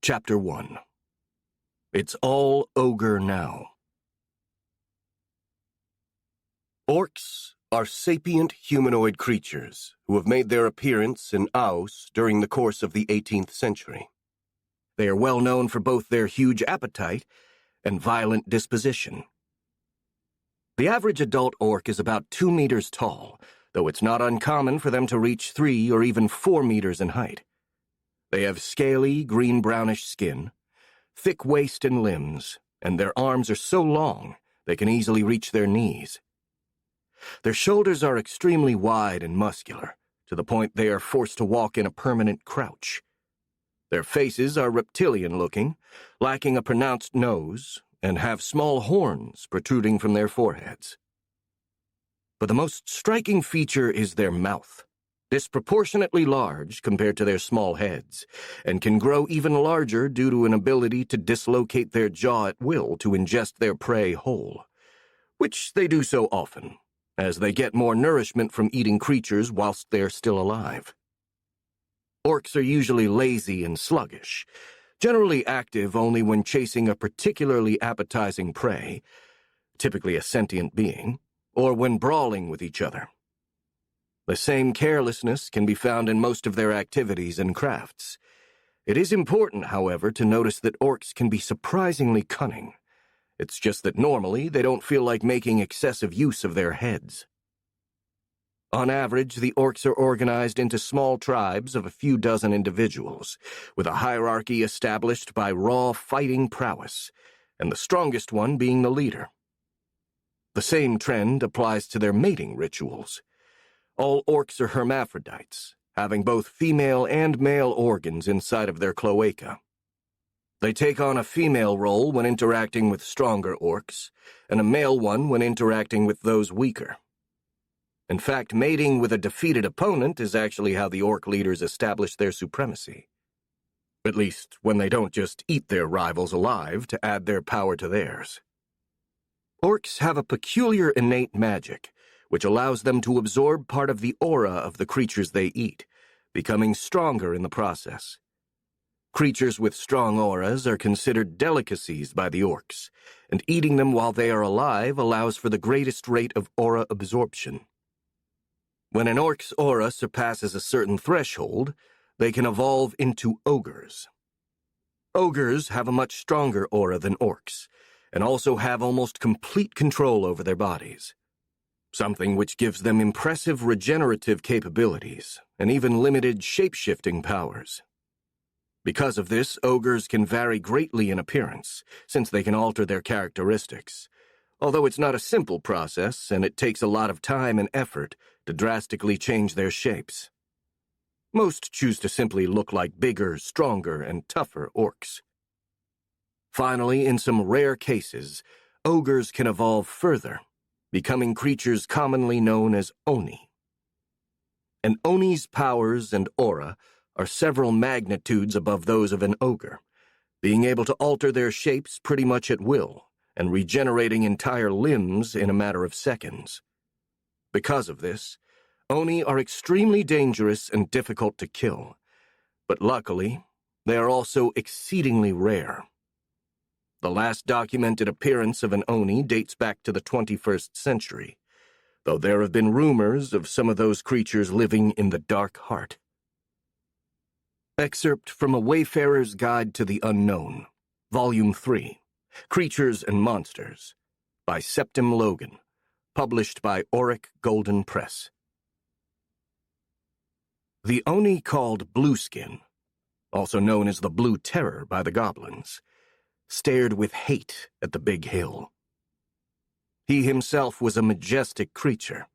Chapter 1. It's all ogre now. Orcs are sapient humanoid creatures who have made their appearance in Aus during the course of the 18th century. They are well known for both their huge appetite and violent disposition. The average adult orc is about 2 meters tall, though it's not uncommon for them to reach 3 or even 4 meters in height. They have scaly, green-brownish skin, thick waist and limbs, and their arms are so long they can easily reach their knees. Their shoulders are extremely wide and muscular, to the point they are forced to walk in a permanent crouch. Their faces are reptilian-looking, lacking a pronounced nose, and have small horns protruding from their foreheads. But the most striking feature is their mouth, disproportionately large compared to their small heads, and can grow even larger due to an ability to dislocate their jaw at will to ingest their prey whole, which they do so often, as they get more nourishment from eating creatures whilst they're still alive. Orcs are usually lazy and sluggish, generally active only when chasing a particularly appetizing prey, typically a sentient being, or when brawling with each other. The same carelessness can be found in most of their activities and crafts. It is important, however, to notice that orcs can be surprisingly cunning. It's just that normally they don't feel like making excessive use of their heads. On average, the orcs are organized into small tribes of a few dozen individuals, with a hierarchy established by raw fighting prowess, and the strongest one being the leader. The same trend applies to their mating rituals. All orcs are hermaphrodites, having both female and male organs inside of their cloaca. They take on a female role when interacting with stronger orcs, and a male one when interacting with those weaker. In fact, mating with a defeated opponent is actually how the orc leaders establish their supremacy. At least, when they don't just eat their rivals alive to add their power to theirs. Orcs have a peculiar innate magic, which allows them to absorb part of the aura of the creatures they eat, becoming stronger in the process. Creatures with strong auras are considered delicacies by the orcs, and eating them while they are alive allows for the greatest rate of aura absorption. When an orc's aura surpasses a certain threshold, they can evolve into ogres. Ogres have a much stronger aura than orcs, and also have almost complete control over their bodies. Something which gives them impressive regenerative capabilities, and even limited shape-shifting powers. Because of this, ogres can vary greatly in appearance, since they can alter their characteristics, although it's not a simple process, and it takes a lot of time and effort to drastically change their shapes. Most choose to simply look like bigger, stronger, and tougher orcs. Finally, in some rare cases, ogres can evolve further, becoming creatures commonly known as Oni. An Oni's powers and aura are several magnitudes above those of an ogre, being able to alter their shapes pretty much at will, and regenerating entire limbs in a matter of seconds. Because of this, Oni are extremely dangerous and difficult to kill, but luckily, they are also exceedingly rare. The last documented appearance of an Oni dates back to the 21st century, though there have been rumors of some of those creatures living in the Dark Heart. Excerpt from A Wayfarer's Guide to the Unknown, Volume 3, Creatures and Monsters, by Septim Logan, published by Auric Golden Press. The Oni called Blueskin, also known as the Blue Terror by the goblins, stared with hate at the big hill. He himself was a majestic creature,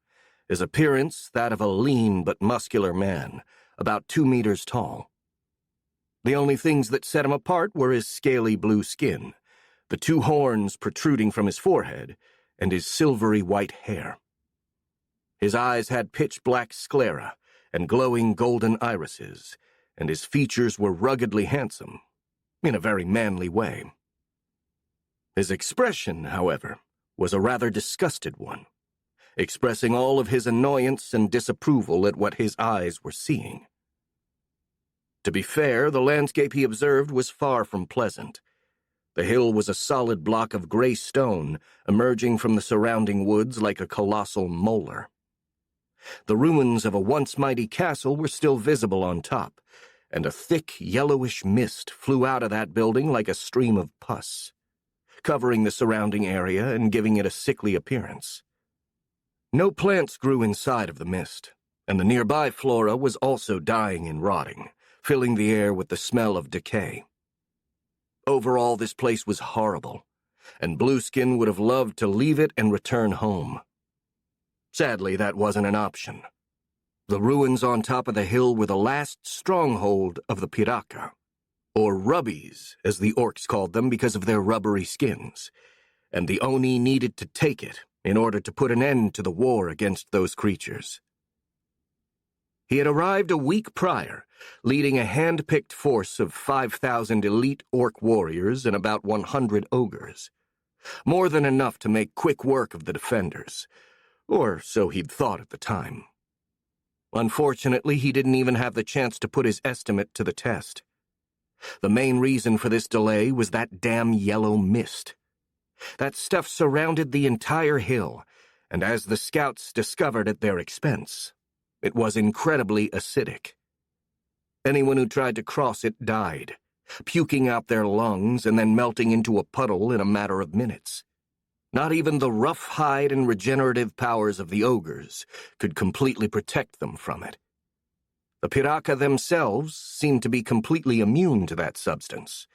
his appearance that of a lean but muscular man, about 2 meters tall. The only things that set him apart were his scaly blue skin, the 2 horns protruding from his forehead, and his silvery white hair. His eyes had pitch-black sclera and glowing golden irises, and his features were ruggedly handsome, in a very manly way. His expression, however, was a rather disgusted one, expressing all of his annoyance and disapproval at what his eyes were seeing. To be fair, the landscape he observed was far from pleasant. The hill was a solid block of gray stone, emerging from the surrounding woods like a colossal molar. The ruins of a once mighty castle were still visible on top, and a thick, yellowish mist flew out of that building like a stream of pus, covering the surrounding area and giving it a sickly appearance. No plants grew inside of the mist, and the nearby flora was also dying and rotting, filling the air with the smell of decay. Overall, this place was horrible, and Blueskin would have loved to leave it and return home. Sadly, that wasn't an option. The ruins on top of the hill were the last stronghold of the Piraka, or Rubbies, as the orcs called them because of their rubbery skins, and the Oni needed to take it in order to put an end to the war against those creatures. He had arrived a week prior, leading a hand-picked force of 5,000 elite orc warriors and about 100 ogres. More than enough to make quick work of the defenders, or so he'd thought at the time. Unfortunately, he didn't even have the chance to put his estimate to the test. The main reason for this delay was that damn yellow mist. That stuff surrounded the entire hill, and as the scouts discovered at their expense, it was incredibly acidic. Anyone who tried to cross it died, puking out their lungs and then melting into a puddle in a matter of minutes. Not even the rough hide and regenerative powers of the ogres could completely protect them from it. The Piraka themselves seemed to be completely immune to that substance,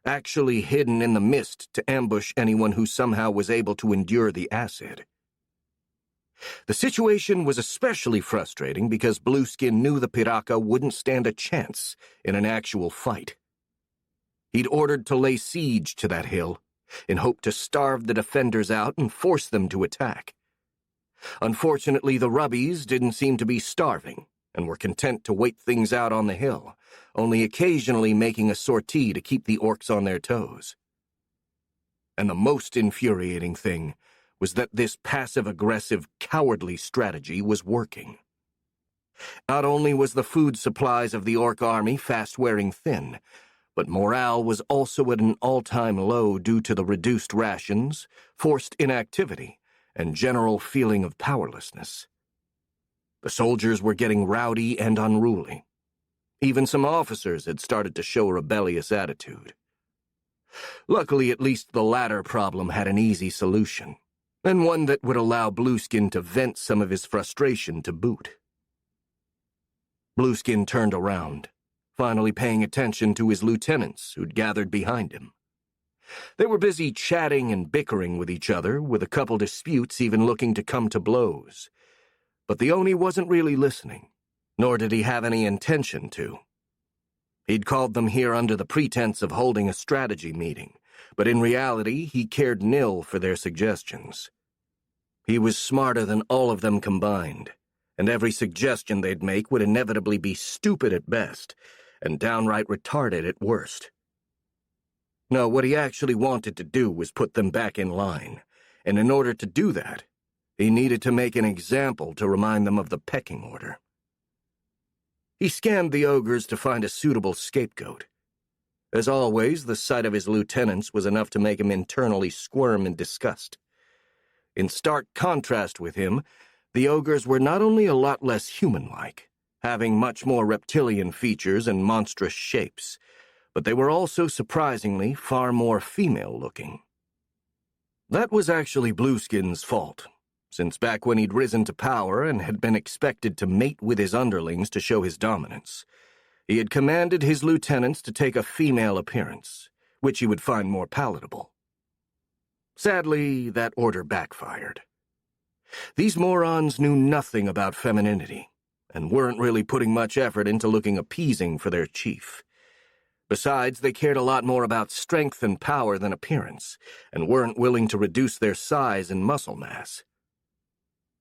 actually hidden in the mist to ambush anyone who somehow was able to endure the acid. The situation was especially frustrating because Blueskin knew the Piraka wouldn't stand a chance in an actual fight. He'd ordered to lay siege to that hill, in hope to starve the defenders out and force them to attack. Unfortunately, the Rubbies didn't seem to be starving, and were content to wait things out on the hill, only occasionally making a sortie to keep the orcs on their toes. And the most infuriating thing was that this passive-aggressive, cowardly strategy was working. Not only was the food supplies of the orc army fast wearing thin, but morale was also at an all-time low due to the reduced rations, forced inactivity, and general feeling of powerlessness. The soldiers were getting rowdy and unruly. Even some officers had started to show a rebellious attitude. Luckily, at least the latter problem had an easy solution, and one that would allow Blueskin to vent some of his frustration to boot. Blueskin turned around, finally paying attention to his lieutenants who'd gathered behind him. They were busy chatting and bickering with each other, with a couple disputes even looking to come to blows. But the Oni wasn't really listening, nor did he have any intention to. He'd called them here under the pretense of holding a strategy meeting, but in reality he cared nil for their suggestions. He was smarter than all of them combined, and every suggestion they'd make would inevitably be stupid at best, and downright retarded at worst. No, what he actually wanted to do was put them back in line, and in order to do that, he needed to make an example to remind them of the pecking order. He scanned the ogres to find a suitable scapegoat. As always, the sight of his lieutenants was enough to make him internally squirm in disgust. In stark contrast with him, the ogres were not only a lot less human-like, having much more reptilian features and monstrous shapes, but they were also surprisingly far more female-looking. That was actually Blueskin's fault, since back when he'd risen to power and had been expected to mate with his underlings to show his dominance, he had commanded his lieutenants to take a female appearance, which he would find more palatable. Sadly, that order backfired. These morons knew nothing about femininity, and weren't really putting much effort into looking appeasing for their chief. Besides, they cared a lot more about strength and power than appearance, and weren't willing to reduce their size and muscle mass.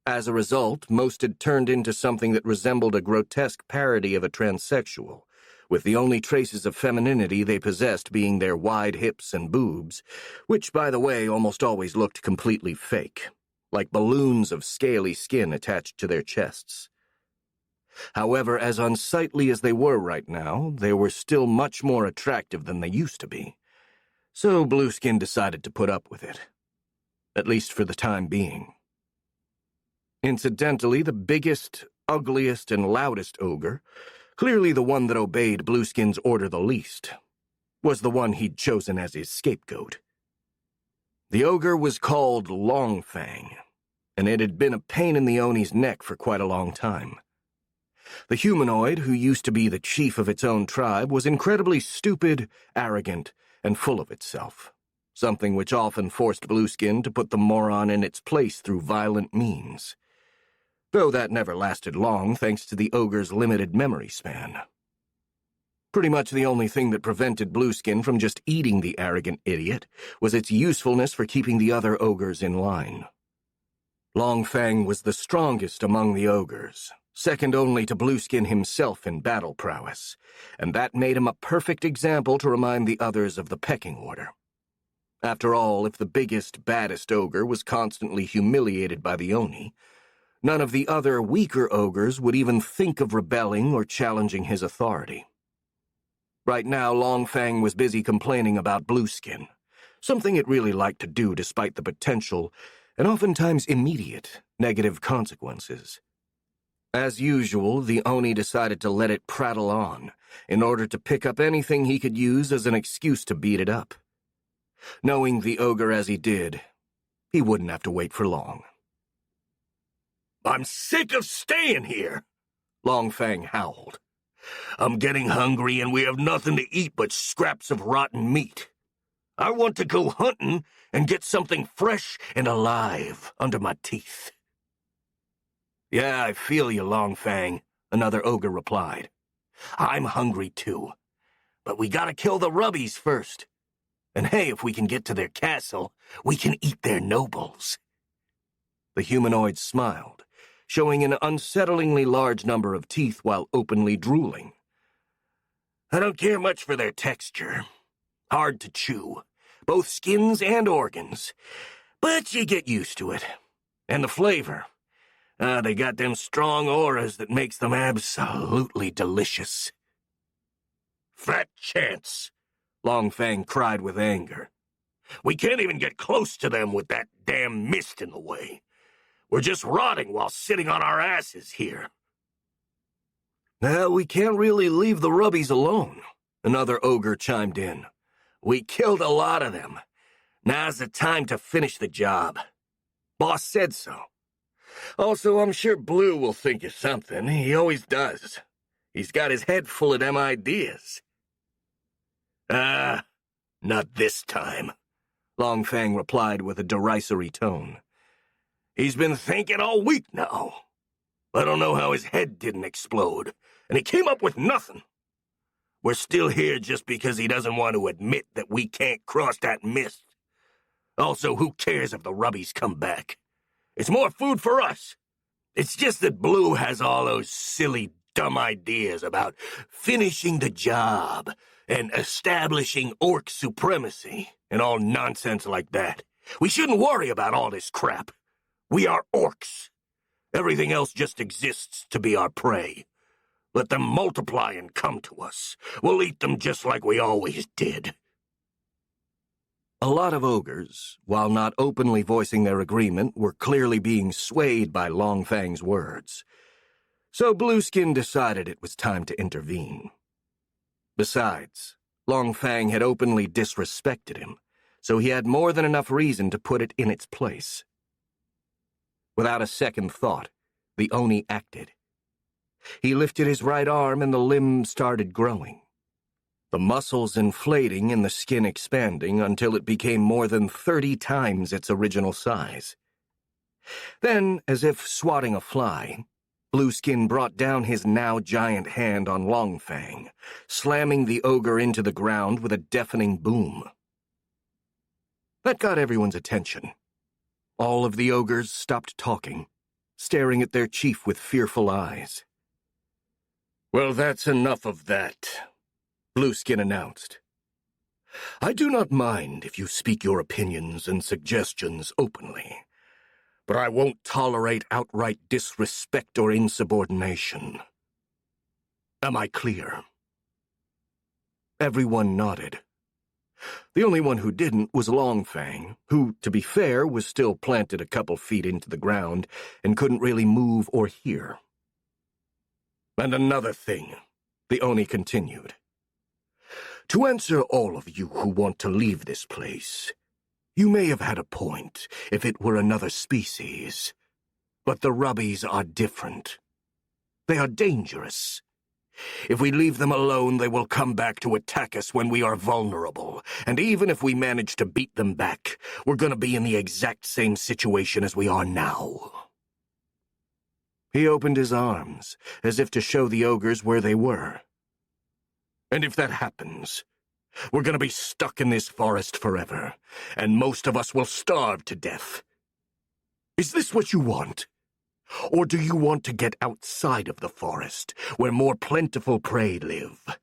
As a result, most had turned into something that resembled a grotesque parody of a transsexual, with the only traces of femininity they possessed being their wide hips and boobs, which, by the way, almost always looked completely fake, like balloons of scaly skin attached to their chests. However, as unsightly as they were right now, they were still much more attractive than they used to be. So Blueskin decided to put up with it. At least for the time being. Incidentally, the biggest, ugliest, and loudest ogre, clearly the one that obeyed Blueskin's order the least, was the one he'd chosen as his scapegoat. The ogre was called Longfang, and it had been a pain in the Oni's neck for quite a long time. The humanoid, who used to be the chief of its own tribe, was incredibly stupid, arrogant, and full of itself, something which often forced Blueskin to put the moron in its place through violent means. Though that never lasted long thanks to the ogre's limited memory span. Pretty much the only thing that prevented Blueskin from just eating the arrogant idiot was its usefulness for keeping the other ogres in line. Longfang was the strongest among the ogres, second only to Blueskin himself in battle prowess, and that made him a perfect example to remind the others of the pecking order. After all, if the biggest, baddest ogre was constantly humiliated by the Oni, none of the other, weaker ogres would even think of rebelling or challenging his authority. Right now, Longfang was busy complaining about Blueskin, something it really liked to do despite the potential, and oftentimes immediate, negative consequences. As usual, the Oni decided to let it prattle on, in order to pick up anything he could use as an excuse to beat it up. Knowing the ogre as he did, he wouldn't have to wait for long. "I'm sick of staying here," Longfang howled. "I'm getting hungry and we have nothing to eat but scraps of rotten meat. I want to go hunting and get something fresh and alive under my teeth." "Yeah, I feel you, Longfang," another ogre replied. "I'm hungry too, but we gotta kill the Rubbies first. And hey, if we can get to their castle, we can eat their nobles." The humanoid smiled, showing an unsettlingly large number of teeth while openly drooling. "I don't care much for their texture. Hard to chew, both skins and organs, but you get used to it. And the flavor. They got them strong auras that makes them absolutely delicious." "Fat chance," Longfang cried with anger. "We can't even get close to them with that damn mist in the way. We're just rotting while sitting on our asses here." "We can't really leave the Rubbies alone," another ogre chimed in. "We killed a lot of them. Now's the time to finish the job. Boss said so. Also, I'm sure Blue will think of something. He always does. He's got his head full of them ideas." Not this time," Longfang replied with a derisory tone. "He's been thinking all week now. I don't know how his head didn't explode, and he came up with nothing. We're still here just because he doesn't want to admit that we can't cross that mist. Also, who cares if the Rubbies come back? It's more food for us. It's just that Blue has all those silly, dumb ideas about finishing the job and establishing orc supremacy and all nonsense like that. We shouldn't worry about all this crap. We are orcs. Everything else just exists to be our prey. Let them multiply and come to us. We'll eat them just like we always did." A lot of ogres, while not openly voicing their agreement, were clearly being swayed by Longfang's words. So Blueskin decided it was time to intervene. Besides, Longfang had openly disrespected him, so he had more than enough reason to put it in its place. Without a second thought, the Oni acted. He lifted his right arm and the limb started growing, the muscles inflating and the skin expanding until it became more than 30 times its original size. Then, as if swatting a fly, Blueskin brought down his now giant hand on Longfang, slamming the ogre into the ground with a deafening boom. That got everyone's attention. All of the ogres stopped talking, staring at their chief with fearful eyes. "Well, that's enough of that," Blueskin announced. "I do not mind if you speak your opinions and suggestions openly, but I won't tolerate outright disrespect or insubordination. Am I clear? Everyone nodded. The only one who didn't was Longfang, who, to be fair, was still planted a couple feet into the ground and couldn't really move or hear. And another thing, the Oni continued. To answer all of you who want to leave this place, you may have had a point if it were another species, but the Rubbies are different. They are dangerous. If we leave them alone, they will come back to attack us when we are vulnerable, and even if we manage to beat them back, we're gonna be in the exact same situation as we are now. He opened his arms, as if to show the ogres where they were. And if that happens, we're gonna be stuck in this forest forever, and most of us will starve to death. Is this what you want? Or do you want to get outside of the forest, where more plentiful prey live?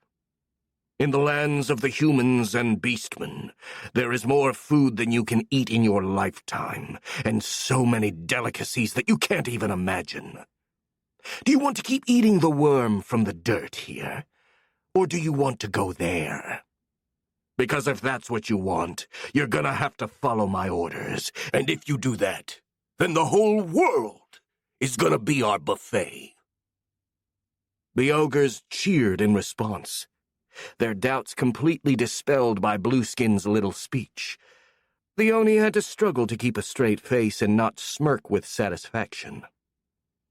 In the lands of the humans and beastmen, there is more food than you can eat in your lifetime, and so many delicacies that you can't even imagine. Do you want to keep eating the worm from the dirt here? Or do you want to go there? Because if that's what you want, you're gonna have to follow my orders, and if you do that, then the whole world is gonna be our buffet. The ogres cheered in response, their doubts completely dispelled by Blueskin's little speech. The Oni had to struggle to keep a straight face and not smirk with satisfaction.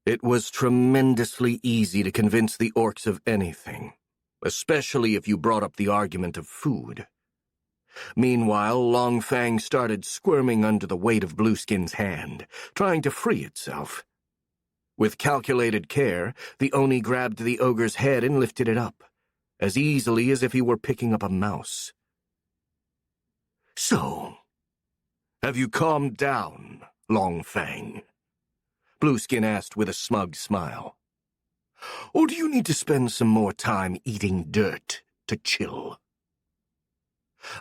It was tremendously easy to convince the orcs of anything, especially if you brought up the argument of food. Meanwhile, Longfang started squirming under the weight of Blueskin's hand, trying to free itself. With calculated care, the Oni grabbed the ogre's head and lifted it up, as easily as if he were picking up a mouse. So, have you calmed down, Longfang? Blueskin asked with a smug smile. Or do you need to spend some more time eating dirt to chill?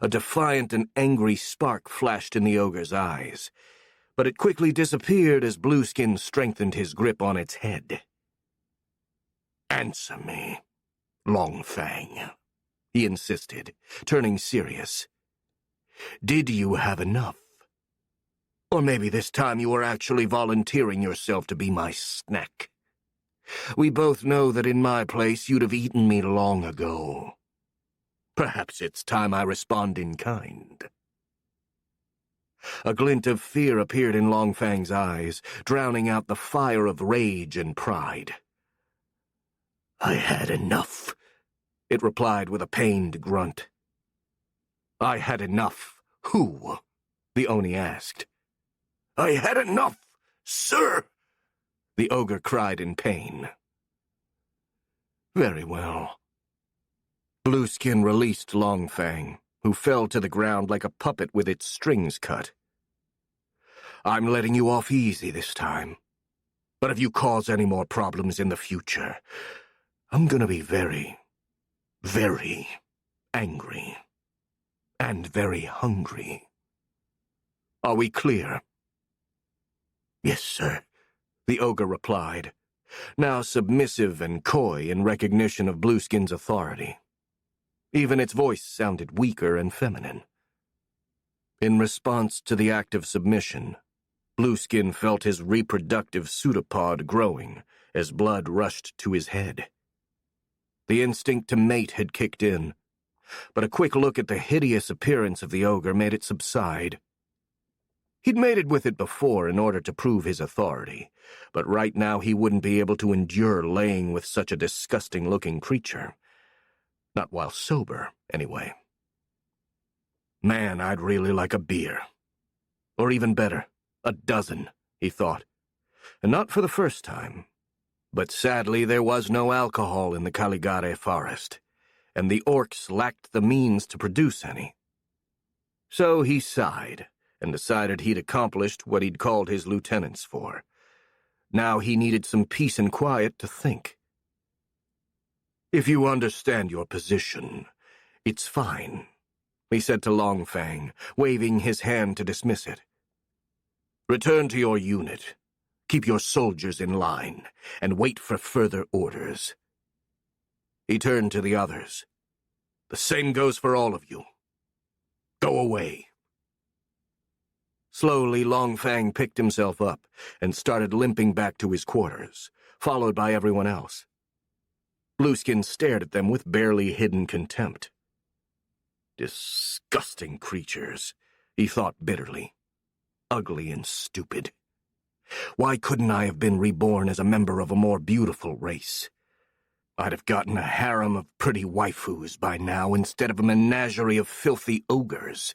A defiant and angry spark flashed in the ogre's eyes, but it quickly disappeared as Blueskin strengthened his grip on its head. Answer me, Longfang, he insisted, turning serious. Did you have enough? Or maybe this time you are actually volunteering yourself to be my snack. We both know that in my place you'd have eaten me long ago. Perhaps it's time I respond in kind. A glint of fear appeared in Longfang's eyes, drowning out the fire of rage and pride. I had enough, it replied with a pained grunt. I had enough. Who? The Oni asked. I had enough, sir, the ogre cried in pain. Very well. Blueskin released Longfang, who fell to the ground like a puppet with its strings cut. I'm letting you off easy this time, but if you cause any more problems in the future, I'm gonna be very, very angry, and very hungry. Are we clear? Yes, sir, the ogre replied, now submissive and coy in recognition of Blueskin's authority. Even its voice sounded weaker and feminine. In response to the act of submission, Blueskin felt his reproductive pseudopod growing as blood rushed to his head. The instinct to mate had kicked in, but a quick look at the hideous appearance of the ogre made it subside. He'd mated with it before in order to prove his authority, but right now he wouldn't be able to endure laying with such a disgusting-looking creature. Not while sober, anyway. Man, I'd really like a beer. Or even better, a dozen, he thought. And not for the first time. But sadly there was no alcohol in the Caligare forest, and the orcs lacked the means to produce any. So he sighed, and decided he'd accomplished what he'd called his lieutenants for. Now he needed some peace and quiet to think. If you understand your position, it's fine, he said to Longfang, waving his hand to dismiss it. Return to your unit, keep your soldiers in line, and wait for further orders. He turned to the others. "The same goes for all of you. Go away." Slowly, Long Fang picked himself up and started limping back to his quarters, followed by everyone else. Blueskin stared at them with barely hidden contempt. Disgusting creatures, he thought bitterly. Ugly and stupid. Why couldn't I have been reborn as a member of a more beautiful race? I'd have gotten a harem of pretty waifus by now instead of a menagerie of filthy ogres.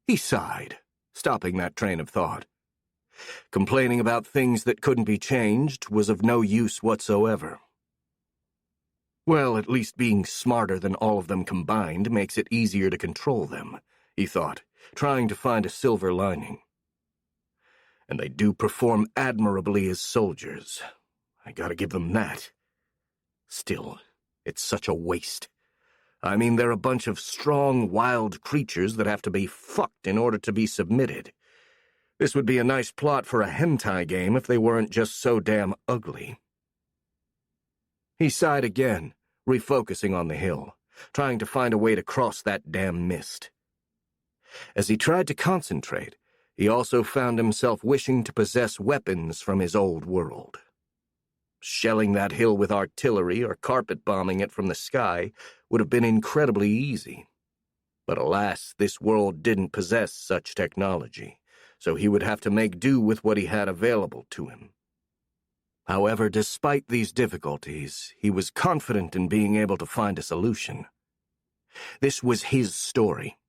He sighed, stopping that train of thought. Complaining about things that couldn't be changed was of no use whatsoever. Well, at least being smarter than all of them combined makes it easier to control them, he thought, trying to find a silver lining. And they do perform admirably as soldiers. I gotta give them that. Still, it's such a waste. I mean, they're a bunch of strong, wild creatures that have to be fucked in order to be submitted. This would be a nice plot for a hentai game if they weren't just so damn ugly. He sighed again, refocusing on the hill, trying to find a way to cross that damn mist. As he tried to concentrate, he also found himself wishing to possess weapons from his old world. Shelling that hill with artillery or carpet bombing it from the sky would have been incredibly easy. But alas, this world didn't possess such technology, so he would have to make do with what he had available to him. However, despite these difficulties, he was confident in being able to find a solution. This was his story,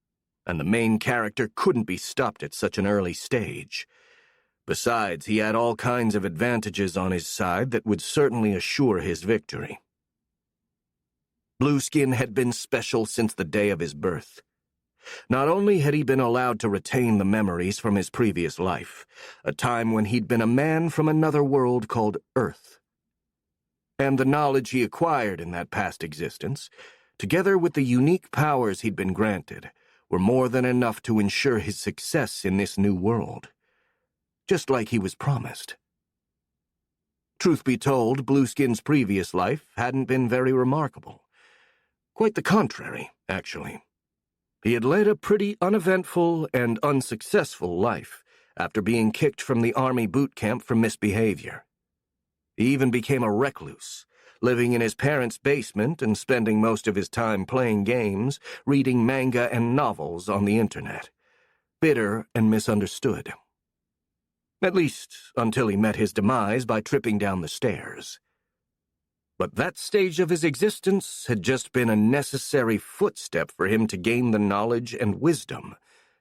and the main character couldn't be stopped at such an early stage. Besides, he had all kinds of advantages on his side that would certainly assure his victory. Blueskin had been special since the day of his birth. Not only had he been allowed to retain the memories from his previous life, a time when he'd been a man from another world called Earth, and the knowledge he acquired in that past existence, together with the unique powers he'd been granted, were more than enough to ensure his success in this new world, just like he was promised. Truth be told, Blueskin's previous life hadn't been very remarkable. Quite the contrary, actually. He had led a pretty uneventful and unsuccessful life after being kicked from the army boot camp for misbehavior. He even became a recluse, living in his parents' basement and spending most of his time playing games, reading manga and novels on the internet. Bitter and misunderstood. At least until he met his demise by tripping down the stairs. But that stage of his existence had just been a necessary footstep for him to gain the knowledge and wisdom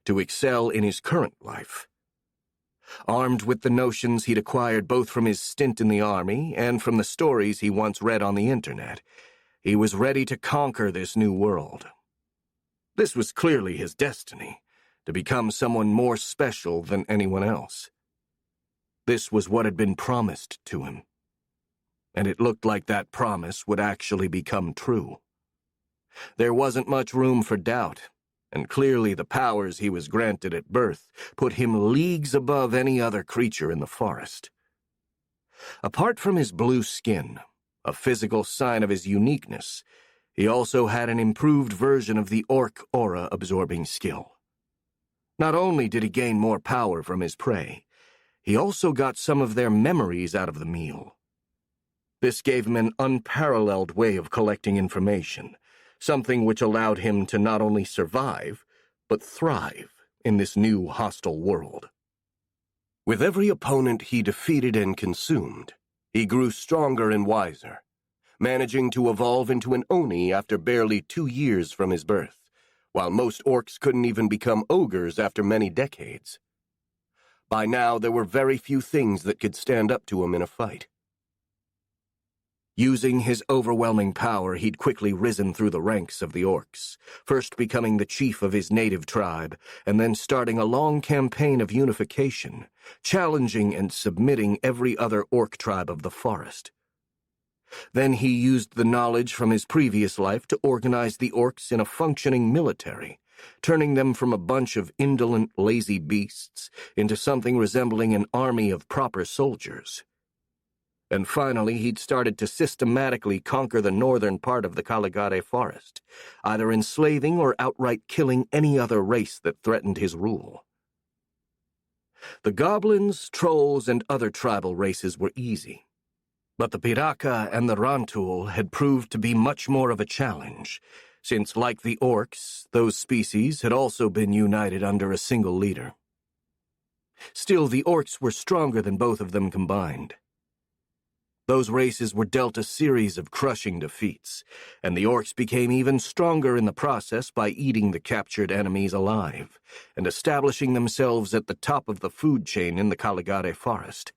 to excel in his current life. Armed with the notions he'd acquired both from his stint in the army and from the stories he once read on the internet, he was ready to conquer this new world. This was clearly his destiny, to become someone more special than anyone else. This was what had been promised to him. And it looked like that promise would actually become true. There wasn't much room for doubt, and clearly the powers he was granted at birth put him leagues above any other creature in the forest. Apart from his blue skin, a physical sign of his uniqueness, he also had an improved version of the orc aura-absorbing skill. Not only did he gain more power from his prey, he also got some of their memories out of the meal. This gave him an unparalleled way of collecting information, something which allowed him to not only survive, but thrive in this new hostile world. With every opponent he defeated and consumed, he grew stronger and wiser, managing to evolve into an Oni after barely 2 years from his birth, while most orcs couldn't even become ogres after many decades. By now, there were very few things that could stand up to him in a fight. Using his overwhelming power, he'd quickly risen through the ranks of the orcs, first becoming the chief of his native tribe, and then starting a long campaign of unification, challenging and submitting every other orc tribe of the forest. Then he used the knowledge from his previous life to organize the orcs in a functioning military, turning them from a bunch of indolent, lazy beasts into something resembling an army of proper soldiers. And finally, he'd started to systematically conquer the northern part of the Caligari forest, either enslaving or outright killing any other race that threatened his rule. The goblins, trolls, and other tribal races were easy, but the Piraka and the Rantul had proved to be much more of a challenge, since, like the orcs, those species had also been united under a single leader. Still, the orcs were stronger than both of them combined. Those races were dealt a series of crushing defeats, and the orcs became even stronger in the process by eating the captured enemies alive, and establishing themselves at the top of the food chain in the Caligari forest.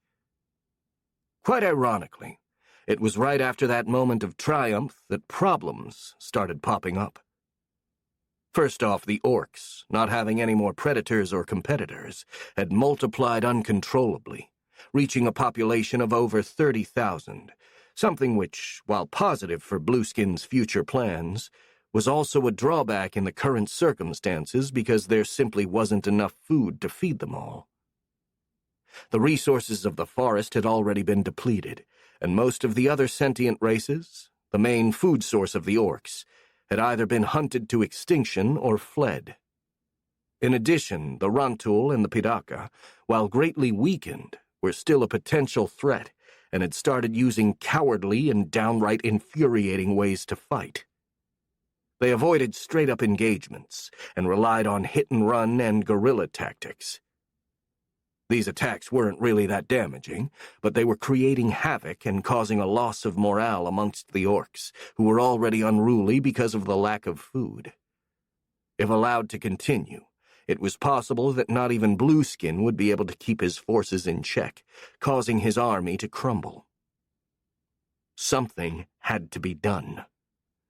Quite ironically, it was right after that moment of triumph that problems started popping up. First off, the orcs, not having any more predators or competitors, had multiplied uncontrollably, reaching a population of over 30,000, something which, while positive for Blueskin's future plans, was also a drawback in the current circumstances because there simply wasn't enough food to feed them all. The resources of the forest had already been depleted, and most of the other sentient races, the main food source of the orcs, had either been hunted to extinction or fled. In addition, the Rantul and the Piraka, while greatly weakened, were still a potential threat and had started using cowardly and downright infuriating ways to fight. They avoided straight-up engagements and relied on hit-and-run and guerrilla tactics. These attacks weren't really that damaging, but they were creating havoc and causing a loss of morale amongst the orcs, who were already unruly because of the lack of food. If allowed to continue, it was possible that not even Blueskin would be able to keep his forces in check, causing his army to crumble. Something had to be done,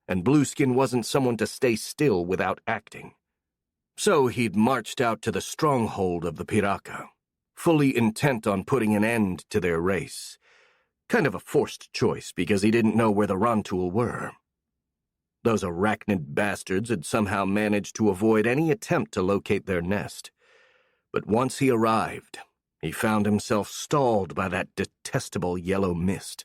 and Blueskin wasn't someone to stay still without acting. So he'd marched out to the stronghold of the Piraka, fully intent on putting an end to their race. Kind of a forced choice because he didn't know where the Rantul were. Those arachnid bastards had somehow managed to avoid any attempt to locate their nest. But once he arrived, he found himself stalled by that detestable yellow mist.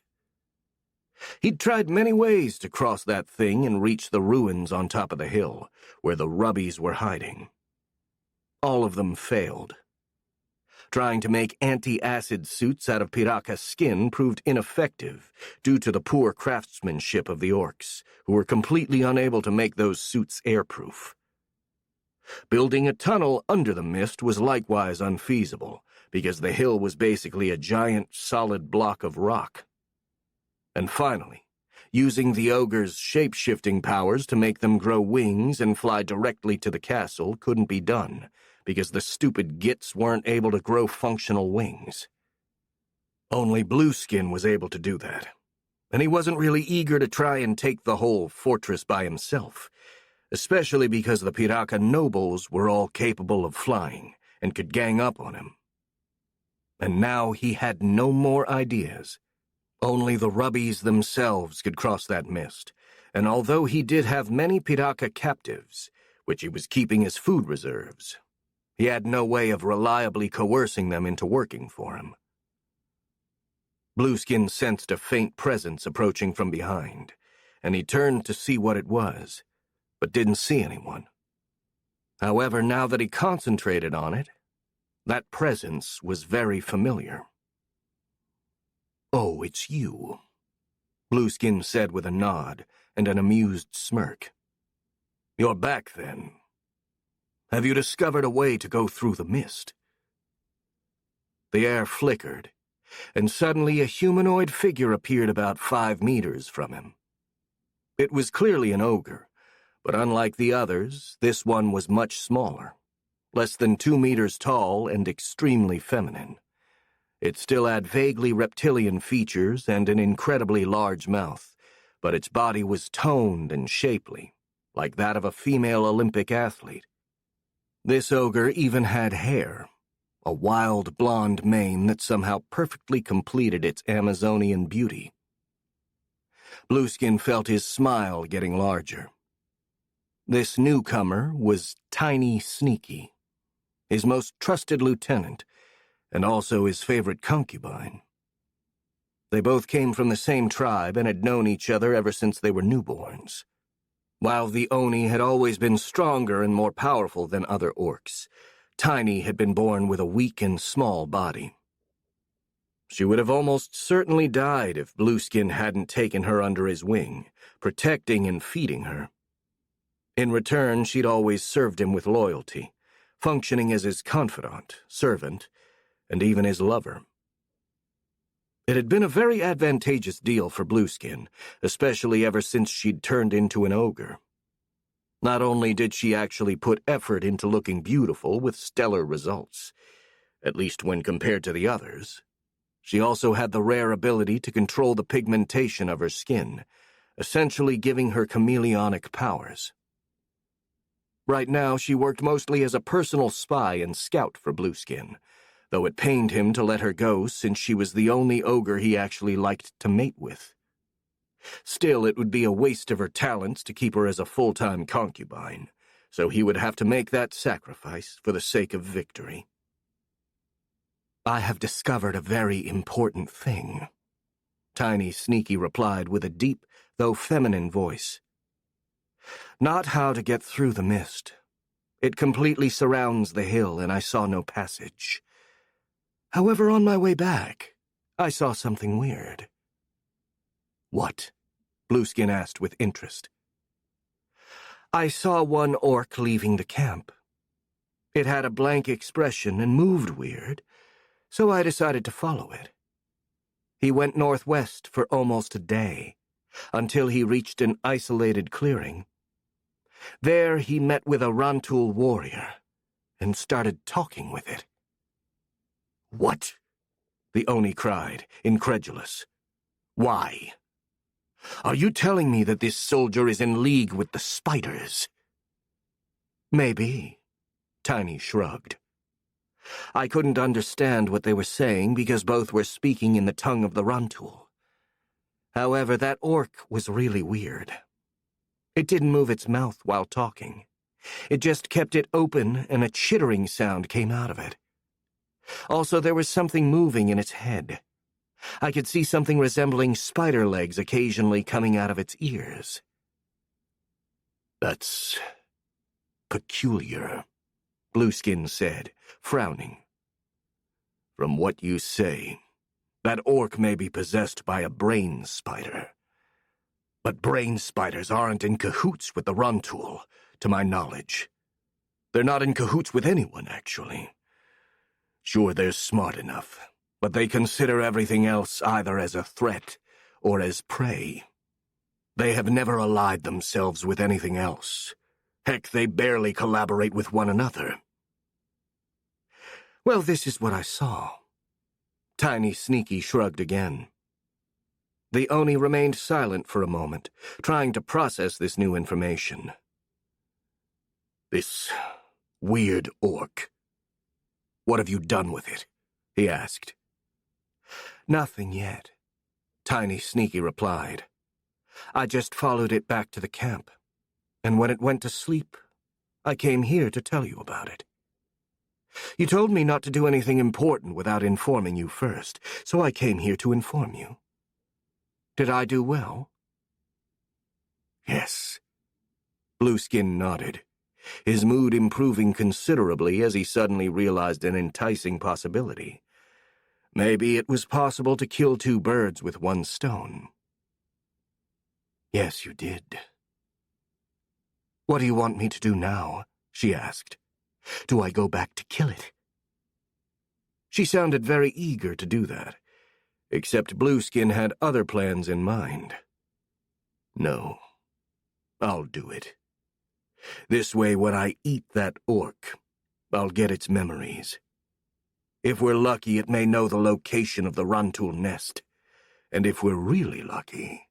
He'd tried many ways to cross that thing and reach the ruins on top of the hill, where the rubbies were hiding. All of them failed. Trying to make anti-acid suits out of Piraka skin proved ineffective due to the poor craftsmanship of the orcs, who were completely unable to make those suits airproof. Building a tunnel under the mist was likewise unfeasible, because the hill was basically a giant solid block of rock. And finally, using the ogre's shape-shifting powers to make them grow wings and fly directly to the castle couldn't be done, because the stupid gits weren't able to grow functional wings. Only Blueskin was able to do that, and he wasn't really eager to try and take the whole fortress by himself, especially because the Piraka nobles were all capable of flying and could gang up on him. And now he had no more ideas. Only the Rubbies themselves could cross that mist, and although he did have many Piraka captives, which he was keeping as food reserves, he had no way of reliably coercing them into working for him. Blueskin sensed a faint presence approaching from behind, and he turned to see what it was, but didn't see anyone. However, now that he concentrated on it, that presence was very familiar. "Oh, it's you," Blueskin said with a nod and an amused smirk. "You're back, then. Have you discovered a way to go through the mist?" The air flickered, and suddenly a humanoid figure appeared about 5 meters from him. It was clearly an ogre, but unlike the others, this one was much smaller, less than 2 meters tall and extremely feminine. It still had vaguely reptilian features and an incredibly large mouth, but its body was toned and shapely, like that of a female Olympic athlete. This ogre even had hair, a wild blonde mane that somehow perfectly completed its Amazonian beauty. Blueskin felt his smile getting larger. This newcomer was Tiny Sneaky, his most trusted lieutenant, and also his favorite concubine. They both came from the same tribe and had known each other ever since they were newborns. While the Oni had always been stronger and more powerful than other orcs, Tiny had been born with a weak and small body. She would have almost certainly died if Blueskin hadn't taken her under his wing, protecting and feeding her. In return, she'd always served him with loyalty, functioning as his confidant, servant, and even his lover. It had been a very advantageous deal for Blueskin, especially ever since she'd turned into an ogre. Not only did she actually put effort into looking beautiful with stellar results, at least when compared to the others, she also had the rare ability to control the pigmentation of her skin, essentially giving her chameleonic powers. Right now, she worked mostly as a personal spy and scout for Blueskin, though it pained him to let her go since she was the only ogre he actually liked to mate with. Still, it would be a waste of her talents to keep her as a full-time concubine, so he would have to make that sacrifice for the sake of victory. "I have discovered a very important thing," Tiny Sneaky replied with a deep, though feminine voice. "Not how to get through the mist. It completely surrounds the hill, and I saw no passage. However, on my way back, I saw something weird." "What?" Blueskin asked with interest. "I saw one orc leaving the camp. It had a blank expression and moved weird, so I decided to follow it. He went northwest for almost a day, until he reached an isolated clearing. There he met with a Rantul warrior, and started talking with it." "What?" the Oni cried, incredulous. "Why? Are you telling me that this soldier is in league with the spiders?" "Maybe," Tiny shrugged. "I couldn't understand what they were saying because both were speaking in the tongue of the Rantul. However, that orc was really weird. It didn't move its mouth while talking. It just kept it open, and a chittering sound came out of it. Also, there was something moving in its head. I could see something resembling spider legs occasionally coming out of its ears." "That's peculiar," Blueskin said, frowning. "From what you say, that orc may be possessed by a brain spider. But brain spiders aren't in cahoots with the Rantul, to my knowledge. They're not in cahoots with anyone, actually. Sure, they're smart enough, but they consider everything else either as a threat or as prey. They have never allied themselves with anything else. Heck, they barely collaborate with one another." "Well, this is what I saw." Tiny Sneaky shrugged again. The Oni remained silent for a moment, trying to process this new information. "This weird orc. What have you done with it?" he asked. "Nothing yet," Tiny Sneaky replied. "I just followed it back to the camp, and when it went to sleep, I came here to tell you about it. You told me not to do anything important without informing you first, so I came here to inform you. Did I do well?" "Yes." Blueskin nodded, his mood improving considerably as he suddenly realized an enticing possibility. Maybe it was possible to kill two birds with one stone. "Yes, you did." "What do you want me to do now?" she asked. "Do I go back to kill it?" She sounded very eager to do that, except Blueskin had other plans in mind. "No, I'll do it. This way, when I eat that orc, I'll get its memories. If we're lucky, it may know the location of the Rantul nest, and if we're really lucky,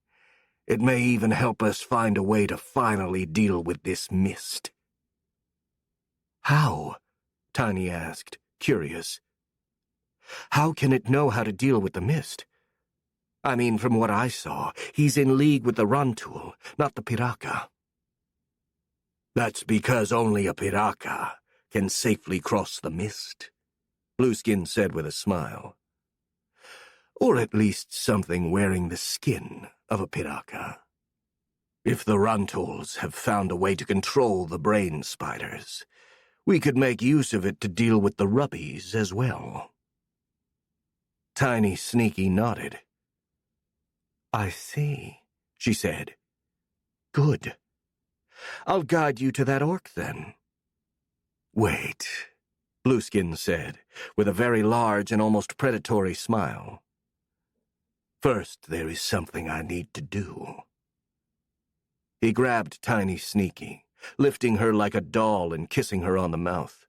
it may even help us find a way to finally deal with this mist." "How?" Tiny asked, curious. "How can it know how to deal with the mist? I mean, from what I saw, he's in league with the Rantul, not the Piraka." "That's because only a Piraka can safely cross the mist," Blueskin said with a smile. Or at least something wearing the skin of a piraka. If the Rantuls have found a way to control the brain spiders, we could make use of it to deal with the rubbies as well. Tiny Sneaky nodded. I see, she said. Good. I'll guide you to that orc then. Wait, Blueskin said, with a very large and almost predatory smile. First, there is something I need to do. He grabbed Tiny Sneaky, lifting her like a doll and kissing her on the mouth.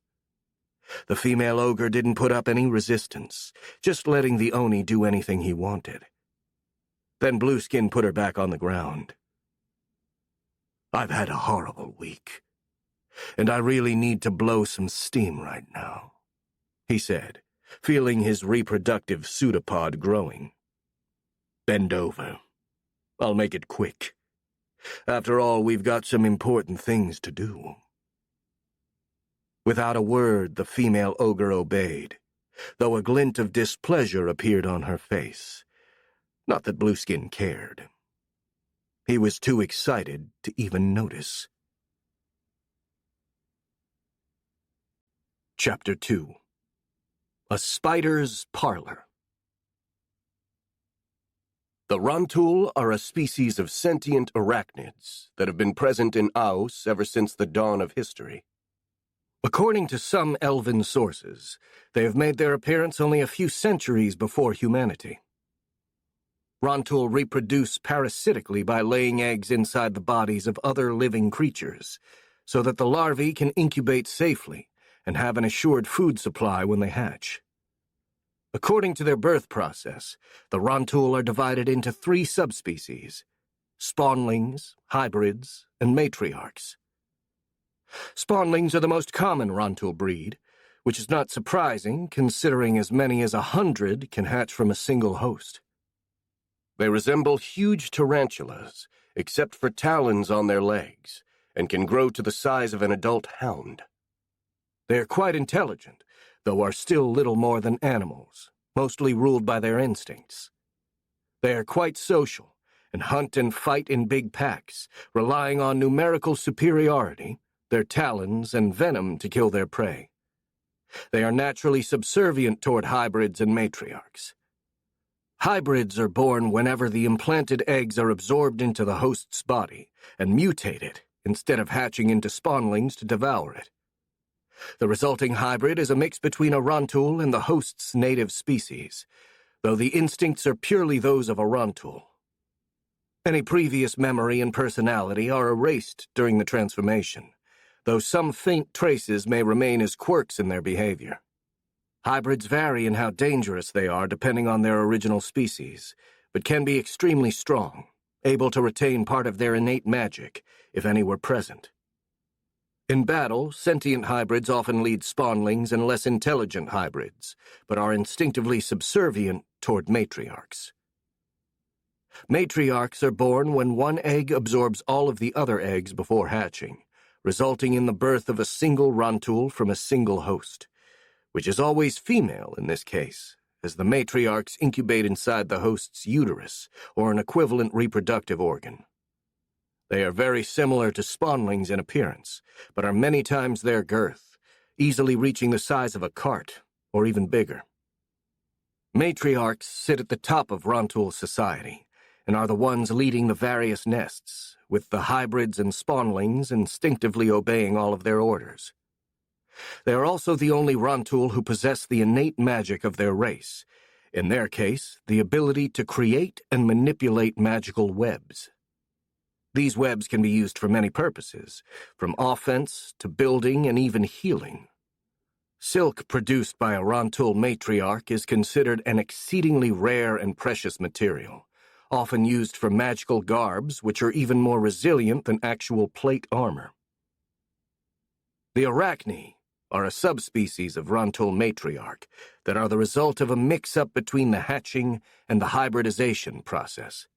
The female ogre didn't put up any resistance, just letting the Oni do anything he wanted. Then Blueskin put her back on the ground. I've had a horrible week, and I really need to blow some steam right now, he said, feeling his reproductive pseudopod growing. Bend over. I'll make it quick. After all, we've got some important things to do. Without a word, the female ogre obeyed, though a glint of displeasure appeared on her face. Not that Blueskin cared. He was too excited to even notice. Chapter 2. A Spider's Parlor. The Rantul are a species of sentient arachnids that have been present in Aus ever since the dawn of history. According to some elven sources, they have made their appearance only a few centuries before humanity. Rantul reproduce parasitically by laying eggs inside the bodies of other living creatures, so that the larvae can incubate safely and have an assured food supply when they hatch. According to their birth process, the Rantul are divided into 3 subspecies: spawnlings, hybrids, and matriarchs. Spawnlings are the most common Rantul breed, which is not surprising considering as many as 100 can hatch from a single host. They resemble huge tarantulas, except for talons on their legs, and can grow to the size of an adult hound. They are quite intelligent, though are still little more than animals, mostly ruled by their instincts. They are quite social, and hunt and fight in big packs, relying on numerical superiority, their talons, and venom to kill their prey. They are naturally subservient toward hybrids and matriarchs. Hybrids are born whenever the implanted eggs are absorbed into the host's body and mutate it instead of hatching into spawnlings to devour it. The resulting hybrid is a mix between a Rantul and the host's native species, though the instincts are purely those of a Rantul. Any previous memory and personality are erased during the transformation, though some faint traces may remain as quirks in their behavior. Hybrids vary in how dangerous they are depending on their original species, but can be extremely strong, able to retain part of their innate magic, if any were present. In battle, sentient hybrids often lead spawnlings and less intelligent hybrids, but are instinctively subservient toward matriarchs. Matriarchs are born when one egg absorbs all of the other eggs before hatching, resulting in the birth of a single Rantul from a single host, which is always female in this case, as the matriarchs incubate inside the host's uterus, or an equivalent reproductive organ. They are very similar to spawnlings in appearance, but are many times their girth, easily reaching the size of a cart, or even bigger. Matriarchs sit at the top of Rantul society, and are the ones leading the various nests, with the hybrids and spawnlings instinctively obeying all of their orders. They are also the only Rantul who possess the innate magic of their race, in their case, the ability to create and manipulate magical webs. These webs can be used for many purposes, from offense to building and even healing. Silk produced by a Rantul matriarch is considered an exceedingly rare and precious material, often used for magical garbs which are even more resilient than actual plate armor. The Arachni are a subspecies of Rantul matriarch that are the result of a mix-up between the hatching and the hybridization process.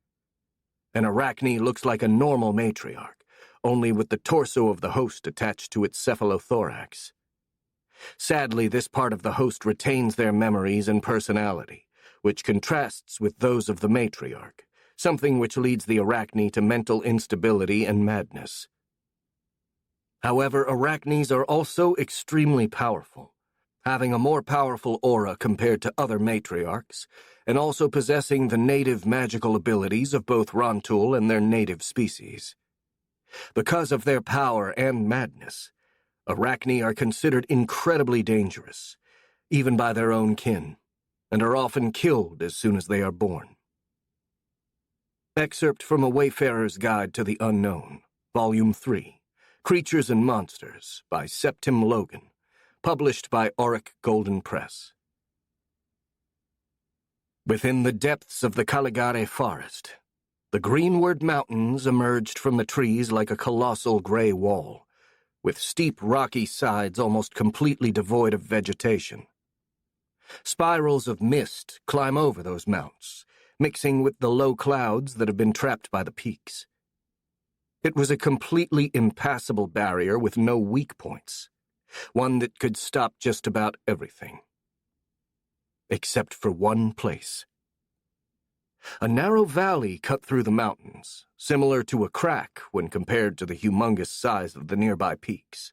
An Arachni looks like a normal matriarch, only with the torso of the host attached to its cephalothorax. Sadly, this part of the host retains their memories and personality, which contrasts with those of the matriarch, something which leads the Arachne to mental instability and madness. However, Arachnes are also extremely powerful, having a more powerful aura compared to other matriarchs, and also possessing the native magical abilities of both Rontul and their native species. Because of their power and madness, Arachne are considered incredibly dangerous, even by their own kin, and are often killed as soon as they are born. Excerpt from A Wayfarer's Guide to the Unknown, Volume 3, Creatures and Monsters, by Septim Logan, published by Auric Golden Press. Within the depths of the Caligare forest, the Greenward Mountains emerged from the trees like a colossal gray wall, with steep rocky sides almost completely devoid of vegetation. Spirals of mist climb over those mounts, mixing with the low clouds that have been trapped by the peaks. It was a completely impassable barrier with no weak points, one that could stop just about everything. Except for one place. A narrow valley cut through the mountains, similar to a crack when compared to the humongous size of the nearby peaks.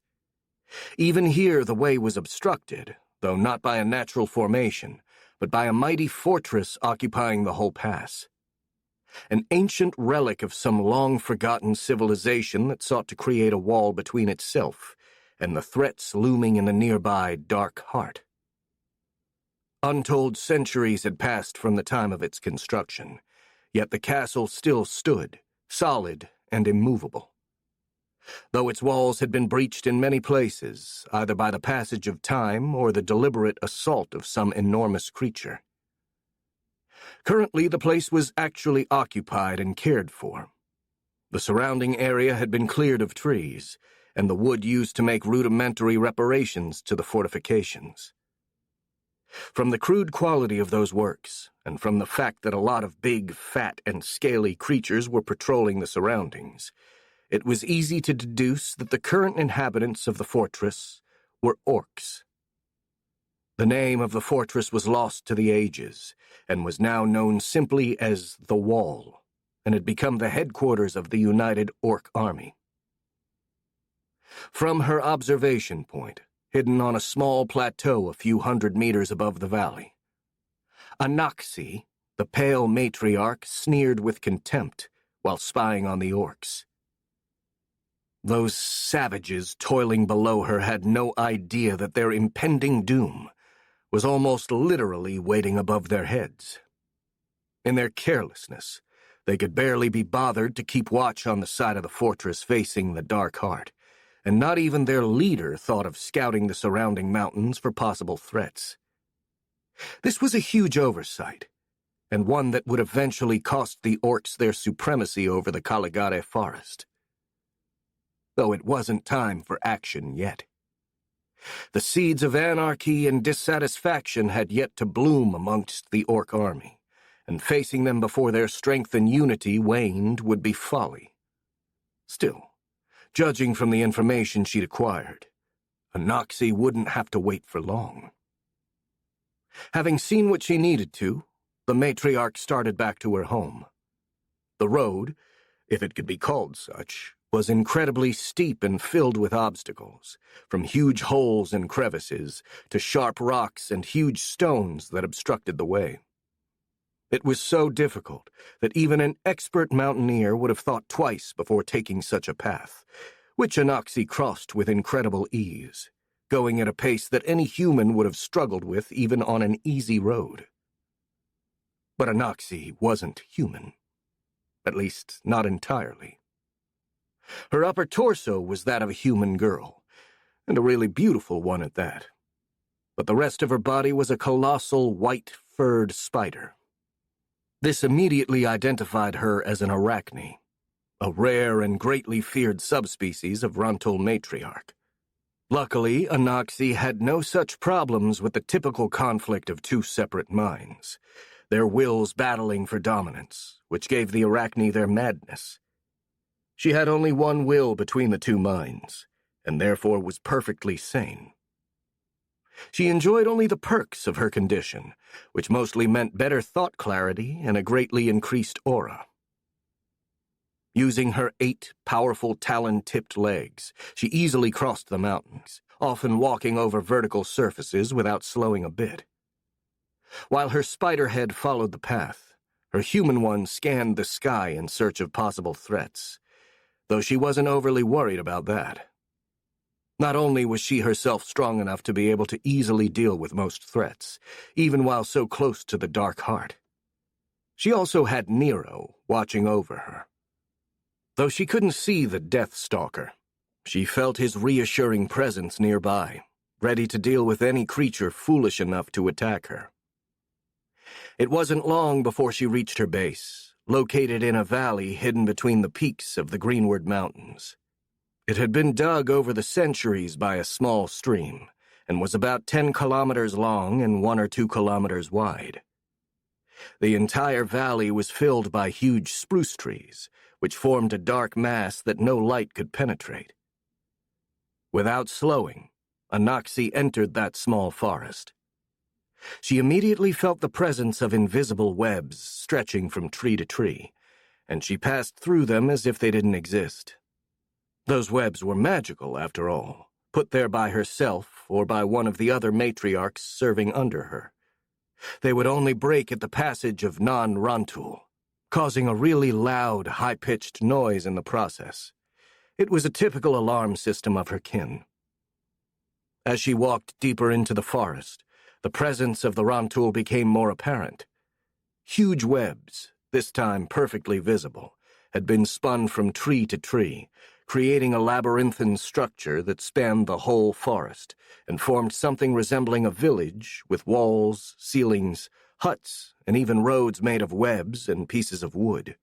Even here the way was obstructed, though not by a natural formation, but by a mighty fortress occupying the whole pass. An ancient relic of some long-forgotten civilization that sought to create a wall between itself and the threats looming in the nearby dark heart. Untold centuries had passed from the time of its construction, yet the castle still stood, solid and immovable. Though its walls had been breached in many places, either by the passage of time or the deliberate assault of some enormous creature. Currently, the place was actually occupied and cared for. The surrounding area had been cleared of trees, and the wood used to make rudimentary reparations to the fortifications. From the crude quality of those works, and from the fact that a lot of big, fat, and scaly creatures were patrolling the surroundings, it was easy to deduce that the current inhabitants of the fortress were orcs. The name of the fortress was lost to the ages, and was now known simply as the Wall, and had become the headquarters of the United Orc Army. From her observation point, hidden on a small plateau a few hundred meters above the valley, Anaxi, the pale matriarch, sneered with contempt while spying on the orcs. Those savages toiling below her had no idea that their impending doom was almost literally waiting above their heads. In their carelessness, they could barely be bothered to keep watch on the side of the fortress facing the Dark Heart, and not even their leader thought of scouting the surrounding mountains for possible threats. This was a huge oversight, and one that would eventually cost the orcs their supremacy over the Caligare forest. Though it wasn't time for action yet. The seeds of anarchy and dissatisfaction had yet to bloom amongst the orc army, and facing them before their strength and unity waned would be folly. Still, judging from the information she'd acquired, Anaxi wouldn't have to wait for long. Having seen what she needed to, the matriarch started back to her home. The road, if it could be called such, was incredibly steep and filled with obstacles, from huge holes and crevices to sharp rocks and huge stones that obstructed the way. It was so difficult that even an expert mountaineer would have thought twice before taking such a path, which Anaxi crossed with incredible ease, going at a pace that any human would have struggled with even on an easy road. But Anaxi wasn't human, at least not entirely. Her upper torso was that of a human girl, and a really beautiful one at that. But the rest of her body was a colossal white-furred spider. This immediately identified her as an Arachne, a rare and greatly feared subspecies of Rontul matriarch. Luckily, Anaxi had no such problems with the typical conflict of two separate minds, their wills battling for dominance, which gave the Arachne their madness. She had only one will between the two minds, and therefore was perfectly sane. She enjoyed only the perks of her condition, which mostly meant better thought clarity and a greatly increased aura. Using her 8 powerful talon-tipped legs, she easily crossed the mountains, often walking over vertical surfaces without slowing a bit. While her spider head followed the path, her human one scanned the sky in search of possible threats, though she wasn't overly worried about that. Not only was she herself strong enough to be able to easily deal with most threats, even while so close to the Dark Heart, she also had Nero watching over her. Though she couldn't see the Death Stalker, she felt his reassuring presence nearby, ready to deal with any creature foolish enough to attack her. It wasn't long before she reached her base, located in a valley hidden between the peaks of the Greenward Mountains. It had been dug over the centuries by a small stream, and was about 10 kilometers long and 1 or 2 kilometers wide. The entire valley was filled by huge spruce trees, which formed a dark mass that no light could penetrate. Without slowing, Anoxie entered that small forest. She immediately felt the presence of invisible webs stretching from tree to tree, and she passed through them as if they didn't exist. Those webs were magical, after all, put there by herself or by one of the other matriarchs serving under her. They would only break at the passage of non-Rontul, causing a really loud, high-pitched noise in the process. It was a typical alarm system of her kin. As she walked deeper into the forest, the presence of the Rontul became more apparent. Huge webs, this time perfectly visible, had been spun from tree to tree, creating a labyrinthine structure that spanned the whole forest and formed something resembling a village with walls, ceilings, huts, and even roads made of webs and pieces of wood.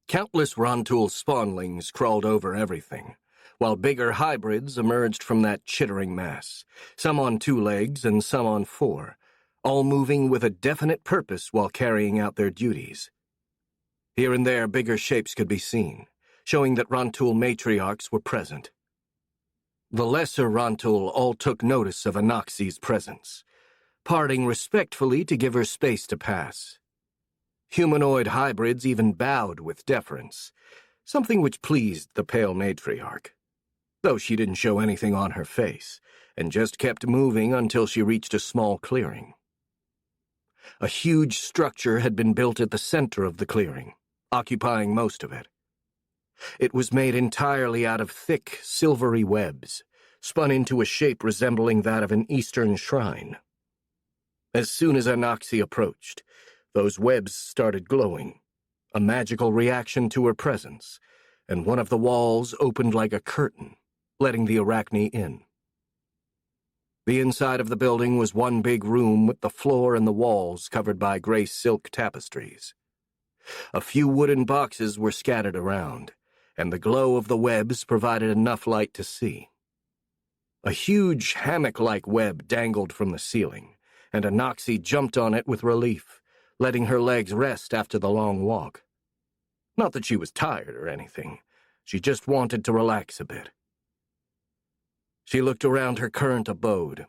Countless Rontul spawnlings crawled over everything, while bigger hybrids emerged from that chittering mass, some on 2 legs and some on 4, all moving with a definite purpose while carrying out their duties. Here and there bigger shapes could be seen, showing that Rontul matriarchs were present. The lesser Rontul all took notice of Anoxie's presence, parting respectfully to give her space to pass. Humanoid hybrids even bowed with deference, something which pleased the pale matriarch, though she didn't show anything on her face, and just kept moving until she reached a small clearing. A huge structure had been built at the center of the clearing, occupying most of it. It was made entirely out of thick, silvery webs, spun into a shape resembling that of an Eastern shrine. As soon as Anoxie approached, those webs started glowing, a magical reaction to her presence, and one of the walls opened like a curtain, letting the Arachne in. The inside of the building was one big room with the floor and the walls covered by gray silk tapestries. A few wooden boxes were scattered around, and the glow of the webs provided enough light to see. A huge hammock-like web dangled from the ceiling, and Anoxie jumped on it with relief, letting her legs rest after the long walk. Not that she was tired or anything. She just wanted to relax a bit. She looked around her current abode.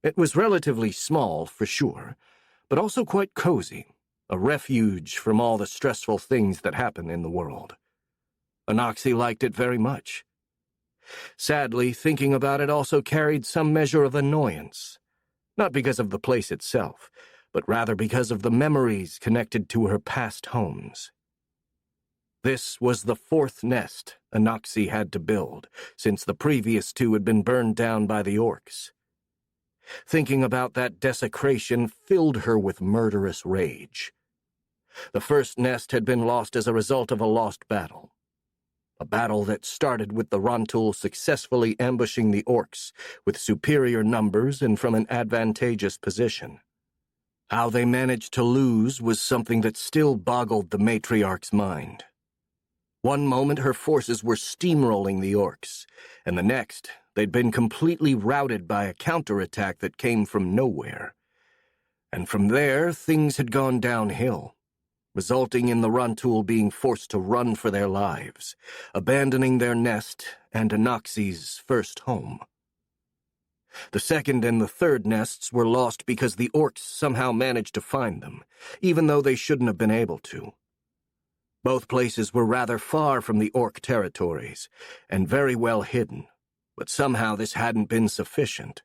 It was relatively small, for sure, but also quite cozy, a refuge from all the stressful things that happen in the world. Anoxie liked it very much. Sadly, thinking about it also carried some measure of annoyance, not because of the place itself, but rather because of the memories connected to her past homes. This was the 4th nest Anoxie had to build, since the previous 2 had been burned down by the orcs. Thinking about that desecration filled her with murderous rage. The first nest had been lost as a result of a lost battle. A battle that started with the Rontul successfully ambushing the orcs with superior numbers and from an advantageous position. How they managed to lose was something that still boggled the matriarch's mind. One moment her forces were steamrolling the orcs, and the next they'd been completely routed by a counterattack that came from nowhere. And from there, things had gone downhill, resulting in the Rontul being forced to run for their lives, abandoning their nest and Anoxie's first home. The second and the third nests were lost because the orcs somehow managed to find them, even though they shouldn't have been able to. Both places were rather far from the orc territories, and very well hidden, but somehow this hadn't been sufficient.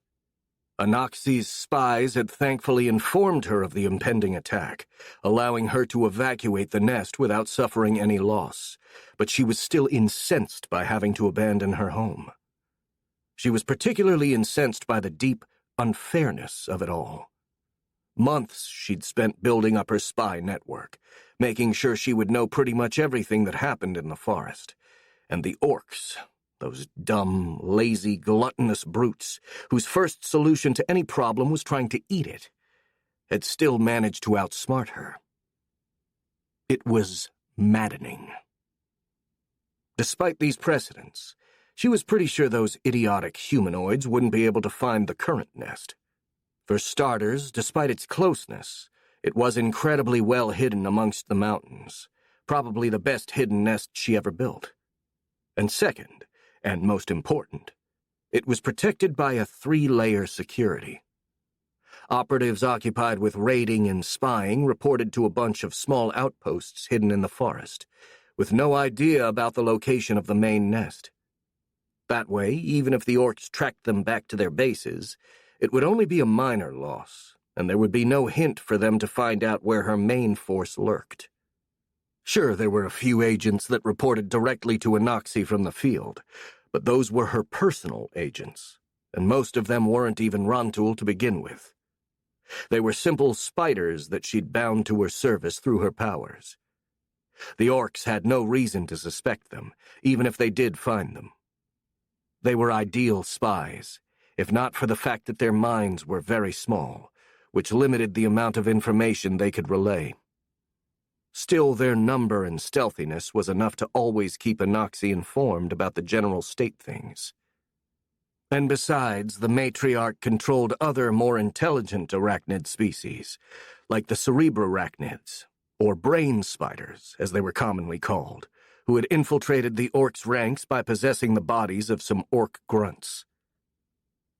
Anaxi's spies had thankfully informed her of the impending attack, allowing her to evacuate the nest without suffering any loss, but she was still incensed by having to abandon her home. She was particularly incensed by the deep unfairness of it all. Months she'd spent building up her spy network, making sure she would know pretty much everything that happened in the forest. And the orcs, those dumb, lazy, gluttonous brutes, whose first solution to any problem was trying to eat it, had still managed to outsmart her. It was maddening. Despite these precedents, she was pretty sure those idiotic humanoids wouldn't be able to find the current nest. For starters, despite its closeness, it was incredibly well hidden amongst the mountains, probably the best hidden nest she ever built. And second, and most important, it was protected by a 3-layer security. Operatives occupied with raiding and spying reported to a bunch of small outposts hidden in the forest, with no idea about the location of the main nest. That way, even if the orcs tracked them back to their bases, it would only be a minor loss, and there would be no hint for them to find out where her main force lurked. Sure, there were a few agents that reported directly to Anaxi from the field, but those were her personal agents, and most of them weren't even Rontul to begin with. They were simple spiders that she'd bound to her service through her powers. The orcs had no reason to suspect them, even if they did find them. They were ideal spies, if not for the fact that their minds were very small, which limited the amount of information they could relay. Still, their number and stealthiness was enough to always keep Anaxi informed about the general state things. And besides, the matriarch controlled other more intelligent arachnid species, like the cerebrarachnids, or brain spiders, as they were commonly called, who had infiltrated the orcs' ranks by possessing the bodies of some orc grunts.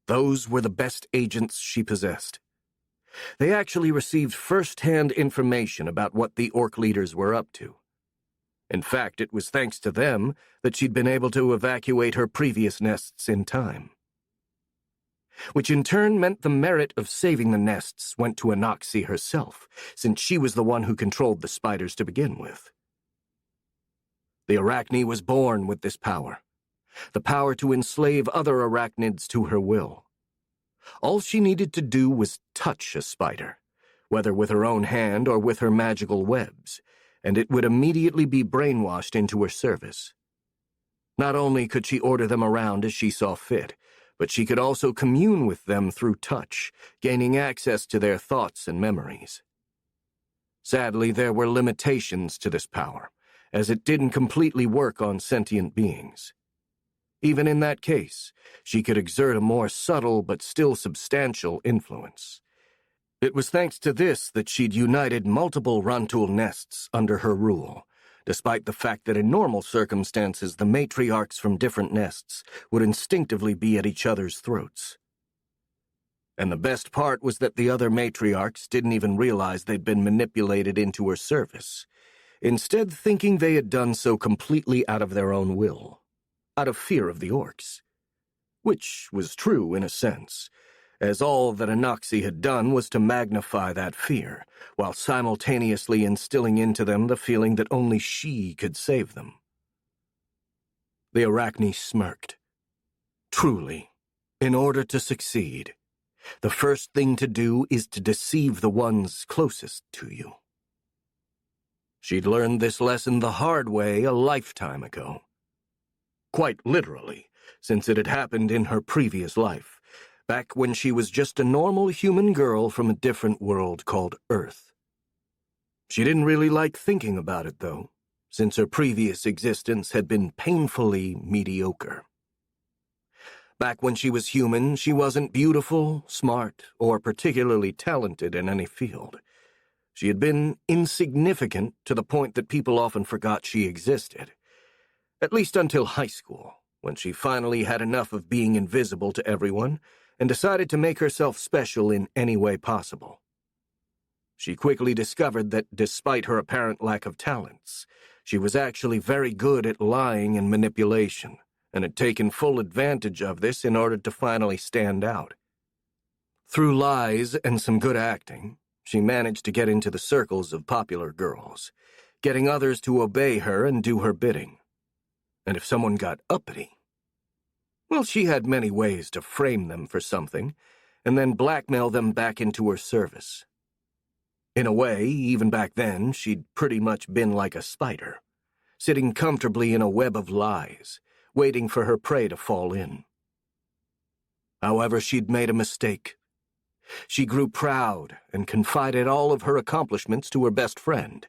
Those were the best agents she possessed. They actually received first-hand information about what the orc leaders were up to. In fact, it was thanks to them that she'd been able to evacuate her previous nests in time. Which in turn meant the merit of saving the nests went to Anaxi herself, since she was the one who controlled the spiders to begin with. The Arachne was born with this power, the power to enslave other arachnids to her will. All she needed to do was touch a spider, whether with her own hand or with her magical webs, and it would immediately be brainwashed into her service. Not only could she order them around as she saw fit, but she could also commune with them through touch, gaining access to their thoughts and memories. Sadly, there were limitations to this power, as it didn't completely work on sentient beings. Even in that case, she could exert a more subtle but still substantial influence. It was thanks to this that she'd united multiple Rontul nests under her rule, despite the fact that in normal circumstances the matriarchs from different nests would instinctively be at each other's throats. And the best part was that the other matriarchs didn't even realize they'd been manipulated into her service, instead thinking they had done so completely out of their own will, out of fear of the orcs. Which was true in a sense, as all that Anaxi had done was to magnify that fear, while simultaneously instilling into them the feeling that only she could save them. The Arachne smirked. Truly, in order to succeed, the first thing to do is to deceive the ones closest to you. She'd learned this lesson the hard way a lifetime ago. Quite literally, since it had happened in her previous life, back when she was just a normal human girl from a different world called Earth. She didn't really like thinking about it, though, since her previous existence had been painfully mediocre. Back when she was human, she wasn't beautiful, smart, or particularly talented in any field. She had been insignificant to the point that people often forgot she existed. At least until high school, when she finally had enough of being invisible to everyone and decided to make herself special in any way possible. She quickly discovered that despite her apparent lack of talents, she was actually very good at lying and manipulation, and had taken full advantage of this in order to finally stand out. Through lies and some good acting, she managed to get into the circles of popular girls, getting others to obey her and do her bidding. And if someone got uppity, well, she had many ways to frame them for something, and then blackmail them back into her service. In a way, even back then, she'd pretty much been like a spider, sitting comfortably in a web of lies, waiting for her prey to fall in. However, she'd made a mistake. She grew proud and confided all of her accomplishments to her best friend,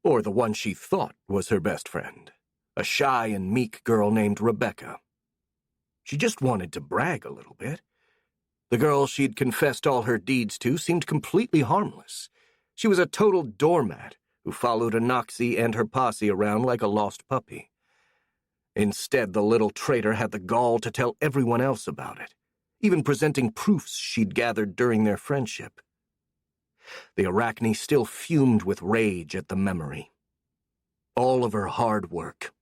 or the one she thought was her best friend, a shy and meek girl named Rebecca. She just wanted to brag a little bit. The girl she'd confessed all her deeds to seemed completely harmless. She was a total doormat who followed Anoxie and her posse around like a lost puppy. Instead, the little traitor had the gall to tell everyone else about it, even presenting proofs she'd gathered during their friendship. The Arachne still fumed with rage at the memory. All of her hard work,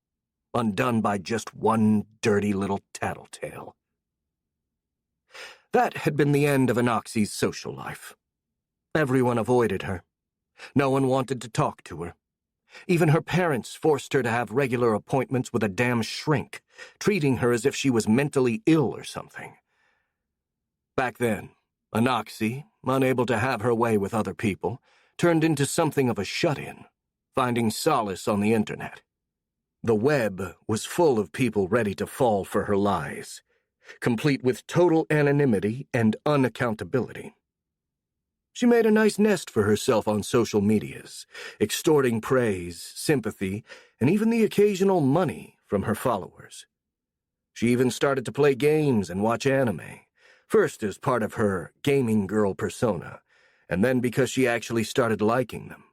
undone by just one dirty little tattletale. That had been the end of Anoxie's social life. Everyone avoided her. No one wanted to talk to her. Even her parents forced her to have regular appointments with a damn shrink, treating her as if she was mentally ill or something. Back then, Anoxie, unable to have her way with other people, turned into something of a shut-in, finding solace on the internet. The web was full of people ready to fall for her lies, complete with total anonymity and unaccountability. She made a nice nest for herself on social medias, extorting praise, sympathy, and even the occasional money from her followers. She even started to play games and watch anime, first as part of her gaming girl persona, and then because she actually started liking them.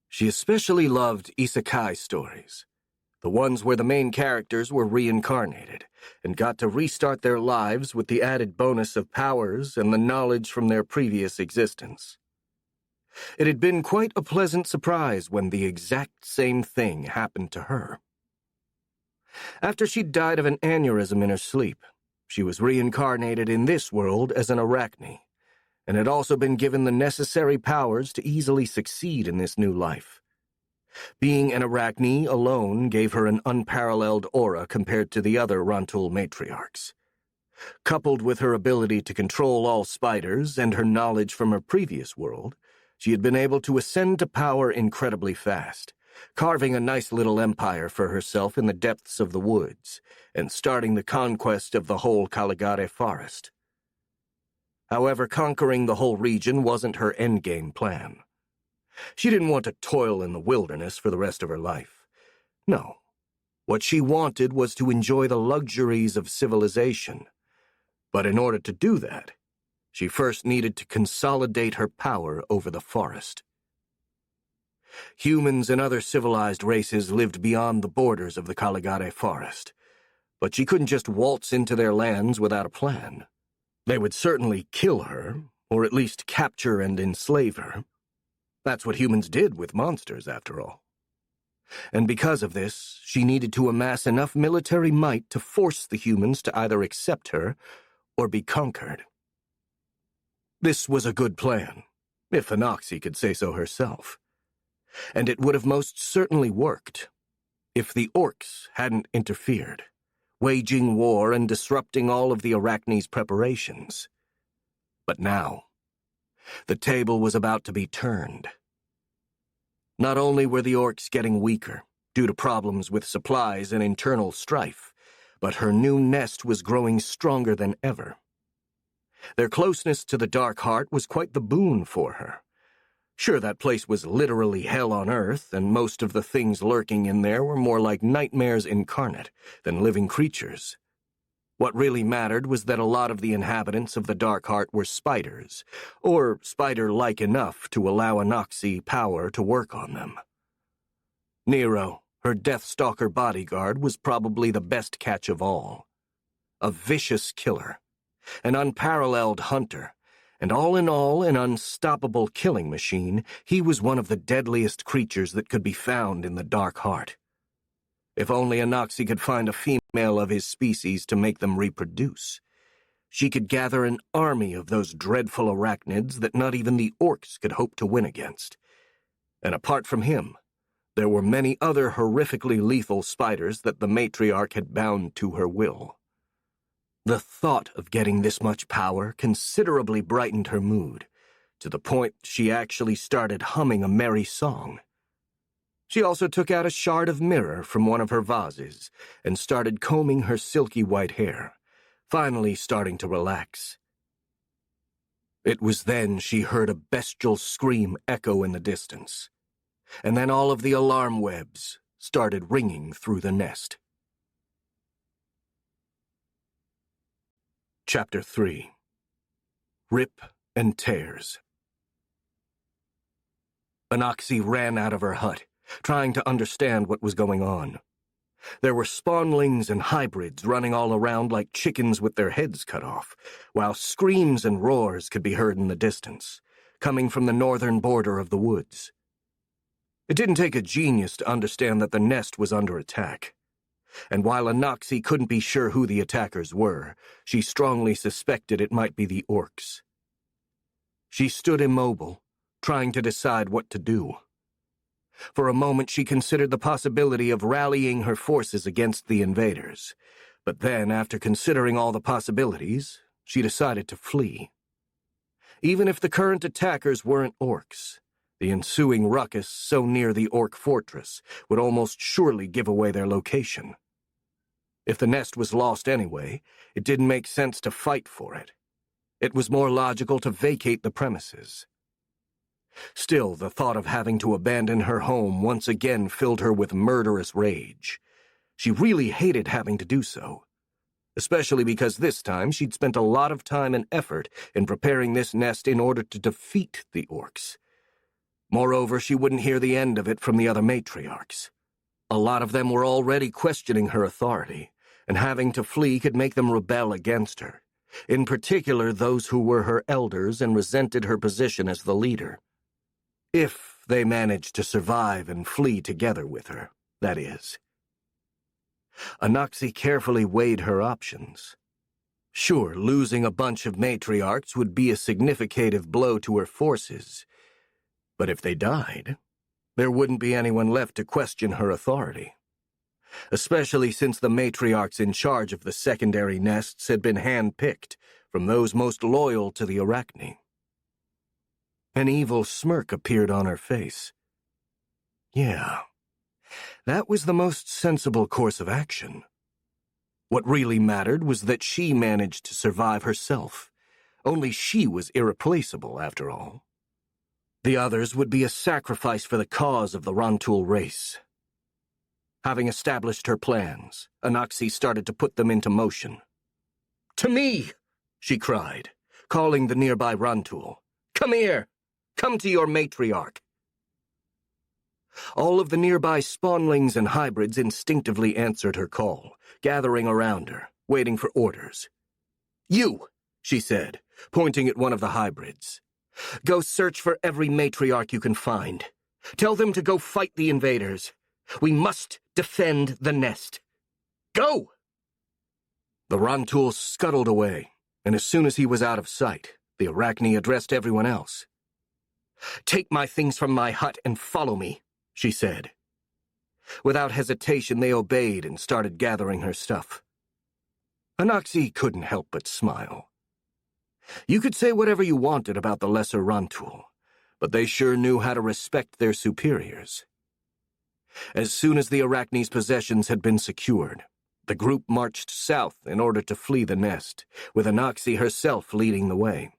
She especially loved isekai stories, the ones where the main characters were reincarnated and got to restart their lives with the added bonus of powers and the knowledge from their previous existence. It had been quite a pleasant surprise when the exact same thing happened to her. After she'd died of an aneurysm in her sleep, she was reincarnated in this world as an Arachne, and had also been given the necessary powers to easily succeed in this new life. Being an Arachne alone gave her an unparalleled aura compared to the other Rantul matriarchs. Coupled with her ability to control all spiders and her knowledge from her previous world, she had been able to ascend to power incredibly fast, carving a nice little empire for herself in the depths of the woods, and starting the conquest of the whole Caligare forest. However, conquering the whole region wasn't her endgame plan. She didn't want to toil in the wilderness for the rest of her life. No. What she wanted was to enjoy the luxuries of civilization. But in order to do that, she first needed to consolidate her power over the forest. Humans and other civilized races lived beyond the borders of the Caligare forest, but she couldn't just waltz into their lands without a plan. They would certainly kill her, or at least capture and enslave her. That's what humans did with monsters, after all. And because of this, she needed to amass enough military might to force the humans to either accept her or be conquered. This was a good plan, if Anoxie could say so herself. And it would have most certainly worked, if the orcs hadn't interfered, waging war and disrupting all of the Arachne's preparations. But now, the table was about to be turned. Not only were the orcs getting weaker, due to problems with supplies and internal strife, but her new nest was growing stronger than ever. Their closeness to the Dark Heart was quite the boon for her. Sure, that place was literally hell on earth, and most of the things lurking in there were more like nightmares incarnate than living creatures. What really mattered was that a lot of the inhabitants of the Dark Heart were spiders, or spider-like enough to allow Anoxie power to work on them. Nero, her Deathstalker bodyguard, was probably the best catch of all. A vicious killer, An unparalleled hunter, and all in all an unstoppable killing machine, he was one of the deadliest creatures that could be found in the Dark Heart. If only Anoxi could find a female of his species to make them reproduce, she could gather an army of those dreadful arachnids that not even the orcs could hope to win against. And apart from him, there were many other horrifically lethal spiders that the matriarch had bound to her will. The thought of getting this much power considerably brightened her mood, to the point she actually started humming a merry song. She also took out a shard of mirror from one of her vases and started combing her silky white hair, finally starting to relax. It was then she heard a bestial scream echo in the distance, and then all of the alarm webs started ringing through the nest. Chapter 3. Rip and Tears. Anoxi ran out of her hut, trying to understand what was going on. There were spawnlings and hybrids running all around like chickens with their heads cut off, while screams and roars could be heard in the distance, coming from the northern border of the woods. It didn't take a genius to understand that the nest was under attack. And while Anoxi couldn't be sure who the attackers were, she strongly suspected it might be the orcs. She stood immobile, trying to decide what to do. For a moment she considered the possibility of rallying her forces against the invaders, but then, after considering all the possibilities, she decided to flee. Even if the current attackers weren't orcs, the ensuing ruckus so near the orc fortress would almost surely give away their location. If the nest was lost anyway, it didn't make sense to fight for it. It was more logical to vacate the premises. Still, the thought of having to abandon her home once again filled her with murderous rage. She really hated having to do so, especially because this time she'd spent a lot of time and effort in preparing this nest in order to defeat the orcs. Moreover, she wouldn't hear the end of it from the other matriarchs. A lot of them were already questioning her authority, and having to flee could make them rebel against her, in particular those who were her elders and resented her position as the leader. If they managed to survive and flee together with her, that is. Anoxi carefully weighed her options. Sure, losing a bunch of matriarchs would be a significant blow to her forces, but if they died, there wouldn't be anyone left to question her authority, especially since the matriarchs in charge of the secondary nests had been hand-picked from those most loyal to the Arachne. An evil smirk appeared on her face. Yeah, that was the most sensible course of action. What really mattered was that she managed to survive herself. Only she was irreplaceable, after all. The others would be a sacrifice for the cause of the Rantul race. Having established her plans, Anoxi started to put them into motion. "To me!" she cried, calling the nearby Rantul. "Come here! Come to your matriarch!" All of the nearby spawnlings and hybrids instinctively answered her call, gathering around her, waiting for orders. "You," she said, pointing at one of the hybrids. "Go search for every matriarch you can find. Tell them to go fight the invaders. We must defend the nest. Go!" The Rantul scuttled away, and as soon as he was out of sight, the Arachne addressed everyone else. "Take my things from my hut and follow me," she said. Without hesitation, they obeyed and started gathering her stuff. Anoxi couldn't help but smile. You could say whatever you wanted about the lesser Rantul, but they sure knew how to respect their superiors. As soon as the Arachne's possessions had been secured, the group marched south in order to flee the nest, with Anoxi herself leading the way.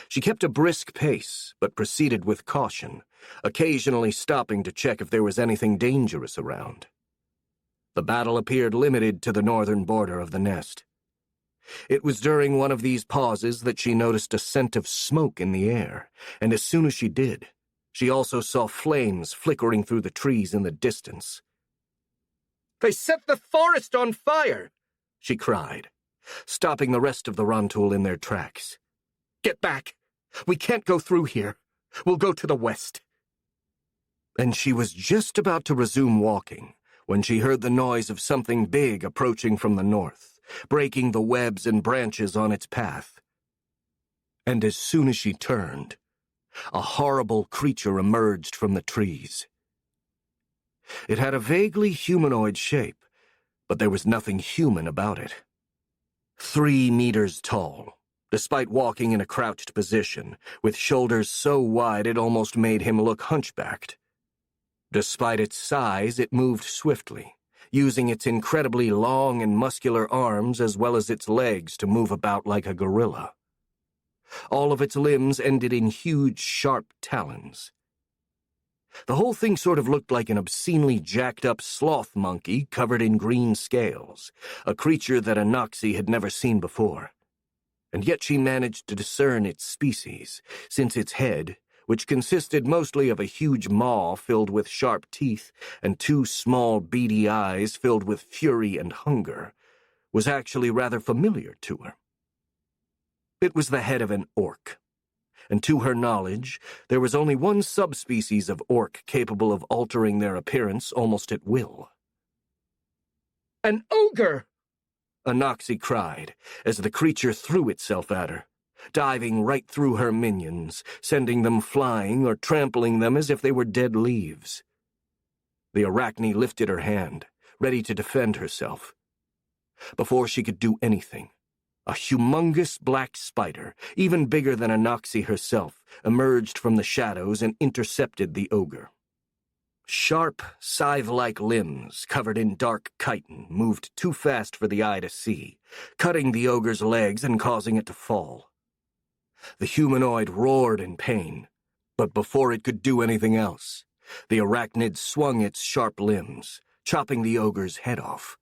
She kept a brisk pace, but proceeded with caution, occasionally stopping to check if there was anything dangerous around. The battle appeared limited to the northern border of the nest. It was during one of these pauses that she noticed a scent of smoke in the air, and as soon as she did, she also saw flames flickering through the trees in the distance. "They set the forest on fire!" she cried. stopping the rest of the Rontul in their tracks. "Get back! We can't go through here. We'll go to the west." And she was just about to resume walking when she heard the noise of something big approaching from the north, breaking the webs and branches on its path. And as soon as she turned, a horrible creature emerged from the trees. It had a vaguely humanoid shape, but there was nothing human about it. 3 meters tall, despite walking in a crouched position, with shoulders so wide it almost made him look hunchbacked. Despite its size, it moved swiftly, using its incredibly long and muscular arms as well as its legs to move about like a gorilla. All of its limbs ended in huge, sharp talons. The whole thing sort of looked like an obscenely jacked-up sloth monkey covered in green scales, a creature that Anoxie had never seen before. And yet she managed to discern its species, since its head, which consisted mostly of a huge maw filled with sharp teeth and 2 small, beady eyes filled with fury and hunger, was actually rather familiar to her. It was the head of an orc, and to her knowledge, there was only one subspecies of orc capable of altering their appearance almost at will. "An ogre!" Anoxie cried, as the creature threw itself at her, diving right through her minions, sending them flying or trampling them as if they were dead leaves. The Arachne lifted her hand, ready to defend herself. Before she could do anything, a humongous black spider, even bigger than Anoxie herself, emerged from the shadows and intercepted the ogre. Sharp, scythe-like limbs covered in dark chitin moved too fast for the eye to see, cutting the ogre's legs and causing it to fall. The humanoid roared in pain, but before it could do anything else, the arachnid swung its sharp limbs, chopping the ogre's head off.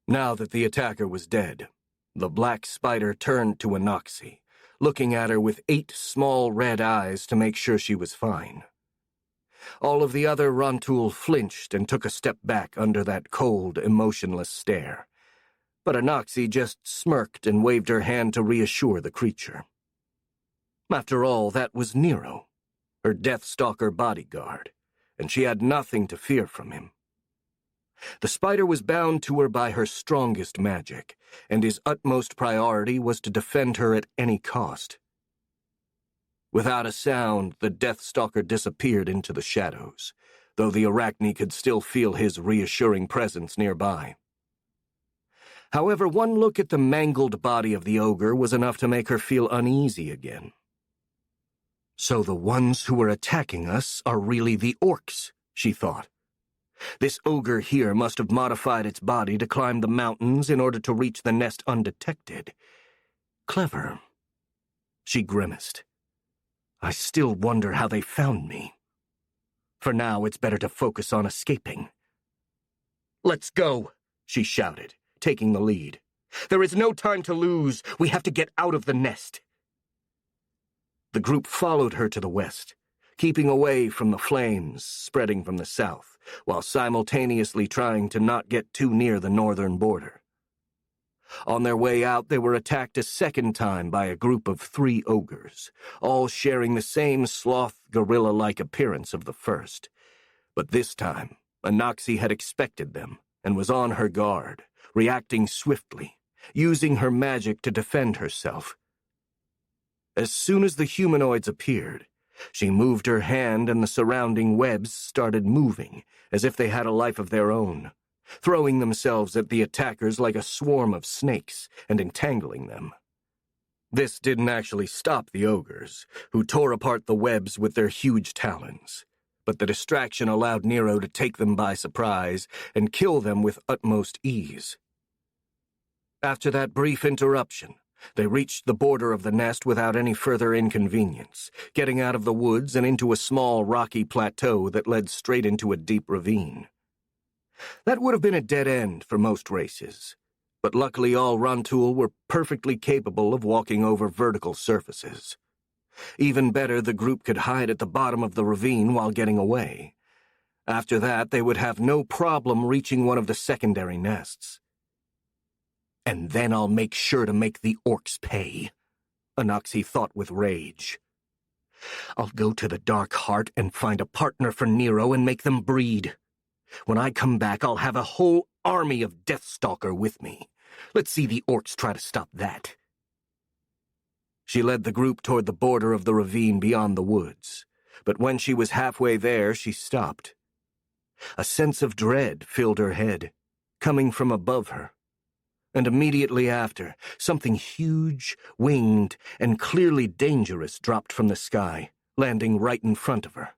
Now that the attacker was dead, the black spider turned to Anoxie, looking at her with 8 small red eyes to make sure she was fine. All of the other Rontul flinched and took a step back under that cold, emotionless stare, but Anoxie just smirked and waved her hand to reassure the creature. After all, that was Nero, her Deathstalker bodyguard, and she had nothing to fear from him. The spider was bound to her by her strongest magic, and his utmost priority was to defend her at any cost. Without a sound, the Deathstalker disappeared into the shadows, though the Arachne could still feel his reassuring presence nearby. However, one look at the mangled body of the ogre was enough to make her feel uneasy again. "So the ones who were attacking us are really the orcs," she thought. "This ogre here must have modified its body to climb the mountains in order to reach the nest undetected. Clever." She grimaced. "I still wonder how they found me. For now, it's better to focus on escaping." "Let's go," she shouted, taking the lead. "There is no time to lose. We have to get out of the nest." The group followed her to the west, keeping away from the flames spreading from the south, while simultaneously trying to not get too near the northern border. On their way out, they were attacked a second time by a group of 3 ogres, all sharing the same sloth gorilla-like appearance of the first. But this time, Anoxie had expected them and was on her guard, reacting swiftly, using her magic to defend herself. As soon as the humanoids appeared, she moved her hand and the surrounding webs started moving, as if they had a life of their own, throwing themselves at the attackers like a swarm of snakes and entangling them. This didn't actually stop the ogres, who tore apart the webs with their huge talons, but the distraction allowed Nero to take them by surprise and kill them with utmost ease. After that brief interruption, they reached the border of the nest without any further inconvenience, getting out of the woods and into a small rocky plateau that led straight into a deep ravine. That would have been a dead end for most races, but luckily all Rontul were perfectly capable of walking over vertical surfaces. Even better, the group could hide at the bottom of the ravine while getting away. After that, they would have no problem reaching one of the secondary nests. And then I'll make sure to make the orcs pay, Anaxi thought with rage. I'll go to the Dark Heart and find a partner for Nero and make them breed. When I come back, I'll have a whole army of Deathstalker with me. Let's see the orcs try to stop that. She led the group toward the border of the ravine beyond the woods, but when she was halfway there, she stopped. A sense of dread filled her head, coming from above her. And immediately after, something huge, winged, and clearly dangerous dropped from the sky, landing right in front of her.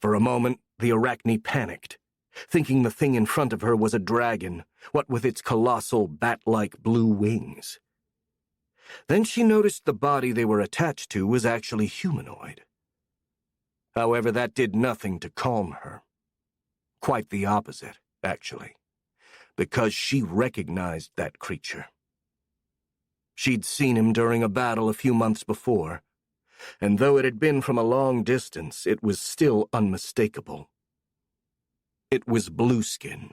For a moment, the Arachne panicked, thinking the thing in front of her was a dragon, what with its colossal bat-like blue wings. Then she noticed the body they were attached to was actually humanoid. However, that did nothing to calm her. Quite the opposite, actually, because she recognized that creature. She'd seen him during a battle a few months before, and though it had been from a long distance, it was still unmistakable. It was Blueskin,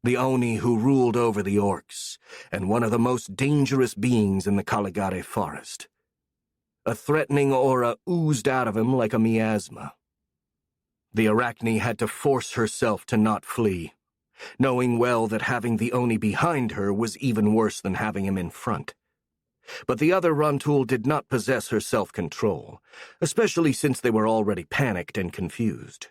the Oni who ruled over the orcs, and one of the most dangerous beings in the Caligari forest. A threatening aura oozed out of him like a miasma. The Arachne had to force herself to not flee, knowing well that having the Oni behind her was even worse than having him in front. But the other Runtul did not possess her self-control, especially since they were already panicked and confused.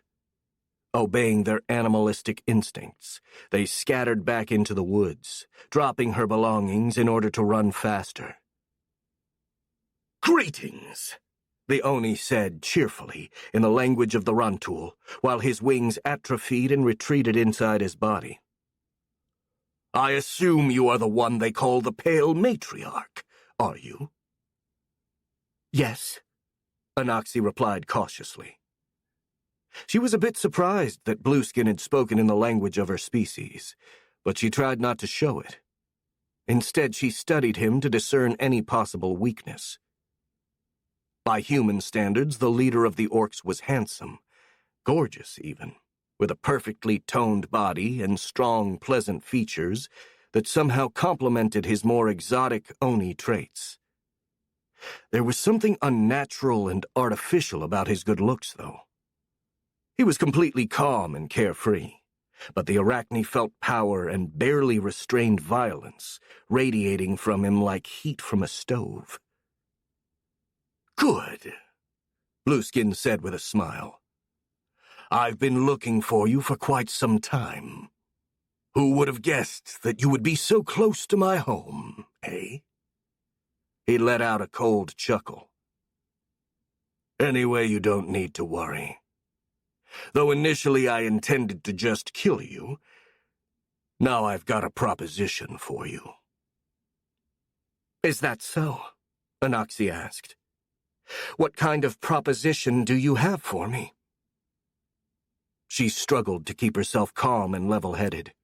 Obeying their animalistic instincts, they scattered back into the woods, dropping her belongings in order to run faster. "Greetings," the Oni said cheerfully in the language of the Runtul, while his wings atrophied and retreated inside his body. "I assume you are the one they call the Pale Matriarch, are you?" "Yes," Anaxi replied cautiously. She was a bit surprised that Blueskin had spoken in the language of her species, but she tried not to show it. Instead, she studied him to discern any possible weakness. By human standards, the leader of the orcs was handsome, gorgeous even, with a perfectly toned body and strong, pleasant features that somehow complemented his more exotic Oni traits. There was something unnatural and artificial about his good looks, though. He was completely calm and carefree, but the Arachne felt power and barely restrained violence radiating from him like heat from a stove. "Good," Blueskin said with a smile. "I've been looking for you for quite some time. Who would have guessed that you would be so close to my home, eh?" He let out a cold chuckle. "Anyway, you don't need to worry. Though initially I intended to just kill you, now I've got a proposition for you." "Is that so?" Anaxi asked. "What kind of proposition do you have for me?" She struggled to keep herself calm and level-headed.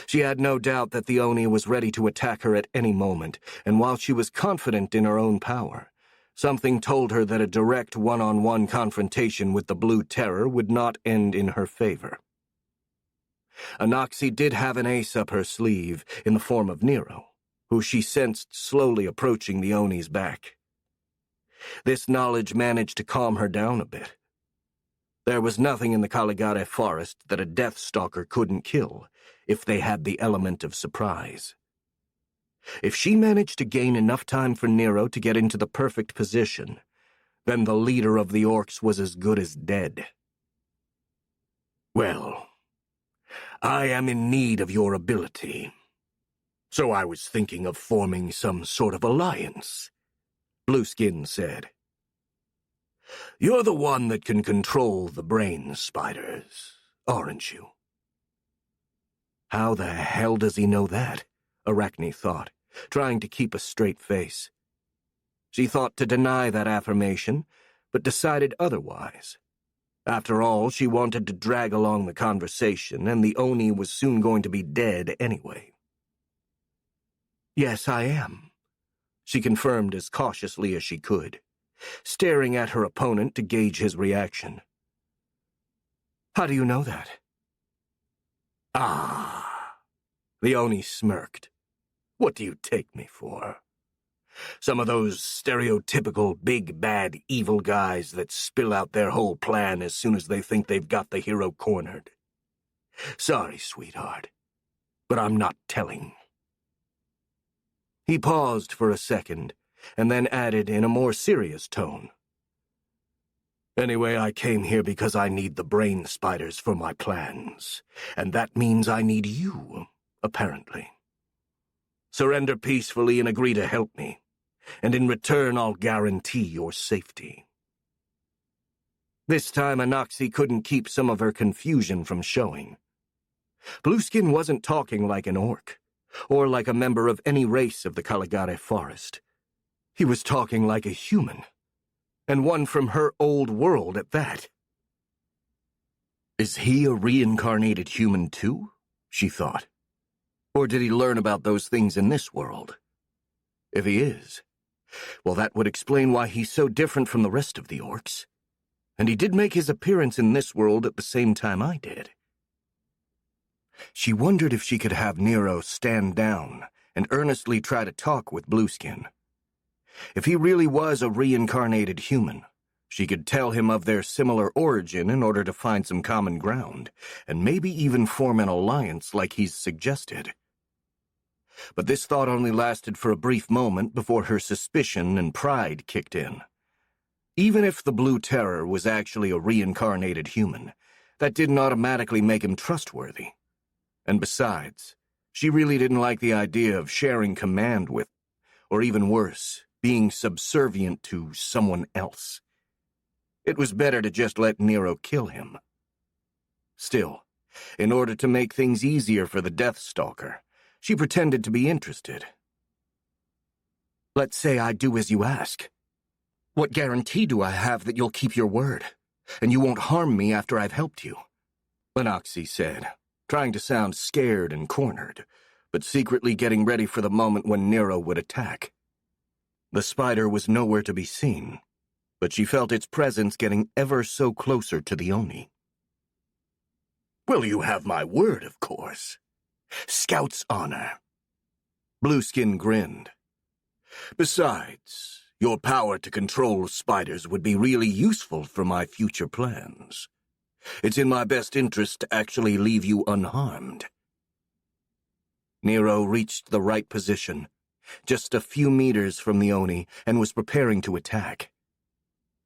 She had no doubt that the Oni was ready to attack her at any moment, and while she was confident in her own power, something told her that a direct one-on-one confrontation with the Blue Terror would not end in her favor. Anaxi did have an ace up her sleeve in the form of Nero, who she sensed slowly approaching the Oni's back. This knowledge managed to calm her down a bit. There was nothing in the Caligari forest that a Deathstalker couldn't kill, if they had the element of surprise. If she managed to gain enough time for Nero to get into the perfect position, then the leader of the orcs was as good as dead. "Well, I am in need of your ability, so I was thinking of forming some sort of alliance," Blueskin said. "You're the one that can control the brain spiders, aren't you?" How the hell does he know that? Arachne thought, trying to keep a straight face. She thought to deny that affirmation, but decided otherwise. After all, she wanted to drag along the conversation, and the Oni was soon going to be dead anyway. "Yes, I am," she confirmed as cautiously as she could, staring at her opponent to gauge his reaction. "How do you know that?" "Ah," the Oni smirked. What do you take me for? Some of those stereotypical big, bad, evil guys that spill out their whole plan as soon as they think they've got the hero cornered. Sorry, sweetheart, but I'm not telling. He paused for a second, and then added in a more serious tone. Anyway, I came here because I need the brain spiders for my plans, and that means I need you, apparently. Surrender peacefully and agree to help me, and in return I'll guarantee your safety. This time Anoxi couldn't keep some of her confusion from showing. Blueskin wasn't talking like an orc, or like a member of any race of the Caligare forest. He was talking like a human, and one from her old world at that. Is he a reincarnated human too? She thought. Or did he learn about those things in this world? If he is, well, that would explain why he's so different from the rest of the orcs. And he did make his appearance in this world at the same time I did. She wondered if she could have Nero stand down and earnestly try to talk with Blueskin. If he really was a reincarnated human, she could tell him of their similar origin in order to find some common ground, and maybe even form an alliance like he's suggested. But this thought only lasted for a brief moment before her suspicion and pride kicked in. Even if the Blue Terror was actually a reincarnated human, that didn't automatically make him trustworthy. And besides, she really didn't like the idea of sharing command with, or even worse, being subservient to someone else. It was better to just let Nero kill him. Still, in order to make things easier for the Deathstalker, she pretended to be interested. Let's say I do as you ask. What guarantee do I have that you'll keep your word, and you won't harm me after I've helped you? Anoxi said, trying to sound scared and cornered, but secretly getting ready for the moment when Nero would attack. The spider was nowhere to be seen, but she felt its presence getting ever so closer to the Oni. Well, you have my word, of course. Scout's honor. Blueskin grinned. Besides, your power to control spiders would be really useful for my future plans. It's in my best interest to actually leave you unharmed. Nero reached the right position, just a few meters from the Oni, and was preparing to attack.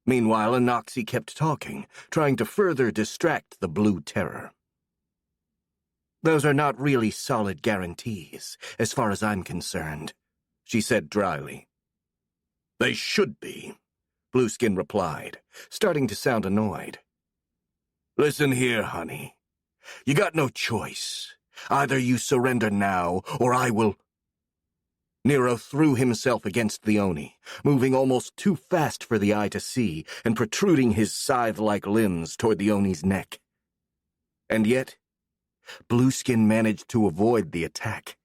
Meanwhile, Anoxi kept talking, trying to further distract the Blue Terror. Those are not really solid guarantees, as far as I'm concerned, she said dryly. They should be, Blueskin replied, starting to sound annoyed. Listen here, honey. You got no choice. Either you surrender now, or I will... Nero threw himself against the Oni, moving almost too fast for the eye to see, and protruding his scythe-like limbs toward the Oni's neck. And yet, Blueskin managed to avoid the attack.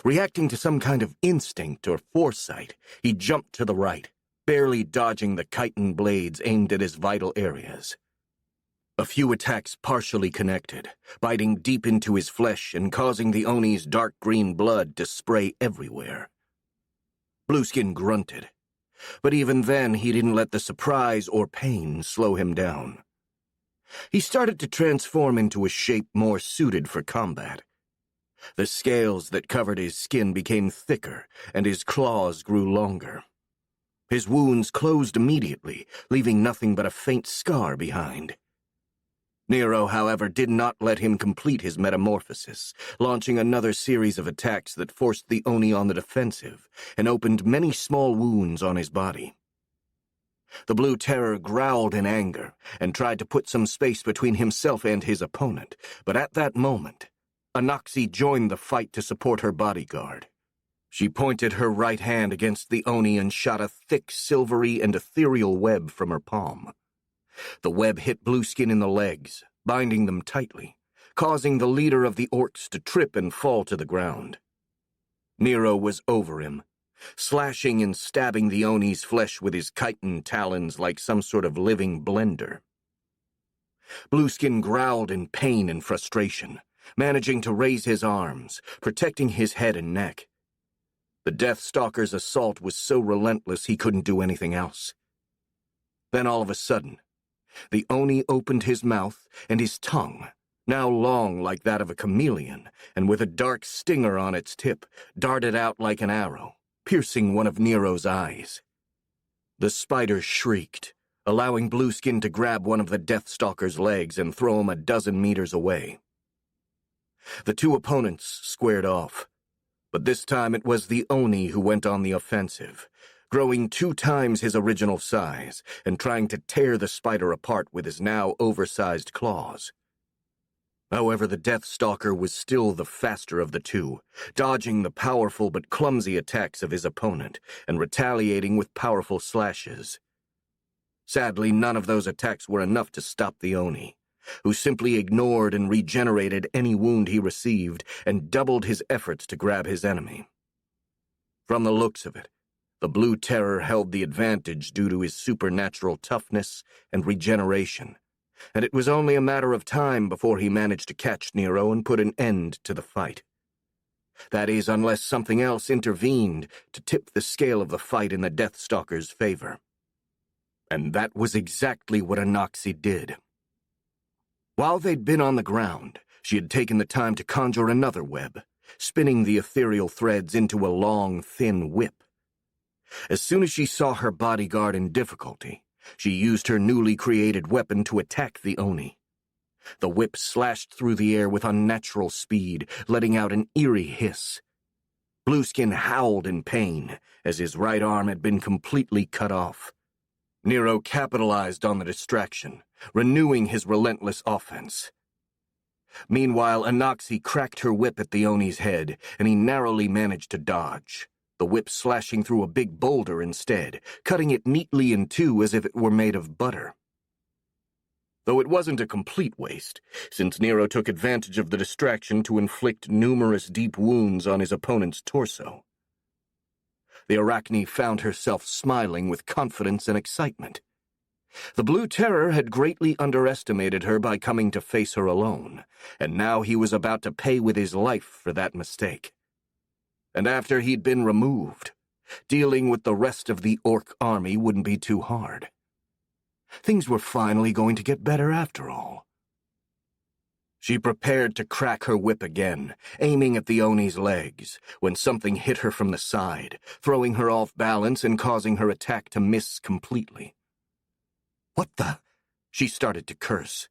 Reacting to some kind of instinct or foresight, he jumped to the right, barely dodging the chitin blades aimed at his vital areas. A few attacks partially connected, biting deep into his flesh and causing the Oni's dark green blood to spray everywhere. Blueskin grunted, but even then he didn't let the surprise or pain slow him down. He started to transform into a shape more suited for combat. The scales that covered his skin became thicker, and his claws grew longer. His wounds closed immediately, leaving nothing but a faint scar behind. Nero, however, did not let him complete his metamorphosis, launching another series of attacks that forced the Oni on the defensive and opened many small wounds on his body. The Blue Terror growled in anger and tried to put some space between himself and his opponent, but at that moment, Anoxi joined the fight to support her bodyguard. She pointed her right hand against the Oni and shot a thick, silvery, and ethereal web from her palm. The web hit Blueskin in the legs, binding them tightly, causing the leader of the orcs to trip and fall to the ground. Nero was over him, slashing and stabbing the Oni's flesh with his chitin talons like some sort of living blender. Blueskin growled in pain and frustration, managing to raise his arms, protecting his head and neck, The Deathstalker's assault was so relentless he couldn't do anything else. Then all of a sudden, the Oni opened his mouth, and his tongue, now long like that of a chameleon, and with a dark stinger on its tip, darted out like an arrow, piercing one of Nero's eyes. The spider shrieked, allowing Blueskin to grab one of the Deathstalker's legs and throw him a dozen meters away. The two opponents squared off, but this time it was the Oni who went on the offensive, growing 2 times his original size and trying to tear the spider apart with his now oversized claws. However, the Deathstalker was still the faster of the two, dodging the powerful but clumsy attacks of his opponent and retaliating with powerful slashes. Sadly, none of those attacks were enough to stop the Oni, who simply ignored and regenerated any wound he received and doubled his efforts to grab his enemy. From the looks of it, the Blue Terror held the advantage due to his supernatural toughness and regeneration, and it was only a matter of time before he managed to catch Nero and put an end to the fight. That is, unless something else intervened to tip the scale of the fight in the Deathstalker's favor. And that was exactly what Anoxi did. While they'd been on the ground, she had taken the time to conjure another web, spinning the ethereal threads into a long, thin whip. As soon as she saw her bodyguard in difficulty, she used her newly created weapon to attack the Oni. The whip slashed through the air with unnatural speed, letting out an eerie hiss. Blueskin howled in pain, as his right arm had been completely cut off. Nero capitalized on the distraction, renewing his relentless offense. Meanwhile, Anoxi cracked her whip at the Oni's head, and he narrowly managed to dodge, the whip slashing through a big boulder instead, cutting it neatly in two as if it were made of butter. Though it wasn't a complete waste, since Nero took advantage of the distraction to inflict numerous deep wounds on his opponent's torso. The Arachne found herself smiling with confidence and excitement. The Blue Terror had greatly underestimated her by coming to face her alone, and now he was about to pay with his life for that mistake. And after he'd been removed, dealing with the rest of the Orc army wouldn't be too hard. Things were finally going to get better after all. She prepared to crack her whip again, aiming at the Oni's legs, when something hit her from the side, throwing her off balance and causing her attack to miss completely. "What the?" She started to curse,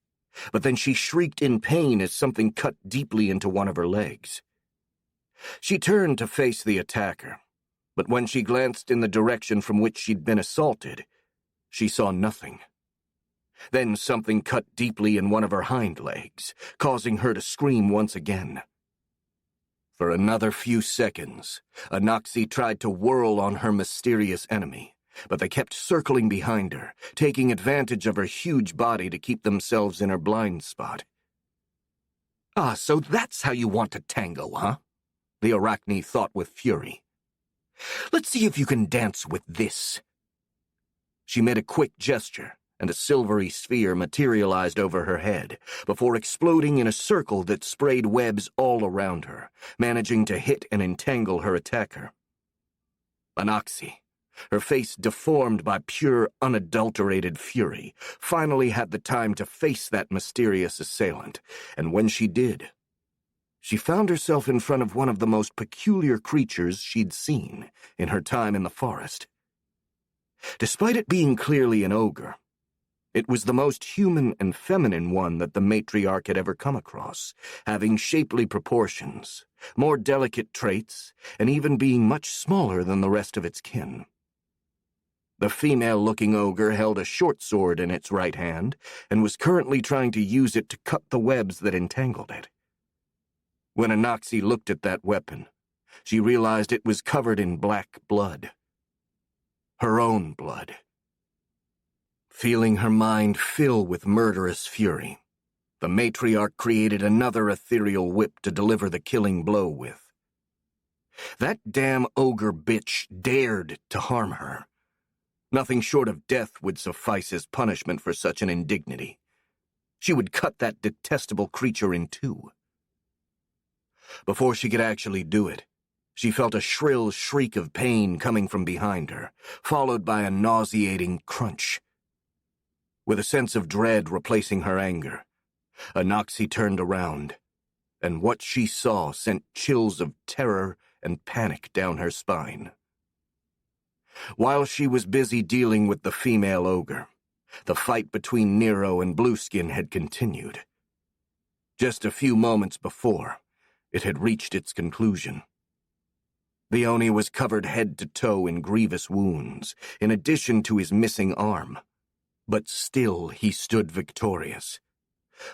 but then she shrieked in pain as something cut deeply into one of her legs. She turned to face the attacker, but when she glanced in the direction from which she'd been assaulted, she saw nothing. Then something cut deeply in one of her hind legs, causing her to scream once again. For another few seconds, Anoxi tried to whirl on her mysterious enemy, but they kept circling behind her, taking advantage of her huge body to keep themselves in her blind spot. "Ah, so that's how you want to tango, huh?" the Arachne thought with fury. "Let's see if you can dance with this." She made a quick gesture, and a silvery sphere materialized over her head, before exploding in a circle that sprayed webs all around her, managing to hit and entangle her attacker. Anoxi, her face deformed by pure, unadulterated fury, finally had the time to face that mysterious assailant, and when she did, she found herself in front of one of the most peculiar creatures she'd seen in her time in the forest. Despite it being clearly an ogre, it was the most human and feminine one that the matriarch had ever come across, having shapely proportions, more delicate traits, and even being much smaller than the rest of its kin. The female-looking ogre held a short sword in its right hand and was currently trying to use it to cut the webs that entangled it. When Anoxi looked at that weapon, she realized it was covered in black blood. Her own blood. Feeling her mind fill with murderous fury, the matriarch created another ethereal whip to deliver the killing blow with. That damn ogre bitch dared to harm her. Nothing short of death would suffice as punishment for such an indignity. She would cut that detestable creature in two. Before she could actually do it, She felt a shrill shriek of pain coming from behind her, followed by a nauseating crunch. With a sense of dread replacing her anger, Anoxie turned around, and what she saw sent chills of terror and panic down her spine. While she was busy dealing with the female ogre, the fight between Nero and Blueskin had continued. Just a few moments before, it had reached its conclusion. The Oni was covered head to toe in grievous wounds, in addition to his missing arm. But still he stood victorious,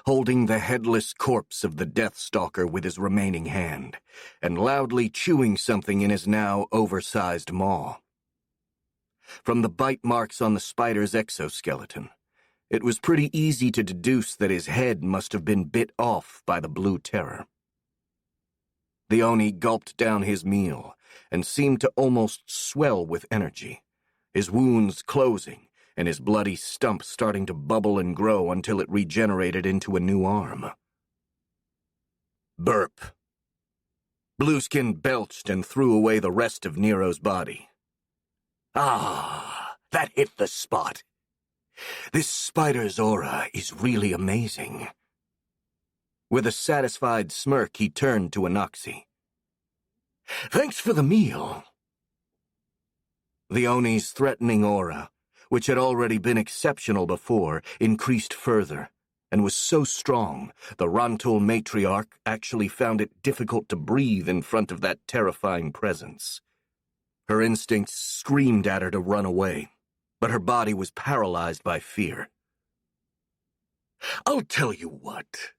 holding the headless corpse of the Deathstalker with his remaining hand, and loudly chewing something in his now oversized maw. From the bite marks on the spider's exoskeleton, it was pretty easy to deduce that his head must have been bit off by the Blue Terror. The Oni gulped down his meal and seemed to almost swell with energy, his wounds closing and his bloody stump starting to bubble and grow until it regenerated into a new arm. Burp. Blueskin belched and threw away the rest of Nero's body. Ah, that hit the spot. This spider's aura is really amazing. With a satisfied smirk, he turned to Anoxie. Thanks for the meal. The Oni's threatening aura, which had already been exceptional before, increased further, and was so strong, the Rontul matriarch actually found it difficult to breathe in front of that terrifying presence. Her instincts screamed at her to run away, but her body was paralyzed by fear. I'll tell you what,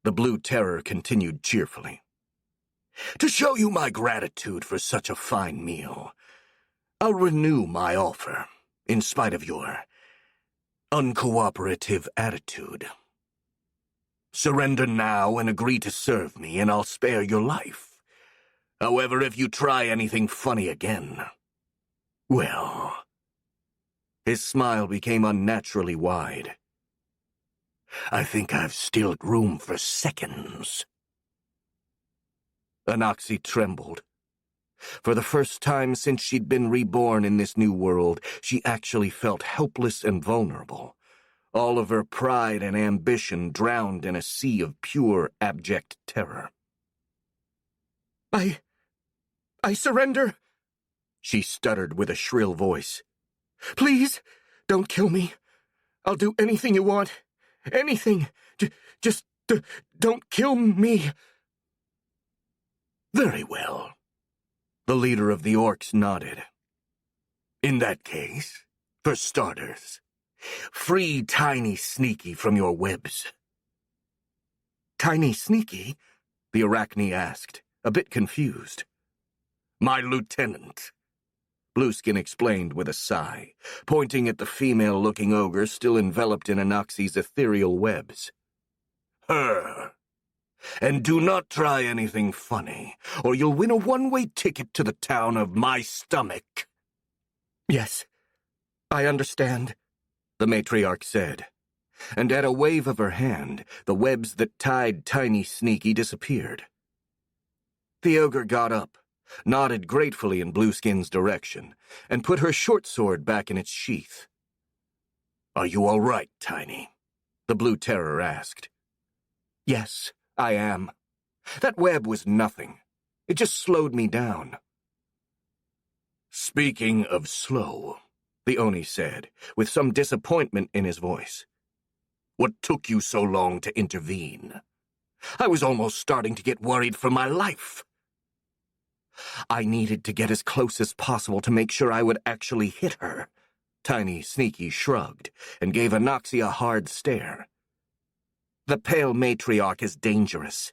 the Blue Terror continued cheerfully. To show you my gratitude for such a fine meal, I'll renew my offer, in spite of your uncooperative attitude. Surrender now and agree to serve me, and I'll spare your life. However, if you try anything funny again, well... His smile became unnaturally wide. I think I've still room for seconds. Anoxie trembled. For the first time since she'd been reborn in this new world, she actually felt helpless and vulnerable, all of her pride and ambition drowned in a sea of pure, abject terror. I surrender, she stuttered with a shrill voice. Please, don't kill me. I'll do anything you want. Anything. Just don't kill me. Very well. The leader of the orcs nodded. In that case, for starters, free Tiny Sneaky from your webs. Tiny Sneaky? The Arachne asked, a bit confused. My lieutenant, Blueskin explained with a sigh, pointing at the female-looking ogre still enveloped in Anoxie's ethereal webs. Her. And do not try anything funny, or you'll win a one-way ticket to the town of my stomach. Yes, I understand, the matriarch said, and at a wave of her hand, the webs that tied Tiny Sneaky disappeared. The ogre got up, nodded gratefully in Blueskin's direction, and put her short sword back in its sheath. Are you all right, Tiny? The Blue Terror asked. Yes, I am. That web was nothing. It just slowed me down. Speaking of slow, the Oni said, with some disappointment in his voice. What took you so long to intervene? I was almost starting to get worried for my life. I needed to get as close as possible to make sure I would actually hit her. Tiny Sneaky shrugged and gave Anoxie a hard stare. The pale matriarch is dangerous.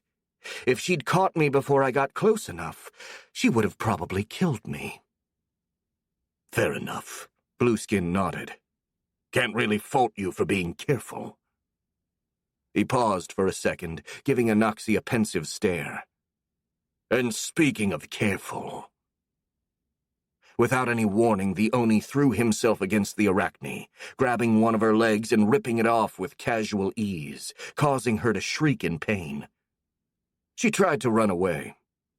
If she'd caught me before I got close enough, she would have probably killed me. Fair enough, Blueskin nodded. Can't really fault you for being careful. He paused for a second, giving Anoxie a pensive stare. And speaking of careful... Without any warning, the Oni threw himself against the Arachne, grabbing one of her legs and ripping it off with casual ease, causing her to shriek in pain. She tried to run away,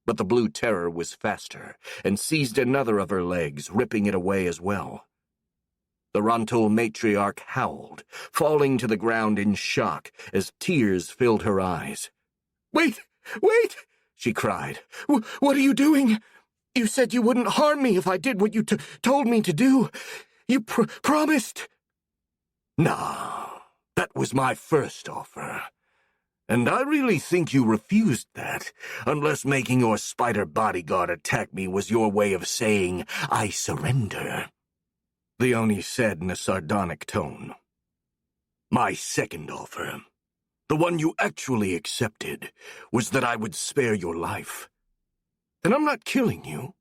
But the Blue Terror was faster, and seized another of her legs, ripping it away as well. The Rontul matriarch howled, falling to the ground in shock as tears filled her eyes. "Wait! Wait!" she cried. "What are you doing? You said you wouldn't harm me if I did what you told me to do. You promised." "Nah, that was my first offer. And I really think you refused that, unless making your spider bodyguard attack me was your way of saying, 'I surrender,'" Leone said in a sardonic tone. "My second offer, the one you actually accepted, was that I would spare your life. And I'm not killing you.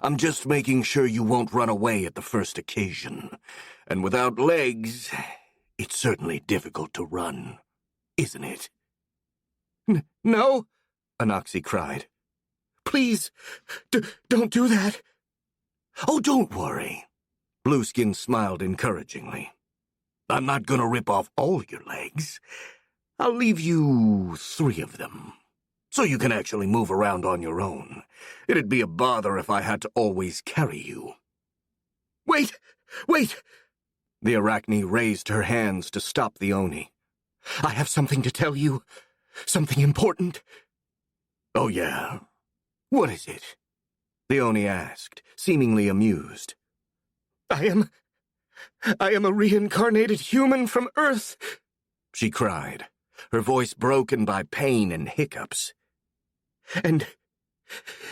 I'm just making sure you won't run away at the first occasion. And without legs, it's certainly difficult to run, isn't it?" "No," Anoxi cried. "Please, don't do that." "Oh, don't worry." Blueskin smiled encouragingly. "I'm not gonna rip off all your legs. I'll leave you 3 of them, so you can actually move around on your own. It'd be a bother if I had to always carry you." "Wait! Wait!" The Arachne raised her hands to stop the Oni. "I have something to tell you. Something important." "Oh, yeah? What is it?" the Oni asked, seemingly amused. I am a reincarnated human from Earth," she cried, her voice broken by pain and hiccups. "And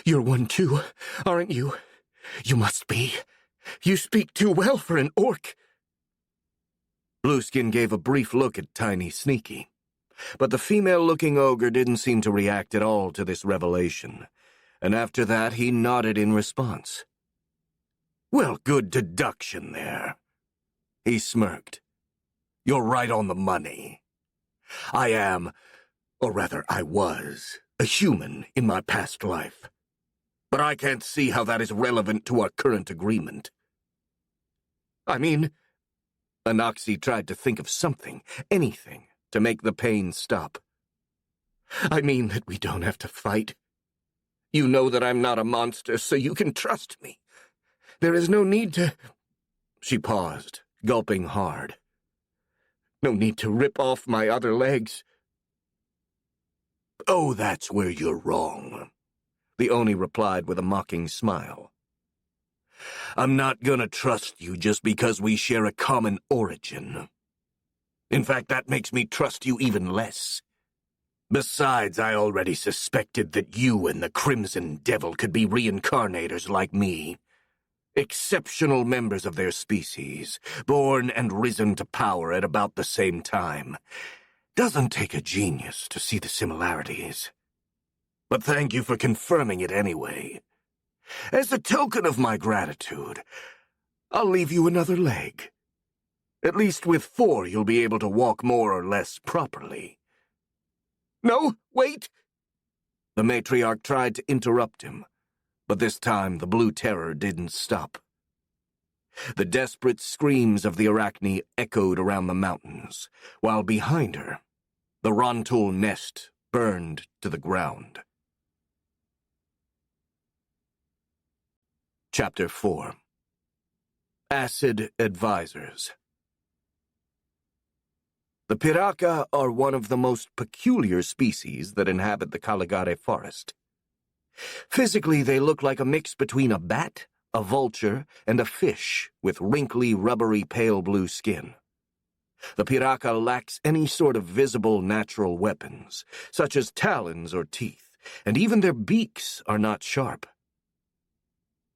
you're one too, aren't you? You must be. You speak too well for an orc." Blueskin gave a brief look at Tiny Sneaky, but the female-looking ogre didn't seem to react at all to this revelation, and after that he nodded in response. "Well, good deduction there." He smirked. "You're right on the money. I am, or rather I was, a human in my past life. But I can't see how that is relevant to our current agreement." "I mean," Anoxi tried to think of something, anything, to make the pain stop. "I mean that we don't have to fight. You know that I'm not a monster, so you can trust me. There is no need to—" She paused, gulping hard. "No need to rip off my other legs." "Oh, that's where you're wrong," the Oni replied with a mocking smile. "I'm not gonna trust you just because we share a common origin. In fact, that makes me trust you even less. Besides, I already suspected that you and the Crimson Devil could be reincarnators like me. Exceptional members of their species, born and risen to power at about the same time. Doesn't take a genius to see the similarities. But thank you for confirming it anyway. As a token of my gratitude, I'll leave you another leg. At least with 4 you'll be able to walk more or less properly." "No, wait!" The matriarch tried to interrupt him, but this time the Blue Terror didn't stop. The desperate screams of the Arachne echoed around the mountains, while behind her, the Rontul nest burned to the ground. Chapter 4. Acid Advisors. The Piraka are one of the most peculiar species that inhabit the Caligare forest. Physically, they look like a mix between a bat, a vulture, and a fish with wrinkly, rubbery, pale blue skin. The Piraka lacks any sort of visible natural weapons, such as talons or teeth, and even their beaks are not sharp.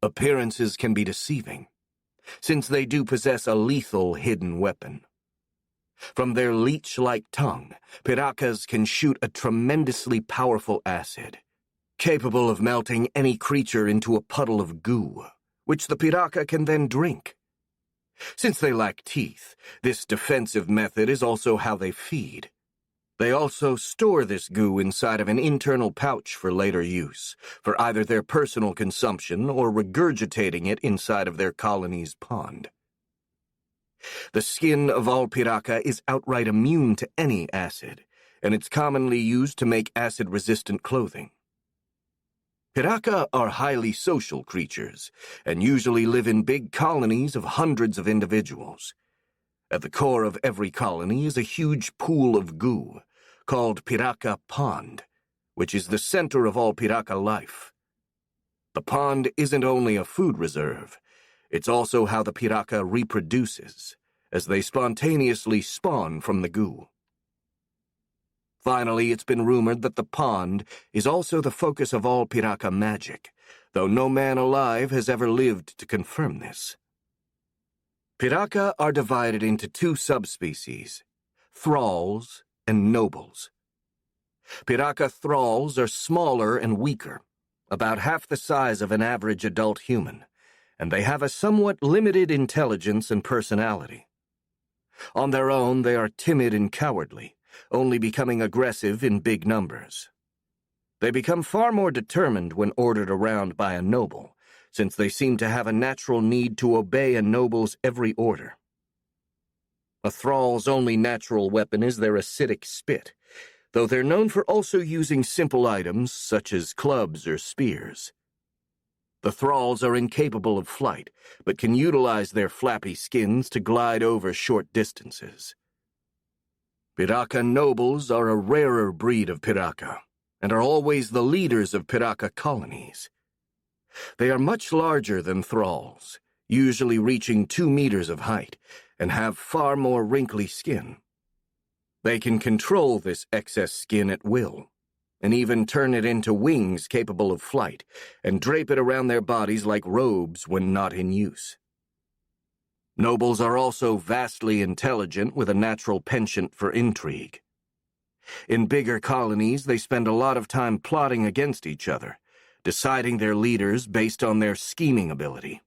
Appearances can be deceiving, since they do possess a lethal hidden weapon. From their leech-like tongue, Pirakas can shoot a tremendously powerful acid, capable of melting any creature into a puddle of goo, which the Piraka can then drink. Since they lack teeth, this defensive method is also how they feed. They also store this goo inside of an internal pouch for later use, for either their personal consumption or regurgitating it inside of their colony's pond. The skin of all Piraka is outright immune to any acid, and it's commonly used to make acid-resistant clothing. Piraka are highly social creatures, and usually live in big colonies of hundreds of individuals. At the core of every colony is a huge pool of goo, called Piraka Pond, which is the center of all Piraka life. The pond isn't only a food reserve, it's also how the Piraka reproduces, as they spontaneously spawn from the goo. Finally, it's been rumored that the pond is also the focus of all Piraka magic, though no man alive has ever lived to confirm this. Piraka are divided into two subspecies, thralls and nobles. Piraka thralls are smaller and weaker, about half the size of an average adult human, and they have a somewhat limited intelligence and personality. On their own, they are timid and cowardly, only becoming aggressive in big numbers. They become far more determined when ordered around by a noble, since they seem to have a natural need to obey a noble's every order. A thrall's only natural weapon is their acidic spit, though they're known for also using simple items such as clubs or spears. The thralls are incapable of flight, but can utilize their flappy skins to glide over short distances. Piraka nobles are a rarer breed of Piraka, and are always the leaders of Piraka colonies. They are much larger than thralls, usually reaching 2 meters of height, and have far more wrinkly skin. They can control this excess skin at will, and even turn it into wings capable of flight, and drape it around their bodies like robes when not in use. Nobles are also vastly intelligent with a natural penchant for intrigue. In bigger colonies, they spend a lot of time plotting against each other, deciding their leaders based on their scheming ability.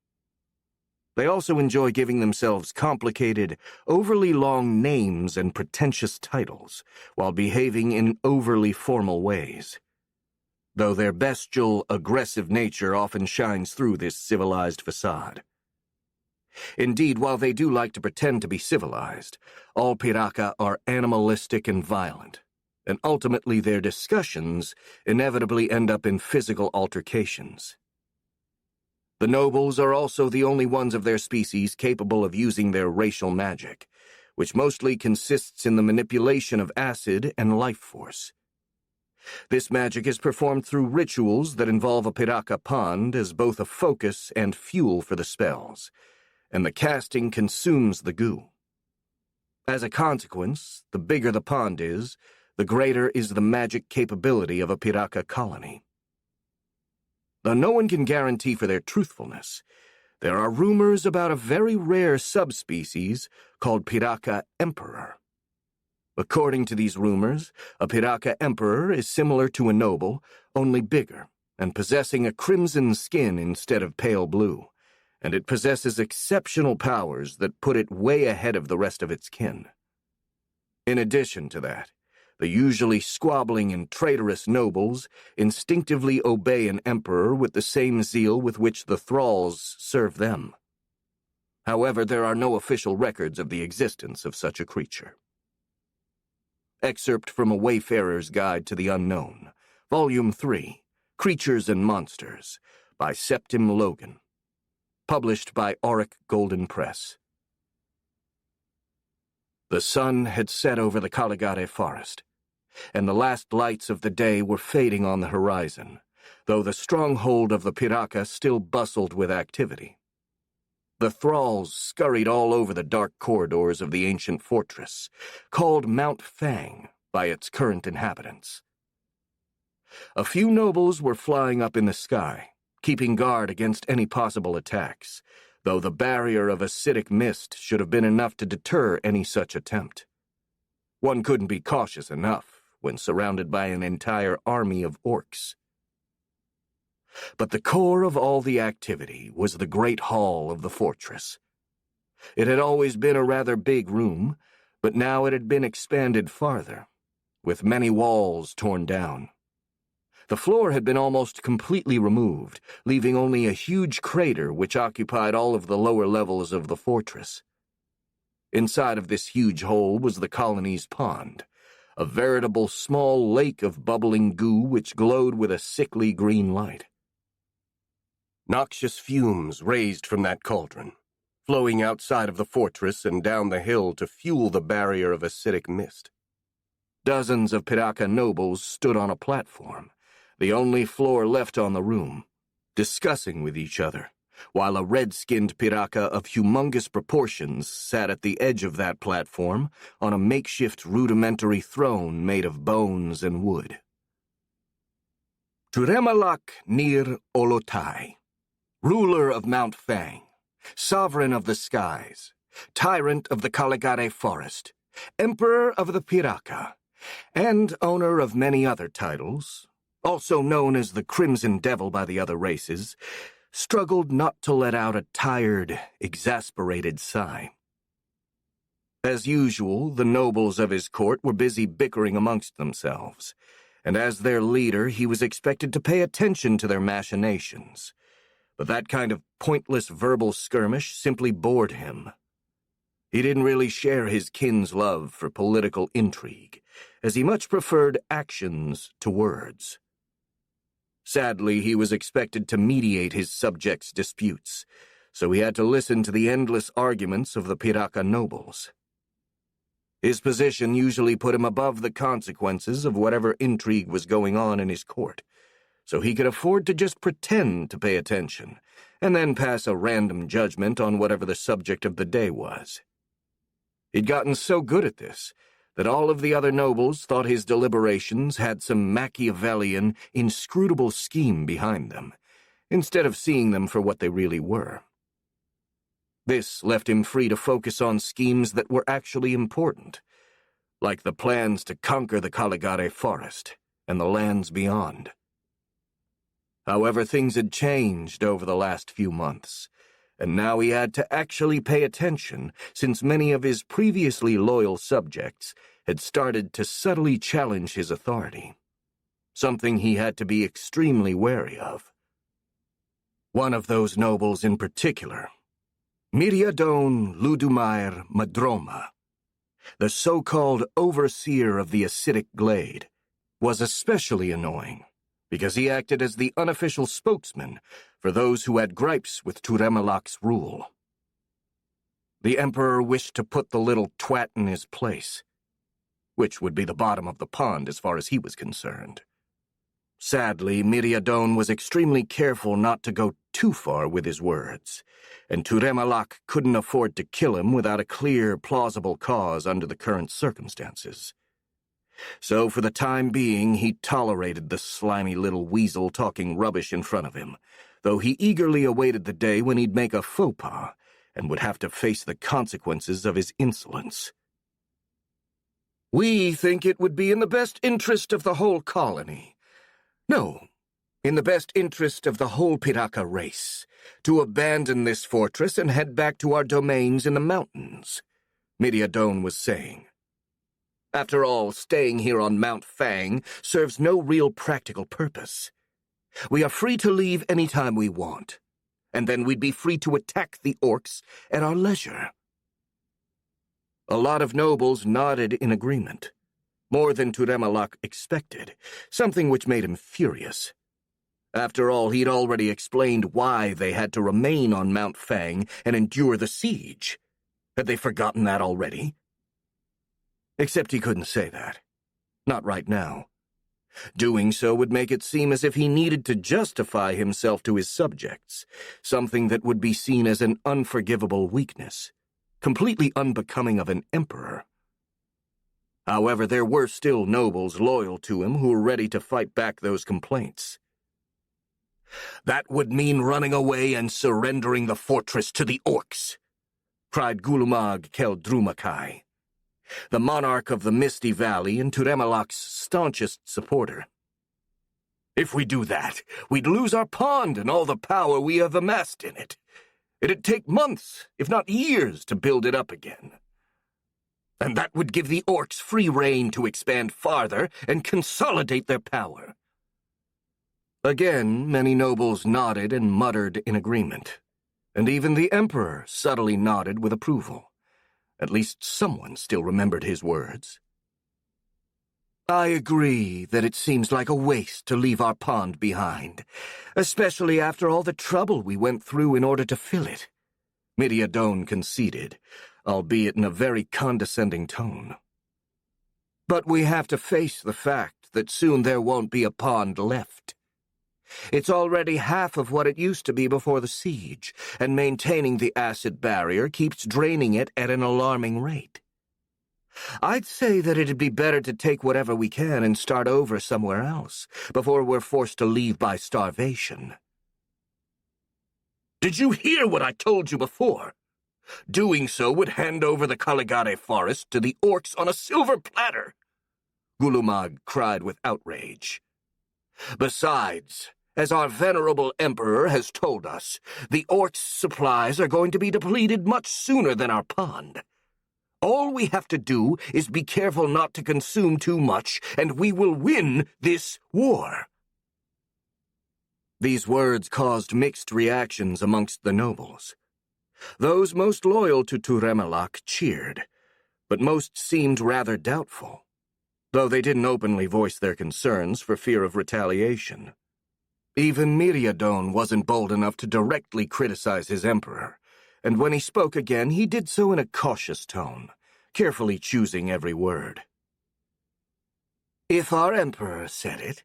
They also enjoy giving themselves complicated, overly long names and pretentious titles, while behaving in overly formal ways. Though their bestial, aggressive nature often shines through this civilized facade. Indeed, while they do like to pretend to be civilized, all Piraka are animalistic and violent, and ultimately their discussions inevitably end up in physical altercations. The nobles are also the only ones of their species capable of using their racial magic, which mostly consists in the manipulation of acid and life force. This magic is performed through rituals that involve a Piraka pond as both a focus and fuel for the spells, and the casting consumes the goo. As a consequence, the bigger the pond is, the greater is the magic capability of a Piraka colony. Though no one can guarantee for their truthfulness, there are rumors about a very rare subspecies called Piraka Emperor. According to these rumors, a Piraka Emperor is similar to a noble, only bigger, and possessing a crimson skin instead of pale blue, and it possesses exceptional powers that put it way ahead of the rest of its kin. In addition to that, the usually squabbling and traitorous nobles instinctively obey an emperor with the same zeal with which the thralls serve them. However, there are no official records of the existence of such a creature. Excerpt from A Wayfarer's Guide to the Unknown, Volume 3, Creatures and Monsters, by Septim Logan. Published by Auric Golden Press. The sun had set over the Caligare forest, and the last lights of the day were fading on the horizon, though the stronghold of the Piraka still bustled with activity. The thralls scurried all over the dark corridors of the ancient fortress, called Mount Fang by its current inhabitants. A few nobles were flying up in the sky, keeping guard against any possible attacks, though the barrier of acidic mist should have been enough to deter any such attempt. One couldn't be cautious enough when surrounded by an entire army of orcs. But the core of all the activity was the great hall of the fortress. It had always been a rather big room, but now it had been expanded farther, with many walls torn down. The floor had been almost completely removed, leaving only a huge crater which occupied all of the lower levels of the fortress. Inside of this huge hole was the colony's pond, a veritable small lake of bubbling goo which glowed with a sickly green light. Noxious fumes raised from that cauldron, flowing outside of the fortress and down the hill to fuel the barrier of acidic mist. Dozens of Piraka nobles stood on a platform, the only floor left on the room, discussing with each other, while a red-skinned Piraka of humongous proportions sat at the edge of that platform on a makeshift rudimentary throne made of bones and wood. Turemalak Nir Olotai, ruler of Mount Fang, sovereign of the skies, tyrant of the Caligare forest, emperor of the Piraka, and owner of many other titles, also known as the Crimson Devil by the other races, struggled not to let out a tired, exasperated sigh. As usual, the nobles of his court were busy bickering amongst themselves, and as their leader, he was expected to pay attention to their machinations. But that kind of pointless verbal skirmish simply bored him. He didn't really share his kin's love for political intrigue, as he much preferred actions to words. Sadly, he was expected to mediate his subjects' disputes, so he had to listen to the endless arguments of the Piraka nobles. His position usually put him above the consequences of whatever intrigue was going on in his court, so he could afford to just pretend to pay attention, and then pass a random judgment on whatever the subject of the day was. He'd gotten so good at this that all of the other nobles thought his deliberations had some Machiavellian, inscrutable scheme behind them, instead of seeing them for what they really were. This left him free to focus on schemes that were actually important, like the plans to conquer the Caligare forest and the lands beyond. However, things had changed over the last few months, and now he had to actually pay attention since many of his previously loyal subjects had started to subtly challenge his authority, something he had to be extremely wary of. One of those nobles in particular, Miriadone Ludumair Madroma, the so-called overseer of the acidic glade, was especially annoying because he acted as the unofficial spokesman for those who had gripes with Turemalak's rule. The Emperor wished to put the little twat in his place, which would be the bottom of the pond as far as he was concerned. Sadly, Miriadone was extremely careful not to go too far with his words, and Turemalak couldn't afford to kill him without a clear, plausible cause under the current circumstances. So for the time being, he tolerated the slimy little weasel talking rubbish in front of him, though he eagerly awaited the day when he'd make a faux pas and would have to face the consequences of his insolence. "We think it would be in the best interest of the whole colony. No, in the best interest of the whole Piraka race, to abandon this fortress and head back to our domains in the mountains," Miriadone was saying. "After all, staying here on Mount Fang serves no real practical purpose. We are free to leave any time we want, and then we'd be free to attack the orcs at our leisure." A lot of nobles nodded in agreement, more than Turemalak expected, something which made him furious. After all, he'd already explained why they had to remain on Mount Fang and endure the siege. Had they forgotten that already? Except he couldn't say that. Not right now. Doing so would make it seem as if he needed to justify himself to his subjects, something that would be seen as an unforgivable weakness, completely unbecoming of an emperor. However, there were still nobles loyal to him who were ready to fight back those complaints. "That would mean running away and surrendering the fortress to the orcs," cried Gulumag Keldrumakai, the monarch of the Misty Valley and Turemalak's staunchest supporter. "If we do that, we'd lose our pond and all the power we have amassed in it. It'd take months, if not years, to build it up again. And that would give the orcs free rein to expand farther and consolidate their power." Again, many nobles nodded and muttered in agreement, and even the Emperor subtly nodded with approval. At least someone still remembered his words. I agree that it seems like a waste to leave our pond behind, especially after all the trouble we went through in order to fill it, Miriadone conceded, albeit in a very condescending tone. But we have to face the fact that soon there won't be a pond left. It's already half of what it used to be before the siege, and maintaining the acid barrier keeps draining it at an alarming rate. I'd say that it'd be better to take whatever we can and start over somewhere else, before we're forced to leave by starvation. Did you hear what I told you before? Doing so would hand over the Caligare forest to the orcs on a silver platter, Gulumag cried with outrage. Besides, as our venerable emperor has told us, the orcs' supplies are going to be depleted much sooner than our pond. All we have to do is be careful not to consume too much, and we will win this war. These words caused mixed reactions amongst the nobles. Those most loyal to Turemalak cheered, but most seemed rather doubtful, though they didn't openly voice their concerns for fear of retaliation. Even Miriadone wasn't bold enough to directly criticize his emperor, and when he spoke again, he did so in a cautious tone, carefully choosing every word. If our emperor said it,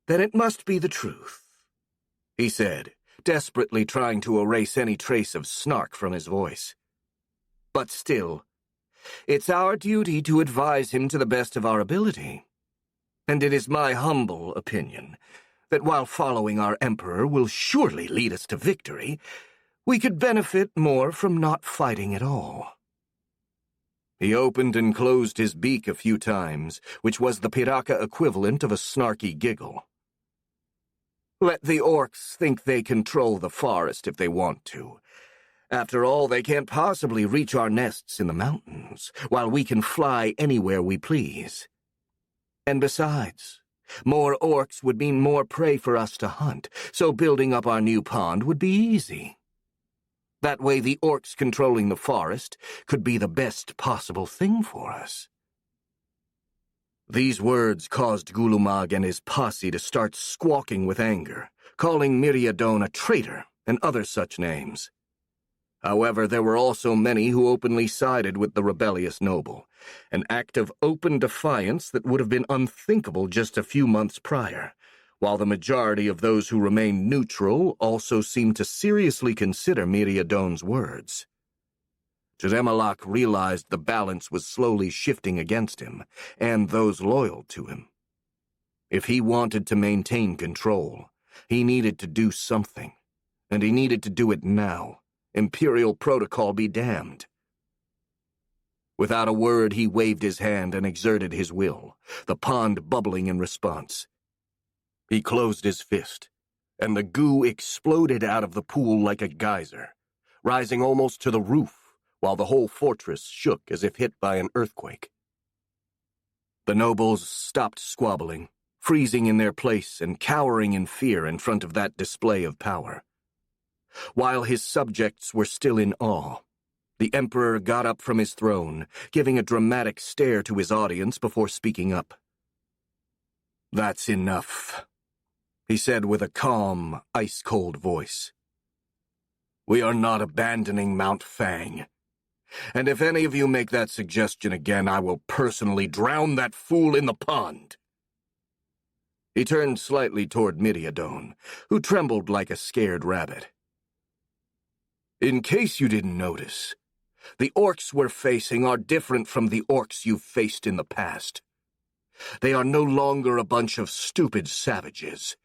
then it must be the truth, he said, desperately trying to erase any trace of snark from his voice. But still, it's our duty to advise him to the best of our ability. And it is my humble opinion that while following our emperor will surely lead us to victory, we could benefit more from not fighting at all. He opened and closed his beak a few times, which was the Piraka equivalent of a snarky giggle. Let the orcs think they control the forest if they want to. After all, they can't possibly reach our nests in the mountains, while we can fly anywhere we please. And besides, more orcs would mean more prey for us to hunt, so building up our new pond would be easy. That way the orcs controlling the forest could be the best possible thing for us. These words caused Gulumag and his posse to start squawking with anger, calling Miriadone a traitor and other such names. However, there were also many who openly sided with the rebellious noble, an act of open defiance that would have been unthinkable just a few months prior, while the majority of those who remained neutral also seemed to seriously consider Miriadone's words. Turemalak realized the balance was slowly shifting against him, and those loyal to him. If he wanted to maintain control, he needed to do something, and he needed to do it now. Imperial protocol be damned. Without a word, he waved his hand and exerted his will, the pond bubbling in response. He closed his fist, and the goo exploded out of the pool like a geyser, rising almost to the roof, while the whole fortress shook as if hit by an earthquake. The nobles stopped squabbling, freezing in their place and cowering in fear in front of that display of power. While his subjects were still in awe, the emperor got up from his throne, giving a dramatic stare to his audience before speaking up. "That's enough," he said with a calm, ice-cold voice. "We are not abandoning Mount Fang. And if any of you make that suggestion again, I will personally drown that fool in the pond." He turned slightly toward Miriadone, who trembled like a scared rabbit. "In case you didn't notice, the orcs we're facing are different from the orcs you've faced in the past. They are no longer a bunch of stupid savages.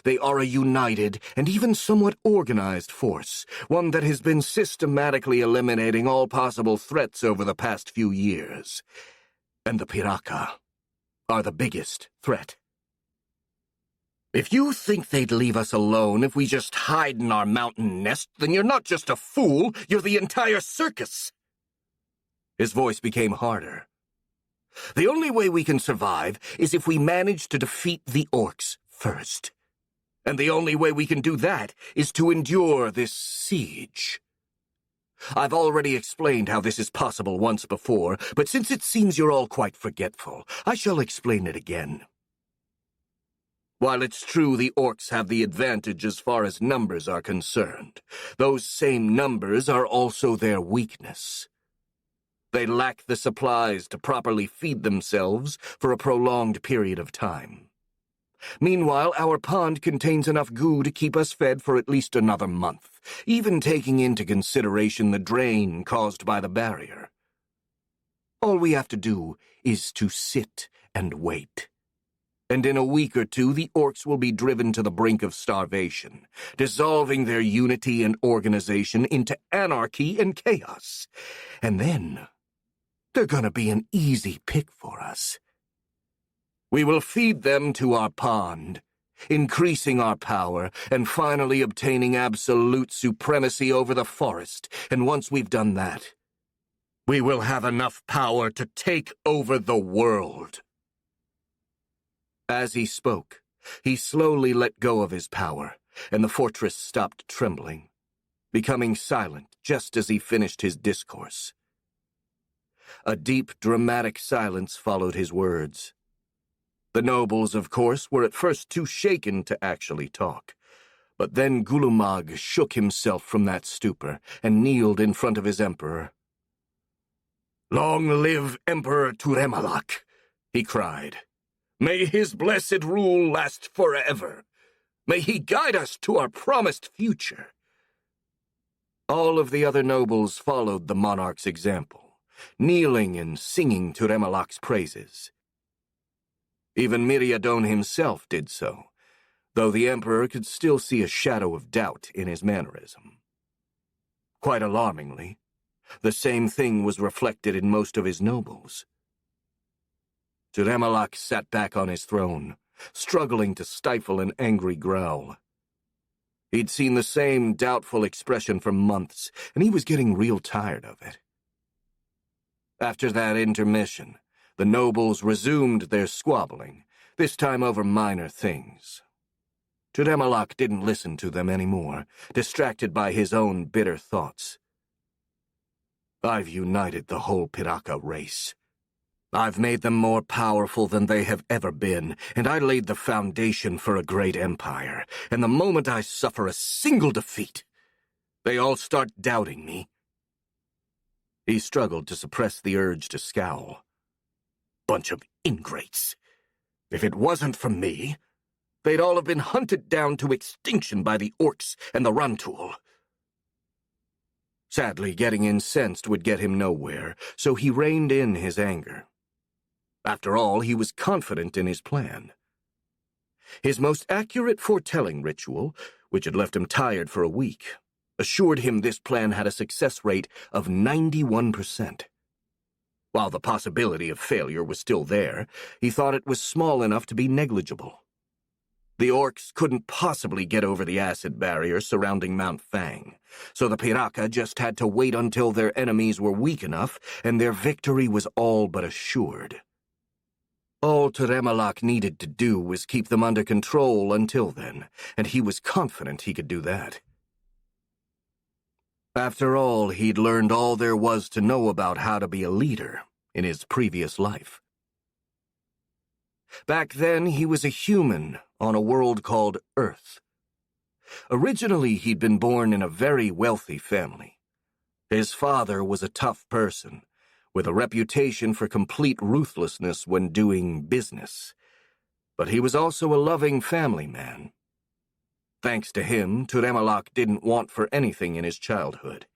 They are a united and even somewhat organized force, one that has been systematically eliminating all possible threats over the past few years. And the Piraka are the biggest threat. If you think they'd leave us alone if we just hide in our mountain nest, then you're not just a fool, you're the entire circus." His voice became harder. "The only way we can survive is if we manage to defeat the orcs first. And the only way we can do that is to endure this siege. I've already explained how this is possible once before, but since it seems you're all quite forgetful, I shall explain it again. While it's true the orcs have the advantage as far as numbers are concerned, those same numbers are also their weakness. They lack the supplies to properly feed themselves for a prolonged period of time. Meanwhile, our pond contains enough goo to keep us fed for at least another month, even taking into consideration the drain caused by the barrier. All we have to do is to sit and wait. And in a week or two, the orcs will be driven to the brink of starvation, dissolving their unity and organization into anarchy and chaos. And then, they're gonna be an easy pick for us. We will feed them to our pond, increasing our power and finally obtaining absolute supremacy over the forest. And once we've done that, we will have enough power to take over the world. As he spoke, he slowly let go of his power, and the fortress stopped trembling, becoming silent just as he finished his discourse. A deep, dramatic silence followed his words. The nobles, of course, were at first too shaken to actually talk. But then Gulumag shook himself from that stupor and kneeled in front of his emperor. "Long live Emperor Turemalak," he cried. "May his blessed rule last forever. May he guide us to our promised future." All of the other nobles followed the monarch's example, kneeling and singing Turemalak's praises. Even Miriadon himself did so, though the emperor could still see a shadow of doubt in his mannerism. Quite alarmingly, the same thing was reflected in most of his nobles. Turemalak sat back on his throne, struggling to stifle an angry growl. He'd seen the same doubtful expression for months, and he was getting real tired of it. After that intermission, the nobles resumed their squabbling, this time over minor things. Turemalak didn't listen to them anymore, distracted by his own bitter thoughts. "I've united the whole Piraka race. I've made them more powerful than they have ever been, and I laid the foundation for a great empire. And the moment I suffer a single defeat, they all start doubting me." He struggled to suppress the urge to scowl. "Bunch of ingrates. If it wasn't for me, they'd all have been hunted down to extinction by the orcs and the Rantul." Sadly, getting incensed would get him nowhere, so he reined in his anger. After all, he was confident in his plan. His most accurate foretelling ritual, which had left him tired for a week, assured him this plan had a success rate of 91%. While the possibility of failure was still there, he thought it was small enough to be negligible. The orcs couldn't possibly get over the acid barrier surrounding Mount Fang, so the Piraka just had to wait until their enemies were weak enough, and their victory was all but assured. All Turemalak needed to do was keep them under control until then, and he was confident he could do that. After all, he'd learned all there was to know about how to be a leader in his previous life. Back then, he was a human on a world called Earth. Originally, he'd been born in a very wealthy family. His father was a tough person, with a reputation for complete ruthlessness when doing business. But he was also a loving family man. Thanks to him, Turemalak didn't want for anything in his childhood.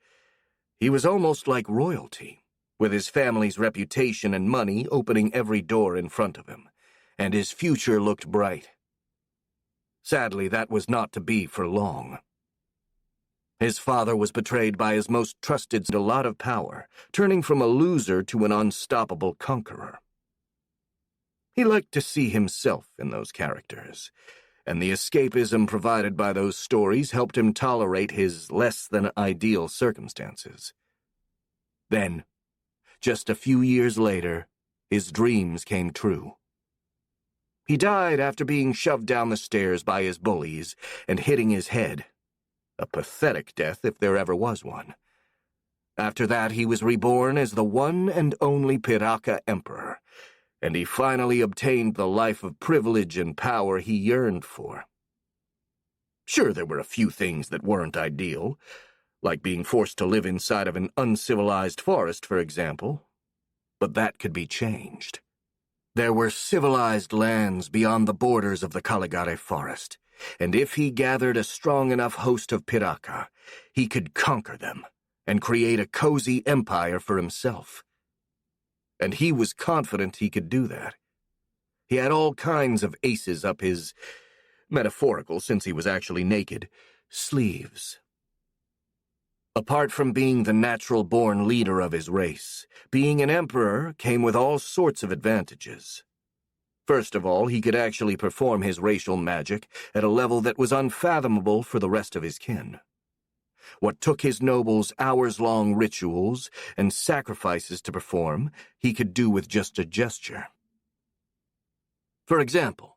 He was almost like royalty, with his family's reputation and money opening every door in front of him, and his future looked bright. Sadly, that was not to be for long. His father was betrayed by his most trusted, a lot of power, turning from a loser to an unstoppable conqueror. He liked to see himself in those characters, and the escapism provided by those stories helped him tolerate his less-than-ideal circumstances. Then, just a few years later, his dreams came true. He died after being shoved down the stairs by his bullies and hitting his head. A pathetic death if there ever was one. After that, he was reborn as the one and only Piraka Emperor, and he finally obtained the life of privilege and power he yearned for. Sure, there were a few things that weren't ideal, like being forced to live inside of an uncivilized forest, for example, but that could be changed. There were civilized lands beyond the borders of the Caligare forest, and if he gathered a strong enough host of Piraka, he could conquer them and create a cozy empire for himself. And he was confident he could do that. He had all kinds of aces up his, metaphorical since he was actually naked, sleeves. Apart from being the natural-born leader of his race, being an emperor came with all sorts of advantages. First of all, he could actually perform his racial magic at a level that was unfathomable for the rest of his kin. What took his nobles hours-long rituals and sacrifices to perform, he could do with just a gesture. For example,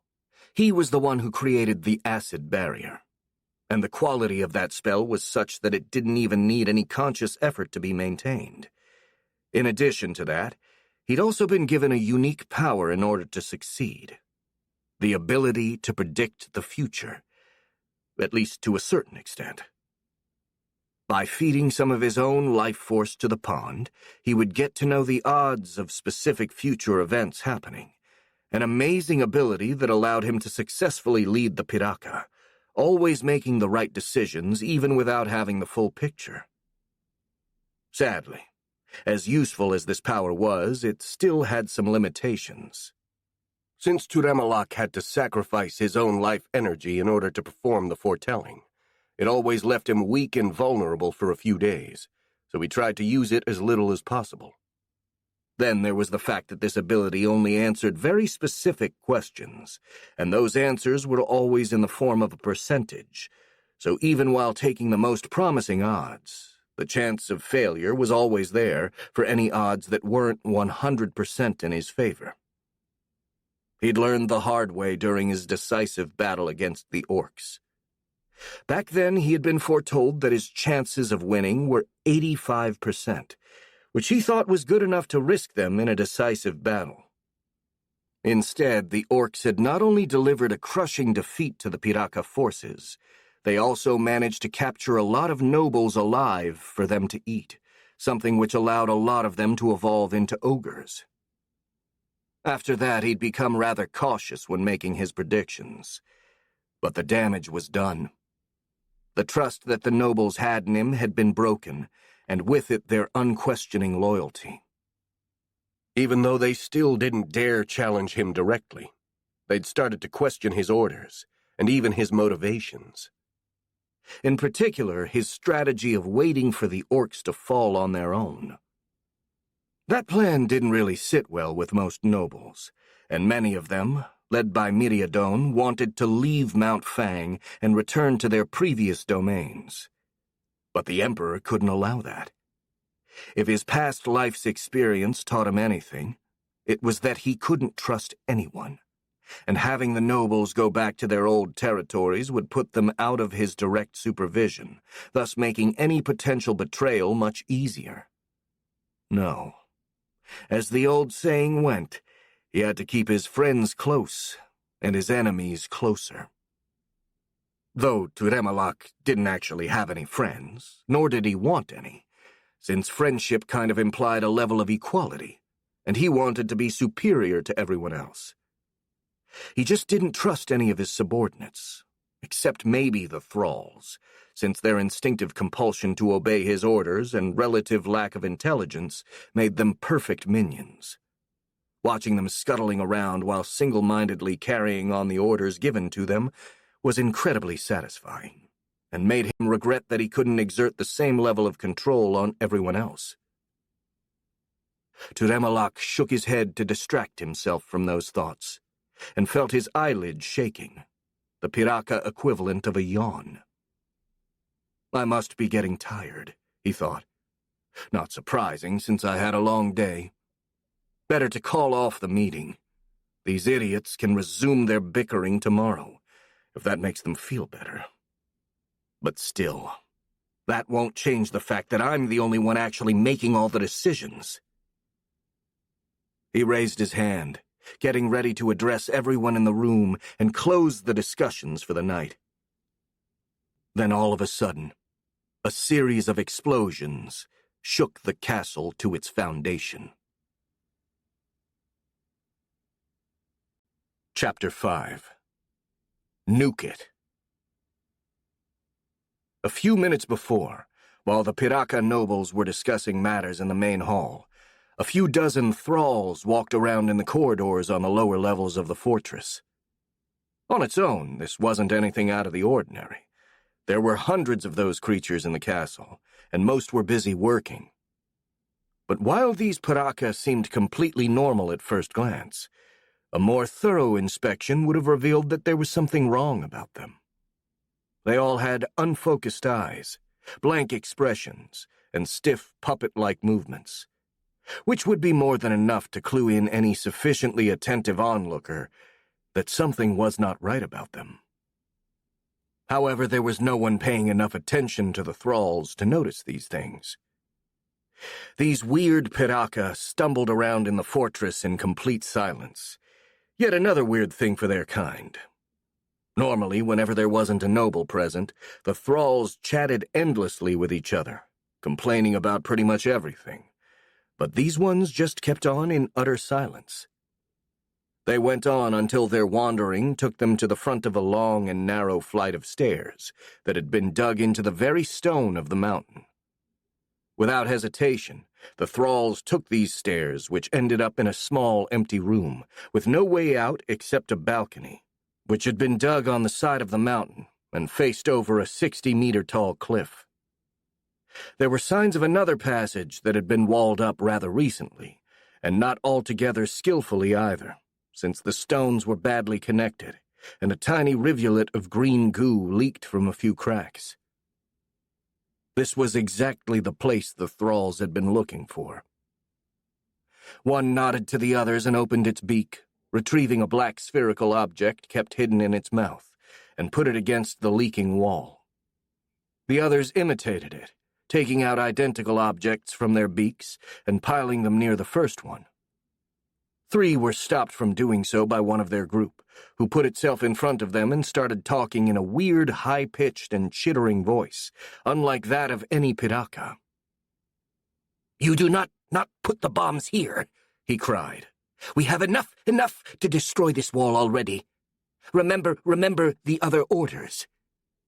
he was the one who created the acid barrier, and the quality of that spell was such that it didn't even need any conscious effort to be maintained. In addition to that, he'd also been given a unique power in order to succeed: the ability to predict the future, at least to a certain extent. By feeding some of his own life force to the pond, he would get to know the odds of specific future events happening, an amazing ability that allowed him to successfully lead the Piraka, always making the right decisions even without having the full picture. Sadly, as useful as this power was, it still had some limitations. Since Turemalak had to sacrifice his own life energy in order to perform the foretelling, it always left him weak and vulnerable for a few days, so he tried to use it as little as possible. Then there was the fact that this ability only answered very specific questions, and those answers were always in the form of a percentage, so even while taking the most promising odds, the chance of failure was always there for any odds that weren't 100% in his favor. He'd learned the hard way during his decisive battle against the orcs. Back then, he had been foretold that his chances of winning were 85%, which he thought was good enough to risk them in a decisive battle. Instead, the orcs had not only delivered a crushing defeat to the Piraka forces, they also managed to capture a lot of nobles alive for them to eat, something which allowed a lot of them to evolve into ogres. After that, he'd become rather cautious when making his predictions. But the damage was done. The trust that the nobles had in him had been broken, and with it their unquestioning loyalty. Even though they still didn't dare challenge him directly, they'd started to question his orders, and even his motivations. In particular, his strategy of waiting for the orcs to fall on their own. That plan didn't really sit well with most nobles, and many of them, led by Miriadone, wanted to leave Mount Fang and return to their previous domains. But the Emperor couldn't allow that. If his past life's experience taught him anything, it was that he couldn't trust anyone, and having the nobles go back to their old territories would put them out of his direct supervision, thus making any potential betrayal much easier. No. As the old saying went, he had to keep his friends close and his enemies closer. Though Turemalak didn't actually have any friends, nor did he want any, since friendship kind of implied a level of equality, and he wanted to be superior to everyone else. He just didn't trust any of his subordinates, except maybe the thralls, since their instinctive compulsion to obey his orders and relative lack of intelligence made them perfect minions. Watching them scuttling around while single-mindedly carrying on the orders given to them was incredibly satisfying, and made him regret that he couldn't exert the same level of control on everyone else. Turemalak shook his head to distract himself from those thoughts, and felt his eyelids shaking, the Piraka equivalent of a yawn. I must be getting tired, he thought. Not surprising, since I had a long day. Better to call off the meeting. These idiots can resume their bickering tomorrow, if that makes them feel better. But still, That won't change the fact that I'm the only one actually making all the decisions." He raised his hand, getting ready to address everyone in the room and close the discussions for the night. Then all of a sudden, a series of explosions shook the castle to its foundation. Chapter 5. Nuke It. A few minutes before, while the Piraka nobles were discussing matters in the main hall, a few dozen thralls walked around in the corridors on the lower levels of the fortress. On its own, this wasn't anything out of the ordinary. There were hundreds of those creatures in the castle, and most were busy working. But while these Piraka seemed completely normal at first glance, a more thorough inspection would have revealed that there was something wrong about them. They all had unfocused eyes, blank expressions, and stiff puppet-like movements, which would be more than enough to clue in any sufficiently attentive onlooker that something was not right about them. However, there was no one paying enough attention to the thralls to notice these things. These weird Piraka stumbled around in the fortress in complete silence, yet another weird thing for their kind. Normally, whenever there wasn't a noble present, the thralls chatted endlessly with each other, complaining about pretty much everything. But these ones just kept on in utter silence. They went on until their wandering took them to the front of a long and narrow flight of stairs that had been dug into the very stone of the mountain. Without hesitation, the thralls took these stairs, which ended up in a small, empty room, with no way out except a balcony, which had been dug on the side of the mountain and faced over a 60-meter-tall cliff. There were signs of another passage that had been walled up rather recently, and not altogether skillfully either, since the stones were badly connected, and a tiny rivulet of green goo leaked from a few cracks. This was exactly the place the thralls had been looking for. One nodded to the others and opened its beak, retrieving a black spherical object kept hidden in its mouth, and put it against the leaking wall. The others imitated it, taking out identical objects from their beaks and piling them near the first one. 3 were stopped from doing so by one of their group, who put itself in front of them and started talking in a weird, high-pitched and chittering voice, unlike that of any Piraka. "You do not put the bombs here," he cried. "We have enough to destroy this wall already. Remember the other orders.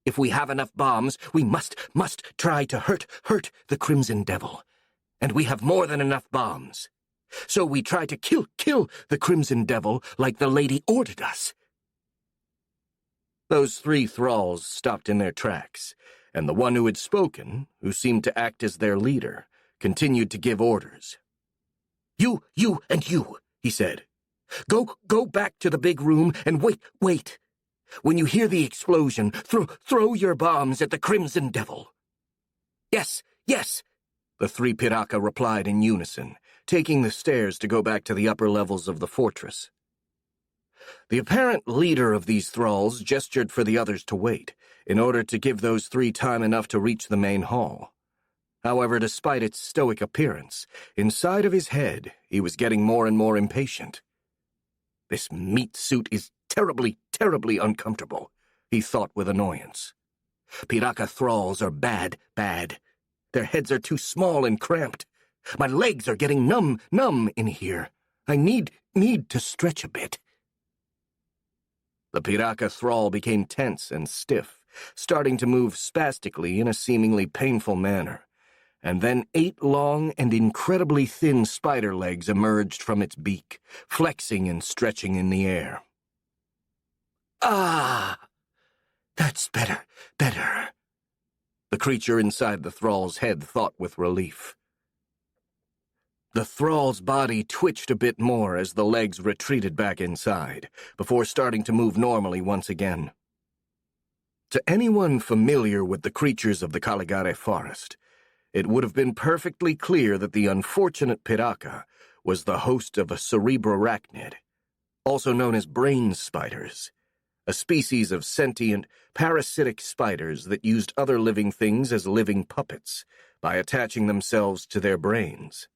If we have enough bombs, we must try to hurt the Crimson Devil. And we have more than enough bombs. So we try to kill the Crimson Devil like the lady ordered us." Those 3 thralls stopped in their tracks, and the one who had spoken, who seemed to act as their leader, continued to give orders. You, and you," he said. Go back to the big room and wait. When you hear the explosion, throw your bombs at the Crimson Devil." Yes, the 3 Piraka replied in unison, taking the stairs to go back to the upper levels of the fortress. The apparent leader of these thralls gestured for the others to wait, in order to give those 3 time enough to reach the main hall. However, despite its stoic appearance, inside of his head he was getting more and more impatient. "This meat suit is terribly uncomfortable," he thought with annoyance. "Piraka thralls are bad. Their heads are too small and cramped. My legs are getting numb in here. I need to stretch a bit." The Piraka thrall became tense and stiff, starting to move spastically in a seemingly painful manner, and then 8 long and incredibly thin spider legs emerged from its beak, flexing and stretching in the air. "Ah! That's better. The creature inside the thrall's head thought with relief. The thrall's body twitched a bit more as the legs retreated back inside, before starting to move normally once again. To anyone familiar with the creatures of the Caligare forest, it would have been perfectly clear that the unfortunate Piraka was the host of a cerebrarachnid, also known as brain spiders, a species of sentient, parasitic spiders that used other living things as living puppets by attaching themselves to their brains.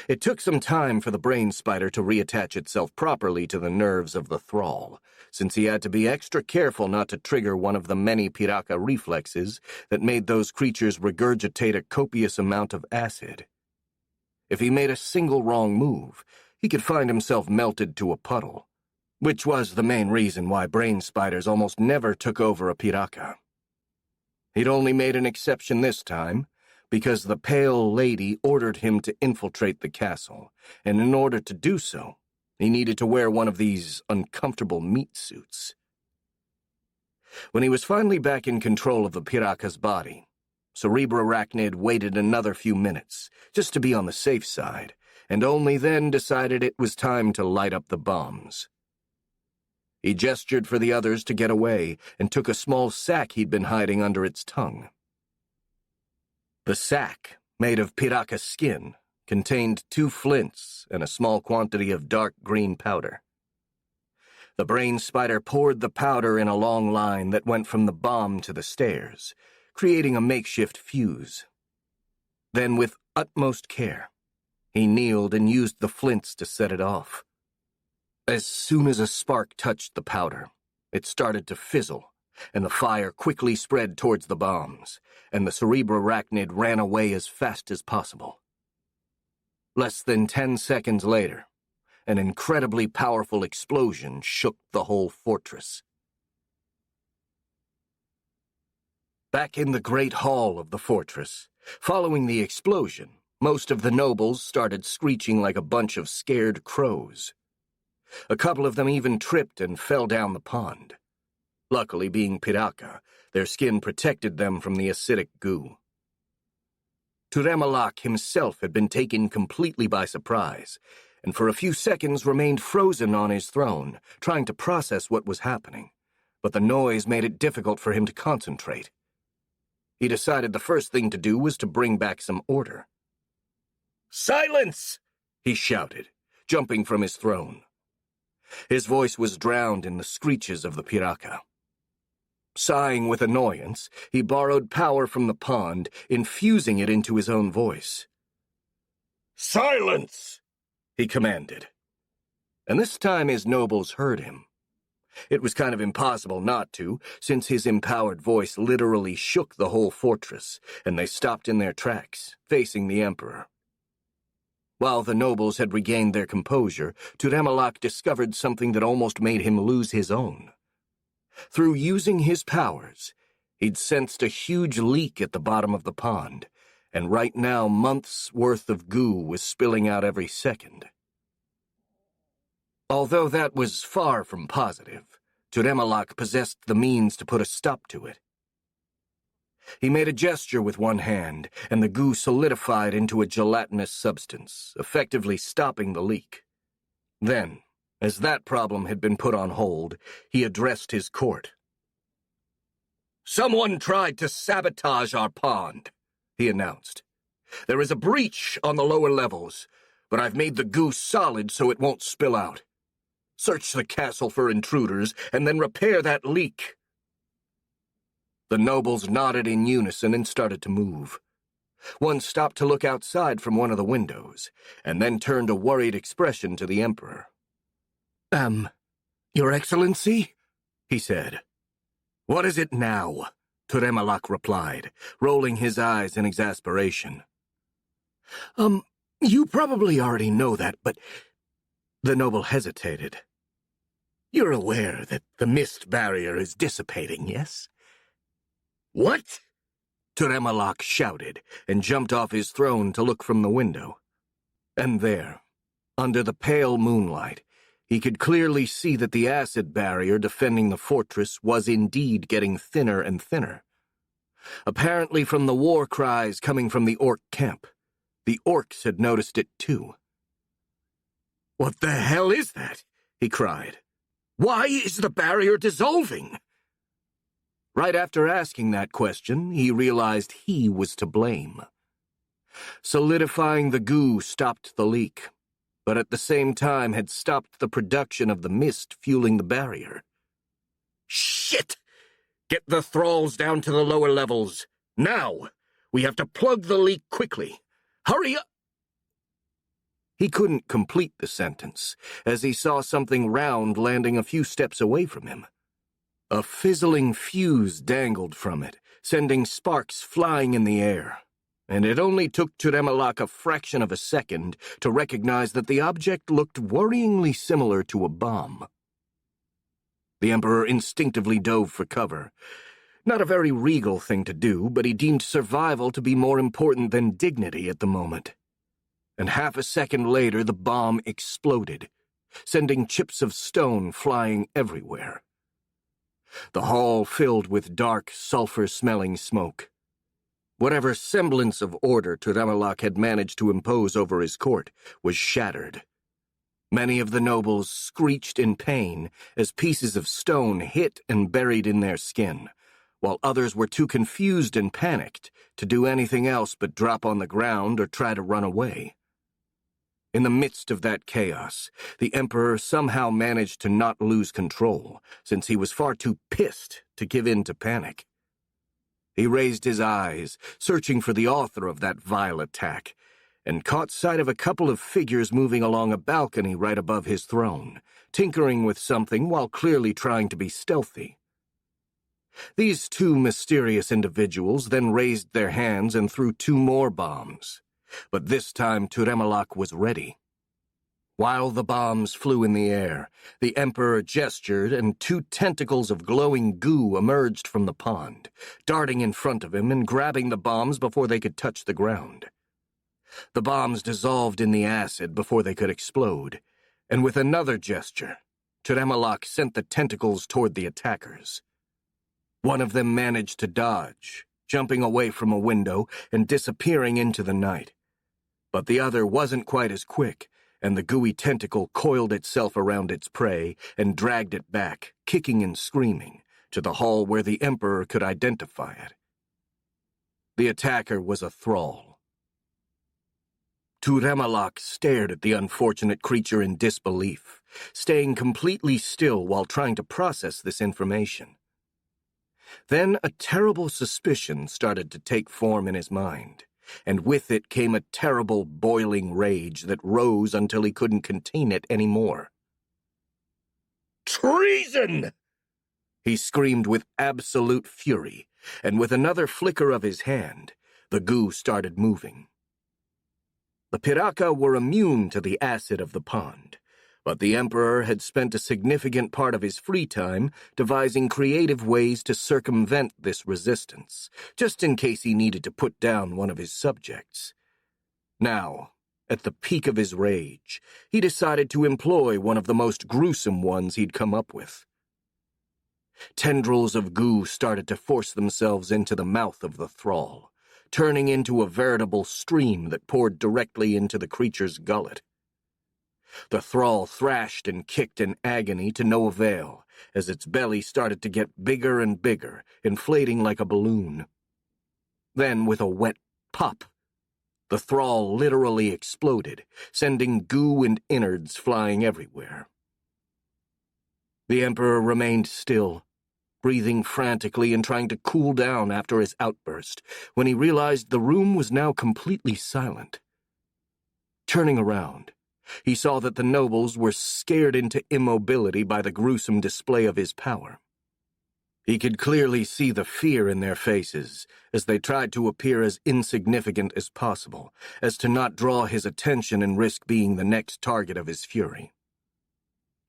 It took some time for the brain spider to reattach itself properly to the nerves of the thrall, since he had to be extra careful not to trigger one of the many piraka reflexes that made those creatures regurgitate a copious amount of acid. If he made a single wrong move, he could find himself melted to a puddle, which was the main reason why brain spiders almost never took over a piraka. He'd only made an exception this time, because the pale lady ordered him to infiltrate the castle, and in order to do so, he needed to wear one of these uncomfortable meat suits. When he was finally back in control of the piraka's body, Cerebrarachnid waited another few minutes, just to be on the safe side, and only then decided it was time to light up the bombs. He gestured for the others to get away and took a small sack he'd been hiding under its tongue. The sack, made of piraka skin, contained 2 flints and a small quantity of dark green powder. The brain spider poured the powder in a long line that went from the bomb to the stairs, creating a makeshift fuse. Then, with utmost care, he kneeled and used the flints to set it off. As soon as a spark touched the powder, it started to fizzle, and the fire quickly spread towards the bombs, and the Cerebrarachnid ran away as fast as possible. Less than 10 seconds later, an incredibly powerful explosion shook the whole fortress. Back in the great hall of the fortress, following the explosion, most of the nobles started screeching like a bunch of scared crows. A couple of them even tripped and fell down the pond. Luckily, being piraka, their skin protected them from the acidic goo. Turemalak himself had been taken completely by surprise, and for a few seconds remained frozen on his throne, trying to process what was happening, but the noise made it difficult for him to concentrate. He decided the first thing to do was to bring back some order. "Silence!" he shouted, jumping from his throne. His voice was drowned in the screeches of the piraka. Sighing with annoyance, he borrowed power from the pond, infusing it into his own voice. "Silence!" he commanded. And this time his nobles heard him. It was kind of impossible not to, since his empowered voice literally shook the whole fortress, and they stopped in their tracks, facing the emperor. While the nobles had regained their composure, Turemalak discovered something that almost made him lose his own. Through using his powers, he'd sensed a huge leak at the bottom of the pond, and right now months' worth of goo was spilling out every second. Although that was far from positive, Turemalak possessed the means to put a stop to it. He made a gesture with one hand, and the goo solidified into a gelatinous substance, effectively stopping the leak. Then, as that problem had been put on hold, he addressed his court. "Someone tried to sabotage our pond," he announced. "There is a breach on the lower levels, but I've made the goo solid so it won't spill out. Search the castle for intruders, and then repair that leak." The nobles nodded in unison and started to move. One stopped to look outside from one of the windows, and then turned a worried expression to the emperor. Your Excellency?" he said. "What is it now?" Turemalak replied, rolling his eyes in exasperation. You probably already know that, but..." The noble hesitated. "You're aware that the mist barrier is dissipating, yes?" "What?" Turemalak shouted, and jumped off his throne to look from the window. And there, under the pale moonlight, he could clearly see that the acid barrier defending the fortress was indeed getting thinner and thinner. Apparently from the war cries coming from the orc camp, the orcs had noticed it too. "What the hell is that?" he cried. "Why is the barrier dissolving?" Right after asking that question, he realized he was to blame. Solidifying the goo stopped the leak, but at the same time had stopped the production of the mist fueling the barrier. Shit! Get the thralls down to the lower levels. Now! We have to plug the leak quickly. Hurry up! He couldn't complete the sentence, as he saw something round landing a few steps away from him. A fizzling fuse dangled from it, sending sparks flying in the air. And it only took Turemalak a fraction of a second to recognize that the object looked worryingly similar to a bomb. The Emperor instinctively dove for cover. Not a very regal thing to do, but he deemed survival to be more important than dignity at the moment. And half a second later, the bomb exploded, sending chips of stone flying everywhere. The hall filled with dark, sulfur-smelling smoke. Whatever semblance of order Turemalak had managed to impose over his court was shattered. Many of the nobles screeched in pain as pieces of stone hit and buried in their skin, while others were too confused and panicked to do anything else but drop on the ground or try to run away. In the midst of that chaos, the Emperor somehow managed to not lose control, since he was far too pissed to give in to panic. He raised his eyes, searching for the author of that vile attack, and caught sight of a couple of figures moving along a balcony right above his throne, tinkering with something while clearly trying to be stealthy. These two mysterious individuals then raised their hands and threw two more bombs. But this time Turemalak was ready. While the bombs flew in the air, the Emperor gestured and two tentacles of glowing goo emerged from the pond, darting in front of him and grabbing the bombs before they could touch the ground. The bombs dissolved in the acid before they could explode, and with another gesture, Turemalak sent the tentacles toward the attackers. One of them managed to dodge, jumping away from a window and disappearing into the night. But the other wasn't quite as quick, and the gooey tentacle coiled itself around its prey and dragged it back, kicking and screaming, to the hall where the Emperor could identify it. The attacker was a thrall. Turemalak stared at the unfortunate creature in disbelief, staying completely still while trying to process this information. Then a terrible suspicion started to take form in his mind, and with it came a terrible boiling rage that rose until he couldn't contain it anymore. "Treason!" he screamed with absolute fury, and with another flicker of his hand, the goo started moving. The Piraka were immune to the acid of the pond, but the Emperor had spent a significant part of his free time devising creative ways to circumvent this resistance, just in case he needed to put down one of his subjects. Now, at the peak of his rage, he decided to employ one of the most gruesome ones he'd come up with. Tendrils of goo started to force themselves into the mouth of the thrall, turning into a veritable stream that poured directly into the creature's gullet. The thrall thrashed and kicked in agony to no avail, as its belly started to get bigger and bigger, inflating like a balloon. Then, with a wet pop, the thrall literally exploded, sending goo and innards flying everywhere. The Emperor remained still, breathing frantically and trying to cool down after his outburst, when he realized the room was now completely silent. Turning around, he saw that the nobles were scared into immobility by the gruesome display of his power. He could clearly see the fear in their faces as they tried to appear as insignificant as possible, as to not draw his attention and risk being the next target of his fury.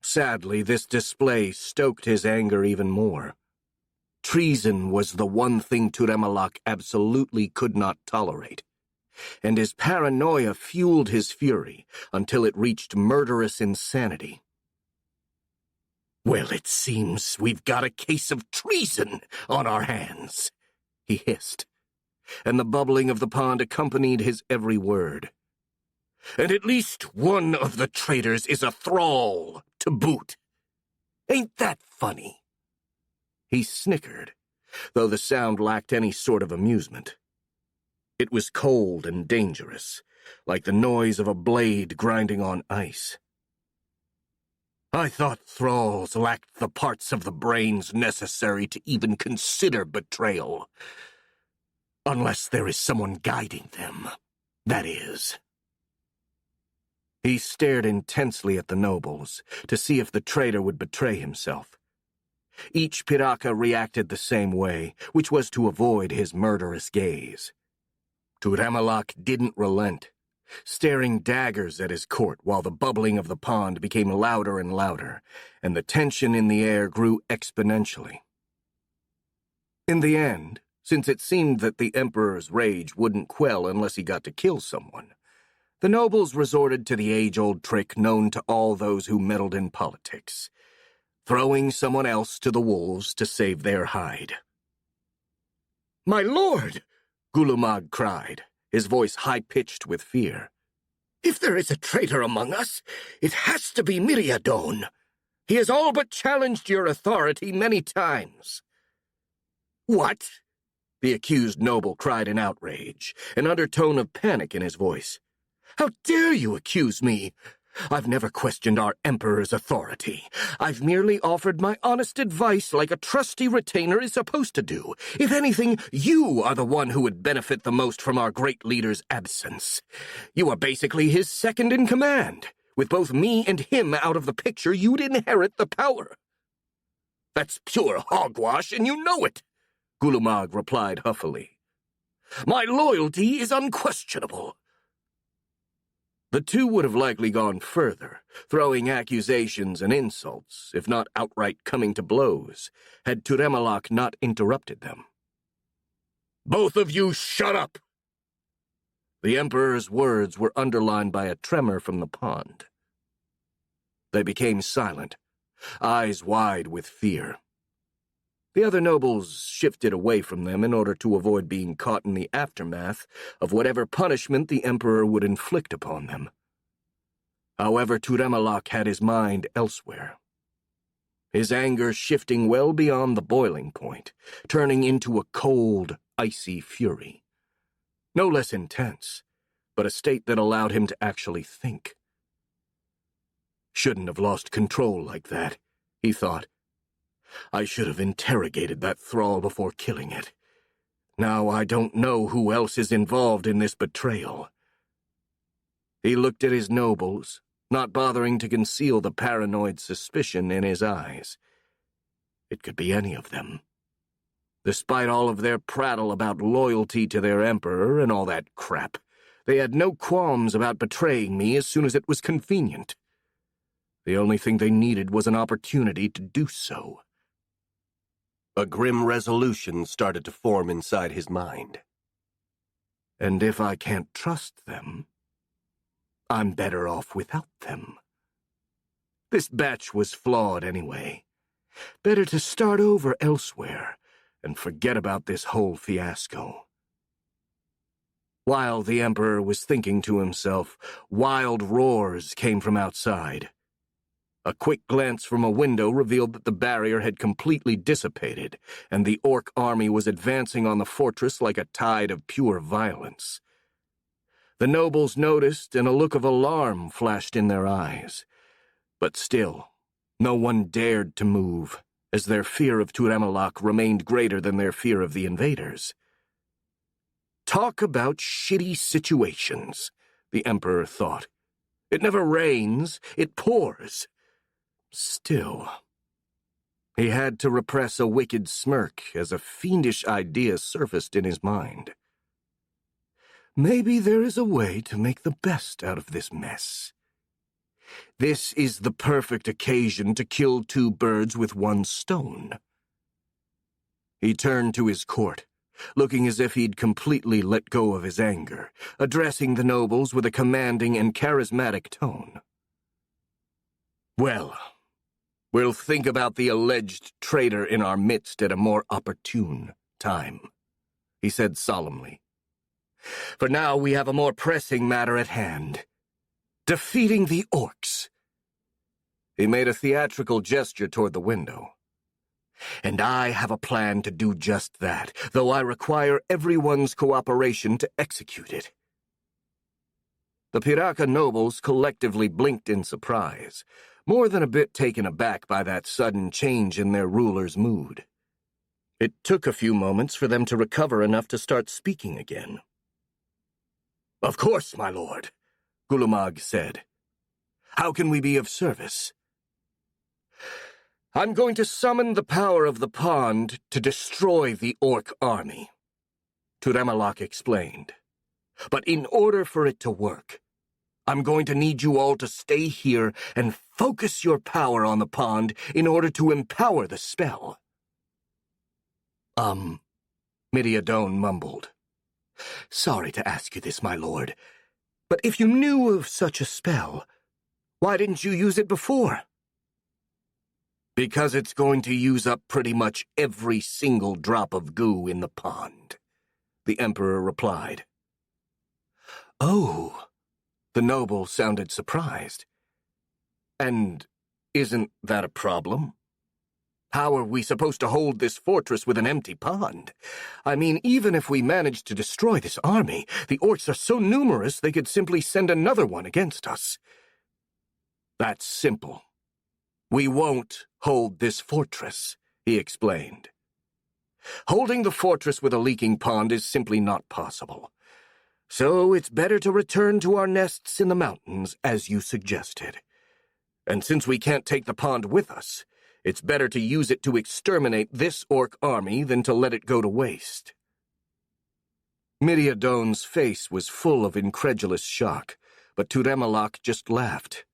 Sadly, this display stoked his anger even more. Treason was the one thing Turemalak absolutely could not tolerate, and his paranoia fueled his fury until it reached murderous insanity. "Well, it seems we've got a case of treason on our hands," he hissed, and the bubbling of the pond accompanied his every word. "And at least one of the traitors is a thrall, to boot. Ain't that funny?" He snickered, though the sound lacked any sort of amusement. It was cold and dangerous, like the noise of a blade grinding on ice. I thought thralls lacked the parts of the brains necessary to even consider betrayal. Unless there is someone guiding them, that is. He stared intensely at the nobles to see if the traitor would betray himself. Each Piraka reacted the same way, which was to avoid his murderous gaze. Turemalak didn't relent, staring daggers at his court while the bubbling of the pond became louder and louder, and the tension in the air grew exponentially. In the end, since it seemed that the Emperor's rage wouldn't quell unless he got to kill someone, the nobles resorted to the age-old trick known to all those who meddled in politics, throwing someone else to the wolves to save their hide. "My lord!" Gulumag cried, his voice high-pitched with fear. "If there is a traitor among us, it has to be Miriadon. He has all but challenged your authority many times." "What?" the accused noble cried in outrage, an undertone of panic in his voice. "How dare you accuse me? I've never questioned our Emperor's authority. I've merely offered my honest advice like a trusty retainer is supposed to do. If anything, you are the one who would benefit the most from our great leader's absence. You are basically his second in command. With both me and him out of the picture, you'd inherit the power." "That's pure hogwash, and you know it," Gulumag replied huffily. "My loyalty is unquestionable." The two would have likely gone further, throwing accusations and insults, if not outright coming to blows, had Turemalak not interrupted them. "Both of you shut up!" The Emperor's words were underlined by a tremor from the pond. They became silent, eyes wide with fear. The other nobles shifted away from them in order to avoid being caught in the aftermath of whatever punishment the Emperor would inflict upon them. However, Turemalak had his mind elsewhere. His anger shifting well beyond the boiling point, turning into a cold, icy fury. No less intense, but a state that allowed him to actually think. Shouldn't have lost control like that, he thought. I should have interrogated that thrall before killing it. Now I don't know who else is involved in this betrayal. He looked at his nobles, not bothering to conceal the paranoid suspicion in his eyes. It could be any of them. Despite all of their prattle about loyalty to their emperor and all that crap, they had no qualms about betraying me as soon as it was convenient. The only thing they needed was an opportunity to do so. A grim resolution started to form inside his mind. And if I can't trust them, I'm better off without them. This batch was flawed anyway. Better to start over elsewhere and forget about this whole fiasco. While the Emperor was thinking to himself, wild roars came from outside. A quick glance from a window revealed that the barrier had completely dissipated, and the orc army was advancing on the fortress like a tide of pure violence. The nobles noticed, and a look of alarm flashed in their eyes. But still, no one dared to move, as their fear of Turemalak remained greater than their fear of the invaders. Talk about shitty situations, the Emperor thought. It never rains, it pours. Still, he had to repress a wicked smirk as a fiendish idea surfaced in his mind. Maybe there is a way to make the best out of this mess. This is the perfect occasion to kill two birds with one stone. He turned to his court, looking as if he'd completely let go of his anger, addressing the nobles with a commanding and charismatic tone. Well, we'll think about the alleged traitor in our midst at a more opportune time, he said solemnly. For now we have a more pressing matter at hand. Defeating the orcs. He made a theatrical gesture toward the window. And I have a plan to do just that, though I require everyone's cooperation to execute it. The Piraka nobles collectively blinked in surprise, more than a bit taken aback by that sudden change in their ruler's mood. It took a few moments for them to recover enough to start speaking again. "Of course, my lord," Gulumag said. "How can we be of service?" "I'm going to summon the power of the pond to destroy the orc army," Turemalak explained. "But in order for it to work, I'm going to need you all to stay here and focus your power on the pond in order to empower the spell." Midiadone mumbled. "Sorry to ask you this, my lord, but if you knew of such a spell, why didn't you use it before?" "Because it's going to use up pretty much every single drop of goo in the pond," the Emperor replied. "Oh," the noble sounded surprised. "And isn't that a problem? How are we supposed to hold this fortress with an empty pond? I mean, even if we managed to destroy this army, the orcs are so numerous they could simply send another one against us." "That's simple. We won't hold this fortress," he explained. "Holding the fortress with a leaking pond is simply not possible. So it's better to return to our nests in the mountains, as you suggested. And since we can't take the pond with us, it's better to use it to exterminate this orc army than to let it go to waste." Midiadone's face was full of incredulous shock, but Turemalak just laughed.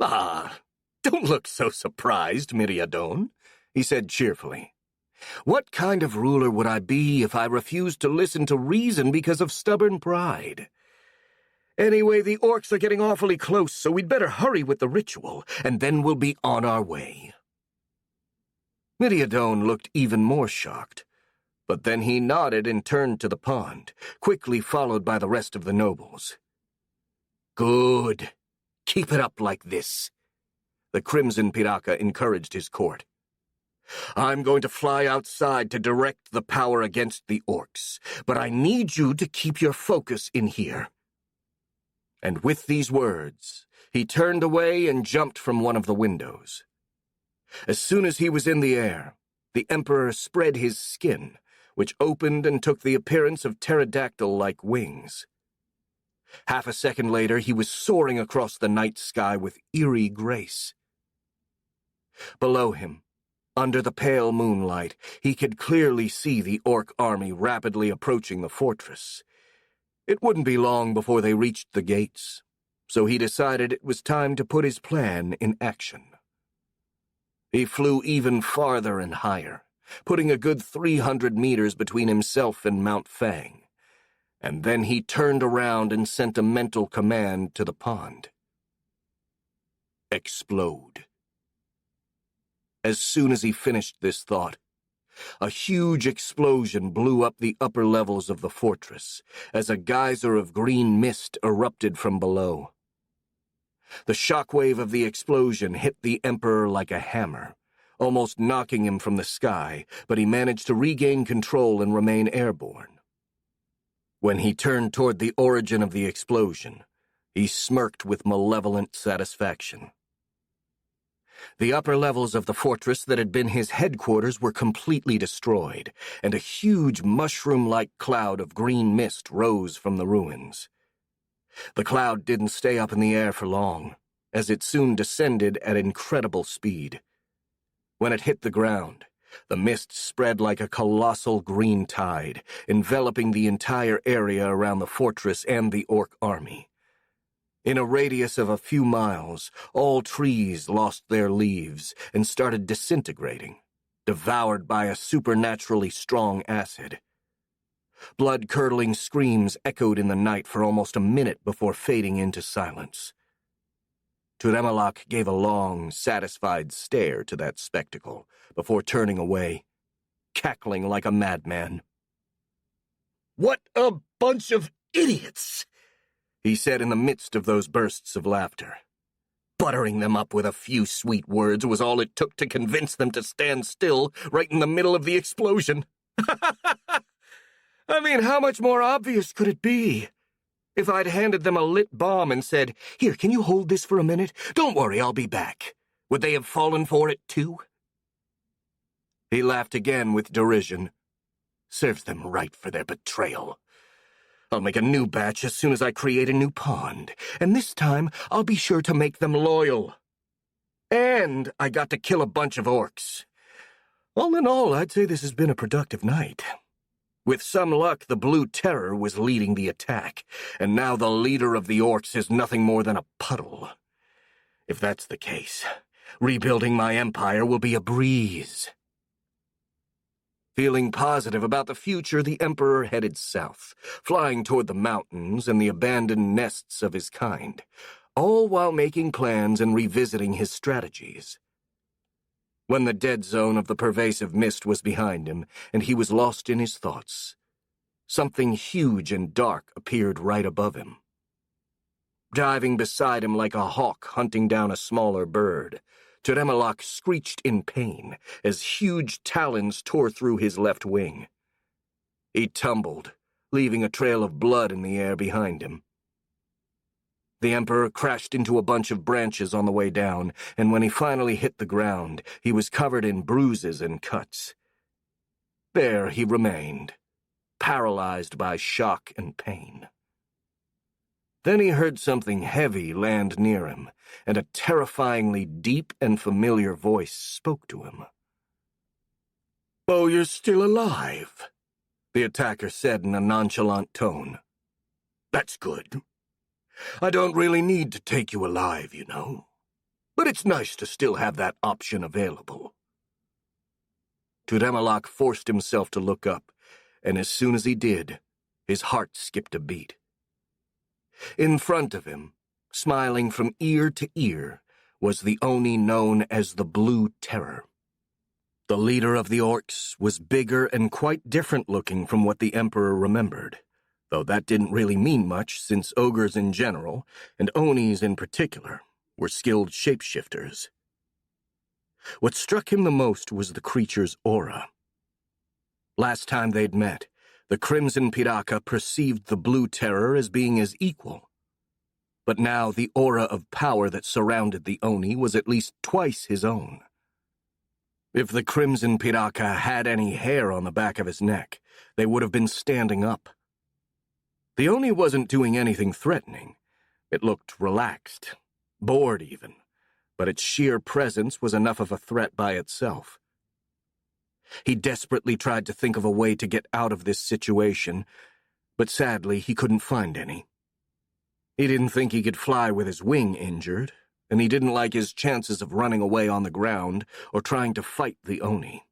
"Ah, don't look so surprised, Midiadone," he said cheerfully. "What kind of ruler would I be if I refused to listen to reason because of stubborn pride? Anyway, the orcs are getting awfully close, so we'd better hurry with the ritual, and then we'll be on our way." Midiadone looked even more shocked, but then he nodded and turned to the pond, quickly followed by the rest of the nobles. "Good. Keep it up like this," the Crimson Piraka encouraged his court. "I'm going to fly outside to direct the power against the orcs, but I need you to keep your focus in here." And with these words, he turned away and jumped from one of the windows. As soon as he was in the air, the Emperor spread his skin, which opened and took the appearance of pterodactyl-like wings. Half a second later, he was soaring across the night sky with eerie grace. Below him, under the pale moonlight, he could clearly see the orc army rapidly approaching the fortress. It wouldn't be long before they reached the gates, so he decided it was time to put his plan in action. He flew even farther and higher, putting a good 300 meters between himself and Mount Fang, and then he turned around and sent a mental command to the pond. "Explode." As soon as he finished this thought, a huge explosion blew up the upper levels of the fortress as a geyser of green mist erupted from below. The shockwave of the explosion hit the Emperor like a hammer, almost knocking him from the sky, but he managed to regain control and remain airborne. When he turned toward the origin of the explosion, he smirked with malevolent satisfaction. The upper levels of the fortress that had been his headquarters were completely destroyed, and a huge mushroom-like cloud of green mist rose from the ruins. The cloud didn't stay up in the air for long, as it soon descended at incredible speed. When it hit the ground, the mist spread like a colossal green tide, enveloping the entire area around the fortress and the orc army. In a radius of a few miles, all trees lost their leaves and started disintegrating, devoured by a supernaturally strong acid. Blood-curdling screams echoed in the night for almost a minute before fading into silence. Turemalak gave a long, satisfied stare to that spectacle before turning away, cackling like a madman. "What a bunch of idiots!" he said in the midst of those bursts of laughter. Buttering them up with a few sweet words was all it took to convince them to stand still right in the middle of the explosion. I mean, how much more obvious could it be? If I'd handed them a lit bomb and said, "Here, can you hold this for a minute? Don't worry, I'll be back," would they have fallen for it too? He laughed again with derision. Serves them right for their betrayal. I'll make a new batch as soon as I create a new pond, and this time I'll be sure to make them loyal. And I got to kill a bunch of orcs. All in all, I'd say this has been a productive night. With some luck, the Blue Terror was leading the attack, and now the leader of the orcs is nothing more than a puddle. If that's the case, rebuilding my empire will be a breeze. Feeling positive about the future, the Emperor headed south, flying toward the mountains and the abandoned nests of his kind, all while making plans and revisiting his strategies. When the dead zone of the pervasive mist was behind him, and he was lost in his thoughts, something huge and dark appeared right above him. Diving beside him like a hawk hunting down a smaller bird, Turemalak screeched in pain as huge talons tore through his left wing. He tumbled, leaving a trail of blood in the air behind him. The Emperor crashed into a bunch of branches on the way down, and when he finally hit the ground, he was covered in bruises and cuts. There he remained, paralyzed by shock and pain. Then he heard something heavy land near him, and a terrifyingly deep and familiar voice spoke to him. "Oh, you're still alive," the attacker said in a nonchalant tone. "That's good. I don't really need to take you alive, you know. But it's nice to still have that option available." Turemalak forced himself to look up, and as soon as he did, his heart skipped a beat. In front of him, smiling from ear to ear, was the Oni known as the Blue Terror. The leader of the orcs was bigger and quite different looking from what the Emperor remembered, though that didn't really mean much since ogres in general, and Onis in particular, were skilled shapeshifters. What struck him the most was the creature's aura. Last time they'd met, the Crimson Piraka perceived the Blue Terror as being his equal. But now the aura of power that surrounded the Oni was at least twice his own. If the Crimson Piraka had any hair on the back of his neck, they would have been standing up. The Oni wasn't doing anything threatening. It looked relaxed, bored even, but its sheer presence was enough of a threat by itself. He desperately tried to think of a way to get out of this situation, but sadly he couldn't find any. He didn't think he could fly with his wing injured, and he didn't like his chances of running away on the ground or trying to fight the Oni.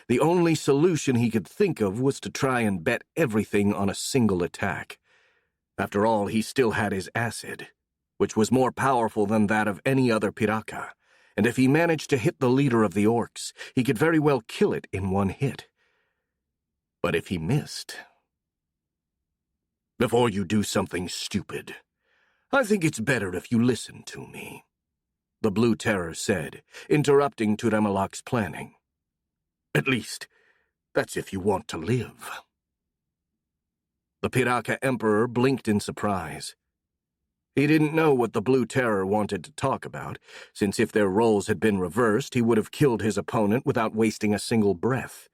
The only solution he could think of was to try and bet everything on a single attack. After all, he still had his acid, which was more powerful than that of any other Piraka, and if he managed to hit the leader of the orcs, he could very well kill it in one hit. But if he missed... "Before you do something stupid, I think it's better if you listen to me," the Blue Terror said, interrupting Turemalak's planning. "At least, that's if you want to live." The Piraka Emperor blinked in surprise. He didn't know what the Blue Terror wanted to talk about, since if their roles had been reversed, he would have killed his opponent without wasting a single breath.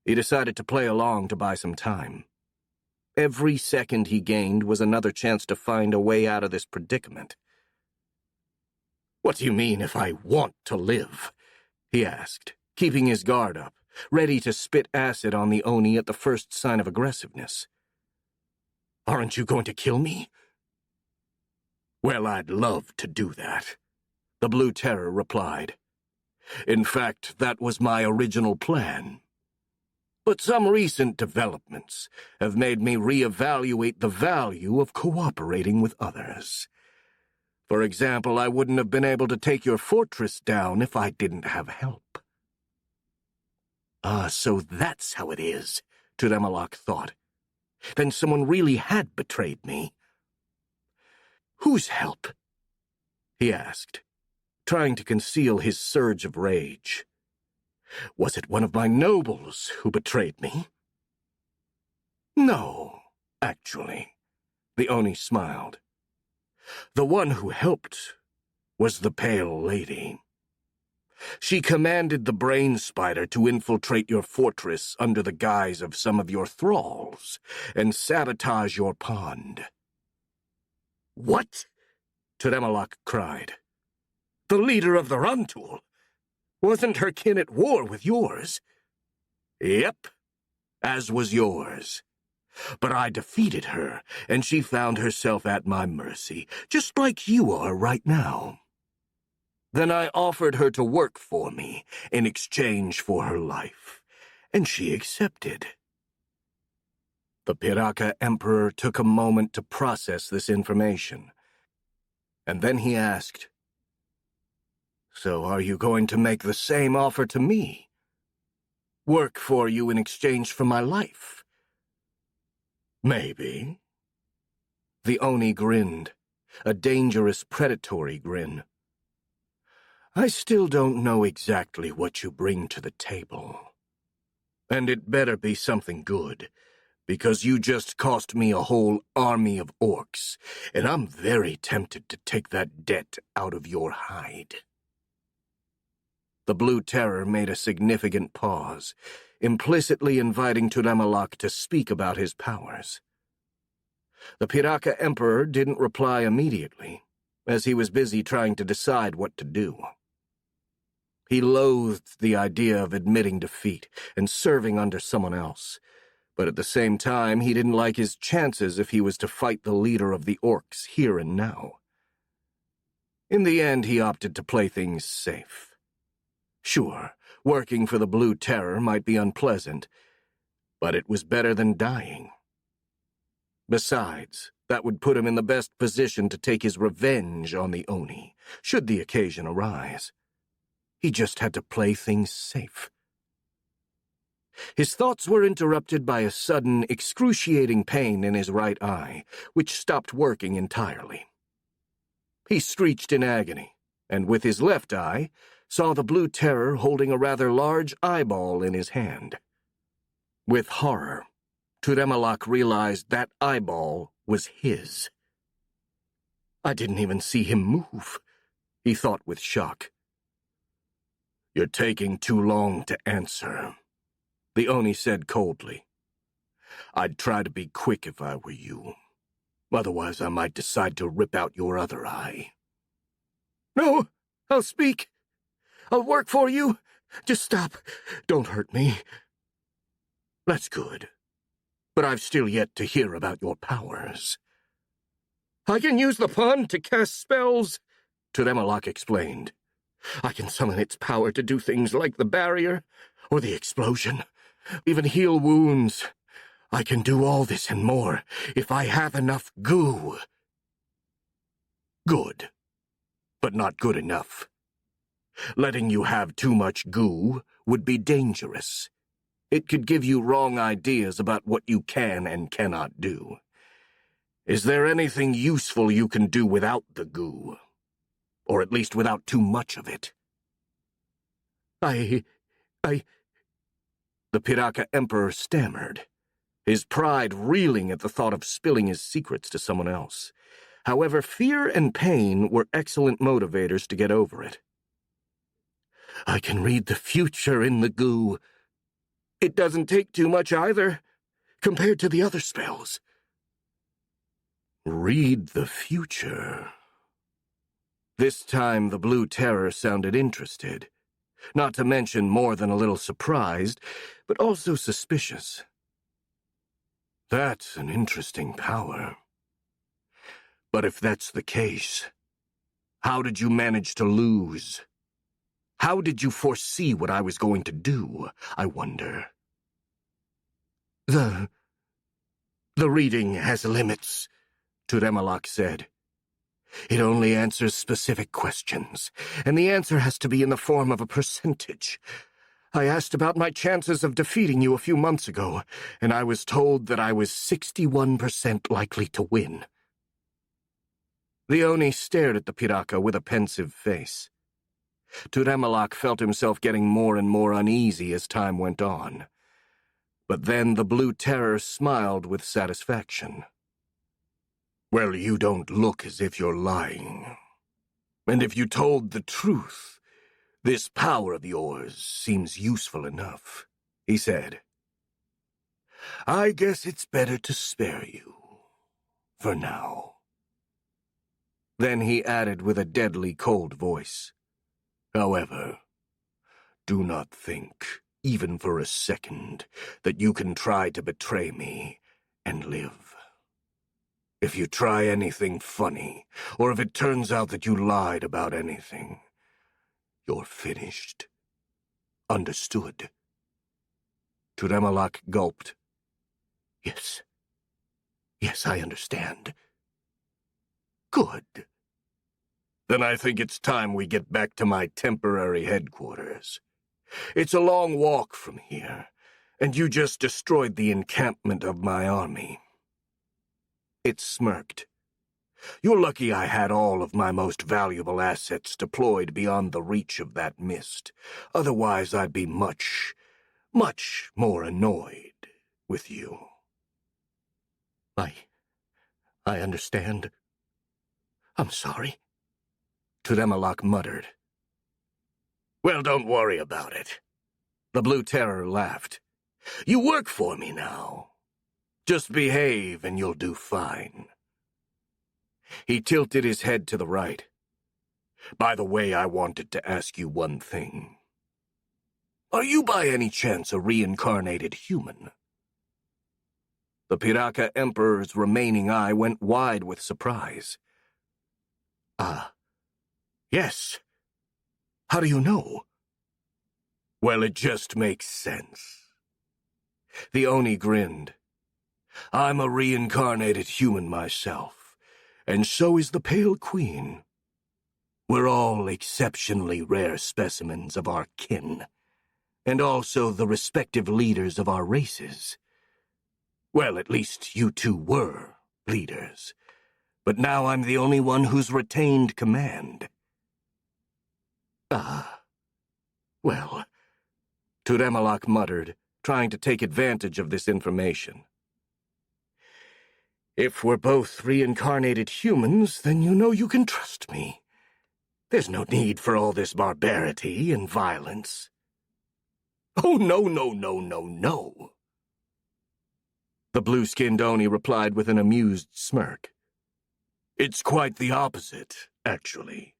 He decided to play along to buy some time. Every second he gained was another chance to find a way out of this predicament. "What do you mean, if I want to live?" he asked, keeping his guard up, ready to spit acid on the Oni at the first sign of aggressiveness. "Aren't you going to kill me?" "Well, I'd love to do that," the Blue Terror replied. "In fact, that was my original plan. But some recent developments have made me reevaluate the value of cooperating with others. For example, I wouldn't have been able to take your fortress down if I didn't have help." "Ah, so that's how it is," Turemalak thought. "Then someone really had betrayed me." "Whose help?" he asked, trying to conceal his surge of rage. "Was it one of my nobles who betrayed me?" "No, actually," The Oni smiled. The one who helped was the Pale Lady. She commanded the Brain Spider to infiltrate your fortress under the guise of some of your thralls and sabotage your pond. What? Turemalak cried. The leader of the Rantul? Wasn't her kin at war with yours? Yep, as was yours. But I defeated her, and she found herself at my mercy, just like you are right now. Then I offered her to work for me in exchange for her life, and she accepted. The Piraka Emperor took a moment to process this information, and then he asked, "So are you going to make the same offer to me? Work for you in exchange for my life?" "Maybe." The Oni grinned, a dangerous predatory grin. "I still don't know exactly what you bring to the table. And it better be something good, because you just cost me a whole army of orcs, and I'm very tempted to take that debt out of your hide." The Blue Terror made a significant pause, implicitly inviting Turemalak to speak about his powers. The Piraka Emperor didn't reply immediately, as he was busy trying to decide what to do. He loathed the idea of admitting defeat and serving under someone else, but at the same time he didn't like his chances if he was to fight the leader of the orcs here and now. In the end, he opted to play things safe. Sure, working for the Blue Terror might be unpleasant, but it was better than dying. Besides, that would put him in the best position to take his revenge on the Oni, should the occasion arise. He just had to play things safe. His thoughts were interrupted by a sudden, excruciating pain in his right eye, which stopped working entirely. He screeched in agony, and with his left eye, saw the Blue Terror holding a rather large eyeball in his hand. With horror, Turemalak realized that eyeball was his. "I didn't even see him move," he thought with shock. "You're taking too long to answer," the Oni said coldly. "I'd try to be quick if I were you. Otherwise, I might decide to rip out your other eye." "No, I'll speak. I'll work for you. Just stop. Don't hurt me." "That's good. But I've still yet to hear about your powers." "I can use the pond to cast spells," Turemalak explained. "I can summon its power to do things like the barrier, or the explosion, even heal wounds. I can do all this and more if I have enough goo." "Good, but not good enough. Letting you have too much goo would be dangerous. It could give you wrong ideas about what you can and cannot do. Is there anything useful you can do without the goo? Or at least without too much of it?" I... The Piraka Emperor stammered, his pride reeling at the thought of spilling his secrets to someone else. However, fear and pain were excellent motivators to get over it. "I can read the future in the goo. It doesn't take too much either, compared to the other spells." Read the future. This time the Blue Terror sounded interested, not to mention more than a little surprised, but also suspicious. That's an interesting power. But if that's the case, how did you manage to lose? How did you foresee what I was going to do, I wonder? The reading has limits," Turemalak said. "It only answers specific questions, and the answer has to be in the form of a percentage. I asked about my chances of defeating you a few months ago, and I was told that I was 61% likely to win." The Oni stared at the Piraka with a pensive face. Turemalak felt himself getting more and more uneasy as time went on. But then the Blue Terror smiled with satisfaction. Well, you don't look as if you're lying. And if you told the truth, this power of yours seems useful enough, he said. I guess it's better to spare you, for now. Then he added with a deadly cold voice, however, do not think, even for a second, that you can try to betray me and live. If you try anything funny, or if it turns out that you lied about anything, you're finished. Understood? Turemalak gulped. Yes. Yes, I understand. Good. Then I think it's time we get back to my temporary headquarters. It's a long walk from here, and you just destroyed the encampment of my army. It smirked. You're lucky I had all of my most valuable assets deployed beyond the reach of that mist. Otherwise, I'd be much, much more annoyed with you. I understand. I'm sorry. Turemalak muttered. Well, don't worry about it. The Blue Terror laughed. You work for me now. Just behave and you'll do fine. He tilted his head to the right. By the way, I wanted to ask you one thing. Are you by any chance a reincarnated human? The Piraka Emperor's remaining eye went wide with surprise. Yes. How do you know? Well, it just makes sense. The Oni grinned. I'm a reincarnated human myself, and so is the Pale Queen. We're all exceptionally rare specimens of our kin, and also the respective leaders of our races. Well, at least you two were leaders, but now I'm the only one who's retained command. Well, Turemalak muttered, trying to take advantage of this information. If we're both reincarnated humans, then you know you can trust me. There's no need for all this barbarity and violence. Oh, no. The blue-skinned Oni replied with an amused smirk. It's quite the opposite, actually.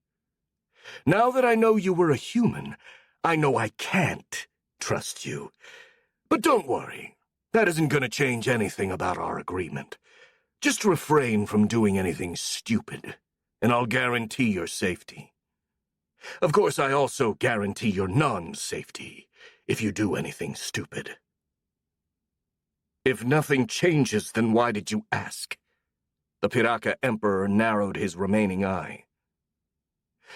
Now that I know you were a human, I know I can't trust you. But don't worry, that isn't going to change anything about our agreement. Just refrain from doing anything stupid, and I'll guarantee your safety. Of course, I also guarantee your non-safety if you do anything stupid. If nothing changes, then why did you ask? The Piraka Emperor narrowed his remaining eye.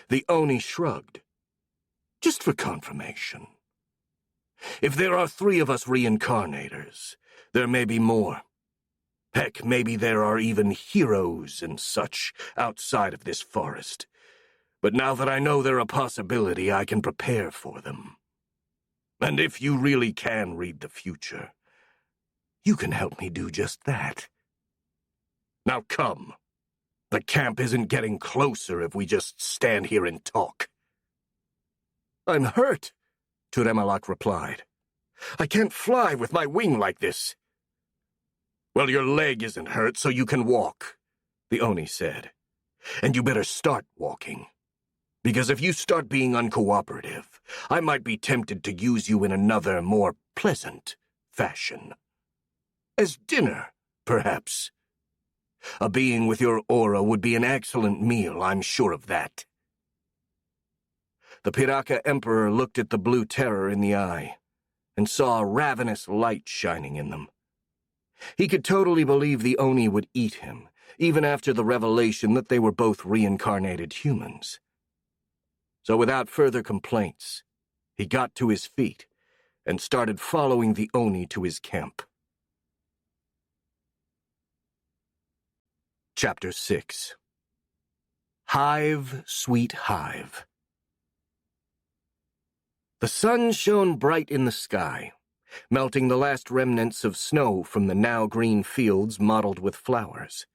The Oni shrugged. Just for confirmation. If there are 3 of us reincarnators, there may be more. Heck, maybe there are even heroes and such outside of this forest. But now that I know they're a possibility, I can prepare for them. And if you really can read the future, you can help me do just that. Now come. The camp isn't getting closer if we just stand here and talk. I'm hurt, Turemalak replied. I can't fly with my wing like this. Well, your leg isn't hurt, so you can walk, the Oni said. And you better start walking. Because if you start being uncooperative, I might be tempted to use you in another, more pleasant fashion. As dinner, perhaps. A being with your aura would be an excellent meal, I'm sure of that. The Piraka Emperor looked at the Blue Terror in the eye, and saw a ravenous light shining in them. He could totally believe the Oni would eat him, even after the revelation that they were both reincarnated humans. So without further complaints, he got to his feet and started following the Oni to his camp. Chapter 6. Hive, Sweet Hive. The sun shone bright in the sky, melting the last remnants of snow from the now green fields mottled with flowers.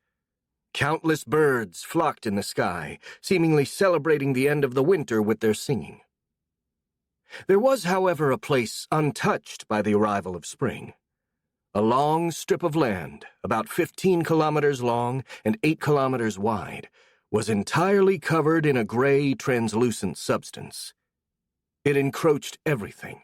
Countless birds flocked in the sky, seemingly celebrating the end of the winter with their singing. There was, however, a place untouched by the arrival of spring. A long strip of land, about 15 kilometers long and 8 kilometers wide, was entirely covered in a gray, translucent substance. It encroached everything,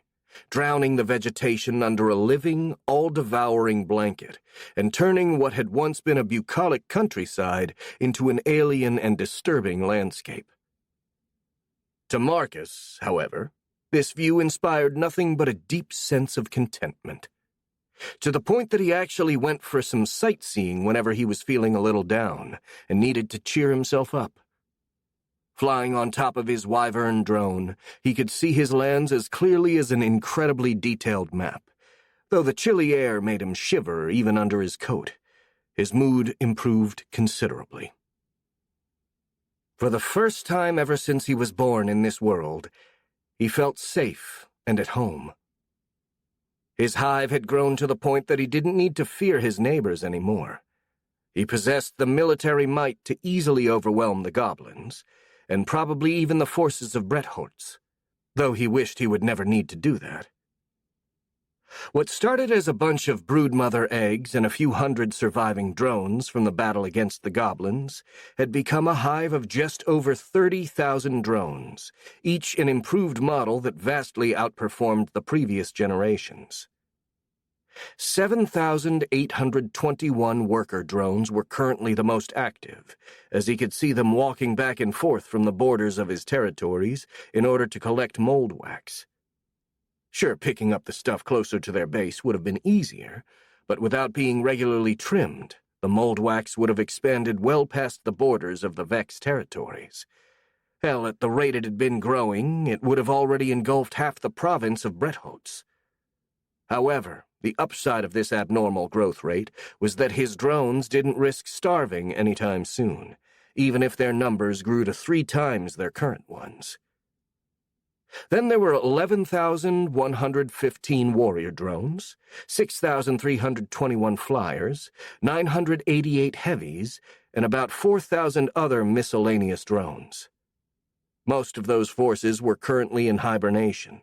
drowning the vegetation under a living, all-devouring blanket, and turning what had once been a bucolic countryside into an alien and disturbing landscape. To Marcus, however, this view inspired nothing but a deep sense of contentment, to the point that he actually went for some sightseeing whenever he was feeling a little down and needed to cheer himself up. Flying on top of his Wyvern drone, he could see his lands as clearly as an incredibly detailed map. Though the chilly air made him shiver even under his coat, his mood improved considerably. For the first time ever since he was born in this world, he felt safe and at home. His hive had grown to the point that he didn't need to fear his neighbors anymore. He possessed the military might to easily overwhelm the goblins, and probably even the forces of Horde, though he wished he would never need to do that. What started as a bunch of broodmother eggs and a few hundred surviving drones from the battle against the goblins had become a hive of just over 30,000 drones, each an improved model that vastly outperformed the previous generations. 7,821 worker drones were currently the most active, as he could see them walking back and forth from the borders of his territories in order to collect mold wax. Sure, picking up the stuff closer to their base would have been easier, but without being regularly trimmed, the mold wax would have expanded well past the borders of the Vex territories. Hell, at the rate it had been growing, it would have already engulfed half the province of Horde. However, the upside of this abnormal growth rate was that his drones didn't risk starving anytime soon, even if their numbers grew to 3 times their current ones. Then there were 11,115 warrior drones, 6,321 flyers, 988 heavies, and about 4,000 other miscellaneous drones. Most of those forces were currently in hibernation,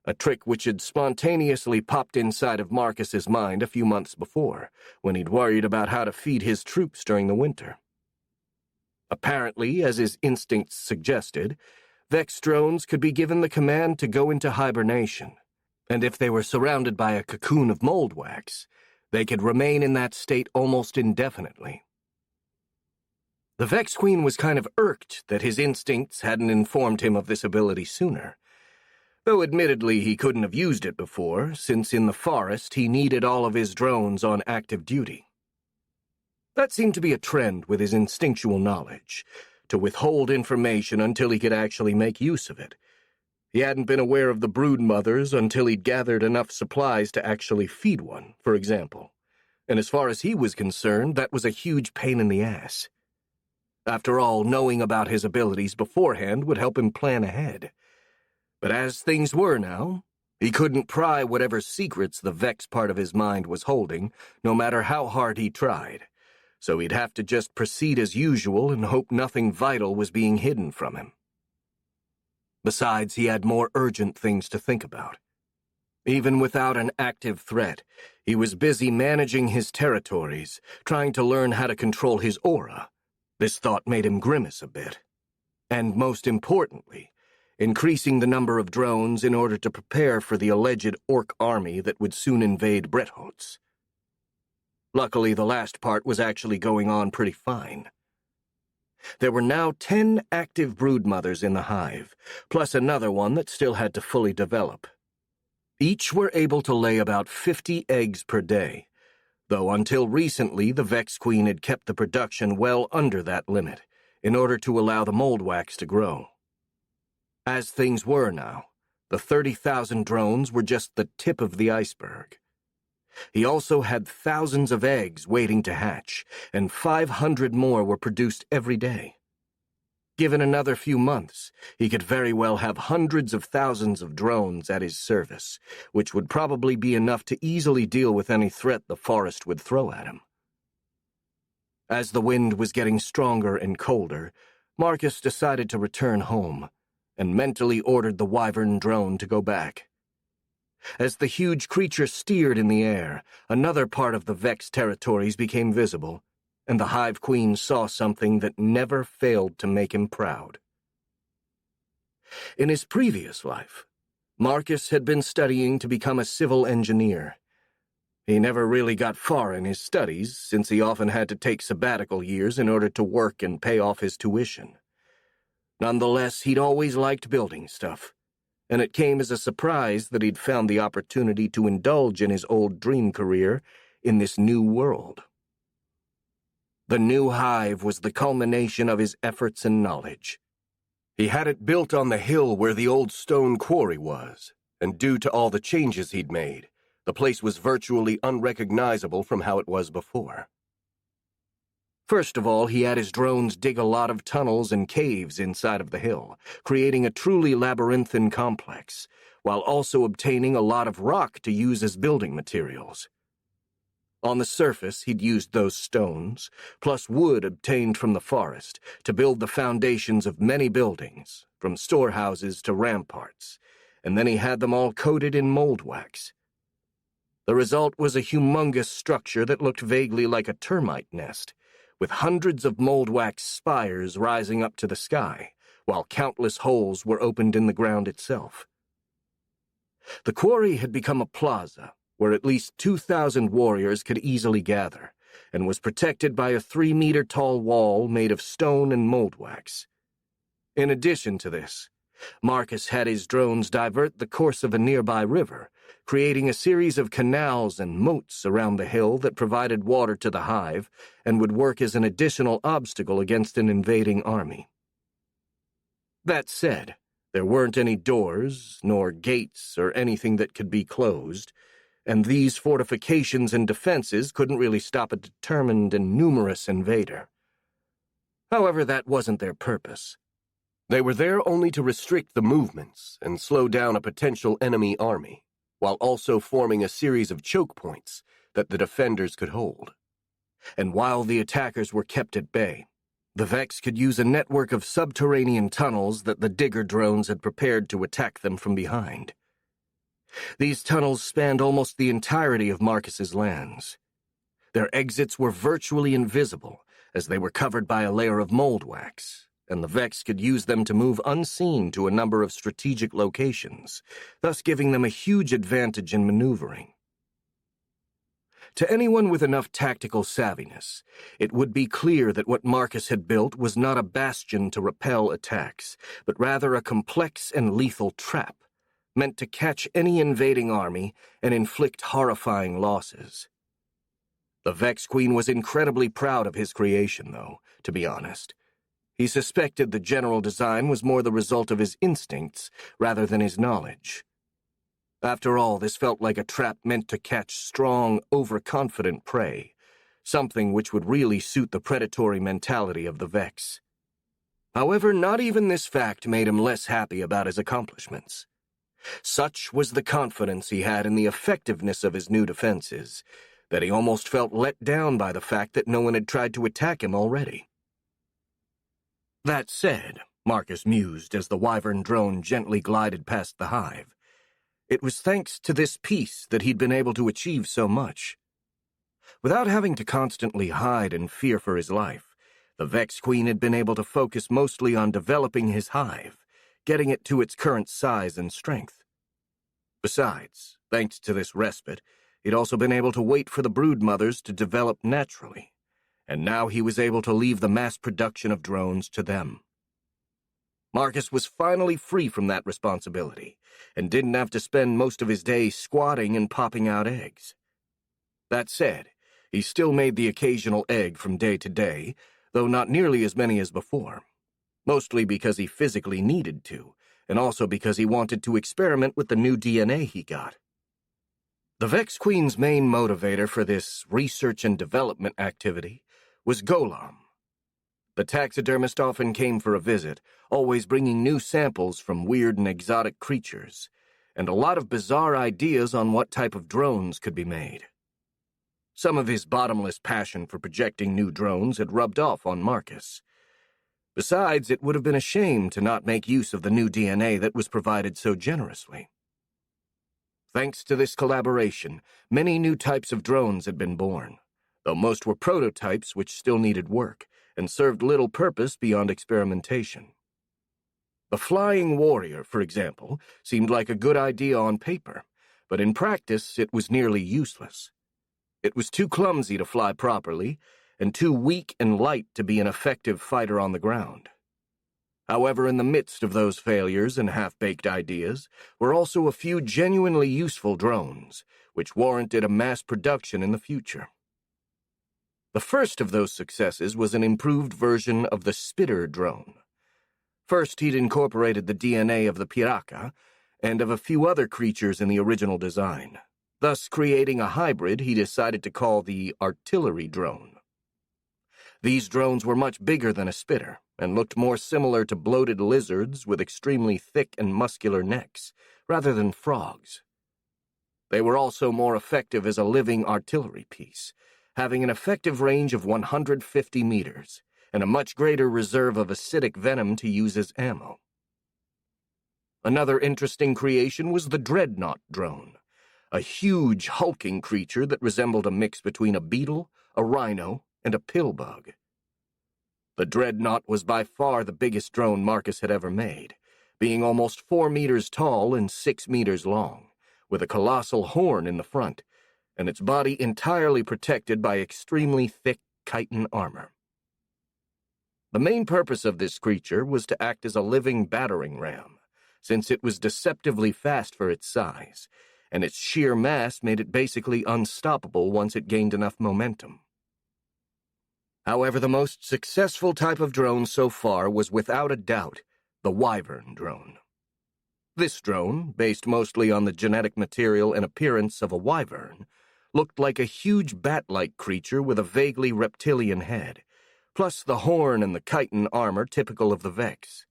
a trick which had spontaneously popped inside of Marcus's mind a few months before, when he'd worried about how to feed his troops during the winter. Apparently, as his instincts suggested, Vex drones could be given the command to go into hibernation, and if they were surrounded by a cocoon of mold wax, they could remain in that state almost indefinitely. The Vex Queen was kind of irked that his instincts hadn't informed him of this ability sooner, though admittedly he couldn't have used it before, since in the forest he needed all of his drones on active duty. That seemed to be a trend with his instinctual knowledge, to withhold information until he could actually make use of it. He hadn't been aware of the brood mothers until he'd gathered enough supplies to actually feed one, for example. And as far as he was concerned, that was a huge pain in the ass. After all, knowing about his abilities beforehand would help him plan ahead. But as things were now, he couldn't pry whatever secrets the Vex part of his mind was holding, no matter how hard he tried. So he'd have to just proceed as usual and hope nothing vital was being hidden from him. Besides, he had more urgent things to think about. Even without an active threat, he was busy managing his territories, trying to learn how to control his aura. This thought made him grimace a bit. And most importantly, increasing the number of drones in order to prepare for the alleged orc army that would soon invade Horde. Luckily, the last part was actually going on pretty fine. There were now 10 active broodmothers in the hive, plus another one that still had to fully develop. Each were able to lay about 50 eggs per day, though until recently the Vex Queen had kept the production well under that limit, in order to allow the mold wax to grow. As things were now, the 30,000 drones were just the tip of the iceberg. He also had thousands of eggs waiting to hatch, and 500 more were produced every day. Given another few months, he could very well have hundreds of thousands of drones at his service, which would probably be enough to easily deal with any threat the forest would throw at him. As the wind was getting stronger and colder, Marcus decided to return home, and mentally ordered the Wyvern drone to go back. As the huge creature steered in the air, another part of the Vex territories became visible, and the Hive Queen saw something that never failed to make him proud. In his previous life, Marcus had been studying to become a civil engineer. He never really got far in his studies, since he often had to take sabbatical years in order to work and pay off his tuition. Nonetheless, he'd always liked building stuff, and it came as a surprise that he'd found the opportunity to indulge in his old dream career in this new world. The new hive was the culmination of his efforts and knowledge. He had it built on the hill where the old stone quarry was, and due to all the changes he'd made, the place was virtually unrecognizable from how it was before. First of all, he had his drones dig a lot of tunnels and caves inside of the hill, creating a truly labyrinthine complex, while also obtaining a lot of rock to use as building materials. On the surface, he'd used those stones, plus wood obtained from the forest, to build the foundations of many buildings, from storehouses to ramparts, and then he had them all coated in mold wax. The result was a humongous structure that looked vaguely like a termite nest, with hundreds of mold wax spires rising up to the sky, while countless holes were opened in the ground itself. The quarry had become a plaza, where at least 2,000 warriors could easily gather, and was protected by a 3-meter-tall wall made of stone and mold wax. In addition to this, Marcus had his drones divert the course of a nearby river, creating a series of canals and moats around the hill that provided water to the hive and would work as an additional obstacle against an invading army. That said, there weren't any doors, nor gates, or anything that could be closed, and these fortifications and defenses couldn't really stop a determined and numerous invader. However, that wasn't their purpose. They were there only to restrict the movements and slow down a potential enemy army, while also forming a series of choke points that the defenders could hold. And while the attackers were kept at bay, the Vex could use a network of subterranean tunnels that the digger drones had prepared to attack them from behind. These tunnels spanned almost the entirety of Marcus's lands. Their exits were virtually invisible, as they were covered by a layer of mold wax, and the Vex could use them to move unseen to a number of strategic locations, thus giving them a huge advantage in maneuvering. To anyone with enough tactical savviness, it would be clear that what Marcus had built was not a bastion to repel attacks, but rather a complex and lethal trap, meant to catch any invading army and inflict horrifying losses. The Vex Queen was incredibly proud of his creation, though, to be honest. He suspected the general design was more the result of his instincts rather than his knowledge. After all, this felt like a trap meant to catch strong, overconfident prey, something which would really suit the predatory mentality of the Vex. However, not even this fact made him less happy about his accomplishments. Such was the confidence he had in the effectiveness of his new defenses, that he almost felt let down by the fact that no one had tried to attack him already. That said, Marcus mused as the Wyvern drone gently glided past the hive, it was thanks to this peace that he'd been able to achieve so much. Without having to constantly hide and fear for his life, the Vex Queen had been able to focus mostly on developing his hive, getting it to its current size and strength. Besides, thanks to this respite, he'd also been able to wait for the brood mothers to develop naturally, and now he was able to leave the mass production of drones to them. Marcus was finally free from that responsibility, and didn't have to spend most of his day squatting and popping out eggs. That said, he still made the occasional egg from day to day, though not nearly as many as before, mostly because he physically needed to, and also because he wanted to experiment with the new DNA he got. The Vex Queen's main motivator for this research and development activity was Golem. The taxidermist often came for a visit, always bringing new samples from weird and exotic creatures, and a lot of bizarre ideas on what type of drones could be made. Some of his bottomless passion for projecting new drones had rubbed off on Marcus. Besides, it would have been a shame to not make use of the new DNA that was provided so generously. Thanks to this collaboration, many new types of drones had been born, though most were prototypes which still needed work and served little purpose beyond experimentation. The Flying Warrior, for example, seemed like a good idea on paper, but in practice it was nearly useless. It was too clumsy to fly properly, and too weak and light to be an effective fighter on the ground. However, in the midst of those failures and half-baked ideas were also a few genuinely useful drones, which warranted a mass production in the future. The first of those successes was an improved version of the Spitter drone. First, he'd incorporated the DNA of the Piraka and of a few other creatures in the original design, thus creating a hybrid he decided to call the Artillery drone. These drones were much bigger than a Spitter and looked more similar to bloated lizards with extremely thick and muscular necks, rather than frogs. They were also more effective as a living artillery piece, having an effective range of 150 meters and a much greater reserve of acidic venom to use as ammo. Another interesting creation was the Dreadnought drone, a huge, hulking creature that resembled a mix between a beetle, a rhino, and a pillbug. The Dreadnought was by far the biggest drone Marcus had ever made, being almost 4 meters tall and 6 meters long, with a colossal horn in the front, and its body entirely protected by extremely thick chitin armor. The main purpose of this creature was to act as a living battering ram, since it was deceptively fast for its size, and its sheer mass made it basically unstoppable once it gained enough momentum. However, the most successful type of drone so far was without a doubt the Wyvern drone. This drone, based mostly on the genetic material and appearance of a wyvern, looked like a huge bat-like creature with a vaguely reptilian head, plus the horn and the chitin armor typical of the Vex.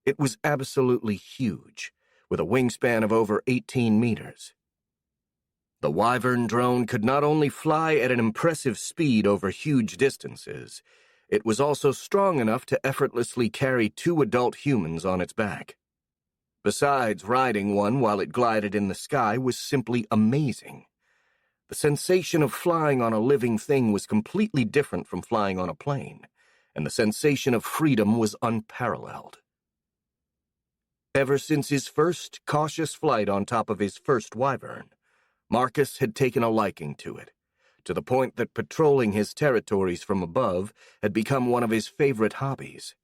It was absolutely huge, with a wingspan of over 18 meters. The Wyvern drone could not only fly at an impressive speed over huge distances, it was also strong enough to effortlessly carry 2 adult humans on its back. Besides, riding one while it glided in the sky was simply amazing. The sensation of flying on a living thing was completely different from flying on a plane, and the sensation of freedom was unparalleled. Ever since his first cautious flight on top of his first Wyvern, Marcus had taken a liking to it, to the point that patrolling his territories from above had become one of his favorite hobbies.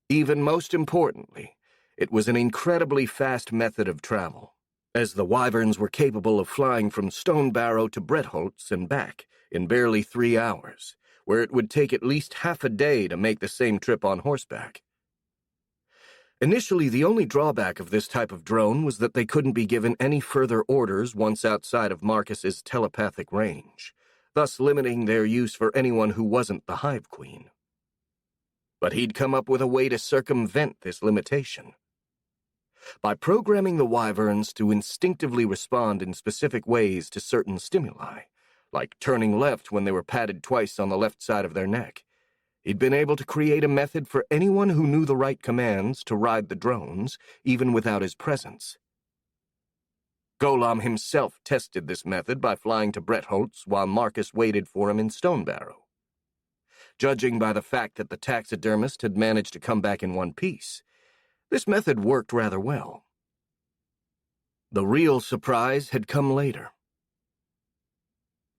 Even most importantly, it was an incredibly fast method of travel, as the Wyverns were capable of flying from Stonebarrow to Bretholtz and back in barely 3 hours, where it would take at least half a day to make the same trip on horseback. Initially, the only drawback of this type of drone was that they couldn't be given any further orders once outside of Marcus's telepathic range, thus limiting their use for anyone who wasn't the Hive Queen. But he'd come up with a way to circumvent this limitation. By programming the Wyverns to instinctively respond in specific ways to certain stimuli, like turning left when they were patted twice on the left side of their neck, he'd been able to create a method for anyone who knew the right commands to ride the drones, even without his presence. Golem himself tested this method by flying to Bretholtz while Marcus waited for him in Stonebarrow. Judging by the fact that the taxidermist had managed to come back in one piece, this method worked rather well. The real surprise had come later.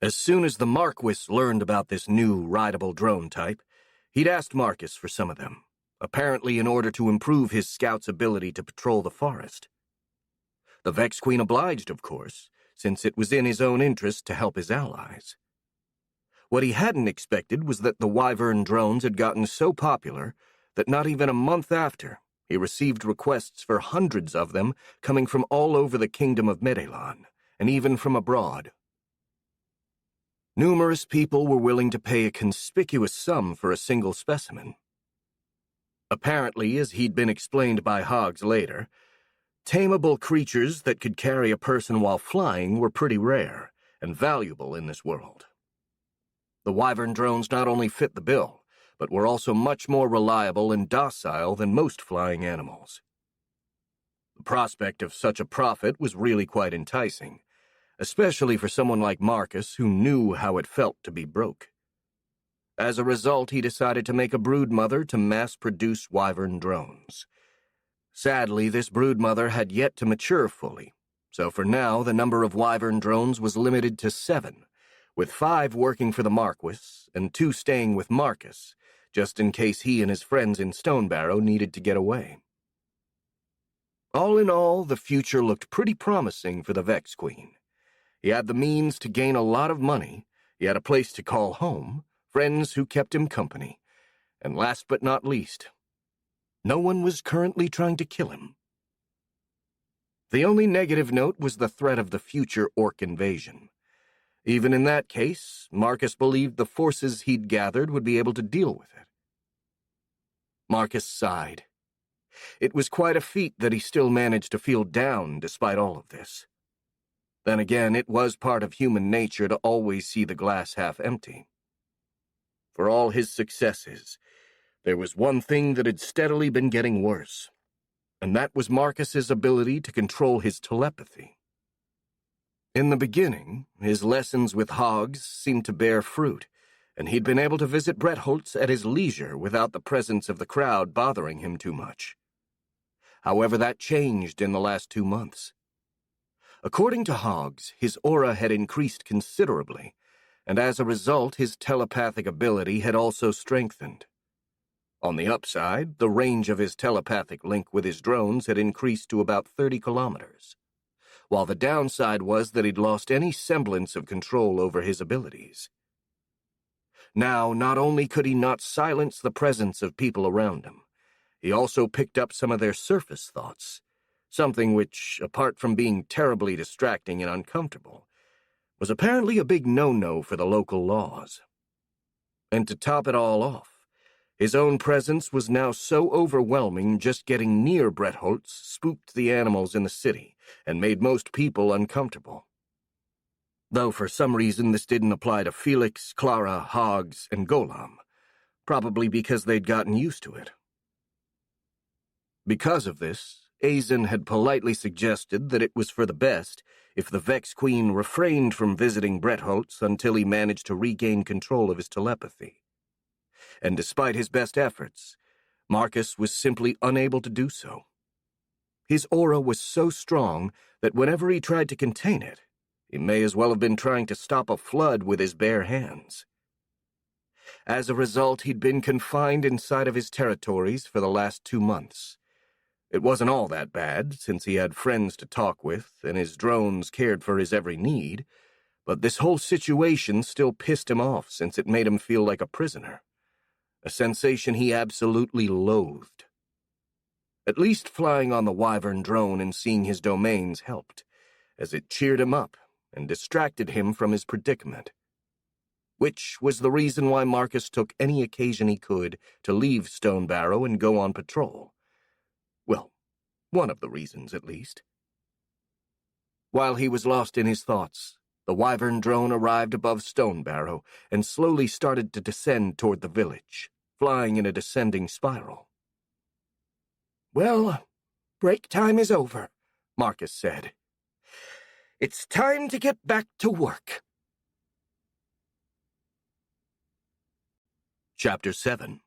As soon as the Marquis learned about this new rideable drone type, he'd asked Marcus for some of them, apparently in order to improve his scout's ability to patrol the forest. The Vex Queen obliged, of course, since it was in his own interest to help his allies. What he hadn't expected was that the Wyvern drones had gotten so popular that not even a month after, he received requests for hundreds of them coming from all over the kingdom of Medelan, and even from abroad. Numerous people were willing to pay a conspicuous sum for a single specimen. Apparently, as he'd been explained by Hoggs later, tameable creatures that could carry a person while flying were pretty rare, and valuable in this world. The Wyvern drones not only fit the bill, but were also much more reliable and docile than most flying animals. The prospect of such a profit was really quite enticing, especially for someone like Marcus who knew how it felt to be broke. As a result, he decided to make a broodmother to mass-produce Wyvern drones. Sadly, this broodmother had yet to mature fully, so for now the number of Wyvern drones was limited to 7, with 5 working for the Marquis and 2 staying with Marcus, just in case he and his friends in Stonebarrow needed to get away. All in all, the future looked pretty promising for the Vex Queen. He had the means to gain a lot of money, he had a place to call home, friends who kept him company, and last but not least, no one was currently trying to kill him. The only negative note was the threat of the future orc invasion. Even in that case, Marcus believed the forces he'd gathered would be able to deal with it. Marcus sighed. It was quite a feat that he still managed to feel down despite all of this. Then again, it was part of human nature to always see the glass half empty. For all his successes, there was one thing that had steadily been getting worse, and that was Marcus's ability to control his telepathy. In the beginning, his lessons with hogs seemed to bear fruit, and he'd been able to visit Bretholtz at his leisure without the presence of the crowd bothering him too much. However, that changed in the last 2 months. According to Hogs, his aura had increased considerably, and as a result, his telepathic ability had also strengthened. On the upside, the range of his telepathic link with his drones had increased to about 30 kilometers, while the downside was that he'd lost any semblance of control over his abilities. Now, not only could he not silence the presence of people around him, he also picked up some of their surface thoughts, something which, apart from being terribly distracting and uncomfortable, was apparently a big no-no for the local laws. And to top it all off, his own presence was now so overwhelming just getting near Bretholtz spooked the animals in the city and made most people uncomfortable. Though for some reason this didn't apply to Felix, Clara, Hogs, and Golam, probably because they'd gotten used to it. Because of this, Azen had politely suggested that it was for the best if the Vex Queen refrained from visiting Bretholtz until he managed to regain control of his telepathy. And despite his best efforts, Marcus was simply unable to do so. His aura was so strong that whenever he tried to contain it, he may as well have been trying to stop a flood with his bare hands. As a result, he'd been confined inside of his territories for the last 2 months. It wasn't all that bad, since he had friends to talk with and his drones cared for his every need, but this whole situation still pissed him off since it made him feel like a prisoner, a sensation he absolutely loathed. At least flying on the Wyvern drone and seeing his domains helped, as it cheered him up and distracted him from his predicament, which was the reason why Marcus took any occasion he could to leave Stonebarrow and go on patrol. Well, one of the reasons, at least. While he was lost in his thoughts, the Wyvern drone arrived above Stonebarrow and slowly started to descend toward the village, flying in a descending spiral. "Well, break time is over," Marcus said. "It's time to get back to work." Chapter 7.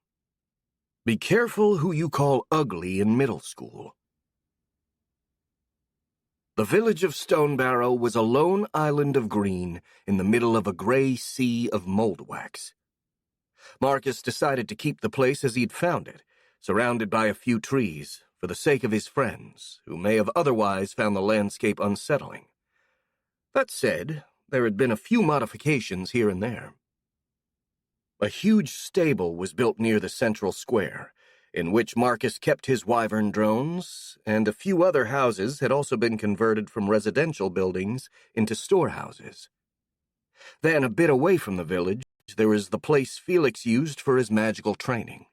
Be careful who you call ugly in middle school. The village of Stonebarrow was a lone island of green in the middle of a gray sea of mold wax. Marcus decided to keep the place as he'd found it, surrounded by a few trees, for the sake of his friends, who may have otherwise found the landscape unsettling. That said, there had been a few modifications here and there. A huge stable was built near the central square, in which Marcus kept his Wyvern drones, and a few other houses had also been converted from residential buildings into storehouses. Then, a bit away from the village, there was the place Felix used for his magical training,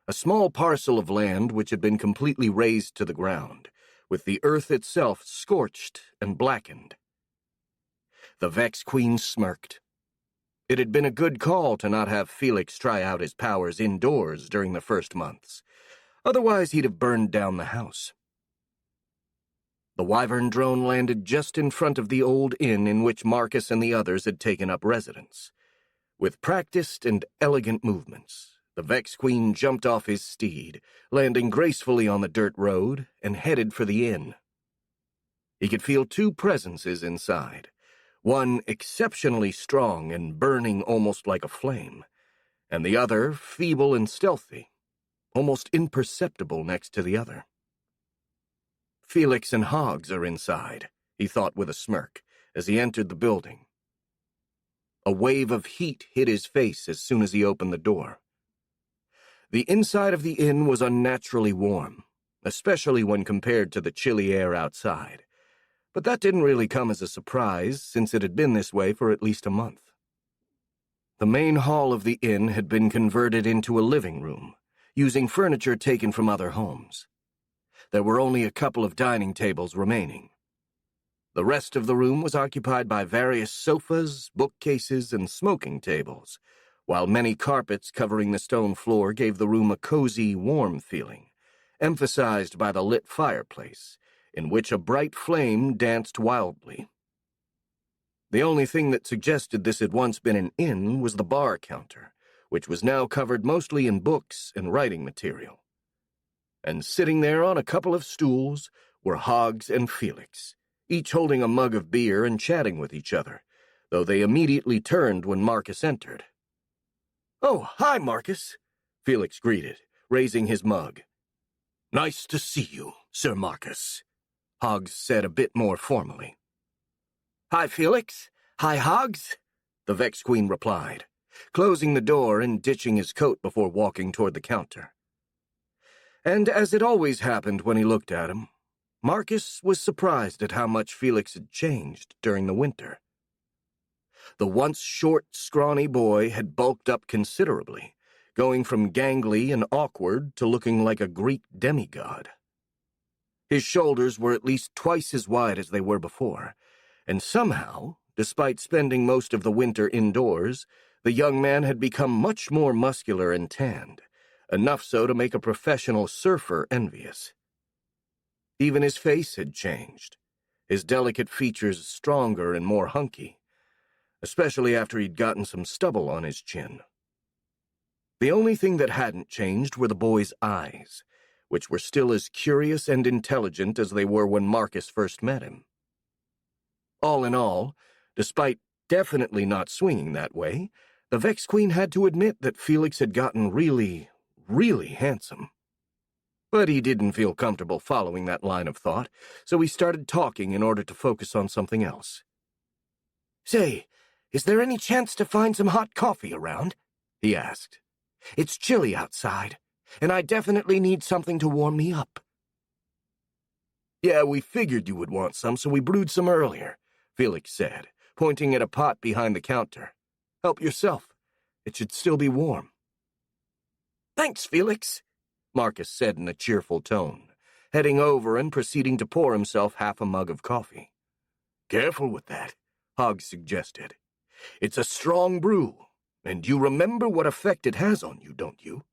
a small parcel of land which had been completely razed to the ground, with the earth itself scorched and blackened. The Vex Queen smirked. It had been a good call to not have Felix try out his powers indoors during the first months. Otherwise, he'd have burned down the house. The Wyvern drone landed just in front of the old inn in which Marcus and the others had taken up residence. With practiced and elegant movements, the Vex Queen jumped off his steed, landing gracefully on the dirt road, and headed for the inn. He could feel two presences inside, one exceptionally strong and burning almost like a flame, and the other feeble and stealthy, almost imperceptible next to the other. Felix and Hogs are inside, he thought with a smirk, as he entered the building. A wave of heat hit his face as soon as he opened the door. The inside of the inn was unnaturally warm, especially when compared to the chilly air outside. But that didn't really come as a surprise, since it had been this way for at least a month. The main hall of the inn had been converted into a living room, using furniture taken from other homes. There were only a couple of dining tables remaining. The rest of the room was occupied by various sofas, bookcases, and smoking tables, while many carpets covering the stone floor gave the room a cozy, warm feeling, emphasized by the lit fireplace, in which a bright flame danced wildly. The only thing that suggested this had once been an inn was the bar counter, which was now covered mostly in books and writing material. And sitting there on a couple of stools were Hogs and Felix, each holding a mug of beer and chatting with each other, though they immediately turned when Marcus entered. "Oh, hi, Marcus," Felix greeted, raising his mug. "Nice to see you, Sir Marcus," Hogs said a bit more formally. "Hi, Felix. Hi, Hogs," the Vex Queen replied, closing the door and ditching his coat before walking toward the counter. And as it always happened when he looked at him, Marcus was surprised at how much Felix had changed during the winter. The once short, scrawny boy had bulked up considerably, going from gangly and awkward to looking like a Greek demigod. His shoulders were at least twice as wide as they were before, and somehow, despite spending most of the winter indoors, the young man had become much more muscular and tanned, enough so to make a professional surfer envious. Even his face had changed, his delicate features stronger and more hunky, especially after he'd gotten some stubble on his chin. The only thing that hadn't changed were the boy's eyes, which were still as curious and intelligent as they were when Marcus first met him. All in all, despite definitely not swinging that way, the Vex Queen had to admit that Felix had gotten really, really handsome. But he didn't feel comfortable following that line of thought, so he started talking in order to focus on something else. "Say, is there any chance to find some hot coffee around?" he asked. "It's chilly outside, and I definitely need something to warm me up." "Yeah, we figured you would want some, so we brewed some earlier," Felix said, pointing at a pot behind the counter. "Help yourself. It should still be warm." "Thanks, Felix," Marcus said in a cheerful tone, heading over and proceeding to pour himself half a mug of coffee. "Careful with that," Hogg suggested. "It's a strong brew, and you remember what effect it has on you, don't you?"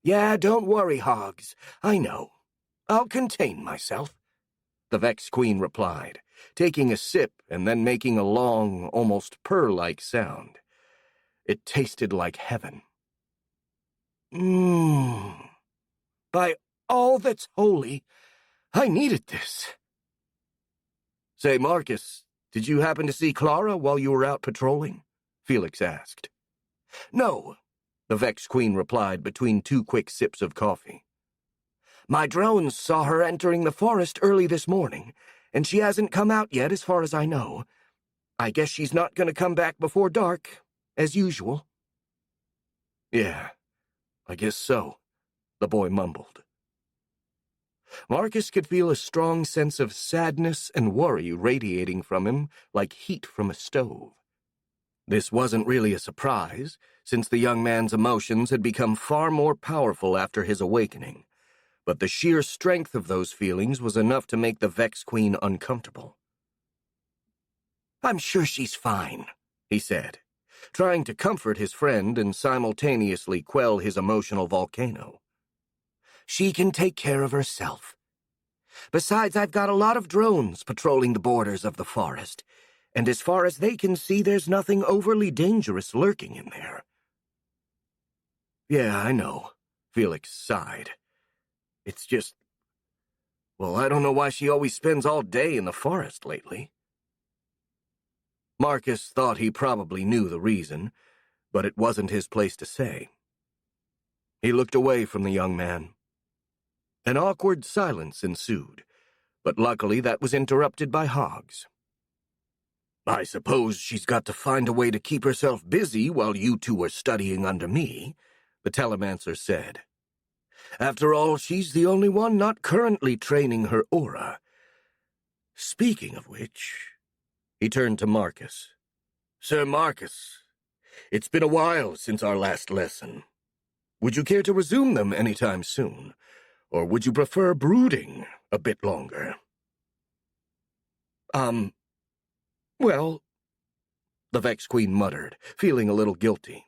"Yeah, don't worry, Hogs. I know. I'll contain myself," the Vex Queen replied, taking a sip and then making a long, almost purr-like sound. It tasted like heaven. By all that's holy, I needed this." "Say, Marcus, did you happen to see Clara while you were out patrolling?" Felix asked. "No," the Vex Queen replied between two quick sips of coffee. "My drones saw her entering the forest early this morning, and she hasn't come out yet as far as I know. I guess she's not going to come back before dark, as usual." "Yeah, I guess so," the boy mumbled. Marcus could feel a strong sense of sadness and worry radiating from him like heat from a stove. This wasn't really a surprise, since the young man's emotions had become far more powerful after his awakening, but the sheer strength of those feelings was enough to make the Vex Queen uncomfortable. "I'm sure she's fine," he said, trying to comfort his friend and simultaneously quell his emotional volcano. "She can take care of herself. Besides, I've got a lot of drones patrolling the borders of the forest, and as far as they can see, there's nothing overly dangerous lurking in there." "Yeah, I know," Felix sighed. "It's just... well, I don't know why she always spends all day in the forest lately." Marcus thought he probably knew the reason, but it wasn't his place to say. He looked away from the young man. An awkward silence ensued, but luckily that was interrupted by Hogs. "I suppose she's got to find a way to keep herself busy while you two are studying under me," the telemancer said. "After all, she's the only one not currently training her aura. Speaking of which..." He turned to Marcus. "Sir Marcus, it's been a while since our last lesson. Would you care to resume them anytime soon, or would you prefer brooding a bit longer?" Well," the Vex Queen muttered, feeling a little guilty.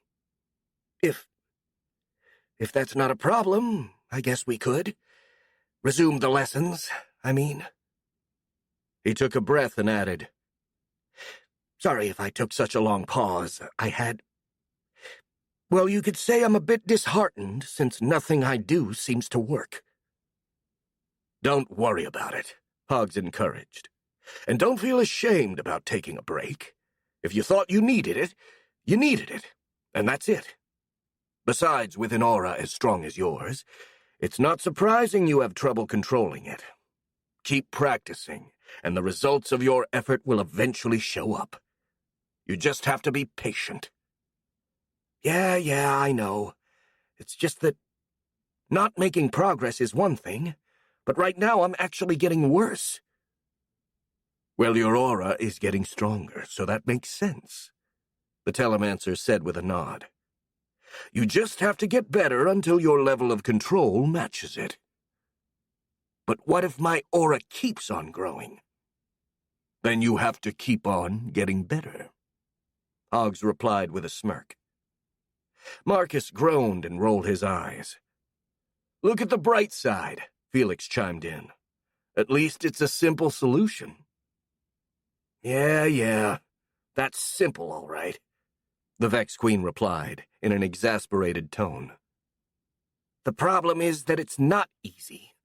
If that's not a problem, I guess we could. Resume the lessons, I mean." He took a breath and added, "Sorry if I took such a long pause. Well, you could say I'm a bit disheartened since nothing I do seems to work." "Don't worry about it," Hogs encouraged. "And don't feel ashamed about taking a break. If you thought you needed it, and that's it. Besides, with an aura as strong as yours, it's not surprising you have trouble controlling it. Keep practicing, and the results of your effort will eventually show up. You just have to be patient." Yeah, I know. It's just that not making progress is one thing, but right now I'm actually getting worse." "Well, your aura is getting stronger, so that makes sense," the telemancer said with a nod. "You just have to get better until your level of control matches it." "But what if my aura keeps on growing?" "Then you have to keep on getting better," Hogs replied with a smirk. Marcus groaned and rolled his eyes. "Look at the bright side," Felix chimed in. "At least it's a simple solution." Yeah, that's simple, all right," the Vex Queen replied in an exasperated tone. "The problem is that it's not easy."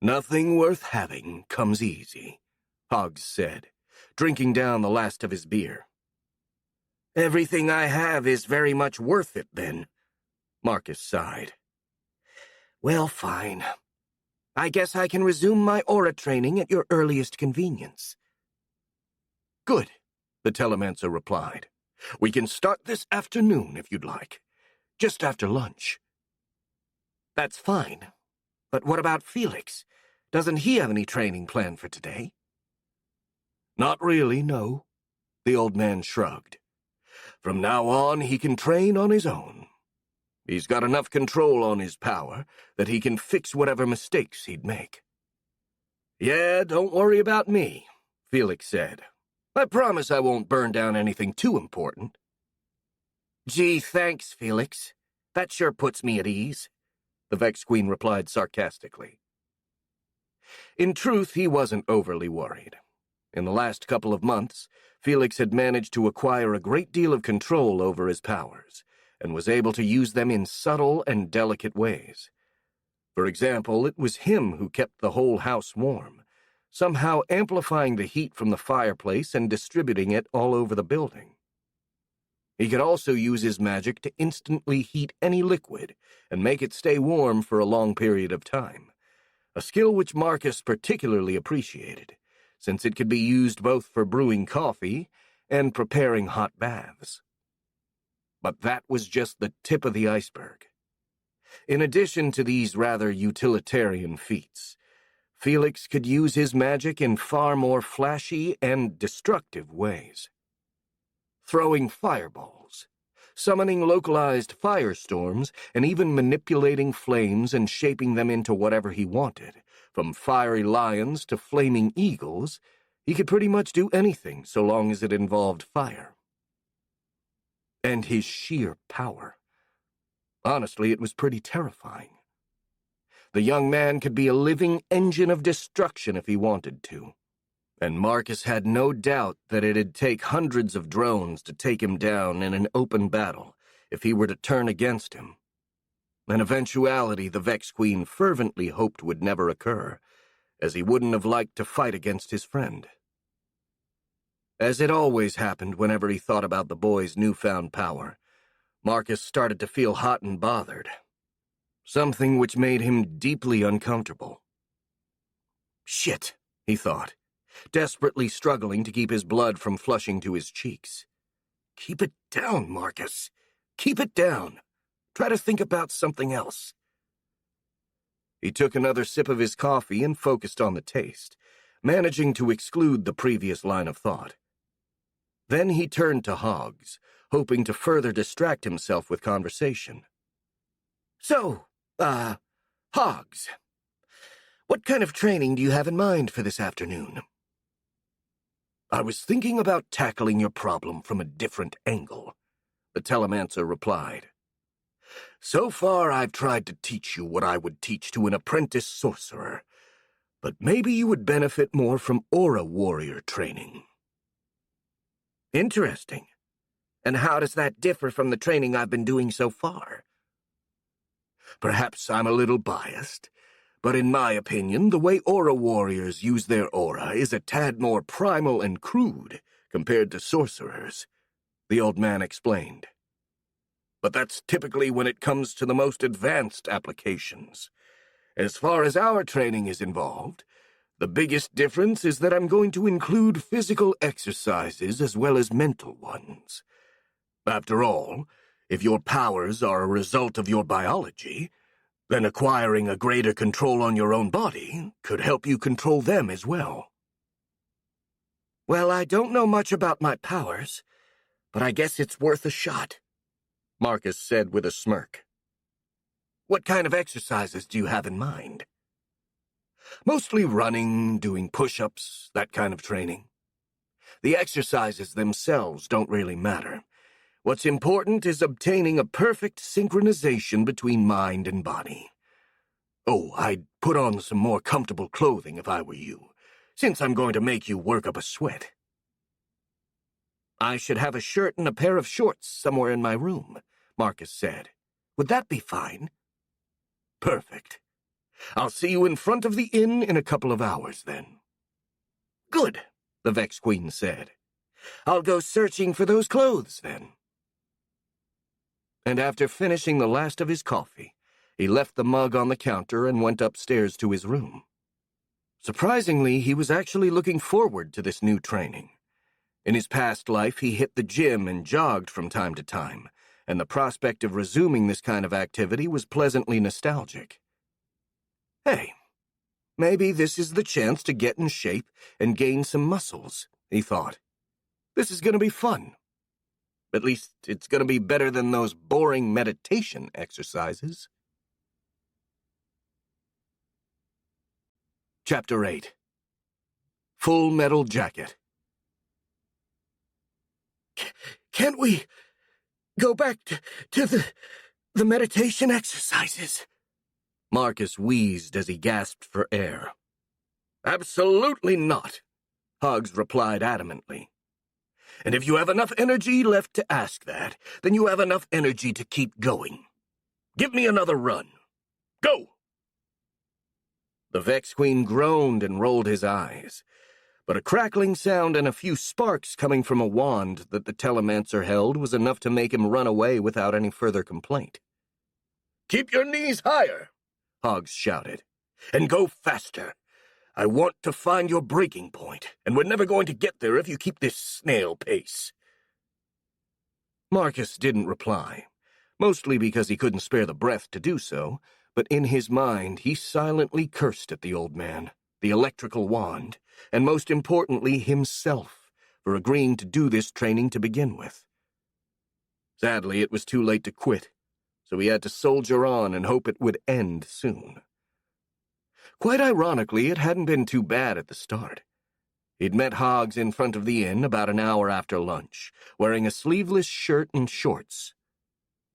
"Nothing worth having comes easy," Hogs said, drinking down the last of his beer. "Everything I have is very much worth it, then," Marcus sighed. "Well, fine. I guess I can resume my aura training at your earliest convenience." "Good," the telemancer replied. "We can start this afternoon if you'd like. Just after lunch." "That's fine. But what about Felix? Doesn't he have any training planned for today?" "Not really, no," the old man shrugged. "From now on, he can train on his own. He's got enough control on his power that he can fix whatever mistakes he'd make." "Yeah, don't worry about me," Felix said. "I promise I won't burn down anything too important." "Gee, thanks, Felix. That sure puts me at ease," the Vex Queen replied sarcastically. In truth, he wasn't overly worried. In the last couple of months, Felix had managed to acquire a great deal of control over his powers, and was able to use them in subtle and delicate ways. For example, it was him who kept the whole house warm, somehow amplifying the heat from the fireplace and distributing it all over the building. He could also use his magic to instantly heat any liquid and make it stay warm for a long period of time, a skill which Marcus particularly appreciated, since it could be used both for brewing coffee and preparing hot baths. But that was just the tip of the iceberg. In addition to these rather utilitarian feats, Felix could use his magic in far more flashy and destructive ways. Throwing fireballs, summoning localized firestorms, and even manipulating flames and shaping them into whatever he wanted, from fiery lions to flaming eagles, He could pretty much do anything so long as it involved fire. And his sheer power. Honestly, it was pretty terrifying. The young man could be a living engine of destruction if he wanted to. And Marcus had no doubt that it'd take hundreds of drones to take him down in an open battle if he were to turn against him. An eventuality the Vex Queen fervently hoped would never occur, as he wouldn't have liked to fight against his friend. As it always happened whenever he thought about the boy's newfound power, Marcus started to feel hot and bothered. Something which made him deeply uncomfortable. Shit, he thought, desperately struggling to keep his blood from flushing to his cheeks. Keep it down, Marcus. Keep it down. Try to think about something else. He took another sip of his coffee and focused on the taste, managing to exclude the previous line of thought. Then he turned to Hogs, hoping to further distract himself with conversation. So, Hogs, what kind of training do you have in mind for this afternoon? I was thinking about tackling your problem from a different angle, the Telemancer replied. So far, I've tried to teach you what I would teach to an apprentice sorcerer, but maybe you would benefit more from aura warrior training. Interesting. And how does that differ from the training I've been doing so far? Perhaps I'm a little biased, but in my opinion, the way aura warriors use their aura is a tad more primal and crude compared to sorcerers, the old man explained. But that's typically when it comes to the most advanced applications. As far as our training is involved, the biggest difference is that I'm going to include physical exercises as well as mental ones. After all, if your powers are a result of your biology, then acquiring a greater control on your own body could help you control them as well. Well, I don't know much about my powers, but I guess it's worth a shot, Marcus said with a smirk. What kind of exercises do you have in mind? Mostly running, doing push-ups, that kind of training. The exercises themselves don't really matter. What's important is obtaining a perfect synchronization between mind and body. Oh, I'd put on some more comfortable clothing if I were you, since I'm going to make you work up a sweat. I should have a shirt and a pair of shorts somewhere in my room, Marcus said. Would that be fine? Perfect. I'll see you in front of the inn in a couple of hours, then. Good, the Vex Queen said. I'll go searching for those clothes, then. And after finishing the last of his coffee, he left the mug on the counter and went upstairs to his room. Surprisingly, he was actually looking forward to this new training. In his past life, he hit the gym and jogged from time to time, and the prospect of resuming this kind of activity was pleasantly nostalgic. Hey, maybe this is the chance to get in shape and gain some muscles, he thought. This is going to be fun. At least it's going to be better than those boring meditation exercises. Chapter 8. Full Metal Jacket. Can't we go back to the meditation exercises? Marcus wheezed as he gasped for air. Absolutely not, Hugs replied adamantly. And if you have enough energy left to ask that, then you have enough energy to keep going. Give me another run. Go! The Vex Queen groaned and rolled his eyes, but a crackling sound and a few sparks coming from a wand that the Telemancer held was enough to make him run away without any further complaint. Keep your knees higher, Hogs shouted, and go faster. I want to find your breaking point, and we're never going to get there if you keep this snail pace. Marcus didn't reply, mostly because he couldn't spare the breath to do so, but in his mind he silently cursed at the old man, the electrical wand, and most importantly himself, for agreeing to do this training to begin with. Sadly, it was too late to quit, so he had to soldier on and hope it would end soon. Quite ironically, it hadn't been too bad at the start. He'd met Hoggs in front of the inn about an hour after lunch, wearing a sleeveless shirt and shorts.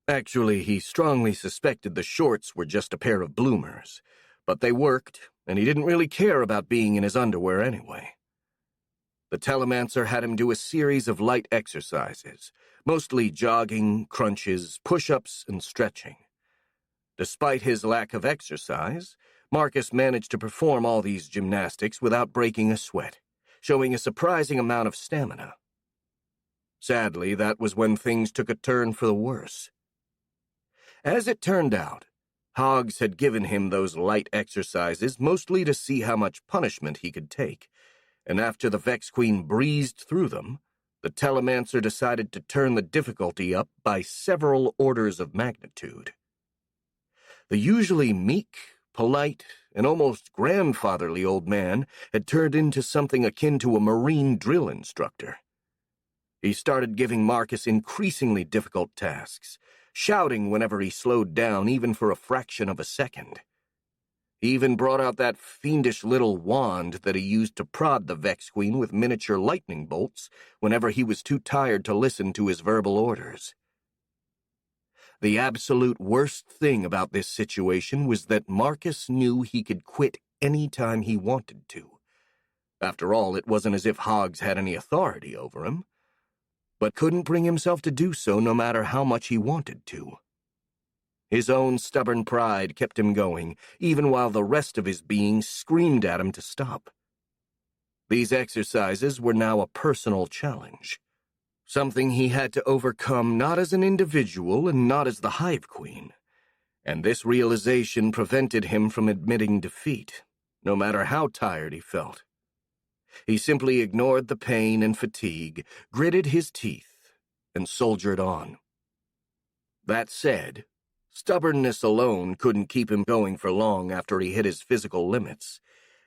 Actually, he strongly suspected the shorts were just a pair of bloomers, but they worked, and he didn't really care about being in his underwear anyway. The telemancer had him do a series of light exercises, mostly jogging, crunches, push-ups, and stretching. Despite his lack of exercise, Marcus managed to perform all these gymnastics without breaking a sweat, showing a surprising amount of stamina. Sadly, that was when things took a turn for the worse. As it turned out, Hoggs had given him those light exercises mostly to see how much punishment he could take, and after the Vex Queen breezed through them, the telemancer decided to turn the difficulty up by several orders of magnitude. The usually meek, polite, and almost grandfatherly old man had turned into something akin to a Marine drill instructor. He started giving Marcus increasingly difficult tasks, shouting whenever he slowed down even for a fraction of a second. He even brought out that fiendish little wand that he used to prod the Vex Queen with miniature lightning bolts whenever he was too tired to listen to his verbal orders. The absolute worst thing about this situation was that Marcus knew he could quit any time he wanted to. After all, it wasn't as if Hoggs had any authority over him, but couldn't bring himself to do so no matter how much he wanted to. His own stubborn pride kept him going, even while the rest of his being screamed at him to stop. These exercises were now a personal challenge, something he had to overcome not as an individual and not as the Hive Queen, and this realization prevented him from admitting defeat, no matter how tired he felt. He simply ignored the pain and fatigue, gritted his teeth, and soldiered on. That said, stubbornness alone couldn't keep him going for long after he hit his physical limits,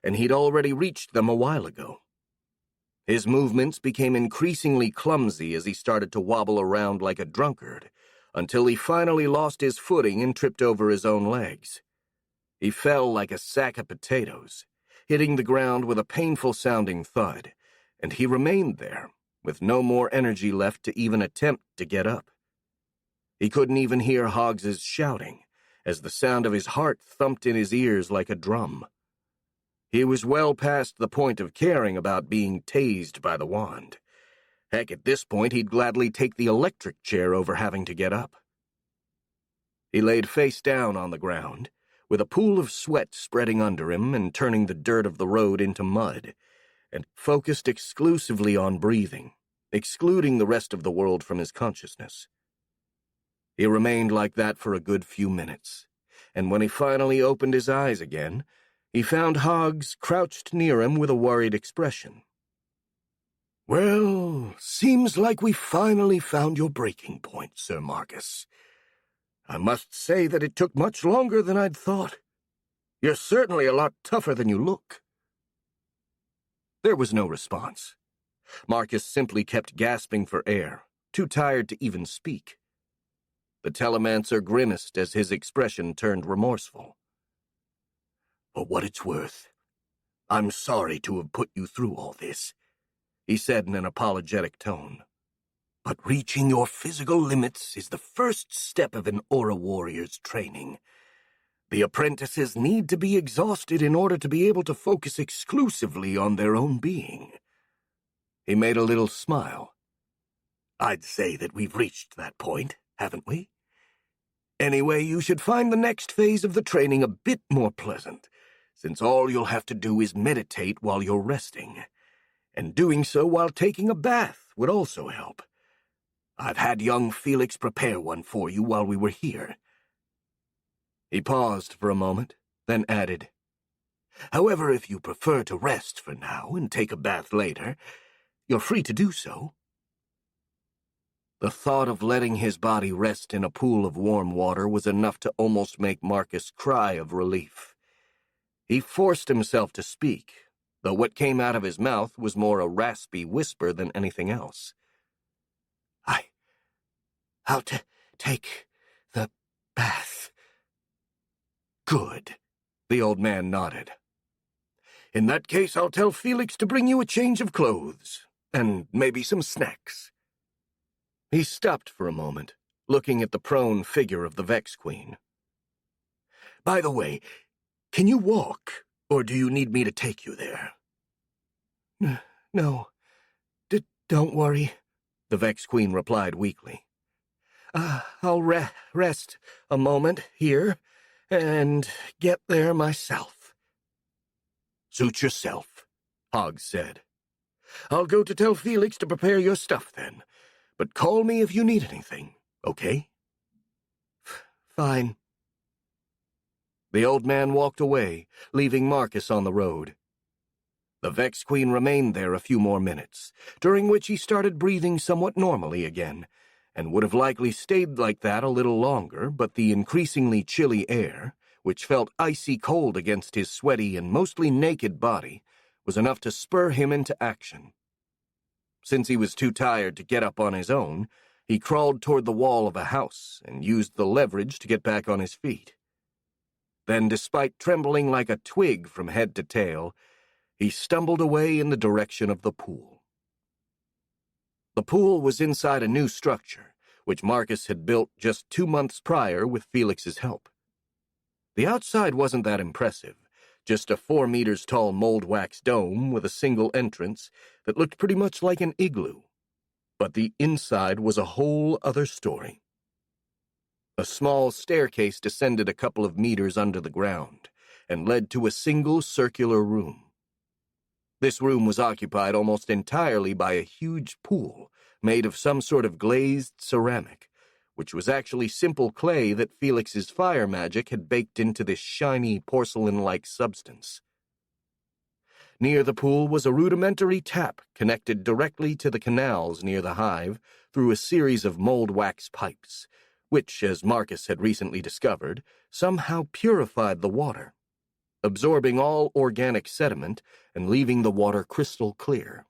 and he'd already reached them a while ago. His movements became increasingly clumsy as he started to wobble around like a drunkard, until he finally lost his footing and tripped over his own legs. He fell like a sack of potatoes, hitting the ground with a painful-sounding thud, and he remained there, with no more energy left to even attempt to get up. He couldn't even hear Hoggs's shouting, as the sound of his heart thumped in his ears like a drum. He was well past the point of caring about being tased by the wand. Heck, at this point he'd gladly take the electric chair over having to get up. He laid face down on the ground, with a pool of sweat spreading under him and turning the dirt of the road into mud, and focused exclusively on breathing, excluding the rest of the world from his consciousness. He remained like that for a good few minutes, and when he finally opened his eyes again, he found Hoggs crouched near him with a worried expression. "Well, seems like we finally found your breaking point, Sir Marcus. I must say that it took much longer than I'd thought. You're certainly a lot tougher than you look." There was no response. Marcus simply kept gasping for air, too tired to even speak. The telemancer grimaced as his expression turned remorseful. "For what it's worth, I'm sorry to have put you through all this," he said in an apologetic tone. "But reaching your physical limits is the first step of an Aura warrior's training. The apprentices need to be exhausted in order to be able to focus exclusively on their own being." He made a little smile. "I'd say that we've reached that point, haven't we? Anyway, you should find the next phase of the training a bit more pleasant, since all you'll have to do is meditate while you're resting, and doing so while taking a bath would also help. I've had young Felix prepare one for you while we were here." He paused for a moment, then added, "However, if you prefer to rest for now and take a bath later, you're free to do so." The thought of letting his body rest in a pool of warm water was enough to almost make Marcus cry of relief. He forced himself to speak, though what came out of his mouth was more a raspy whisper than anything else. I'll take the bath." "Good," the old man nodded. In that case, I'll tell Felix to bring you a change of clothes, and maybe some snacks." He stopped for a moment, looking at the prone figure of the Vex Queen. "By the way, can you walk, or do you need me to take you there?" "No, don't worry," the Vex Queen replied weakly. "I'll rest a moment here, and get there myself." "Suit yourself," Hogg said. "I'll go to tell Felix to prepare your stuff then, but call me if you need anything, okay?" "Fine." The old man walked away, leaving Marcus on the road. The Vex Queen remained there a few more minutes, during which he started breathing somewhat normally again, and would have likely stayed like that a little longer, but the increasingly chilly air, which felt icy cold against his sweaty and mostly naked body, was enough to spur him into action. Since he was too tired to get up on his own, he crawled toward the wall of a house and used the leverage to get back on his feet. Then, despite trembling like a twig from head to tail, he stumbled away in the direction of the pool. The pool was inside a new structure, which Marcus had built just 2 months prior with Felix's help. The outside wasn't that impressive, just a 4 meters tall mold wax dome with a single entrance that looked pretty much like an igloo. But the inside was a whole other story. A small staircase descended a couple of meters under the ground and led to a single circular room. This room was occupied almost entirely by a huge pool made of some sort of glazed ceramic, which was actually simple clay that Felix's fire magic had baked into this shiny porcelain-like substance. Near the pool was a rudimentary tap connected directly to the canals near the hive through a series of mold wax pipes, which, as Marcus had recently discovered, somehow purified the water, absorbing all organic sediment and leaving the water crystal clear.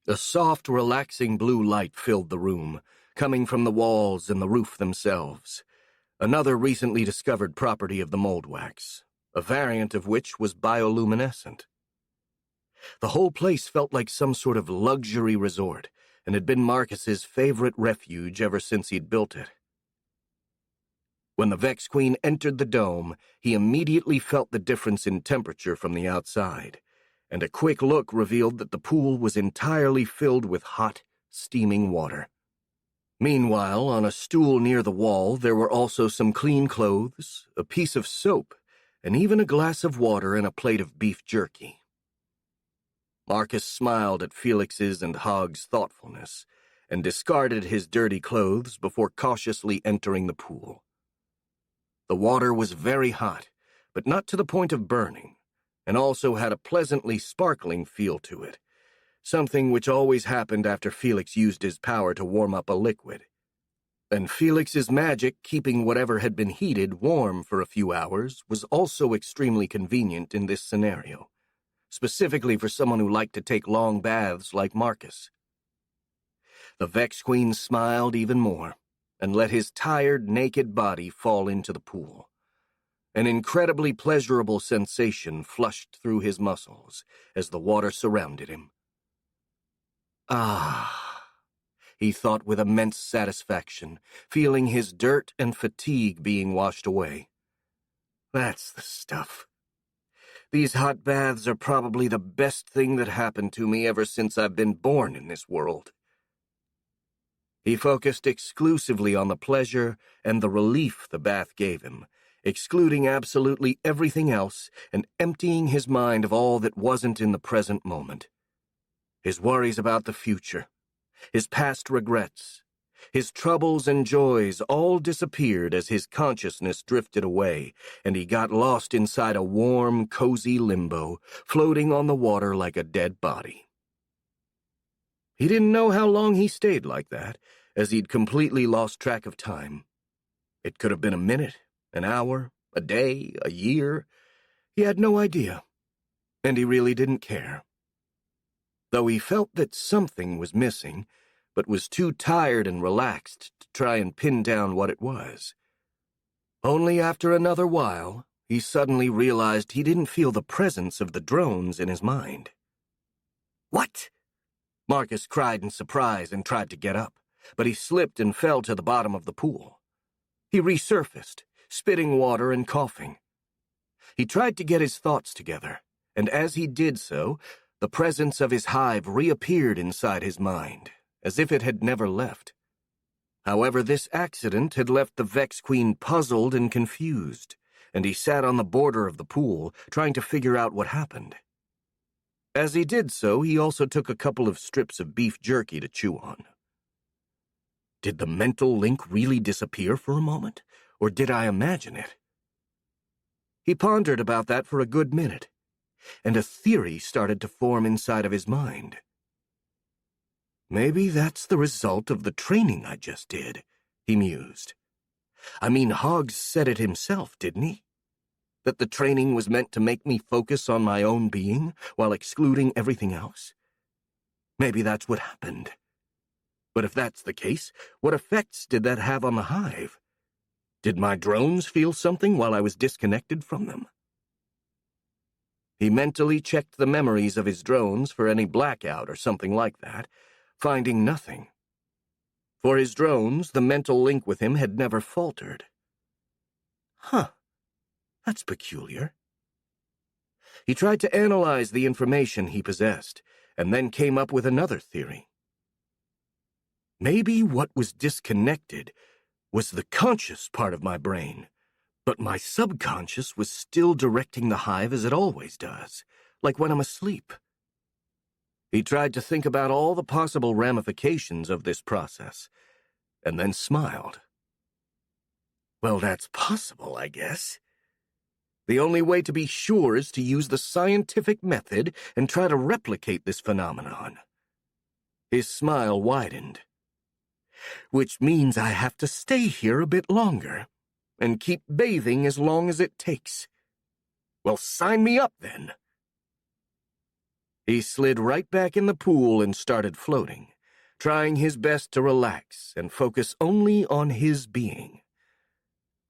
A soft, relaxing blue light filled the room, coming from the walls and the roof themselves, another recently discovered property of the mold wax, a variant of which was bioluminescent. The whole place felt like some sort of luxury resort and had been Marcus's favorite refuge ever since he'd built it. When the Vex Queen entered the dome, he immediately felt the difference in temperature from the outside, and a quick look revealed that the pool was entirely filled with hot, steaming water. Meanwhile, on a stool near the wall, there were also some clean clothes, a piece of soap, and even a glass of water and a plate of beef jerky. Marcus smiled at Felix's and Hogg's thoughtfulness, and discarded his dirty clothes before cautiously entering the pool. The water was very hot, but not to the point of burning, and also had a pleasantly sparkling feel to it, something which always happened after Felix used his power to warm up a liquid. And Felix's magic keeping whatever had been heated warm for a few hours was also extremely convenient in this scenario, specifically for someone who liked to take long baths like Marcus. The Vex Queen smiled even more, and let his tired, naked body fall into the pool. An incredibly pleasurable sensation flushed through his muscles as the water surrounded him. Ah, he thought with immense satisfaction, feeling his dirt and fatigue being washed away. That's the stuff. These hot baths are probably the best thing that happened to me ever since I've been born in this world. He focused exclusively on the pleasure and the relief the bath gave him, excluding absolutely everything else and emptying his mind of all that wasn't in the present moment. His worries about the future, his past regrets, his troubles and joys all disappeared as his consciousness drifted away, and he got lost inside a warm, cozy limbo, floating on the water like a dead body. He didn't know how long he stayed like that, as he'd completely lost track of time. It could have been a minute, an hour, a day, a year. He had no idea, and he really didn't care. Though he felt that something was missing, but was too tired and relaxed to try and pin down what it was. Only after another while, he suddenly realized he didn't feel the presence of the drones in his mind. "What?" Marcus cried in surprise and tried to get up, but he slipped and fell to the bottom of the pool. He resurfaced, spitting water and coughing. He tried to get his thoughts together, and as he did so, the presence of his hive reappeared inside his mind, as if it had never left. However, this accident had left the Vex Queen puzzled and confused, and he sat on the border of the pool, trying to figure out what happened. As he did so, he also took a couple of strips of beef jerky to chew on. Did the mental link really disappear for a moment, or did I imagine it? He pondered about that for a good minute, and a theory started to form inside of his mind. Maybe that's the result of the training I just did, he mused. I mean, Hoggs said it himself, didn't he? That the training was meant to make me focus on my own being while excluding everything else? Maybe that's what happened. But if that's the case, what effects did that have on the hive? Did my drones feel something while I was disconnected from them? He mentally checked the memories of his drones for any blackout or something like that, finding nothing. For his drones, the mental link with him had never faltered. Huh. That's peculiar. He tried to analyze the information he possessed, and then came up with another theory. Maybe what was disconnected was the conscious part of my brain, but my subconscious was still directing the hive as it always does, like when I'm asleep. He tried to think about all the possible ramifications of this process, and then smiled. Well, that's possible, I guess. The only way to be sure is to use the scientific method and try to replicate this phenomenon. His smile widened. Which means I have to stay here a bit longer, and keep bathing as long as it takes. Well, sign me up, then. He slid right back in the pool and started floating, trying his best to relax and focus only on his being.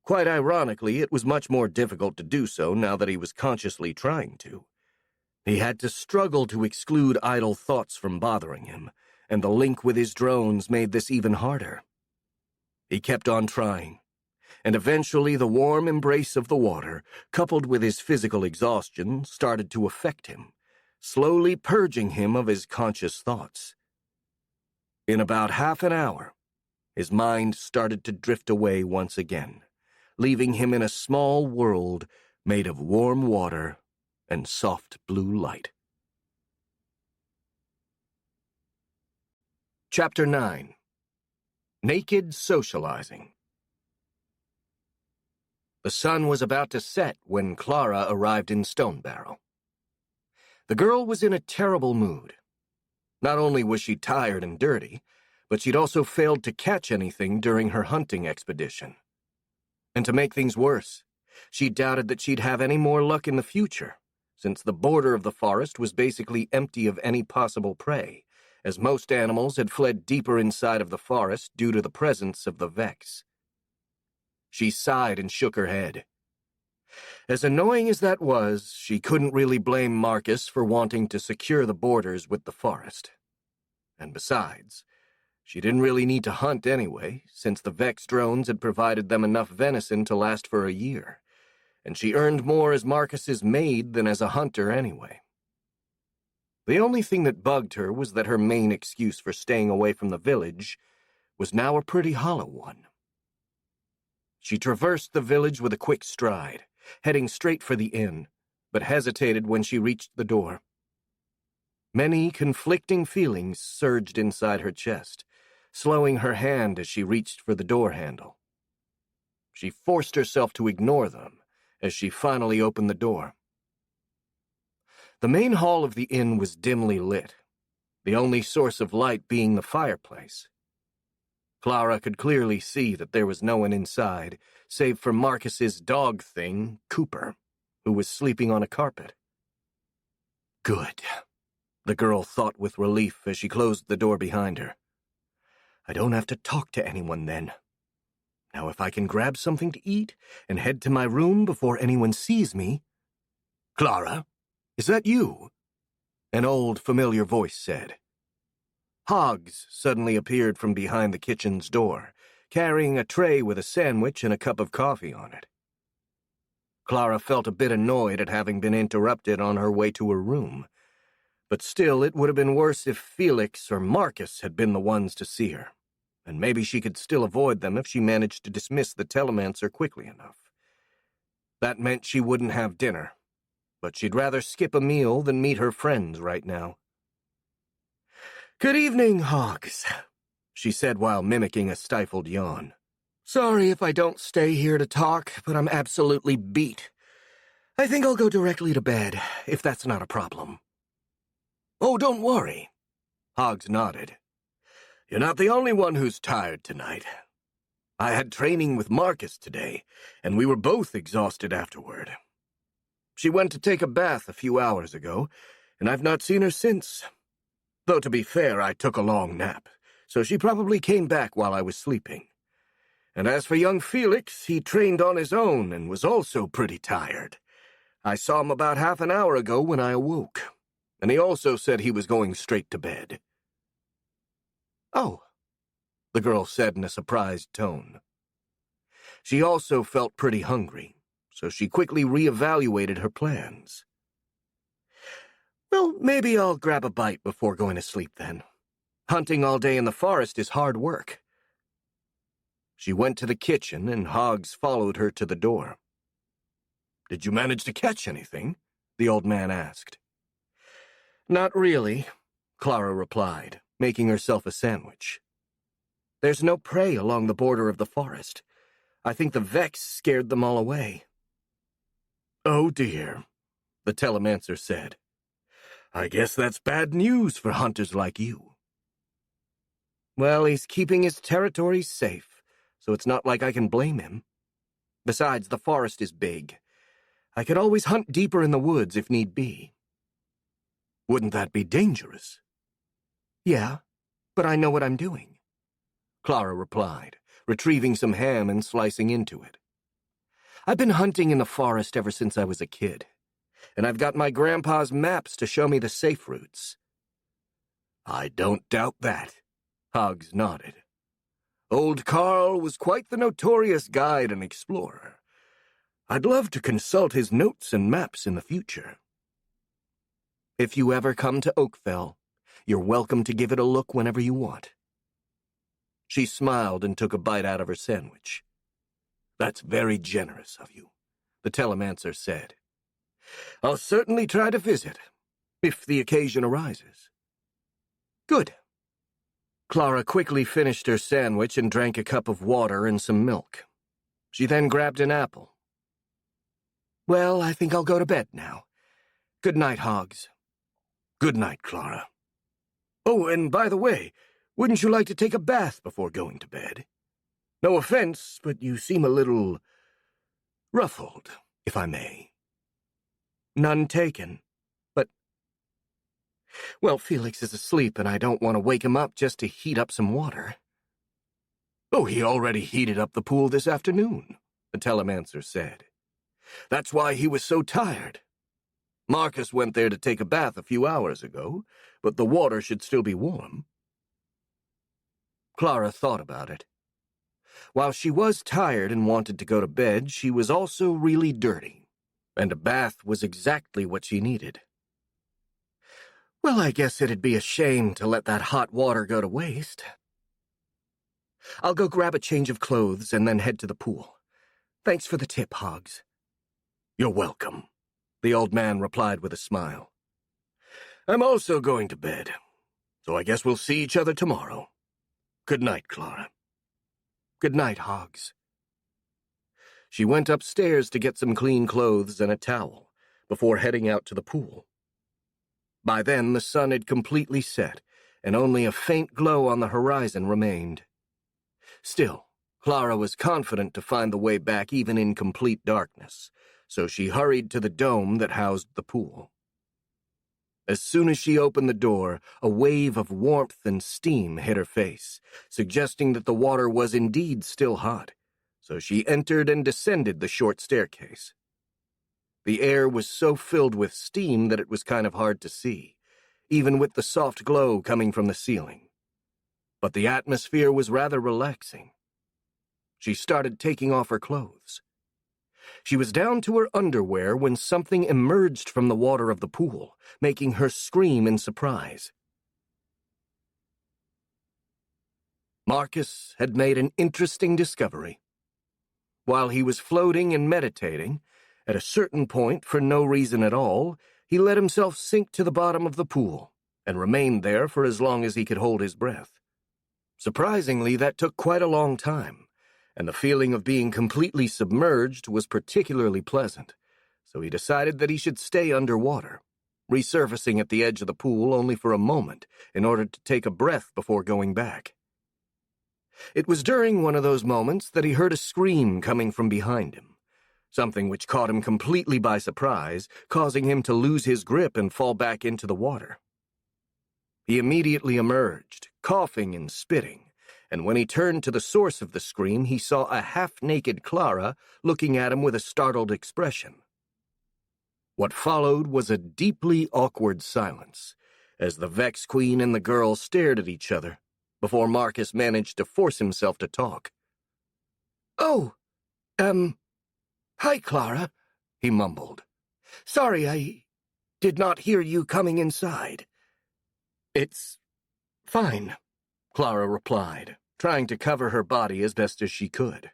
Quite ironically, it was much more difficult to do so now that he was consciously trying to. He had to struggle to exclude idle thoughts from bothering him, and the link with his drones made this even harder. He kept on trying, and eventually the warm embrace of the water, coupled with his physical exhaustion, started to affect him, slowly purging him of his conscious thoughts. In about half an hour, his mind started to drift away once again, leaving him in a small world made of warm water and soft blue light. Chapter 9. Naked Socializing. The sun was about to set when Clara arrived in Stone Barrow. The girl was in a terrible mood. Not only was she tired and dirty, but she'd also failed to catch anything during her hunting expedition. And to make things worse, she doubted that she'd have any more luck in the future, since the border of the forest was basically empty of any possible prey, as most animals had fled deeper inside of the forest due to the presence of the Vex. She sighed and shook her head. As annoying as that was, she couldn't really blame Marcus for wanting to secure the borders with the forest. And besides, she didn't really need to hunt anyway, since the Vex drones had provided them enough venison to last for a year, and she earned more as Marcus's maid than as a hunter anyway. The only thing that bugged her was that her main excuse for staying away from the village was now a pretty hollow one. She traversed the village with a quick stride, heading straight for the inn, but hesitated when she reached the door. Many conflicting feelings surged inside her chest, slowing her hand as she reached for the door handle. She forced herself to ignore them as she finally opened the door. The main hall of the inn was dimly lit, the only source of light being the fireplace. Clara could clearly see that there was no one inside, save for Marcus's dog thing, Cooper, who was sleeping on a carpet. Good, the girl thought with relief as she closed the door behind her. I don't have to talk to anyone then. Now if I can grab something to eat and head to my room before anyone sees me... Clara, is that you? An old, familiar voice said. Hoggs suddenly appeared from behind the kitchen's door, carrying a tray with a sandwich and a cup of coffee on it. Clara felt a bit annoyed at having been interrupted on her way to her room, but still it would have been worse if Felix or Marcus had been the ones to see her, and maybe she could still avoid them if she managed to dismiss the telemancer quickly enough. That meant she wouldn't have dinner, but she'd rather skip a meal than meet her friends right now. "Good evening, Hoggs," she said while mimicking a stifled yawn. "Sorry if I don't stay here to talk, but I'm absolutely beat. I think I'll go directly to bed, if that's not a problem." "Oh, don't worry," Hoggs nodded. "You're not the only one who's tired tonight. I had training with Marcus today, and we were both exhausted afterward. She went to take a bath a few hours ago, and I've not seen her since. Though to be fair, I took a long nap, so she probably came back while I was sleeping. And as for young Felix, he trained on his own and was also pretty tired. I saw him about half an hour ago when I awoke, and he also said he was going straight to bed." "Oh," the girl said in a surprised tone. She also felt pretty hungry, so she quickly reevaluated her plans. "Well, maybe I'll grab a bite before going to sleep then. Hunting all day in the forest is hard work." She went to the kitchen, and Hoggs followed her to the door. "Did you manage to catch anything?" the old man asked. "Not really," Clara replied, making herself a sandwich. "There's no prey along the border of the forest. I think the Vex scared them all away." "Oh dear," the telemancer said. "I guess that's bad news for hunters like you." "Well, he's keeping his territories safe, so it's not like I can blame him. Besides, the forest is big. I could always hunt deeper in the woods if need be." "Wouldn't that be dangerous?" "Yeah, but I know what I'm doing," Clara replied, retrieving some ham and slicing into it. "I've been hunting in the forest ever since I was a kid, and I've got my grandpa's maps to show me the safe routes." "I don't doubt that," Hoggs nodded. "Old Carl was quite the notorious guide and explorer. I'd love to consult his notes and maps in the future." "If you ever come to Oakfell, you're welcome to give it a look whenever you want." She smiled and took a bite out of her sandwich. "That's very generous of you," the telemancer said. "I'll certainly try to visit, if the occasion arises." "Good." Clara quickly finished her sandwich and drank a cup of water and some milk. She then grabbed an apple. "Well, I think I'll go to bed now. Good night, Hoggs." "Good night, Clara. Oh, and by the way, wouldn't you like to take a bath before going to bed? No offense, but you seem a little ruffled, if I may." "None taken. But... well, Felix is asleep, and I don't want to wake him up just to heat up some water." "Oh, he already heated up the pool this afternoon," the telemancer said. "That's why he was so tired. Marcus went there to take a bath a few hours ago, but the water should still be warm." Clara thought about it. While she was tired and wanted to go to bed, she was also really dirty, and a bath was exactly what she needed. "Well, I guess it'd be a shame to let that hot water go to waste. I'll go grab a change of clothes and then head to the pool. Thanks for the tip, Hoggs." "You're welcome," the old man replied with a smile. "I'm also going to bed, so I guess we'll see each other tomorrow. Good night, Clara." "Good night, Hoggs." She went upstairs to get some clean clothes and a towel before heading out to the pool. By then, the sun had completely set, and only a faint glow on the horizon remained. Still, Clara was confident to find the way back even in complete darkness, so she hurried to the dome that housed the pool. As soon as she opened the door, a wave of warmth and steam hit her face, suggesting that the water was indeed still hot, so she entered and descended the short staircase. The air was so filled with steam that it was kind of hard to see, even with the soft glow coming from the ceiling. But the atmosphere was rather relaxing. She started taking off her clothes. She was down to her underwear when something emerged from the water of the pool, making her scream in surprise. Marcus had made an interesting discovery. While he was floating and meditating, at a certain point, for no reason at all, he let himself sink to the bottom of the pool and remained there for as long as he could hold his breath. Surprisingly, that took quite a long time, and the feeling of being completely submerged was particularly pleasant, so he decided that he should stay underwater, resurfacing at the edge of the pool only for a moment in order to take a breath before going back. It was during one of those moments that he heard a scream coming from behind him, something which caught him completely by surprise, causing him to lose his grip and fall back into the water. He immediately emerged, coughing and spitting, and when he turned to the source of the scream, he saw a half-naked Clara looking at him with a startled expression. What followed was a deeply awkward silence, as the Vex Queen and the girl stared at each other, before Marcus managed to force himself to talk. "Oh, hi, Clara," he mumbled. "Sorry, I did not hear you coming inside." "It's fine," Clara replied, trying to cover her body as best as she could.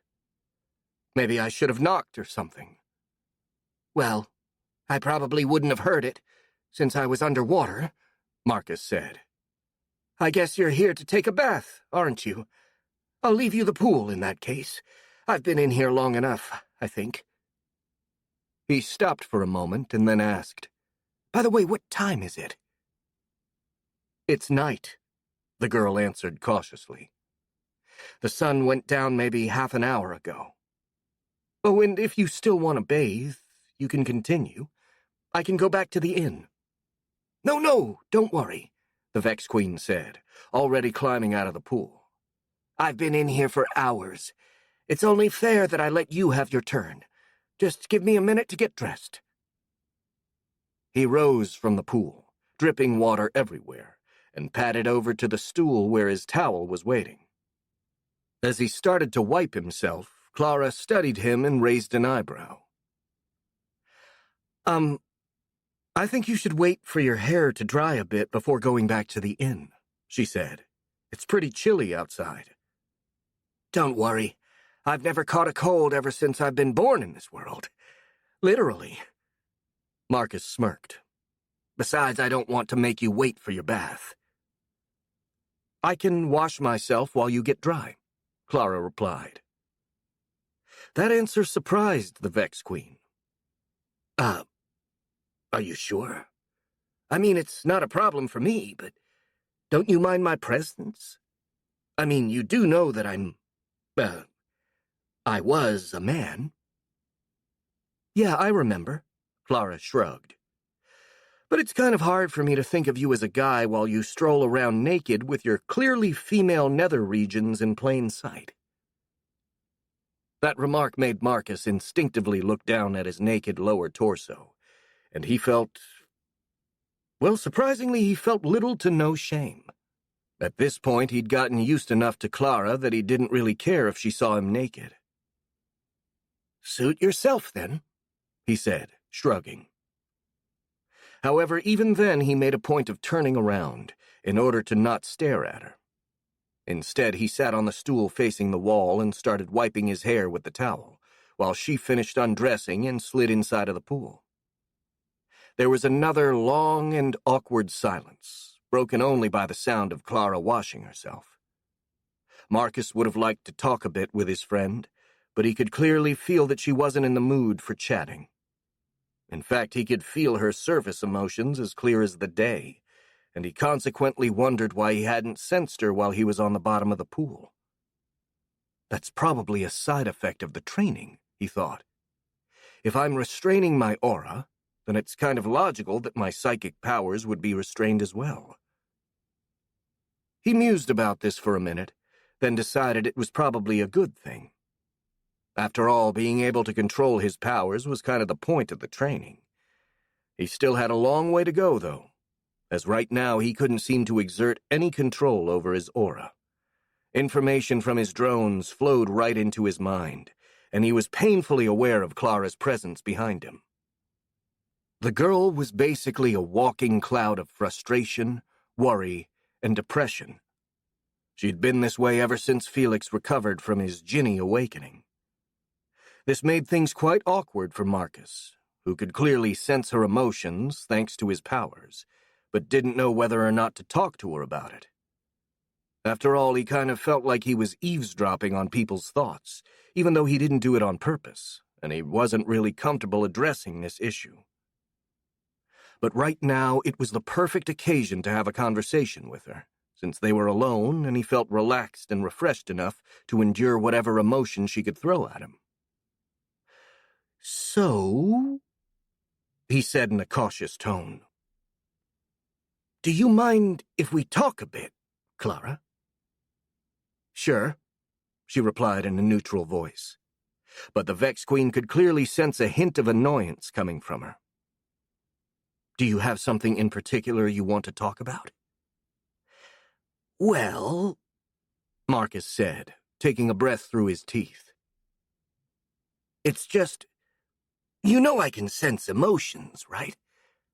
"Maybe I should have knocked or something." "Well, I probably wouldn't have heard it, since I was underwater," Marcus said. "I guess you're here to take a bath, aren't you? I'll leave you the pool in that case. I've been in here long enough, I think." He stopped for a moment and then asked, "By the way, what time is it?" "It's night," the girl answered cautiously. "The sun went down maybe half an hour ago. Oh, and if you still want to bathe, you can continue. I can go back to the inn." No, don't worry," the Vex Queen said, already climbing out of the pool. "I've been in here for hours. It's only fair that I let you have your turn. Just give me a minute to get dressed." He rose from the pool, dripping water everywhere, and padded over to the stool where his towel was waiting. As he started to wipe himself, Clara studied him and raised an eyebrow. I think you should wait for your hair to dry a bit before going back to the inn," she said. "It's pretty chilly outside." "Don't worry. I've never caught a cold ever since I've been born in this world. Literally." Marcus smirked. "Besides, I don't want to make you wait for your bath." "I can wash myself while you get dry," Clara replied. That answer surprised the Vex Queen. Are you sure? I mean, it's not a problem for me, but don't you mind my presence? I mean, you do know that I was a man." "Yeah, I remember," Clara shrugged. "But it's kind of hard for me to think of you as a guy while you stroll around naked with your clearly female nether regions in plain sight." That remark made Marcus instinctively look down at his naked lower torso, and he felt... well, surprisingly, he felt little to no shame. At this point, he'd gotten used enough to Clara that he didn't really care if she saw him naked. "Suit yourself, then," he said, shrugging. However, even then he made a point of turning around, in order to not stare at her. Instead, he sat on the stool facing the wall and started wiping his hair with the towel, while she finished undressing and slid inside of the pool. There was another long and awkward silence, broken only by the sound of Clara washing herself. Marcus would have liked to talk a bit with his friend, but he could clearly feel that she wasn't in the mood for chatting. In fact, he could feel her surface emotions as clear as the day, and he consequently wondered why he hadn't sensed her while he was on the bottom of the pool. That's probably a side effect of the training, he thought. If I'm restraining my aura, then it's kind of logical that my psychic powers would be restrained as well. He mused about this for a minute, then decided it was probably a good thing. After all, being able to control his powers was kind of the point of the training. He still had a long way to go, though, as right now he couldn't seem to exert any control over his aura. Information from his drones flowed right into his mind, and he was painfully aware of Clara's presence behind him. The girl was basically a walking cloud of frustration, worry, and depression. She'd been this way ever since Felix recovered from his Jinni awakening. This made things quite awkward for Marcus, who could clearly sense her emotions thanks to his powers, but didn't know whether or not to talk to her about it. After all, he kind of felt like he was eavesdropping on people's thoughts, even though he didn't do it on purpose, and he wasn't really comfortable addressing this issue. But right now, it was the perfect occasion to have a conversation with her, since they were alone and he felt relaxed and refreshed enough to endure whatever emotion she could throw at him. "So," he said in a cautious tone, "do you mind if we talk a bit, Clara?" "Sure," she replied in a neutral voice, but the Vex Queen could clearly sense a hint of annoyance coming from her. "Do you have something in particular you want to talk about?" "Well," Marcus said, taking a breath through his teeth. "It's just, you know I can sense emotions, right?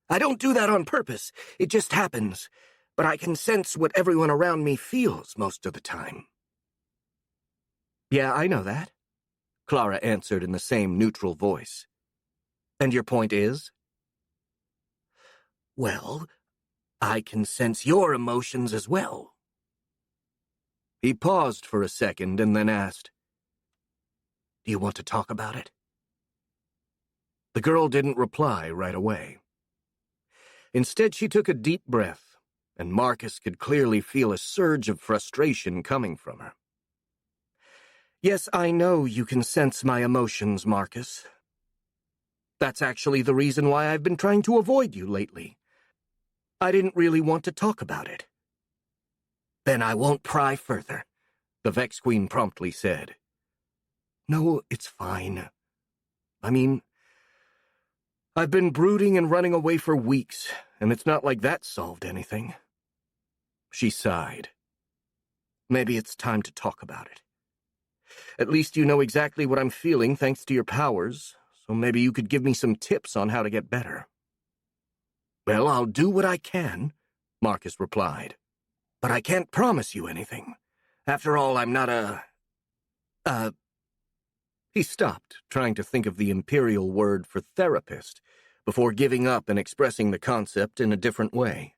I don't do that on purpose, it just happens, but I can sense what everyone around me feels most of the time." "Yeah, I know that," Clara answered in the same neutral voice. "And your point is?" "Well, I can sense your emotions as well." He paused for a second and then asked, "Do you want to talk about it?" The girl didn't reply right away. Instead, she took a deep breath, and Marcus could clearly feel a surge of frustration coming from her. "Yes, I know you can sense my emotions, Marcus. That's actually the reason why I've been trying to avoid you lately. I didn't really want to talk about it." "Then I won't pry further," the Vex Queen promptly said. "No, it's fine. I mean, I've been brooding and running away for weeks, and it's not like that solved anything." She sighed. "Maybe it's time to talk about it. At least you know exactly what I'm feeling thanks to your powers, so maybe you could give me some tips on how to get better." "Well, I'll do what I can," Marcus replied. "But I can't promise you anything. After all, I'm not He stopped, trying to think of the imperial word for therapist, before giving up and expressing the concept in a different way.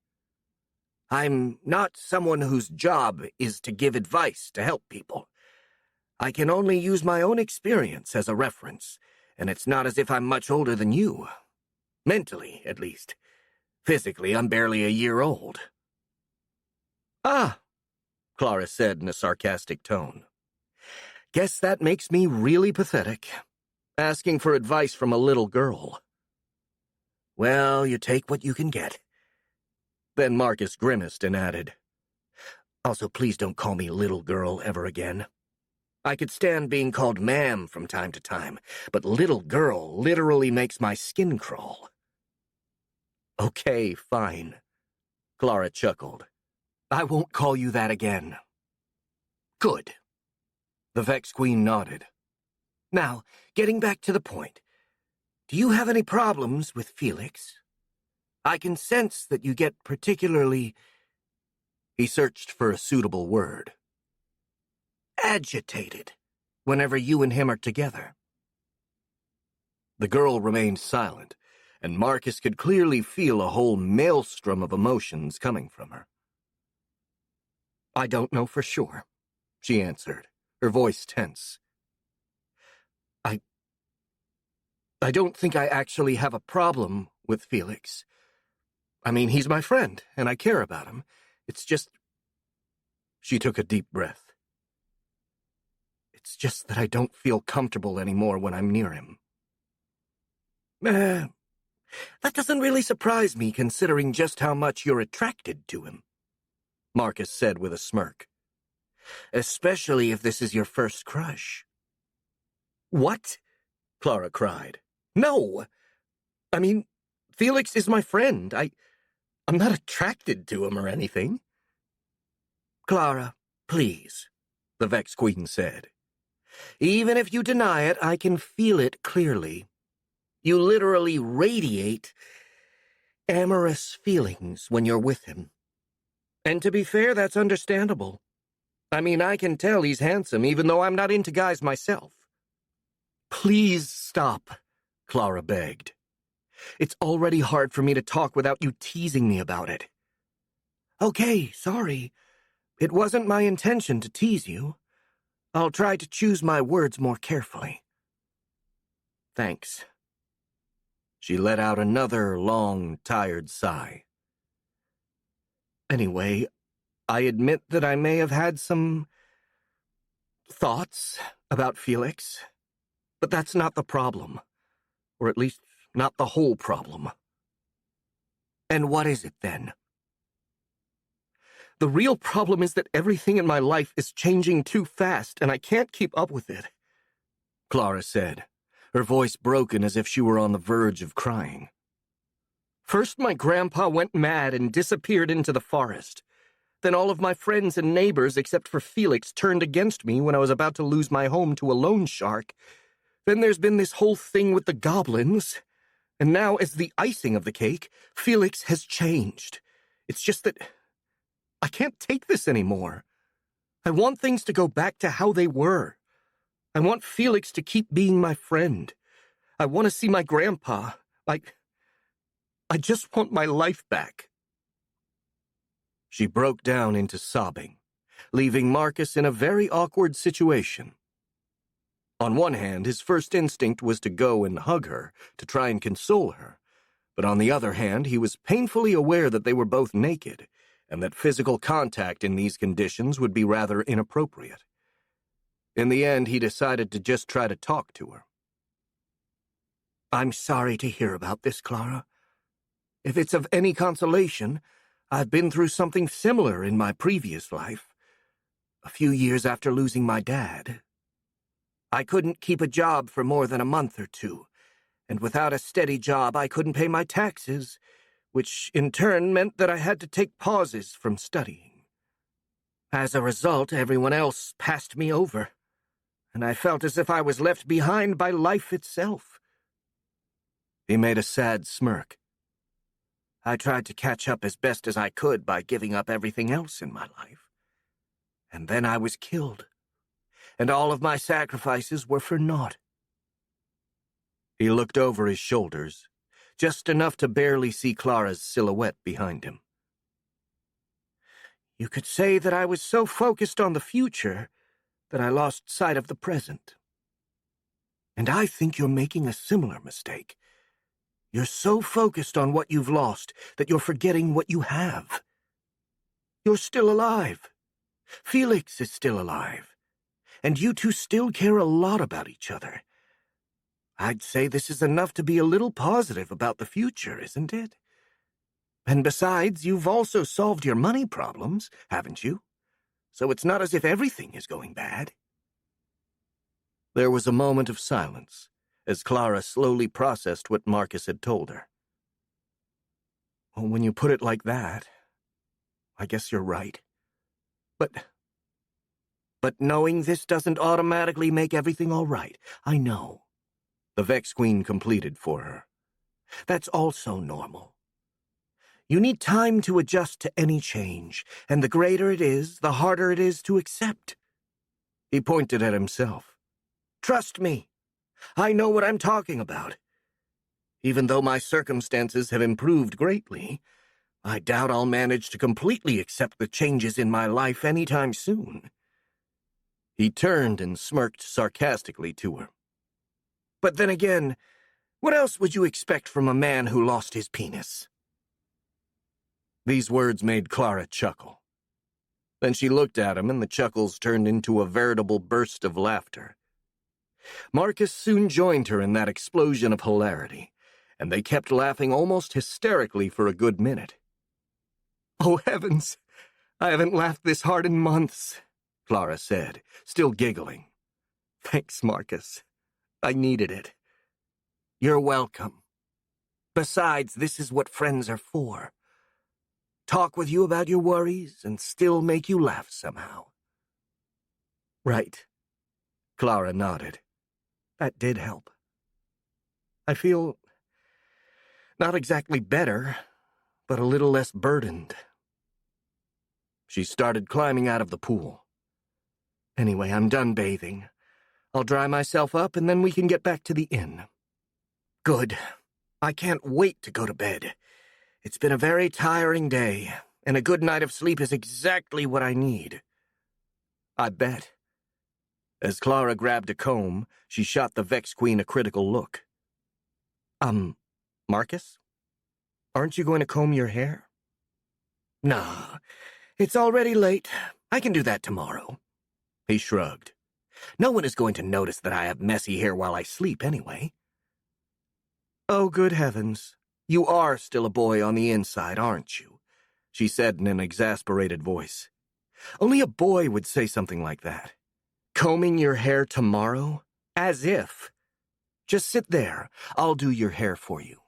"I'm not someone whose job is to give advice to help people. I can only use my own experience as a reference, and it's not as if I'm much older than you. Mentally, at least. Physically, I'm barely a year old." "Ah," Clara said in a sarcastic tone. "Guess that makes me really pathetic. Asking for advice from a little girl." "Well, you take what you can get." Then Marcus grimaced and added, "Also, please don't call me little girl ever again. I could stand being called ma'am from time to time, but little girl literally makes my skin crawl." "Okay, fine," Clara chuckled. "I won't call you that again." "Good." The Vex Queen nodded. "Now, getting back to the point, do you have any problems with Felix? I can sense that you get particularly—" He searched for a suitable word. "Agitated whenever you and him are together." The girl remained silent, and Marcus could clearly feel a whole maelstrom of emotions coming from her. "I don't know for sure," she answered, her voice tense. I don't think I actually have a problem with Felix. I mean, he's my friend, and I care about him. It's just—" She took a deep breath. "It's just that I don't feel comfortable anymore when I'm near him." That doesn't really surprise me, considering just how much you're attracted to him," Marcus said with a smirk. "Especially if this is your first crush." What? Clara cried. No! I mean, Felix is my friend. I'm not attracted to him or anything. Clara, please, the Vex Queen said. Even if you deny it, I can feel it clearly. You literally radiate amorous feelings when you're with him. And to be fair, that's understandable. I mean, I can tell he's handsome, even though I'm not into guys myself. Please stop, Clara begged. It's already hard for me to talk without you teasing me about it. Okay, sorry. It wasn't my intention to tease you. I'll try to choose my words more carefully. Thanks. She let out another long, tired sigh. Anyway, I admit that I may have had some thoughts about Felix, but that's not the problem, or at least not the whole problem. And what is it then? The real problem is that everything in my life is changing too fast, and I can't keep up with it, Clara said, her voice broken as if she were on the verge of crying. First, my grandpa went mad and disappeared into the forest. Then all of my friends and neighbors, except for Felix, turned against me when I was about to lose my home to a loan shark. Then there's been this whole thing with the goblins. And now, as the icing of the cake, Felix has changed. It's just that I can't take this anymore. I want things to go back to how they were. I want Felix to keep being my friend. I want to see my grandpa. I just want my life back. She broke down into sobbing, leaving Marcus in a very awkward situation. On one hand, his first instinct was to go and hug her, to try and console her. But on the other hand, he was painfully aware that they were both naked, and that physical contact in these conditions would be rather inappropriate. In the end, he decided to just try to talk to her. I'm sorry to hear about this, Clara. If it's of any consolation, I've been through something similar in my previous life. A few years after losing my dad, I couldn't keep a job for more than a month or two, and without a steady job I couldn't pay my taxes, which in turn meant that I had to take pauses from studying. As a result, everyone else passed me over, and I felt as if I was left behind by life itself. He made a sad smirk. I tried to catch up as best as I could by giving up everything else in my life. And then I was killed, and all of my sacrifices were for naught. He looked over his shoulders, just enough to barely see Clara's silhouette behind him. You could say that I was so focused on the future that I lost sight of the present. And I think you're making a similar mistake. You're so focused on what you've lost that you're forgetting what you have. You're still alive. Felix is still alive. And you two still care a lot about each other. I'd say this is enough to be a little positive about the future, isn't it? And besides, you've also solved your money problems, haven't you? So it's not as if everything is going bad. There was a moment of silence, as Clara slowly processed what Marcus had told her. Well, when you put it like that, I guess you're right. But knowing this doesn't automatically make everything all right. I know. The Vex Queen completed for her. That's also normal. You need time to adjust to any change, and the greater it is, the harder it is to accept. He pointed at himself. Trust me. I know what I'm talking about. Even though my circumstances have improved greatly, I doubt I'll manage to completely accept the changes in my life anytime soon. He turned and smirked sarcastically to her. But then again, what else would you expect from a man who lost his penis? These words made Clara chuckle. Then she looked at him, and the chuckles turned into a veritable burst of laughter. Marcus soon joined her in that explosion of hilarity, and they kept laughing almost hysterically for a good minute. Oh, heavens! I haven't laughed this hard in months, Clara said, still giggling. Thanks, Marcus. I needed it. You're welcome. Besides, this is what friends are for. Talk with you about your worries and still make you laugh somehow. Right. Clara nodded. That did help. I feel not exactly better, but a little less burdened. She started climbing out of the pool. Anyway, I'm done bathing. I'll dry myself up and then we can get back to the inn. Good. I can't wait to go to bed. It's been a very tiring day, and a good night of sleep is exactly what I need. I bet. As Clara grabbed a comb, she shot the Vex Queen a critical look. Marcus? Aren't you going to comb your hair? Nah, it's already late. I can do that tomorrow. He shrugged. No one is going to notice that I have messy hair while I sleep anyway. Oh, good heavens. You are still a boy on the inside, aren't you? She said in an exasperated voice. Only a boy would say something like that. Combing your hair tomorrow? As if. Just sit there. I'll do your hair for you.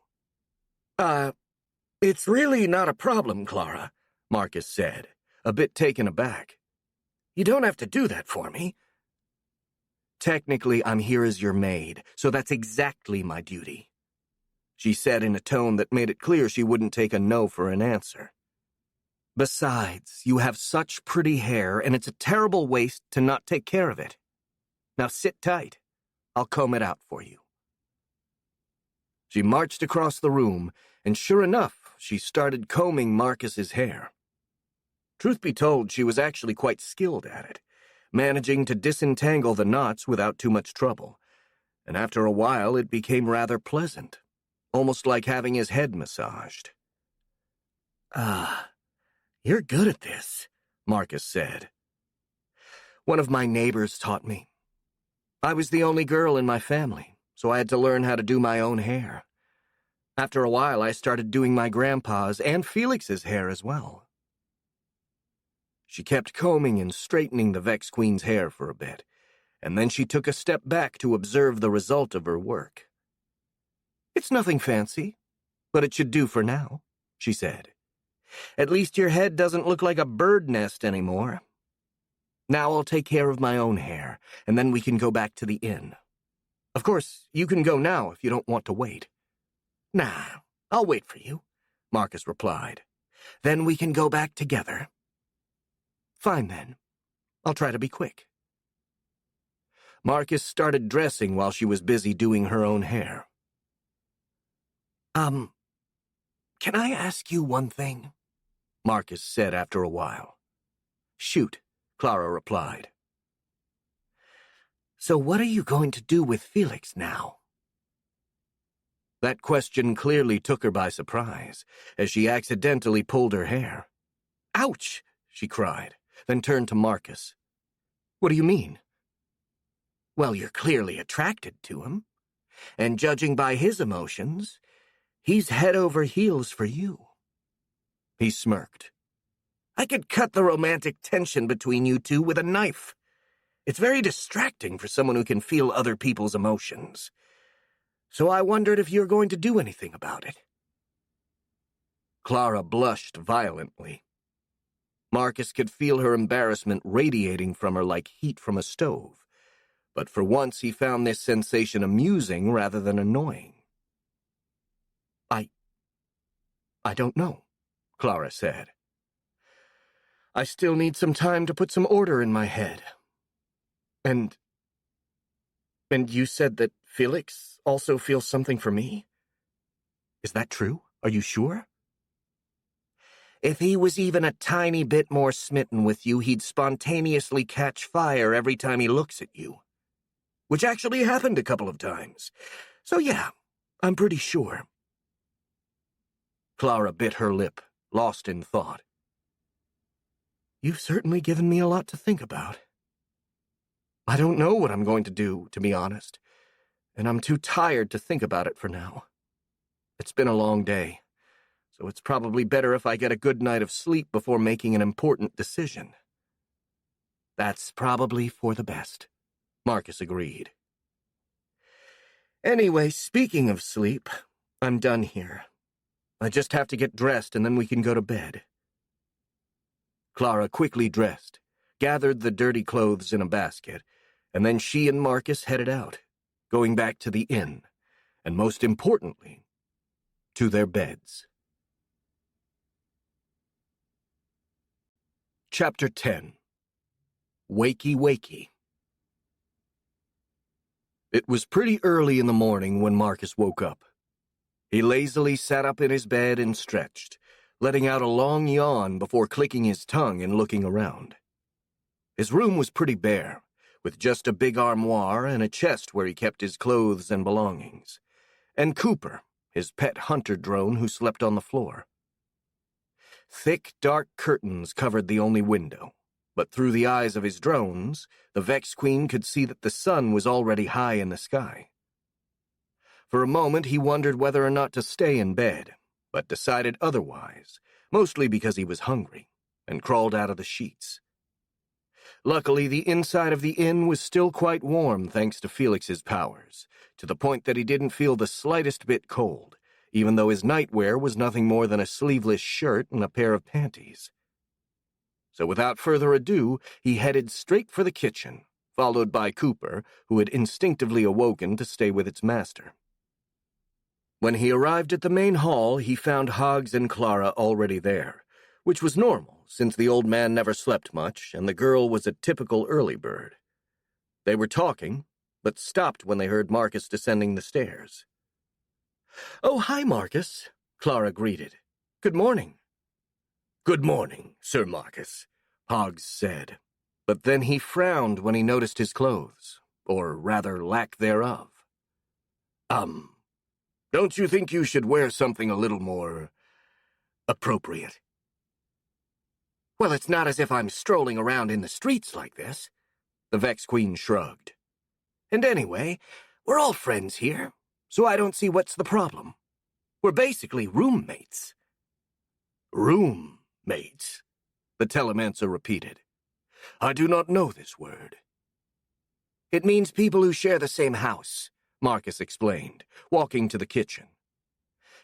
It's really not a problem, Clara, Marcus said, a bit taken aback. You don't have to do that for me. Technically, I'm here as your maid, so that's exactly my duty, she said in a tone that made it clear she wouldn't take a no for an answer. Besides, you have such pretty hair, and it's a terrible waste to not take care of it. Now sit tight. I'll comb it out for you. She marched across the room, and sure enough, she started combing Marcus's hair. Truth be told, she was actually quite skilled at it, managing to disentangle the knots without too much trouble, and after a while it became rather pleasant, almost like having his head massaged. You're good at this, Marcus said. One of my neighbors taught me. I was the only girl in my family, so I had to learn how to do my own hair. After a while, I started doing my grandpa's and Felix's hair as well. She kept combing and straightening the Vex Queen's hair for a bit, and then she took a step back to observe the result of her work. It's nothing fancy, but it should do for now, she said. At least your head doesn't look like a bird nest anymore. Now I'll take care of my own hair, and then we can go back to the inn. Of course, you can go now if you don't want to wait. Nah, I'll wait for you, Marcus replied. Then we can go back together. Fine then. I'll try to be quick. Marcus started dressing while she was busy doing her own hair. Can I ask you one thing? Marcus said after a while. Shoot, Clara replied. So what are you going to do with Felix now? That question clearly took her by surprise, as she accidentally pulled her hair. Ouch, she cried, then turned to Marcus. What do you mean? Well, you're clearly attracted to him, and judging by his emotions, he's head over heels for you. He smirked. I could cut the romantic tension between you two with a knife. It's very distracting for someone who can feel other people's emotions. So I wondered if you're going to do anything about it. Clara blushed violently. Marcus could feel her embarrassment radiating from her like heat from a stove, but for once he found this sensation amusing rather than annoying. I don't know, Clara said. I still need some time to put some order in my head. And you said that Felix also feels something for me? Is that true? Are you sure? If he was even a tiny bit more smitten with you, he'd spontaneously catch fire every time he looks at you. Which actually happened a couple of times. So yeah, I'm pretty sure. Clara bit her lip, lost in thought. You've certainly given me a lot to think about. I don't know what I'm going to do, to be honest, and I'm too tired to think about it for now. It's been a long day, so it's probably better if I get a good night of sleep before making an important decision. That's probably for the best, Marcus agreed. Anyway, speaking of sleep, I'm done here. I just have to get dressed and then we can go to bed. Clara quickly dressed, gathered the dirty clothes in a basket, and then she and Marcus headed out, going back to the inn, and most importantly, to their beds. Chapter 10. Wakey Wakey. It was pretty early in the morning when Marcus woke up. He lazily sat up in his bed and stretched, letting out a long yawn before clicking his tongue and looking around. His room was pretty bare, with just a big armoire and a chest where he kept his clothes and belongings, and Cooper, his pet hunter drone who slept on the floor. Thick, dark curtains covered the only window, but through the eyes of his drones, the Vex Queen could see that the sun was already high in the sky. For a moment he wondered whether or not to stay in bed, but decided otherwise, mostly because he was hungry, and crawled out of the sheets. Luckily, the inside of the inn was still quite warm thanks to Felix's powers, to the point that he didn't feel the slightest bit cold, even though his nightwear was nothing more than a sleeveless shirt and a pair of panties. So without further ado, he headed straight for the kitchen, followed by Cooper, who had instinctively awoken to stay with its master. When he arrived at the main hall, he found Hoggs and Clara already there, which was normal, since the old man never slept much, and the girl was a typical early bird. They were talking, but stopped when they heard Marcus descending the stairs. "Oh, hi, Marcus," Clara greeted. "Good morning." "Good morning, Sir Marcus," Hoggs said, but then he frowned when he noticed his clothes, or rather lack thereof. Don't you think you should wear something a little more appropriate?" "Well, it's not as if I'm strolling around in the streets like this," the Vex Queen shrugged. "And anyway, we're all friends here, so I don't see what's the problem. We're basically roommates." "Roommates," the Telemancer repeated. "I do not know this word." "It means people who share the same house," Marcus explained, walking to the kitchen.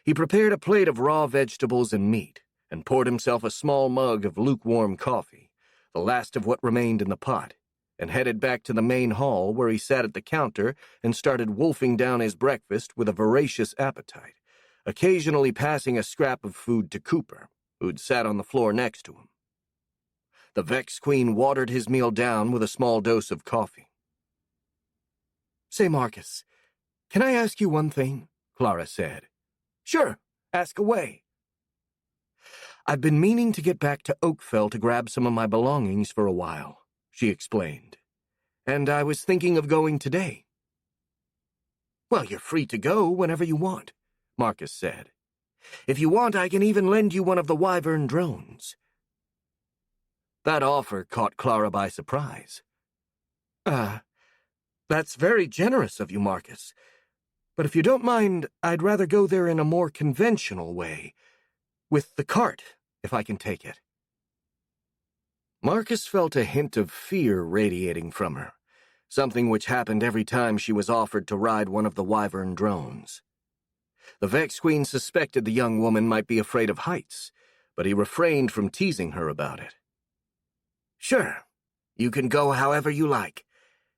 He prepared a plate of raw vegetables and meat, and poured himself a small mug of lukewarm coffee, the last of what remained in the pot, and headed back to the main hall where he sat at the counter and started wolfing down his breakfast with a voracious appetite, occasionally passing a scrap of food to Cooper, who'd sat on the floor next to him. The Vex Queen watered his meal down with a small dose of coffee. "Say, Marcus, can I ask you one thing?" Clara said. "Sure, ask away." "I've been meaning to get back to Oakfell to grab some of my belongings for a while," she explained. "And I was thinking of going today." "Well, you're free to go whenever you want," Marcus said. "If you want, I can even lend you one of the Wyvern drones." That offer caught Clara by surprise. That's very generous of you, Marcus. But if you don't mind, I'd rather go there in a more conventional way. With the cart, if I can take it." Marcus felt a hint of fear radiating from her, something which happened every time she was offered to ride one of the Wyvern drones. The Vex Queen suspected the young woman might be afraid of heights, but he refrained from teasing her about it. "Sure, you can go however you like,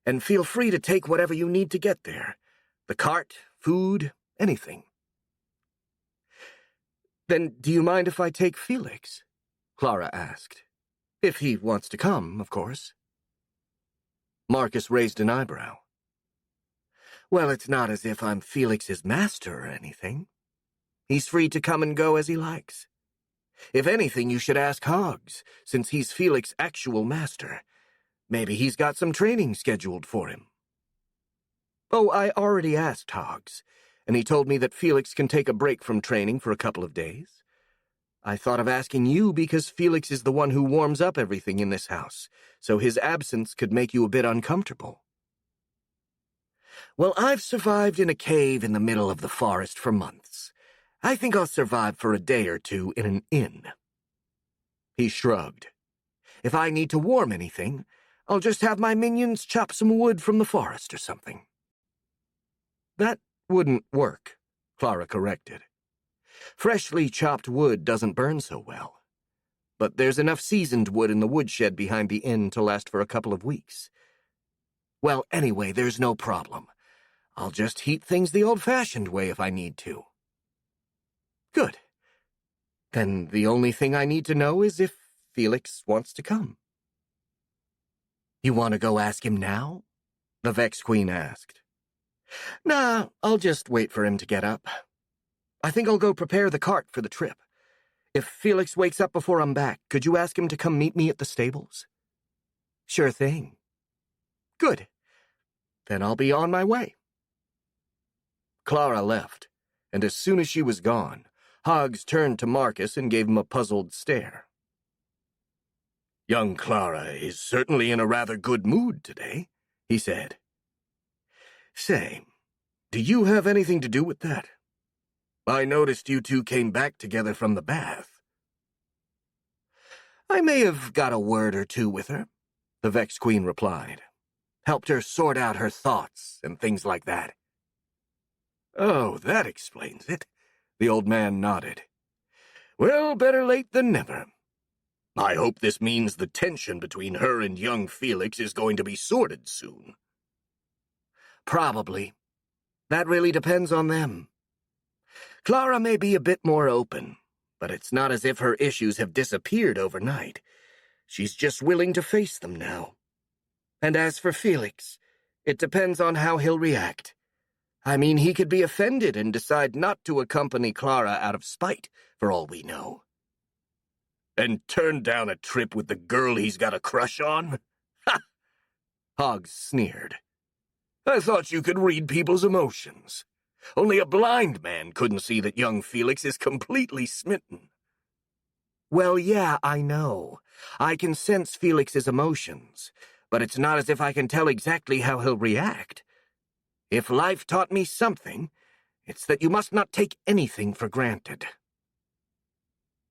and feel free to take whatever you need to get there. The cart, food, anything." "Then do you mind if I take Felix?" Clara asked. "If he wants to come, of course." Marcus raised an eyebrow. "Well, it's not as if I'm Felix's master or anything. He's free to come and go as he likes. If anything, you should ask Hoggs, since he's Felix's actual master. Maybe he's got some training scheduled for him." "Oh, I already asked Hoggs, and he told me that Felix can take a break from training for a couple of days. I thought of asking you because Felix is the one who warms up everything in this house, so his absence could make you a bit uncomfortable." "Well, I've survived in a cave in the middle of the forest for months. I think I'll survive for a day or two in an inn." He shrugged. "If I need to warm anything, I'll just have my minions chop some wood from the forest or something." "That wouldn't work, Clara corrected. Freshly chopped wood doesn't burn so well. But there's enough seasoned wood in the woodshed behind the inn to last for a couple of weeks. Well, anyway, there's no problem. I'll just heat things the old-fashioned way if I need to. Good. Then the only thing I need to know is if Felix wants to come. You want to go ask him now? The Vex Queen asked. Nah, I'll just wait for him to get up. I think I'll go prepare the cart for the trip. If Felix wakes up before I'm back, could you ask him to come meet me at the stables? Sure thing. Good. Then I'll be on my way. Clara left, and as soon as she was gone, Hoggs turned to Marcus and gave him a puzzled stare. Young Clara is certainly in a rather good mood today, he said. Say, do you have anything to do with that? I noticed you two came back together from the bath. I may have got a word or two with her, the Vex Queen replied. Helped her sort out her thoughts and things like that. Oh, that explains it, the old man nodded. Well, better late than never. I hope this means the tension between her and young Felix is going to be sorted soon. Probably. That really depends on them. Clara may be a bit more open, but it's not as if her issues have disappeared overnight. She's just willing to face them now. And as for Felix, it depends on how he'll react. I mean, he could be offended and decide not to accompany Clara out of spite, for all we know. And turn down a trip with the girl he's got a crush on? Ha! Hoggs sneered. I thought you could read people's emotions. Only a blind man couldn't see that young Felix is completely smitten. Well, yeah, I know. I can sense Felix's emotions, but it's not as if I can tell exactly how he'll react. If life taught me something, it's that you must not take anything for granted.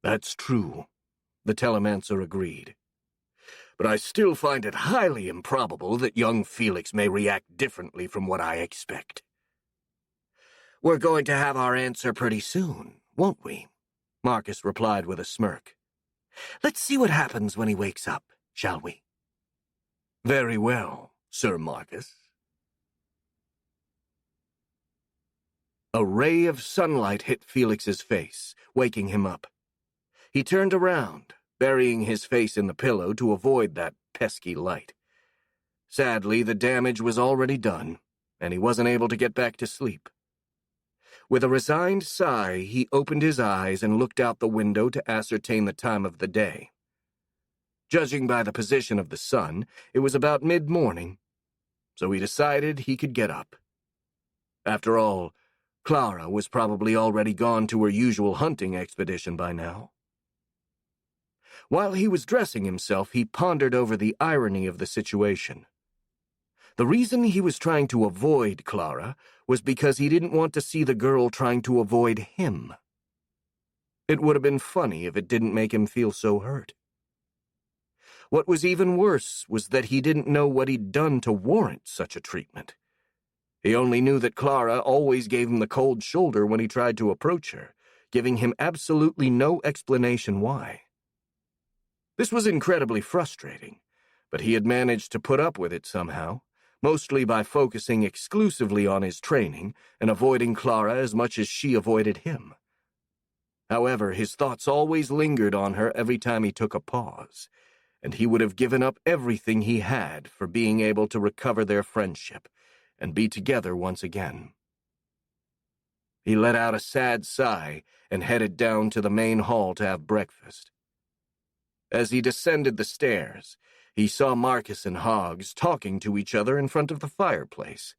That's true, the Telemancer agreed. But I still find it highly improbable that young Felix may react differently from what I expect. We're going to have our answer pretty soon, won't we? Marcus replied with a smirk. Let's see what happens when he wakes up, shall we? Very well, Sir Marcus. A ray of sunlight hit Felix's face, waking him up. He turned around, burying his face in the pillow to avoid that pesky light. Sadly, the damage was already done, and he wasn't able to get back to sleep. With a resigned sigh, he opened his eyes and looked out the window to ascertain the time of the day. Judging by the position of the sun, it was about mid-morning, so he decided he could get up. After all, Clara was probably already gone to her usual hunting expedition by now. While he was dressing himself, he pondered over the irony of the situation. The reason he was trying to avoid Clara was because he didn't want to see the girl trying to avoid him. It would have been funny if it didn't make him feel so hurt. What was even worse was that he didn't know what he'd done to warrant such a treatment. He only knew that Clara always gave him the cold shoulder when he tried to approach her, giving him absolutely no explanation why. This was incredibly frustrating, but he had managed to put up with it somehow, mostly by focusing exclusively on his training and avoiding Clara as much as she avoided him. However, his thoughts always lingered on her every time he took a pause, and he would have given up everything he had for being able to recover their friendship and be together once again. He let out a sad sigh and headed down to the main hall to have breakfast. As he descended the stairs, he saw Marcus and Hoggs talking to each other in front of the fireplace.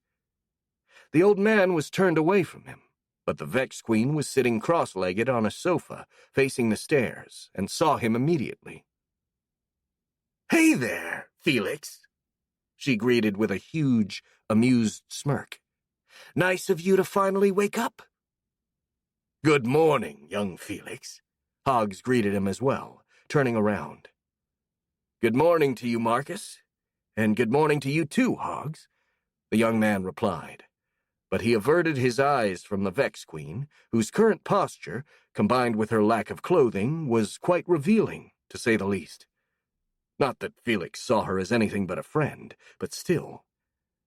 The old man was turned away from him, but the Vex Queen was sitting cross-legged on a sofa, facing the stairs, and saw him immediately. "Hey there, Felix," she greeted with a huge, amused smirk. "Nice of you to finally wake up." "Good morning, young Felix," Hoggs greeted him as well, turning around. "Good morning to you, Marcus, and good morning to you too, Hoggs," the young man replied. but he averted his eyes from the Vex Queen, whose current posture, combined with her lack of clothing, was quite revealing, to say the least. Not that Felix saw her as anything but a friend, but still.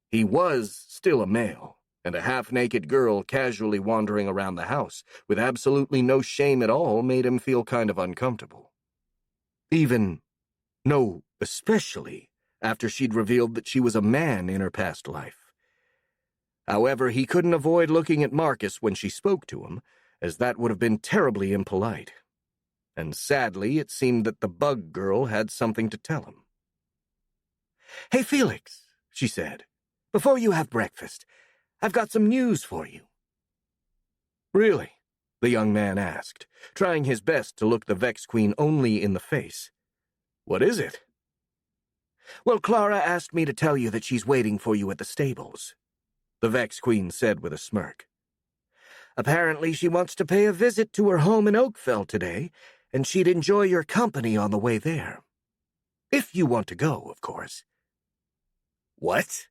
He was still a male, and a half-naked girl casually wandering around the house with absolutely no shame at all made him feel kind of uncomfortable. Especially after she'd revealed that she was a man in her past life. However, he couldn't avoid looking at Marcus when she spoke to him, as that would have been terribly impolite. And sadly, it seemed that the bug girl had something to tell him. "Hey, Felix," she said, "before you have breakfast, I've got some news for you." "Really?" the young man asked, trying his best to look the Vex Queen only in the face. "What is it?" "Well, Clara asked me to tell you that she's waiting for you at the stables," the Vex Queen said with a smirk. "Apparently she wants to pay a visit to her home in Oakfell today, and she'd enjoy your company on the way there. If you want to go, of course." "What?"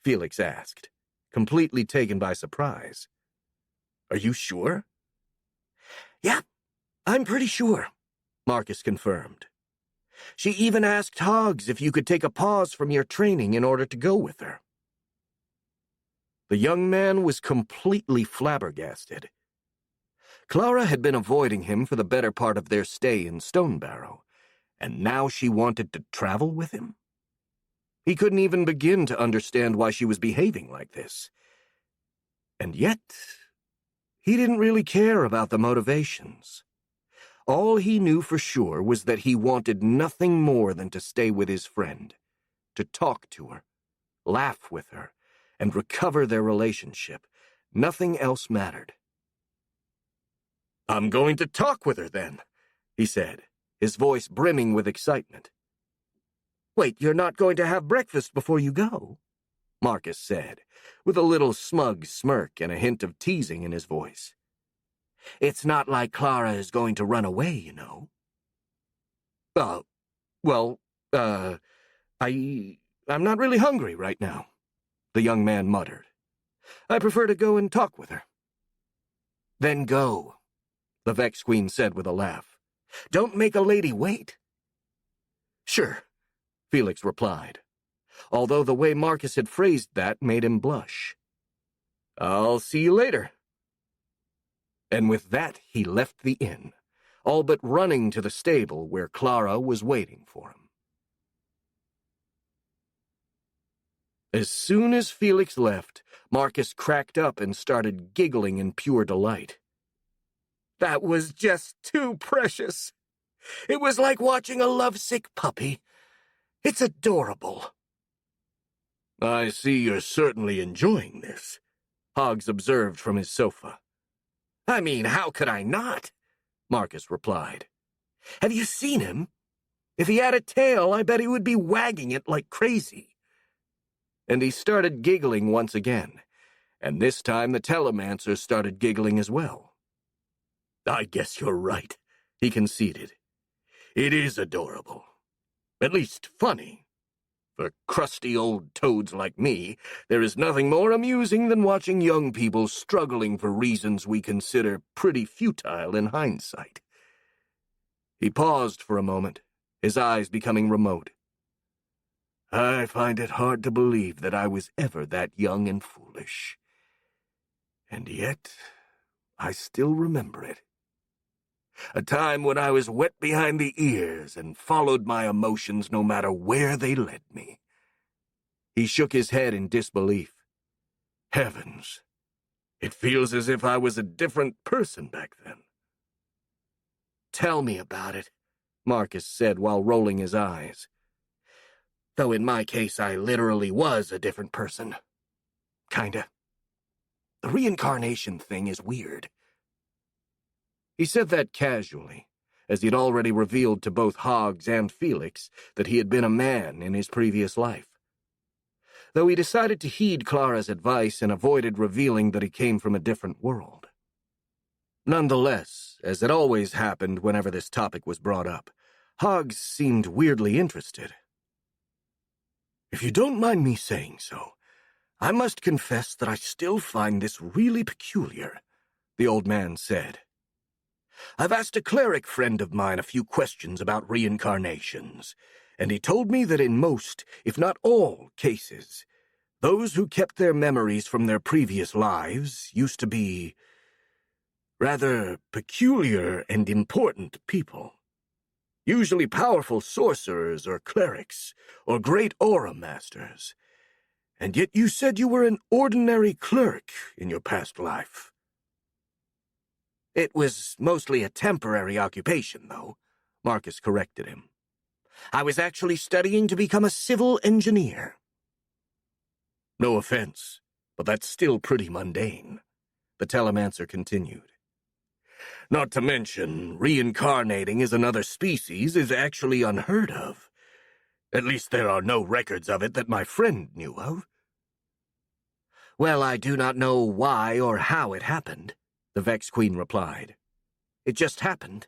Felix asked, completely taken by surprise. "Are you sure?" "Yeah, I'm pretty sure," Marcus confirmed. "She even asked Hoggs if you could take a pause from your training in order to go with her." The young man was completely flabbergasted. Clara had been avoiding him for the better part of their stay in Stonebarrow, and now she wanted to travel with him? He couldn't even begin to understand why she was behaving like this. And yet, he didn't really care about the motivations. All he knew for sure was that he wanted nothing more than to stay with his friend, to talk to her, laugh with her, and recover their relationship. Nothing else mattered. "I'm going to talk with her, then," he said, his voice brimming with excitement. "Wait, you're not going to have breakfast before you go?" Marcus said, with a little smug smirk and a hint of teasing in his voice. "It's not like Clara is going to run away, you know." I'm not really hungry right now," the young man muttered. "I prefer to go and talk with her." "Then go," the Vex Queen said with a laugh. "Don't make a lady wait." "Sure," Felix replied, although the way Marcus had phrased that made him blush. "I'll see you later." And with that he left the inn, all but running to the stable where Clara was waiting for him. As soon as Felix left, Marcus cracked up and started giggling in pure delight. "That was just too precious. It was like watching a lovesick puppy. It's adorable." "I see you're certainly enjoying this," Hoggs observed from his sofa. "I mean, how could I not?" Marcus replied. "Have you seen him? If he had a tail, I bet he would be wagging it like crazy." And he started giggling once again, and this time the telemancer started giggling as well. "I guess you're right," he conceded. "It is adorable. At least funny. For crusty old toads like me, there is nothing more amusing than watching young people struggling for reasons we consider pretty futile in hindsight." He paused for a moment, his eyes becoming remote. "I find it hard to believe that I was ever that young and foolish. And yet, I still remember it. A time when I was wet behind the ears and followed my emotions no matter where they led me." He shook his head in disbelief. "Heavens, it feels as if I was a different person back then." "Tell me about it," Marcus said while rolling his eyes. "Though in my case I literally was a different person. Kinda. The reincarnation thing is weird." He said that casually, as he'd already revealed to both Hoggs and Felix that he had been a man in his previous life. Though he decided to heed Clara's advice and avoided revealing that he came from a different world. Nonetheless, as it always happened whenever this topic was brought up, Hoggs seemed weirdly interested. "If you don't mind me saying so, I must confess that I still find this really peculiar, the old man said. I've asked a cleric friend of mine a few questions about reincarnations, and he told me that in most, if not all, cases, those who kept their memories from their previous lives used to be rather peculiar and important people. Usually powerful sorcerers or clerics, or great aura masters. And yet you said you were an ordinary cleric in your past life. It was mostly a temporary occupation, though, Marcus corrected him. I was actually studying to become a civil engineer. No offense, but that's still pretty mundane, the telemancer continued. Not to mention, reincarnating as another species is actually unheard of. At least there are no records of it that my friend knew of. Well, I do not know why or how it happened, the Vex Queen replied. It just happened.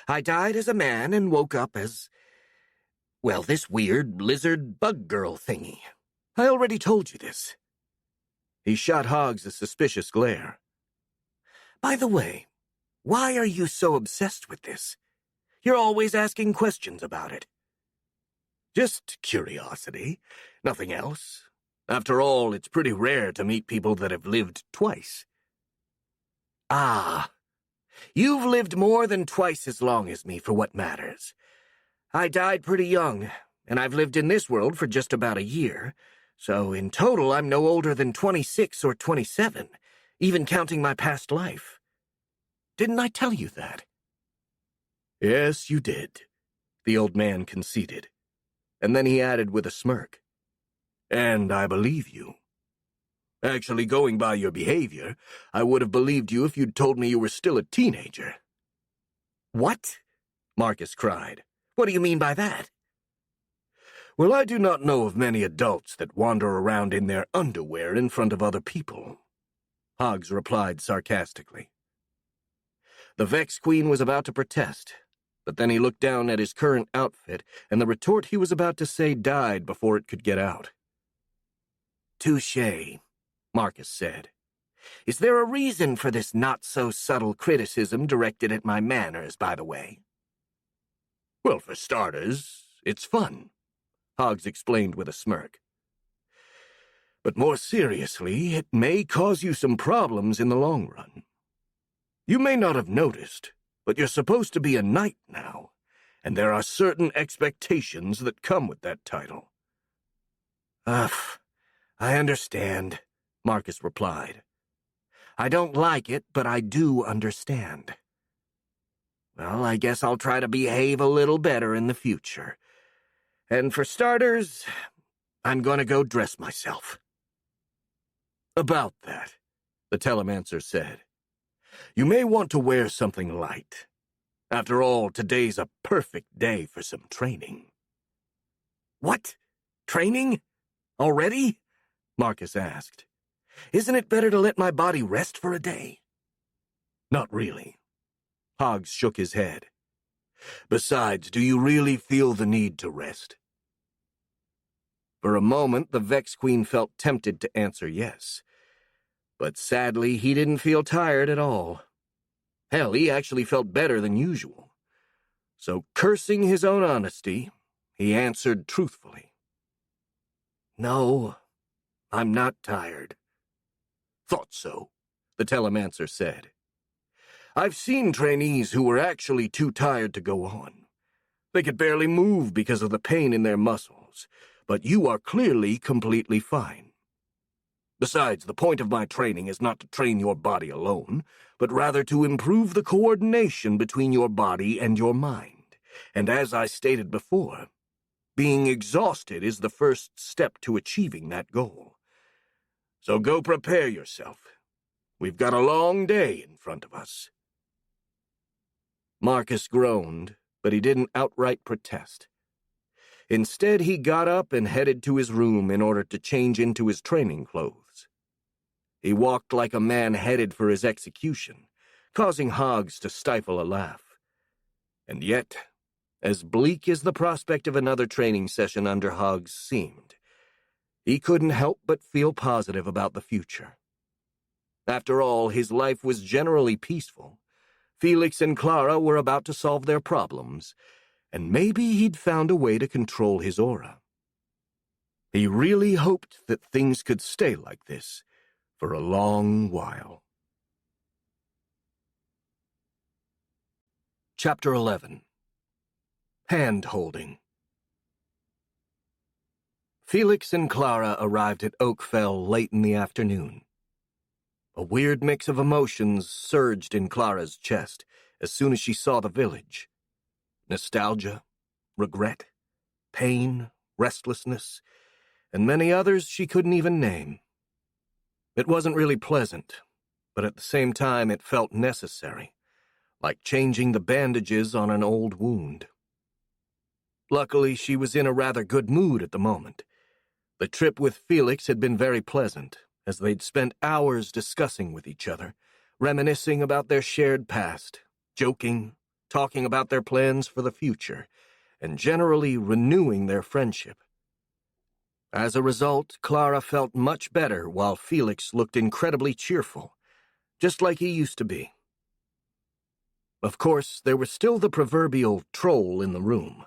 I died as a man and woke up as, well, this weird lizard bug girl thingy. I already told you this. He shot Hoggs a suspicious glare. By the way, why are you so obsessed with this? You're always asking questions about it. Just curiosity, nothing else. After all, it's pretty rare to meet people that have lived twice. Ah, you've lived more than twice as long as me for what matters. I died pretty young, and I've lived in this world for just about a year, so in total I'm no older than 26 or 27, even counting my past life. Didn't I tell you that? Yes, you did, the old man conceded, and then he added with a smirk. And I believe you. Actually, going by your behavior, I would have believed you if you'd told me you were still a teenager. What? Marcus cried. What do you mean by that? Well, I do not know of many adults that wander around in their underwear in front of other people, Hoggs replied sarcastically. The Vex Queen was about to protest, but then he looked down at his current outfit, and the retort he was about to say died before it could get out. Touché, Marcus said. Is there a reason for this not-so-subtle criticism directed at my manners, by the way? Well, for starters, it's fun, Hoggs explained with a smirk. But more seriously, it may cause you some problems in the long run. You may not have noticed, but you're supposed to be a knight now, and there are certain expectations that come with that title. I understand, Marcus replied. I don't like it, but I do understand. Well, I guess I'll try to behave a little better in the future. And for starters, I'm going to go dress myself. About that, the telemancer said. You may want to wear something light. After all, today's a perfect day for some training. What? Training? Already? Marcus asked. Isn't it better to let my body rest for a day? Not really. Hoggs shook his head. Besides, do you really feel the need to rest? For a moment, the Vex Queen felt tempted to answer yes. But sadly, he didn't feel tired at all. Hell, he actually felt better than usual. So, cursing his own honesty, he answered truthfully. No, I'm not tired. Thought so, the telemancer said. I've seen trainees who were actually too tired to go on. They could barely move because of the pain in their muscles, but you are clearly completely fine. Besides, the point of my training is not to train your body alone, but rather to improve the coordination between your body and your mind. And as I stated before, being exhausted is the first step to achieving that goal. So go prepare yourself. We've got a long day in front of us. Marcus groaned, but he didn't outright protest. Instead, he got up and headed to his room in order to change into his training clothes. He walked like a man headed for his execution, causing Hoggs to stifle a laugh. And yet, as bleak as the prospect of another training session under Hoggs seemed, He couldn't help but feel positive about the future. After all, his life was generally peaceful. Felix and Clara were about to solve their problems, and maybe he'd found a way to control his aura. He really hoped that things could stay like this for a long while. Chapter 11. Hand-holding. Felix and Clara arrived at Oakfell late in the afternoon. A weird mix of emotions surged in Clara's chest as soon as she saw the village. Nostalgia, regret, pain, restlessness, and many others she couldn't even name. It wasn't really pleasant, but at the same time it felt necessary, like changing the bandages on an old wound. Luckily, she was in a rather good mood at the moment. The trip with Felix had been very pleasant, as they'd spent hours discussing with each other, reminiscing about their shared past, joking, talking about their plans for the future, and generally renewing their friendship. As a result, Clara felt much better while Felix looked incredibly cheerful, just like he used to be. Of course, there was still the proverbial troll in the room.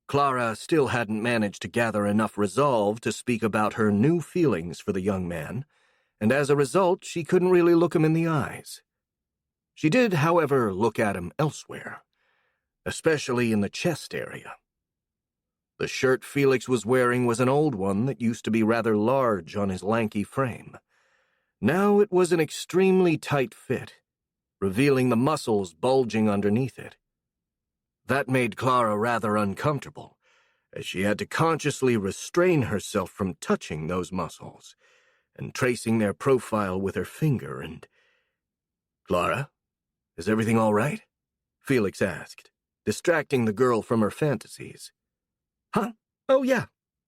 Clara still hadn't managed to gather enough resolve to speak about her new feelings for the young man, and as a result, she couldn't really look him in the eyes. She did, however, look at him elsewhere, especially in the chest area. The shirt Felix was wearing was an old one that used to be rather large on his lanky frame. Now it was an extremely tight fit, revealing the muscles bulging underneath it. That made Clara rather uncomfortable, as she had to consciously restrain herself from touching those muscles and tracing their profile with her finger and... "Clara, is everything all right?" Felix asked, distracting the girl from her fantasies. "Huh? Oh, yeah,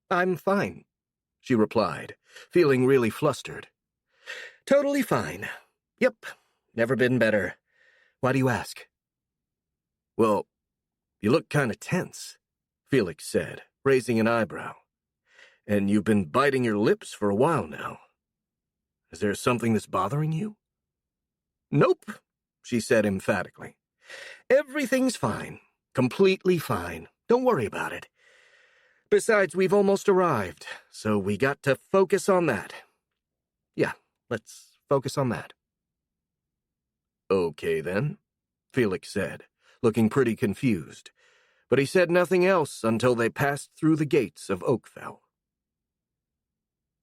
I'm fine," she replied, feeling really flustered. "Totally fine. Yep, never been better. Why do you ask?" "Well, you look kind of tense," Felix said, raising an eyebrow. "And you've been biting your lips for a while now. Is there something that's bothering you?" "Nope," she said emphatically. "Everything's fine. Completely fine. Don't worry about it. Besides, we've almost arrived, so we got to focus on that. Yeah, let's focus on that." "Okay, then," Felix said, looking pretty confused, but he said nothing else until they passed through the gates of Oakfell.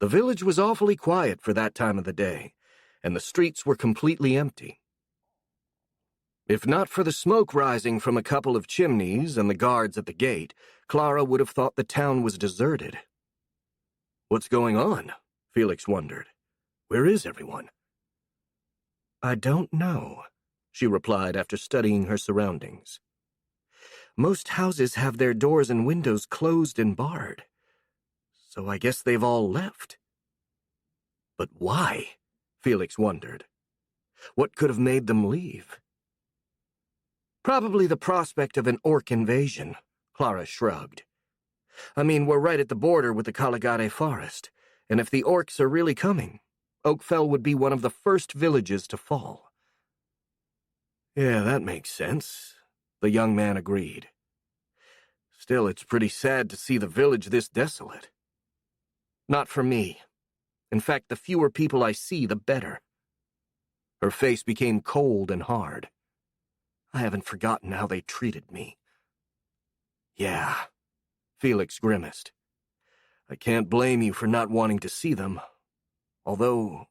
The village was awfully quiet for that time of the day, and the streets were completely empty. If not for the smoke rising from a couple of chimneys and the guards at the gate, Clara would have thought the town was deserted. "What's going on?" Felix wondered. "Where is everyone?" "I don't know," she replied after studying her surroundings. "Most houses have their doors and windows closed and barred, so I guess they've all left." "But why?" Felix wondered. What could have made them leave? "Probably the prospect of an orc invasion," Clara shrugged. "I mean, we're right at the border with the Caligade Forest, and if the orcs are really coming, Oakfell would be one of the first villages to fall." "Yeah, that makes sense," the young man agreed. "Still, it's pretty sad to see the village this desolate." "Not for me. In fact, the fewer people I see, the better." Her face became cold and hard. "I haven't forgotten how they treated me." "Yeah," Felix grimaced. "I can't blame you for not wanting to see them. Although..."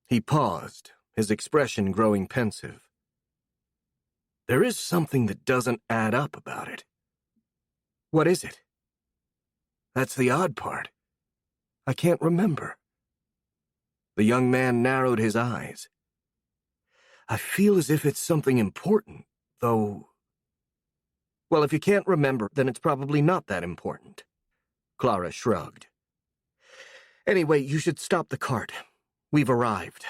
He paused, his expression growing pensive. "There is something that doesn't add up about it." "What is it?" "That's the odd part. I can't remember." The young man narrowed his eyes. "I feel as if it's something important, though..." "Well, if you can't remember, then it's probably not that important." Clara shrugged. "Anyway, you should stop the cart. We've arrived."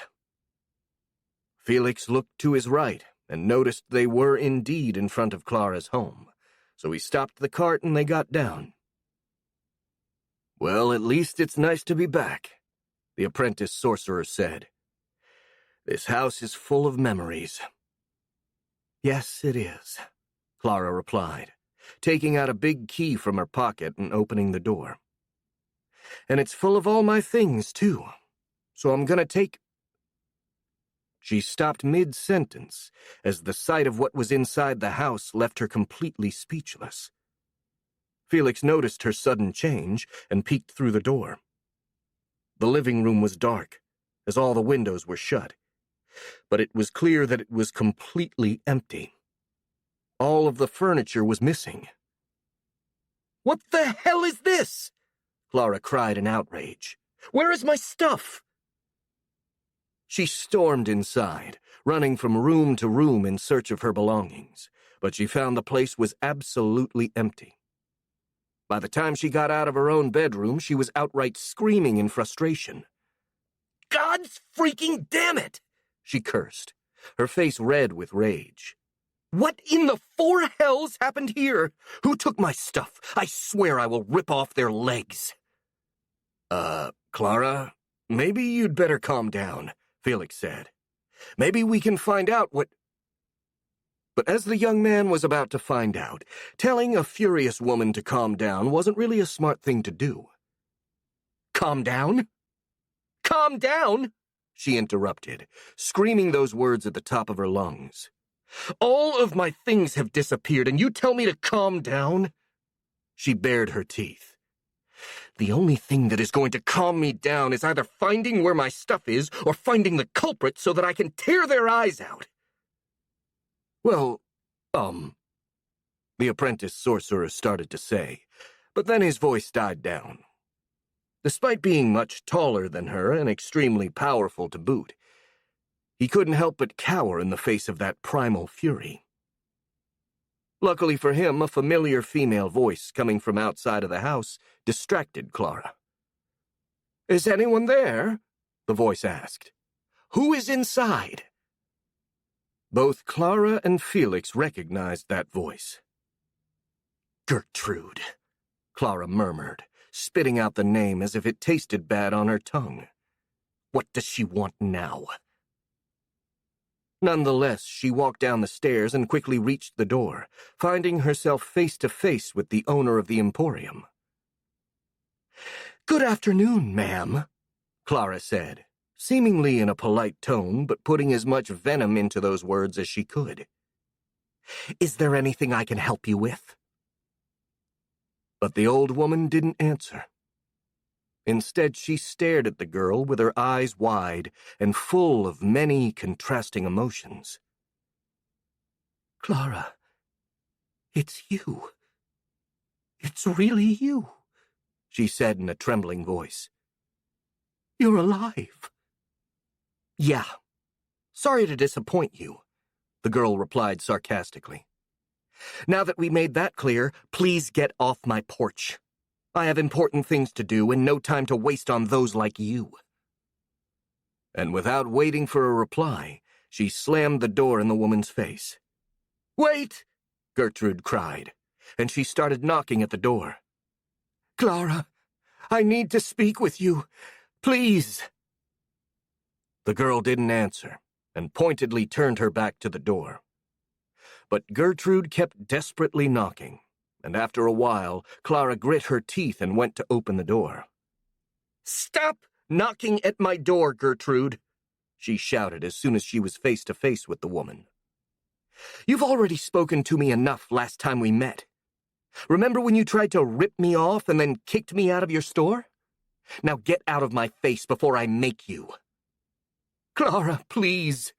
Felix looked to his right and noticed they were indeed in front of Clara's home, so he stopped the cart and they got down. Well, at least it's nice to be back, the apprentice sorcerer said. This house is full of memories. Yes, it is, Clara replied, taking out a big key from her pocket and opening the door. And it's full of all my things, too, so I'm gonna take... She stopped mid-sentence, as the sight of what was inside the house left her completely speechless. Felix noticed her sudden change and peeked through the door. The living room was dark, as all the windows were shut, but it was clear that it was completely empty. All of the furniture was missing. "What the hell is this?" Clara cried in outrage. "Where is my stuff?" She stormed inside, running from room to room in search of her belongings, but she found the place was absolutely empty. By the time she got out of her own bedroom, she was outright screaming in frustration. "God's freaking damn it!" she cursed, her face red with rage. "What in the four hells happened here? Who took my stuff? I swear I will rip off their legs." Clara, maybe you'd better calm down, Felix said. Maybe we can find out what... But as the young man was about to find out, telling a furious woman to calm down wasn't really a smart thing to do. "Calm down? Calm down?" she interrupted, screaming those words at the top of her lungs. "All of my things have disappeared, and you tell me to calm down?" She bared her teeth. "The only thing that is going to calm me down is either finding where my stuff is or finding the culprit so that I can tear their eyes out." "Well, the apprentice sorcerer started to say, but then his voice died down. Despite being much taller than her and extremely powerful to boot, he couldn't help but cower in the face of that primal fury. Luckily for him, a familiar female voice coming from outside of the house distracted Clara. "Is anyone there?" the voice asked. "Who is inside?" Both Clara and Felix recognized that voice. "Gertrude," Clara murmured, spitting out the name as if it tasted bad on her tongue. "What does she want now?" Nonetheless, she walked down the stairs and quickly reached the door, finding herself face to face with the owner of the Emporium. "Good afternoon, ma'am," Clara said, seemingly in a polite tone, but putting as much venom into those words as she could. "Is there anything I can help you with?" But the old woman didn't answer. Instead, she stared at the girl with her eyes wide and full of many contrasting emotions. "Clara, it's you. It's really you," she said in a trembling voice. "You're alive." "Yeah. Sorry to disappoint you," the girl replied sarcastically. "Now that we made that clear, please get off my porch. I have important things to do and no time to waste on those like you." And without waiting for a reply, she slammed the door in the woman's face. "Wait!" Gertrude cried, and she started knocking at the door. "Clara, I need to speak with you. Please." The girl didn't answer, and pointedly turned her back to the door. But Gertrude kept desperately knocking, and after a while, Clara grit her teeth and went to open the door. "Stop knocking at my door, Gertrude," she shouted as soon as she was face to face with the woman. "You've already spoken to me enough last time we met. Remember when you tried to rip me off and then kicked me out of your store? Now get out of my face before I make you." "Clara, please,"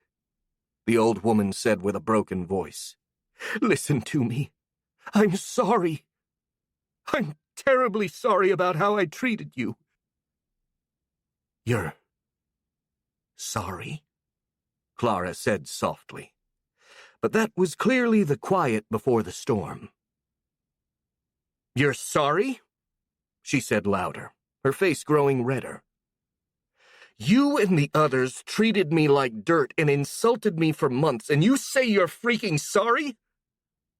the old woman said with a broken voice. "Listen to me. I'm sorry. I'm terribly sorry about how I treated you." "You're sorry?" Clara said softly. But that was clearly the quiet before the storm. "You're sorry?" she said louder, her face growing redder. "You and the others treated me like dirt and insulted me for months, and you say you're freaking sorry?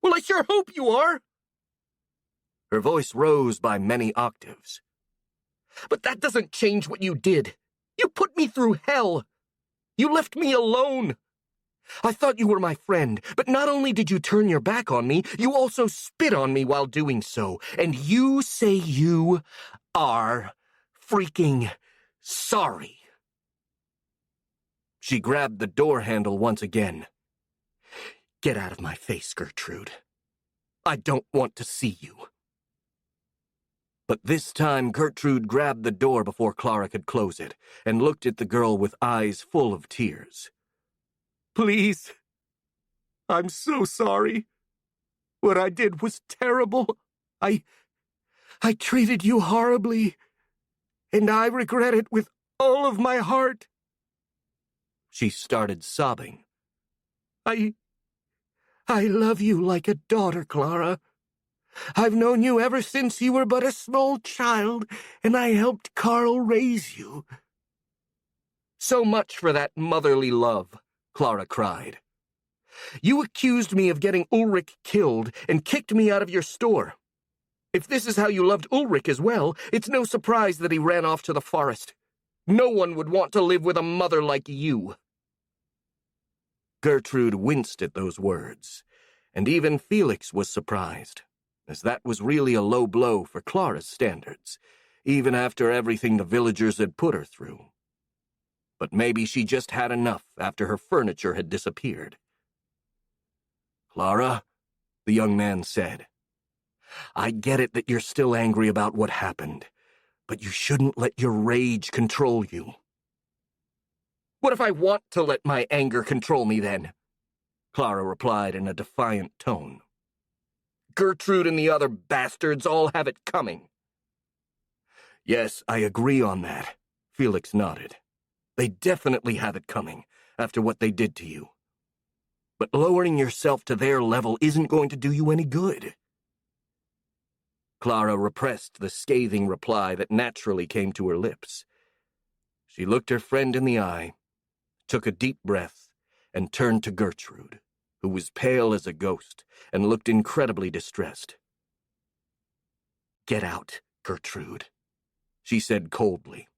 Well, I sure hope you are." Her voice rose by many octaves. But that doesn't change what you did. You put me through hell. You left me alone. I thought you were my friend, but not only did you turn your back on me, you also spit on me while doing so. And you say you are freaking sorry. She grabbed the door handle once again. Get out of my face, Gertrude. I don't want to see you. But this time, Gertrude grabbed the door before Clara could close it, and looked at the girl with eyes full of tears. Please. I'm so sorry. What I did was terrible. I treated you horribly, and I regret it with all of my heart. She started sobbing. I love you like a daughter, Clara. I've known you ever since you were but a small child, and I helped Carl raise you. So much for that motherly love, Clara cried. You accused me of getting Ulrich killed and kicked me out of your store. If this is how you loved Ulrich as well, it's no surprise that he ran off to the forest. No one would want to live with a mother like you. Gertrude winced at those words, and even Felix was surprised, as that was really a low blow for Clara's standards, even after everything the villagers had put her through. But maybe she just had enough after her furniture had disappeared. Clara, the young man said, I get it that you're still angry about what happened, but you shouldn't let your rage control you. What if I want to let my anger control me then? Clara replied in a defiant tone. Gertrude and the other bastards all have it coming. Yes, I agree on that, Felix nodded. They definitely have it coming, after what they did to you. But lowering yourself to their level isn't going to do you any good. Clara repressed the scathing reply that naturally came to her lips. She looked her friend in the eye, took a deep breath, and turned to Gertrude, who was pale as a ghost and looked incredibly distressed. Get out, Gertrude, she said coldly.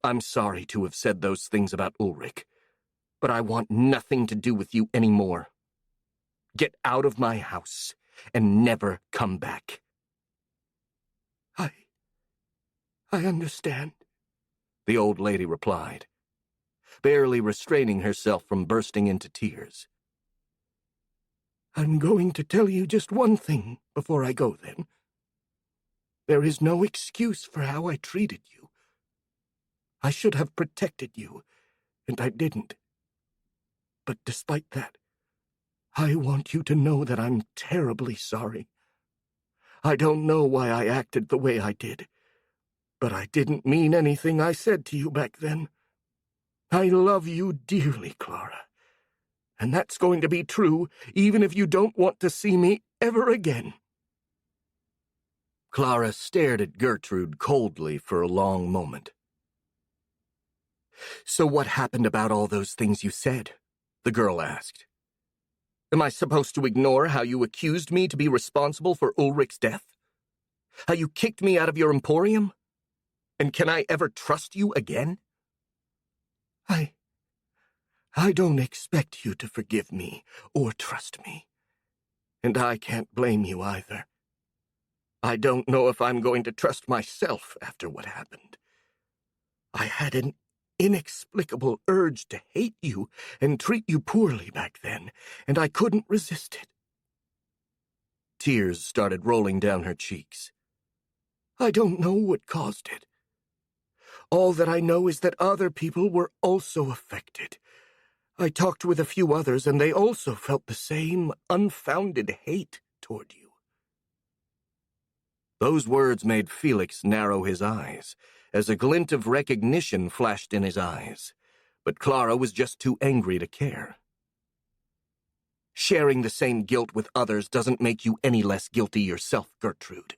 I'm sorry to have said those things about Ulrich, but I want nothing to do with you anymore. Get out of my house and never come back. I understand, the old lady replied, barely restraining herself from bursting into tears. I'm going to tell you just one thing before I go, then. There is no excuse for how I treated you. I should have protected you, and I didn't. But despite that, I want you to know that I'm terribly sorry. I don't know why I acted the way I did, but I didn't mean anything I said to you back then. I love you dearly, Clara, and that's going to be true even if you don't want to see me ever again. Clara stared at Gertrude coldly for a long moment. So what happened about all those things you said? The girl asked. Am I supposed to ignore how you accused me to be responsible for Ulrich's death? How you kicked me out of your emporium? And can I ever trust you again? I don't expect you to forgive me or trust me. And I can't blame you either. I don't know if I'm going to trust myself after what happened. I had an inexplicable urge to hate you and treat you poorly back then, and I couldn't resist it. Tears started rolling down her cheeks. I don't know what caused it. All that I know is that other people were also affected. I talked with a few others, and they also felt the same unfounded hate toward you. Those words made Felix narrow his eyes, as a glint of recognition flashed in his eyes, but Clara was just too angry to care. Sharing the same guilt with others doesn't make you any less guilty yourself, Gertrude,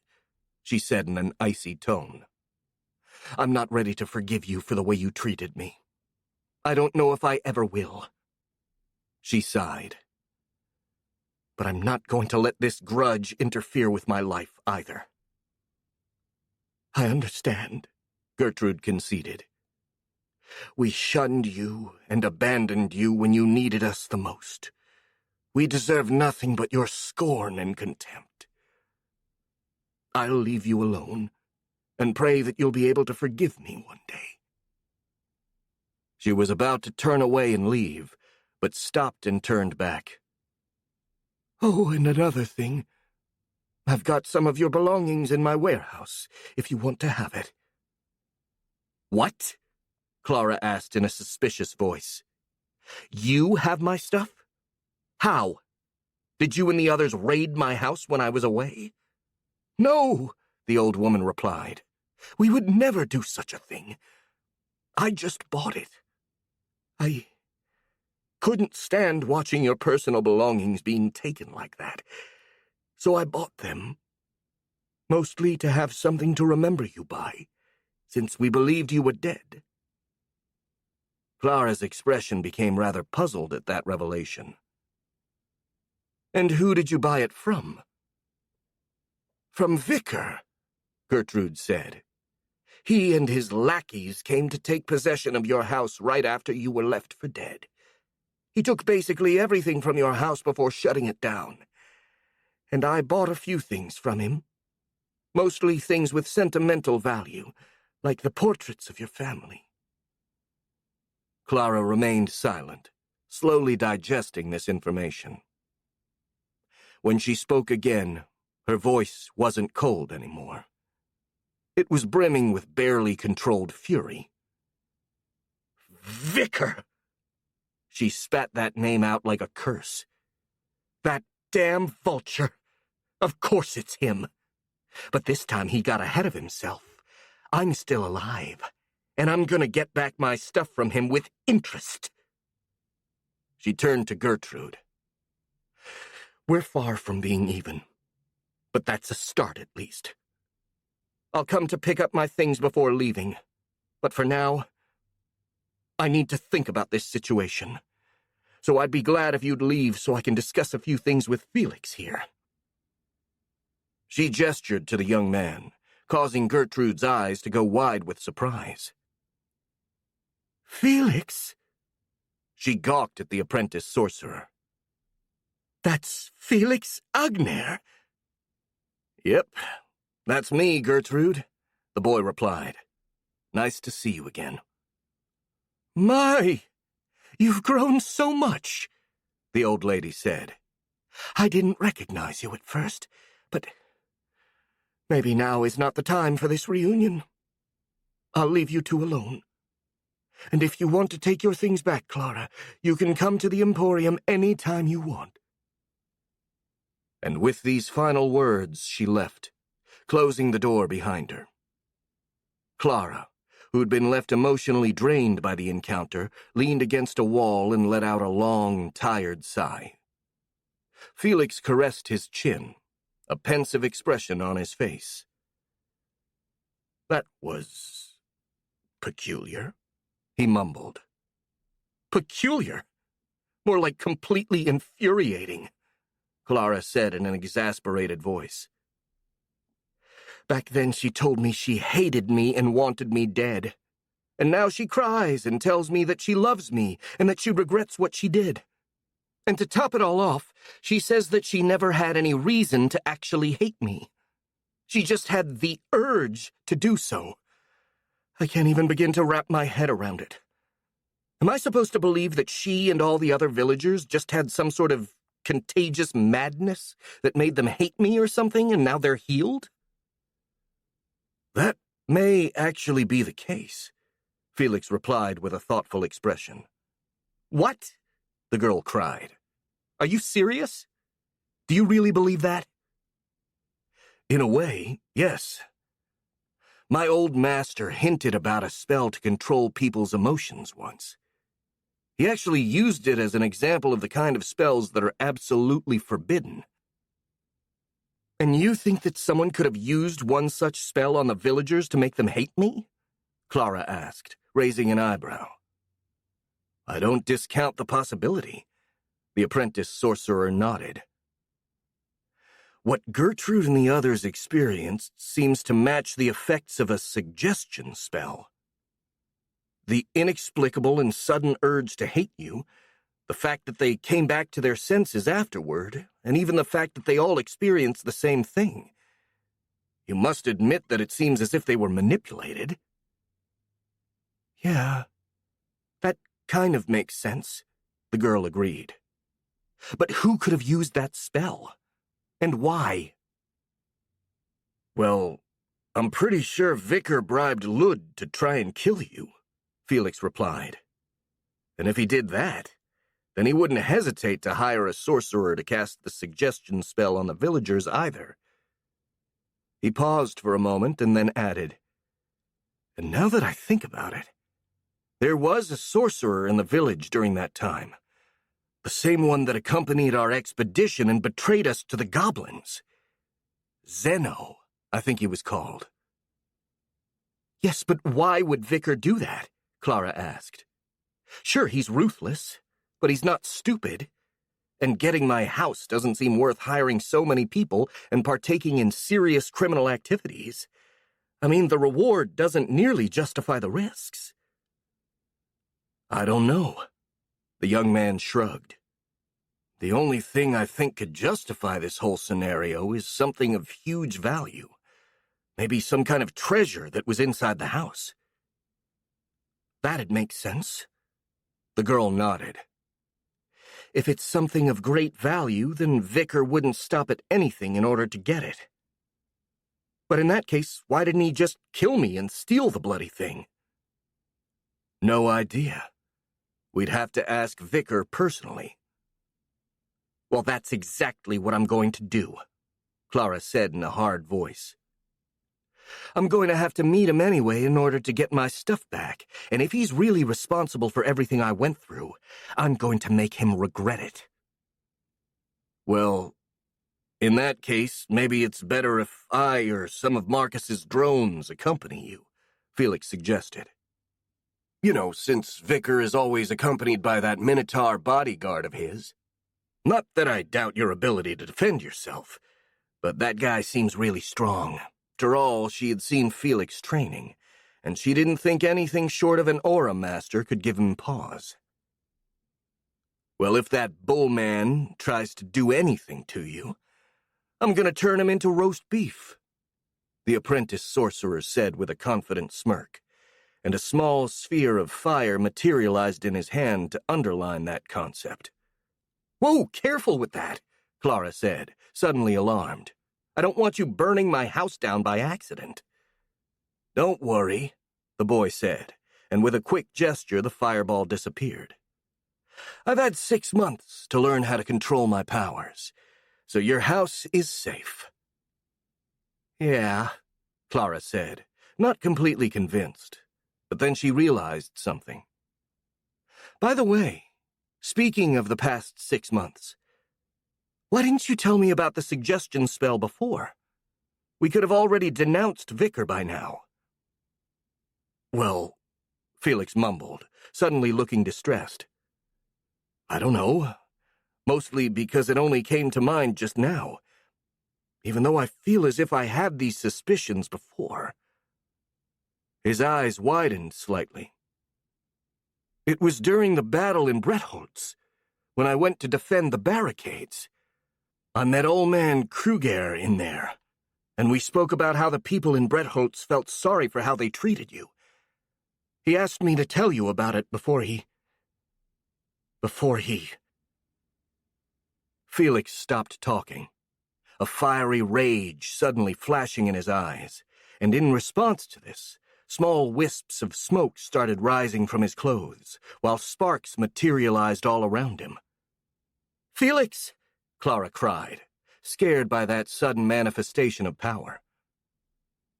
she said in an icy tone. I'm not ready to forgive you for the way you treated me. I don't know if I ever will. She sighed. But I'm not going to let this grudge interfere with my life either. I understand, Gertrude conceded. We shunned you and abandoned you when you needed us the most. We deserve nothing but your scorn and contempt. I'll leave you alone and pray that you'll be able to forgive me one day. She was about to turn away and leave, but stopped and turned back. Oh, and another thing. I've got some of your belongings in my warehouse, if you want to have it. What? Clara asked in a suspicious voice. You have my stuff? How? Did you and the others raid my house when I was away? No, the old woman replied. We would never do such a thing. I just bought it. I couldn't stand watching your personal belongings being taken like that, so I bought them. Mostly to have something to remember you by, since we believed you were dead. Clara's expression became rather puzzled at that revelation. And who did you buy it from? From Vicar, Gertrude said. He and his lackeys came to take possession of your house right after you were left for dead. He took basically everything from your house before shutting it down. And I bought a few things from him. Mostly things with sentimental value, like the portraits of your family. Clara remained silent, slowly digesting this information. When she spoke again, her voice wasn't cold anymore. It was brimming with barely controlled fury. Vicar! She spat that name out like a curse. That damn vulture! Of course it's him. But this time he got ahead of himself. I'm still alive, and I'm gonna get back my stuff from him with interest. She turned to Gertrude. We're far from being even, but that's a start at least. I'll come to pick up my things before leaving, but for now, I need to think about this situation. So I'd be glad if you'd leave so I can discuss a few things with Felix here. She gestured to the young man, causing Gertrude's eyes to go wide with surprise. Felix? She gawked at the apprentice sorcerer. That's Felix Agner? Yep, that's me, Gertrude, the boy replied. Nice to see you again. My, you've grown so much, the old lady said. I didn't recognize you at first, but maybe now is not the time for this reunion. I'll leave you two alone. And if you want to take your things back, Clara, you can come to the Emporium any time you want. And with these final words, she left, closing the door behind her. Clara, who'd been left emotionally drained by the encounter, leaned against a wall and let out a long, tired sigh. Felix caressed his chin, a pensive expression on his face. That was peculiar, he mumbled. Peculiar? More like completely infuriating, Clara said in an exasperated voice. Back then she told me she hated me and wanted me dead. And now she cries and tells me that she loves me and that she regrets what she did. And to top it all off, she says that she never had any reason to actually hate me. She just had the urge to do so. I can't even begin to wrap my head around it. Am I supposed to believe that she and all the other villagers just had some sort of contagious madness that made them hate me or something, and now they're healed? That may actually be the case, Felix replied with a thoughtful expression. What? The girl cried. Are you serious? Do you really believe that? In a way, yes. My old master hinted about a spell to control people's emotions once. He actually used it as an example of the kind of spells that are absolutely forbidden. And you think that someone could have used one such spell on the villagers to make them hate me? Clara asked, raising an eyebrow. I don't discount the possibility. The apprentice sorcerer nodded. What Gertrude and the others experienced seems to match the effects of a suggestion spell. The inexplicable and sudden urge to hate you, the fact that they came back to their senses afterward, and even the fact that they all experienced the same thing. You must admit that it seems as if they were manipulated. Yeah, that kind of makes sense, the girl agreed. But who could have used that spell? And why? Well, I'm pretty sure Vicar bribed Lud to try and kill you, Felix replied. And if he did that, then he wouldn't hesitate to hire a sorcerer to cast the suggestion spell on the villagers either. He paused for a moment and then added, and now that I think about it, there was a sorcerer in the village during that time. The same one that accompanied our expedition and betrayed us to the goblins. Zeno, I think he was called. Yes, but why would Vicar do that? Clara asked. Sure, he's ruthless, but he's not stupid. And getting my house doesn't seem worth hiring so many people and partaking in serious criminal activities. I mean, the reward doesn't nearly justify the risks. I don't know. The young man shrugged. The only thing I think could justify this whole scenario is something of huge value. Maybe some kind of treasure that was inside the house. That'd make sense. The girl nodded. If it's something of great value, then Vicar wouldn't stop at anything in order to get it. But in that case, why didn't he just kill me and steal the bloody thing? No idea. We'd have to ask Vicar personally. Well, that's exactly what I'm going to do, Clara said in a hard voice. I'm going to have to meet him anyway in order to get my stuff back, and if he's really responsible for everything I went through, I'm going to make him regret it. Well, in that case, maybe it's better if I or some of Marcus's drones accompany you, Felix suggested. You know, since Vicar is always accompanied by that Minotaur bodyguard of his. Not that I doubt your ability to defend yourself, but that guy seems really strong. After all, she had seen Felix training, and she didn't think anything short of an aura master could give him pause. Well, if that bullman tries to do anything to you, I'm going to turn him into roast beef, the apprentice sorcerer said with a confident smirk, and a small sphere of fire materialized in his hand to underline that concept. Whoa, careful with that, Clara said, suddenly alarmed. I don't want you burning my house down by accident. Don't worry, the boy said, and with a quick gesture the fireball disappeared. I've had 6 months to learn how to control my powers, so your house is safe. Yeah, Clara said, not completely convinced, but then she realized something. By the way, speaking of the past 6 months, why didn't you tell me about the suggestion spell before? We could have already denounced Vicar by now. Well, Felix mumbled, suddenly looking distressed. I don't know. Mostly because it only came to mind just now. Even though I feel as if I had these suspicions before. His eyes widened slightly. It was during the battle in Bretholz, when I went to defend the barricades. I met old man Kruger in there, and we spoke about how the people in Bretholz felt sorry for how they treated you. He asked me to tell you about it before he... Felix stopped talking, a fiery rage suddenly flashing in his eyes, and in response to this, small wisps of smoke started rising from his clothes, while sparks materialized all around him. Felix! Clara cried, scared by that sudden manifestation of power.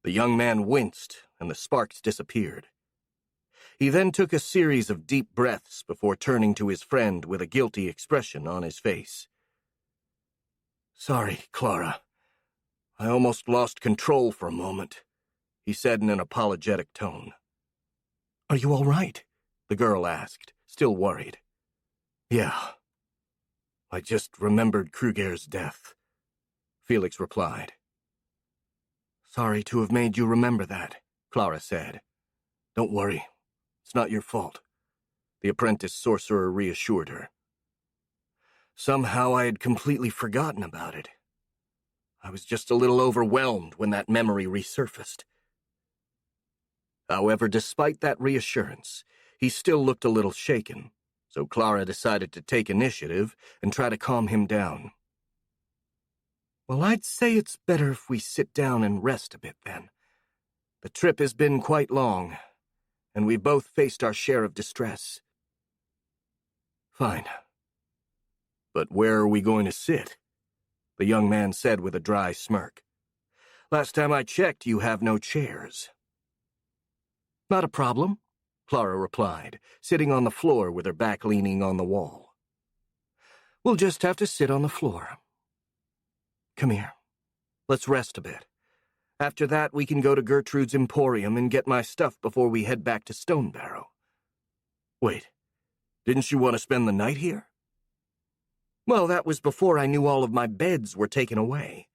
The young man winced, and the sparks disappeared. He then took a series of deep breaths before turning to his friend with a guilty expression on his face. Sorry, Clara. I almost lost control for a moment, he said in an apologetic tone. Are you all right? The girl asked, still worried. Yeah. I just remembered Kruger's death. Felix replied. Sorry to have made you remember that, Clara said. Don't worry, it's not your fault, the apprentice sorcerer reassured her. Somehow I had completely forgotten about it. I was just a little overwhelmed when that memory resurfaced. However, despite that reassurance, he still looked a little shaken, so Clara decided to take initiative and try to calm him down. Well, I'd say it's better if we sit down and rest a bit then. The trip has been quite long, and we've both faced our share of distress. Fine. But where are we going to sit? The young man said with a dry smirk. Last time I checked, you have no chairs. Not a problem, Clara replied, sitting on the floor with her back leaning on the wall. We'll just have to sit on the floor. Come here. Let's rest a bit. After that, we can go to Gertrude's Emporium and get my stuff before we head back to Stonebarrow. Wait, didn't you want to spend the night here? Well, that was before I knew all of my beds were taken away.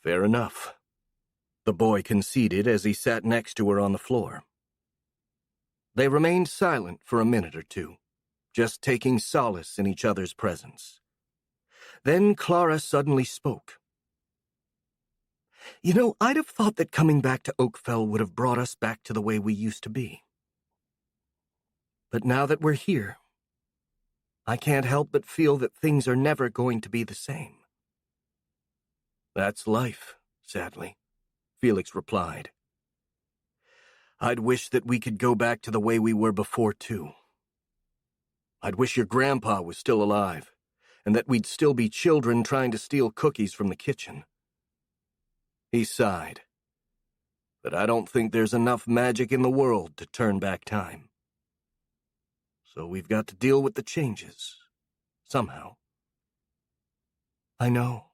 Fair enough, the boy conceded as he sat next to her on the floor. They remained silent for a minute or two, just taking solace in each other's presence. Then Clara suddenly spoke. You know, I'd have thought that coming back to Oakfell would have brought us back to the way we used to be. But now that we're here, I can't help but feel that things are never going to be the same. That's life, sadly, Felix replied. I'd wish that we could go back to the way we were before, too. I'd wish your grandpa was still alive, and that we'd still be children trying to steal cookies from the kitchen. He sighed. But I don't think there's enough magic in the world to turn back time. So we've got to deal with the changes, somehow. I know.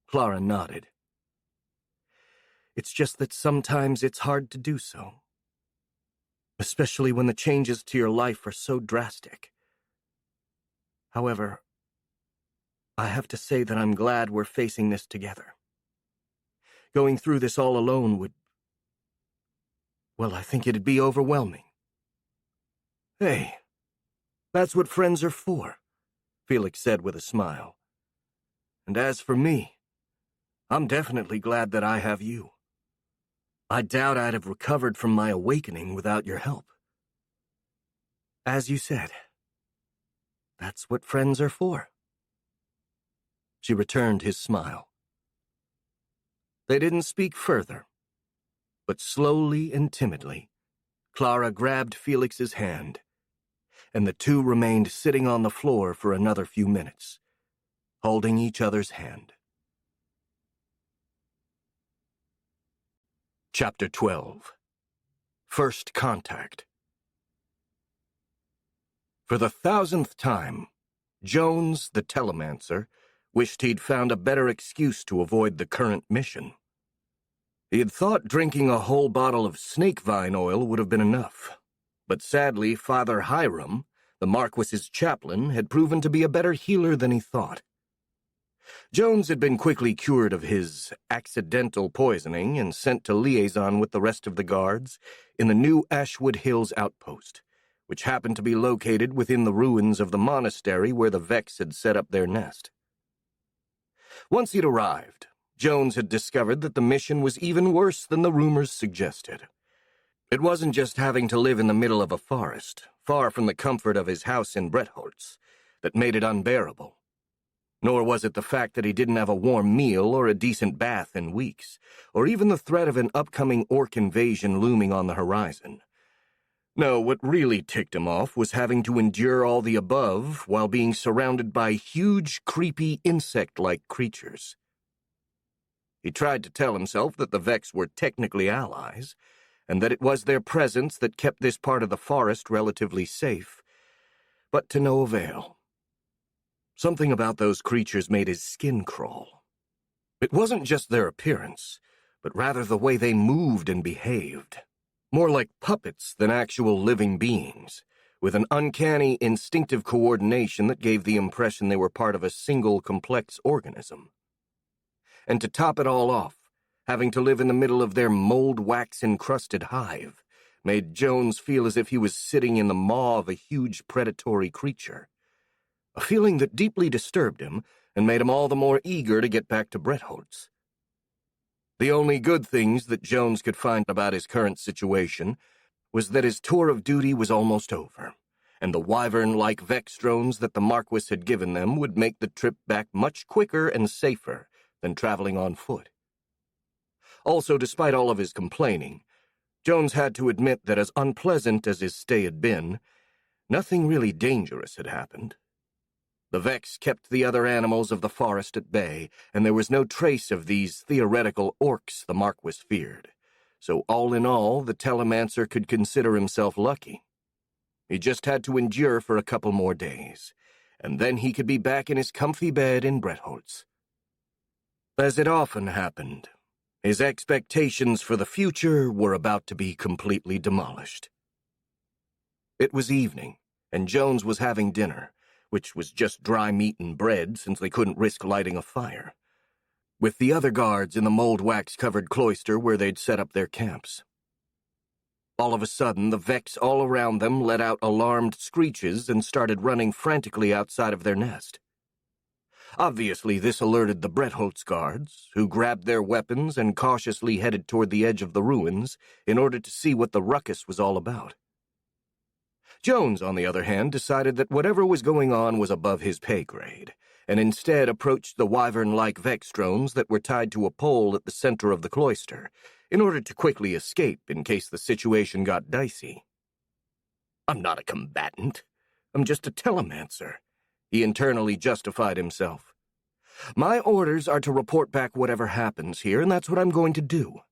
Clara nodded. It's just that sometimes it's hard to do so. Especially when the changes to your life are so drastic. However, I have to say that I'm glad we're facing this together. Going through this all alone would... well, I think it'd be overwhelming. Hey, that's what friends are for, Felix said with a smile. And as for me, I'm definitely glad that I have you. I doubt I'd have recovered from my awakening without your help. As you said, that's what friends are for. She returned his smile. They didn't speak further, but slowly and timidly, Clara grabbed Felix's hand, and the two remained sitting on the floor for another few minutes, holding each other's hand. Chapter 12. First Contact. For the 1000th time, Jones, the telemancer, wished he'd found a better excuse to avoid the current mission. He had thought drinking a whole bottle of snake vine oil would have been enough, but sadly Father Hiram, the Marquis's chaplain, had proven to be a better healer than he thought. Jones had been quickly cured of his accidental poisoning and sent to liaison with the rest of the guards in the new Ashwood Hills outpost, which happened to be located within the ruins of the monastery where the Vex had set up their nest. Once he'd arrived, Jones had discovered that the mission was even worse than the rumors suggested. It wasn't just having to live in the middle of a forest, far from the comfort of his house in Bretholtz, that made it unbearable. Nor was it the fact that he didn't have a warm meal or a decent bath in weeks, or even the threat of an upcoming orc invasion looming on the horizon. No, what really ticked him off was having to endure all the above while being surrounded by huge, creepy, insect-like creatures. He tried to tell himself that the Vex were technically allies, and that it was their presence that kept this part of the forest relatively safe, but to no avail. Something about those creatures made his skin crawl. It wasn't just their appearance, but rather the way they moved and behaved. More like puppets than actual living beings, with an uncanny, instinctive coordination that gave the impression they were part of a single, complex organism. And to top it all off, having to live in the middle of their mold-wax-encrusted hive made Jones feel as if he was sitting in the maw of a huge predatory creature, a feeling that deeply disturbed him and made him all the more eager to get back to Brettholtz. The only good things that Jones could find about his current situation was that his tour of duty was almost over, and the wyvern-like Vex drones that the Marquis had given them would make the trip back much quicker and safer than traveling on foot. Also, despite all of his complaining, Jones had to admit that as unpleasant as his stay had been, nothing really dangerous had happened. The Vex kept the other animals of the forest at bay, and there was no trace of these theoretical orcs the Marquis feared. So all in all, the Telemancer could consider himself lucky. He just had to endure for a couple more days, and then he could be back in his comfy bed in Brettholtz. As it often happened, his expectations for the future were about to be completely demolished. It was evening, and Jones was having dinner, which was just dry meat and bread since they couldn't risk lighting a fire, with the other guards in the mold-wax-covered cloister where they'd set up their camps. All of a sudden, the Vex all around them let out alarmed screeches and started running frantically outside of their nest. Obviously, this alerted the Brettholtz guards, who grabbed their weapons and cautiously headed toward the edge of the ruins in order to see what the ruckus was all about. Jones, on the other hand, decided that whatever was going on was above his pay grade, and instead approached the wyvern-like Vex drones that were tied to a pole at the center of the cloister, in order to quickly escape in case the situation got dicey. "I'm not a combatant. I'm just a telemancer," he internally justified himself. "My orders are to report back whatever happens here, and that's what I'm going to do.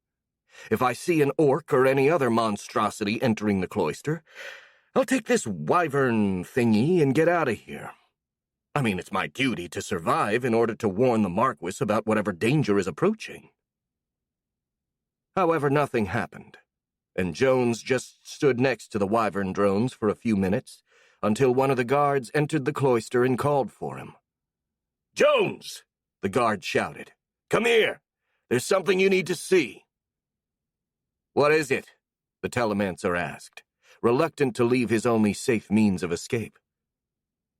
If I see an orc or any other monstrosity entering the cloister, I'll take this wyvern thingy and get out of here. I mean, it's my duty to survive in order to warn the Marquis about whatever danger is approaching." However, nothing happened, and Jones just stood next to the wyvern drones for a few minutes until one of the guards entered the cloister and called for him. "Jones!" the guard shouted. "Come here! There's something you need to see." "What is it?" the Telemancer asked, reluctant to leave his only safe means of escape.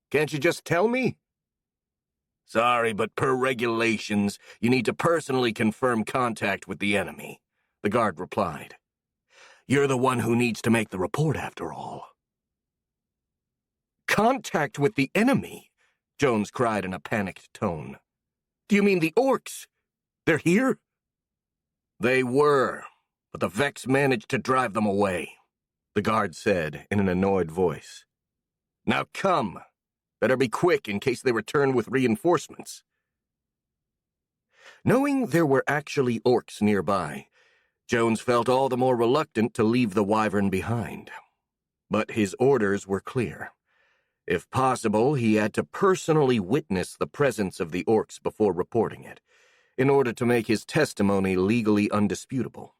"Can't you just tell me?" "Sorry, but per regulations, you need to personally confirm contact with the enemy," the guard replied. "You're the one who needs to make the report, after all." "Contact with the enemy?" Jones cried in a panicked tone. "Do you mean the orcs? They're here?" "They were, but the Vex managed to drive them away," the guard said in an annoyed voice. "Now come. Better be quick in case they return with reinforcements." Knowing there were actually orcs nearby, Jones felt all the more reluctant to leave the wyvern behind. But his orders were clear. If possible, he had to personally witness the presence of the orcs before reporting it, in order to make his testimony legally undisputable.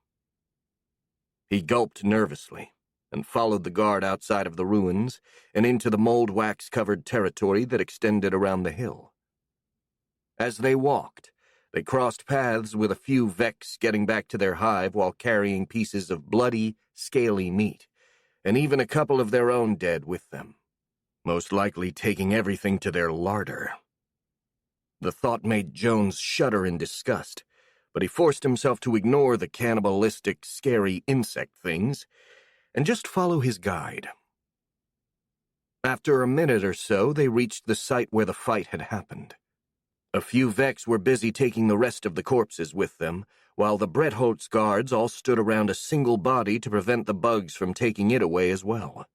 He gulped nervously and followed the guard outside of the ruins and into the mold-wax-covered territory that extended around the hill. As they walked, they crossed paths with a few Vex getting back to their hive while carrying pieces of bloody, scaly meat, and even a couple of their own dead with them, most likely taking everything to their larder. The thought made Jones shudder in disgust, but he forced himself to ignore the cannibalistic, scary insect things and just follow his guide. After a minute or so, they reached the site where the fight had happened. A few Vex were busy taking the rest of the corpses with them, while the Brettholtz guards all stood around a single body to prevent the bugs from taking it away as well.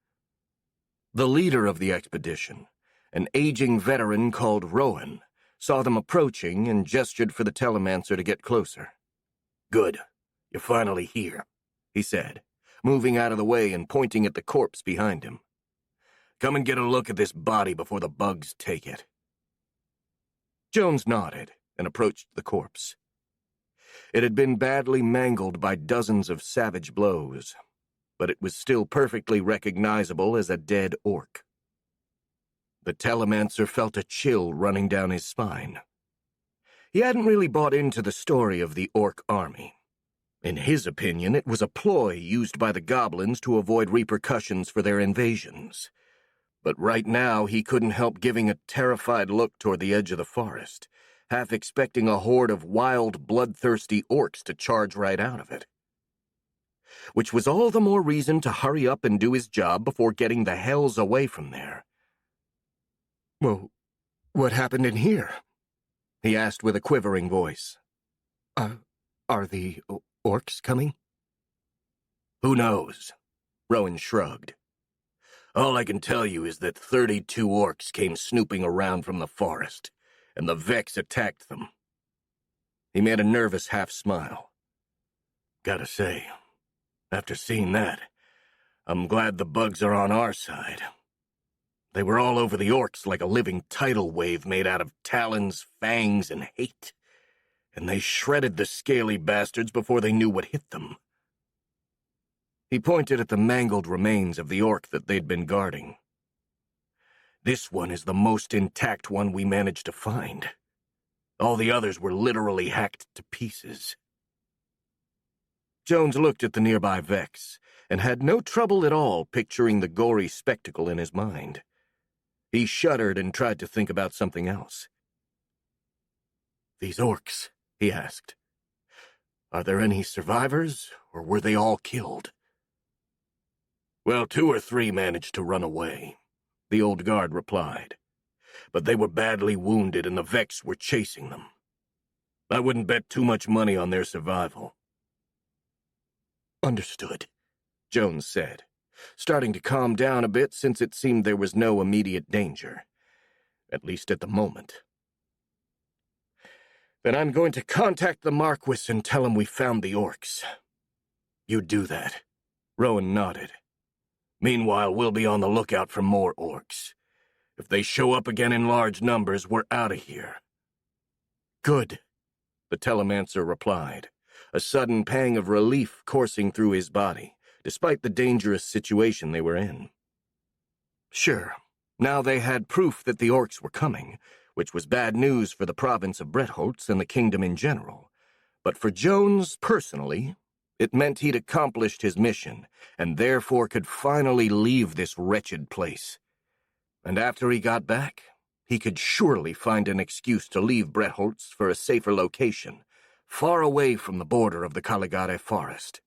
The leader of the expedition, an aging veteran called Rowan, saw them approaching and gestured for the Telemancer to get closer. "Good. You're finally here," he said, moving out of the way and pointing at the corpse behind him. "Come and get a look at this body before the bugs take it." Jones nodded and approached the corpse. It had been badly mangled by dozens of savage blows. but it was still perfectly recognizable as a dead orc. The Telemancer felt a chill running down his spine. He hadn't really bought into the story of the orc army. In his opinion, it was a ploy used by the goblins to avoid repercussions for their invasions. But right now, he couldn't help giving a terrified look toward the edge of the forest, half expecting a horde of wild, bloodthirsty orcs to charge right out of it. Which was all the more reason to hurry up and do his job before getting the hells away from there. "Well, what happened in here?" he asked with a quivering voice. Are the orcs coming?" "Who knows?" Rowan shrugged. "All I can tell you is that 32 orcs came snooping around from the forest, and the Vex attacked them." He made a nervous half-smile. "Gotta say, after seeing that, I'm glad the bugs are on our side. They were all over the orcs like a living tidal wave made out of talons, fangs, and hate, and they shredded the scaly bastards before they knew what hit them." He pointed at the mangled remains of the orc that they'd been guarding. "This one is the most intact one we managed to find. All the others were literally hacked to pieces." Jones looked at the nearby Vex, and had no trouble at all picturing the gory spectacle in his mind. He shuddered and tried to think about something else. "These orcs," he asked. "Are there any survivors, or were they all killed?" "Well, 2 or 3 managed to run away," the old guard replied. "But they were badly wounded and the Vex were chasing them. I wouldn't bet too much money on their survival." "Understood," Jones said, starting to calm down a bit since it seemed there was no immediate danger, at least at the moment. "Then I'm going to contact the Marquis and tell him we found the orcs." "You do that." Rowan nodded. "Meanwhile, we'll be on the lookout for more orcs. If they show up again in large numbers, we're out of here." "Good," the Telemancer replied, a sudden pang of relief coursing through his body, despite the dangerous situation they were in. Sure, now they had proof that the orcs were coming, which was bad news for the province of Brettholtz and the kingdom in general. But for Jones personally, it meant he'd accomplished his mission, and therefore could finally leave this wretched place. And after he got back, he could surely find an excuse to leave Brettholtz for a safer location, far away from the border of the Caligare forest.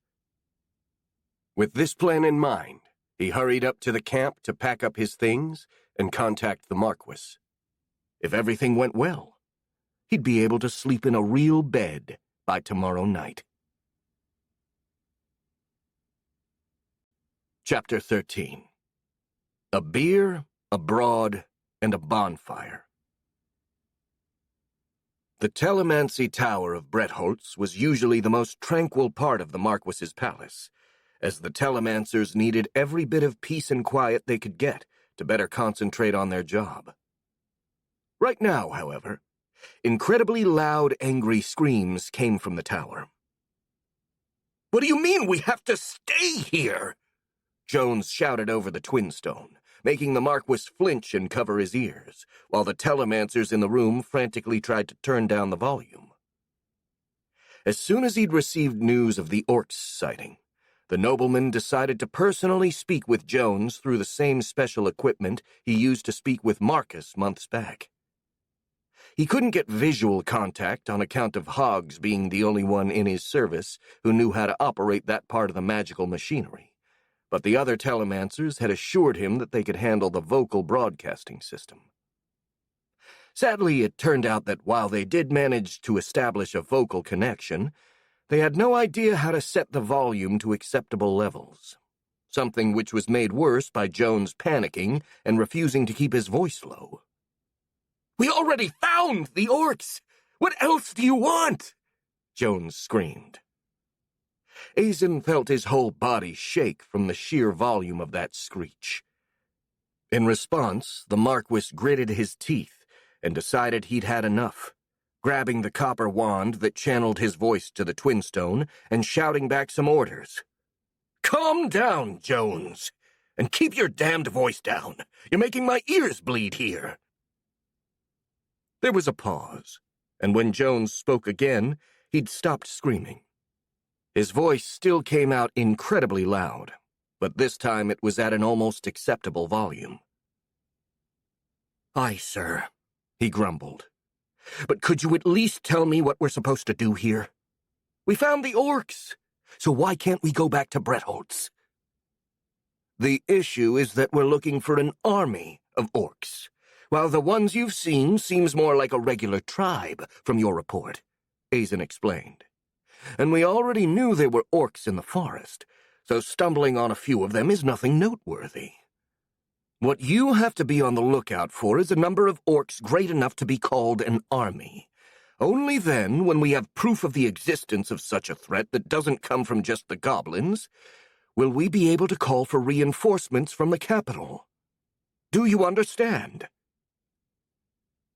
With this plan in mind, he hurried up to the camp to pack up his things and contact the Marquis. If everything went well, he'd be able to sleep in a real bed by tomorrow night. Chapter 13. A beer, a broad, and a bonfire. The Telemancy Tower of Brettholtz was usually the most tranquil part of the Marquis's palace, as the Telemancers needed every bit of peace and quiet they could get to better concentrate on their job. Right now, however, incredibly loud, angry screams came from the tower. "What do you mean we have to stay here?" Jones shouted over the twin stone, making the Marquis flinch and cover his ears, while the Telemancers in the room frantically tried to turn down the volume. As soon as he'd received news of the orcs' sighting, the nobleman decided to personally speak with Jones through the same special equipment he used to speak with Marcus months back. He couldn't get visual contact on account of Hoggs being the only one in his service who knew how to operate that part of the magical machinery, but the other Telemancers had assured him that they could handle the vocal broadcasting system. Sadly, it turned out that while they did manage to establish a vocal connection, they had no idea how to set the volume to acceptable levels, something which was made worse by Jones panicking and refusing to keep his voice low. "We already found the orcs! What else do you want?" Jones screamed. Azen felt his whole body shake from the sheer volume of that screech. In response, the Marquis gritted his teeth and decided he'd had enough, grabbing the copper wand that channeled his voice to the twin stone and shouting back some orders. Calm down, Jones, and keep your damned voice down. You're making my ears bleed here. There was a pause, and when Jones spoke again, he'd stopped screaming. His voice still came out incredibly loud, but this time it was at an almost acceptable volume. "Aye, sir," he grumbled. "But could you at least tell me what we're supposed to do here? We found the orcs, so why can't we go back to Bretholtz?" "The issue is that we're looking for an army of orcs, while the ones you've seen seems more like a regular tribe from your report," Azen explained. "And we already knew there were orcs in the forest, so stumbling on a few of them is nothing noteworthy. What you have to be on the lookout for is a number of orcs great enough to be called an army. Only then, when we have proof of the existence of such a threat that doesn't come from just the goblins, will we be able to call for reinforcements from the capital. Do you understand?"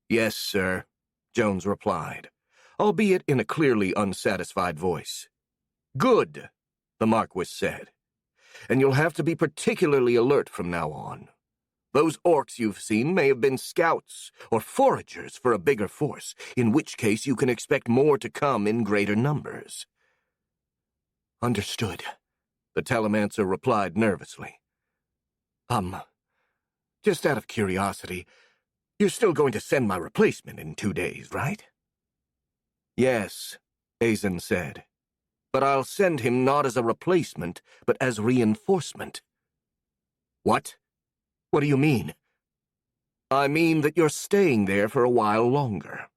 "Yes, sir," Jones replied, albeit in a clearly unsatisfied voice. "Good," the Marquis said. "And you'll have to be particularly alert from now on. Those orcs you've seen may have been scouts or foragers for a bigger force, in which case you can expect more to come in greater numbers." "Understood," the Telemancer replied nervously. Just out of curiosity, you're still going to send my replacement in 2 days, right?" "Yes," Azen said. "But I'll send him not as a replacement, but as reinforcement." "What? What do you mean?" "I mean that you're staying there for a while longer,"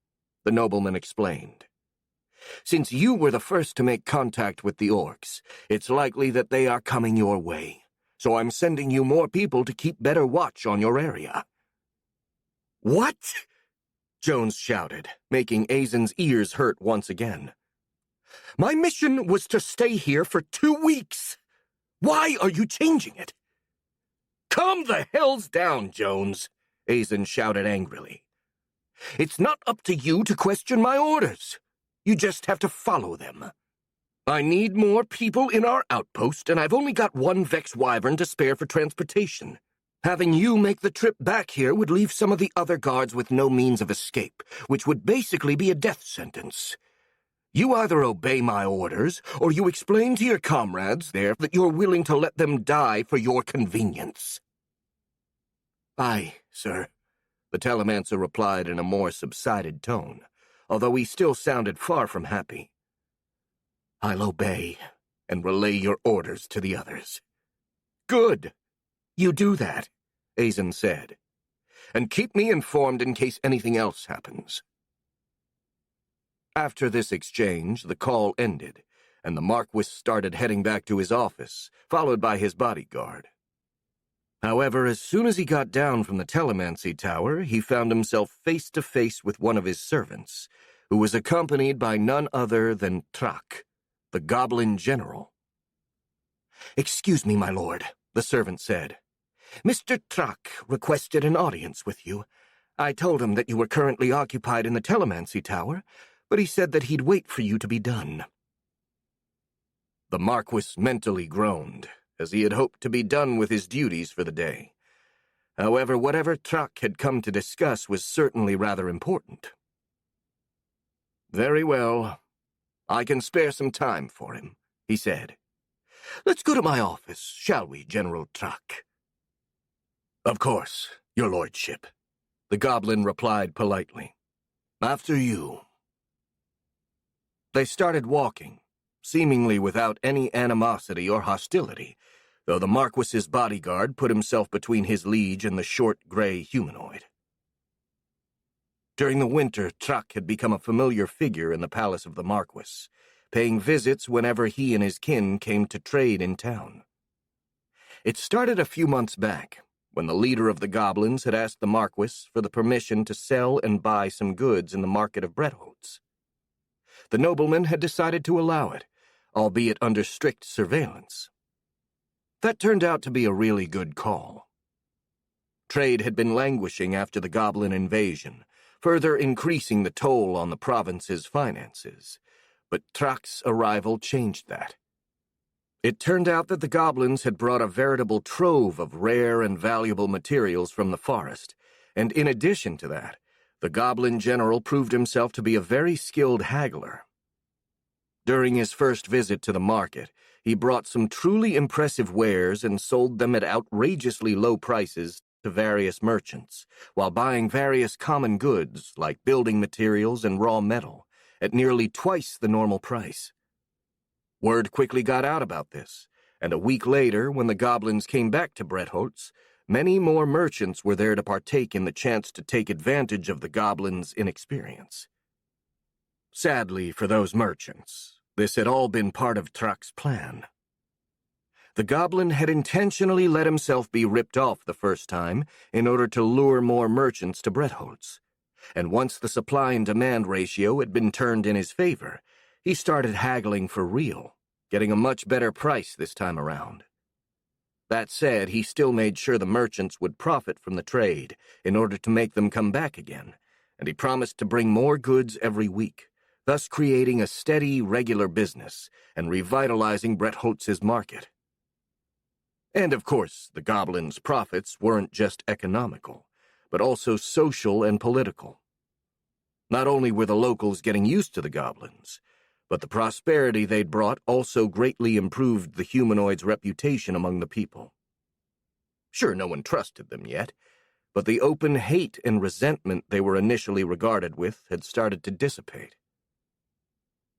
the nobleman explained. "Since you were the first to make contact with the orcs, it's likely that they are coming your way, so I'm sending you more people to keep better watch on your area." "What?" Jones shouted, making Azen's ears hurt once again. "My mission was to stay here for 2 weeks. Why are you changing it?" "Calm the hells down, Jones," Azen shouted angrily. "It's not up to you to question my orders. You just have to follow them. I need more people in our outpost, and I've only got 1 Vex Wyvern to spare for transportation. Having you make the trip back here would leave some of the other guards with no means of escape, which would basically be a death sentence. You either obey my orders, or you explain to your comrades there that you're willing to let them die for your convenience." "Aye, sir," the Telemancer replied in a more subsided tone, although he still sounded far from happy. "I'll obey and relay your orders to the others." "Good. You do that," Azen said. "And keep me informed in case anything else happens." After this exchange, the call ended, and the Marquis started heading back to his office, followed by his bodyguard. However, as soon as he got down from the telemancy tower, he found himself face to face with one of his servants, who was accompanied by none other than Trak, the Goblin General. "Excuse me, my lord," the servant said. "Mr. Trak requested an audience with you. I told him that you were currently occupied in the telemancy tower, but he said that he'd wait for you to be done." The Marquis mentally groaned, as he had hoped to be done with his duties for the day. However, whatever Trak had come to discuss was certainly rather important. "Very well. I can spare some time for him," he said. "Let's go to my office, shall we, General Trak?" "Of course, your lordship," the goblin replied politely. "After you." They started walking, seemingly without any animosity or hostility, though the Marquis's bodyguard put himself between his liege and the short, gray humanoid. During the winter, Trak had become a familiar figure in the palace of the Marquis, paying visits whenever he and his kin came to trade in town. It started a few months back, when the leader of the goblins had asked the Marquis for the permission to sell and buy some goods in the market of Bretholtz. The nobleman had decided to allow it, albeit under strict surveillance. That turned out to be a really good call. Trade had been languishing after the goblin invasion, further increasing the toll on the province's finances, but Trak's arrival changed that. It turned out that the goblins had brought a veritable trove of rare and valuable materials from the forest, and in addition to that, the goblin general proved himself to be a very skilled haggler. During his first visit to the market, he brought some truly impressive wares and sold them at outrageously low prices to various merchants, while buying various common goods like building materials and raw metal at nearly twice the normal price. Word quickly got out about this, and a week later, when the goblins came back to Bretholtz, many more merchants were there to partake in the chance to take advantage of the goblins' inexperience. Sadly for those merchants, this had all been part of Truck's plan. The goblin had intentionally let himself be ripped off the first time in order to lure more merchants to Bretholtz, and once the supply and demand ratio had been turned in his favor, he started haggling for real, getting a much better price this time around. That said, he still made sure the merchants would profit from the trade in order to make them come back again, and he promised to bring more goods every week, thus creating a steady, regular business and revitalizing Bretholtz's market. And of course, the goblins' profits weren't just economical, but also social and political. Not only were the locals getting used to the goblins, but the prosperity they'd brought also greatly improved the humanoids' reputation among the people. Sure, no one trusted them yet, but the open hate and resentment they were initially regarded with had started to dissipate.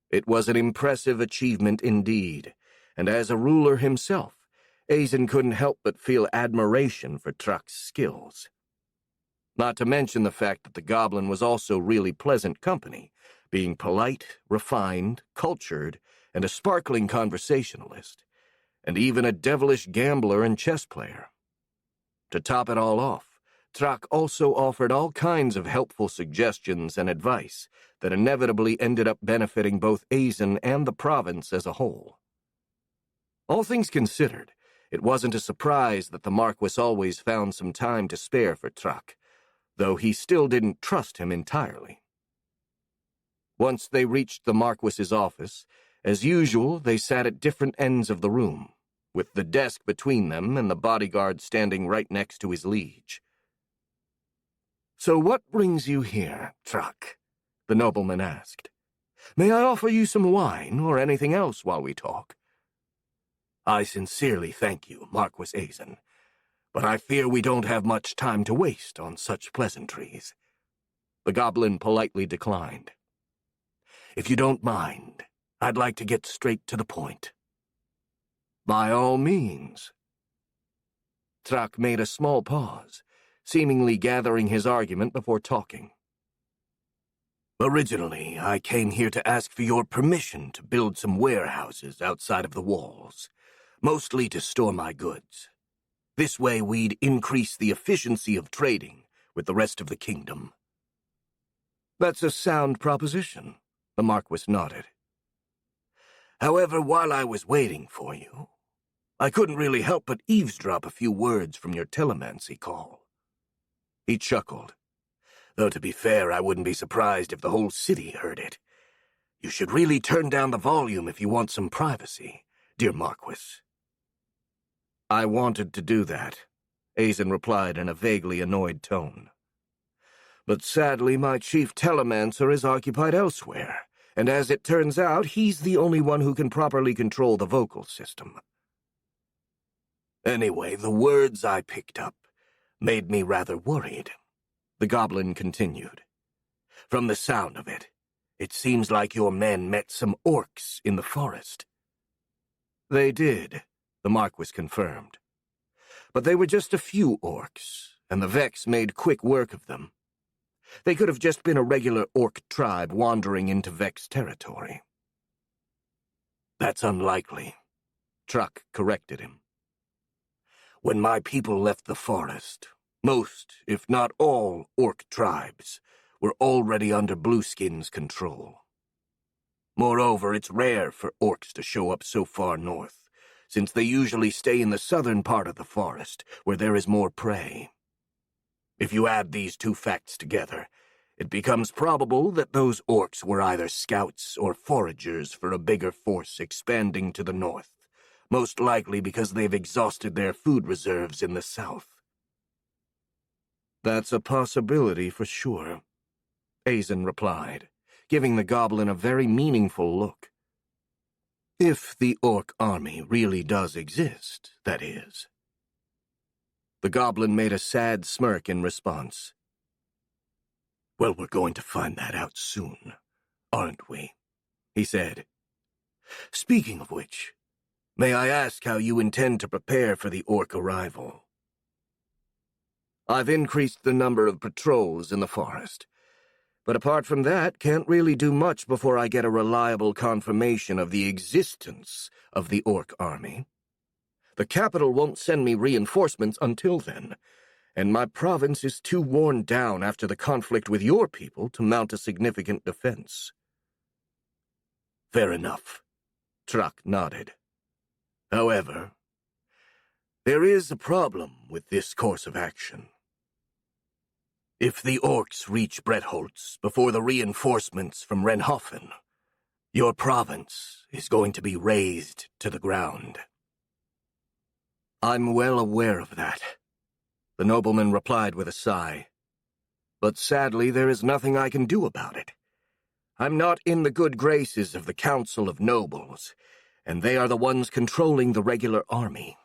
It was an impressive achievement indeed, and as a ruler himself, Aizen couldn't help but feel admiration for Truck's skills. Not to mention the fact that the goblin was also really pleasant company, being polite, refined, cultured, and a sparkling conversationalist, and even a devilish gambler and chess player. To top it all off, Truck also offered all kinds of helpful suggestions and advice that inevitably ended up benefiting both Aizen and the province as a whole. All things considered, it wasn't a surprise that the Marquis always found some time to spare for Truck, though he still didn't trust him entirely. Once they reached the Marquis's office, as usual, they sat at different ends of the room, with the desk between them and the bodyguard standing right next to his liege. "So what brings you here, Truck?" the nobleman asked. "May I offer you some wine or anything else while we talk?" "I sincerely thank you, Marquis Aizen, but I fear we don't have much time to waste on such pleasantries." The goblin politely declined. "If you don't mind, I'd like to get straight to the point." "By all means." Truck made a small pause, seemingly gathering his argument before talking. "Originally, I came here to ask for your permission to build some warehouses outside of the walls, mostly to store my goods. This way we'd increase the efficiency of trading with the rest of the kingdom." "That's a sound proposition," the Marquis nodded. "However, while I was waiting for you, I couldn't really help but eavesdrop a few words from your telemancy call." He chuckled. "Though to be fair, I wouldn't be surprised if the whole city heard it. You should really turn down the volume if you want some privacy, dear Marquis." "I wanted to do that," Aizen replied in a vaguely annoyed tone. "But sadly my chief telemancer is occupied elsewhere, and as it turns out, he's the only one who can properly control the vocal system." "Anyway, the words I picked up made me rather worried," the goblin continued. "From the sound of it, it seems like your men met some orcs in the forest." "They did," the Marquis confirmed. "But they were just a few orcs, and the Vex made quick work of them. They could have just been a regular orc tribe wandering into Vex territory." "That's unlikely," Truck corrected him. "When my people left the forest, most, if not all, orc tribes were already under Blueskin's control. Moreover, it's rare for orcs to show up so far north, since they usually stay in the southern part of the forest, where there is more prey. If you add these two facts together, it becomes probable that those orcs were either scouts or foragers for a bigger force expanding to the north, most likely because they've exhausted their food reserves in the south. That's a possibility for sure, Azen replied, giving the goblin a very meaningful look. If the orc army really does exist, that is. The goblin made a sad smirk in response. Well, we're going to find that out soon, aren't we? He said. Speaking of which, may I ask how you intend to prepare for the orc arrival? I've increased the number of patrols in the forest, but apart from that, can't really do much before I get a reliable confirmation of the existence of the orc army. The capital won't send me reinforcements until then, and my province is too worn down after the conflict with your people to mount a significant defense. Fair enough, Truck nodded. However, there is a problem with this course of action. If the orcs reach Bretholz before the reinforcements from Renhofen, your province is going to be razed to the ground. I'm well aware of that, the nobleman replied with a sigh. But sadly, there is nothing I can do about it. I'm not in the good graces of the Council of Nobles, and they are the ones controlling the regular army.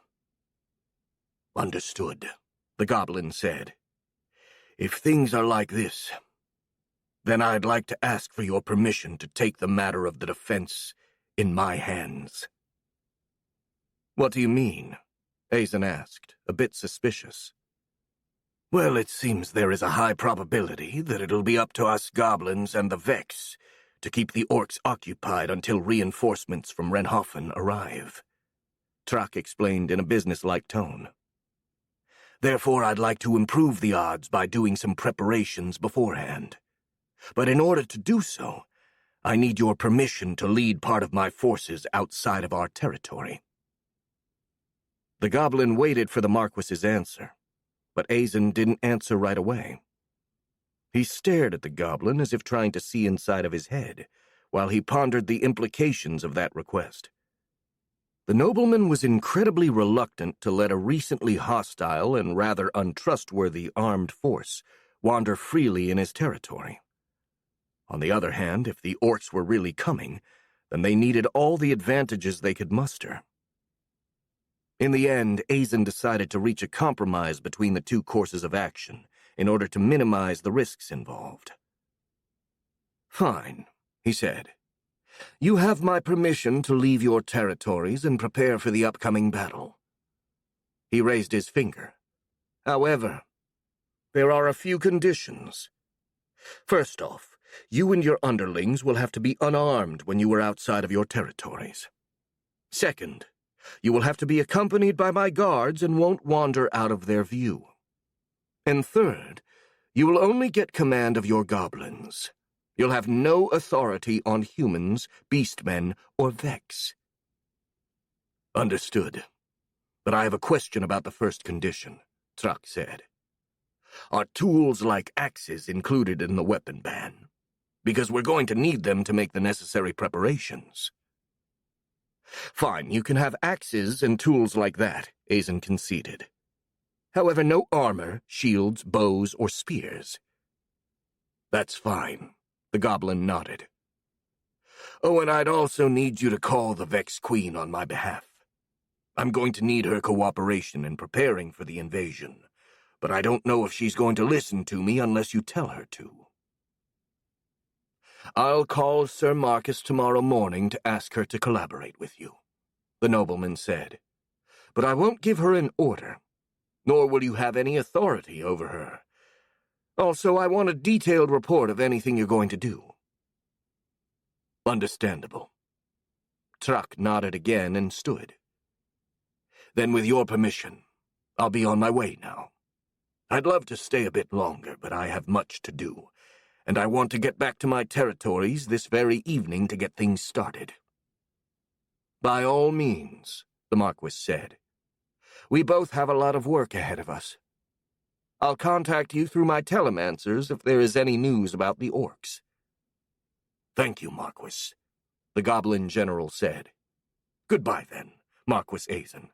Understood, the goblin said. If things are like this, then I'd like to ask for your permission to take the matter of the defense in my hands. What do you mean? Azen asked, a bit suspicious. Well, it seems there is a high probability that it'll be up to us goblins and the Vex to keep the orcs occupied until reinforcements from Renhofen arrive, Truck explained in a businesslike tone. Therefore, I'd like to improve the odds by doing some preparations beforehand. But in order to do so, I need your permission to lead part of my forces outside of our territory. The goblin waited for the Marquis's answer, but Azen didn't answer right away. He stared at the goblin as if trying to see inside of his head, while he pondered the implications of that request. The nobleman was incredibly reluctant to let a recently hostile and rather untrustworthy armed force wander freely in his territory. On the other hand, if the orcs were really coming, then they needed all the advantages they could muster. In the end, Azen decided to reach a compromise between the two courses of action in order to minimize the risks involved. Fine, he said. You have my permission to leave your territories and prepare for the upcoming battle. He raised his finger. However, there are a few conditions. First off, you and your underlings will have to be unarmed when you are outside of your territories. Second, you will have to be accompanied by my guards and won't wander out of their view. And third, you will only get command of your goblins. You'll have no authority on humans, beastmen, or Vex. Understood. But I have a question about the first condition, Truck said. Are tools like axes included in the weapon ban? Because we're going to need them to make the necessary preparations. Fine, you can have axes and tools like that, Azen conceded. However, no armor, shields, bows, or spears. That's fine, the goblin nodded. Oh, and I'd also need you to call the Vex Queen on my behalf. I'm going to need her cooperation in preparing for the invasion, but I don't know if she's going to listen to me unless you tell her to. I'll call Sir Marcus tomorrow morning to ask her to collaborate with you, the nobleman said. But I won't give her an order, nor will you have any authority over her. Also, I want a detailed report of anything you're going to do. Understandable. Truck nodded again and stood. Then with your permission, I'll be on my way now. I'd love to stay a bit longer, but I have much to do, and I want to get back to my territories this very evening to get things started. By all means, the Marquis said. We both have a lot of work ahead of us. I'll contact you through my telemancers if there is any news about the orcs. Thank you, Marquis, the Goblin General said. Goodbye, then, Marquis Azen.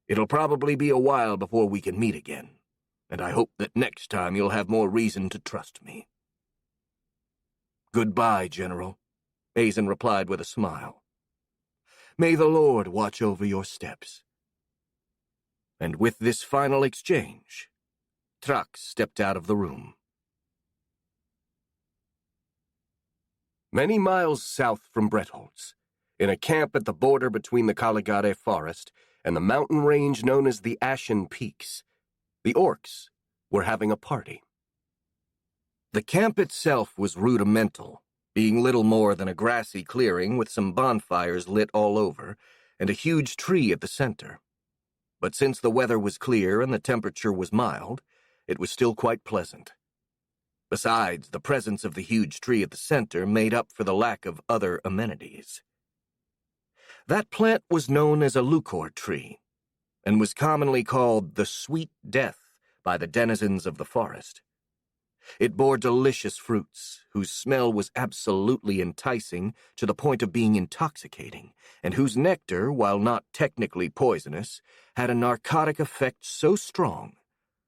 "It'll probably be a while before we can meet again, and I hope that next time you'll have more reason to trust me." "Goodbye, General," Azen replied with a smile. "May the Lord watch over your steps." And with this final exchange, Trax stepped out of the room. Many miles south from Bretholz, in a camp at the border between the Caligare Forest and the mountain range known as the Ashen Peaks, the orcs were having a party. The camp itself was rudimental, being little more than a grassy clearing with some bonfires lit all over and a huge tree at the center. But since the weather was clear and the temperature was mild, it was still quite pleasant. Besides, the presence of the huge tree at the center made up for the lack of other amenities. That plant was known as a lucor tree, and was commonly called the Sweet Death by the denizens of the forest. It bore delicious fruits, whose smell was absolutely enticing to the point of being intoxicating, and whose nectar, while not technically poisonous, had a narcotic effect so strong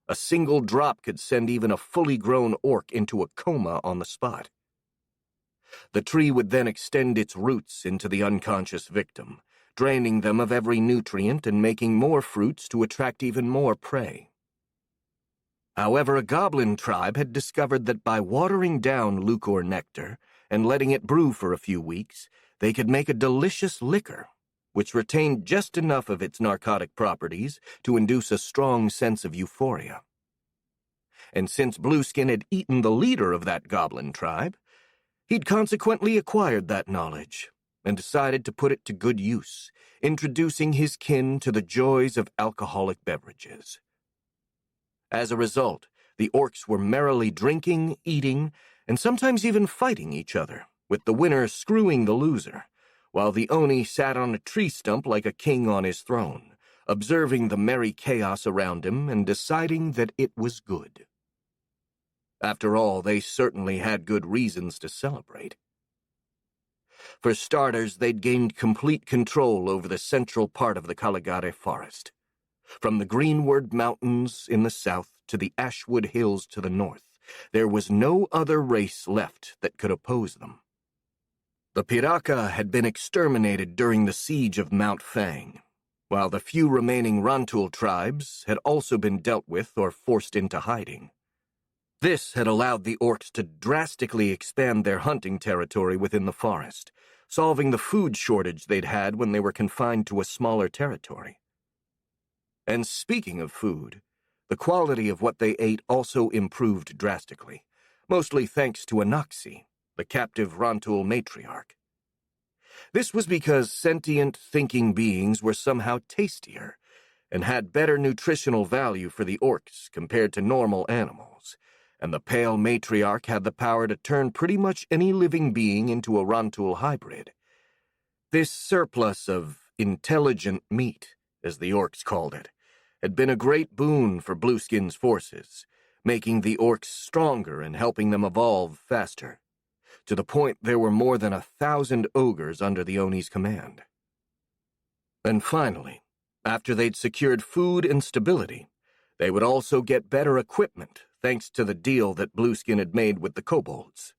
a single drop could send even a fully grown orc into a coma on the spot. The tree would then extend its roots into the unconscious victim, draining them of every nutrient and making more fruits to attract even more prey. However, a goblin tribe had discovered that by watering down lucor nectar and letting it brew for a few weeks, they could make a delicious liquor, which retained just enough of its narcotic properties to induce a strong sense of euphoria. And since Blueskin had eaten the leader of that goblin tribe, he'd consequently acquired that knowledge and decided to put it to good use, introducing his kin to the joys of alcoholic beverages. As a result, the orcs were merrily drinking, eating, and sometimes even fighting each other, with the winner screwing the loser, while the Oni sat on a tree stump like a king on his throne, observing the merry chaos around him and deciding that it was good. After all, they certainly had good reasons to celebrate. For starters, they'd gained complete control over the central part of the Caligare Forest. From the Greenwood Mountains in the south to the Ashwood Hills to the north, there was no other race left that could oppose them. The Piraka had been exterminated during the siege of Mount Fang, while the few remaining Rantul tribes had also been dealt with or forced into hiding. This had allowed the orcs to drastically expand their hunting territory within the forest, solving the food shortage they'd had when they were confined to a smaller territory. And speaking of food, the quality of what they ate also improved drastically, mostly thanks to Anaxi, the captive Rantul matriarch. This was because sentient, thinking beings were somehow tastier and had better nutritional value for the orcs compared to normal animals, and the pale matriarch had the power to turn pretty much any living being into a Rantul hybrid. This surplus of intelligent meat, as the orcs called it, had been a great boon for Blueskin's forces, making the orcs stronger and helping them evolve faster, to the point there were more than 1,000 ogres under the Oni's command. And finally, after they'd secured food and stability, they would also get better equipment thanks to the deal that Blueskin had made with the kobolds.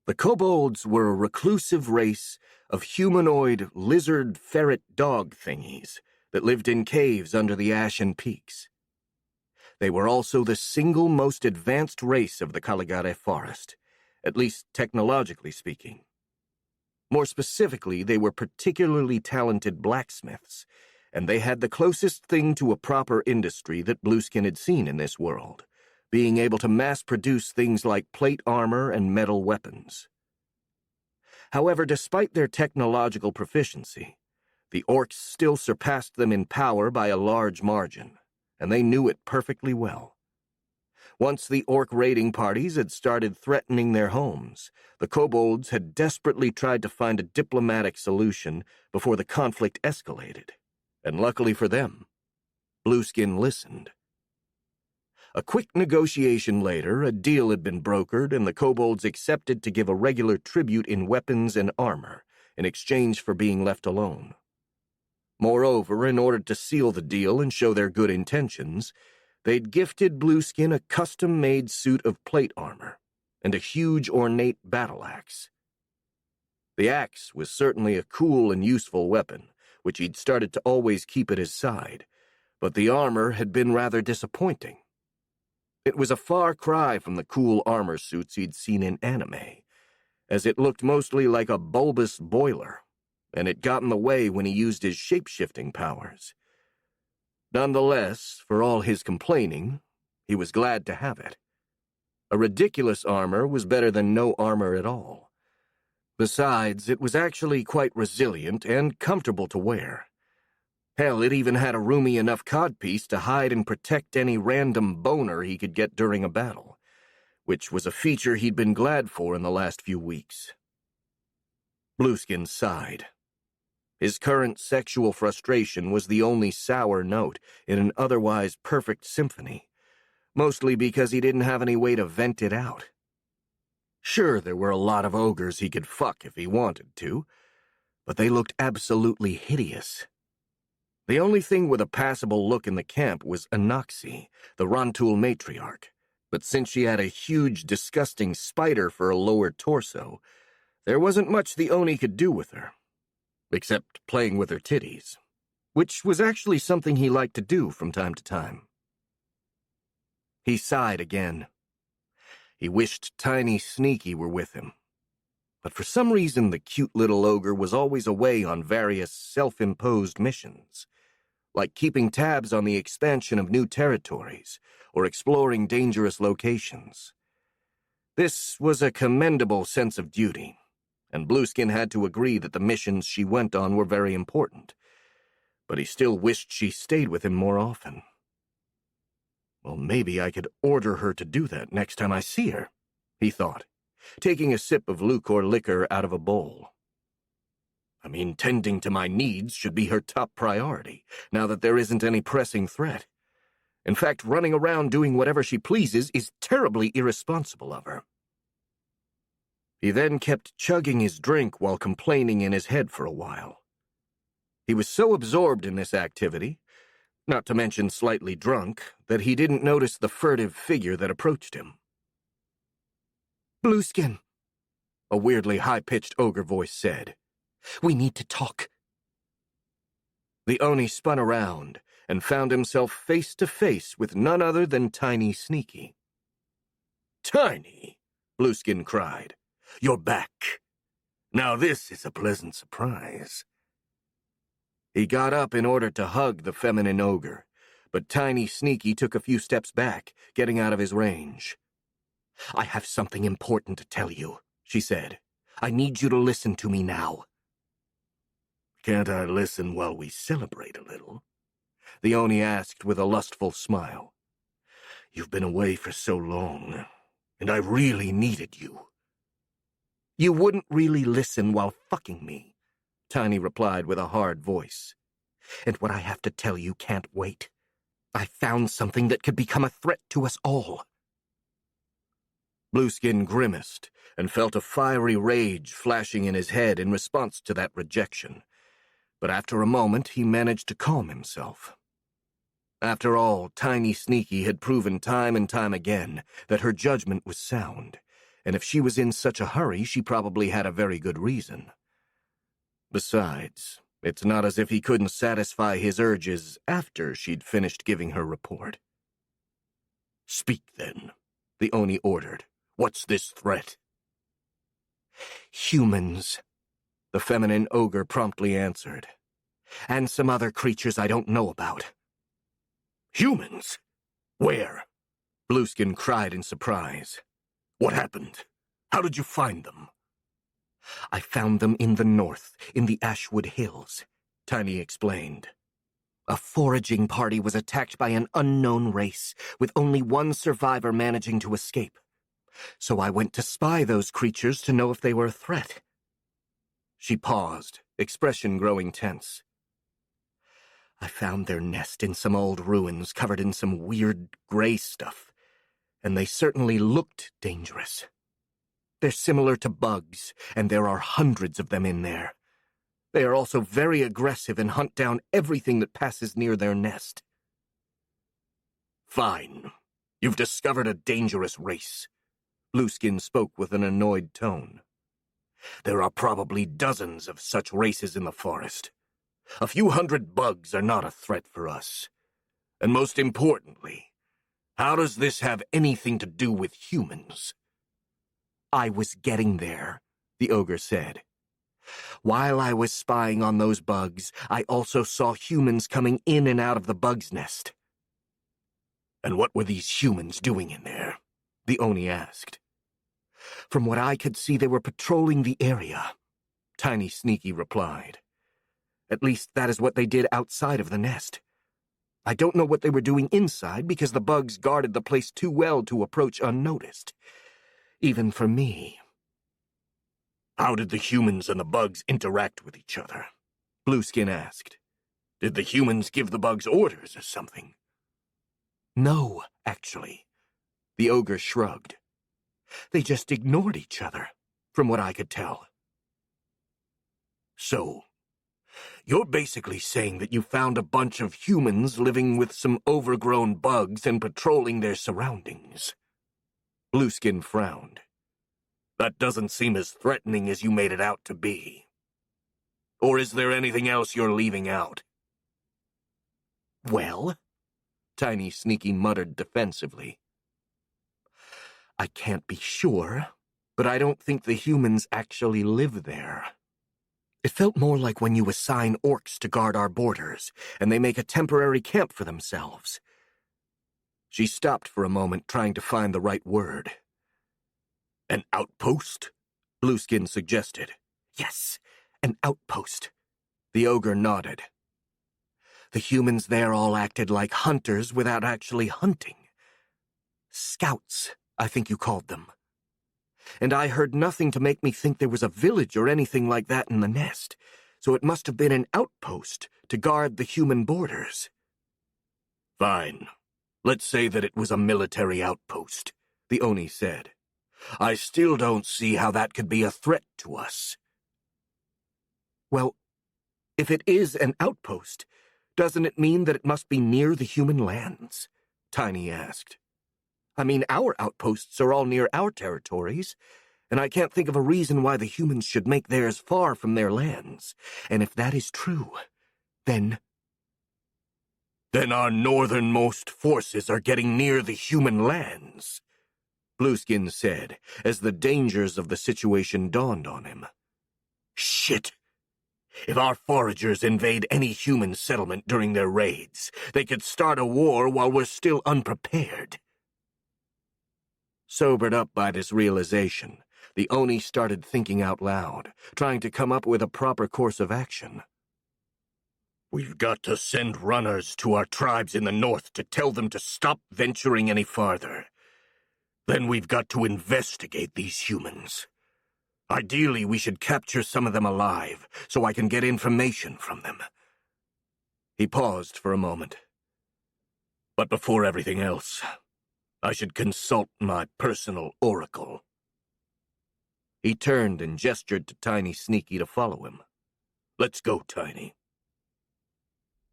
The kobolds were a reclusive race of humanoid lizard ferret dog thingies that lived in caves under the Ashen Peaks. They were also the single most advanced race of the Caligare Forest, at least technologically speaking. More specifically, they were particularly talented blacksmiths, and they had the closest thing to a proper industry that Blueskin had seen in this world, being able to mass-produce things like plate armor and metal weapons. However, despite their technological proficiency, the orcs still surpassed them in power by a large margin, and they knew it perfectly well. Once the orc raiding parties had started threatening their homes, the kobolds had desperately tried to find a diplomatic solution before the conflict escalated, and luckily for them, Blueskin listened. A quick negotiation later, a deal had been brokered and the kobolds accepted to give a regular tribute in weapons and armor in exchange for being left alone. Moreover, in order to seal the deal and show their good intentions, they'd gifted Blueskin a custom-made suit of plate armor and a huge ornate battle axe. The axe was certainly a cool and useful weapon, which he'd started to always keep at his side, but the armor had been rather disappointing. It was a far cry from the cool armor suits he'd seen in anime, as it looked mostly like a bulbous boiler, and it got in the way when he used his shape-shifting powers. Nonetheless, for all his complaining, he was glad to have it. A ridiculous armor was better than no armor at all. Besides, it was actually quite resilient and comfortable to wear. Hell, it even had a roomy enough codpiece to hide and protect any random boner he could get during a battle, which was a feature he'd been glad for in the last few weeks. Blueskin sighed. His current sexual frustration was the only sour note in an otherwise perfect symphony, mostly because he didn't have any way to vent it out. Sure, there were a lot of ogres he could fuck if he wanted to, but they looked absolutely hideous. The only thing with a passable look in the camp was Anoxi, the Rontul matriarch, but since she had a huge, disgusting spider for a lower torso, there wasn't much the Oni could do with her, except playing with her titties, which was actually something he liked to do from time to time. He sighed again. He wished Tiny Sneaky were with him, but for some reason the cute little ogre was always away on various self-imposed missions, like keeping tabs on the expansion of new territories or exploring dangerous locations. This was a commendable sense of duty, and Blueskin had to agree that the missions she went on were very important, but he still wished she stayed with him more often. Well, maybe I could order her to do that next time I see her, he thought, taking a sip of Lucor liquor out of a bowl. I mean, tending to my needs should be her top priority, now that there isn't any pressing threat. In fact, running around doing whatever she pleases is terribly irresponsible of her. He then kept chugging his drink while complaining in his head for a while. He was so absorbed in this activity, not to mention slightly drunk, that he didn't notice the furtive figure that approached him. "Blueskin," a weirdly high-pitched ogre voice said. "We need to talk." The Oni spun around and found himself face to face with none other than Tiny Sneaky. "Tiny," Blueskin cried, "you're back. Now this is a pleasant surprise." He got up in order to hug the feminine ogre, but Tiny Sneaky took a few steps back, getting out of his range. "I have something important to tell you," she said. "I need you to listen to me now." "Can't I listen while we celebrate a little?" the Oni asked with a lustful smile. "You've been away for so long, and I really needed you." "You wouldn't really listen while fucking me," Tiny replied with a hard voice. "And what I have to tell you can't wait. I found something that could become a threat to us all." Blueskin grimaced and felt a fiery rage flashing in his head in response to that rejection. But after a moment, he managed to calm himself. After all, Tiny Sneaky had proven time and time again that her judgment was sound, and if she was in such a hurry, she probably had a very good reason. Besides, it's not as if he couldn't satisfy his urges after she'd finished giving her report. "Speak, then," the Oni ordered. "What's this threat?" "Humans," the feminine ogre promptly answered. "And some other creatures I don't know about." "Humans? Where?" Blueskin cried in surprise. "What happened? How did you find them?" "I found them in the north, in the Ashwood Hills," Tiny explained. "A foraging party was attacked by an unknown race, with only one survivor managing to escape. So I went to spy those creatures to know if they were a threat." She paused, expression growing tense. "I found their nest in some old ruins covered in some weird gray stuff, and they certainly looked dangerous. They're similar to bugs, and there are hundreds of them in there. They are also very aggressive and hunt down everything that passes near their nest. Fine. You've discovered a dangerous race. Blueskin spoke with an annoyed tone. There are probably dozens of such races in the forest. A few hundred bugs are not a threat for us. And most importantly, how does this have anything to do with humans? I was getting there, the ogre said. While I was spying on those bugs, I also saw humans coming in and out of the bug's nest. And what were these humans doing in there? The Oni asked. From what I could see, they were patrolling the area, Tiny Sneaky replied. At least that is what they did outside of the nest. I don't know what they were doing inside because the bugs guarded the place too well to approach unnoticed. Even for me. How did the humans and the bugs interact with each other? Blueskin asked. Did the humans give the bugs orders or something? No, actually. The ogre shrugged. They just ignored each other, from what I could tell. So, you're basically saying that you found a bunch of humans living with some overgrown bugs and patrolling their surroundings. Blueskin frowned. That doesn't seem as threatening as you made it out to be. Or is there anything else you're leaving out? Well, Tiny Sneaky muttered defensively. I can't be sure, but I don't think the humans actually live there. It felt more like when you assign orcs to guard our borders, and they make a temporary camp for themselves. She stopped for a moment, trying to find the right word. An outpost? Blueskin suggested. Yes, an outpost. The ogre nodded. The humans there all acted like hunters without actually hunting. Scouts, I think you called them. And I heard nothing to make me think there was a village or anything like that in the nest, so it must have been an outpost to guard the human borders. Fine. Let's say that it was a military outpost, the Oni said. I still don't see how that could be a threat to us. Well, if it is an outpost, doesn't it mean that it must be near the human lands? Tiny asked. I mean, our outposts are all near our territories, and I can't think of a reason why the humans should make theirs far from their lands. And if that is true, then our northernmost forces are getting near the human lands, Blueskin said, as the dangers of the situation dawned on him. Shit! If our foragers invade any human settlement during their raids, they could start a war while we're still unprepared. Sobered up by this realization, the Oni started thinking out loud, trying to come up with a proper course of action. We've got to send runners to our tribes in the north to tell them to stop venturing any farther. Then we've got to investigate these humans. Ideally, we should capture some of them alive, so I can get information from them. He paused for a moment. But before everything else, I should consult my personal oracle. He turned and gestured to Tiny Sneaky to follow him. Let's go, Tiny.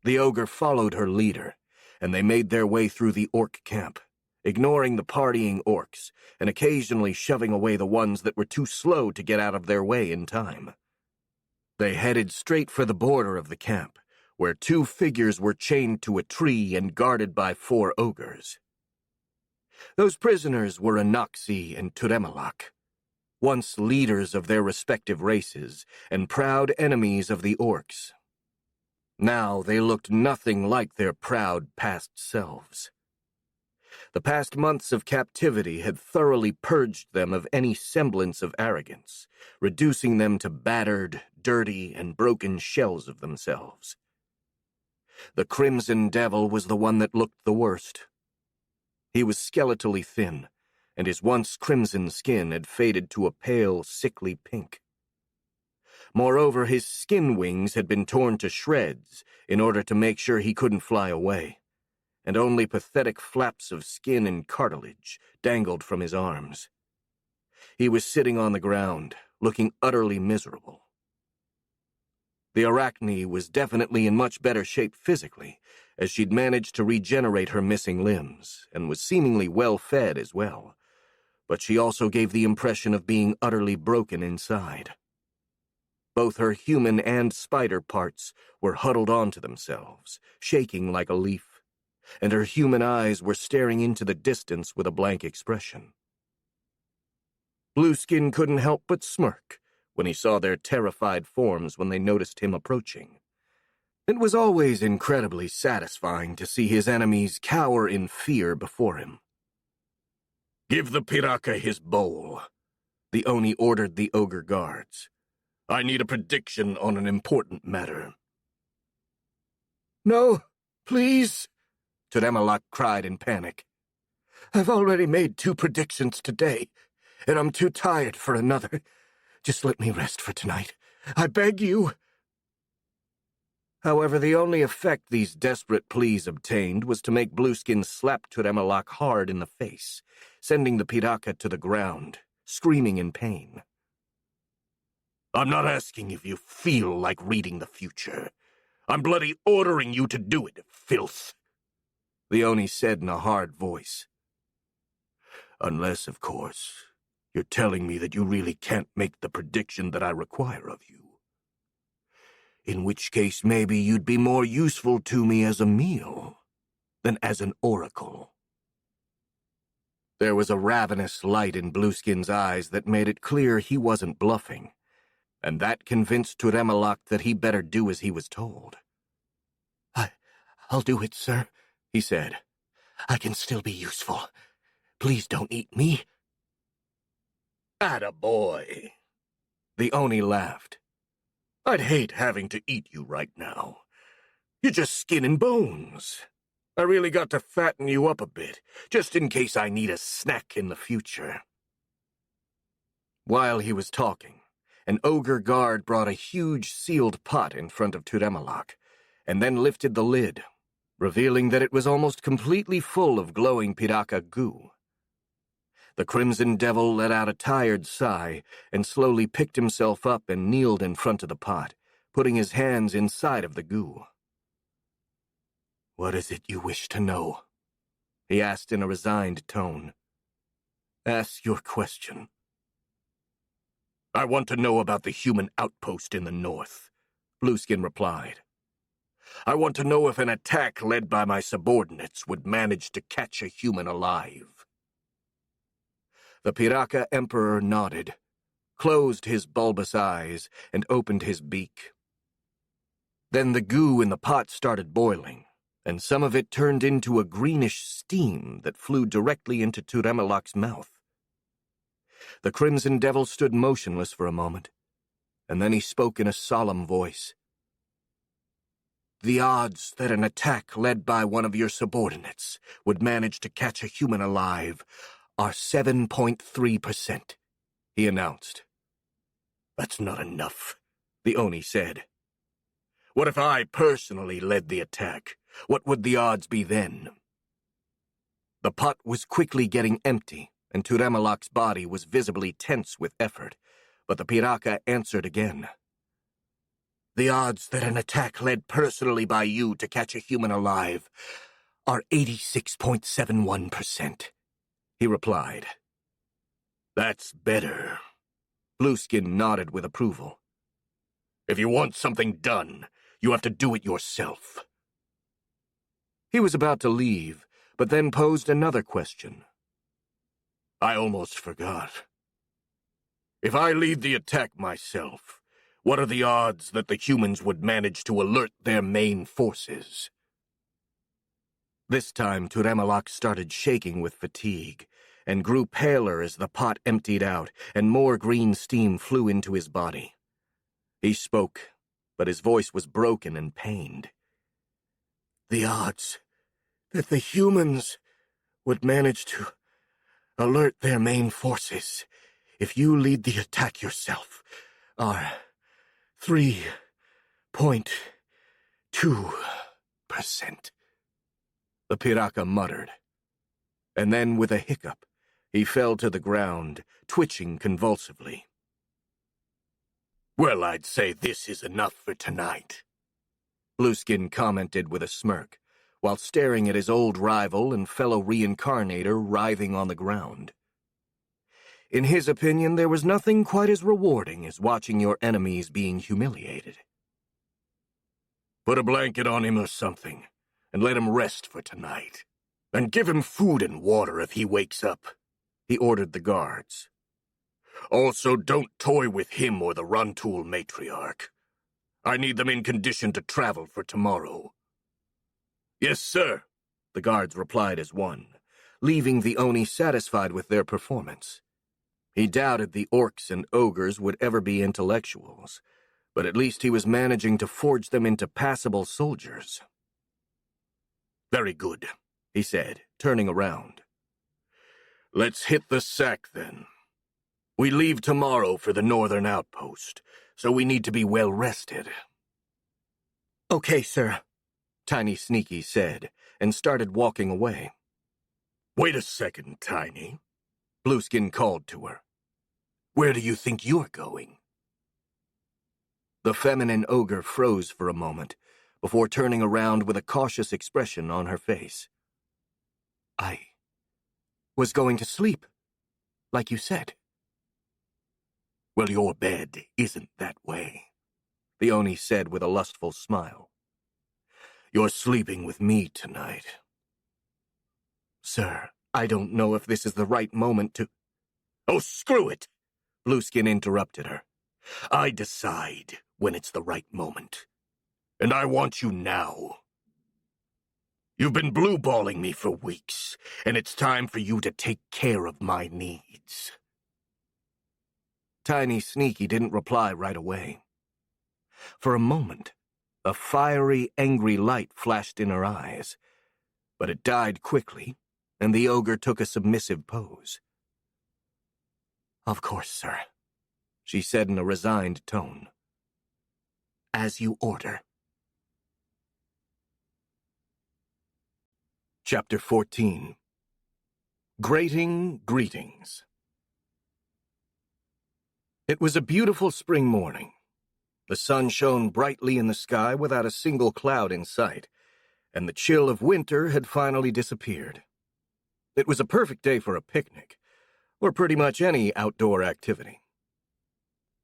The ogre followed her leader, and they made their way through the orc camp, ignoring the partying orcs, and occasionally shoving away the ones that were too slow to get out of their way in time. They headed straight for the border of the camp, where two figures were chained to a tree and guarded by 4 ogres. Those prisoners were Anoxi and Turemalak, once leaders of their respective races and proud enemies of the orcs. Now they looked nothing like their proud past selves. The past months of captivity had thoroughly purged them of any semblance of arrogance, reducing them to battered, dirty, and broken shells of themselves. The Crimson Devil was the one that looked the worst. He was skeletally thin, and his once crimson skin had faded to a pale, sickly pink. Moreover, his skin wings had been torn to shreds in order to make sure he couldn't fly away, and only pathetic flaps of skin and cartilage dangled from his arms. He was sitting on the ground, looking utterly miserable. The Arachne was definitely in much better shape physically, as she'd managed to regenerate her missing limbs, and was seemingly well-fed as well. But she also gave the impression of being utterly broken inside. Both her human and spider parts were huddled onto themselves, shaking like a leaf, and her human eyes were staring into the distance with a blank expression. Blueskin couldn't help but smirk when he saw their terrified forms when they noticed him approaching. It was always incredibly satisfying to see his enemies cower in fear before him. "Give the Piraka his bowl," the Oni ordered the ogre guards. "I need a prediction on an important matter." "No, please," Turemalak cried in panic. "I've already made 2 predictions today, and I'm too tired for another. Just let me rest for tonight. I beg you." However, the only effect these desperate pleas obtained was to make Blueskin slap Turemalak hard in the face, sending the Piraka to the ground, screaming in pain. "I'm not asking if you feel like reading the future. I'm bloody ordering you to do it, filth," the Oni said in a hard voice. "Unless, of course, you're telling me that you really can't make the prediction that I require of you. In which case maybe you'd be more useful to me as a meal than as an oracle." There was a ravenous light in Blueskin's eyes that made it clear he wasn't bluffing, and that convinced Turemalak that he better do as he was told. I'll do it, sir," he said. "I can still be useful. Please don't eat me." "Attaboy," the Oni laughed. "I'd hate having to eat you right now. You're just skin and bones. I really got to fatten you up a bit, just in case I need a snack in the future." While he was talking, an ogre guard brought a huge sealed pot in front of Turemalak, and then lifted the lid, revealing that it was almost completely full of glowing Piraka goo. The Crimson Devil let out a tired sigh and slowly picked himself up and kneeled in front of the pot, putting his hands inside of the goo. "What is it you wish to know?" he asked in a resigned tone. "Ask your question." "I want to know about the human outpost in the north," Blueskin replied. "I want to know if an attack led by my subordinates would manage to catch a human alive." The Piraka Emperor nodded, closed his bulbous eyes, and opened his beak. Then the goo in the pot started boiling, and some of it turned into a greenish steam that flew directly into Turemalak's mouth. The Crimson Devil stood motionless for a moment, and then he spoke in a solemn voice. "The odds that an attack led by one of your subordinates would manage to catch a human alive are 7.3%, he announced. "That's not enough," the Oni said. "What if I personally led the attack? What would the odds be then?" The pot was quickly getting empty, and Turemalak's body was visibly tense with effort, but the Piraka answered again. "The odds that an attack led personally by you to catch a human alive are 86.71%, he replied. "That's better." Blueskin nodded with approval. "If you want something done, you have to do it yourself." He was about to leave, but then posed another question. "I almost forgot. If I lead the attack myself, what are the odds that the humans would manage to alert their main forces?" This time Turemalak started shaking with fatigue, and grew paler as the pot emptied out and more green steam flew into his body. He spoke, but his voice was broken and pained. "The odds that the humans would manage to alert their main forces if you lead the attack yourself are 3.2%. The Piraka muttered, and then with a hiccup, he fell to the ground, twitching convulsively. Well, I'd say this is enough for tonight, Blueskin commented with a smirk, while staring at his old rival and fellow reincarnator writhing on the ground. In his opinion, there was nothing quite as rewarding as watching your enemies being humiliated. Put a blanket on him or something, and let him rest for tonight. And give him food and water if he wakes up, he ordered the guards. Also, don't toy with him or the Runtool matriarch. I need them in condition to travel for tomorrow. Yes, sir, the guards replied as one, leaving the Oni satisfied with their performance. He doubted the orcs and ogres would ever be intellectuals, but at least he was managing to forge them into passable soldiers. Very good, he said, turning around. Let's hit the sack, then. We leave tomorrow for the northern outpost, so we need to be well rested. Okay, sir, Tiny Sneaky said, and started walking away. Wait a second, Tiny, Blueskin called to her. Where do you think you're going? The feminine ogre froze for a moment, before turning around with a cautious expression on her face. I was going to sleep, like you said. Well, your bed isn't that way, the Oni said with a lustful smile. You're sleeping with me tonight. Sir, I don't know if this is the right moment to— Oh, screw it, Blueskin interrupted her. I decide when it's the right moment. And I want you now. You've been blueballing me for weeks, and it's time for you to take care of my needs. Tiny Sneaky didn't reply right away. For a moment, a fiery, angry light flashed in her eyes, but it died quickly, and the ogre took a submissive pose. Of course, sir, she said in a resigned tone. As you order. Chapter 14. Grating Greetings. It was a beautiful spring morning. The sun shone brightly in the sky without a single cloud in sight, and the chill of winter had finally disappeared. It was a perfect day for a picnic, or pretty much any outdoor activity.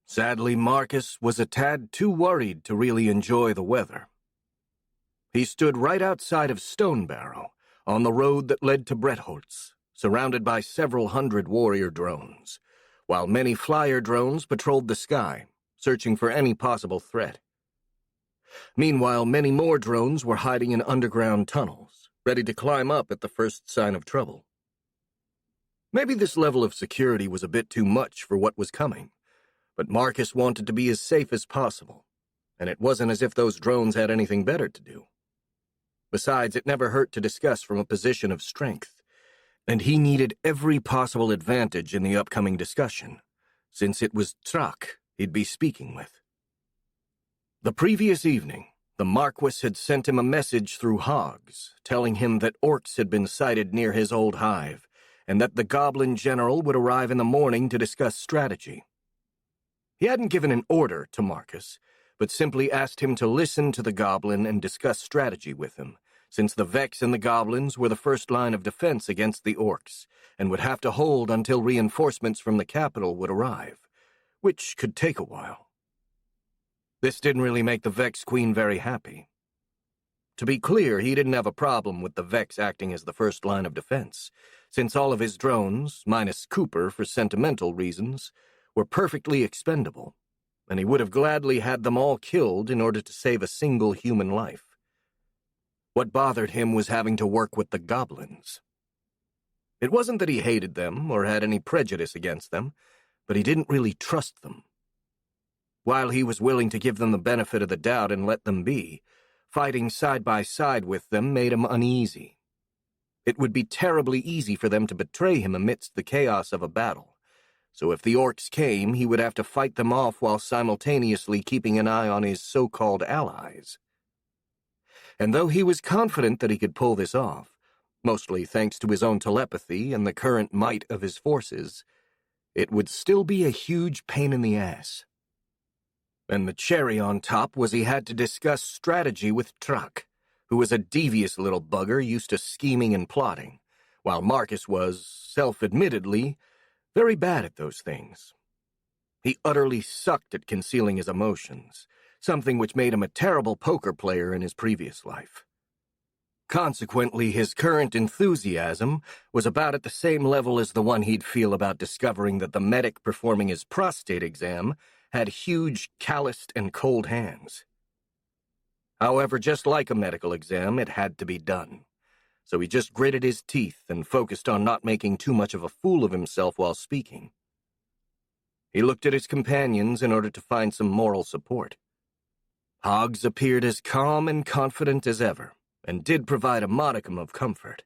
Sadly, Marcus was a tad too worried to really enjoy the weather. He stood right outside of Stonebarrow, on the road that led to Bretholtz, surrounded by several hundred warrior drones, while many flyer drones patrolled the sky, searching for any possible threat. Meanwhile, many more drones were hiding in underground tunnels, ready to climb up at the first sign of trouble. Maybe this level of security was a bit too much for what was coming, but Marcus wanted to be as safe as possible, and it wasn't as if those drones had anything better to do. Besides, it never hurt to discuss from a position of strength, and he needed every possible advantage in the upcoming discussion, since it was Trak he'd be speaking with. The previous evening, the Marquis had sent him a message through Hogs, telling him that orcs had been sighted near his old hive, and that the Goblin General would arrive in the morning to discuss strategy. He hadn't given an order to Marcus, but simply asked him to listen to the Goblin and discuss strategy with him, since the Vex and the Goblins were the first line of defense against the orcs, and would have to hold until reinforcements from the capital would arrive, which could take a while. This didn't really make the Vex Queen very happy. To be clear, he didn't have a problem with the Vex acting as the first line of defense, since all of his drones, minus Cooper for sentimental reasons, were perfectly expendable, and he would have gladly had them all killed in order to save a single human life. What bothered him was having to work with the goblins. It wasn't that he hated them or had any prejudice against them, but he didn't really trust them. While he was willing to give them the benefit of the doubt and let them be, fighting side by side with them made him uneasy. It would be terribly easy for them to betray him amidst the chaos of a battle, so if the orcs came, he would have to fight them off while simultaneously keeping an eye on his so-called allies. And though he was confident that he could pull this off, mostly thanks to his own telepathy and the current might of his forces, it would still be a huge pain in the ass. And the cherry on top was he had to discuss strategy with Truck, who was a devious little bugger used to scheming and plotting, while Marcus was, self-admittedly, very bad at those things. He utterly sucked at concealing his emotions, something which made him a terrible poker player in his previous life. Consequently, his current enthusiasm was about at the same level as the one he'd feel about discovering that the medic performing his prostate exam had huge, calloused, and cold hands. However, just like a medical exam, it had to be done. So he just gritted his teeth and focused on not making too much of a fool of himself while speaking. He looked at his companions in order to find some moral support. Hoggs appeared as calm and confident as ever, and did provide a modicum of comfort.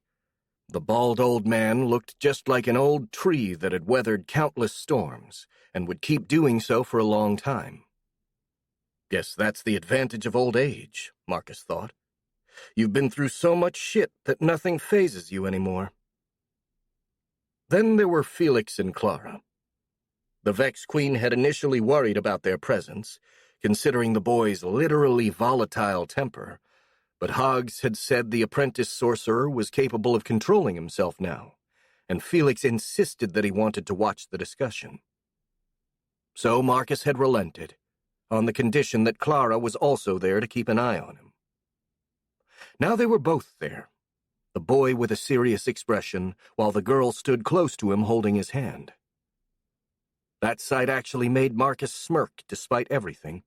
The bald old man looked just like an old tree that had weathered countless storms, and would keep doing so for a long time. Guess that's the advantage of old age, Marcus thought. You've been through so much shit that nothing phases you anymore. Then there were Felix and Clara. The Vex Queen had initially worried about their presence, considering the boy's literally volatile temper, but Hoggs had said the apprentice sorcerer was capable of controlling himself now, and Felix insisted that he wanted to watch the discussion. So Marcus had relented, on the condition that Clara was also there to keep an eye on him. Now they were both there, the boy with a serious expression, while the girl stood close to him holding his hand. That sight actually made Marcus smirk despite everything.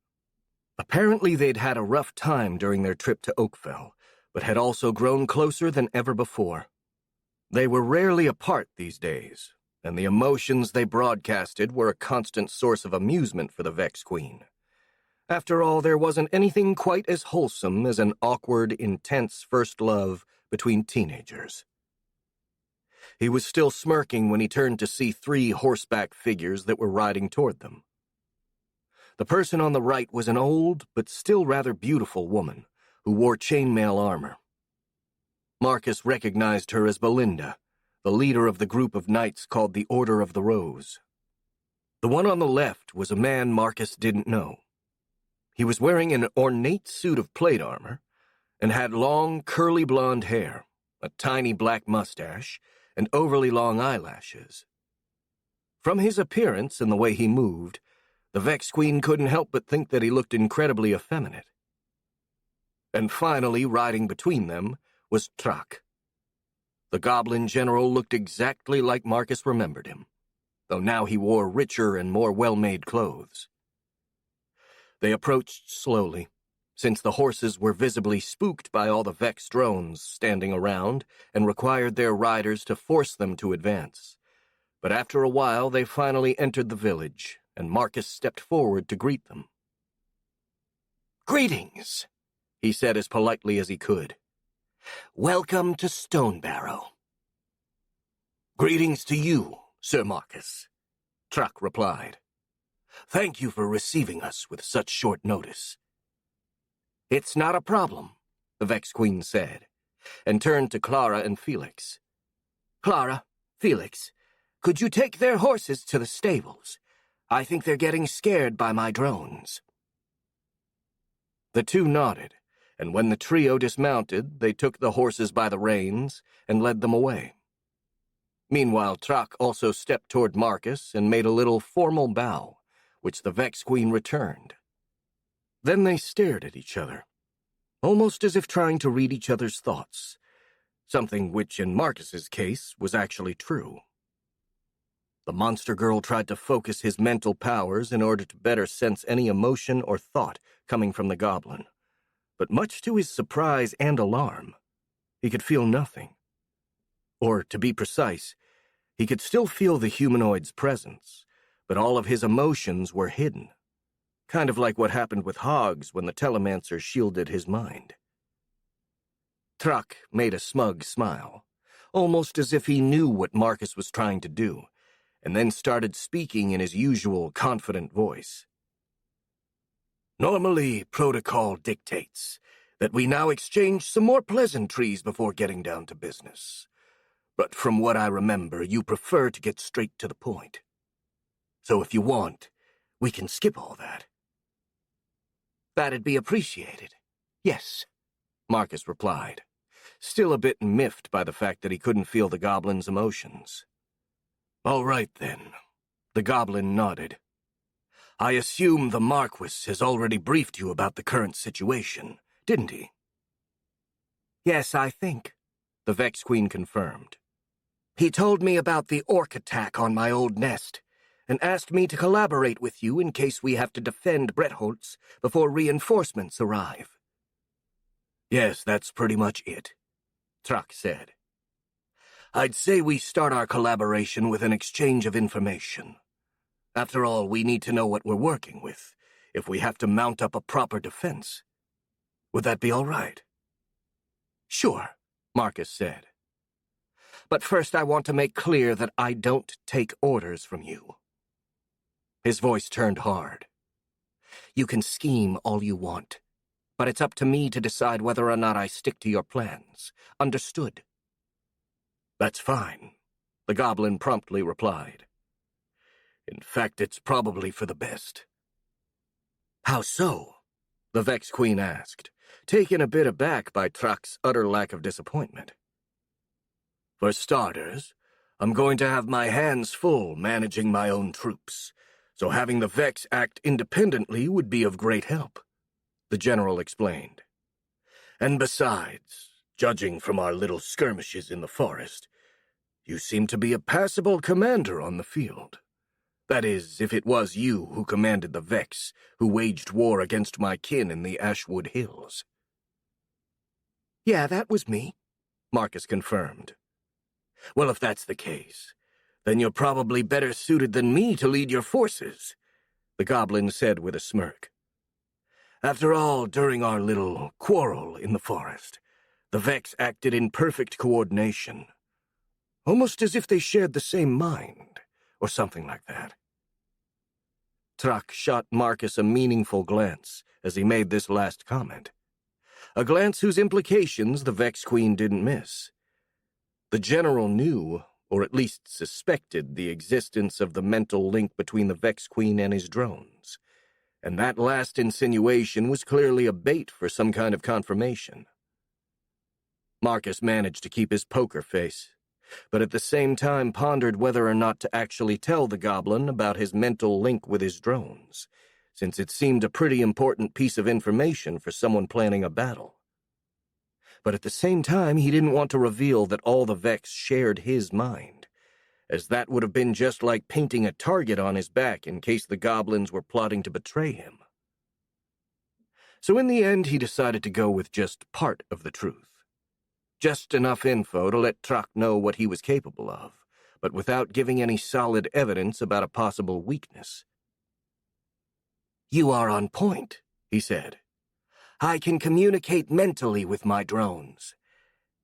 Apparently they'd had a rough time during their trip to Oakfell, but had also grown closer than ever before. They were rarely apart these days, and the emotions they broadcasted were a constant source of amusement for the Vex Queen. After all, there wasn't anything quite as wholesome as an awkward, intense first love between teenagers. He was still smirking when he turned to see 3 horseback figures that were riding toward them. The person on the right was an old, but still rather beautiful woman, who wore chainmail armor. Marcus recognized her as Belinda, the leader of the group of knights called the Order of the Rose. The one on the left was a man Marcus didn't know. He was wearing an ornate suit of plate armor, and had long, curly blonde hair, a tiny black mustache, and overly long eyelashes. From his appearance and the way he moved, the Vex Queen couldn't help but think that he looked incredibly effeminate. And finally, riding between them, was Trak. The goblin general looked exactly like Marcus remembered him, though now he wore richer and more well-made clothes. They approached slowly, since the horses were visibly spooked by all the Vex drones standing around and required their riders to force them to advance. But after a while, they finally entered the village, and Marcus stepped forward to greet them. "Greetings," he said as politely as he could. "Welcome to Stonebarrow." "Greetings to you, Sir Marcus," Truck replied. "Thank you for receiving us with such short notice." "It's not a problem," the Vex Queen said, and turned to Clara and Felix. "Clara, Felix, could you take their horses to the stables? I think they're getting scared by my drones." The two nodded, and when the trio dismounted, they took the horses by the reins and led them away. Meanwhile, Trak also stepped toward Marcus and made a little formal bow, which the Vex Queen returned. Then they stared at each other, almost as if trying to read each other's thoughts, something which, in Marcus's case, was actually true. The monster girl tried to focus his mental powers in order to better sense any emotion or thought coming from the goblin, but much to his surprise and alarm, he could feel nothing. Or, to be precise, he could still feel the humanoid's presence, but all of his emotions were hidden, kind of like what happened with Hoggs when the telemancer shielded his mind. Truck made a smug smile, almost as if he knew what Marcus was trying to do, and then started speaking in his usual confident voice. "Normally, protocol dictates that we now exchange some more pleasantries before getting down to business. But from what I remember, you prefer to get straight to the point. So if you want, we can skip all that." That'd be appreciated. Yes, Marcus replied, still a bit miffed by the fact that he couldn't feel the goblin's emotions. All right, then. The goblin nodded. I assume the Marquis has already briefed you about the current situation, didn't he? Yes, I think, the Vex Queen confirmed. He told me about the orc attack on my old nest, and asked me to collaborate with you in case we have to defend Bretholtz before reinforcements arrive. Yes, that's pretty much it, Truck said. I'd say we start our collaboration with an exchange of information. After all, we need to know what we're working with, if we have to mount up a proper defense. Would that be all right? Sure, Marcus said. But first I want to make clear that I don't take orders from you. His voice turned hard. You can scheme all you want, but it's up to me to decide whether or not I stick to your plans. Understood? That's fine, the goblin promptly replied. In fact, it's probably for the best. How so? The Vex Queen asked, taken a bit aback by Truck's utter lack of disappointment. For starters, I'm going to have my hands full managing my own troops, so having the Vex act independently would be of great help, the general explained. And besides, judging from our little skirmishes in the forest, you seem to be a passable commander on the field. That is, if it was you who commanded the Vex, who waged war against my kin in the Ashwood Hills. Yeah, that was me, Marcus confirmed. Well, if that's the case, then you're probably better suited than me to lead your forces, the goblin said with a smirk. After all, during our little quarrel in the forest, the Vex acted in perfect coordination, almost as if they shared the same mind, or something like that. Truck shot Marcus a meaningful glance as he made this last comment, a glance whose implications the Vex Queen didn't miss. The general knew, or at least suspected, the existence of the mental link between the Vex Queen and his drones, and that last insinuation was clearly a bait for some kind of confirmation. Marcus managed to keep his poker face, but at the same time pondered whether or not to actually tell the goblin about his mental link with his drones, since it seemed a pretty important piece of information for someone planning a battle. But at the same time, he didn't want to reveal that all the Vex shared his mind, as that would have been just like painting a target on his back in case the goblins were plotting to betray him. So in the end, he decided to go with just part of the truth. Just enough info to let Truck know what he was capable of, but without giving any solid evidence about a possible weakness. You are on point, he said. I can communicate mentally with my drones.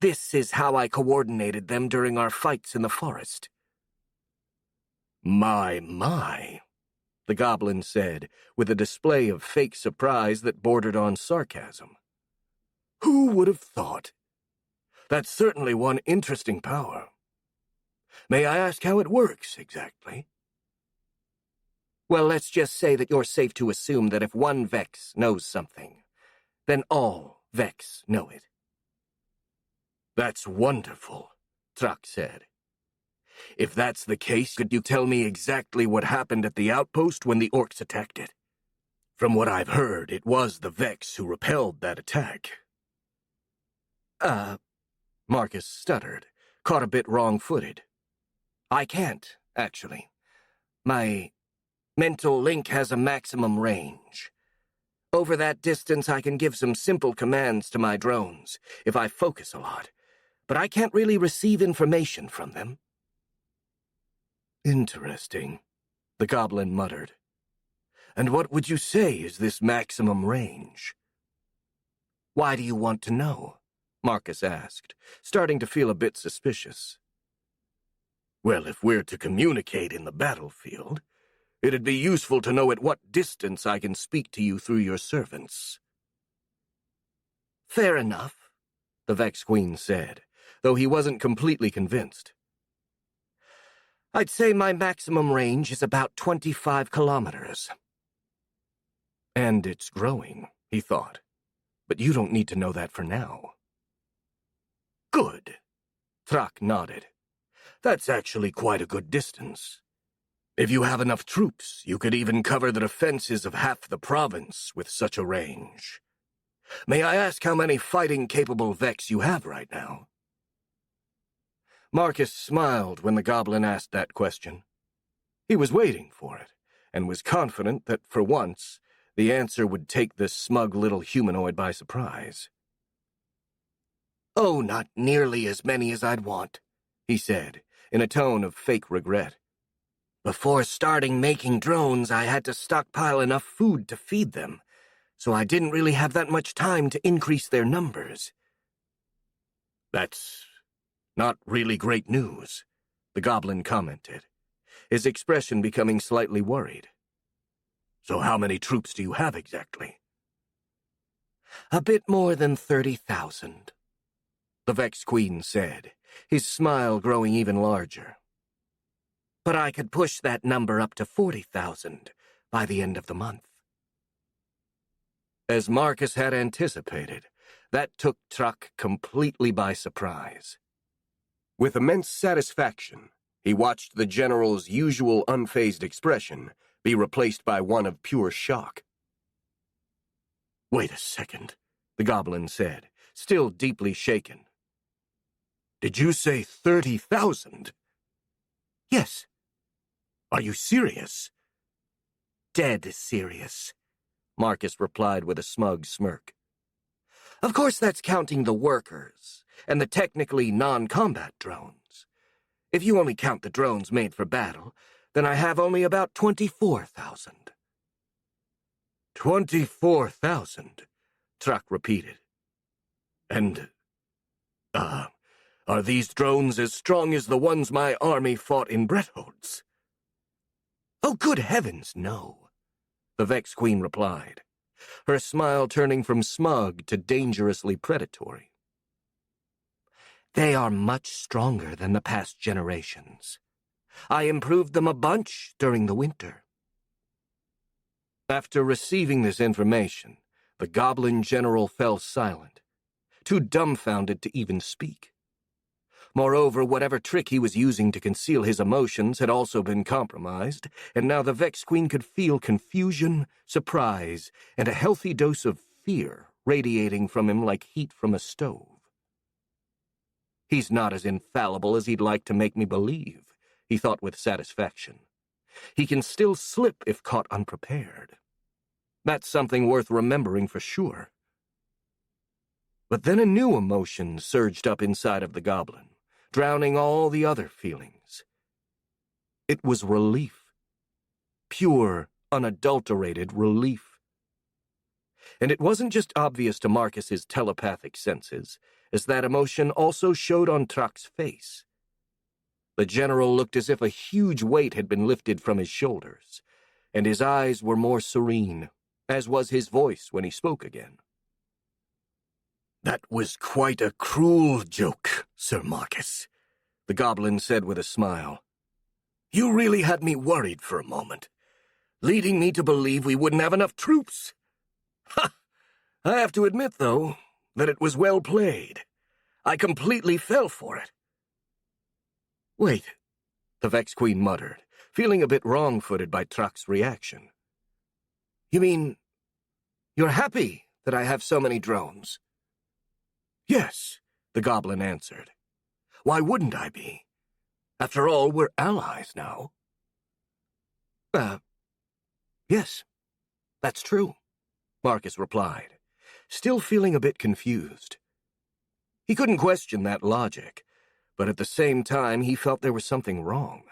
This is how I coordinated them during our fights in the forest. My, the goblin said, with a display of fake surprise that bordered on sarcasm. Who would have thought? That's certainly one interesting power. May I ask how it works, exactly? Well, let's just say that you're safe to assume that if one Vex knows something, then all Vex know it. That's wonderful, Truck said. If that's the case, could you tell me exactly what happened at the outpost when the orcs attacked it? From what I've heard, it was the Vex who repelled that attack. Marcus stuttered, caught a bit wrong-footed. I can't, actually. My mental link has a maximum range. Over that distance, I can give some simple commands to my drones, if I focus a lot, but I can't really receive information from them. Interesting, the goblin muttered. And what would you say is this maximum range? Why do you want to know? Marcus asked, starting to feel a bit suspicious. Well, if we're to communicate in the battlefield, it'd be useful to know at what distance I can speak to you through your servants. Fair enough, the Vex Queen said, though he wasn't completely convinced. I'd say my maximum range is about 25 kilometers. And it's growing, he thought. But you don't need to know that for now. Good. Thrak nodded. That's actually quite a good distance. If you have enough troops, you could even cover the defenses of half the province with such a range. May I ask how many fighting-capable Vex you have right now? Marcus smiled when the goblin asked that question. He was waiting for it, and was confident that, for once, the answer would take this smug little humanoid by surprise. Oh, not nearly as many as I'd want, he said, in a tone of fake regret. Before starting making drones, I had to stockpile enough food to feed them, so I didn't really have that much time to increase their numbers. That's not really great news, the goblin commented, his expression becoming slightly worried. So how many troops do you have exactly? A bit more than 30,000, the Vex Queen said, his smile growing even larger. But I could push that number up to 40,000 by the end of the month. As Marcus had anticipated, that took Thrak completely by surprise. With immense satisfaction, he watched the general's usual unfazed expression be replaced by one of pure shock. Wait a second, the goblin said, still deeply shaken. Did you say 30,000? Yes. Are you serious? Dead serious, Marcus replied with a smug smirk. Of course that's counting the workers and the technically non-combat drones. If you only count the drones made for battle, then I have only about 24,000. 24,000, Thrak repeated. And, are these drones as strong as the ones my army fought in Bretholz? Oh, good heavens, no, the Vex Queen replied, her smile turning from smug to dangerously predatory. They are much stronger than the past generations. I improved them a bunch during the winter. After receiving this information, the goblin general fell silent, too dumbfounded to even speak. Moreover, whatever trick he was using to conceal his emotions had also been compromised, and now the Vex Queen could feel confusion, surprise, and a healthy dose of fear radiating from him like heat from a stove. He's not as infallible as he'd like to make me believe, he thought with satisfaction. He can still slip if caught unprepared. That's something worth remembering for sure. But then a new emotion surged up inside of the goblin, drowning all the other feelings. It was relief. Pure, unadulterated relief. And it wasn't just obvious to Marcus's telepathic senses, as that emotion also showed on Thrak's face. The general looked as if a huge weight had been lifted from his shoulders, and his eyes were more serene, as was his voice when he spoke again. That was quite a cruel joke, Sir Marcus, the goblin said with a smile. You really had me worried for a moment, leading me to believe we wouldn't have enough troops. Ha! I have to admit, though, that it was well played. I completely fell for it. Wait, the Vex Queen muttered, feeling a bit wrong-footed by Thrak's reaction. You mean, you're happy that I have so many drones? Yes, the goblin answered. Why wouldn't I be? After all, we're allies now. Yes, that's true, Marcus replied, still feeling a bit confused. He couldn't question that logic, but at the same time he felt there was something wrong.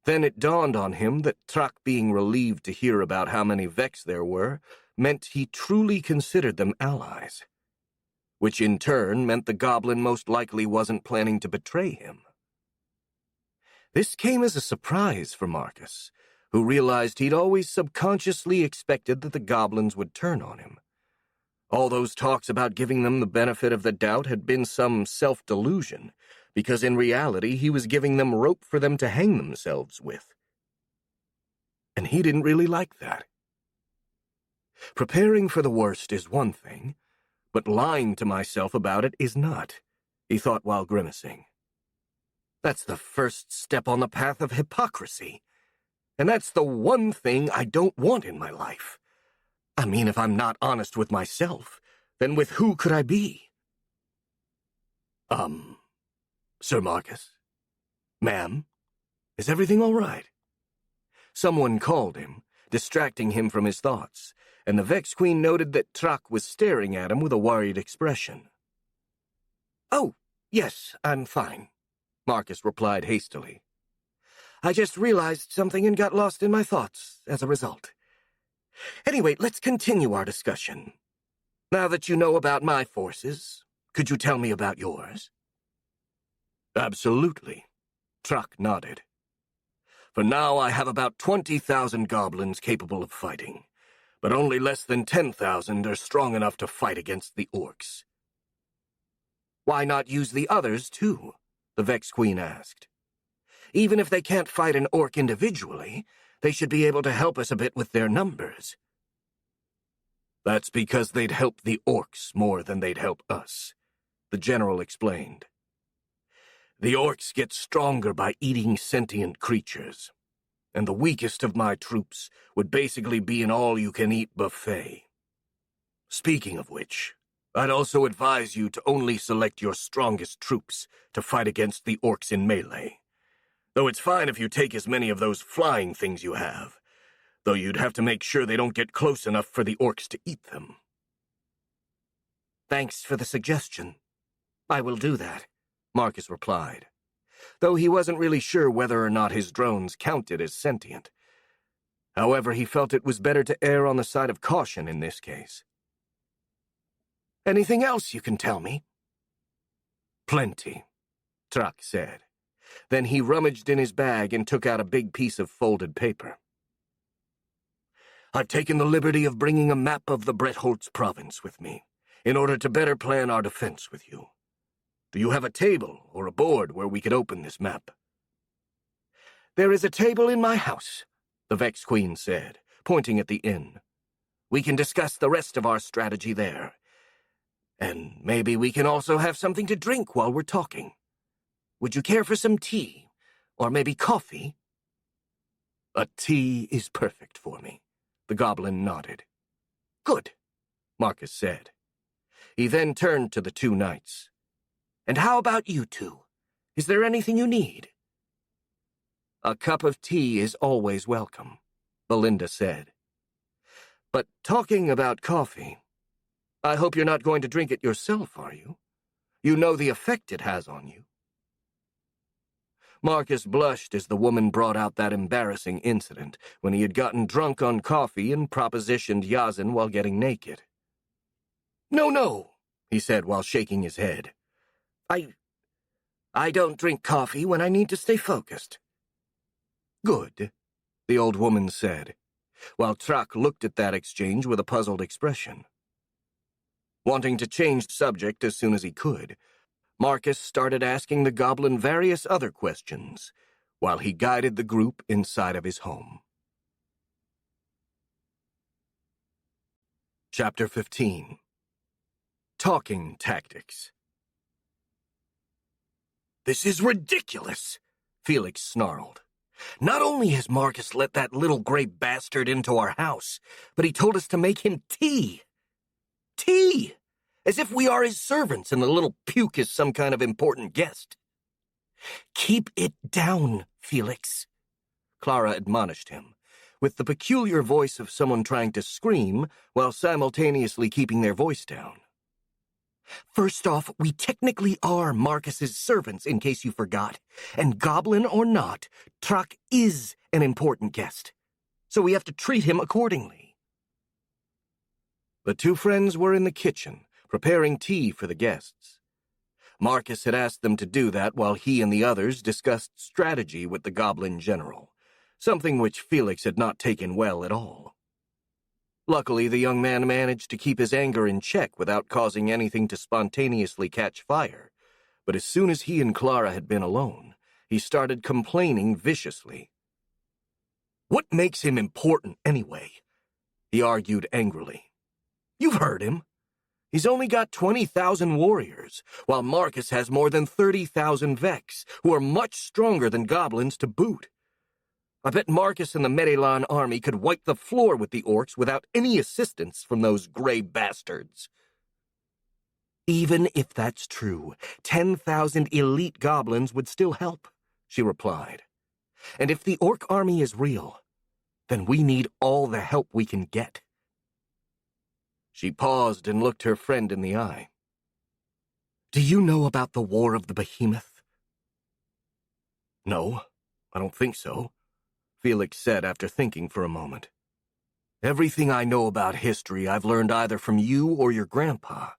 Then it dawned on him that Thrak being relieved to hear about how many Vex there were meant he truly considered them allies, which in turn meant the goblin most likely wasn't planning to betray him. This came as a surprise for Marcus, who realized he'd always subconsciously expected that the goblins would turn on him. All those talks about giving them the benefit of the doubt had been some self-delusion, because in reality he was giving them rope for them to hang themselves with. And he didn't really like that. Preparing for the worst is one thing, but lying to myself about it is not, he thought while grimacing. That's the first step on the path of hypocrisy, and that's the one thing I don't want in my life. I mean, if I'm not honest with myself, then with who could I be? Sir Marcus? Ma'am? Is everything all right? Someone called him, distracting him from his thoughts, and the Vex Queen noted that Trak was staring at him with a worried expression. Oh, yes, I'm fine, Marcus replied hastily. I just realized something and got lost in my thoughts as a result. Anyway, let's continue our discussion. Now that you know about my forces, could you tell me about yours? Absolutely, Trak nodded. For now, I have about 20,000 goblins capable of fighting, but only less than 10,000 are strong enough to fight against the orcs. Why not use the others, too? The Vex Queen asked. Even if they can't fight an orc individually, they should be able to help us a bit with their numbers. That's because they'd help the orcs more than they'd help us, the general explained. The orcs get stronger by eating sentient creatures, and the weakest of my troops would basically be an all-you-can-eat buffet. Speaking of which, I'd also advise you to only select your strongest troops to fight against the orcs in melee. Though it's fine if you take as many of those flying things you have, though you'd have to make sure they don't get close enough for the orcs to eat them. Thanks for the suggestion. I will do that, Marcus replied, though he wasn't really sure whether or not his drones counted as sentient. However, he felt it was better to err on the side of caution in this case. Anything else you can tell me? Plenty, Trak said. Then he rummaged in his bag and took out a big piece of folded paper. I've taken the liberty of bringing a map of the Bretholtz province with me, in order to better plan our defense with you. Do you have a table or a board where we could open this map? There is a table in my house, the Vex Queen said, pointing at the inn. We can discuss the rest of our strategy there. And maybe we can also have something to drink while we're talking. Would you care for some tea? Or maybe coffee? A tea is perfect for me, the goblin nodded. Good, Marcus said. He then turned to the two knights. And how about you two? Is there anything you need? A cup of tea is always welcome, Belinda said. But talking about coffee, I hope you're not going to drink it yourself, are you? You know the effect it has on you. Marcus blushed as the woman brought out that embarrassing incident when he had gotten drunk on coffee and propositioned Yazin while getting naked. No, he said while shaking his head. I don't drink coffee when I need to stay focused. Good, the old woman said, while Trak looked at that exchange with a puzzled expression. Wanting to change subject as soon as he could, Marcus started asking the goblin various other questions, while he guided the group inside of his home. Chapter 15. Talking Tactics. This is ridiculous, Felix snarled. Not only has Marcus let that little gray bastard into our house, but he told us to make him tea. Tea! As if we are his servants and the little puke is some kind of important guest. Keep it down, Felix, Clara admonished him, with the peculiar voice of someone trying to scream while simultaneously keeping their voice down. First off, we technically are Marcus's servants, in case you forgot, and goblin or not, Trak is an important guest, so we have to treat him accordingly. The two friends were in the kitchen, preparing tea for the guests. Marcus had asked them to do that while he and the others discussed strategy with the goblin general, something which Felix had not taken well at all. Luckily, the young man managed to keep his anger in check without causing anything to spontaneously catch fire, but as soon as he and Clara had been alone, he started complaining viciously. What makes him important anyway? he argued angrily. You've heard him. He's only got 20,000 warriors, while Marcus has more than 30,000 Vex, who are much stronger than goblins to boot. I bet Marcus and the Medelan army could wipe the floor with the orcs without any assistance from those gray bastards. Even if that's true, 10,000 elite goblins would still help, she replied. And if the orc army is real, then we need all the help we can get. She paused and looked her friend in the eye. Do you know about the War of the Behemoth? No, I don't think so, Felix said after thinking for a moment. Everything I know about history I've learned either from you or your grandpa,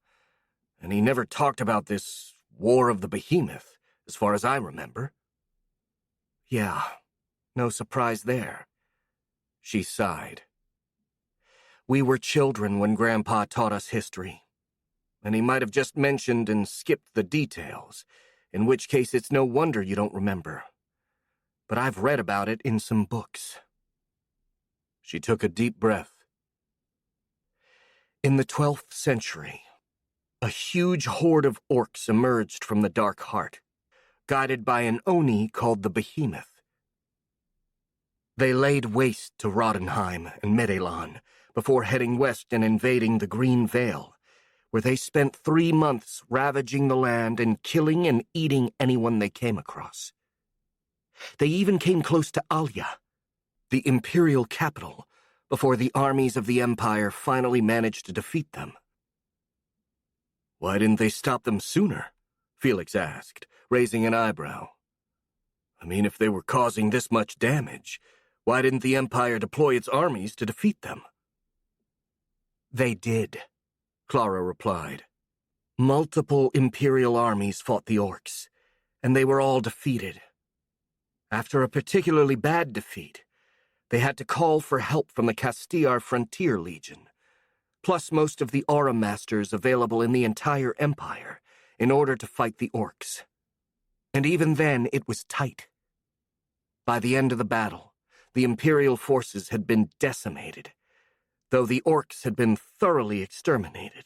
and he never talked about this War of the Behemoth, as far as I remember. Yeah, no surprise there. She sighed. We were children when Grandpa taught us history, and he might have just mentioned and skipped the details, in which case it's no wonder you don't remember. But I've read about it in some books. She took a deep breath. In the 12th century, a huge horde of orcs emerged from the Dark Heart, guided by an Oni called the Behemoth. They laid waste to Rodenheim and Medelan before heading west and invading the Green Vale, where they spent 3 months ravaging the land and killing and eating anyone they came across. They even came close to Alya, the imperial capital, before the armies of the Empire finally managed to defeat them. Why didn't they stop them sooner? Felix asked, raising an eyebrow. I mean, if they were causing this much damage, why didn't the Empire deploy its armies to defeat them? They did, Clara replied. Multiple Imperial armies fought the orcs, and they were all defeated. After a particularly bad defeat, they had to call for help from the Castillar Frontier Legion, plus most of the Aura Masters available in the entire Empire, in order to fight the orcs. And even then, it was tight. By the end of the battle, the Imperial forces had been decimated, though the orcs had been thoroughly exterminated.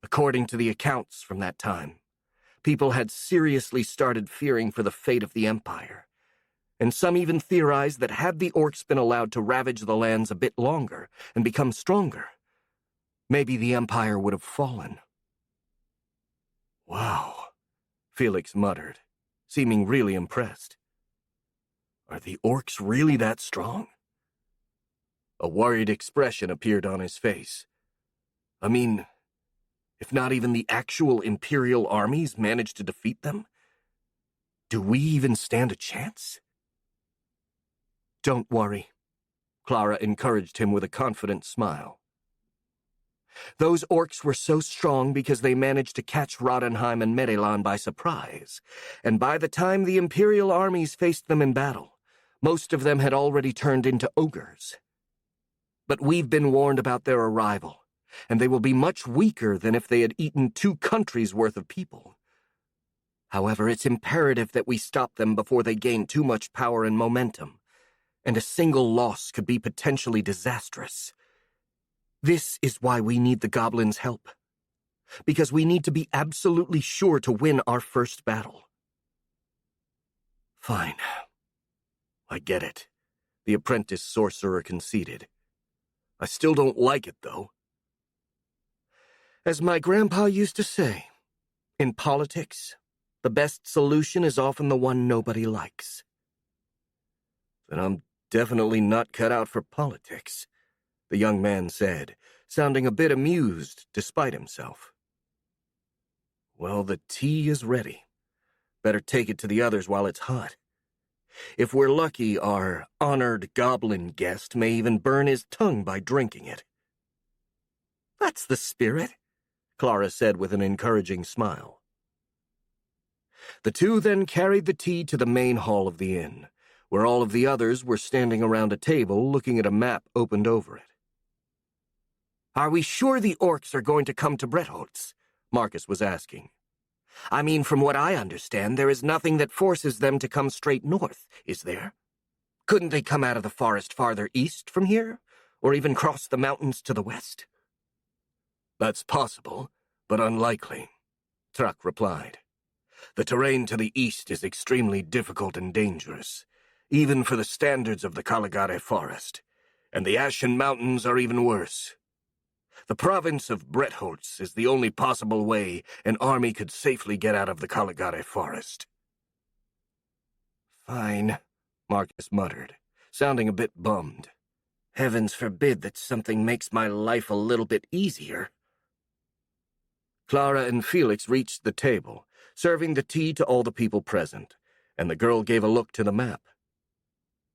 According to the accounts from that time, people had seriously started fearing for the fate of the Empire, and some even theorized that had the orcs been allowed to ravage the lands a bit longer and become stronger, maybe the Empire would have fallen. Wow, Felix muttered, seeming really impressed. Are the orcs really that strong? A worried expression appeared on his face. I mean, if not even the actual Imperial armies managed to defeat them, do we even stand a chance? Don't worry, Clara encouraged him with a confident smile. Those orcs were so strong because they managed to catch Rodenheim and Medelan by surprise, and by the time the Imperial armies faced them in battle, most of them had already turned into ogres. But we've been warned about their arrival, and they will be much weaker than if they had eaten 2 countries' worth of people. However, it's imperative that we stop them before they gain too much power and momentum, and a single loss could be potentially disastrous. This is why we need the goblins' help, because we need to be absolutely sure to win our first battle. Fine. I get it, the apprentice sorcerer conceded. I still don't like it, though. As my grandpa used to say, in politics, the best solution is often the one nobody likes. Then I'm definitely not cut out for politics, the young man said, sounding a bit amused despite himself. Well, the tea is ready. Better take it to the others while it's hot. If we're lucky, our honored goblin guest may even burn his tongue by drinking it. That's the spirit, Clara said with an encouraging smile. The two then carried the tea to the main hall of the inn, where all of the others were standing around a table looking at a map opened over it. Are we sure the orcs are going to come to Bretholz? Marcus was asking. I mean, from what I understand, there is nothing that forces them to come straight north, is there? Couldn't they come out of the forest farther east from here? or even cross the mountains to the west? That's possible, but unlikely, Truck replied. The terrain to the east is extremely difficult and dangerous, even for the standards of the Caligare Forest, and the Ashen Mountains are even worse. The province of Bretholz is the only possible way an army could safely get out of the Caligare Forest. Fine, Marcus muttered, sounding a bit bummed. Heavens forbid that something makes my life a little bit easier. Clara and Felix reached the table, serving the tea to all the people present, and the girl gave a look to the map.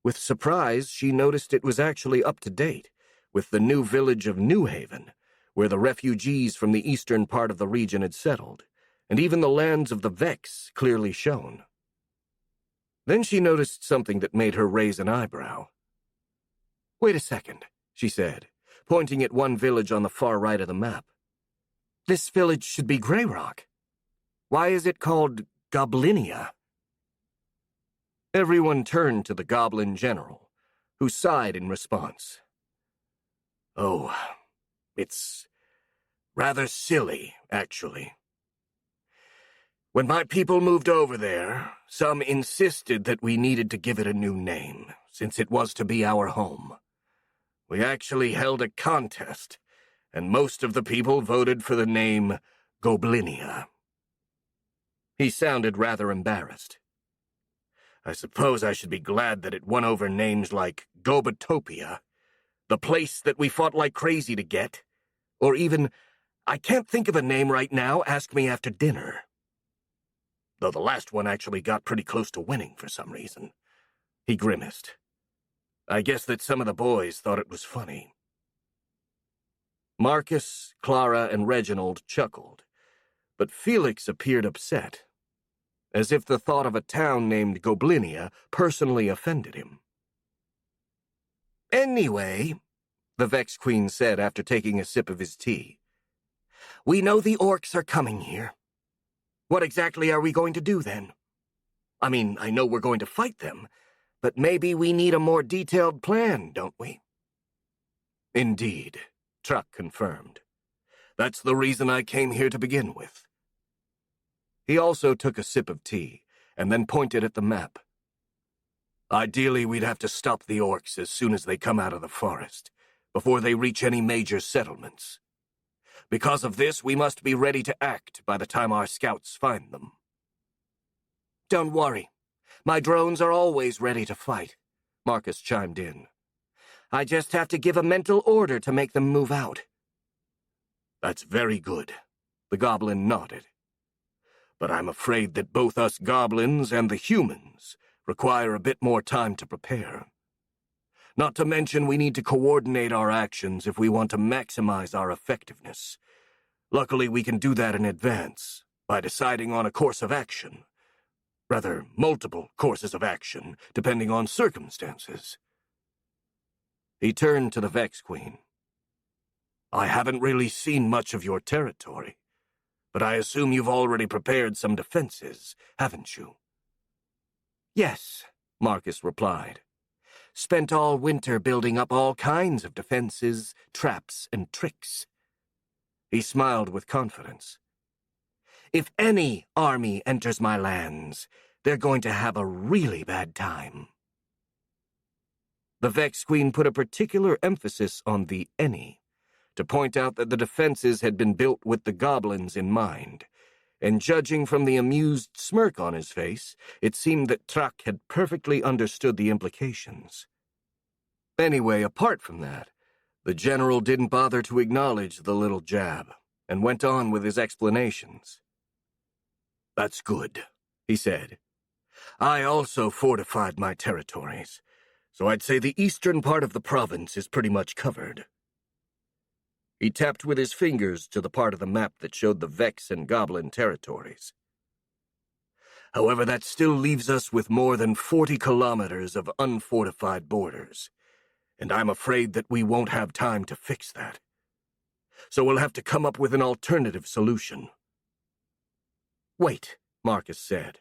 With surprise, she noticed it was actually up to date, with the new village of New Haven, where the refugees from the eastern part of the region had settled, and even the lands of the Vex clearly shown. Then she noticed something that made her raise an eyebrow. Wait a second, she said, pointing at one village on the far right of the map. This village should be Greyrock. Why is it called Goblinia? Everyone turned to the Goblin General, who sighed in response. Oh, it's rather silly, actually. When my people moved over there, some insisted that we needed to give it a new name, since it was to be our home. We actually held a contest, and most of the people voted for the name Goblinia. He sounded rather embarrassed. I suppose I should be glad that it won over names like Gobatopia, the place that we fought like crazy to get, or even, I can't think of a name right now, ask me after dinner. Though the last one actually got pretty close to winning for some reason. He grimaced. I guess that some of the boys thought it was funny. Marcus, Clara, and Reginald chuckled, but Felix appeared upset, as if the thought of a town named Goblinia personally offended him. Anyway, the Vex Queen said after taking a sip of his tea, we know the orcs are coming here. What exactly are we going to do then? I mean, I know we're going to fight them, but maybe we need a more detailed plan, don't we? Indeed, Truck confirmed. That's the reason I came here to begin with. He also took a sip of tea, and then pointed at the map. Ideally, we'd have to stop the orcs as soon as they come out of the forest, before they reach any major settlements. Because of this, we must be ready to act by the time our scouts find them. Don't worry. My drones are always ready to fight, Marcus chimed in. I just have to give a mental order to make them move out. That's very good, the goblin nodded. But I'm afraid that both us goblins and the humans require a bit more time to prepare. Not to mention we need to coordinate our actions if we want to maximize our effectiveness. Luckily, we can do that in advance, by deciding on a course of action. Rather, multiple courses of action, depending on circumstances. He turned to the Vex Queen. I haven't really seen much of your territory, but I assume you've already prepared some defenses, haven't you? Yes, Marcus replied. Spent all winter building up all kinds of defenses, traps, and tricks. He smiled with confidence. If any army enters my lands, they're going to have a really bad time. The Vex Queen put a particular emphasis on the any, to point out that the defenses had been built with the goblins in mind, and judging from the amused smirk on his face, it seemed that Truck had perfectly understood the implications. Anyway, apart from that, the general didn't bother to acknowledge the little jab, and went on with his explanations. That's good, he said. I also fortified my territories, so I'd say the eastern part of the province is pretty much covered. He tapped with his fingers to the part of the map that showed the Vex and Goblin territories. However, that still leaves us with more than 40 kilometers of unfortified borders, and I'm afraid that we won't have time to fix that. So we'll have to come up with an alternative solution. Wait, Marcus said.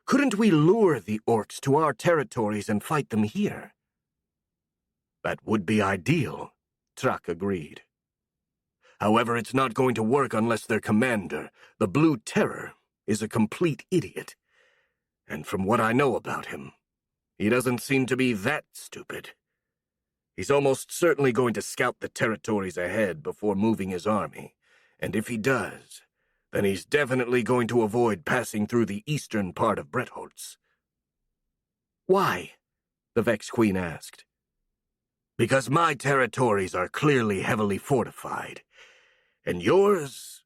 Couldn't we lure the orcs to our territories and fight them here? That would be ideal, Trak agreed. However, it's not going to work unless their commander, the Blue Terror, is a complete idiot. And from what I know about him, he doesn't seem to be that stupid. He's almost certainly going to scout the territories ahead before moving his army, and if he does, then he's definitely going to avoid passing through the eastern part of Bretholtz. Why? The Vex Queen asked. Because my territories are clearly heavily fortified, and yours...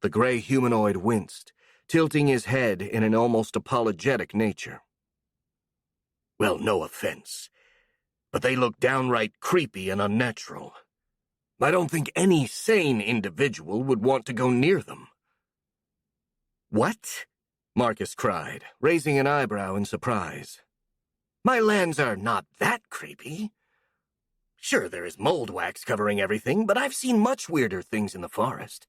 The gray humanoid winced, tilting his head in an almost apologetic nature. Well, no offense, but they look downright creepy and unnatural. I don't think any sane individual would want to go near them. What? Marcus cried, raising an eyebrow in surprise. My lands are not that creepy. Sure, there is mold wax covering everything, but I've seen much weirder things in the forest.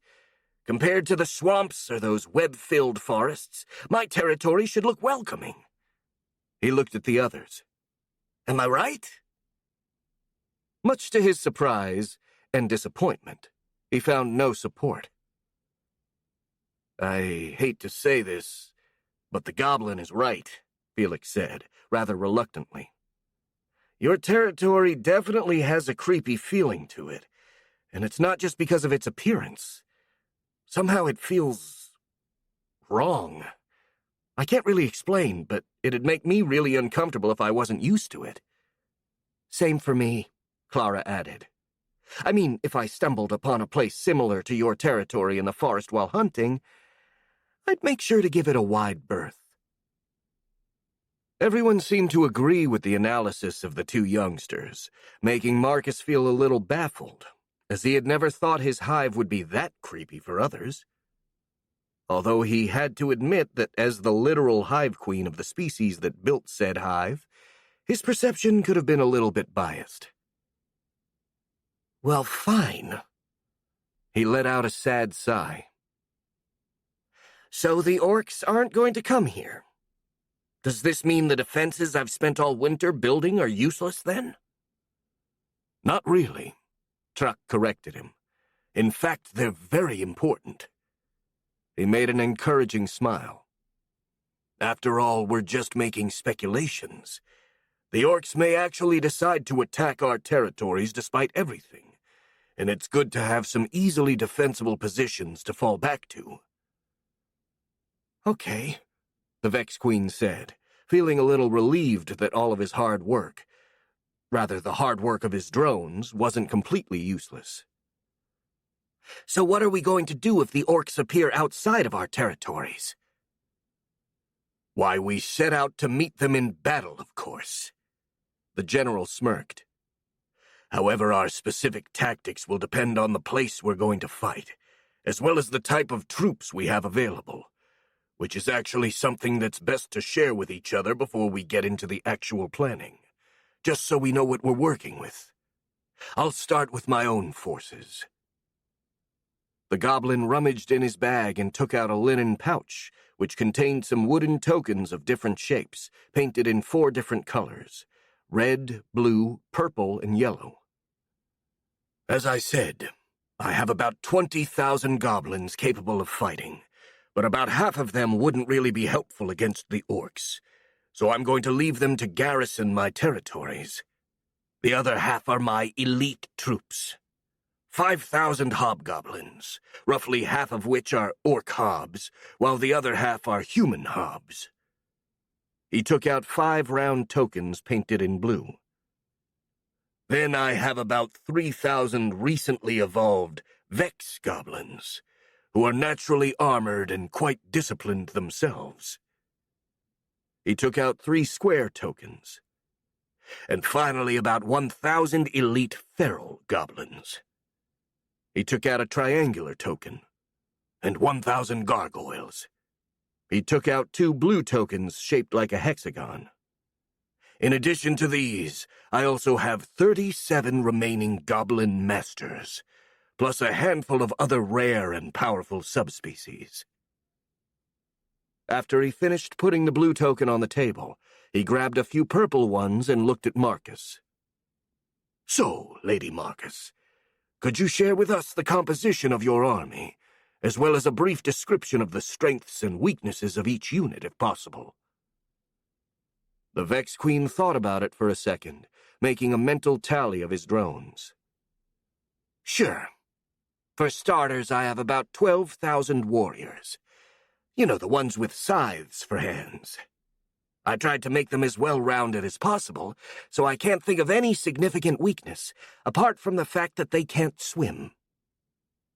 Compared to the swamps or those web-filled forests, my territory should look welcoming. He looked at the others. Am I right? Much to his surprise and disappointment, he found no support. I hate to say this, but the goblin is right, Felix said, rather reluctantly. Your territory definitely has a creepy feeling to it, and it's not just because of its appearance. Somehow it feels... wrong. I can't really explain, but it'd make me really uncomfortable if I wasn't used to it. Same for me, Clara added. I mean, if I stumbled upon a place similar to your territory in the forest while hunting, I'd make sure to give it a wide berth. Everyone seemed to agree with the analysis of the two youngsters, making Marcus feel a little baffled, as he had never thought his hive would be that creepy for others. Although he had to admit that as the literal hive queen of the species that built said hive, his perception could have been a little bit biased. Well, fine. He let out a sad sigh. So the orcs aren't going to come here. Does this mean the defenses I've spent all winter building are useless, then? Not really, Truck corrected him. In fact, they're very important. He made an encouraging smile. After all, we're just making speculations. The orcs may actually decide to attack our territories despite everything, and it's good to have some easily defensible positions to fall back to. Okay, the Vex Queen said, feeling a little relieved that all of his hard work, rather the hard work of his drones, wasn't completely useless. So what are we going to do if the orcs appear outside of our territories? Why, we set out to meet them in battle, of course. The general smirked. However, our specific tactics will depend on the place we're going to fight, as well as the type of troops we have available, which is actually something that's best to share with each other before we get into the actual planning, just so we know what we're working with. I'll start with my own forces. The goblin rummaged in his bag and took out a linen pouch, which contained some wooden tokens of different shapes, painted in 4 different colors: red, blue, purple, and yellow. As I said, I have about 20,000 goblins capable of fighting, but about half of them wouldn't really be helpful against the orcs, so I'm going to leave them to garrison my territories. The other half are my elite troops. 5,000 hobgoblins, roughly half of which are orc hobs, while the other half are human hobs. He took out 5 round tokens painted in blue. Then I have about 3,000 recently evolved Vex goblins, who are naturally armored and quite disciplined themselves. He took out 3 square tokens. And finally about 1,000 elite feral goblins. He took out a triangular token, and 1,000 gargoyles. He took out 2 blue tokens shaped like a hexagon. In addition to these, I also have 37 remaining goblin masters, plus a handful of other rare and powerful subspecies. After he finished putting the blue token on the table, he grabbed a few purple ones and looked at Marcus. So, Lady Marcus, could you share with us the composition of your army, as well as a brief description of the strengths and weaknesses of each unit, if possible? The Vex Queen thought about it for a second, making a mental tally of his drones. Sure. For starters, I have about 12,000 warriors. You know, the ones with scythes for hands. I tried to make them as well-rounded as possible, so I can't think of any significant weakness, apart from the fact that they can't swim.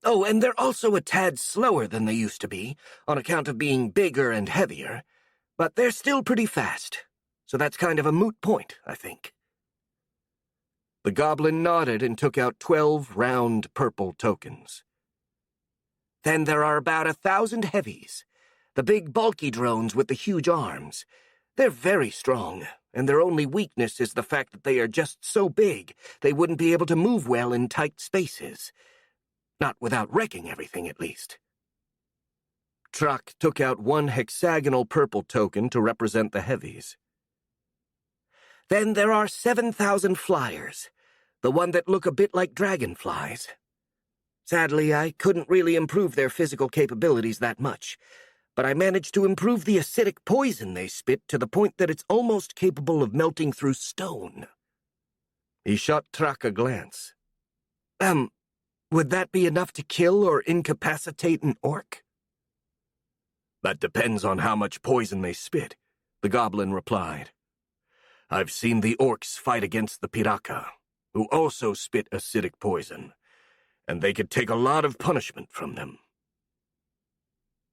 Oh, and they're also a tad slower than they used to be, on account of being bigger and heavier, but they're still pretty fast, so that's kind of a moot point, I think. The goblin nodded and took out 12 round purple tokens. Then there are about 1,000 heavies, the big bulky drones with the huge arms. They're very strong, and their only weakness is the fact that they are just so big they wouldn't be able to move well in tight spaces. Not without wrecking everything, at least. Truck took out one hexagonal purple token to represent the heavies. Then there are 7,000 flyers, the one that look a bit like dragonflies. Sadly, I couldn't really improve their physical capabilities that much, but I managed to improve the acidic poison they spit to the point that it's almost capable of melting through stone. He shot Truck a glance. Would that be enough to kill or incapacitate an orc? That depends on how much poison they spit, the goblin replied. I've seen the orcs fight against the piraka, who also spit acidic poison, and they could take a lot of punishment from them.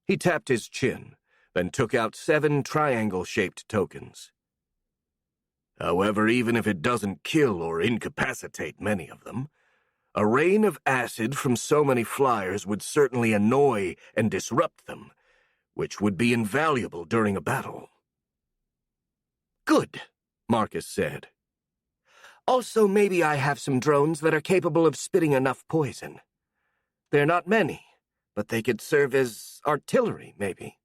He tapped his chin, then took out 7 triangle-shaped tokens. However, even if it doesn't kill or incapacitate many of them, a rain of acid from so many flyers would certainly annoy and disrupt them, which would be invaluable during a battle. Good, Marcus said. Also, maybe I have some drones that are capable of spitting enough poison. They're not many, but they could serve as artillery, maybe.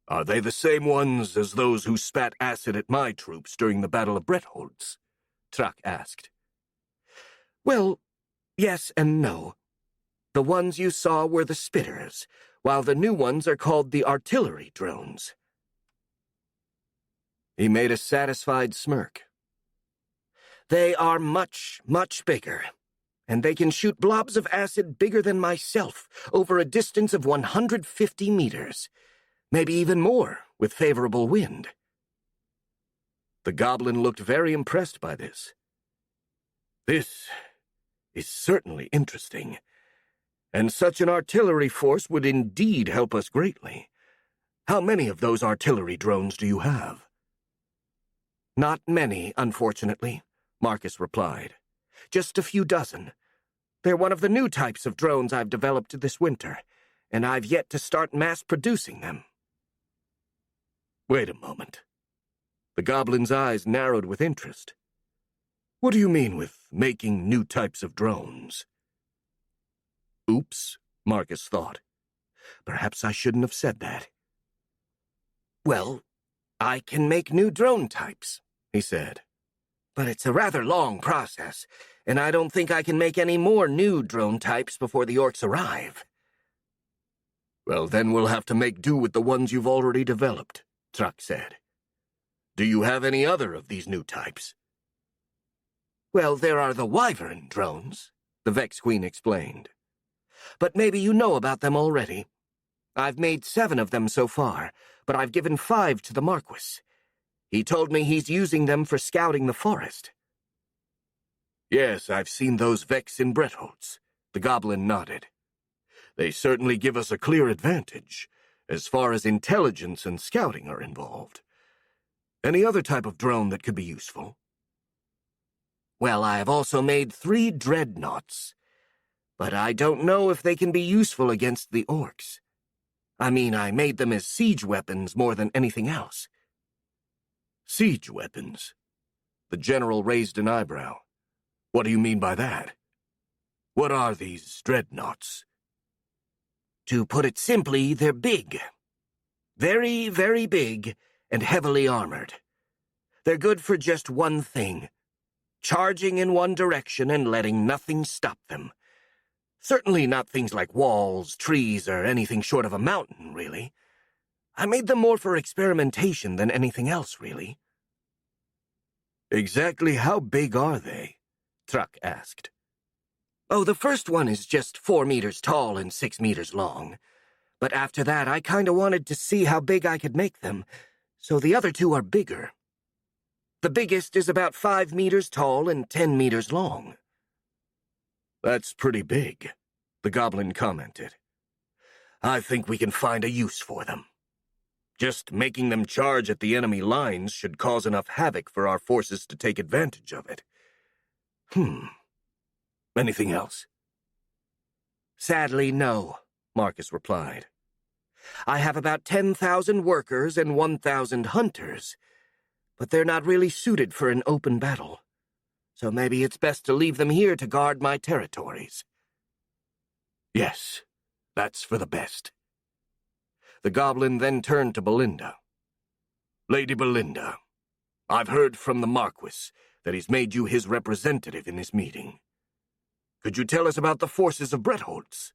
Are they the same ones as those who spat acid at my troops during the Battle of Bretholz? Truck asked. Well, yes and no. The ones you saw were the spitters, while the new ones are called the artillery drones. He made a satisfied smirk. They are much, much bigger, and they can shoot blobs of acid bigger than myself over a distance of 150 meters, maybe even more with favorable wind. The goblin looked very impressed by this. This is certainly interesting, and such an artillery force would indeed help us greatly. How many of those artillery drones do you have? Not many, unfortunately, Marcus replied. Just a few dozen. They're one of the new types of drones I've developed this winter, and I've yet to start mass-producing them. Wait a moment. The goblin's eyes narrowed with interest. What do you mean with making new types of drones? Oops, Marcus thought. Perhaps I shouldn't have said that. Well, I can make new drone types, he said. But it's a rather long process, and I don't think I can make any more new drone types before the orcs arrive. Well, then we'll have to make do with the ones you've already developed, Truck said. Do you have any other of these new types? Well, there are the wyvern drones, the Vex Queen explained. But maybe you know about them already. I've made 7 of them so far, but I've given 5 to the Marquis. He told me he's using them for scouting the forest. Yes, I've seen those Vex in Bretholz, the goblin nodded. They certainly give us a clear advantage, as far as intelligence and scouting are involved. Any other type of drone that could be useful? Well, I have also made 3 dreadnoughts, but I don't know if they can be useful against the orcs. I mean, I made them as siege weapons more than anything else. Siege weapons? The general raised an eyebrow. What do you mean by that? What are these dreadnoughts? To put it simply, they're big. Very, very big and heavily armored. They're good for just one thing. charging in one direction and letting nothing stop them. Certainly not things like walls, trees, or anything short of a mountain, really. I made them more for experimentation than anything else, really. Exactly how big are they? Truck asked. Oh, the first one is just 4 meters tall and 6 meters long. But after that, I kinda wanted to see how big I could make them, so the other two are bigger. The biggest is about 5 meters tall and 10 meters long. That's pretty big, the goblin commented. I think we can find a use for them. Just making them charge at the enemy lines should cause enough havoc for our forces to take advantage of it. Anything else? Sadly, no, Marcus replied. I have about 10,000 workers and 1,000 hunters, but they're not really suited for an open battle, so maybe it's best to leave them here to guard my territories. Yes, that's for the best. The goblin then turned to Belinda. Lady Belinda, I've heard from the Marquis that he's made you his representative in this meeting. Could you tell us about the forces of Bretholtz?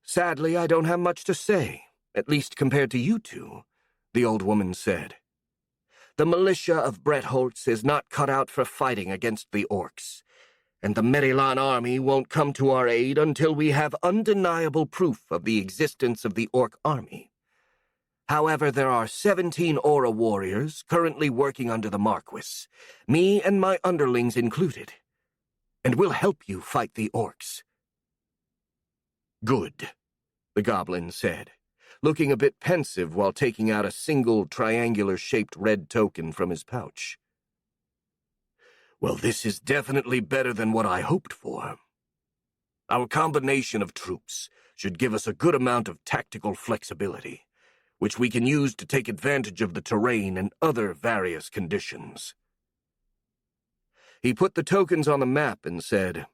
Sadly, I don't have much to say, at least compared to you two, the old woman said. The militia of Bretholtz is not cut out for fighting against the orcs, and the Merilan army won't come to our aid until we have undeniable proof of the existence of the orc army. However, there are 17 Aura warriors currently working under the Marquis, me and my underlings included, and we'll help you fight the orcs. Good, the goblin said, looking a bit pensive while taking out a single triangular-shaped red token from his pouch. Well, this is definitely better than what I hoped for. Our combination of troops should give us a good amount of tactical flexibility, which we can use to take advantage of the terrain and other various conditions. He put the tokens on the map and said,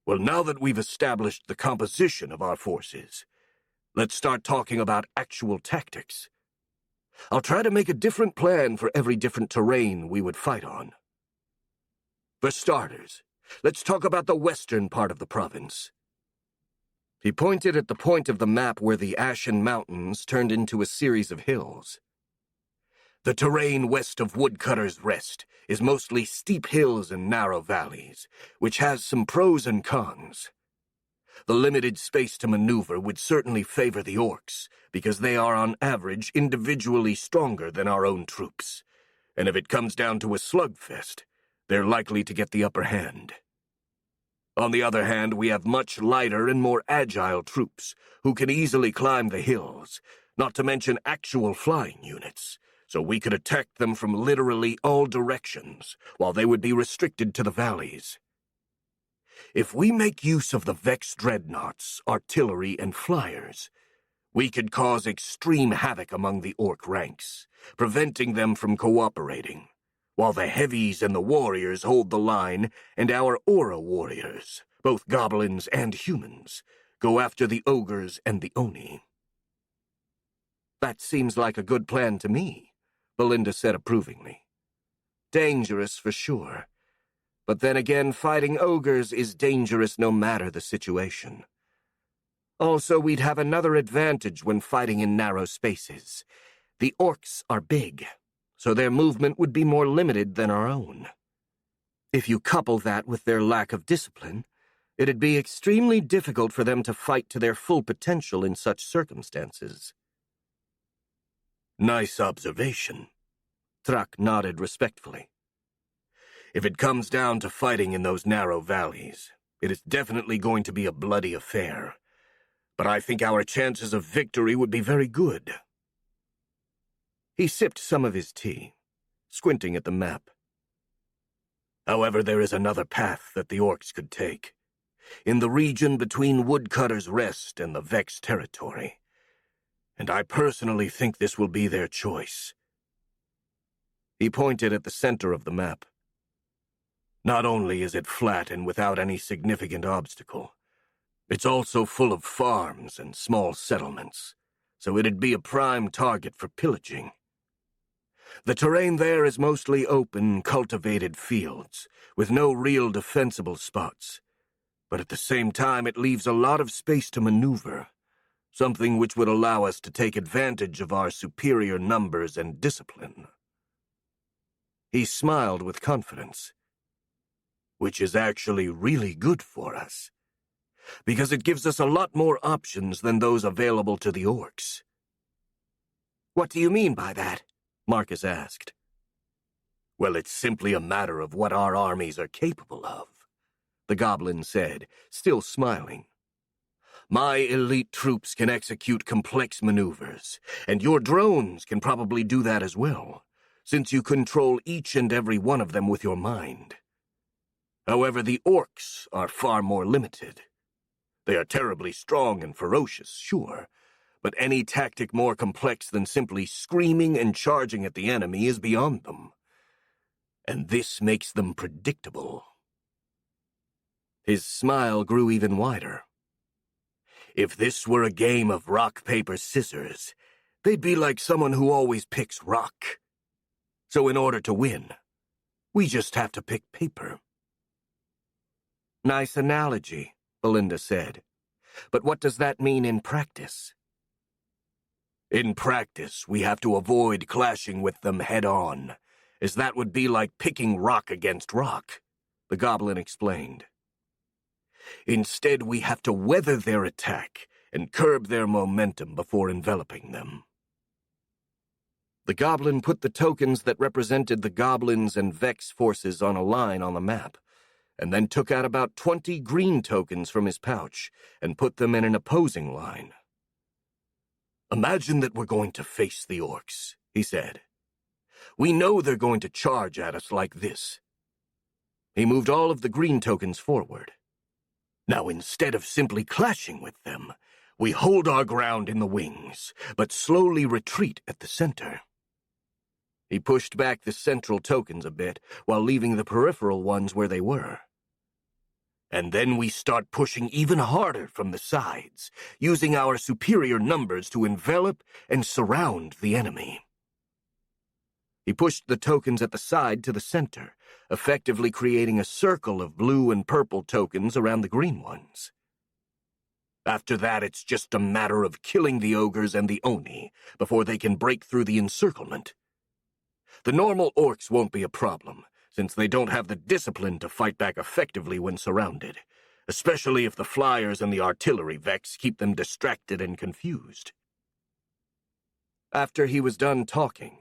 Well, now that we've established the composition of our forces, let's start talking about actual tactics. I'll try to make a different plan for every different terrain we would fight on. For starters, let's talk about the western part of the province. He pointed at the point of the map where the Ashen Mountains turned into a series of hills. The terrain west of Woodcutter's Rest is mostly steep hills and narrow valleys, which has some pros and cons. The limited space to maneuver would certainly favor the orcs, because they are on average individually stronger than our own troops, and if it comes down to a slugfest, they're likely to get the upper hand. On the other hand, we have much lighter and more agile troops who can easily climb the hills, not to mention actual flying units, so we could attack them from literally all directions, while they would be restricted to the valleys. If we make use of the Vex dreadnoughts, artillery, and flyers, we could cause extreme havoc among the orc ranks, preventing them from cooperating, while the heavies and the warriors hold the line, and our Aura warriors, both goblins and humans, go after the ogres and the Oni. That seems like a good plan to me, Belinda said approvingly. Dangerous for sure, but then again fighting ogres is dangerous no matter the situation. Also, we'd have another advantage when fighting in narrow spaces. The orcs are big, so their movement would be more limited than our own. If you couple that with their lack of discipline, it'd be extremely difficult for them to fight to their full potential in such circumstances. Nice observation. Thrak nodded respectfully. If it comes down to fighting in those narrow valleys, it is definitely going to be a bloody affair, but I think our chances of victory would be very good. He sipped some of his tea, squinting at the map. However, there is another path that the orcs could take, in the region between Woodcutter's Rest and the Vex territory, and I personally think this will be their choice. He pointed at the center of the map. Not only is it flat and without any significant obstacle, it's also full of farms and small settlements, so it'd be a prime target for pillaging. The terrain there is mostly open, cultivated fields, with no real defensible spots. But at the same time, it leaves a lot of space to maneuver, something which would allow us to take advantage of our superior numbers and discipline. He smiled with confidence. Which is actually really good for us, because it gives us a lot more options than those available to the orcs. What do you mean by that? Marcus asked. Well, it's simply a matter of what our armies are capable of, the goblin said, still smiling. My elite troops can execute complex maneuvers, and your drones can probably do that as well, since you control each and every one of them with your mind. However, the orcs are far more limited. They are terribly strong and ferocious, sure, but any tactic more complex than simply screaming and charging at the enemy is beyond them. And this makes them predictable. His smile grew even wider. If this were a game of rock, paper, scissors, they'd be like someone who always picks rock. So in order to win, we just have to pick paper. Nice analogy, Belinda said. But what does that mean in practice? In practice, we have to avoid clashing with them head-on, as that would be like picking rock against rock, the goblin explained. Instead, we have to weather their attack and curb their momentum before enveloping them. The goblin put the tokens that represented the goblins and Vex forces on a line on the map, and then took out about 20 green tokens from his pouch and put them in an opposing line. Imagine that we're going to face the orcs, he said. We know they're going to charge at us like this. He moved all of the green tokens forward. Now, instead of simply clashing with them, we hold our ground in the wings, but slowly retreat at the center. He pushed back the central tokens a bit, while leaving the peripheral ones where they were. And then we start pushing even harder from the sides, using our superior numbers to envelop and surround the enemy. He pushed the tokens at the side to the center, effectively creating a circle of blue and purple tokens around the green ones. After that, it's just a matter of killing the ogres and the Oni before they can break through the encirclement. The normal orcs won't be a problem, since they don't have the discipline to fight back effectively when surrounded, especially if the flyers and the artillery Vex keep them distracted and confused. After he was done talking,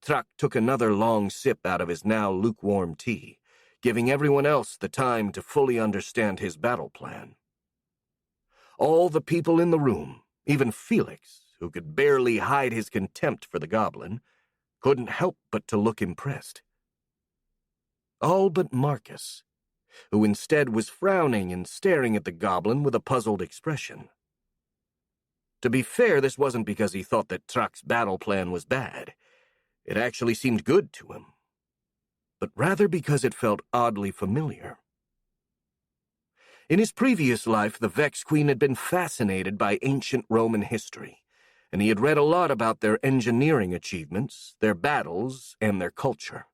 Thrak took another long sip out of his now lukewarm tea, giving everyone else the time to fully understand his battle plan. All the people in the room, even Felix, who could barely hide his contempt for the goblin, couldn't help but to look impressed. All but Marcus, who instead was frowning and staring at the goblin with a puzzled expression. To be fair, this wasn't because he thought that Thrak's battle plan was bad. It actually seemed good to him, but rather because it felt oddly familiar. In his previous life, the Vex Queen had been fascinated by ancient Roman history, and he had read a lot about their engineering achievements, their battles, and their culture.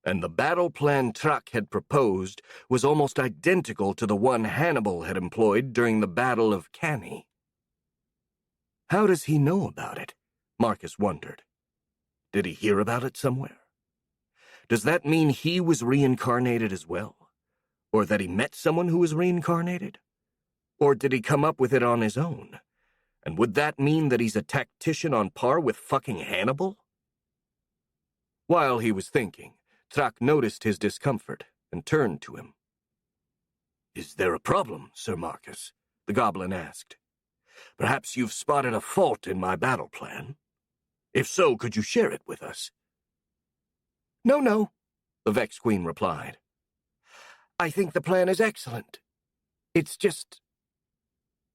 And the battle plan Thrak had proposed was almost identical to the one Hannibal had employed during the Battle of Cannae. How does he know about it? Marcus wondered. Did he hear about it somewhere? Does that mean he was reincarnated as well? Or that he met someone who was reincarnated? Or did he come up with it on his own? And would that mean that he's a tactician on par with fucking Hannibal? While he was thinking, Thrak noticed his discomfort and turned to him. "Is there a problem, Sir Marcus?" the goblin asked. "Perhaps you've spotted a fault in my battle plan? If so, could you share it with us?" No, the Vex Queen replied. I think the plan is excellent. It's just...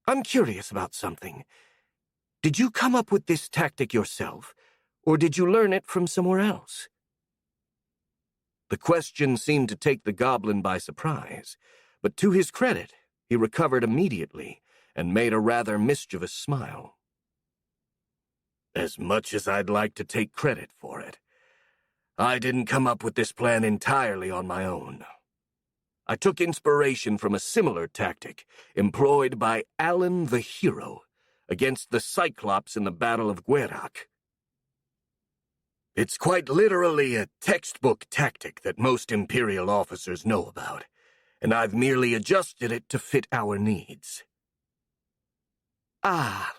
I'm curious about something. Did you come up with this tactic yourself, or did you learn it from somewhere else? The question seemed to take the goblin by surprise, but to his credit, he recovered immediately and made a rather mischievous smile. "As much as I'd like to take credit for it, I didn't come up with this plan entirely on my own. I took inspiration from a similar tactic employed by Alan the Hero against the Cyclops in the Battle of Guerak. It's quite literally a textbook tactic that most Imperial officers know about, and I've merely adjusted it to fit our needs. Ah,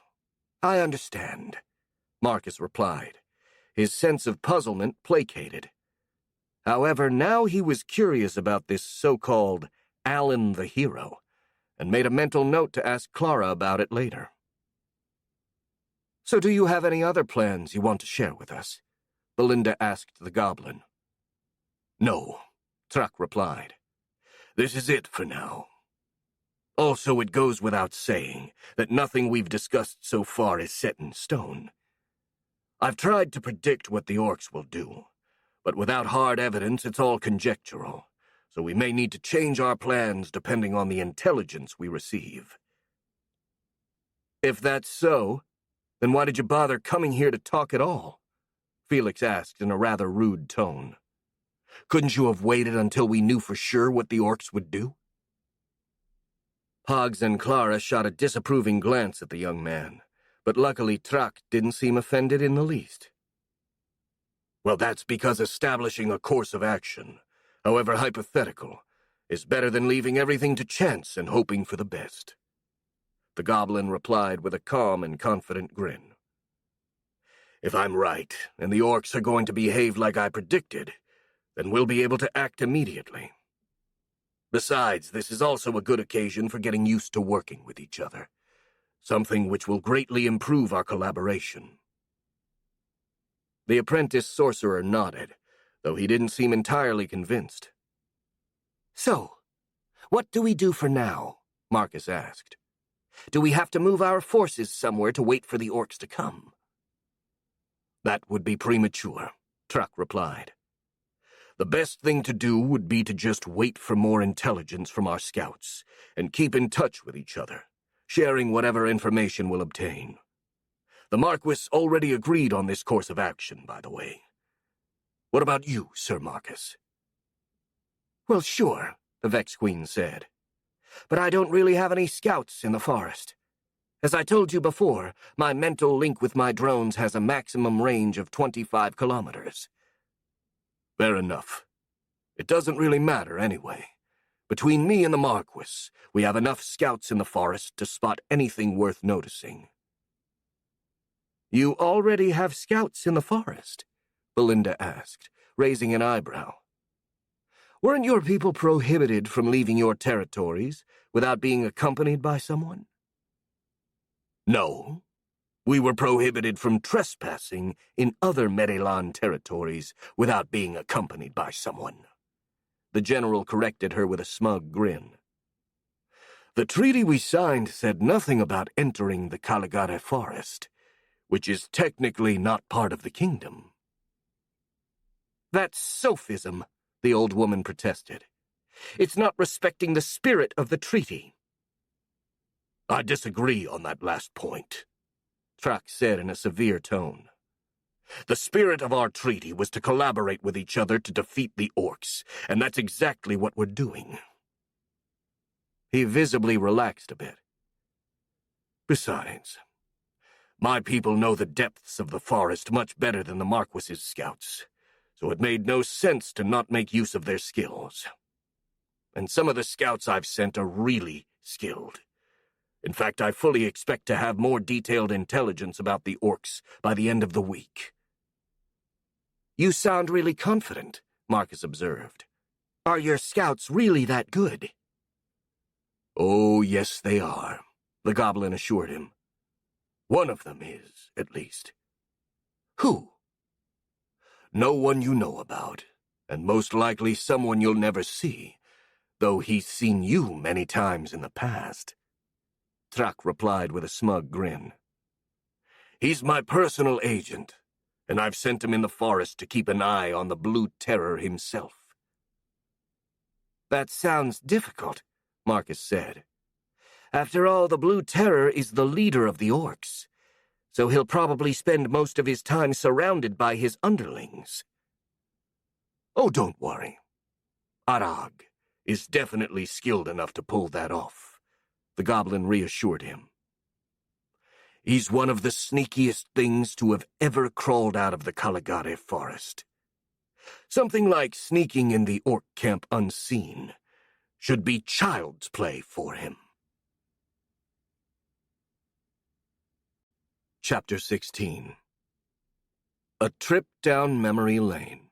I understand, Marcus replied, his sense of puzzlement placated. However, now he was curious about this so-called Alan the Hero, and made a mental note to ask Clara about it later. So do you have any other plans you want to share with us? Belinda asked the goblin. No, Truck replied. This is it for now. Also, it goes without saying that nothing we've discussed so far is set in stone. I've tried to predict what the orcs will do, but without hard evidence it's all conjectural, so we may need to change our plans depending on the intelligence we receive. If that's so, then why did you bother coming here to talk at all? Felix asked in a rather rude tone. Couldn't you have waited until we knew for sure what the orcs would do? Pogs and Clara shot a disapproving glance at the young man, but luckily Truck didn't seem offended in the least. Well, that's because establishing a course of action, however hypothetical, is better than leaving everything to chance and hoping for the best. The goblin replied with a calm and confident grin. If I'm right, and the orcs are going to behave like I predicted, then we'll be able to act immediately. Besides, this is also a good occasion for getting used to working with each other, something which will greatly improve our collaboration. The apprentice sorcerer nodded, though he didn't seem entirely convinced. So, what do we do for now? Marcus asked. Do we have to move our forces somewhere to wait for the orcs to come? That would be premature, Truck replied. The best thing to do would be to just wait for more intelligence from our scouts and keep in touch with each other, sharing whatever information we'll obtain. The Marquis already agreed on this course of action, by the way. What about you, Sir Marcus? Well, sure, the Vex Queen said. But I don't really have any scouts in the forest. As I told you before, my mental link with my drones has a maximum range of 25 kilometers. Fair enough. It doesn't really matter anyway. Between me and the Marquis, we have enough scouts in the forest to spot anything worth noticing. You already have scouts in the forest? Belinda asked, raising an eyebrow. Weren't your people prohibited from leaving your territories without being accompanied by someone? No. We were prohibited from trespassing in other Medelan territories without being accompanied by someone. The general corrected her with a smug grin. The treaty we signed said nothing about entering the Caligare forest, which is technically not part of the kingdom. That's sophism, the old woman protested. It's not respecting the spirit of the treaty. I disagree on that last point, Track said in a severe tone. The spirit of our treaty was to collaborate with each other to defeat the orcs, and that's exactly what we're doing. He visibly relaxed a bit. Besides, my people know the depths of the forest much better than the Marquis's scouts, so it made no sense to not make use of their skills. And some of the scouts I've sent are really skilled. In fact, I fully expect to have more detailed intelligence about the orcs by the end of the week. You sound really confident, Marcus observed. Are your scouts really that good? Oh, yes, they are, the goblin assured him. One of them is, at least. Who? No one you know about, and most likely someone you'll never see, though he's seen you many times in the past. Truck replied with a smug grin. He's my personal agent, and I've sent him in the forest to keep an eye on the Blue Terror himself. That sounds difficult, Marcus said. After all, the Blue Terror is the leader of the orcs, so he'll probably spend most of his time surrounded by his underlings. Oh, don't worry. Arag is definitely skilled enough to pull that off, the goblin reassured him. He's one of the sneakiest things to have ever crawled out of the Caligare forest. Something like sneaking in the orc camp unseen should be child's play for him. Chapter 16. A Trip Down Memory Lane.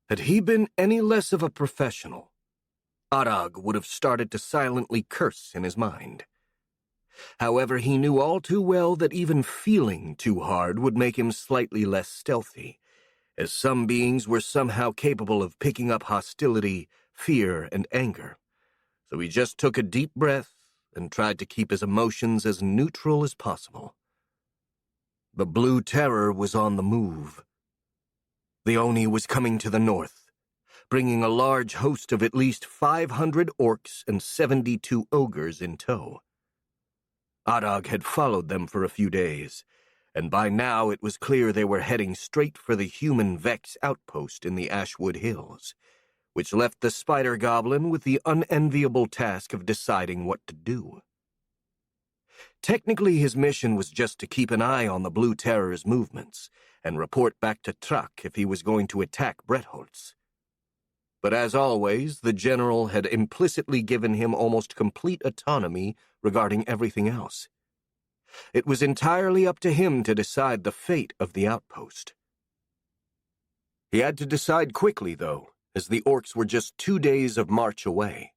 Had he been any less of a professional, Arag would have started to silently curse in his mind. However, he knew all too well that even feeling too hard would make him slightly less stealthy, as some beings were somehow capable of picking up hostility, fear, and anger. So he just took a deep breath and tried to keep his emotions as neutral as possible. The Blue Terror was on the move. The Oni was coming to the north, bringing a large host of at least 500 orcs and 72 ogres in tow. Arag had followed them for a few days, and by now it was clear they were heading straight for the human Vex outpost in the Ashwood Hills, which left the spider goblin with the unenviable task of deciding what to do. Technically, his mission was just to keep an eye on the Blue Terror's movements and report back to Truck if he was going to attack Bretholtz. But as always, the general had implicitly given him almost complete autonomy regarding everything else. It was entirely up to him to decide the fate of the outpost. He had to decide quickly, though, as the orcs were just 2 days of march away.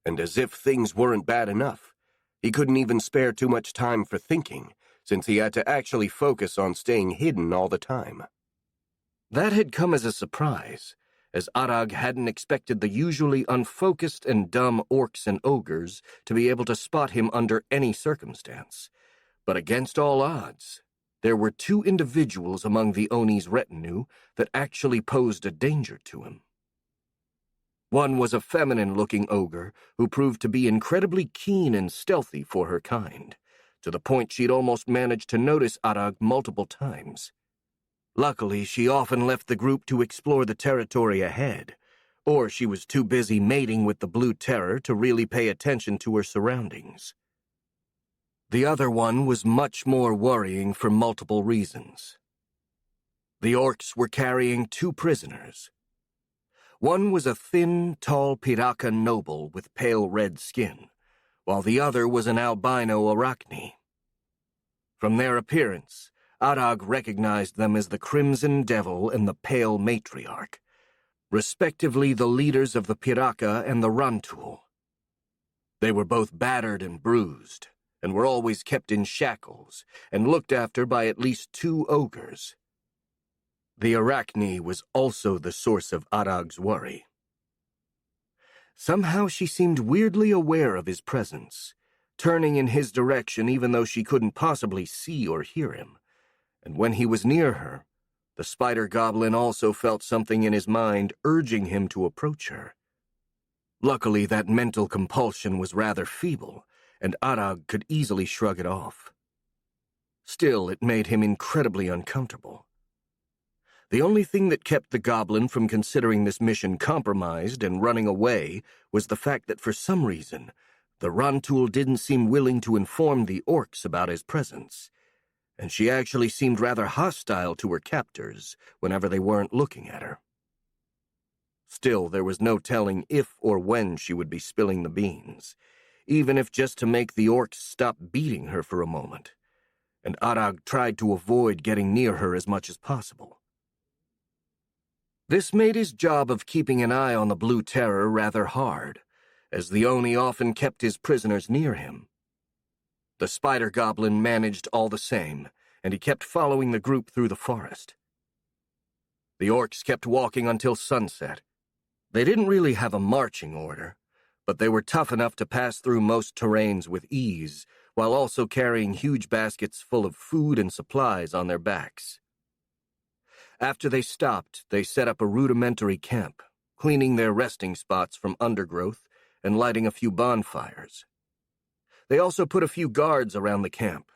And as if things weren't bad enough, he couldn't even spare too much time for thinking, since he had to actually focus on staying hidden all the time. That had come as a surprise, as Arag hadn't expected the usually unfocused and dumb orcs and ogres to be able to spot him under any circumstance. But against all odds, there were 2 individuals among the Oni's retinue that actually posed a danger to him. One was a feminine-looking ogre who proved to be incredibly keen and stealthy for her kind, to the point she'd almost managed to notice Arag multiple times. Luckily, she often left the group to explore the territory ahead, or she was too busy mating with the Blue Terror to really pay attention to her surroundings. The other one was much more worrying for multiple reasons. The orcs were carrying 2 prisoners. One was a thin, tall Piraka noble with pale red skin, while the other was an albino Arachne. From their appearance, Arag recognized them as the Crimson Devil and the Pale Matriarch, respectively the leaders of the Piraka and the Rantul. They were both battered and bruised, and were always kept in shackles, and looked after by at least 2 ogres. The Arachne was also the source of Arag's worry. Somehow she seemed weirdly aware of his presence, turning in his direction even though she couldn't possibly see or hear him. And when he was near her, the spider goblin also felt something in his mind urging him to approach her. Luckily, that mental compulsion was rather feeble, and Arag could easily shrug it off. Still, it made him incredibly uncomfortable. The only thing that kept the goblin from considering this mission compromised and running away was the fact that for some reason, the Rantul didn't seem willing to inform the orcs about his presence, and she actually seemed rather hostile to her captors whenever they weren't looking at her. Still, there was no telling if or when she would be spilling the beans, even if just to make the orcs stop beating her for a moment, and Arag tried to avoid getting near her as much as possible. This made his job of keeping an eye on the Blue Terror rather hard, as the Oni often kept his prisoners near him. The spider goblin managed all the same, and he kept following the group through the forest. The orcs kept walking until sunset. They didn't really have a marching order, but they were tough enough to pass through most terrains with ease, while also carrying huge baskets full of food and supplies on their backs. After they stopped, they set up a rudimentary camp, cleaning their resting spots from undergrowth and lighting a few bonfires. They also put a few guards around the camp,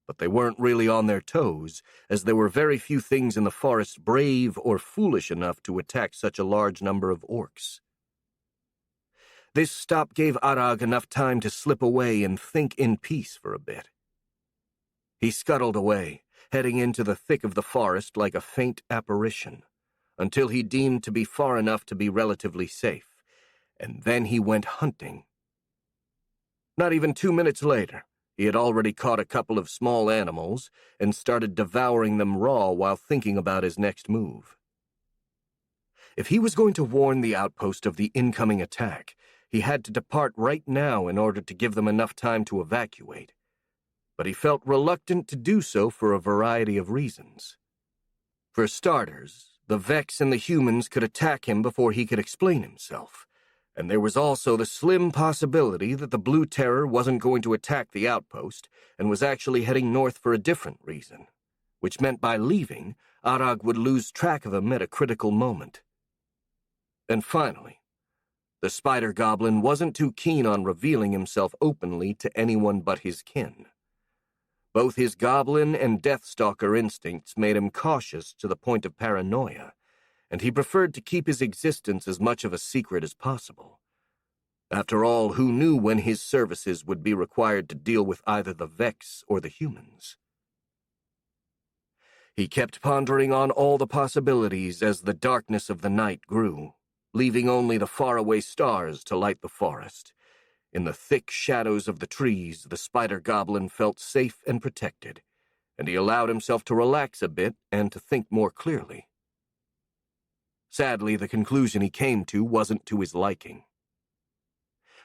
But they weren't really on their toes, as there were very few things in the forest brave or foolish enough to attack such a large number of orcs. This stop gave Arag enough time to slip away and think in peace for a bit. He scuttled away, heading into the thick of the forest like a faint apparition, until he deemed to be far enough to be relatively safe, and then he went hunting. Not even 2 minutes later, he had already caught a couple of small animals and started devouring them raw while thinking about his next move. If he was going to warn the outpost of the incoming attack, he had to depart right now in order to give them enough time to evacuate. But he felt reluctant to do so for a variety of reasons. For starters, the Vex and the humans could attack him before he could explain himself, and there was also the slim possibility that the Blue Terror wasn't going to attack the outpost and was actually heading north for a different reason, which meant by leaving, Arag would lose track of him at a critical moment. And finally, the Spider Goblin wasn't too keen on revealing himself openly to anyone but his kin. Both his goblin and Deathstalker instincts made him cautious to the point of paranoia, and he preferred to keep his existence as much of a secret as possible. After all, who knew when his services would be required to deal with either the Vex or the humans? He kept pondering on all the possibilities as the darkness of the night grew, leaving only the faraway stars to light the forest. In the thick shadows of the trees, the Spider Goblin felt safe and protected, and he allowed himself to relax a bit and to think more clearly. Sadly, the conclusion he came to wasn't to his liking.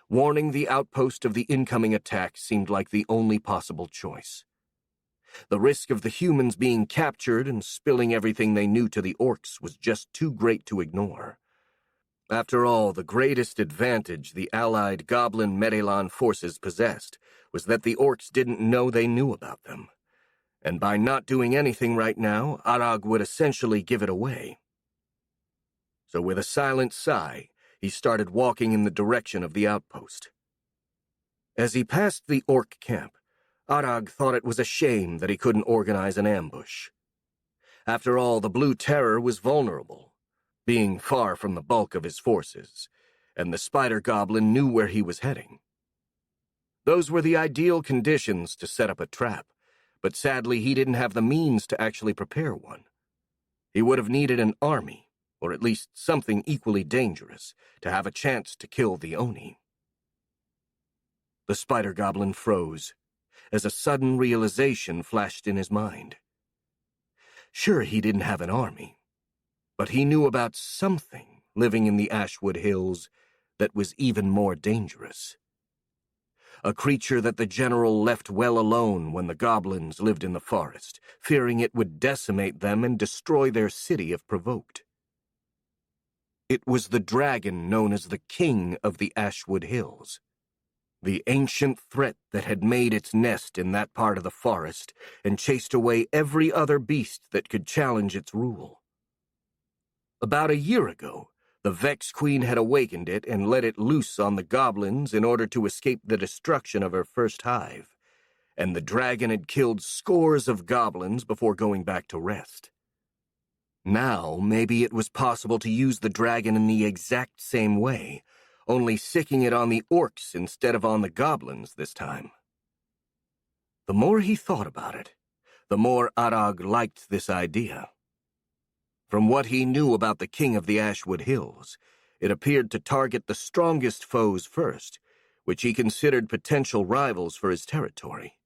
Warning the outpost of the incoming attack seemed like the only possible choice. The risk of the humans being captured and spilling everything they knew to the orcs was just too great to ignore. After all, the greatest advantage the allied Goblin Medelan forces possessed was that the orcs didn't know they knew about them. And by not doing anything right now, Arag would essentially give it away. So with a silent sigh, he started walking in the direction of the outpost. As he passed the orc camp, Arag thought it was a shame that he couldn't organize an ambush. After all, the Blue Terror was vulnerable, being far from the bulk of his forces, and the Spider Goblin knew where he was heading. Those were the ideal conditions to set up a trap, but sadly he didn't have the means to actually prepare one. He would have needed an army, or at least something equally dangerous, to have a chance to kill the Oni. The Spider Goblin froze, as a sudden realization flashed in his mind. Sure, he didn't have an army, but he knew about something living in the Ashwood Hills that was even more dangerous. A creature that the general left well alone when the goblins lived in the forest, fearing it would decimate them and destroy their city if provoked. It was the dragon known as the King of the Ashwood Hills, the ancient threat that had made its nest in that part of the forest and chased away every other beast that could challenge its rule. About a year ago, the Vex Queen had awakened it and let it loose on the goblins in order to escape the destruction of her first hive, and the dragon had killed scores of goblins before going back to rest. Now, maybe it was possible to use the dragon in the exact same way, only sicking it on the orcs instead of on the goblins this time. The more he thought about it, the more Arag liked this idea. From what he knew about the King of the Ashwood Hills, it appeared to target the strongest foes first, which he considered potential rivals for his territory,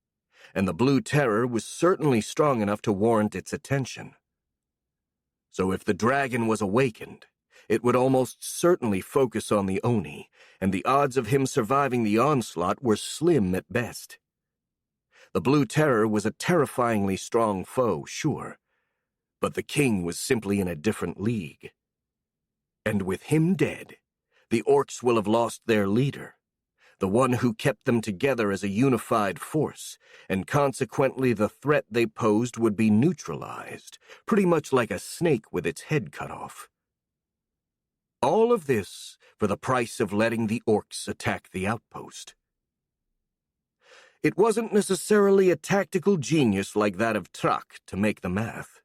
and the Blue Terror was certainly strong enough to warrant its attention. So if the dragon was awakened, it would almost certainly focus on the Oni, and the odds of him surviving the onslaught were slim at best. The Blue Terror was a terrifyingly strong foe, sure, but the king was simply in a different league. And with him dead, the orcs will have lost their leader, the one who kept them together as a unified force, and consequently the threat they posed would be neutralized, pretty much like a snake with its head cut off. All of this for the price of letting the orcs attack the outpost. it wasn't necessarily a tactical genius like that of Truck to make the math.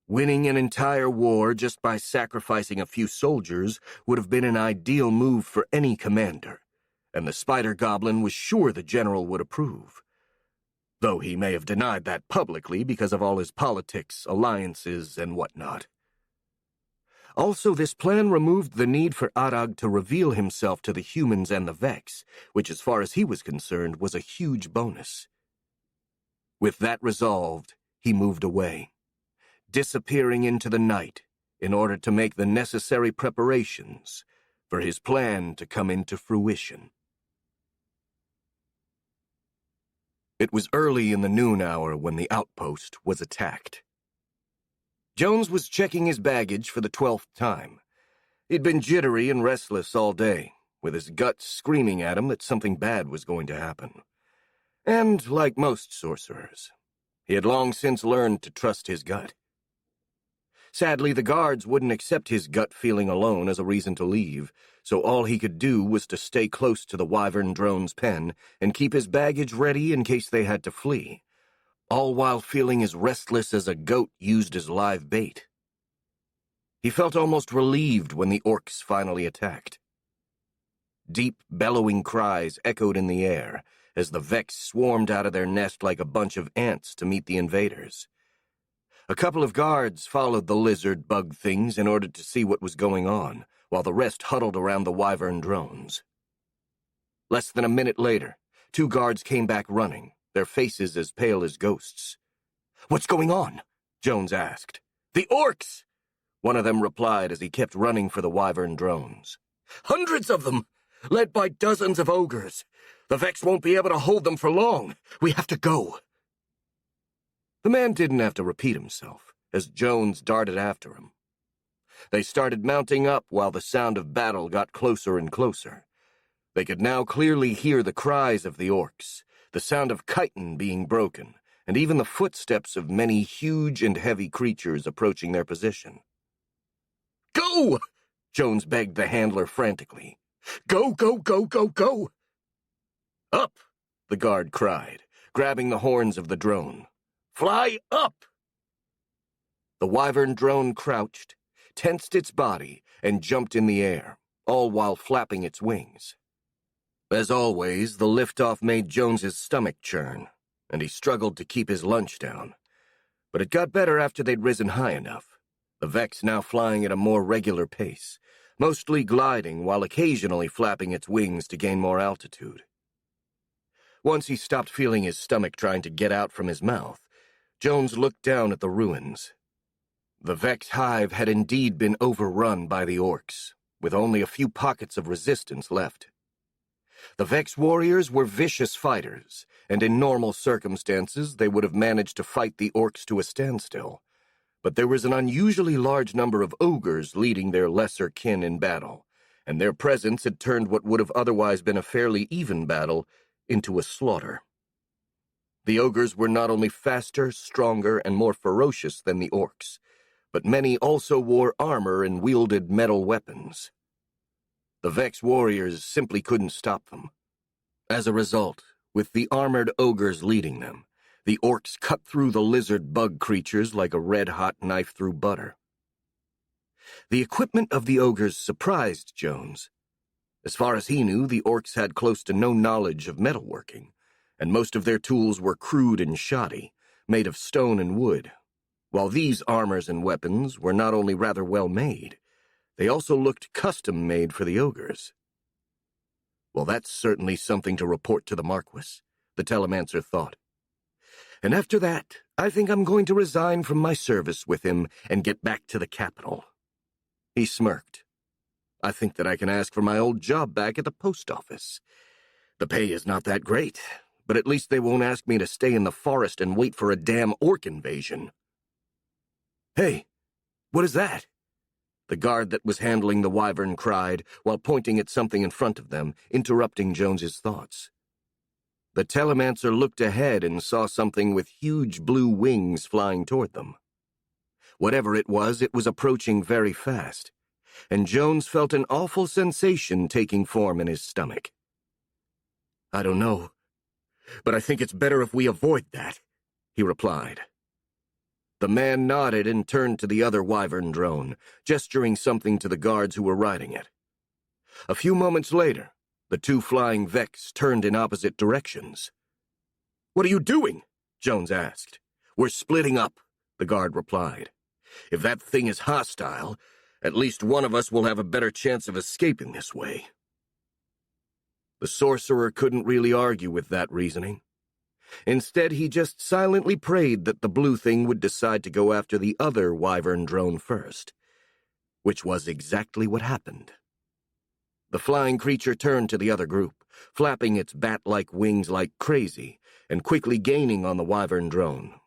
Winning an entire war just by sacrificing a few soldiers would have been an ideal move for any commander, and the Spider Goblin was sure the general would approve. Though he may have denied that publicly because of all his politics, alliances, and whatnot. Also, this plan removed the need for Arag to reveal himself to the humans and the Vex, which as far as he was concerned was a huge bonus. With that resolved, he moved away, disappearing into the night in order to make the necessary preparations for his plan to come into fruition. It was early in the noon hour when the outpost was attacked. Jones was checking his baggage for the 12th time. He'd been jittery and restless all day, with his gut screaming at him that something bad was going to happen. And, like most sorcerers, he had long since learned to trust his gut. Sadly, the guards wouldn't accept his gut feeling alone as a reason to leave, so all he could do was to stay close to the Wyvern drone's pen and keep his baggage ready in case they had to flee, all while feeling as restless as a goat used as live bait. He felt almost relieved when the orcs finally attacked. Deep, bellowing cries echoed in the air as the Vex swarmed out of their nest like a bunch of ants to meet the invaders. A couple of guards followed the lizard bug things in order to see what was going on, while the rest huddled around the Wyvern drones. Less than a minute later, 2 guards came back running, their faces as pale as ghosts. "What's going on?" Jones asked. "The orcs!" one of them replied as he kept running for the Wyvern drones. "Hundreds of them, led by dozens of ogres. The Vex won't be able to hold them for long. We have to go." The man didn't have to repeat himself, as Jones darted after him. They started mounting up while the sound of battle got closer and closer. They could now clearly hear the cries of the orcs, the sound of chitin being broken, and even the footsteps of many huge and heavy creatures approaching their position. "Go!" Jones begged the handler frantically. "Go, go, go, go, go!" "Up!" the guard cried, grabbing the horns of the drone. "Fly up!" The Wyvern drone crouched, tensed its body, and jumped in the air, all while flapping its wings. As always, the liftoff made Jones's stomach churn, and he struggled to keep his lunch down. But it got better after they'd risen high enough, the Vex now flying at a more regular pace, mostly gliding while occasionally flapping its wings to gain more altitude. Once he stopped feeling his stomach trying to get out from his mouth, Jones looked down at the ruins. The Vex hive had indeed been overrun by the orcs, with only a few pockets of resistance left. The Vex warriors were vicious fighters, and in normal circumstances they would have managed to fight the orcs to a standstill. But there was an unusually large number of ogres leading their lesser kin in battle, and their presence had turned what would have otherwise been a fairly even battle into a slaughter. The ogres were not only faster, stronger, and more ferocious than the orcs, but many also wore armor and wielded metal weapons. The Vex warriors simply couldn't stop them. As a result, with the armored ogres leading them, the orcs cut through the lizard bug creatures like a red-hot knife through butter. The equipment of the ogres surprised Jones. As far as he knew, the orcs had close to no knowledge of metalworking, and most of their tools were crude and shoddy, made of stone and wood, while these armors and weapons were not only rather well made, they also looked custom-made for the ogres. Well, that's certainly something to report to the Marquis, the Telemancer thought. And after that, I think I'm going to resign from my service with him and get back to the capital. He smirked. I think that I can ask for my old job back at the post office. The pay is not that great, but at least they won't ask me to stay in the forest and wait for a damn orc invasion. Hey, what is that? The guard that was handling the wyvern cried, while pointing at something in front of them, interrupting Jones's thoughts. The Telemancer looked ahead and saw something with huge blue wings flying toward them. Whatever it was approaching very fast, and Jones felt an awful sensation taking form in his stomach. I don't know, but I think it's better if we avoid that," he replied. The man nodded and turned to the other wyvern drone, gesturing something to the guards who were riding it. A few moments later, the two flying Vex turned in opposite directions. "What are you doing?" Jones asked. "We're splitting up," the guard replied. "If that thing is hostile, at least one of us will have a better chance of escaping this way." The sorcerer couldn't really argue with that reasoning. Instead, he just silently prayed that the blue thing would decide to go after the other wyvern drone first, which was exactly what happened. The flying creature turned to the other group, flapping its bat-like wings like crazy, and quickly gaining on the wyvern drone.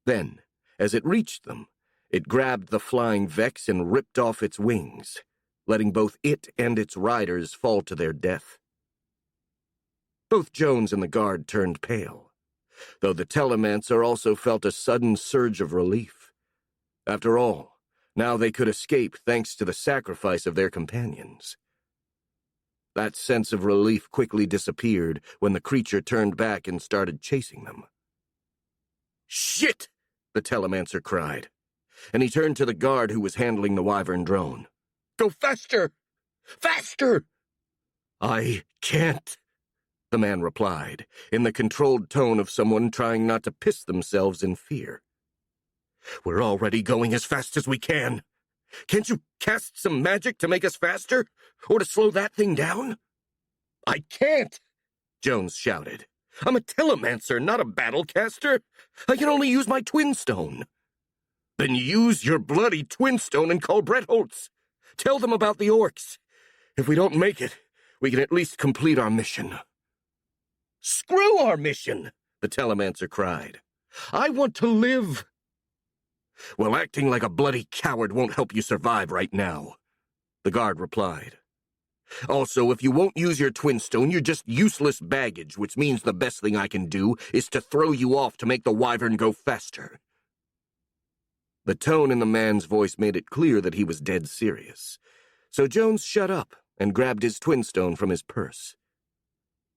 Then, as it reached them, it grabbed the flying Vex and ripped off its wings, letting both it and its riders fall to their death. Both Jones and the guard turned pale, though the Telemancer also felt a sudden surge of relief. After all, now they could escape thanks to the sacrifice of their companions. That sense of relief quickly disappeared when the creature turned back and started chasing them. "Shit!" the Telemancer cried, and he turned to the guard who was handling the wyvern drone. "Go faster! Faster!" "I can't," the man replied, in the controlled tone of someone trying not to piss themselves in fear. "We're already going as fast as we can. Can't you cast some magic to make us faster, or to slow that thing down?" "I can't!" Jones shouted. "I'm a Telemancer, not a battlecaster. I can only use my twin stone." "Then use your bloody twin stone and call Bretholtz. Tell them about the orcs. If we don't make it, we can at least complete our mission." "Screw our mission!" the Telemancer cried. "I want to live." "Well, acting like a bloody coward won't help you survive right now," the guard replied. "Also, if you won't use your twin stone, you're just useless baggage, which means the best thing I can do is to throw you off to make the wyvern go faster." The tone in the man's voice made it clear that he was dead serious, so Jones shut up and grabbed his twin stone from his purse.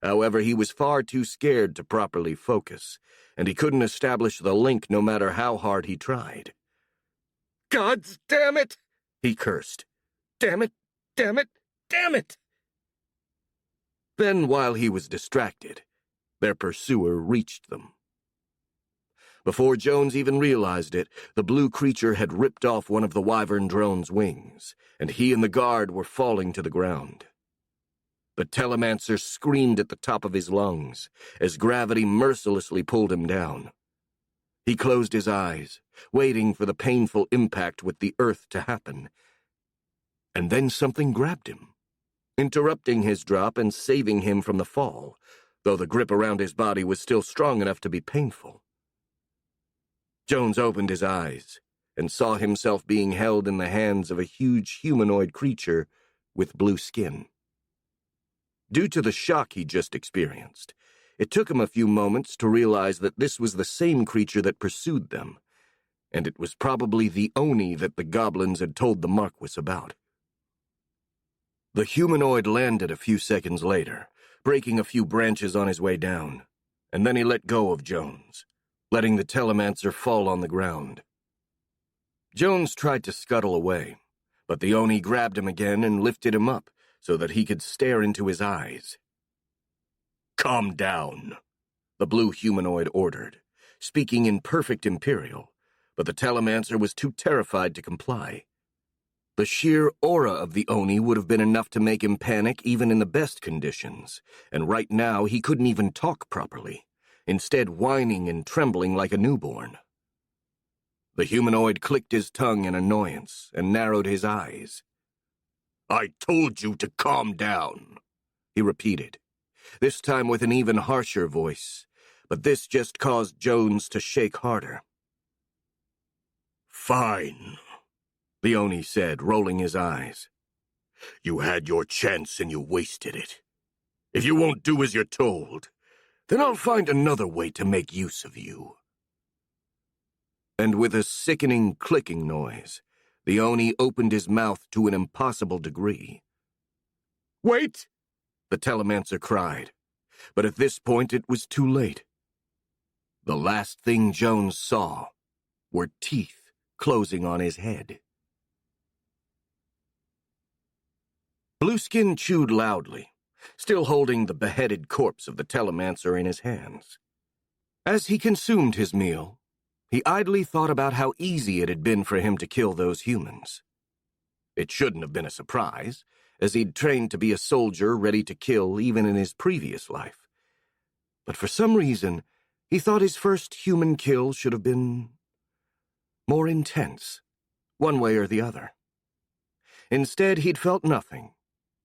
However, he was far too scared to properly focus, and he couldn't establish the link no matter how hard he tried. "God damn it!" he cursed. "Damn it! Damn it! Damn it!" Then, while he was distracted, their pursuer reached them. Before Jones even realized it, the blue creature had ripped off one of the wyvern drone's wings, and he and the guard were falling to the ground. The Telemancer screamed at the top of his lungs as gravity mercilessly pulled him down. He closed his eyes, waiting for the painful impact with the earth to happen. And then something grabbed him, interrupting his drop and saving him from the fall, though the grip around his body was still strong enough to be painful. Jones opened his eyes and saw himself being held in the hands of a huge humanoid creature with blue skin. Due to the shock he just experienced, it took him a few moments to realize that this was the same creature that pursued them, and it was probably the Oni that the goblins had told the Marquis about. The humanoid landed a few seconds later, breaking a few branches on his way down, and then he let go of Jones, letting the Telemancer fall on the ground. Jones tried to scuttle away, but the Oni grabbed him again and lifted him up so that he could stare into his eyes. "Calm down," the blue humanoid ordered, speaking in perfect Imperial, but the Telemancer was too terrified to comply. The sheer aura of the Oni would have been enough to make him panic even in the best conditions, and right now he couldn't even talk properly, instead whining and trembling like a newborn. The humanoid clicked his tongue in annoyance and narrowed his eyes. "I told you to calm down," he repeated, this time with an even harsher voice, but this just caused Jones to shake harder. "Fine," the Oni said, rolling his eyes. "You had your chance and you wasted it. If you won't do as you're told, then I'll find another way to make use of you." And with a sickening clicking noise, the Oni opened his mouth to an impossible degree. "Wait!" the Telemancer cried. But at this point it was too late. The last thing Jones saw were teeth closing on his head. Blueskin chewed loudly, still holding the beheaded corpse of the telemancer in his hands. As he consumed his meal, he idly thought about how easy it had been for him to kill those humans. It shouldn't have been a surprise, as he'd trained to be a soldier ready to kill even in his previous life. But for some reason, he thought his first human kill should have been more intense, one way or the other. Instead, he'd felt nothing,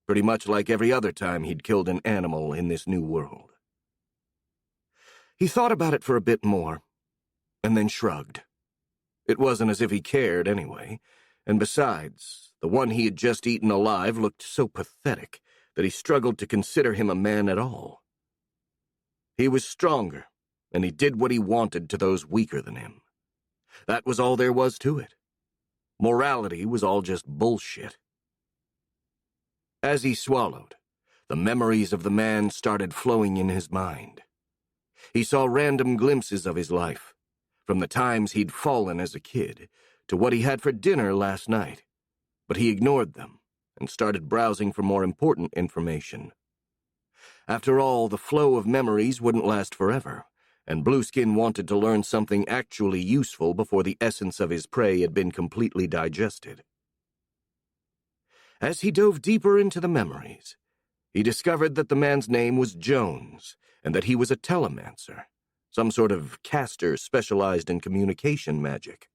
pretty much like every other time he'd killed an animal in this new world. He thought about it for a bit more, and then shrugged. It wasn't as if he cared anyway, and besides, the one he had just eaten alive looked so pathetic that he struggled to consider him a man at all. He was stronger, and he did what he wanted to those weaker than him. That was all there was to it. Morality was all just bullshit. As he swallowed, the memories of the man started flowing in his mind. He saw random glimpses of his life, from the times he'd fallen as a kid to what he had for dinner last night, but he ignored them and started browsing for more important information. After all, the flow of memories wouldn't last forever, and Blueskin wanted to learn something actually useful before the essence of his prey had been completely digested. As he dove deeper into the memories, he discovered that the man's name was Jones, and that he was a telemancer, some sort of caster specialized in communication magic.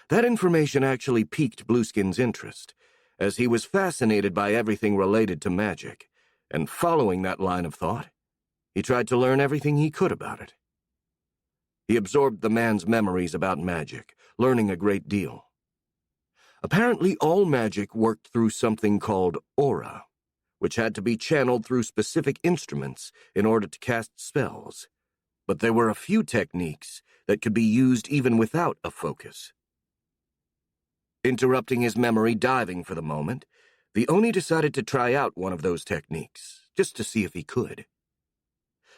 That information actually piqued Blueskin's interest, as he was fascinated by everything related to magic, and following that line of thought, he tried to learn everything he could about it. He absorbed the man's memories about magic, learning a great deal. Apparently, all magic worked through something called aura, which had to be channeled through specific instruments in order to cast spells. But there were a few techniques that could be used even without a focus. Interrupting his memory diving for the moment, the Oni decided to try out one of those techniques, just to see if he could.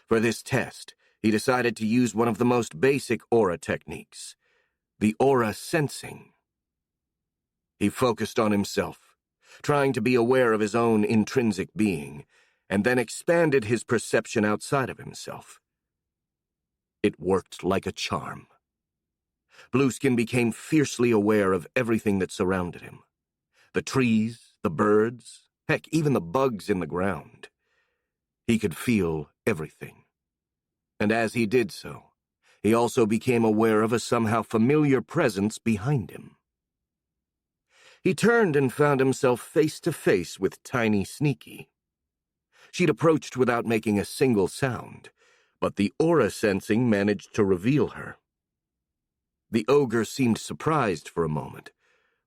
For this test, he decided to use one of the most basic aura techniques, the aura sensing. He focused on himself, trying to be aware of his own intrinsic being, and then expanded his perception outside of himself. It worked like a charm. Blueskin became fiercely aware of everything that surrounded him. The trees, the birds, heck, even the bugs in the ground. He could feel everything. And as he did so, he also became aware of a somehow familiar presence behind him. He turned and found himself face to face with Tiny Sneaky. She'd approached without making a single sound, but the aura sensing managed to reveal her. The ogre seemed surprised for a moment,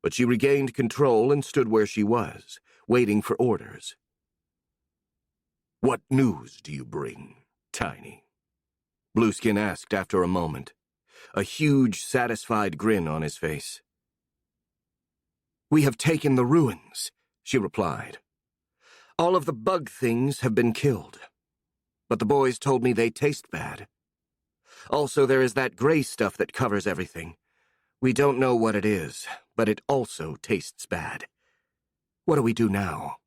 but she regained control and stood where she was, waiting for orders. "What news do you bring, Tiny?" Blueskin asked after a moment, a huge, satisfied grin on his face. "We have taken the ruins," she replied. "All of the bug things have been killed, but the boys told me they taste bad. Also, there is that gray stuff that covers everything. We don't know what it is, but it also tastes bad. What do we do now?"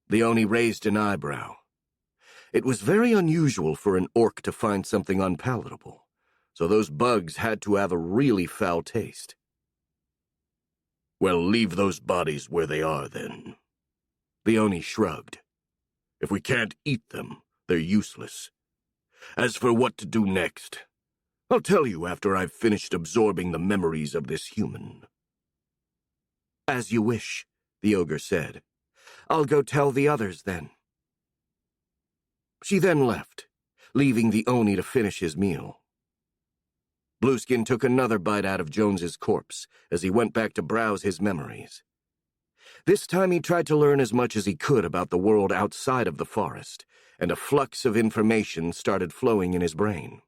The Oni raised an eyebrow. It was very unusual for an orc to find something unpalatable, so those bugs had to have a really foul taste. "Well, leave those bodies where they are, then." The Oni shrugged. "If we can't eat them, they're useless. As for what to do next, I'll tell you after I've finished absorbing the memories of this human." "As you wish," the ogre said. "I'll go tell the others, then." She then left, leaving the Oni to finish his meal. Blueskin took another bite out of Jones's corpse as he went back to browse his memories. This time he tried to learn as much as he could about the world outside of the forest, and a flux of information started flowing in his brain.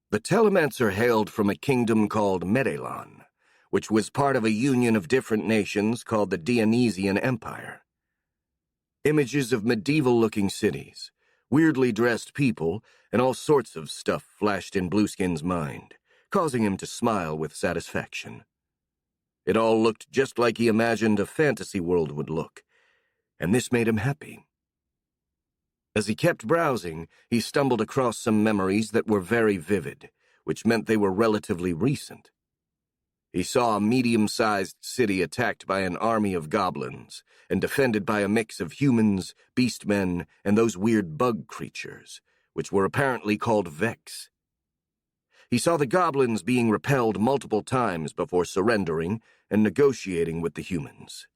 The telemancer hailed from a kingdom called Medellon, which was part of a union of different nations called the Dionysian Empire. Images of medieval-looking cities, weirdly dressed people, and all sorts of stuff flashed in Blueskin's mind, causing him to smile with satisfaction. It all looked just like he imagined a fantasy world would look, and this made him happy. As he kept browsing, he stumbled across some memories that were very vivid, which meant they were relatively recent. He saw a medium-sized city attacked by an army of goblins and defended by a mix of humans, beastmen, and those weird bug creatures, which were apparently called Vex. He saw the goblins being repelled multiple times before surrendering and negotiating with the humans,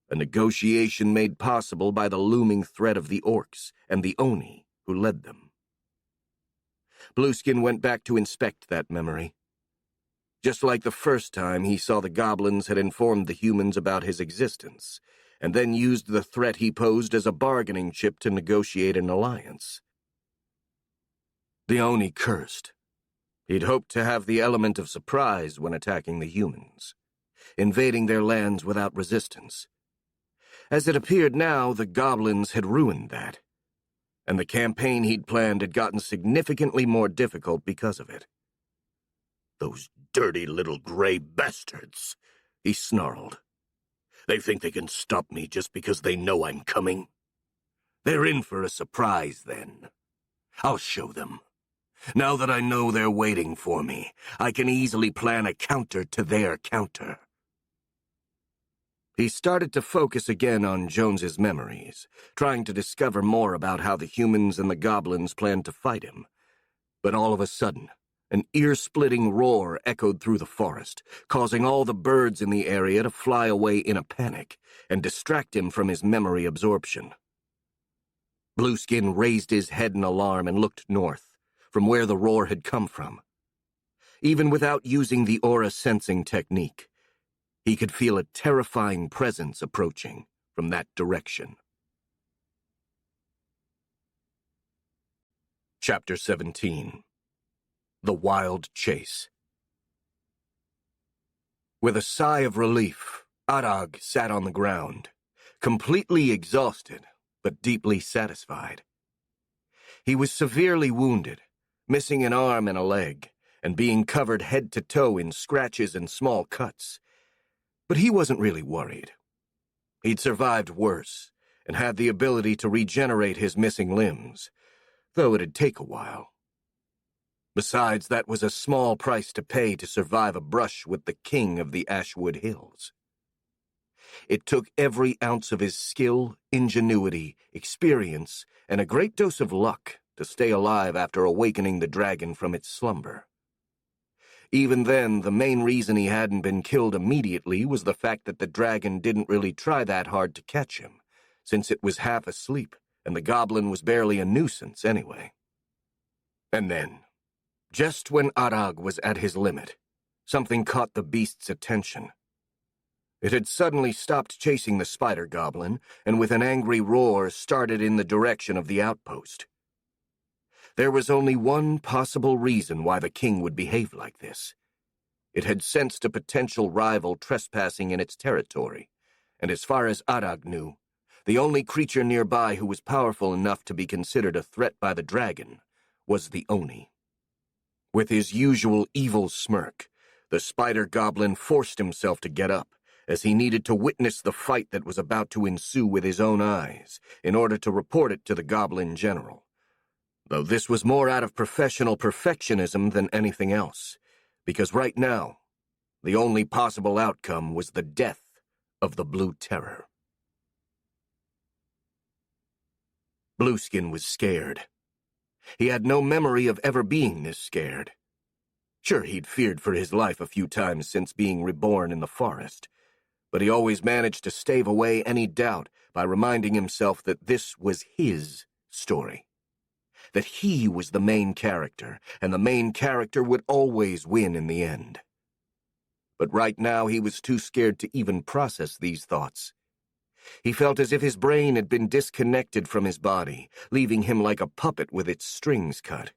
a negotiation made possible by the looming threat of the orcs and the Oni who led them. Blueskin went back to inspect that memory. Just like the first time, he saw the goblins had informed the humans about his existence, and then used the threat he posed as a bargaining chip to negotiate an alliance. The Oni cursed. He'd hoped to have the element of surprise when attacking the humans, invading their lands without resistance. As it appeared now, the goblins had ruined that, and the campaign he'd planned had gotten significantly more difficult because of it. "Those dirty little gray bastards," he snarled. "They think they can stop me just because they know I'm coming. They're in for a surprise, then. I'll show them. Now that I know they're waiting for me, I can easily plan a counter to their counter." He started to focus again on Jones's memories, trying to discover more about how the humans and the goblins planned to fight him. But all of a sudden, an ear-splitting roar echoed through the forest, causing all the birds in the area to fly away in a panic and distract him from his memory absorption. Blueskin raised his head in alarm and looked north, from where the roar had come from. Even without using the aura sensing technique, he could feel a terrifying presence approaching from that direction. Chapter 17. The Wild Chase. With a sigh of relief, Arag sat on the ground, completely exhausted, but deeply satisfied. He was severely wounded, missing an arm and a leg, and being covered head to toe in scratches and small cuts. But he wasn't really worried. He'd survived worse, and had the ability to regenerate his missing limbs, though it'd take a while. Besides, that was a small price to pay to survive a brush with the king of the Ashwood Hills. It took every ounce of his skill, ingenuity, experience, and a great dose of luck to stay alive after awakening the dragon from its slumber. Even then, the main reason he hadn't been killed immediately was the fact that the dragon didn't really try that hard to catch him, since it was half asleep, and the goblin was barely a nuisance anyway. And then, just when Arag was at his limit, something caught the beast's attention. It had suddenly stopped chasing the spider goblin, and with an angry roar started in the direction of the outpost. There was only one possible reason why the king would behave like this. It had sensed a potential rival trespassing in its territory, and as far as Arag knew, the only creature nearby who was powerful enough to be considered a threat by the dragon was the Oni. With his usual evil smirk, the spider goblin forced himself to get up, as he needed to witness the fight that was about to ensue with his own eyes in order to report it to the goblin general. Though this was more out of professional perfectionism than anything else, because right now, the only possible outcome was the death of the Blue Terror. Blueskin was scared. He had no memory of ever being this scared. Sure, he'd feared for his life a few times since being reborn in the forest, but he always managed to stave away any doubt by reminding himself that this was his story. That he was the main character, and the main character would always win in the end. But right now he was too scared to even process these thoughts. He felt as if his brain had been disconnected from his body, leaving him like a puppet with its strings cut.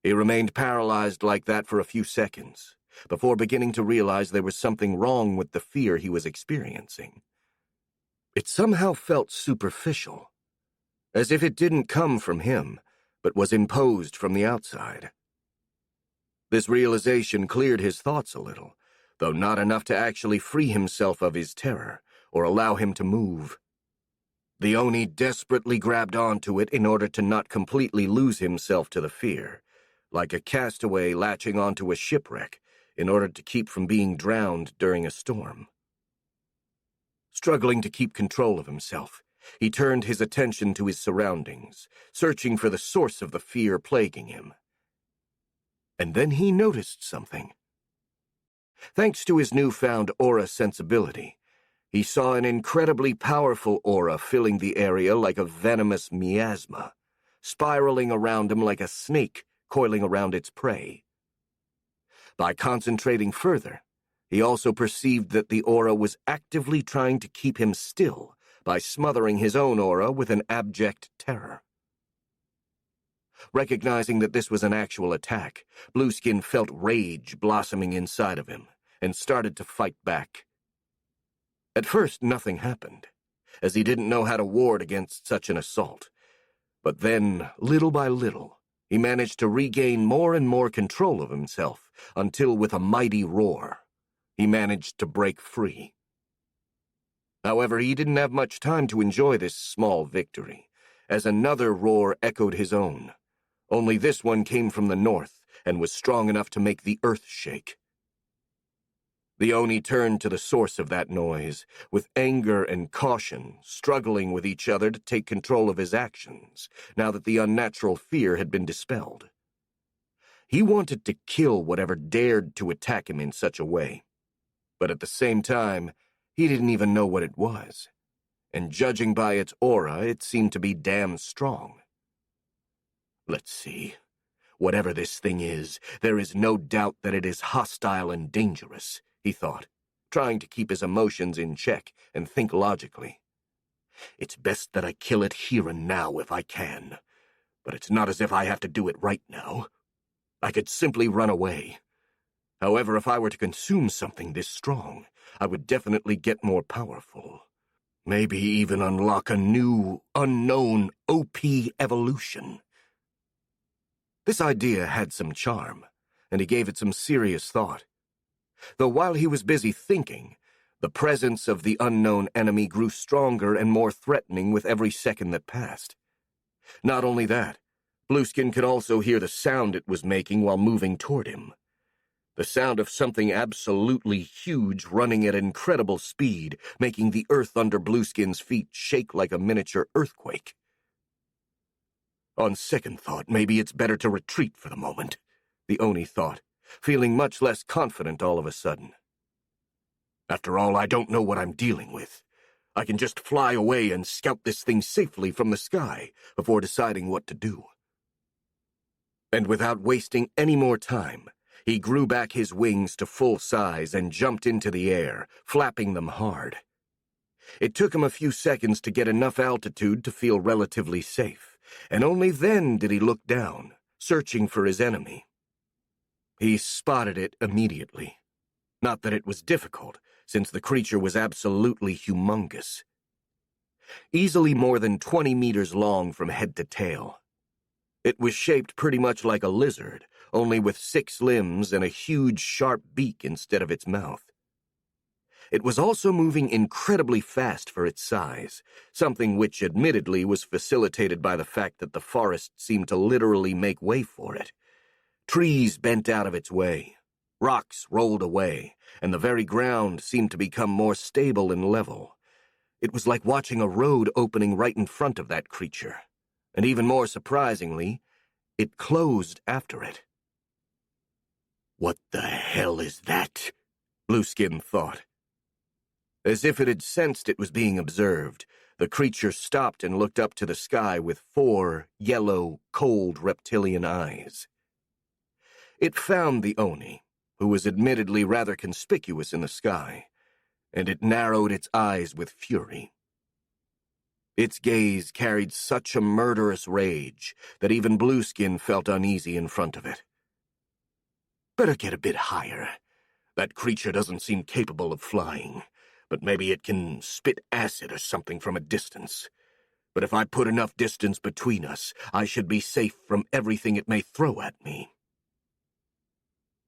He remained paralyzed like that for a few seconds, before beginning to realize there was something wrong with the fear he was experiencing. It somehow felt superficial, as if it didn't come from him, but was imposed from the outside. This realization cleared his thoughts a little, though not enough to actually free himself of his terror or allow him to move. The Oni desperately grabbed onto it in order to not completely lose himself to the fear, like a castaway latching onto a shipwreck in order to keep from being drowned during a storm. Struggling to keep control of himself, he turned his attention to his surroundings, searching for the source of the fear plaguing him. And then he noticed something. Thanks to his newfound aura sensibility, he saw an incredibly powerful aura filling the area like a venomous miasma, spiraling around him like a snake coiling around its prey. By concentrating further, he also perceived that the aura was actively trying to keep him still by smothering his own aura with an abject terror. Recognizing that this was an actual attack, Blueskin felt rage blossoming inside of him and started to fight back. At first, nothing happened, as he didn't know how to ward against such an assault. But then, little by little, he managed to regain more and more control of himself until, with a mighty roar, he managed to break free. However, he didn't have much time to enjoy this small victory, as another roar echoed his own. Only this one came from the north and was strong enough to make the earth shake. The Oni turned to the source of that noise, with anger and caution struggling with each other to take control of his actions, now that the unnatural fear had been dispelled. He wanted to kill whatever dared to attack him in such a way, but at the same time, he didn't even know what it was, and judging by its aura, it seemed to be damn strong. Let's see. Whatever this thing is, there is no doubt that it is hostile and dangerous, he thought, trying to keep his emotions in check and think logically. It's best that I kill it here and now if I can, but it's not as if I have to do it right now. I could simply run away. However, if I were to consume something this strong, I would definitely get more powerful. Maybe even unlock a new, unknown OP evolution. This idea had some charm, and he gave it some serious thought. Though while he was busy thinking, the presence of the unknown enemy grew stronger and more threatening with every second that passed. Not only that, Blueskin could also hear the sound it was making while moving toward him. The sound of something absolutely huge running at incredible speed, making the earth under Blueskin's feet shake like a miniature earthquake. On second thought, maybe it's better to retreat for the moment, the Oni thought, feeling much less confident all of a sudden. After all, I don't know what I'm dealing with. I can just fly away and scout this thing safely from the sky before deciding what to do. And without wasting any more time, he grew back his wings to full size and jumped into the air, flapping them hard. It took him a few seconds to get enough altitude to feel relatively safe, and only then did he look down, searching for his enemy. He spotted it immediately. Not that it was difficult, since the creature was absolutely humongous. Easily more than 20 meters long from head to tail. It was shaped pretty much like a lizard, only with 6 limbs and a huge sharp beak instead of its mouth. It was also moving incredibly fast for its size, something which admittedly was facilitated by the fact that the forest seemed to literally make way for it. Trees bent out of its way, rocks rolled away, and the very ground seemed to become more stable and level. It was like watching a road opening right in front of that creature, and even more surprisingly, it closed after it. What the hell is that? Blueskin thought. As if it had sensed it was being observed, the creature stopped and looked up to the sky with 4 yellow, cold reptilian eyes. It found the Oni, who was admittedly rather conspicuous in the sky, and it narrowed its eyes with fury. Its gaze carried such a murderous rage that even Blueskin felt uneasy in front of it. Better get a bit higher. That creature doesn't seem capable of flying, but maybe it can spit acid or something from a distance. But if I put enough distance between us, I should be safe from everything it may throw at me.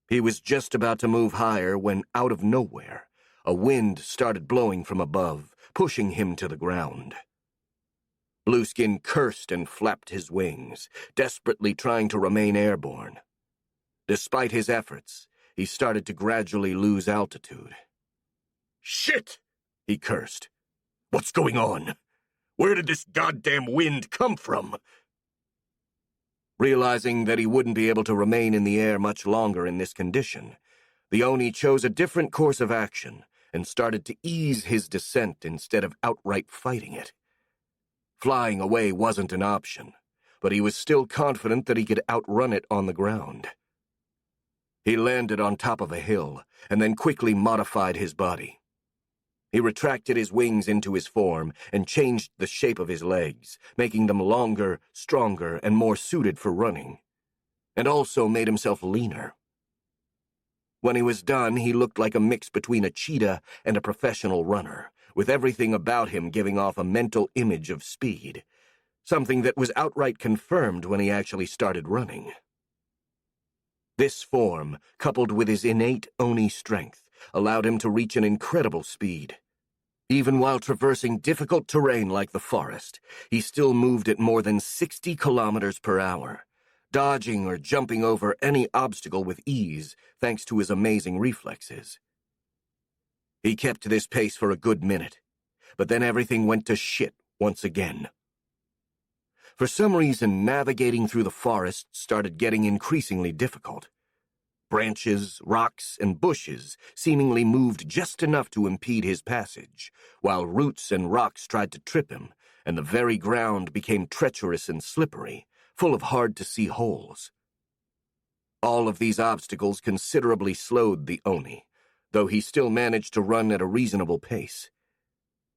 He was just about to move higher when, out of nowhere, a wind started blowing from above, pushing him to the ground. Blueskin cursed and flapped his wings, desperately trying to remain airborne. Despite his efforts, he started to gradually lose altitude. "Shit!" he cursed. "What's going on? Where did this goddamn wind come from?" Realizing that he wouldn't be able to remain in the air much longer in this condition, the Oni chose a different course of action and started to ease his descent instead of outright fighting it. Flying away wasn't an option, but he was still confident that he could outrun it on the ground. He landed on top of a hill and then quickly modified his body. He retracted his wings into his form and changed the shape of his legs, making them longer, stronger, and more suited for running, and also made himself leaner. When he was done, he looked like a mix between a cheetah and a professional runner, with everything about him giving off a mental image of speed, something that was outright confirmed when he actually started running. This form, coupled with his innate Oni strength, allowed him to reach an incredible speed. Even while traversing difficult terrain like the forest, he still moved at more than 60 kilometers per hour, dodging or jumping over any obstacle with ease thanks to his amazing reflexes. He kept this pace for a good minute, but then everything went to shit once again. For some reason, navigating through the forest started getting increasingly difficult. Branches, rocks, and bushes seemingly moved just enough to impede his passage, while roots and rocks tried to trip him, and the very ground became treacherous and slippery, full of hard-to-see holes. All of these obstacles considerably slowed the Oni, though he still managed to run at a reasonable pace.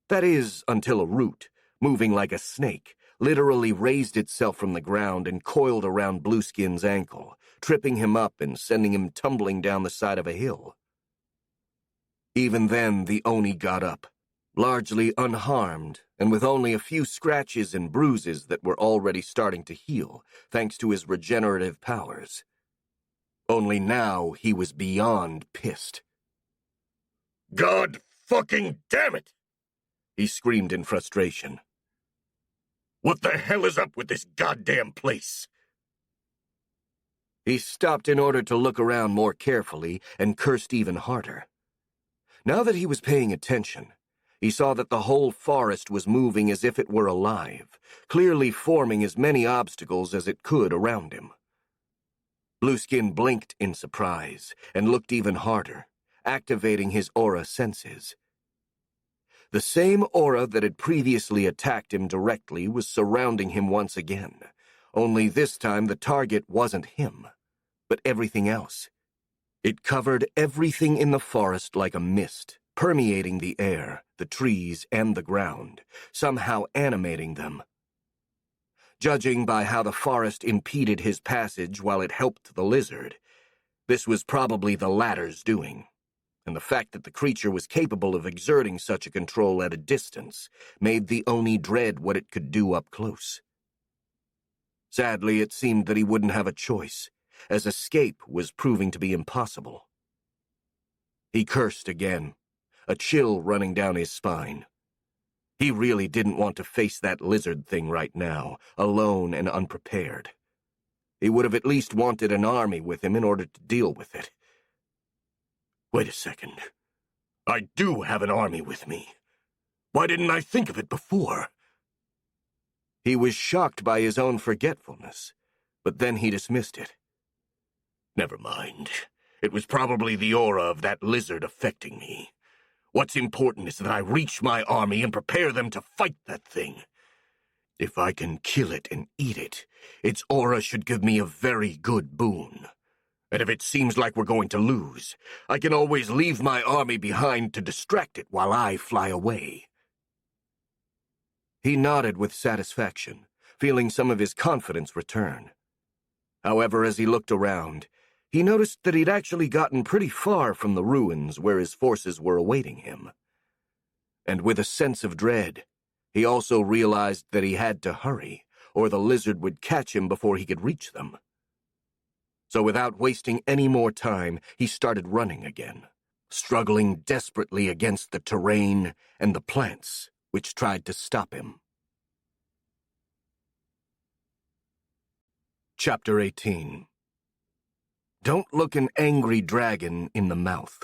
That is, until a root, moving like a snake, literally raised itself from the ground and coiled around Blueskin's ankle, tripping him up and sending him tumbling down the side of a hill. Even then, the Oni got up, largely unharmed and with only a few scratches and bruises that were already starting to heal, thanks to his regenerative powers. Only now he was beyond pissed. "God fucking damn it!" he screamed in frustration. "What the hell is up with this goddamn place?" He stopped in order to look around more carefully and cursed even harder. Now that he was paying attention, he saw that the whole forest was moving as if it were alive, clearly forming as many obstacles as it could around him. Blueskin blinked in surprise and looked even harder, activating his aura senses. The same aura that had previously attacked him directly was surrounding him once again, only this time the target wasn't him, but everything else. It covered everything in the forest like a mist, permeating the air, the trees, and the ground, somehow animating them. Judging by how the forest impeded his passage while it helped the lizard, this was probably the latter's doing, and the fact that the creature was capable of exerting such a control at a distance made the Oni dread what it could do up close. Sadly, it seemed that he wouldn't have a choice, as escape was proving to be impossible. He cursed again, a chill running down his spine. He really didn't want to face that lizard thing right now, alone and unprepared. He would have at least wanted an army with him in order to deal with it. Wait a second. I do have an army with me. Why didn't I think of it before? He was shocked by his own forgetfulness, but then he dismissed it. Never mind. It was probably the aura of that lizard affecting me. What's important is that I reach my army and prepare them to fight that thing. If I can kill it and eat it, its aura should give me a very good boon. And if it seems like we're going to lose, I can always leave my army behind to distract it while I fly away. He nodded with satisfaction, feeling some of his confidence return. However, as he looked around, he noticed that he'd actually gotten pretty far from the ruins where his forces were awaiting him. And with a sense of dread, he also realized that he had to hurry, or the lizard would catch him before he could reach them. So without wasting any more time, he started running again, struggling desperately against the terrain and the plants which tried to stop him. Chapter 18. Don't look an angry dragon in the mouth.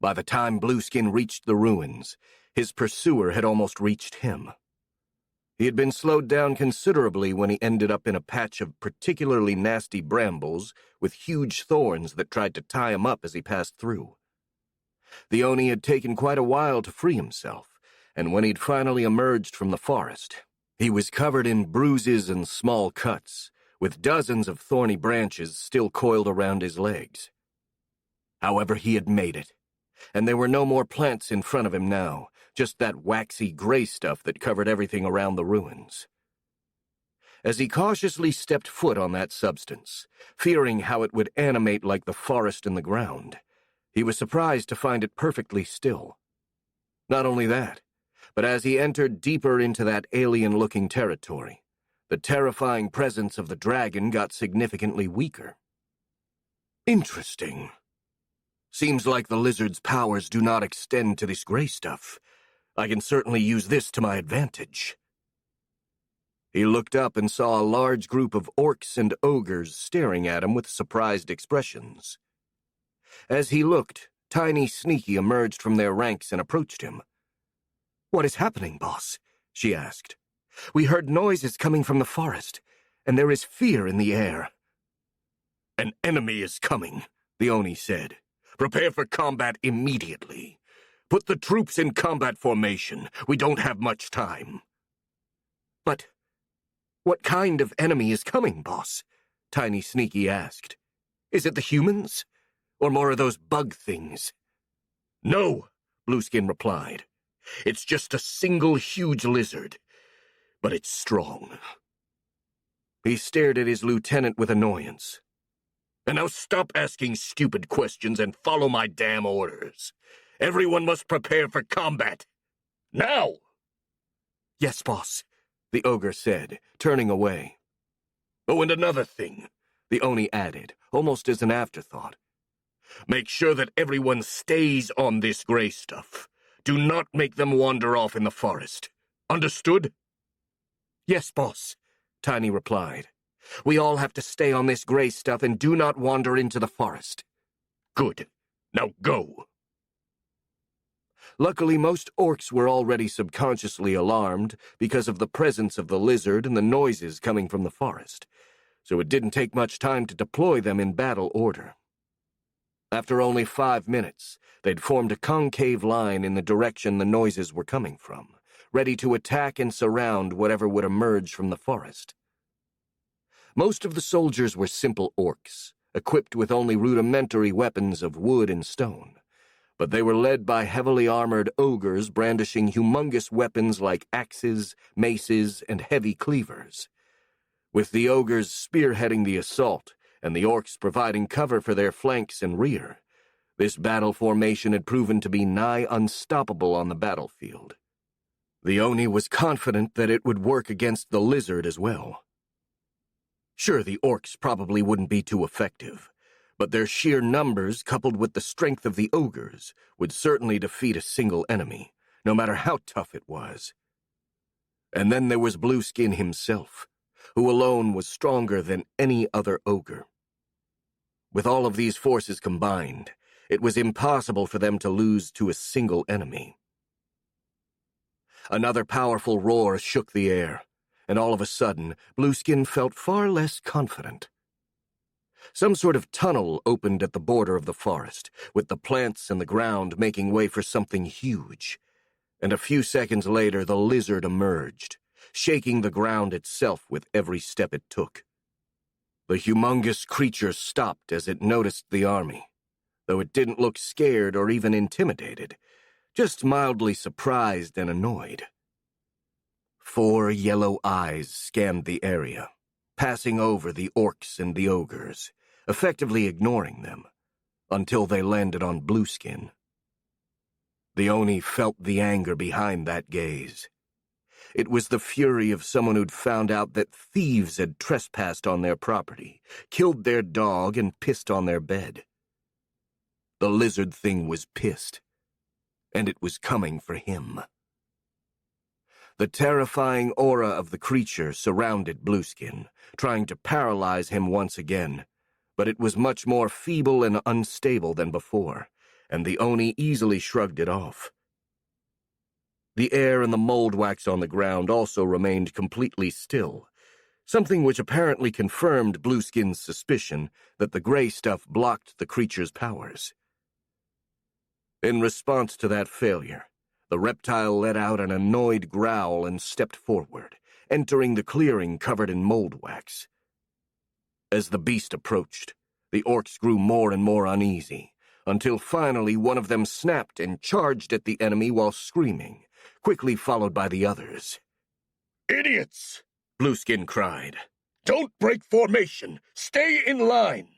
By the time Blueskin reached the ruins, his pursuer had almost reached him. He had been slowed down considerably when he ended up in a patch of particularly nasty brambles with huge thorns that tried to tie him up as he passed through. The Oni had taken quite a while to free himself, and when he'd finally emerged from the forest, he was covered in bruises and small cuts, with dozens of thorny branches still coiled around his legs. However, he had made it, and there were no more plants in front of him now, just that waxy gray stuff that covered everything around the ruins. As he cautiously stepped foot on that substance, fearing how it would animate like the forest in the ground, he was surprised to find it perfectly still. Not only that, but as he entered deeper into that alien-looking territory, the terrifying presence of the dragon got significantly weaker. Interesting. Seems like the lizard's powers do not extend to this gray stuff. I can certainly use this to my advantage. He looked up and saw a large group of orcs and ogres staring at him with surprised expressions. As he looked, Tiny Sneaky emerged from their ranks and approached him. "What is happening, boss?" she asked. "We heard noises coming from the forest, and there is fear in the air." "An enemy is coming," the Oni said. "Prepare for combat immediately. Put the troops in combat formation. We don't have much time." "But what kind of enemy is coming, boss?" Tiny Sneaky asked. "Is it the humans? Or more of those bug things?" "No," Blueskin replied. "It's just a single huge lizard. But it's strong." He stared at his lieutenant with annoyance. "And now stop asking stupid questions and follow my damn orders. Everyone must prepare for combat. Now!" "Yes, boss," the ogre said, turning away. "Oh, and another thing," the Oni added, almost as an afterthought. "Make sure that everyone stays on this gray stuff. Do not make them wander off in the forest. Understood?" "Yes, boss," Tiny replied. "We all have to stay on this gray stuff and do not wander into the forest." "Good. Now go." Luckily, most orcs were already subconsciously alarmed because of the presence of the lizard and the noises coming from the forest, so it didn't take much time to deploy them in battle order. After only 5 minutes, they'd formed a concave line in the direction the noises were coming from, ready to attack and surround whatever would emerge from the forest. Most of the soldiers were simple orcs, equipped with only rudimentary weapons of wood and stone, but they were led by heavily armored ogres brandishing humongous weapons like axes, maces, and heavy cleavers. With the ogres spearheading the assault, and the orcs providing cover for their flanks and rear, this battle formation had proven to be nigh unstoppable on the battlefield. The Oni was confident that it would work against the lizard as well. Sure, the orcs probably wouldn't be too effective, but their sheer numbers, coupled with the strength of the ogres, would certainly defeat a single enemy, no matter how tough it was. And then there was Blueskin himself, who alone was stronger than any other ogre. With all of these forces combined, it was impossible for them to lose to a single enemy. Another powerful roar shook the air, and all of a sudden, Blueskin felt far less confident. Some sort of tunnel opened at the border of the forest, with the plants and the ground making way for something huge, and a few seconds later the lizard emerged, shaking the ground itself with every step it took. The humongous creature stopped as it noticed the army, though it didn't look scared or even intimidated, just mildly surprised and annoyed. 4 yellow eyes scanned the area, passing over the orcs and the ogres, effectively ignoring them, until they landed on Blueskin. The Oni felt the anger behind that gaze. It was the fury of someone who'd found out that thieves had trespassed on their property, killed their dog, and pissed on their bed. The lizard thing was pissed, and it was coming for him. The terrifying aura of the creature surrounded Blueskin, trying to paralyze him once again, but it was much more feeble and unstable than before, and the Oni easily shrugged it off. The air and the mold wax on the ground also remained completely still, something which apparently confirmed Blueskin's suspicion that the gray stuff blocked the creature's powers. In response to that failure, the reptile let out an annoyed growl and stepped forward, entering the clearing covered in mold wax. As the beast approached, the orcs grew more and more uneasy, until finally one of them snapped and charged at the enemy while screaming, quickly followed by the others. "Idiots!" Blueskin cried. "Don't break formation! Stay in line!"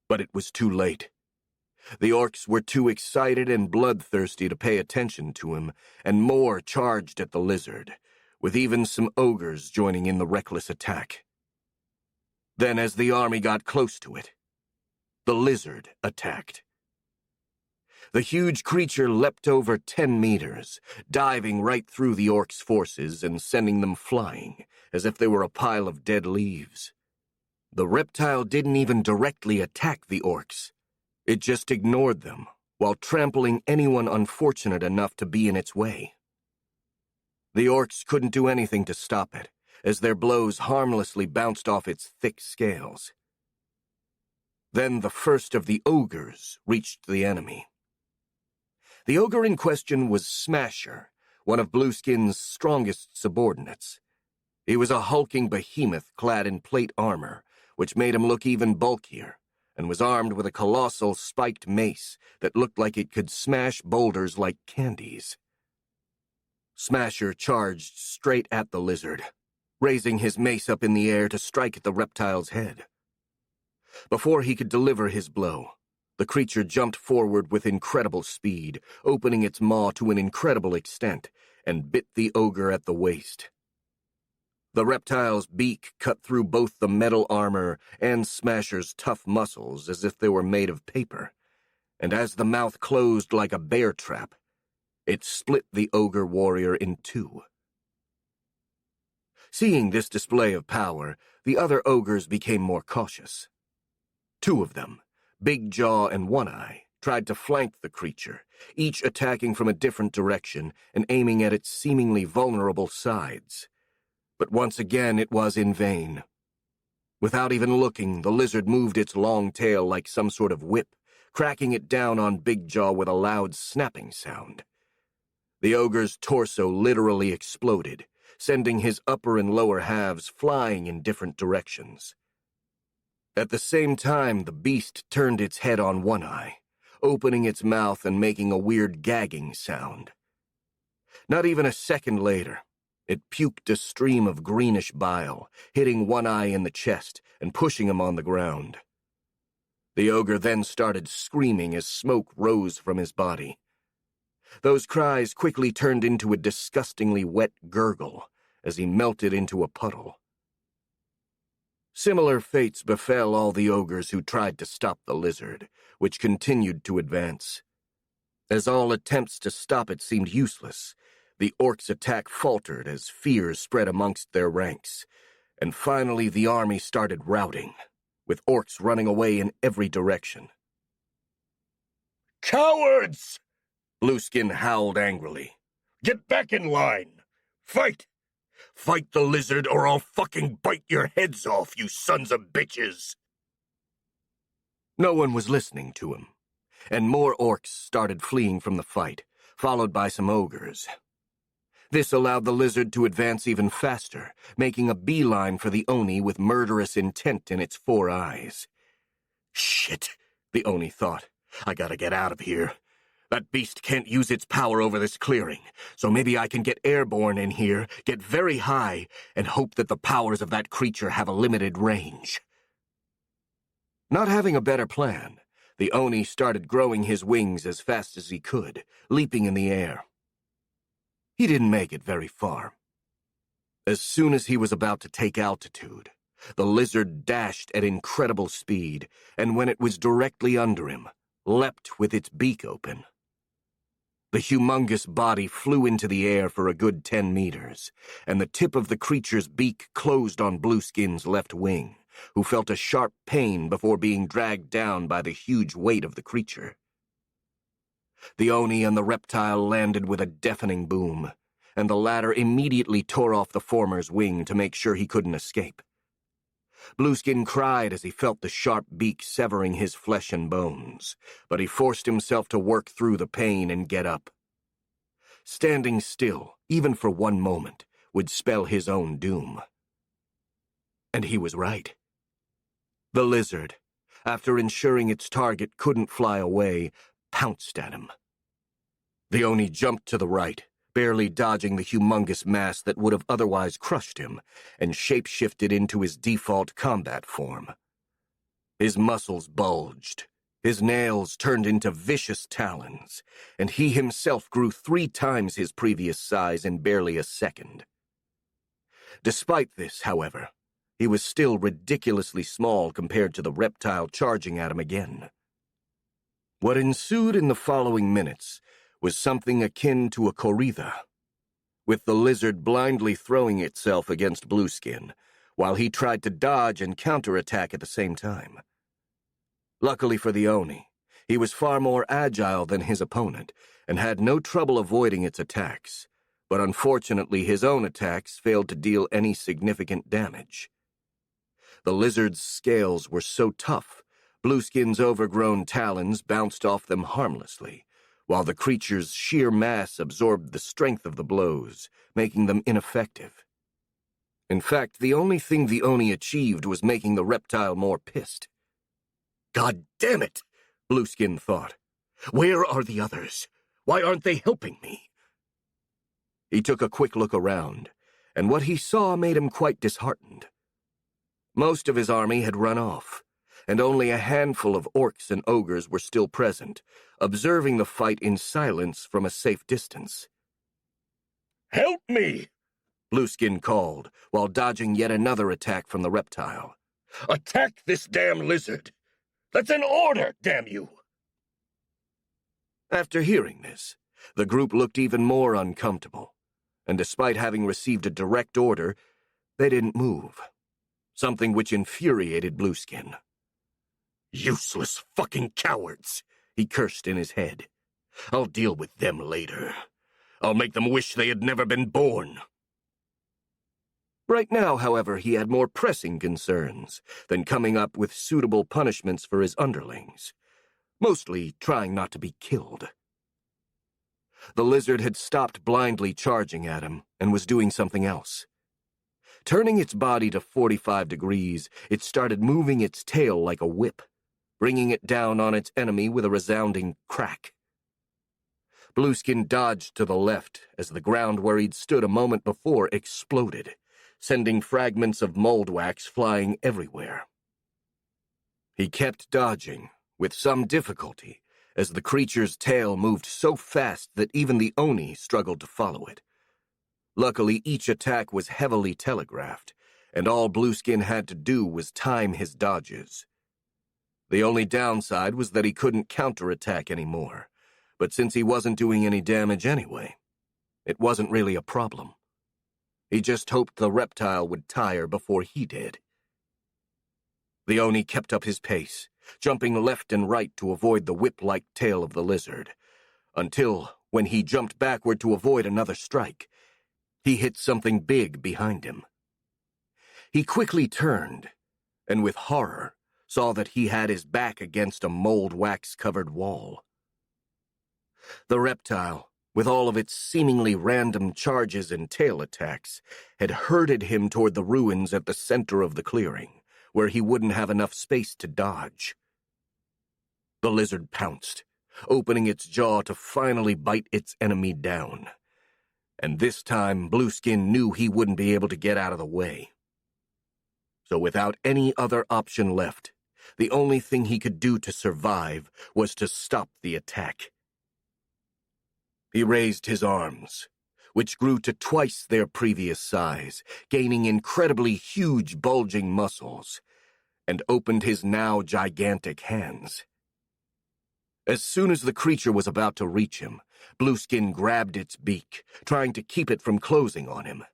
But it was too late. The orcs were too excited and bloodthirsty to pay attention to him, and more charged at the lizard, with even some ogres joining in the reckless attack. Then, as the army got close to it, the lizard attacked. The huge creature leapt over 10 meters, diving right through the orcs' forces and sending them flying, as if they were a pile of dead leaves. The reptile didn't even directly attack the orcs. It just ignored them, while trampling anyone unfortunate enough to be in its way. The orcs couldn't do anything to stop it, as their blows harmlessly bounced off its thick scales. Then the first of the ogres reached the enemy. The ogre in question was Smasher, one of Blueskin's strongest subordinates. He was a hulking behemoth clad in plate armor, which made him look even bulkier, and was armed with a colossal spiked mace that looked like it could smash boulders like candies. Smasher charged straight at the lizard, raising his mace up in the air to strike at the reptile's head. Before he could deliver his blow, the creature jumped forward with incredible speed, opening its maw to an incredible extent, and bit the ogre at the waist. The reptile's beak cut through both the metal armor and Smasher's tough muscles as if they were made of paper, and as the mouth closed like a bear trap, it split the ogre warrior in two. Seeing this display of power, the other ogres became more cautious. Two of them, Big Jaw and One Eye, tried to flank the creature, each attacking from a different direction and aiming at its seemingly vulnerable sides. But once again it was in vain. Without even looking, the lizard moved its long tail like some sort of whip, cracking it down on Big Jaw with a loud snapping sound. The ogre's torso literally exploded, sending his upper and lower halves flying in different directions. At the same time, the beast turned its head on One Eye, opening its mouth and making a weird gagging sound. Not even a second later, it puked a stream of greenish bile, hitting One Eye in the chest and pushing him on the ground. The ogre then started screaming as smoke rose from his body. Those cries quickly turned into a disgustingly wet gurgle as he melted into a puddle. Similar fates befell all the ogres who tried to stop the lizard, which continued to advance. As all attempts to stop it seemed useless, the orcs' attack faltered as fear spread amongst their ranks, and finally the army started routing, with orcs running away in every direction. "Cowards!" Blueskin howled angrily. "Get back in line! Fight! Fight the lizard or I'll fucking bite your heads off, you sons of bitches!" No one was listening to him, and more orcs started fleeing from the fight, followed by some ogres. This allowed the lizard to advance even faster, making a beeline for the Oni with murderous intent in its 4 eyes. "Shit," the Oni thought. "I gotta get out of here. That beast can't use its power over this clearing, so maybe I can get airborne in here, get very high, and hope that the powers of that creature have a limited range." Not having a better plan, The Oni started growing his wings as fast as he could, leaping in the air. He didn't make it very far. As soon as he was about to take altitude, the lizard dashed at incredible speed, and when it was directly under him, leapt with its beak open. The humongous body flew into the air for a good 10 meters, and the tip of the creature's beak closed on Blueskin's left wing, who felt a sharp pain before being dragged down by the huge weight of the creature. The Oni and the reptile landed with a deafening boom, and the latter immediately tore off the former's wing to make sure he couldn't escape. Blueskin cried as he felt the sharp beak severing his flesh and bones, but he forced himself to work through the pain and get up. Standing still, even for one moment, would spell his own doom. And he was right. The lizard, after ensuring its target couldn't fly away, pounced at him. The Oni jumped to the right, barely dodging the humongous mass that would have otherwise crushed him, and shape-shifted into his default combat form. His muscles bulged, his nails turned into vicious talons, and he himself grew 3 times his previous size in barely a second. Despite this, however, he was still ridiculously small compared to the reptile charging at him again. What ensued in the following minutes was something akin to a corrida, with the lizard blindly throwing itself against Blueskin, while he tried to dodge and counterattack at the same time. Luckily for the Oni, he was far more agile than his opponent, and had no trouble avoiding its attacks, but unfortunately his own attacks failed to deal any significant damage. The lizard's scales were so tough, Blueskin's overgrown talons bounced off them harmlessly, while the creature's sheer mass absorbed the strength of the blows, making them ineffective. In fact, the only thing the Oni achieved was making the reptile more pissed. "God damn it," Blueskin thought. "Where are the others? Why aren't they helping me?" He took a quick look around, and what he saw made him quite disheartened. Most of his army had run off, and only a handful of orcs and ogres were still present, observing the fight in silence from a safe distance. "Help me!" Blueskin called, while dodging yet another attack from the reptile. "Attack this damn lizard! That's an order, damn you!" After hearing this, the group looked even more uncomfortable, and despite having received a direct order, they didn't move, something which infuriated Blueskin. "Useless fucking cowards," he cursed in his head. "I'll deal with them later. I'll make them wish they had never been born." Right now, however, he had more pressing concerns than coming up with suitable punishments for his underlings, mostly trying not to be killed. The lizard had stopped blindly charging at him and was doing something else. Turning its body to 45 degrees, it started moving its tail like a whip, bringing it down on its enemy with a resounding crack. Blueskin dodged to the left as the ground where he'd stood a moment before exploded, sending fragments of mold wax flying everywhere. He kept dodging, with some difficulty, as the creature's tail moved so fast that even the Oni struggled to follow it. Luckily, each attack was heavily telegraphed, and all Blueskin had to do was time his dodges. The only downside was that he couldn't counterattack anymore, but since he wasn't doing any damage anyway, it wasn't really a problem. He just hoped the reptile would tire before he did. The Oni kept up his pace, jumping left and right to avoid the whip-like tail of the lizard, until, when he jumped backward to avoid another strike, he hit something big behind him. He quickly turned, and with horror, saw that he had his back against a mold wax-covered wall. The reptile, with all of its seemingly random charges and tail attacks, had herded him toward the ruins at the center of the clearing, where he wouldn't have enough space to dodge. The lizard pounced, opening its jaw to finally bite its enemy down. And this time, Blueskin knew he wouldn't be able to get out of the way. So without any other option left, The only thing he could do to survive was to stop the attack. He raised his arms, which grew to twice their previous size, gaining incredibly huge bulging muscles, and opened his now gigantic hands. As soon as the creature was about to reach him, Blueskin grabbed its beak, trying to keep it from closing on him,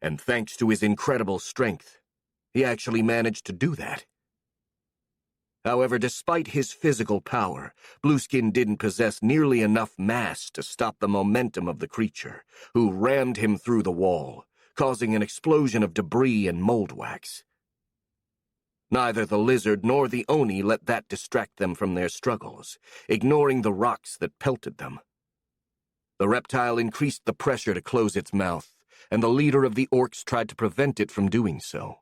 and thanks to his incredible strength, he actually managed to do that. However, despite his physical power, Blueskin didn't possess nearly enough mass to stop the momentum of the creature, who rammed him through the wall, causing an explosion of debris and mold wax. Neither the lizard nor the Oni let that distract them from their struggles, ignoring the rocks that pelted them. The reptile increased the pressure to close its mouth, and the leader of the orcs tried to prevent it from doing so.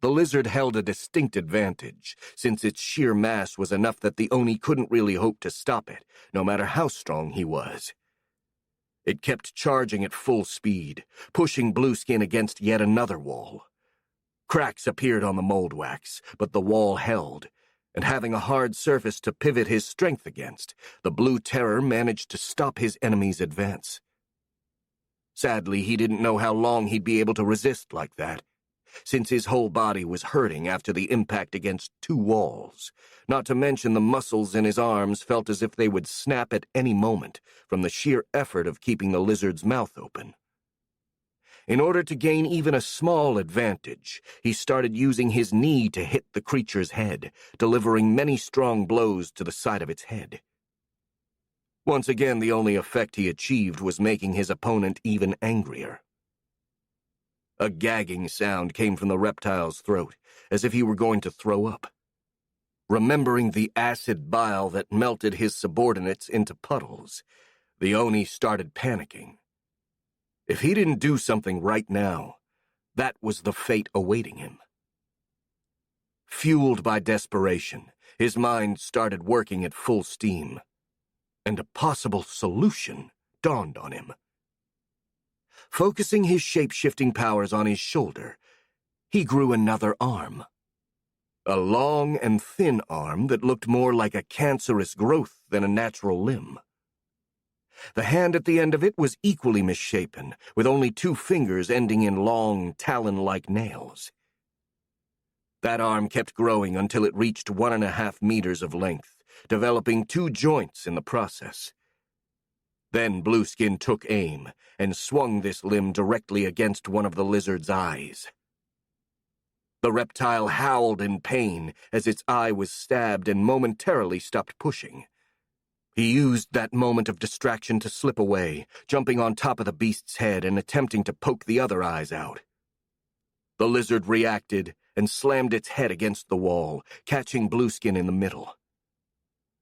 The lizard held a distinct advantage, since its sheer mass was enough that the Oni couldn't really hope to stop it, no matter how strong he was. It kept charging at full speed, pushing Blueskin against yet another wall. Cracks appeared on the mold wax, but the wall held, and having a hard surface to pivot his strength against, the Blue Terror managed to stop his enemy's advance. Sadly, he didn't know how long he'd be able to resist like that, since his whole body was hurting after the impact against two walls, not to mention the muscles in his arms felt as if they would snap at any moment from the sheer effort of keeping the lizard's mouth open. In order to gain even a small advantage, he started using his knee to hit the creature's head, delivering many strong blows to the side of its head. Once again, the only effect he achieved was making his opponent even angrier. A gagging sound came from the reptile's throat, as if he were going to throw up. Remembering the acid bile that melted his subordinates into puddles, the Oni started panicking. If he didn't do something right now, that was the fate awaiting him. Fueled by desperation, his mind started working at full steam, and a possible solution dawned on him. Focusing his shape-shifting powers on his shoulder, he grew another arm. A long and thin arm that looked more like a cancerous growth than a natural limb. The hand at the end of it was equally misshapen, with only 2 fingers ending in long, talon-like nails. That arm kept growing until it reached 1.5 meters of length, developing 2 joints in the process. Then Blueskin took aim and swung this limb directly against one of the lizard's eyes. The reptile howled in pain as its eye was stabbed and momentarily stopped pushing. He used that moment of distraction to slip away, jumping on top of the beast's head and attempting to poke the other eyes out. The lizard reacted and slammed its head against the wall, catching Blueskin in the middle.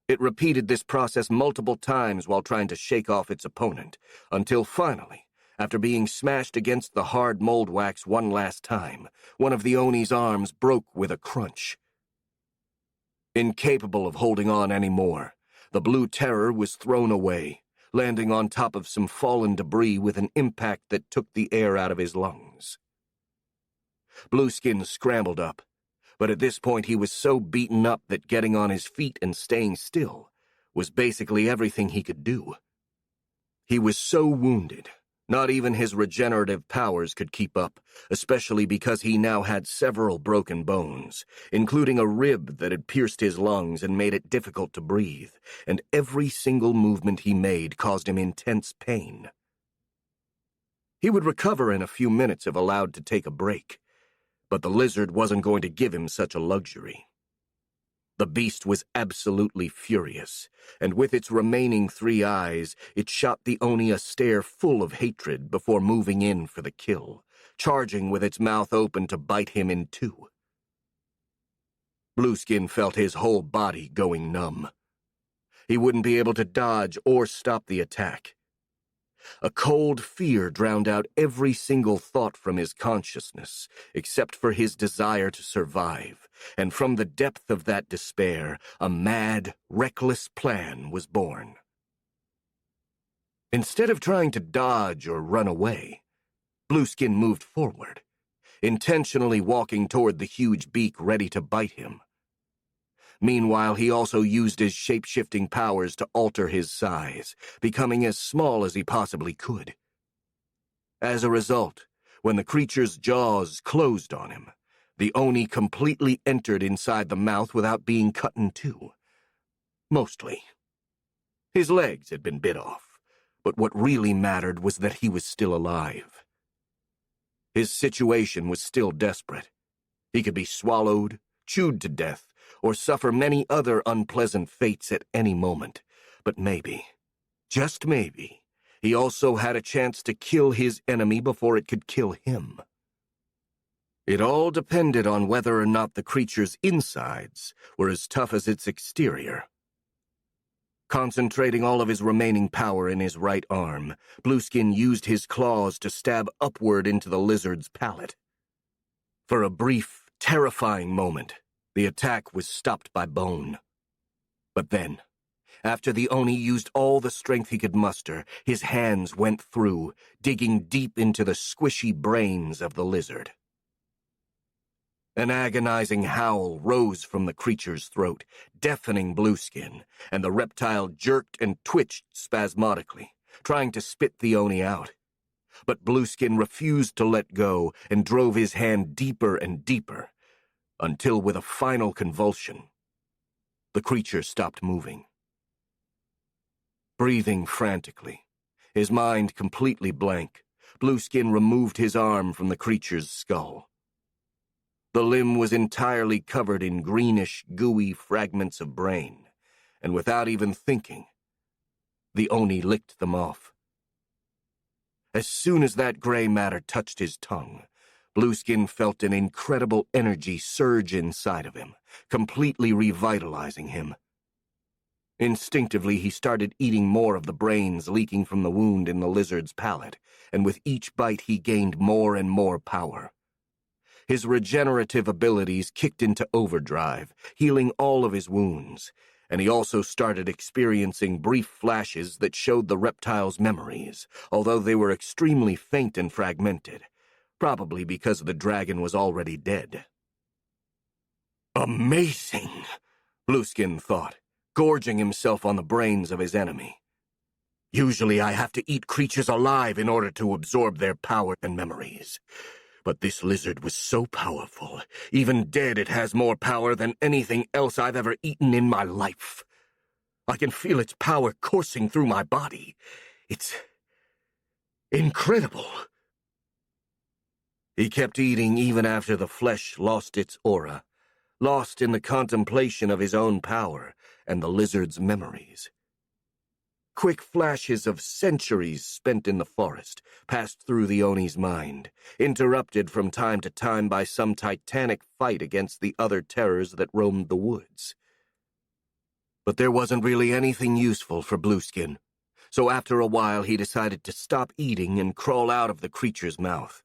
It repeated this process multiple times while trying to shake off its opponent, until finally, after being smashed against the hard mold wax one last time, one of the Oni's arms broke with a crunch. Incapable of holding on anymore, the Blue Terror was thrown away, landing on top of some fallen debris with an impact that took the air out of his lungs. Blueskin scrambled up, but at this point he was so beaten up that getting on his feet and staying still was basically everything he could do. He was so wounded, not even his regenerative powers could keep up, especially because he now had several broken bones, including a rib that had pierced his lungs and made it difficult to breathe, and every single movement he made caused him intense pain. He would recover in a few minutes if allowed to take a break, but the lizard wasn't going to give him such a luxury. The beast was absolutely furious, and with its remaining 3 eyes, it shot the Oni a stare full of hatred before moving in for the kill, charging with its mouth open to bite him in 2. Blueskin felt his whole body going numb. He wouldn't be able to dodge or stop the attack. A cold fear drowned out every single thought from his consciousness, except for his desire to survive, and from the depth of that despair, a mad, reckless plan was born. Instead of trying to dodge or run away, Blueskin moved forward, intentionally walking toward the huge beak ready to bite him. Meanwhile, he also used his shape-shifting powers to alter his size, becoming as small as he possibly could. As a result, when the creature's jaws closed on him, the Oni completely entered inside the mouth without being cut in two. Mostly. His legs had been bit off, but what really mattered was that he was still alive. His situation was still desperate. He could be swallowed, chewed to death, or suffer many other unpleasant fates at any moment. But maybe, just maybe, he also had a chance to kill his enemy before it could kill him. It all depended on whether or not the creature's insides were as tough as its exterior. Concentrating all of his remaining power in his right arm, Blueskin used his claws to stab upward into the lizard's palate. For a brief, terrifying moment, the attack was stopped by bone. But then, after the Oni used all the strength he could muster, his hands went through, digging deep into the squishy brains of the lizard. An agonizing howl rose from the creature's throat, deafening Blueskin, and the reptile jerked and twitched spasmodically, trying to spit the Oni out. But Blueskin refused to let go and drove his hand deeper and deeper, until with a final convulsion, the creature stopped moving. Breathing frantically, his mind completely blank, Blueskin removed his arm from the creature's skull. The limb was entirely covered in greenish, gooey fragments of brain, and without even thinking, the Oni licked them off. As soon as that gray matter touched his tongue, Blueskin felt an incredible energy surge inside of him, completely revitalizing him. Instinctively, he started eating more of the brains leaking from the wound in the lizard's palate, and with each bite he gained more and more power. His regenerative abilities kicked into overdrive, healing all of his wounds, and he also started experiencing brief flashes that showed the reptile's memories, although they were extremely faint and fragmented, probably because the dragon was already dead. Amazing, Blueskin thought, gorging himself on the brains of his enemy. Usually I have to eat creatures alive in order to absorb their power and memories. But this lizard was so powerful, even dead it has more power than anything else I've ever eaten in my life. I can feel its power coursing through my body. It's incredible. He kept eating even after the flesh lost its aura, lost in the contemplation of his own power and the lizard's memories. Quick flashes of centuries spent in the forest passed through the Oni's mind, interrupted from time to time by some titanic fight against the other terrors that roamed the woods. But there wasn't really anything useful for Blueskin, so after a while he decided to stop eating and crawl out of the creature's mouth.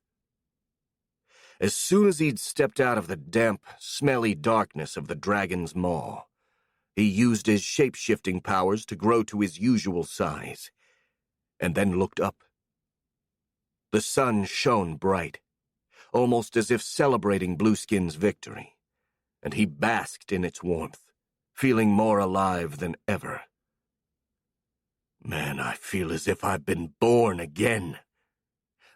As soon as he'd stepped out of the damp, smelly darkness of the dragon's maw, he used his shape-shifting powers to grow to his usual size, and then looked up. The sun shone bright, almost as if celebrating Blueskin's victory, and he basked in its warmth, feeling more alive than ever. Man, I feel as if I've been born again.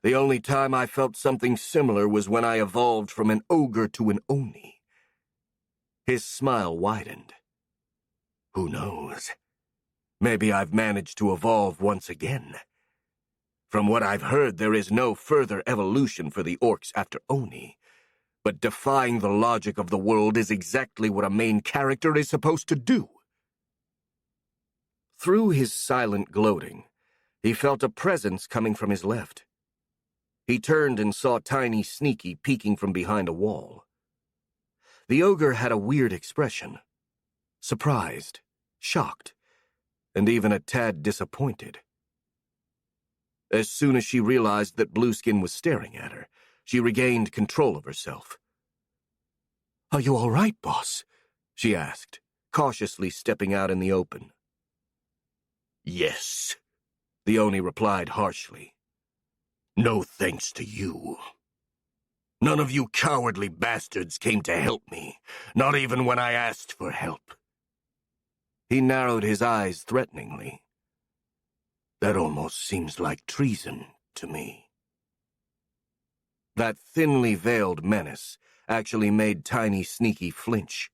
The only time I felt something similar was when I evolved from an ogre to an Oni. His smile widened. Who knows? Maybe I've managed to evolve once again. From what I've heard, there is no further evolution for the orcs after Oni. But defying the logic of the world is exactly what a main character is supposed to do. Through his silent gloating, he felt a presence coming from his left. He turned and saw Tiny Sneaky peeking from behind a wall. The ogre had a weird expression. Surprised, shocked, and even a tad disappointed. As soon as she realized that Blueskin was staring at her, she regained control of herself. "Are you all right, boss?" she asked, cautiously stepping out in the open. "Yes," the Oni replied harshly. "No thanks to you." None of you cowardly bastards came to help me, not even when I asked for help. He narrowed his eyes threateningly. That almost seems like treason to me. That thinly veiled menace actually made Tiny Sneaky flinch,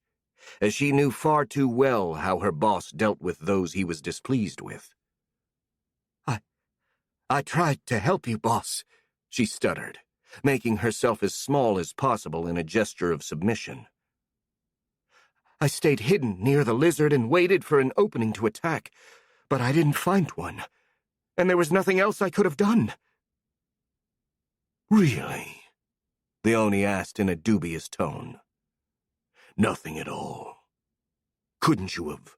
as she knew far too well how her boss dealt with those he was displeased with. I tried to help you, boss, she stuttered, making herself as small as possible in a gesture of submission. I stayed hidden near the lizard and waited for an opening to attack, but I didn't find one, and there was nothing else I could have done. Really? The Oni asked in a dubious tone. Nothing at all. Couldn't you have,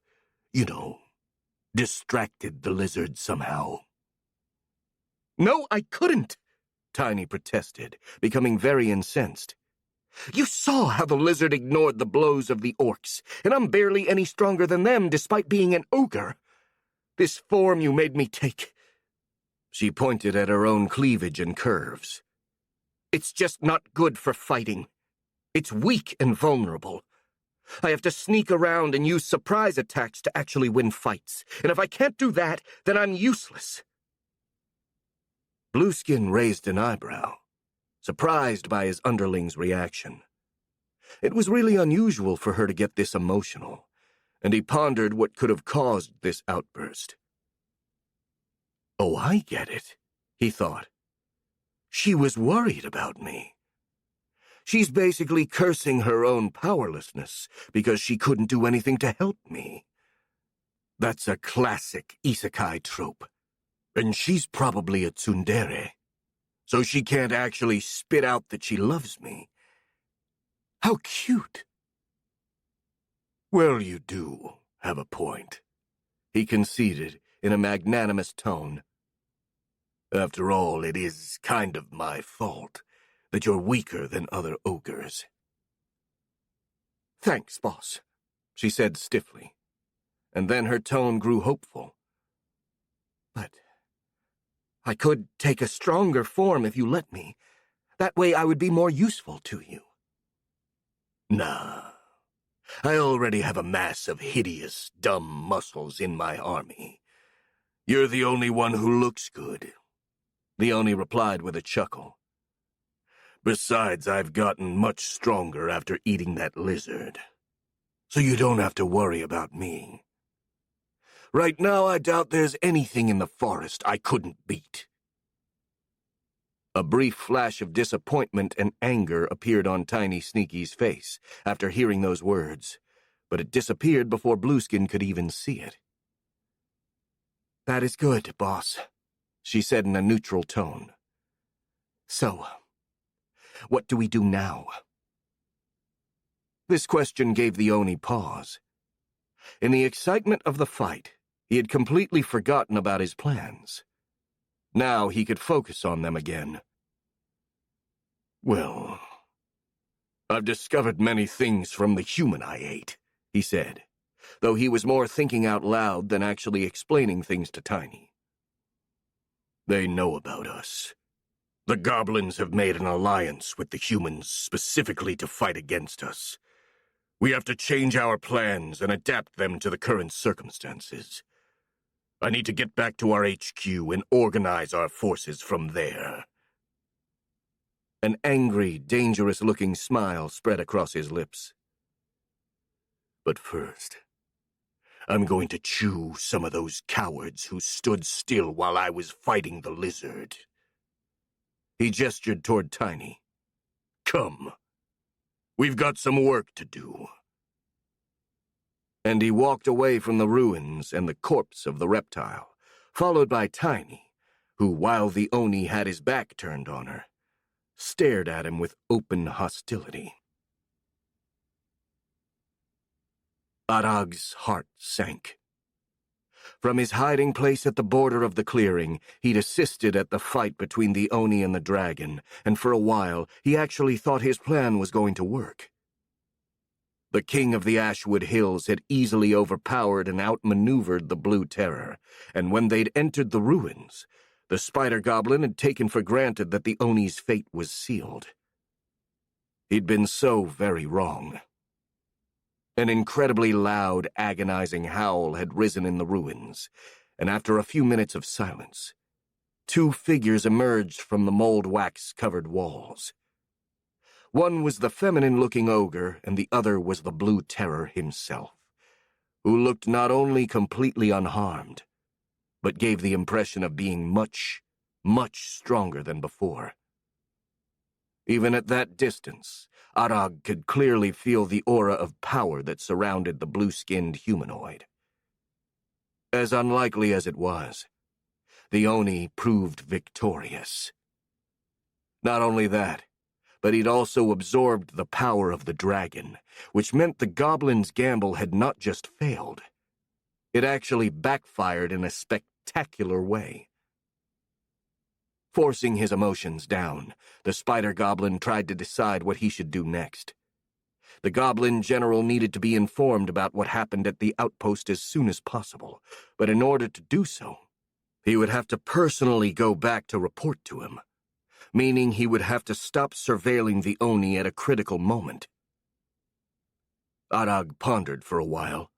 distracted the lizard somehow? No, I couldn't, Tiny protested, becoming very incensed. You saw how the lizard ignored the blows of the orcs, and I'm barely any stronger than them despite being an ogre. This form you made me take. She pointed at her own cleavage and curves. It's just not good for fighting. It's weak and vulnerable. I have to sneak around and use surprise attacks to actually win fights, and if I can't do that, then I'm useless. Blueskin raised an eyebrow, surprised by his underling's reaction. It was really unusual for her to get this emotional, and he pondered what could have caused this outburst. Oh, I get it, he thought. She was worried about me. She's basically cursing her own powerlessness because she couldn't do anything to help me. That's a classic isekai trope. And she's probably a tsundere, so she can't actually spit out that she loves me. How cute. Well, you do have a point, he conceded in a magnanimous tone. After all, it is kind of my fault that you're weaker than other ogres. Thanks, boss, she said stiffly, and then her tone grew hopeful. But I could take a stronger form if you let me. That way I would be more useful to you. Nah. I already have a mass of hideous, dumb muscles in my army. You're the only one who looks good, the Oni replied with a chuckle. Besides, I've gotten much stronger after eating that lizard, so you don't have to worry about me. Right now, I doubt there's anything in the forest I couldn't beat. A brief flash of disappointment and anger appeared on Tiny Sneaky's face after hearing those words, but it disappeared before Blueskin could even see it. That is good, boss, she said in a neutral tone. So, what do we do now? This question gave the Oni pause. In the excitement of the fight, he had completely forgotten about his plans. Now he could focus on them again. Well, I've discovered many things from the human I ate, he said, though he was more thinking out loud than actually explaining things to Tiny. They know about us. The goblins have made an alliance with the humans specifically to fight against us. We have to change our plans and adapt them to the current circumstances. I need to get back to our HQ and organize our forces from there. An angry, dangerous-looking smile spread across his lips. But first, I'm going to chew some of those cowards who stood still while I was fighting the lizard. He gestured toward Tiny. Come. We've got some work to do. And he walked away from the ruins and the corpse of the reptile, followed by Tiny, who, while the Oni had his back turned on her, stared at him with open hostility. Arag's heart sank. From his hiding place at the border of the clearing, he'd assisted at the fight between the Oni and the dragon, and for a while he actually thought his plan was going to work. The king of the Ashwood Hills had easily overpowered and outmaneuvered the Blue Terror, and when they'd entered the ruins, the Spider Goblin had taken for granted that the Oni's fate was sealed. He'd been so very wrong. An incredibly loud, agonizing howl had risen in the ruins, and after a few minutes of silence, two figures emerged from the mold-wax-covered walls. One was the feminine-looking ogre, and the other was the Blue Terror himself, who looked not only completely unharmed, but gave the impression of being much, much stronger than before. Even at that distance, Arag could clearly feel the aura of power that surrounded the blue-skinned humanoid. As unlikely as it was, the Oni proved victorious. Not only that, but he'd also absorbed the power of the dragon, which meant the goblin's gamble had not just failed. It actually backfired in a spectacular way. Forcing his emotions down, the spider goblin tried to decide what he should do next. The goblin general needed to be informed about what happened at the outpost as soon as possible, but in order to do so, he would have to personally go back to report to him, meaning he would have to stop surveilling the Oni at a critical moment. Arag pondered for a while,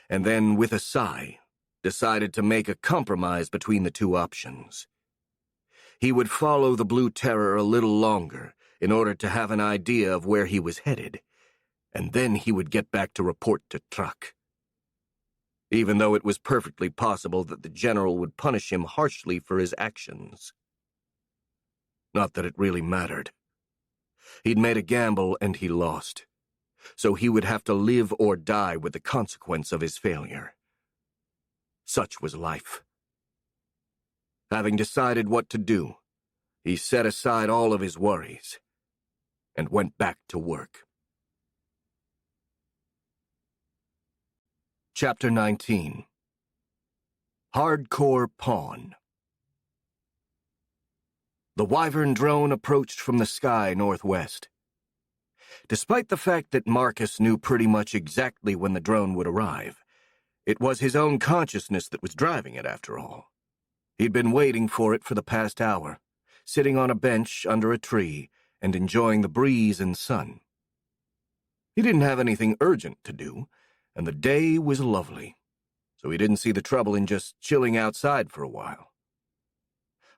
and then, with a sigh, decided to make a compromise between the two options. He would follow the Blue Terror a little longer in order to have an idea of where he was headed, and then he would get back to report to Truck. Even though it was perfectly possible that the general would punish him harshly for his actions. Not that it really mattered. He'd made a gamble and he lost, so he would have to live or die with the consequence of his failure. Such was life. Having decided what to do, he set aside all of his worries and went back to work. Chapter 19. Hardcore Pawn. The Wyvern drone approached from the sky northwest. Despite the fact that Marcus knew pretty much exactly when the drone would arrive, it was his own consciousness that was driving it after all. He'd been waiting for it for the past hour, sitting on a bench under a tree and enjoying the breeze and sun. He didn't have anything urgent to do, and the day was lovely, so he didn't see the trouble in just chilling outside for a while.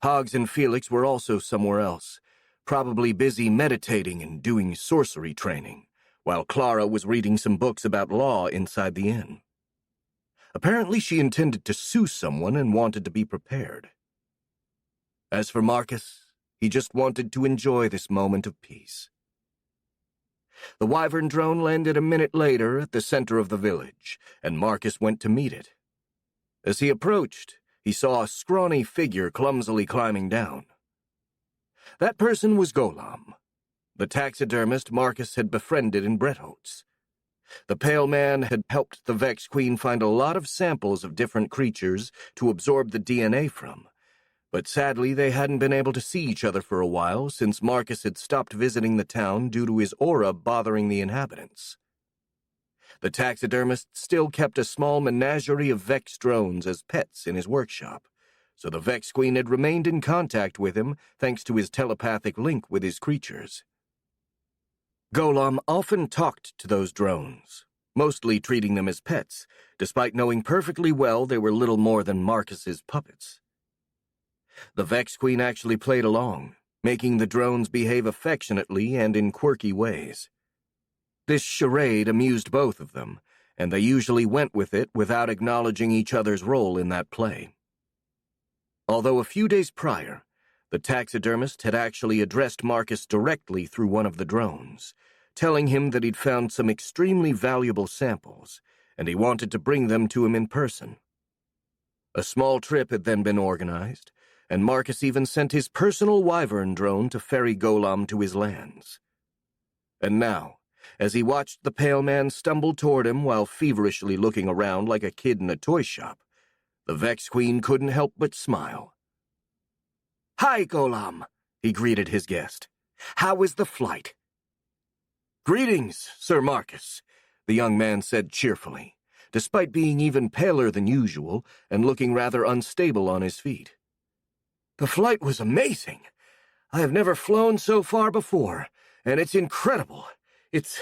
Hoggs and Felix were also somewhere else, probably busy meditating and doing sorcery training, while Clara was reading some books about law inside the inn. Apparently she intended to sue someone and wanted to be prepared. As for Marcus, he just wanted to enjoy this moment of peace. The Wyvern drone landed a minute later at the center of the village, and Marcus went to meet it. As he approached, he saw a scrawny figure clumsily climbing down. That person was Golam, the taxidermist Marcus had befriended in Bretholtz. The Pale Man had helped the Vex Queen find a lot of samples of different creatures to absorb the DNA from, but sadly they hadn't been able to see each other for a while since Marcus had stopped visiting the town due to his aura bothering the inhabitants. The taxidermist still kept a small menagerie of Vex drones as pets in his workshop, so the Vex Queen had remained in contact with him thanks to his telepathic link with his creatures. Golam often talked to those drones, mostly treating them as pets, despite knowing perfectly well they were little more than Marcus's puppets. The Vex Queen actually played along, making the drones behave affectionately and in quirky ways. This charade amused both of them, and they usually went with it without acknowledging each other's role in that play. Although a few days prior, the taxidermist had actually addressed Marcus directly through one of the drones, telling him that he'd found some extremely valuable samples, and he wanted to bring them to him in person. A small trip had then been organized, and Marcus even sent his personal Wyvern drone to ferry Golam to his lands. And now, as he watched the Pale Man stumble toward him while feverishly looking around like a kid in a toy shop, the Vex Queen couldn't help but smile. "Hi, Golam," he greeted his guest. "How was the flight?" "Greetings, Sir Marcus," the young man said cheerfully, despite being even paler than usual and looking rather unstable on his feet. "The flight was amazing. I have never flown so far before, and it's incredible. It's...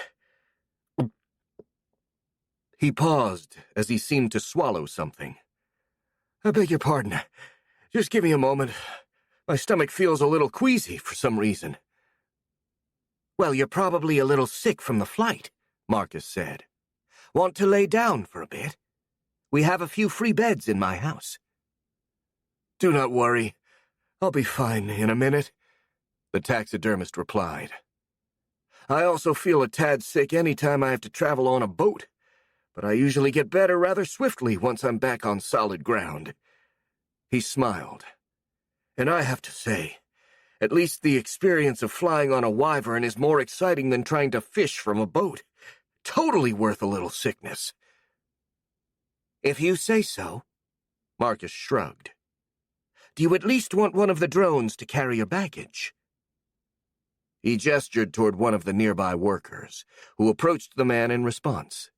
He paused as he seemed to swallow something. I beg your pardon. Just give me a moment. My stomach feels a little queasy for some reason. Well, you're probably a little sick from the flight, Marcus said. Want to lay down for a bit? We have a few free beds in my house. Do not worry. I'll be fine in a minute, the taxidermist replied. I also feel a tad sick any time I have to travel on a boat, but I usually get better rather swiftly once I'm back on solid ground. He smiled. And I have to say, at least the experience of flying on a wyvern is more exciting than trying to fish from a boat. Totally worth a little sickness. If you say so, Marcus shrugged. Do you at least want one of the drones to carry your baggage? He gestured toward one of the nearby workers, who approached the man in response.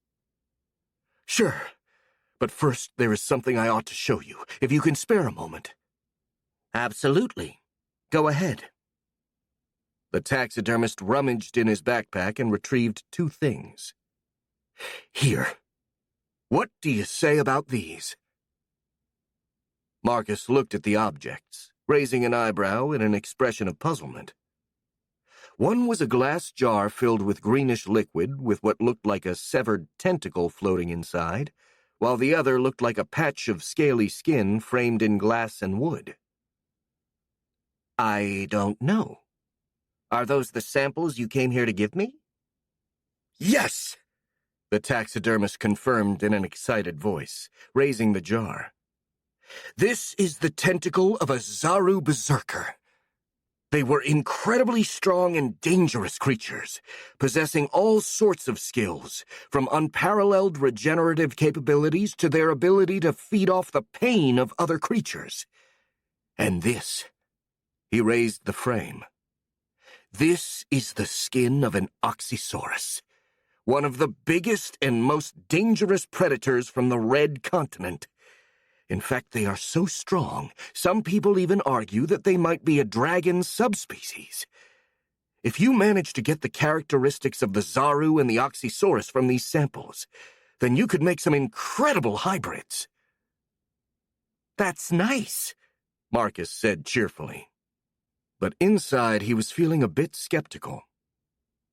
Sure, but first there is something I ought to show you, if you can spare a moment. Absolutely. Go ahead. The taxidermist rummaged in his backpack and retrieved two things. Here. What do you say about these? Marcus looked at the objects, raising an eyebrow in an expression of puzzlement. One was a glass jar filled with greenish liquid with what looked like a severed tentacle floating inside, while the other looked like a patch of scaly skin framed in glass and wood. I don't know. Are those the samples you came here to give me? Yes! The taxidermist confirmed in an excited voice, raising the jar. This is the tentacle of a Zaru berserker. They were incredibly strong and dangerous creatures, possessing all sorts of skills, from unparalleled regenerative capabilities to their ability to feed off the pain of other creatures. And this, he raised the frame. This is the skin of an Oxysaurus, one of the biggest and most dangerous predators from the Red Continent. In fact, they are so strong, some people even argue that they might be a dragon subspecies. If you manage to get the characteristics of the Zaru and the Oxysaurus from these samples, then you could make some incredible hybrids. That's nice, Marcus said cheerfully. But inside he was feeling a bit skeptical.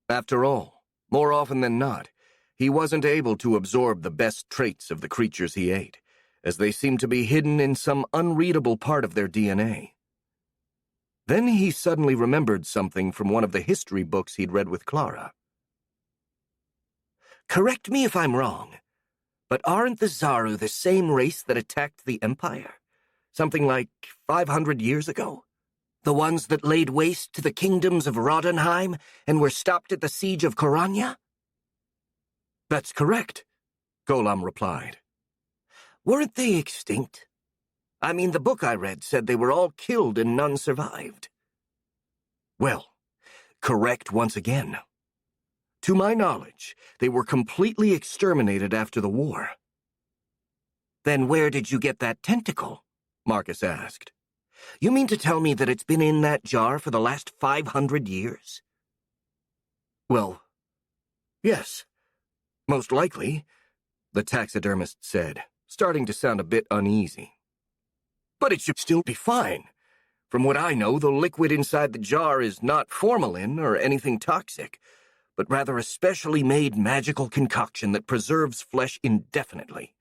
After all, more often than not, he wasn't able to absorb the best traits of the creatures he ate, as they seemed to be hidden in some unreadable part of their DNA. Then he suddenly remembered something from one of the history books he'd read with Clara. Correct me if I'm wrong, but aren't the Zaru the same race that attacked the Empire? Something like 500 years ago? The ones that laid waste to the kingdoms of Rodenheim and were stopped at the siege of Koranya? That's correct, Golam replied. Weren't they extinct? I mean, the book I read said they were all killed and none survived. Well, correct once again. To my knowledge, they were completely exterminated after the war. Then where did you get that tentacle? Marcus asked. You mean to tell me that it's been in that jar for the last 500 years? Well, yes, most likely, the taxidermist said, starting to sound a bit uneasy. But it should still be fine. From what I know, the liquid inside the jar is not formalin or anything toxic, but rather a specially made magical concoction that preserves flesh indefinitely.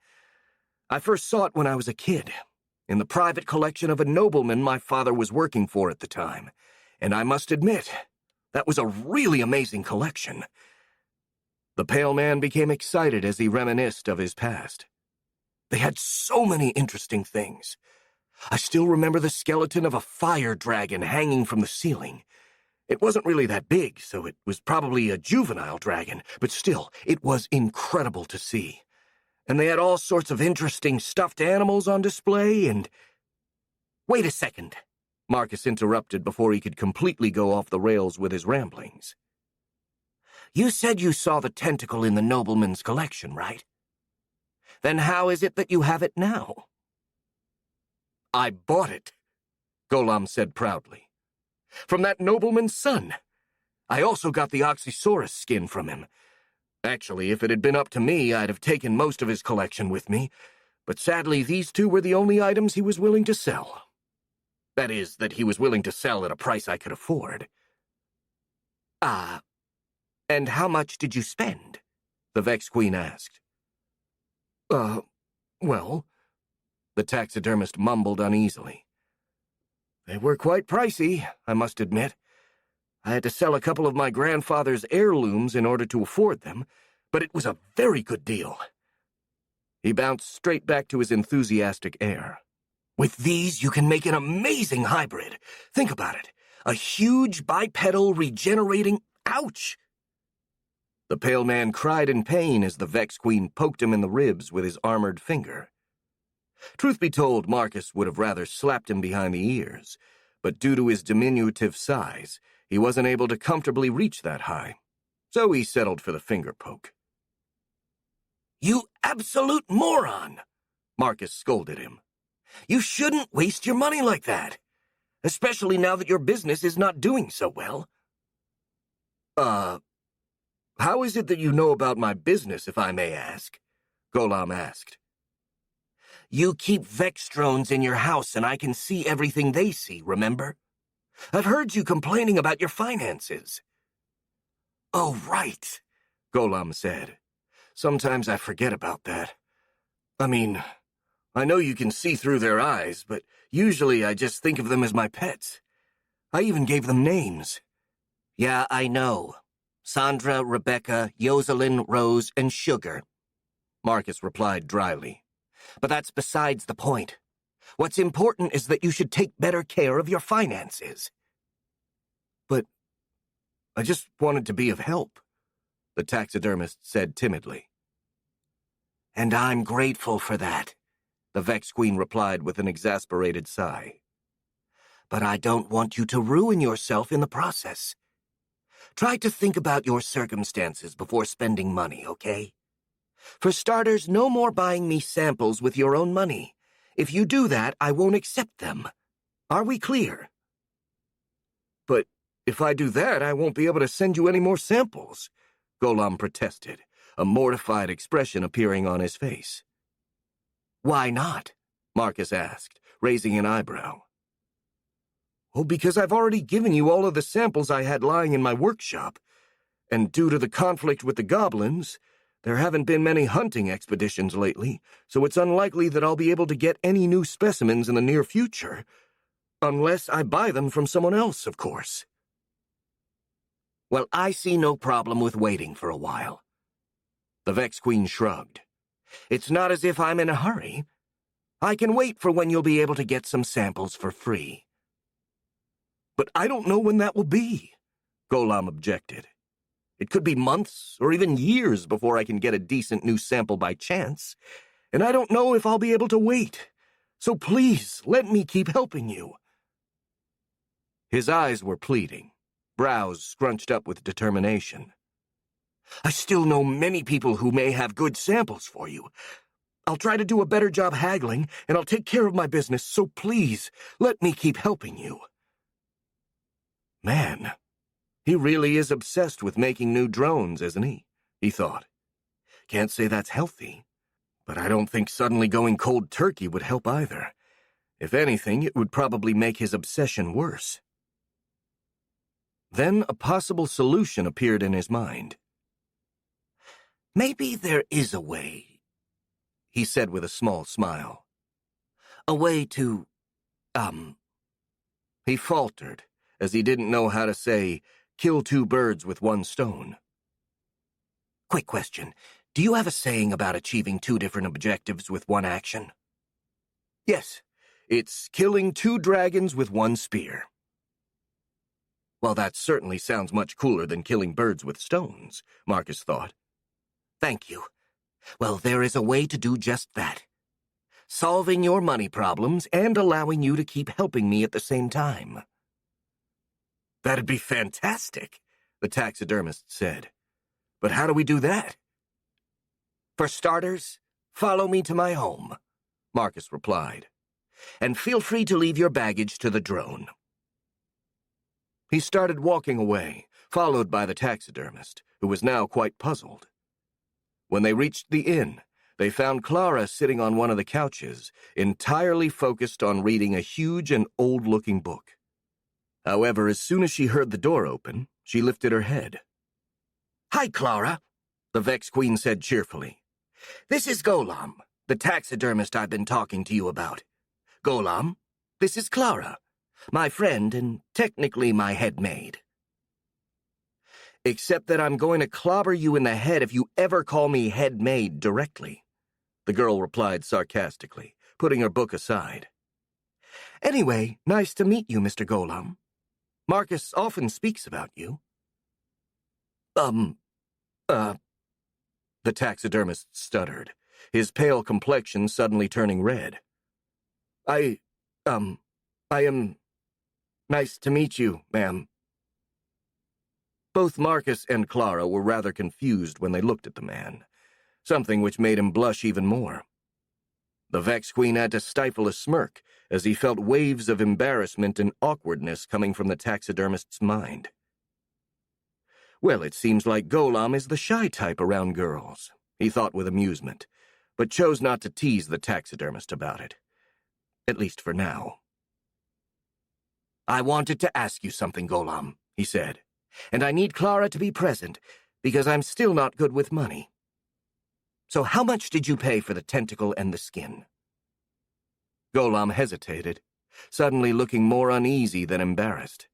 I first saw it when I was a kid, in the private collection of a nobleman my father was working for at the time, and I must admit, that was a really amazing collection. The pale man became excited as he reminisced of his past. They had so many interesting things. I still remember the skeleton of a fire dragon hanging from the ceiling. It wasn't really that big, so it was probably a juvenile dragon, but still, it was incredible to see. And they had all sorts of interesting stuffed animals on display, and... Wait a second, Marcus interrupted before he could completely go off the rails with his ramblings. You said you saw the tentacle in the nobleman's collection, right? Then how is it that you have it now? I bought it, Golam said proudly. From that nobleman's son. I also got the Oxysaurus skin from him. Actually, if it had been up to me, I'd have taken most of his collection with me, but sadly these two were the only items he was willing to sell. That is, that he was willing to sell at a price I could afford. And how much did you spend? The Vex Queen asked. Well, the taxidermist mumbled uneasily. They were quite pricey, I must admit. I had to sell a couple of my grandfather's heirlooms in order to afford them, but it was a very good deal. He bounced straight back to his enthusiastic air. With these, you can make an amazing hybrid. Think about it. A huge bipedal regenerating... Ouch! The pale man cried in pain as the Vex Queen poked him in the ribs with his armored finger. Truth be told, Marcus would have rather slapped him behind the ears, but due to his diminutive size, he wasn't able to comfortably reach that high, so he settled for the finger poke. You absolute moron! Marcus scolded him. You shouldn't waste your money like that, especially now that your business is not doing so well. How is it that you know about my business, if I may ask? Golem asked. You keep Vex drones in your house and I can see everything they see, remember? I've heard you complaining about your finances. Oh, right, Golem said. Sometimes I forget about that. I mean, I know you can see through their eyes, but usually I just think of them as my pets. I even gave them names. Yeah, I know. Sandra, Rebecca, Yoselin, Rose, and Sugar, Marcus replied dryly. But that's besides the point. What's important is that you should take better care of your finances. But I just wanted to be of help, the taxidermist said timidly. And I'm grateful for that, the Vex Queen replied with an exasperated sigh. But I don't want you to ruin yourself in the process. Try to think about your circumstances before spending money, okay? For starters, no more buying me samples with your own money. If you do that, I won't accept them. Are we clear? But if I do that, I won't be able to send you any more samples, Golem protested, a mortified expression appearing on his face. Why not? Marcus asked, raising an eyebrow. Oh, because I've already given you all of the samples I had lying in my workshop, and due to the conflict with the goblins, there haven't been many hunting expeditions lately, so it's unlikely that I'll be able to get any new specimens in the near future, unless I buy them from someone else, of course. Well, I see no problem with waiting for a while. The Vex Queen shrugged. It's not as if I'm in a hurry. I can wait for when you'll be able to get some samples for free. But I don't know when that will be, Golem objected. It could be months or even years before I can get a decent new sample by chance, and I don't know if I'll be able to wait. So please, let me keep helping you. His eyes were pleading, brows scrunched up with determination. I still know many people who may have good samples for you. I'll try to do a better job haggling, and I'll take care of my business, so please, let me keep helping you. Man, he really is obsessed with making new drones, isn't he? He thought. Can't say that's healthy, but I don't think suddenly going cold turkey would help either. If anything, it would probably make his obsession worse. Then a possible solution appeared in his mind. Maybe there is a way, he said with a small smile. A way to, He faltered, as he didn't know how to say, kill two birds with one stone. Quick question. Do you have a saying about achieving two different objectives with one action? Yes. It's killing two dragons with one spear. Well, that certainly sounds much cooler than killing birds with stones, Marcus thought. Thank you. Well, there is a way to do just that. Solving your money problems and allowing you to keep helping me at the same time. That'd be fantastic, the taxidermist said. But how do we do that? For starters, follow me to my home, Marcus replied. And feel free to leave your baggage to the drone. He started walking away, followed by the taxidermist, who was now quite puzzled. When they reached the inn, they found Clara sitting on one of the couches, entirely focused on reading a huge and old-looking book. However, as soon as she heard the door open, she lifted her head. "Hi, Clara," the Vex Queen said cheerfully. "This is Golam, the taxidermist I've been talking to you about. Golam, this is Clara, my friend and technically my head maid." "Except that I'm going to clobber you in the head if you ever call me head maid directly," the girl replied sarcastically, putting her book aside. "Anyway, nice to meet you, Mr. Golam. Marcus often speaks about you." The taxidermist stuttered, his pale complexion suddenly turning red. I am... Nice to meet you, ma'am." Both Marcus and Clara were rather confused when they looked at the man, something which made him blush even more. The Vex Queen had to stifle a smirk as he felt waves of embarrassment and awkwardness coming from the taxidermist's mind. Well, it seems like Golam is the shy type around girls, he thought with amusement, but chose not to tease the taxidermist about it. At least for now. "I wanted to ask you something, Golam," he said, "and I need Clara to be present, because I'm still not good with money. So how much did you pay for the tentacle and the skin?" Golam hesitated, suddenly looking more uneasy than embarrassed.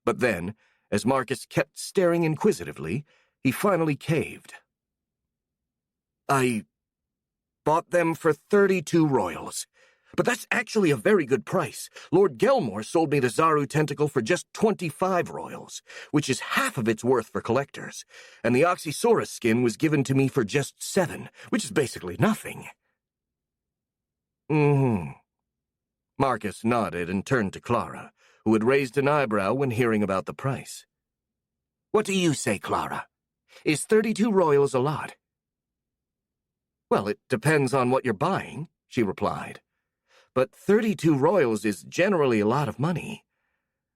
But then, as Marcus kept staring inquisitively, he finally caved. "I bought them for 32 royals. But that's actually a very good price. Lord Gelmore sold me the Zaru tentacle for just 25 royals, which is half of its worth for collectors, and the Oxysaurus skin was given to me for just 7, which is basically nothing." Marcus nodded and turned to Clara, who had raised an eyebrow when hearing about the price. "What do you say, Clara? Is 32 royals a lot?" "Well, it depends on what you're buying," she replied. "But 32 royals is generally a lot of money.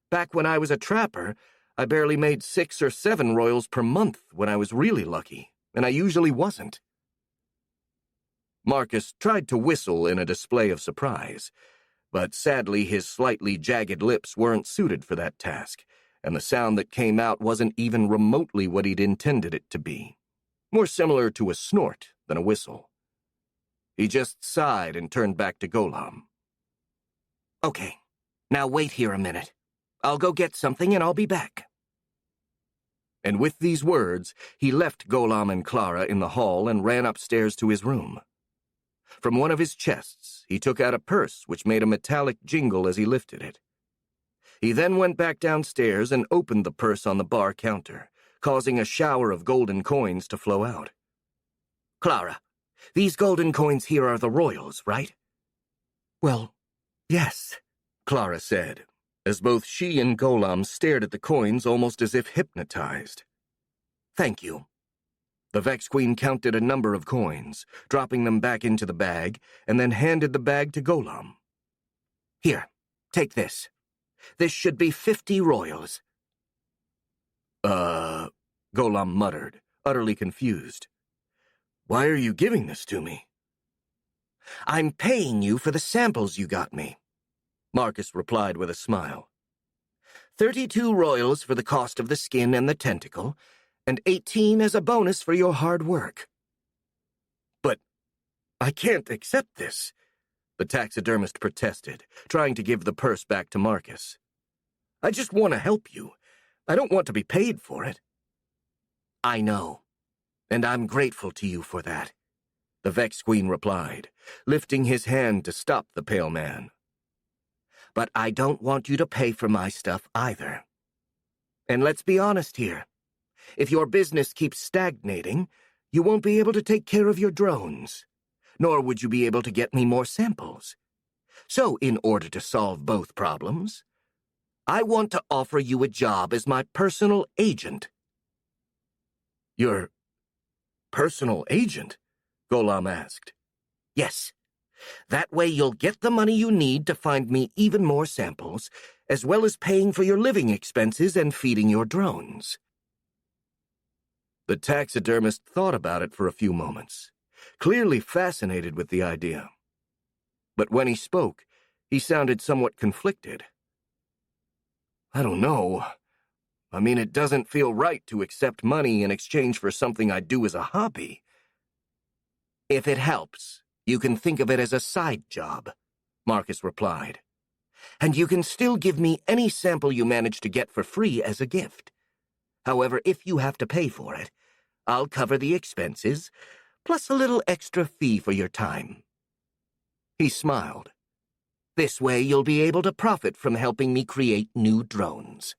Back when I was a trapper, I barely made 6 or 7 royals per month when I was really lucky, and I usually wasn't." Marcus tried to whistle in a display of surprise, but sadly his slightly jagged lips weren't suited for that task, and the sound that came out wasn't even remotely what he'd intended it to be, more similar to a snort than a whistle. He just sighed and turned back to Golam. "Okay, now wait here a minute. I'll go get something and I'll be back." And with these words, he left Golam and Clara in the hall and ran upstairs to his room. From one of his chests, he took out a purse which made a metallic jingle as he lifted it. He then went back downstairs and opened the purse on the bar counter, causing a shower of golden coins to flow out. "Clara, these golden coins here are the royals, right?" "Well, yes," Clara said, as both she and Golam stared at the coins almost as if hypnotized. "Thank you." The Vex Queen counted a number of coins, dropping them back into the bag, and then handed the bag to Golam. "Here, take this. This should be 50 royals." Golam muttered, utterly confused. "Why are you giving this to me?" "I'm paying you for the samples you got me," Marcus replied with a smile. 32 royals for the cost of the skin and the tentacle, and 18 as a bonus for your hard work." "But I can't accept this," the taxidermist protested, trying to give the purse back to Marcus. "I just want to help you. I don't want to be paid for it." "I know, and I'm grateful to you for that," the Vex Queen replied, lifting his hand to stop the pale man. "But I don't want you to pay for my stuff either. And let's be honest here. If your business keeps stagnating, you won't be able to take care of your drones, nor would you be able to get me more samples. So in order to solve both problems, I want to offer you a job as my personal agent." "Your personal agent?" Golam asked. "Yes. That way you'll get the money you need to find me even more samples, as well as paying for your living expenses and feeding your drones." The taxidermist thought about it for a few moments, clearly fascinated with the idea. But when he spoke, he sounded somewhat conflicted. I don't know. I mean, it doesn't feel right to accept money in exchange for something I do as a hobby. If it helps, you can think of it as a side job, Marcus replied. And you can still give me any sample you manage to get for free as a gift. However, if you have to pay for it, I'll cover the expenses, plus a little extra fee for your time. He smiled. This way you'll be able to profit from helping me create new drones.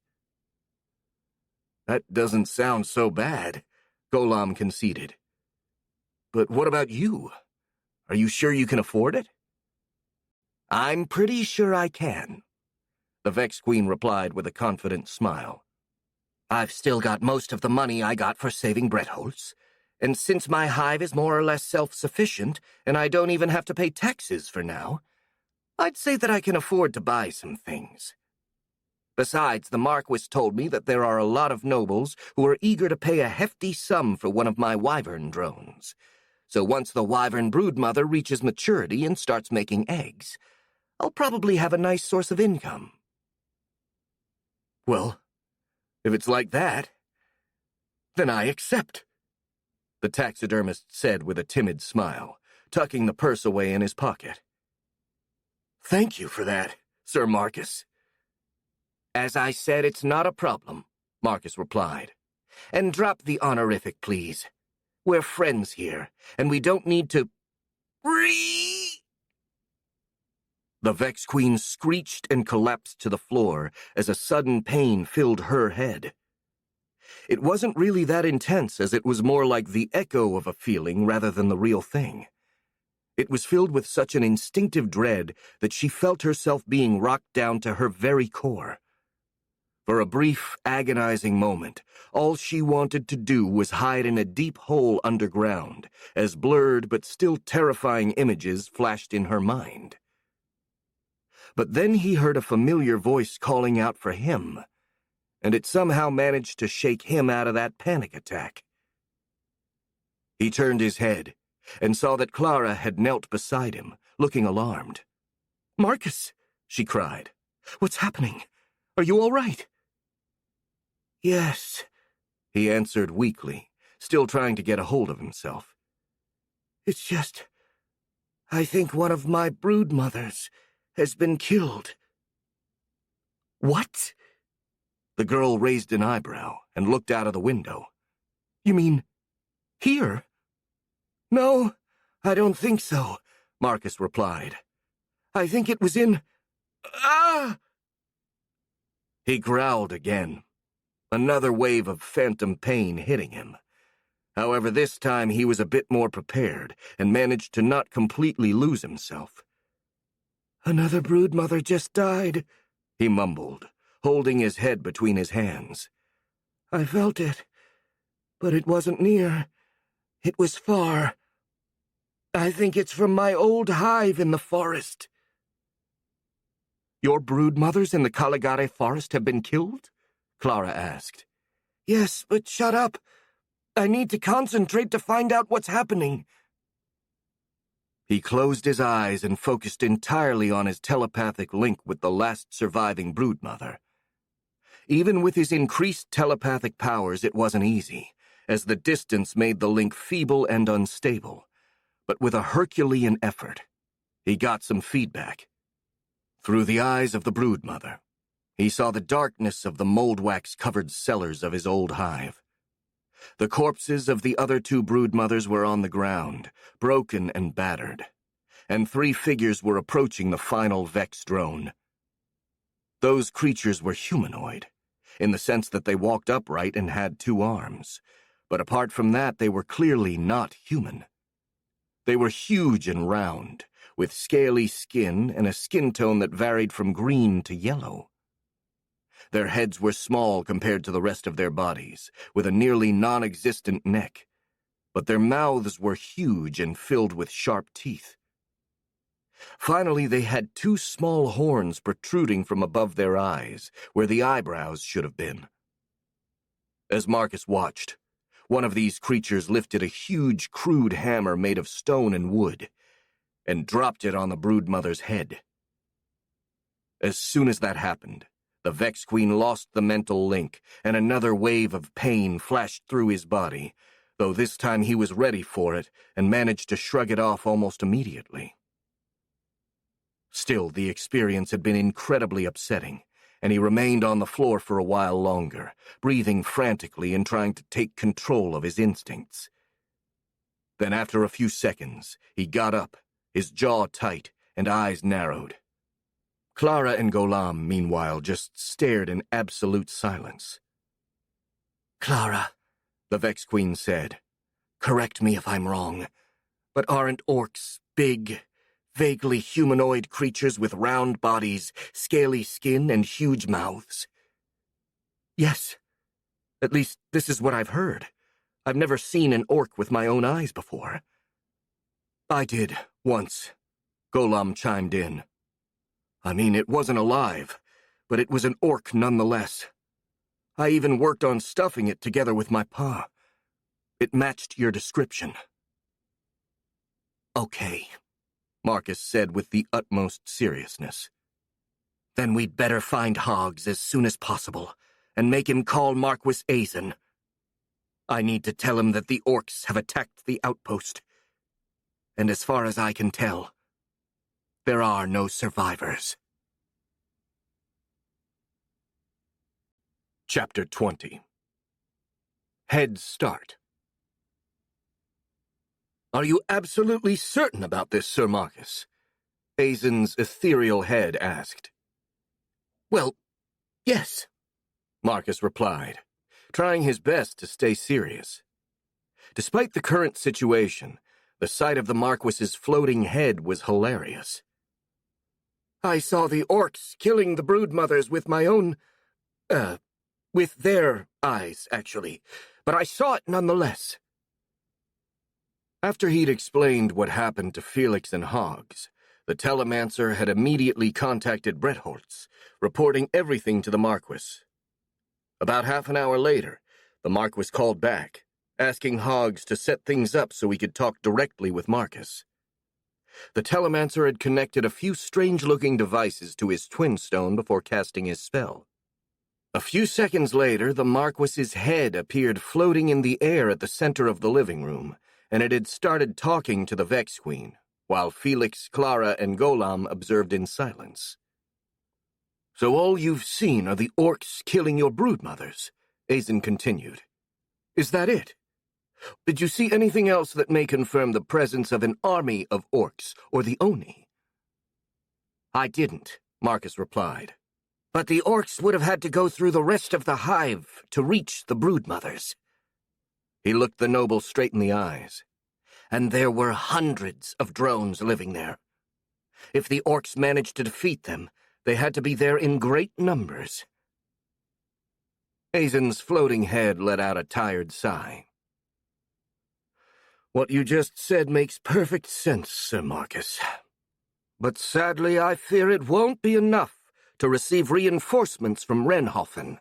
That doesn't sound so bad, Golam conceded. But what about you? Are you sure you can afford it? I'm pretty sure I can, the Vex Queen replied with a confident smile. I've still got most of the money I got for saving Brettholz, and since my hive is more or less self-sufficient and I don't even have to pay taxes for now, I'd say that I can afford to buy some things. Besides, the Marquis told me that there are a lot of nobles who are eager to pay a hefty sum for one of my wyvern drones. So once the wyvern broodmother reaches maturity and starts making eggs, I'll probably have a nice source of income. Well, if it's like that, then I accept, the taxidermist said with a timid smile, tucking the purse away in his pocket. Thank you for that, Sir Marcus. As I said, it's not a problem, Marcus replied. And drop the honorific, please. We're friends here, and we don't need to... The Vex Queen screeched and collapsed to the floor as a sudden pain filled her head. It wasn't really that intense, as it was more like the echo of a feeling rather than the real thing. It was filled with such an instinctive dread that she felt herself being rocked down to her very core. For a brief, agonizing moment, all she wanted to do was hide in a deep hole underground, as blurred but still terrifying images flashed in her mind. But then he heard a familiar voice calling out for him, and it somehow managed to shake him out of that panic attack. He turned his head and saw that Clara had knelt beside him, looking alarmed. "Marcus," she cried. "What's happening? Are you all right?" "Yes," he answered weakly, still trying to get a hold of himself. "It's just, I think one of my broodmothers has been killed." "What?" The girl raised an eyebrow and looked out of the window. "You mean here?" "No, I don't think so," Marcus replied. "I think it was in... Ah!" He growled again, another wave of phantom pain hitting him. However, this time he was a bit more prepared and managed to not completely lose himself. "Another broodmother just died," he mumbled, holding his head between his hands. "I felt it, but it wasn't near. It was far. I think it's from my old hive in the forest." "Your broodmothers in the Caligare forest have been killed?" Clara asked. "Yes, but shut up. I need to concentrate to find out what's happening." He closed his eyes and focused entirely on his telepathic link with the last surviving broodmother. Even with his increased telepathic powers, it wasn't easy, as the distance made the link feeble and unstable. But with a Herculean effort, he got some feedback. Through the eyes of the broodmother, he saw the darkness of the mold wax-covered cellars of his old hive. The corpses of the other two broodmothers were on the ground, broken and battered, and 3 figures were approaching the final Vex drone. Those creatures were humanoid, in the sense that they walked upright and had 2 arms, but apart from that they were clearly not human. They were huge and round, with scaly skin and a skin tone that varied from green to yellow. Their heads were small compared to the rest of their bodies, with a nearly non-existent neck, but their mouths were huge and filled with sharp teeth. Finally, they had 2 small horns protruding from above their eyes, where the eyebrows should have been. As Marcus watched, one of these creatures lifted a huge, crude hammer made of stone and wood and dropped it on the broodmother's head. As soon as that happened, the Vex Queen lost the mental link, and another wave of pain flashed through his body, though this time he was ready for it and managed to shrug it off almost immediately. Still, the experience had been incredibly upsetting, and he remained on the floor for a while longer, breathing frantically and trying to take control of his instincts. Then after a few seconds, he got up, his jaw tight and eyes narrowed. Clara and Golam, meanwhile, just stared in absolute silence. Clara, the Vex Queen said, correct me if I'm wrong, but aren't orcs big, vaguely humanoid creatures with round bodies, scaly skin, and huge mouths? Yes. At least, this is what I've heard. I've never seen an orc with my own eyes before. I did, once, Golam chimed in. I mean, it wasn't alive, but it was an orc nonetheless. I even worked on stuffing it together with my paw. It matched your description. Okay, Marcus said with the utmost seriousness. Then we'd better find Hoggs as soon as possible, and make him call Marquis Azen. I need to tell him that the orcs have attacked the outpost. And as far as I can tell, there are no survivors. Chapter 20. Head Start. Are you absolutely certain about this, Sir Marcus? Azen's ethereal head asked. Well, yes, Marcus replied, trying his best to stay serious. Despite the current situation, the sight of the Marquis's floating head was hilarious. I saw the orcs killing the broodmothers with my own, with their eyes, actually, but I saw it nonetheless. After he'd explained what happened to Felix and Hoggs, the telemancer had immediately contacted Bretholtz, reporting everything to the Marquis. About half an hour later, the Marquis called back, asking Hoggs to set things up so he could talk directly with Marcus. The telemancer had connected a few strange-looking devices to his twin stone before casting his spell. A few seconds later, the Marquis's head appeared floating in the air at the center of the living room, and it had started talking to the Vex Queen, while Felix, Clara, and Golam observed in silence. So all you've seen are the orcs killing your broodmothers, Azen continued. Is that it? Did you see anything else that may confirm the presence of an army of orcs or the Oni? I didn't, Marcus replied. But the orcs would have had to go through the rest of the hive to reach the broodmothers. He looked the noble straight in the eyes. And there were hundreds of drones living there. If the orcs managed to defeat them, they had to be there in great numbers. Azen's floating head let out a tired sigh. What you just said makes perfect sense, Sir Marcus. But sadly, I fear it won't be enough to receive reinforcements from Renhofen.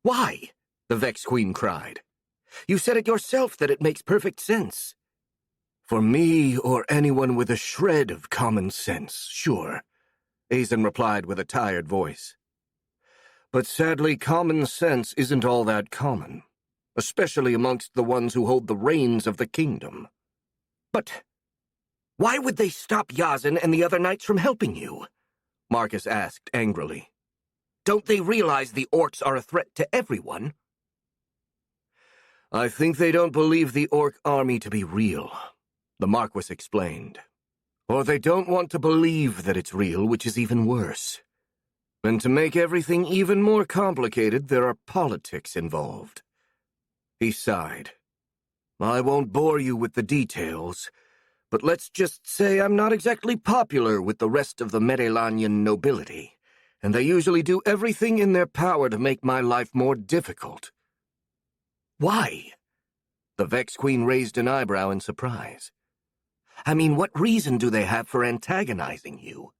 Why? The Vex Queen cried. You said it yourself that it makes perfect sense. For me or anyone with a shred of common sense, sure, Azen replied with a tired voice. But sadly, common sense isn't all that common, especially amongst the ones who hold the reins of the kingdom. But why would they stop Yazan and the other knights from helping you? Marcus asked angrily. Don't they realize the orcs are a threat to everyone? I think they don't believe the orc army to be real, the Marquis explained. Or they don't want to believe that it's real, which is even worse. And to make everything even more complicated, there are politics involved. He sighed. I won't bore you with the details, but let's just say I'm not exactly popular with the rest of the Medelanian nobility, and they usually do everything in their power to make my life more difficult. Why? The Vex Queen raised an eyebrow in surprise. I mean, what reason do they have for antagonizing you?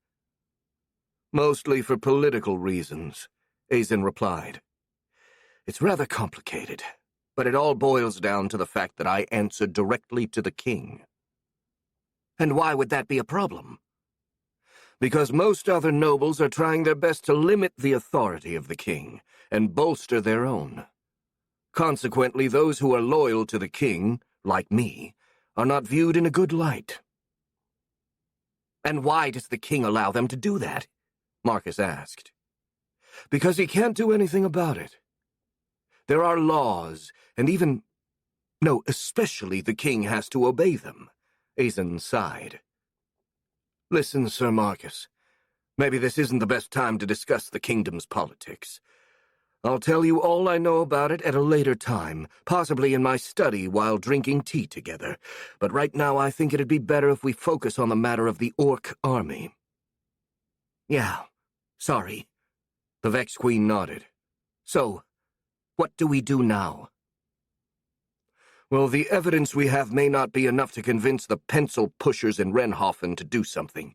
Mostly for political reasons, Azen replied. It's rather complicated, but it all boils down to the fact that I answer directly to the king. And why would that be a problem? Because most other nobles are trying their best to limit the authority of the king and bolster their own. Consequently, those who are loyal to the king, like me, are not viewed in a good light. And why does the king allow them to do that? Marcus asked. Because he can't do anything about it. There are laws, and especially the king has to obey them. Azen sighed. Listen, Sir Marcus, maybe this isn't the best time to discuss the kingdom's politics. I'll tell you all I know about it at a later time, possibly in my study while drinking tea together. But right now I think it'd be better if we focus on the matter of the Orc army. Yeah, sorry. The Vex Queen nodded. So, what do we do now? Well, the evidence we have may not be enough to convince the pencil pushers in Renhofen to do something,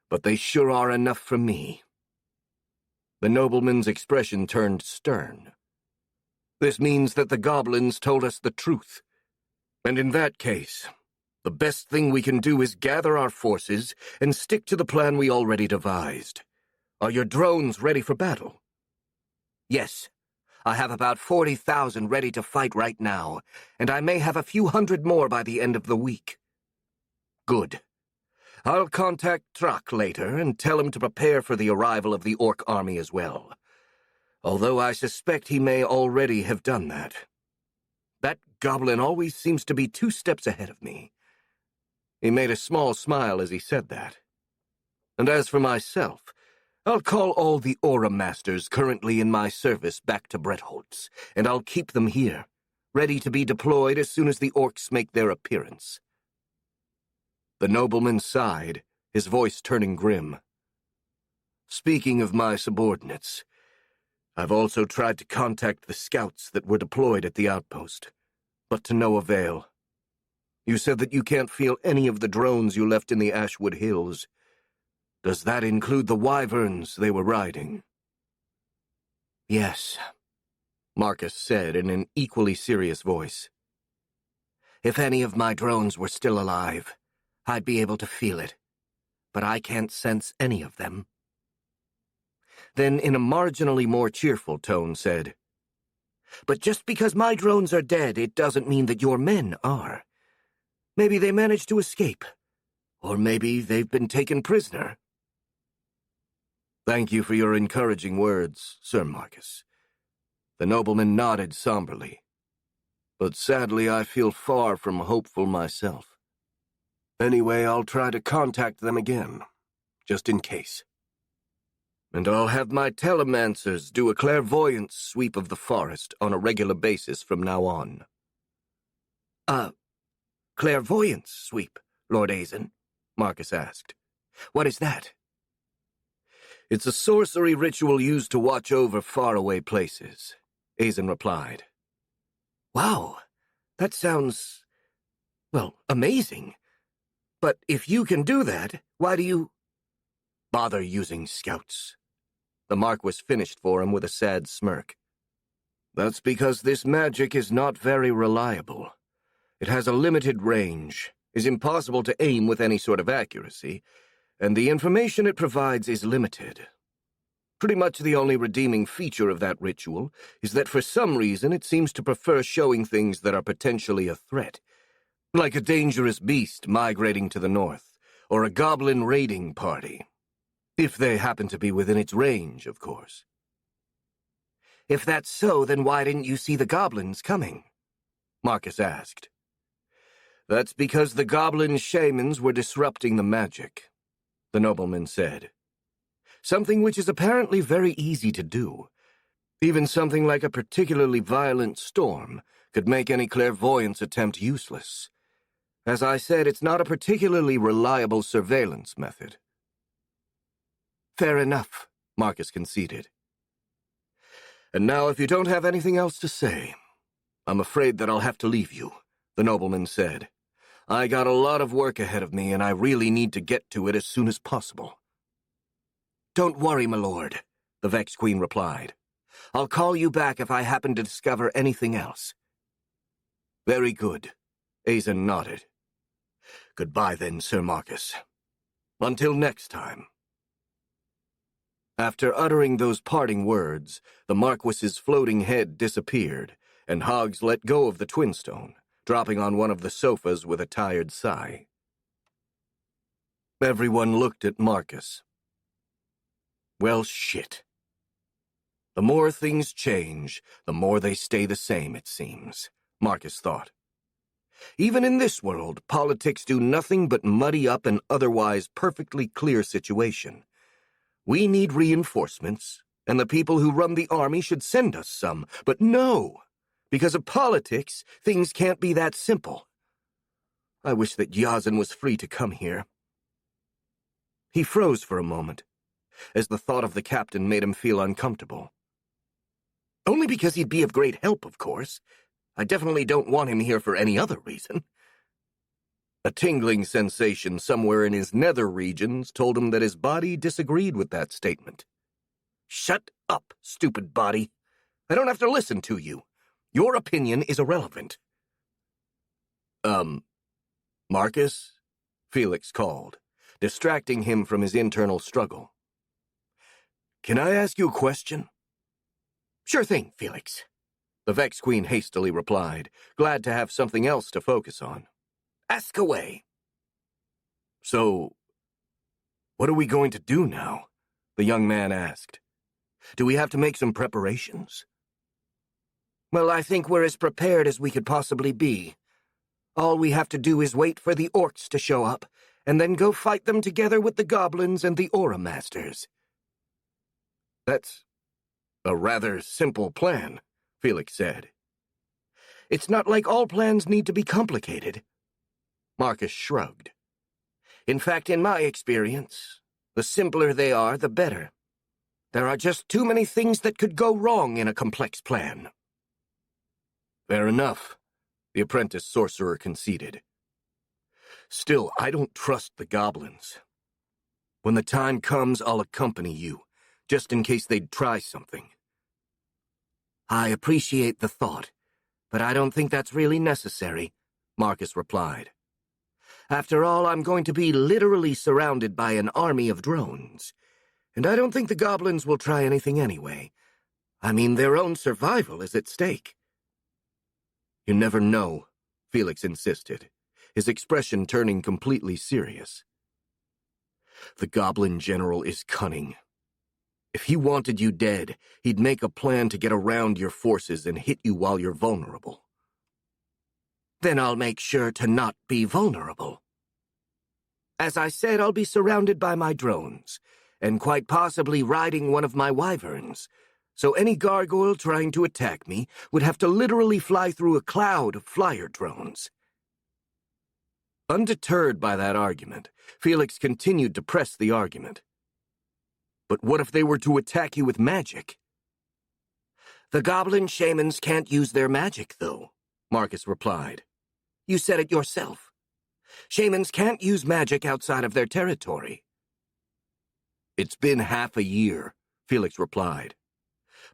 but they sure are enough for me. The nobleman's expression turned stern. This means that the goblins told us the truth. And in that case, the best thing we can do is gather our forces and stick to the plan we already devised. Are your drones ready for battle? Yes. I have about 40,000 ready to fight right now, and I may have a few hundred more by the end of the week. Good. I'll contact Trak later and tell him to prepare for the arrival of the Orc army as well. Although I suspect he may already have done that. That goblin always seems to be 2 steps ahead of me. He made a small smile as he said that. And as for myself, I'll call all the Aura Masters currently in my service back to Bretholtz, and I'll keep them here, ready to be deployed as soon as the Orcs make their appearance. The nobleman sighed, his voice turning grim. Speaking of my subordinates, I've also tried to contact the scouts that were deployed at the outpost, but to no avail. You said that you can't feel any of the drones you left in the Ashwood Hills. Does that include the wyverns they were riding? Yes, Marcus said in an equally serious voice. If any of my drones were still alive, I'd be able to feel it, but I can't sense any of them. Then, in a marginally more cheerful tone, said, But just because my drones are dead, it doesn't mean that your men are. Maybe they managed to escape, or maybe they've been taken prisoner. Thank you for your encouraging words, Sir Marcus. The nobleman nodded somberly. But sadly, I feel far from hopeful myself. Anyway, I'll try to contact them again, just in case. And I'll have my telemancers do a clairvoyance sweep of the forest on a regular basis from now on. Clairvoyance sweep, Lord Azen? Marcus asked. What is that? It's a sorcery ritual used to watch over faraway places, Azen replied. Wow, that sounds, amazing. But if you can do that, why do you... Bother using scouts. The Marquis finished for him with a sad smirk. That's because this magic is not very reliable. It has a limited range, is impossible to aim with any sort of accuracy, and the information it provides is limited. Pretty much the only redeeming feature of that ritual is that for some reason it seems to prefer showing things that are potentially a threat, like a dangerous beast migrating to the north, or a goblin raiding party. If they happen to be within its range, of course. If that's so, then why didn't you see the goblins coming? Marcus asked. That's because the goblin shamans were disrupting the magic, the nobleman said. Something which is apparently very easy to do. Even something like a particularly violent storm could make any clairvoyance attempt useless. As I said, it's not a particularly reliable surveillance method. Fair enough, Marcus conceded. And now, if you don't have anything else to say, I'm afraid that I'll have to leave you, the nobleman said. I got a lot of work ahead of me, and I really need to get to it as soon as possible. Don't worry, my lord, the Vex Queen replied. I'll call you back if I happen to discover anything else. Very good. Azen nodded. Goodbye then, Sir Marcus. Until next time. After uttering those parting words, the Marquis's floating head disappeared, and Hoggs let go of the twinstone, dropping on one of the sofas with a tired sigh. Everyone looked at Marcus. Well, shit. The more things change, the more they stay the same, it seems, Marcus thought. Even in this world, politics do nothing but muddy up an otherwise perfectly clear situation. We need reinforcements, and the people who run the army should send us some. But no! Because of politics, things can't be that simple. I wish that Yazen was free to come here. He froze for a moment, as the thought of the captain made him feel uncomfortable. Only because he'd be of great help, of course. I definitely don't want him here for any other reason. A tingling sensation somewhere in his nether regions told him that his body disagreed with that statement. Shut up, stupid body. I don't have to listen to you. Your opinion is irrelevant. Marcus? Felix called, distracting him from his internal struggle. Can I ask you a question? Sure thing, Felix. The Vex Queen hastily replied, glad to have something else to focus on. Ask away. So, what are we going to do now? The young man asked. Do we have to make some preparations? Well, I think we're as prepared as we could possibly be. All we have to do is wait for the orcs to show up, and then go fight them together with the goblins and the Aura Masters. That's a rather simple plan, Felix said. It's not like all plans need to be complicated. Marcus shrugged. In fact, in my experience, the simpler they are, the better. There are just too many things that could go wrong in a complex plan. Fair enough, the apprentice sorcerer conceded. Still, I don't trust the goblins. When the time comes, I'll accompany you, just in case they'd try something. I appreciate the thought, but I don't think that's really necessary, Marcus replied. After all, I'm going to be literally surrounded by an army of drones, and I don't think the goblins will try anything anyway. I mean, their own survival is at stake. You never know, Felix insisted, his expression turning completely serious. The goblin general is cunning. If he wanted you dead, he'd make a plan to get around your forces and hit you while you're vulnerable. Then I'll make sure to not be vulnerable. As I said, I'll be surrounded by my drones, and quite possibly riding one of my wyverns, so any gargoyle trying to attack me would have to literally fly through a cloud of flyer drones. Undeterred by that argument, Felix continued to press the argument. But what if they were to attack you with magic? The goblin shamans can't use their magic, though, Marcus replied. You said it yourself. Shamans can't use magic outside of their territory. It's been half a year, Felix replied.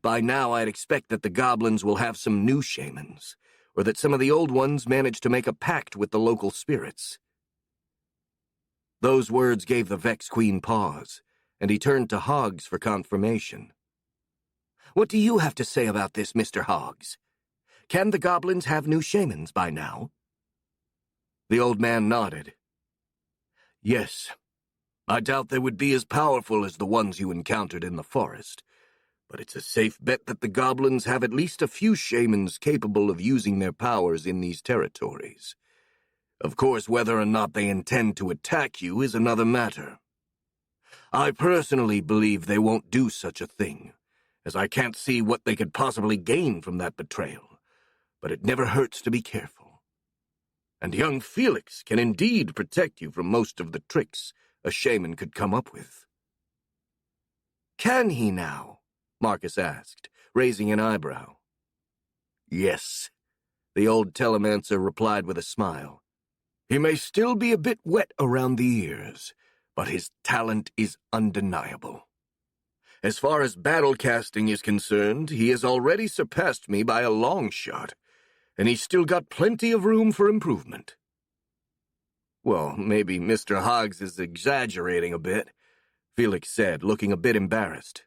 By now I'd expect that the goblins will have some new shamans, or that some of the old ones managed to make a pact with the local spirits. Those words gave the Vex Queen pause, and he turned to Hoggs for confirmation. What do you have to say about this, Mr. Hoggs? Can the goblins have new shamans by now? The old man nodded. Yes. I doubt they would be as powerful as the ones you encountered in the forest, but it's a safe bet that the goblins have at least a few shamans capable of using their powers in these territories. Of course, whether or not they intend to attack you is another matter. I personally believe they won't do such a thing, as I can't see what they could possibly gain from that betrayal, but it never hurts to be careful. And young Felix can indeed protect you from most of the tricks a shaman could come up with. Can he now? Marcus asked, raising an eyebrow. Yes, the old telemancer replied with a smile. He may still be a bit wet around the ears, but his talent is undeniable. As far as battle casting is concerned, he has already surpassed me by a long shot, and he's still got plenty of room for improvement. Well, maybe Mr. Hoggs is exaggerating a bit, Felix said, looking a bit embarrassed.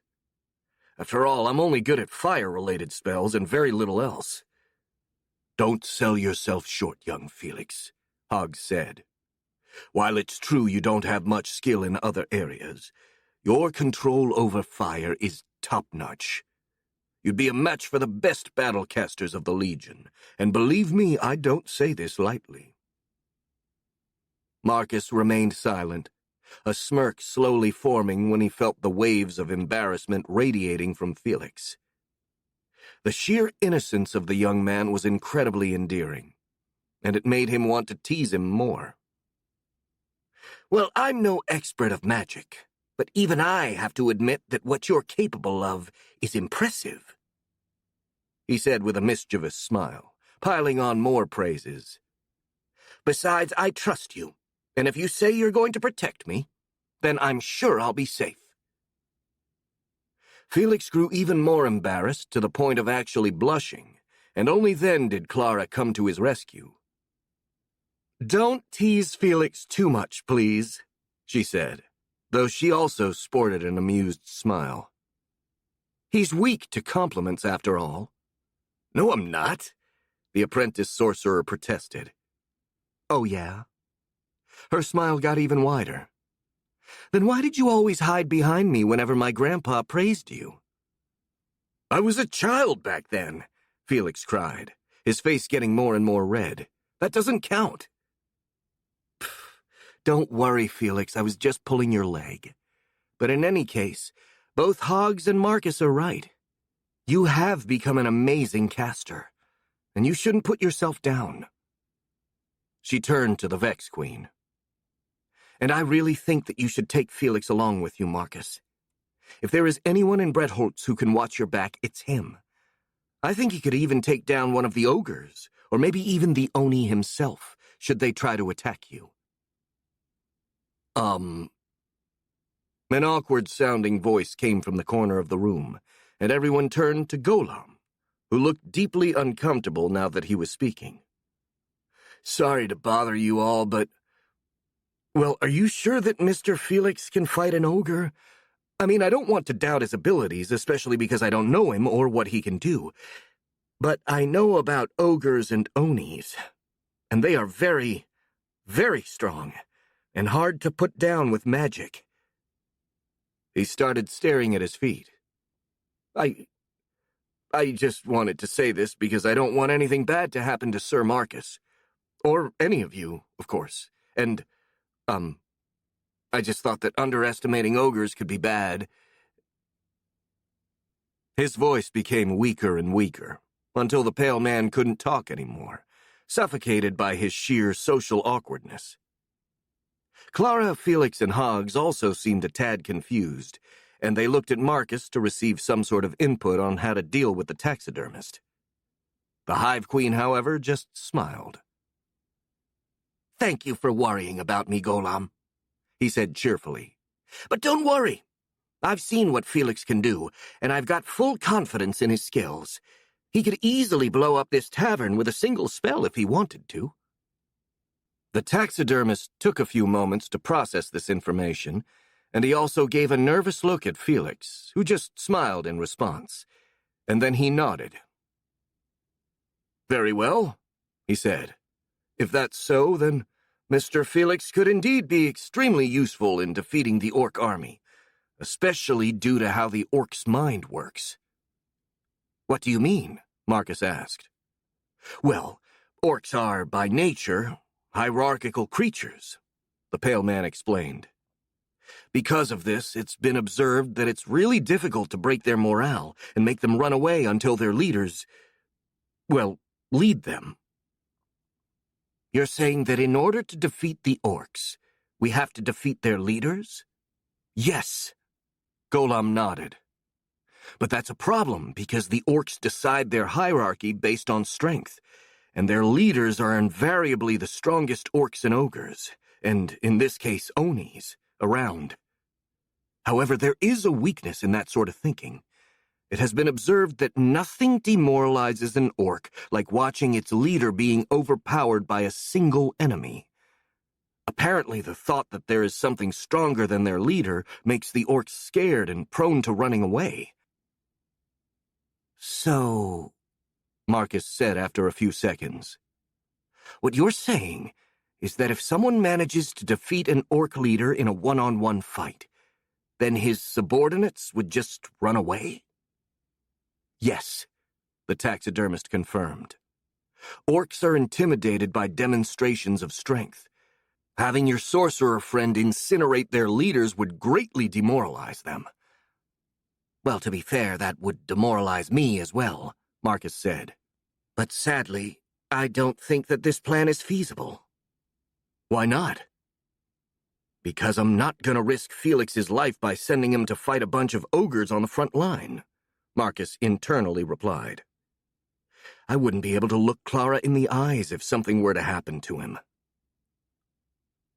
After all, I'm only good at fire-related spells and very little else. Don't sell yourself short, young Felix, Hoggs said. While it's true you don't have much skill in other areas, your control over fire is top-notch. You'd be a match for the best battlecasters of the Legion, and believe me, I don't say this lightly. Marcus remained silent, a smirk slowly forming when he felt the waves of embarrassment radiating from Felix. The sheer innocence of the young man was incredibly endearing, and it made him want to tease him more. Well, I'm no expert of magic, but even I have to admit that what you're capable of is impressive, he said with a mischievous smile, piling on more praises. Besides, I trust you, and if you say you're going to protect me, then I'm sure I'll be safe. Felix grew even more embarrassed to the point of actually blushing, and only then did Clara come to his rescue. Don't tease Felix too much, please, she said, though she also sported an amused smile. He's weak to compliments, after all. No, I'm not, the apprentice sorcerer protested. Oh, yeah? Her smile got even wider. Then why did you always hide behind me whenever my grandpa praised you? I was a child back then, Felix cried, his face getting more and more red. That doesn't count. Don't worry, Felix, I was just pulling your leg. But in any case, both Hoggs and Marcus are right. You have become an amazing caster, and you shouldn't put yourself down. She turned to the Vex Queen. And I really think that you should take Felix along with you, Marcus. If there is anyone in Brettholtz who can watch your back, it's him. I think he could even take down one of the ogres, or maybe even the Oni himself, should they try to attack you. An awkward-sounding voice came from the corner of the room, and everyone turned to Golem, who looked deeply uncomfortable now that he was speaking. Sorry to bother you all, but... Well, are you sure that Mr. Felix can fight an ogre? I mean, I don't want to doubt his abilities, especially because I don't know him or what he can do. But I know about ogres and Onis, and they are very, very strong, and hard to put down with magic. He started staring at his feet. I just wanted to say this because I don't want anything bad to happen to Sir Marcus. Or any of you, of course. And, I just thought that underestimating ogres could be bad. His voice became weaker and weaker, until the pale man couldn't talk anymore, suffocated by his sheer social awkwardness. Clara, Felix, and Hoggs also seemed a tad confused, and they looked at Marcus to receive some sort of input on how to deal with the taxidermist. The Hive Queen, however, just smiled. Thank you for worrying about me, Golem, he said cheerfully. But don't worry. I've seen what Felix can do, and I've got full confidence in his skills. He could easily blow up this tavern with a single spell if he wanted to. The taxidermist took a few moments to process this information, and he also gave a nervous look at Felix, who just smiled in response, and then he nodded. Very well, he said. If that's so, then Mr. Felix could indeed be extremely useful in defeating the Orc army, especially due to how the Orc's mind works. What do you mean? Marcus asked. Well, Orcs are, by nature, hierarchical creatures, the pale man explained. Because of this, it's been observed that it's really difficult to break their morale and make them run away until their leaders, well, lead them. You're saying that in order to defeat the Orcs, we have to defeat their leaders? Yes, Golem nodded. But that's a problem because the Orcs decide their hierarchy based on strength, and their leaders are invariably the strongest Orcs and Ogres, and in this case Onis, around. However, there is a weakness in that sort of thinking, It has been observed that nothing demoralizes an orc like watching its leader being overpowered by a single enemy. Apparently, the thought that there is something stronger than their leader makes the orcs scared and prone to running away. So, Marcus said after a few seconds, what you're saying is that if someone manages to defeat an orc leader in a one-on-one fight, then his subordinates would just run away? Yes, the taxidermist confirmed. Orcs are intimidated by demonstrations of strength. Having your sorcerer friend incinerate their leaders would greatly demoralize them. Well, to be fair, that would demoralize me as well, Marcus said. But sadly, I don't think that this plan is feasible. Why not? Because I'm not going to risk Felix's life by sending him to fight a bunch of ogres on the front line, Marcus internally replied. I wouldn't be able to look Clara in the eyes if something were to happen to him.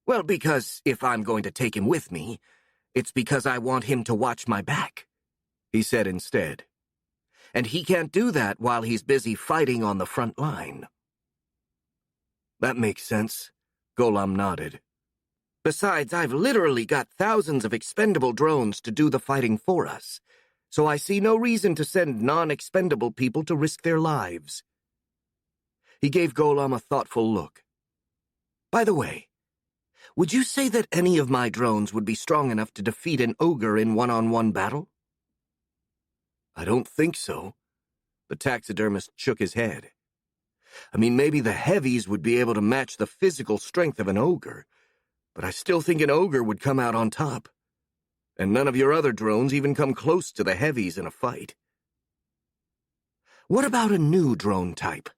Well, because if I'm going to take him with me, it's because I want him to watch my back, he said instead. And he can't do that while he's busy fighting on the front line. That makes sense, Golem nodded. Besides, I've literally got thousands of expendable drones to do the fighting for us, so I see no reason to send non-expendable people to risk their lives. He gave Golem a thoughtful look. By the way, would you say that any of my drones would be strong enough to defeat an ogre in one-on-one battle? I don't think so. The taxidermist shook his head. I mean, maybe the heavies would be able to match the physical strength of an ogre, but I still think an ogre would come out on top. And none of your other drones even come close to the heavies in a fight. What about a new drone type?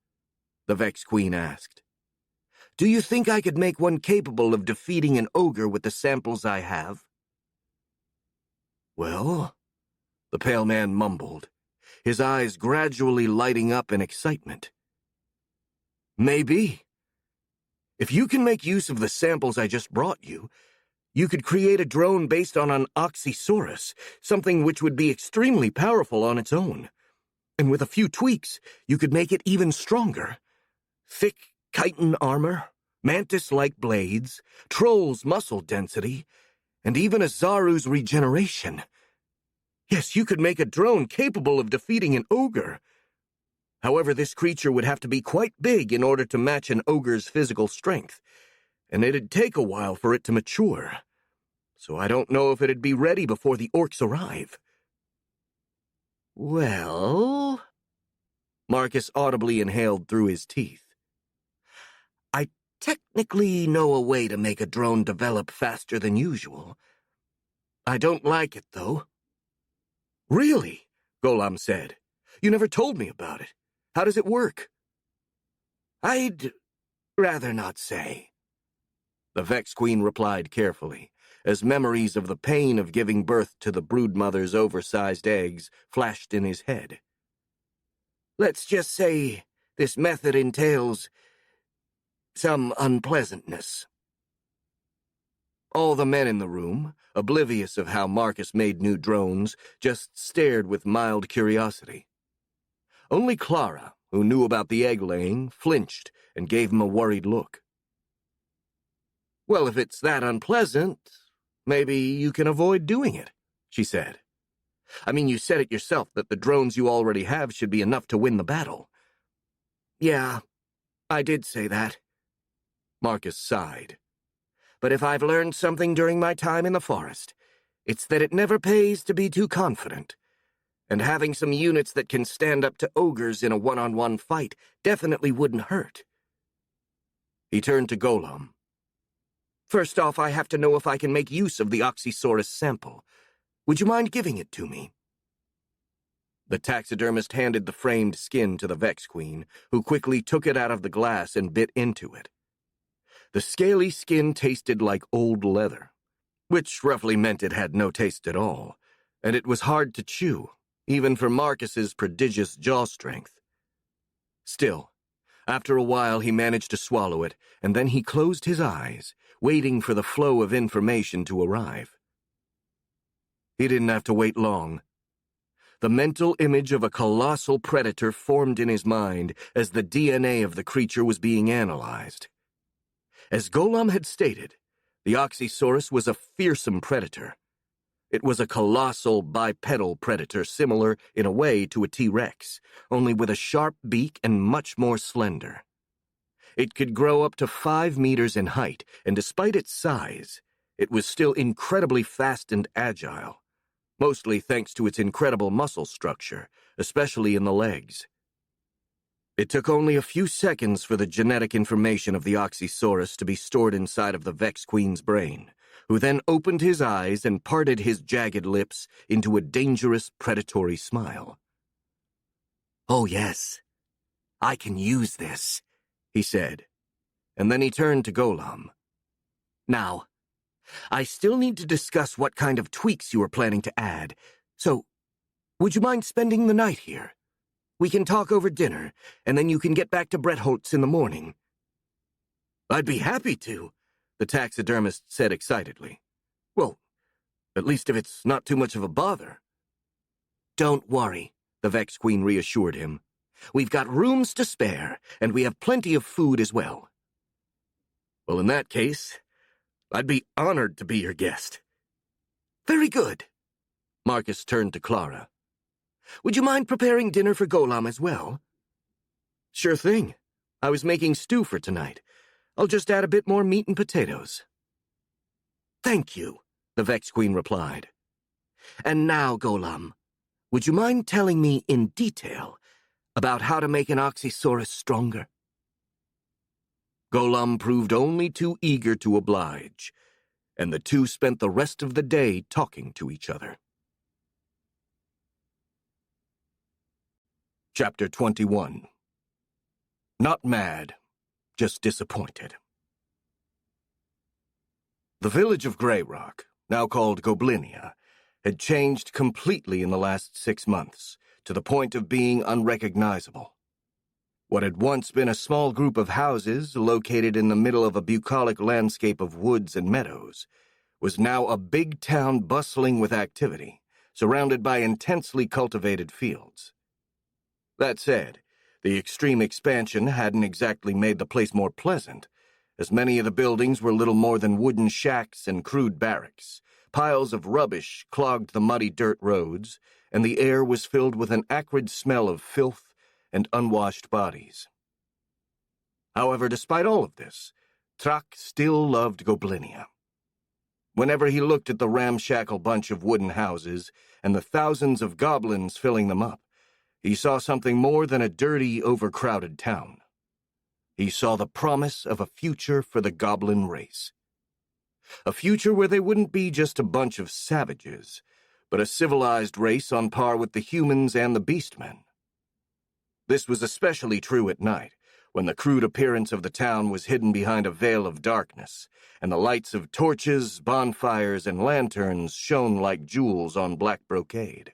The Vex Queen asked. Do you think I could make one capable of defeating an ogre with the samples I have? Well, the pale man mumbled, his eyes gradually lighting up in excitement. Maybe. If you can make use of the samples I just brought you, you could create a drone based on an Oxysaurus, something which would be extremely powerful on its own. And with a few tweaks, you could make it even stronger. Thick chitin armor, mantis-like blades, troll's muscle density, and even a Zaru's regeneration. Yes, you could make a drone capable of defeating an ogre. However, this creature would have to be quite big in order to match an ogre's physical strength, and it'd take a while for it to mature. So I don't know if it'd be ready before the orcs arrive. Well... Marcus audibly inhaled through his teeth. I technically know a way to make a drone develop faster than usual. I don't like it, though. Really? Golem said. You never told me about it. How does it work? I'd rather not say. The Vex Queen replied carefully, as memories of the pain of giving birth to the broodmother's oversized eggs flashed in his head. Let's just say this method entails some unpleasantness. All the men in the room, oblivious of how Marcus made new drones, just stared with mild curiosity. Only Clara, who knew about the egg-laying, flinched and gave him a worried look. Well, if it's that unpleasant, maybe you can avoid doing it, she said. I mean, you said it yourself that the drones you already have should be enough to win the battle. Yeah, I did say that. Marcus sighed. But if I've learned something during my time in the forest, it's that it never pays to be too confident. And having some units that can stand up to ogres in a one-on-one fight definitely wouldn't hurt. He turned to Golem. First off, I have to know if I can make use of the Oxysaurus sample. Would you mind giving it to me? The taxidermist handed the framed skin to the Vex Queen, who quickly took it out of the glass and bit into it. The scaly skin tasted like old leather, which roughly meant it had no taste at all, and it was hard to chew, even for Marcus's prodigious jaw strength. Still, after a while he managed to swallow it, and then he closed his eyes, waiting for the flow of information to arrive. He didn't have to wait long. The mental image of a colossal predator formed in his mind as the DNA of the creature was being analyzed. As Golem had stated, the Oxysaurus was a fearsome predator. It was a colossal bipedal predator similar in a way to a T-Rex, only with a sharp beak and much more slender. It could grow up to 5 meters in height, and despite its size, it was still incredibly fast and agile, mostly thanks to its incredible muscle structure, especially in the legs. It took only a few seconds for the genetic information of the Oxysaurus to be stored inside of the Vex Queen's brain, who then opened his eyes and parted his jagged lips into a dangerous, predatory smile. "Oh, yes. I can use this," he said, and then he turned to Golem. "Now, I still need to discuss what kind of tweaks you are planning to add, so would you mind spending the night here? We can talk over dinner, and then you can get back to Bretholtz in the morning." "I'd be happy to," the taxidermist said excitedly. "Well, at least if it's not too much of a bother." "Don't worry," the Vex Queen reassured him. "We've got rooms to spare, and we have plenty of food as well." "Well, in that case, I'd be honored to be your guest." "Very good." Marcus turned to Clara. "Would you mind preparing dinner for Golem as well?" "Sure thing. I was making stew for tonight. I'll just add a bit more meat and potatoes." "Thank you," the Vex Queen replied. "And now, Golem, would you mind telling me in detail about how to make an Oxysaurus stronger?" Golem proved only too eager to oblige, and the two spent the rest of the day talking to each other. Chapter 21. Not mad, just disappointed. The village of Grey Rock, now called Goblinia, had changed completely in the last 6 months, to the point of being unrecognizable. What had once been a small group of houses located in the middle of a bucolic landscape of woods and meadows was now a big town bustling with activity, surrounded by intensely cultivated fields. That said, the extreme expansion hadn't exactly made the place more pleasant, as many of the buildings were little more than wooden shacks and crude barracks. Piles of rubbish clogged the muddy dirt roads, and the air was filled with an acrid smell of filth and unwashed bodies. However, despite all of this, Trak still loved Goblinia. Whenever he looked at the ramshackle bunch of wooden houses and the thousands of goblins filling them up, he saw something more than a dirty, overcrowded town. He saw the promise of a future for the goblin race. A future where they wouldn't be just a bunch of savages, but a civilized race on par with the humans and the beastmen. This was especially true at night, when the crude appearance of the town was hidden behind a veil of darkness, and the lights of torches, bonfires, and lanterns shone like jewels on black brocade.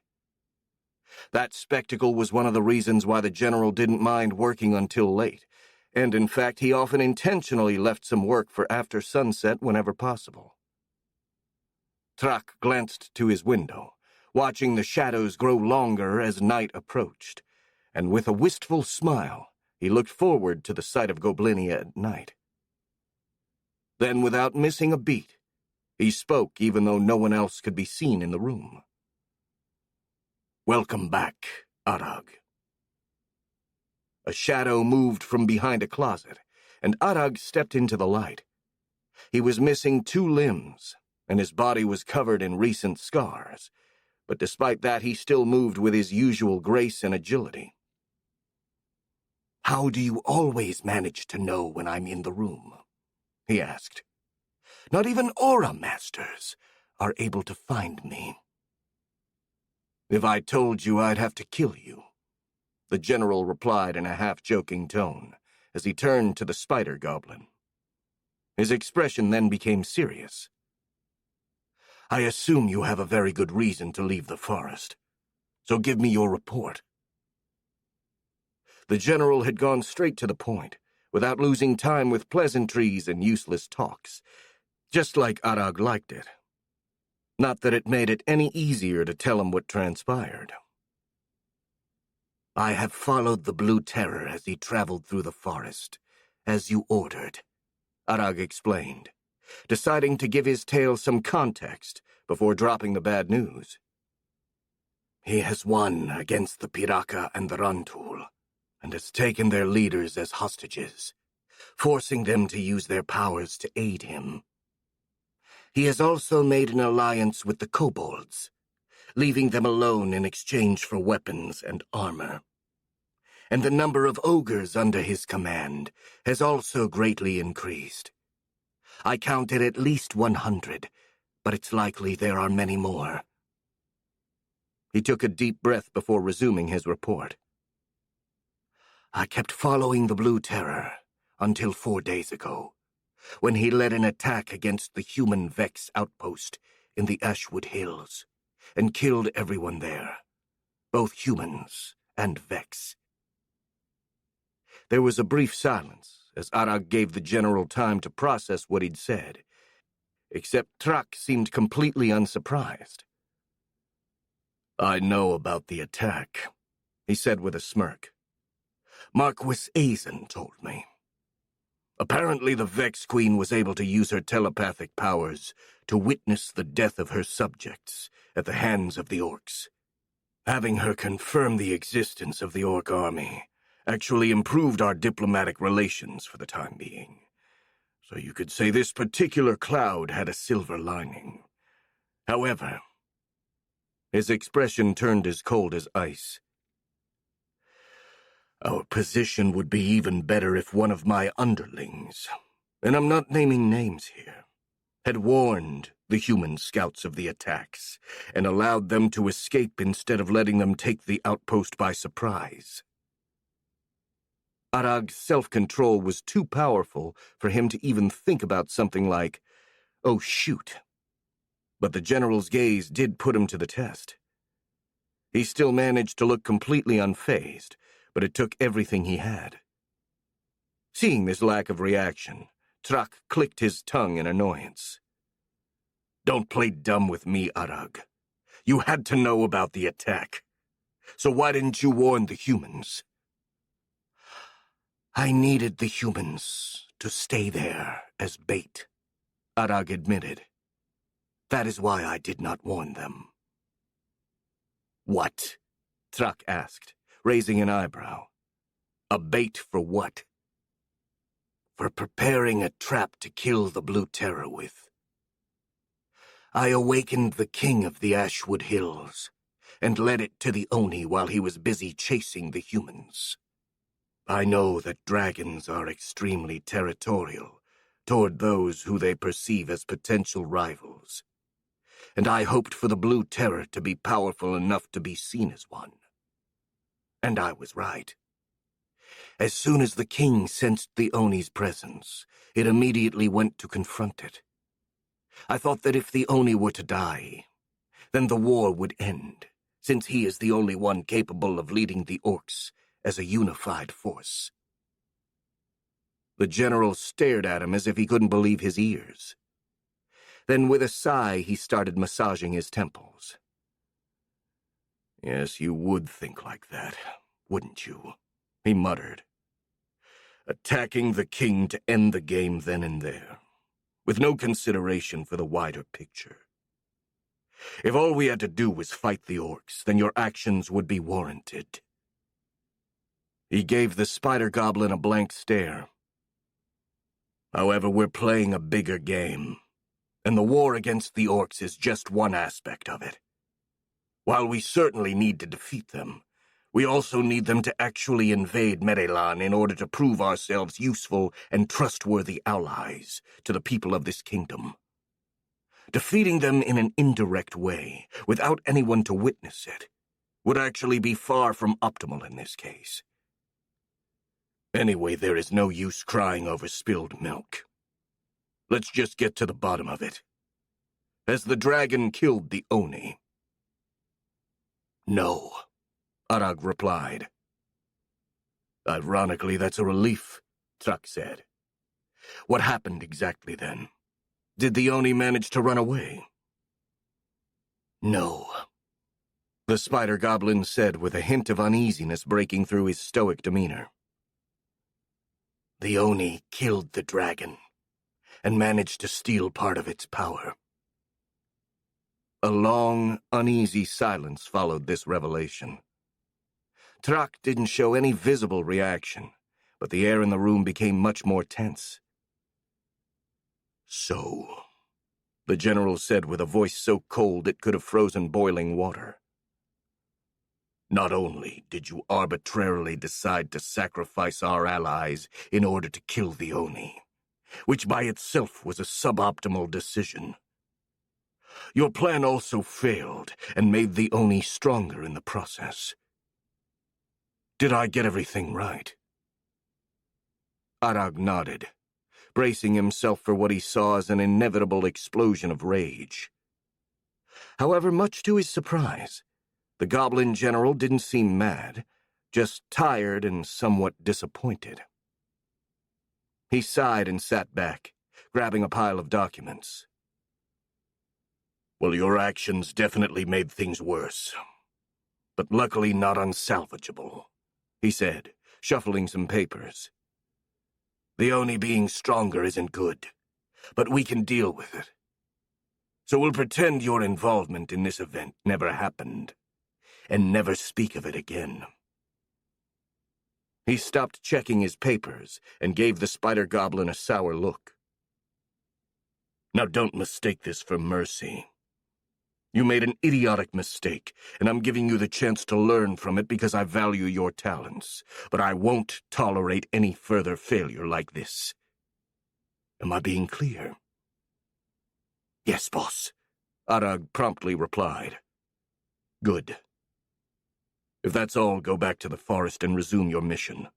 That spectacle was one of the reasons why the general didn't mind working until late, and in fact he often intentionally left some work for after sunset whenever possible. Trak glanced to his window, watching the shadows grow longer as night approached, and with a wistful smile, he looked forward to the sight of Goblinia at night. Then, without missing a beat, he spoke even though no one else could be seen in the room. "Welcome back, Arag." A shadow moved from behind a closet, and Arag stepped into the light. He was missing 2 limbs, and his body was covered in recent scars, but despite that he still moved with his usual grace and agility. "How do you always manage to know when I'm in the room?" he asked. "Not even Aura Masters are able to find me." "If I told you, I'd have to kill you," the general replied in a half-joking tone, as he turned to the spider goblin. His expression then became serious. "I assume you have a very good reason to leave the forest, so give me your report." The general had gone straight to the point, without losing time with pleasantries and useless talks, just like Arag liked it. Not that it made it any easier to tell him what transpired. I have followed the Blue Terror as he traveled through the forest, as you ordered, Arag explained, deciding to give his tale some context before dropping the bad news. He has won against the Piraka and the Rantul, and has taken their leaders as hostages, forcing them to use their powers to aid him. He has also made an alliance with the kobolds, leaving them alone in exchange for weapons and armor. And the number of ogres under his command has also greatly increased. I counted at least 100, but it's likely there are many more. He took a deep breath before resuming his report. I kept following the Blue Terror until 4 days ago, when he led an attack against the human Vex outpost in the Ashwood Hills, and killed everyone there, both humans and Vex. There was a brief silence as Arag gave the general time to process what he'd said, except Trak seemed completely unsurprised. I know about the attack, he said with a smirk. Marquis Azen told me. Apparently the Vex Queen was able to use her telepathic powers to witness the death of her subjects at the hands of the orcs. Having her confirm the existence of the orc army actually improved our diplomatic relations for the time being. So you could say this particular cloud had a silver lining. However, his expression turned as cold as ice. Our position would be even better if one of my underlings, and I'm not naming names here, had warned the human scouts of the attacks and allowed them to escape instead of letting them take the outpost by surprise. Arag's self-control was too powerful for him to even think about something like, oh shoot. But the general's gaze did put him to the test. He still managed to look completely unfazed, but it took everything he had. Seeing this lack of reaction, Trak clicked his tongue in annoyance. Don't play dumb with me, Arag. You had to know about the attack. So why didn't you warn the humans? I needed the humans to stay there as bait, Arag admitted. That is why I did not warn them. What? Trak asked, raising an eyebrow. A bait for what? For preparing a trap to kill the Blue Terror with. I awakened the king of the Ashwood Hills, and led it to the Oni while he was busy chasing the humans. I know that dragons are extremely territorial toward those who they perceive as potential rivals, and I hoped for the Blue Terror to be powerful enough to be seen as one. And I was right. As soon as the king sensed the Oni's presence, it immediately went to confront it. I thought that if the Oni were to die, then the war would end, since he is the only one capable of leading the orcs as a unified force. The general stared at him as if he couldn't believe his ears. Then with a sigh, he started massaging his temples. Yes, you would think like that, wouldn't you? He muttered. Attacking the king to end the game then and there, with no consideration for the wider picture. If all we had to do was fight the orcs, then your actions would be warranted. He gave the spider goblin a blank stare. However, we're playing a bigger game, and the war against the orcs is just one aspect of it. While we certainly need to defeat them, we also need them to actually invade Merelan in order to prove ourselves useful and trustworthy allies to the people of this kingdom. Defeating them in an indirect way, without anyone to witness it, would actually be far from optimal in this case. Anyway, there is no use crying over spilled milk. Let's just get to the bottom of it. Has the dragon killed the Oni? No, Arag replied. Ironically, that's a relief, Trak said. What happened exactly then? Did the Oni manage to run away? No. the spider goblin said with a hint of uneasiness breaking through his stoic demeanor. The Oni killed the dragon and managed to steal part of its power. A long, uneasy silence followed this revelation. Trak didn't show any visible reaction, but the air in the room became much more tense. So, the general said with a voice so cold it could have frozen boiling water. Not only did you arbitrarily decide to sacrifice our allies in order to kill the Oni, which by itself was a suboptimal decision, your plan also failed and made the Oni stronger in the process. Did I get everything right? Arag nodded, bracing himself for what he saw as an inevitable explosion of rage. However, much to his surprise, the goblin general didn't seem mad, just tired and somewhat disappointed. He sighed and sat back, grabbing a pile of documents. Well, your actions definitely made things worse, but luckily not unsalvageable, he said, shuffling some papers. The Oni being stronger isn't good, but we can deal with it. So we'll pretend your involvement in this event never happened, and never speak of it again. He stopped checking his papers and gave the spider goblin a sour look. Now don't mistake this for mercy. You made an idiotic mistake, and I'm giving you the chance to learn from it because I value your talents, but I won't tolerate any further failure like this. Am I being clear? Yes, boss, Arag promptly replied. Good. If that's all, go back to the forest and resume your mission.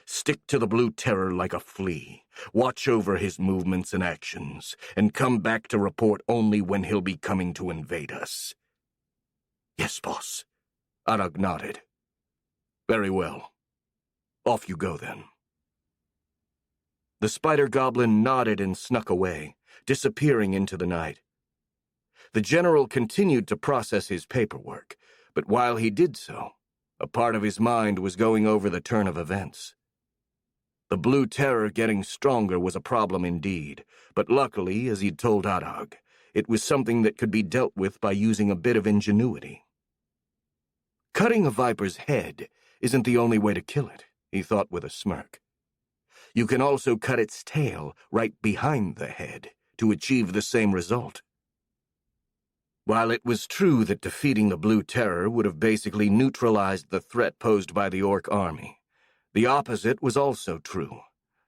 Stick to the Blue Terror like a flea. Watch over his movements and actions, and come back to report only when he'll be coming to invade us. Yes, boss. Arag nodded. Very well. Off you go, then. The spider goblin nodded and snuck away, disappearing into the night. The general continued to process his paperwork, but while he did so, a part of his mind was going over the turn of events. The Blue Terror getting stronger was a problem indeed, but luckily, as he'd told Arag, it was something that could be dealt with by using a bit of ingenuity. Cutting a viper's head isn't the only way to kill it, he thought with a smirk. You can also cut its tail right behind the head to achieve the same result. While it was true that defeating the Blue Terror would have basically neutralized the threat posed by the Orc army, the opposite was also true,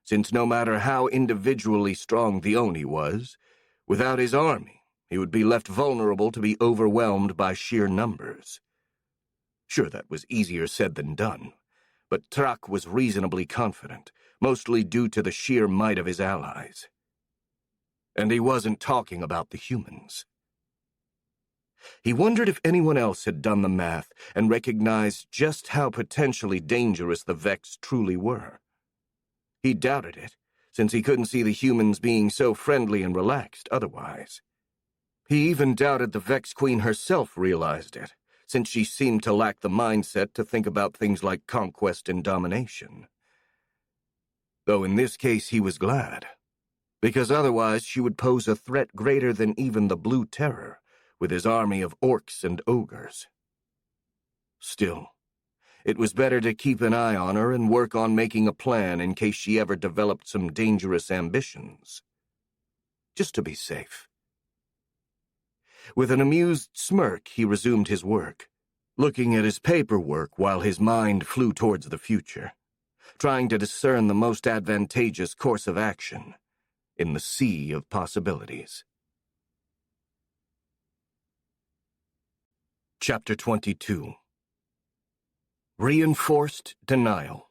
since no matter how individually strong the Oni was, without his army, he would be left vulnerable to be overwhelmed by sheer numbers. Sure, that was easier said than done, but Trak was reasonably confident, mostly due to the sheer might of his allies. And he wasn't talking about the humans. He wondered if anyone else had done the math and recognized just how potentially dangerous the Vex truly were. He doubted it, since he couldn't see the humans being so friendly and relaxed otherwise. He even doubted the Vex Queen herself realized it, since she seemed to lack the mindset to think about things like conquest and domination. Though in this case he was glad, because otherwise she would pose a threat greater than even the Blue Terror, with his army of orcs and ogres. Still, it was better to keep an eye on her and work on making a plan in case she ever developed some dangerous ambitions. Just to be safe. With an amused smirk, he resumed his work, looking at his paperwork while his mind flew towards the future, trying to discern the most advantageous course of action in the sea of possibilities. Chapter 22. Reinforced Denial.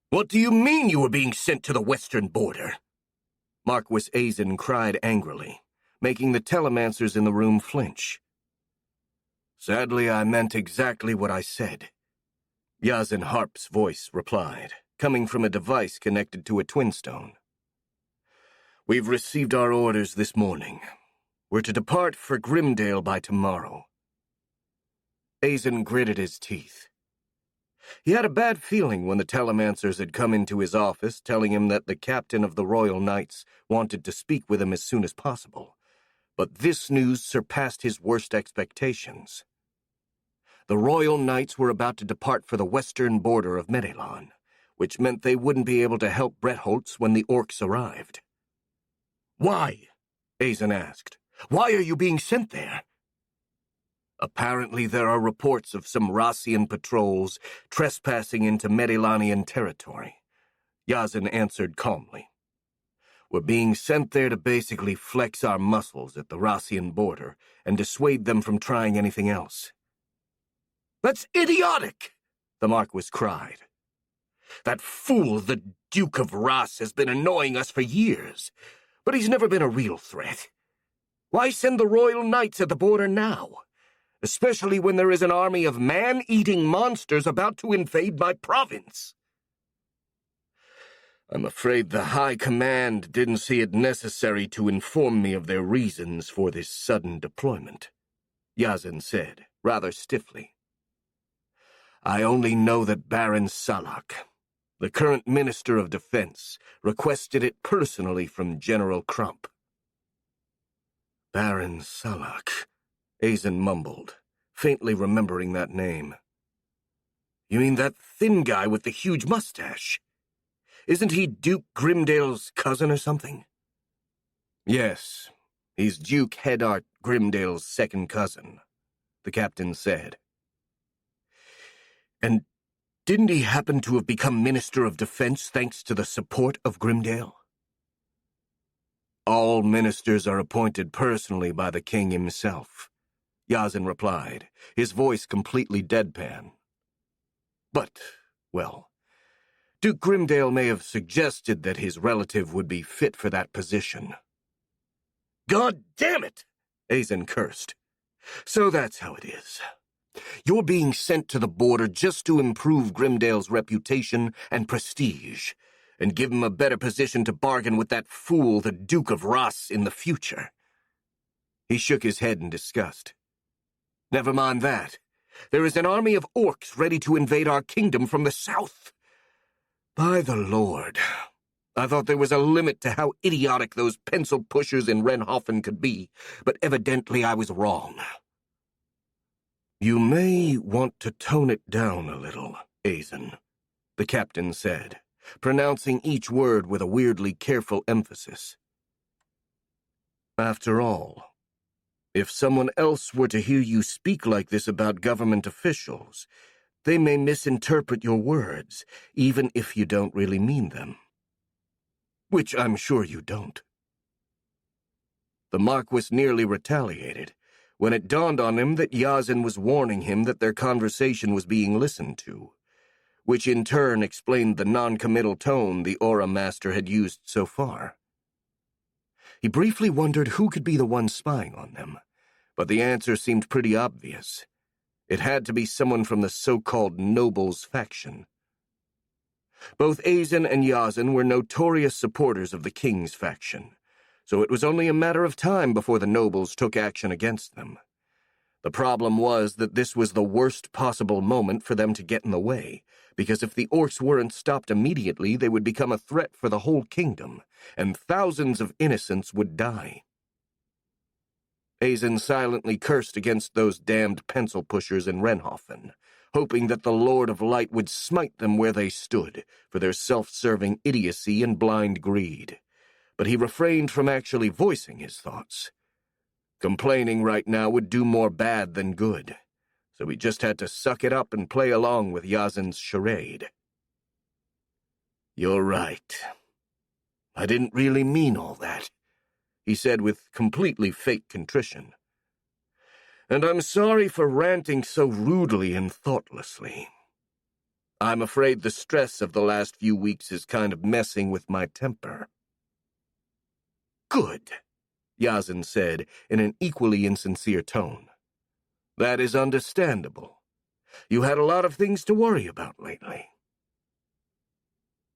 What do you mean you were being sent to the western border? Marquis Azen cried angrily, making the telemancers in the room flinch. Sadly, I meant exactly what I said. Yazen Harp's voice replied, coming from a device connected to a twinstone. We've received our orders this morning. We're to depart for Grimdale by tomorrow. Azen gritted his teeth. He had a bad feeling when the telemancers had come into his office telling him that the captain of the Royal Knights wanted to speak with him as soon as possible. But this news surpassed his worst expectations. The Royal Knights were about to depart for the western border of Medellin, which meant they wouldn't be able to help Bretholtz when the orcs arrived. "Why?" Azen asked. "Why are you being sent there?" "Apparently there are reports of some Rossian patrols trespassing into Medellanian territory," Yazin answered calmly. "We're being sent there to basically flex our muscles at the Rossian border and dissuade them from trying anything else." "That's idiotic!" the Marquis cried. "That fool, the Duke of Ross, has been annoying us for years, but he's never been a real threat. Why send the Royal Knights at the border now? Especially when there is an army of man-eating monsters about to invade my province." "I'm afraid the High Command didn't see it necessary to inform me of their reasons for this sudden deployment," Yazin said, rather stiffly. "I only know that Baron Salak, the current Minister of Defense, requested it personally from General Crump." "Baron Salak," Azen mumbled, faintly remembering that name. "You mean that thin guy with the huge mustache? Isn't he Duke Grimdale's cousin or something?" "Yes, he's Duke Hedart Grimdale's second cousin," the captain said. "And didn't he happen to have become Minister of Defense thanks to the support of Grimdale?" "All ministers are appointed personally by the king himself," Yazin replied, his voice completely deadpan. "But, well, Duke Grimdale may have suggested that his relative would be fit for that position." "God damn it!" Azen cursed. "So that's how it is. You're being sent to the border just to improve Grimdale's reputation and prestige, and give him a better position to bargain with that fool, the Duke of Ross, in the future." He shook his head in disgust. "Never mind that. There is an army of orcs ready to invade our kingdom from the south. By the Lord, I thought there was a limit to how idiotic those pencil pushers in Renhofen could be, but evidently I was wrong." "You may want to tone it down a little, Azen," the captain said, pronouncing each word with a weirdly careful emphasis. "After all, if someone else were to hear you speak like this about government officials, they may misinterpret your words, even if you don't really mean them. Which I'm sure you don't." The Marquis nearly retaliated when it dawned on him that Yazin was warning him that their conversation was being listened to, which in turn explained the non-committal tone the Aura Master had used so far. He briefly wondered who could be the one spying on them, but the answer seemed pretty obvious. It had to be someone from the so-called Nobles faction. Both Azen and Yazin were notorious supporters of the King's faction, so it was only a matter of time before the Nobles took action against them. The problem was that this was the worst possible moment for them to get in the way, because if the orcs weren't stopped immediately, they would become a threat for the whole kingdom, and thousands of innocents would die. Azen silently cursed against those damned pencil pushers in Renhofen, hoping that the Lord of Light would smite them where they stood for their self-serving idiocy and blind greed. But he refrained from actually voicing his thoughts. Complaining right now would do more bad than good, so he just had to suck it up and play along with Yazin's charade. "You're right. I didn't really mean all that," he said with completely fake contrition. "And I'm sorry for ranting so rudely and thoughtlessly. I'm afraid the stress of the last few weeks is kind of messing with my temper." "Good," Yazin said in an equally insincere tone. "That is understandable. You had a lot of things to worry about lately."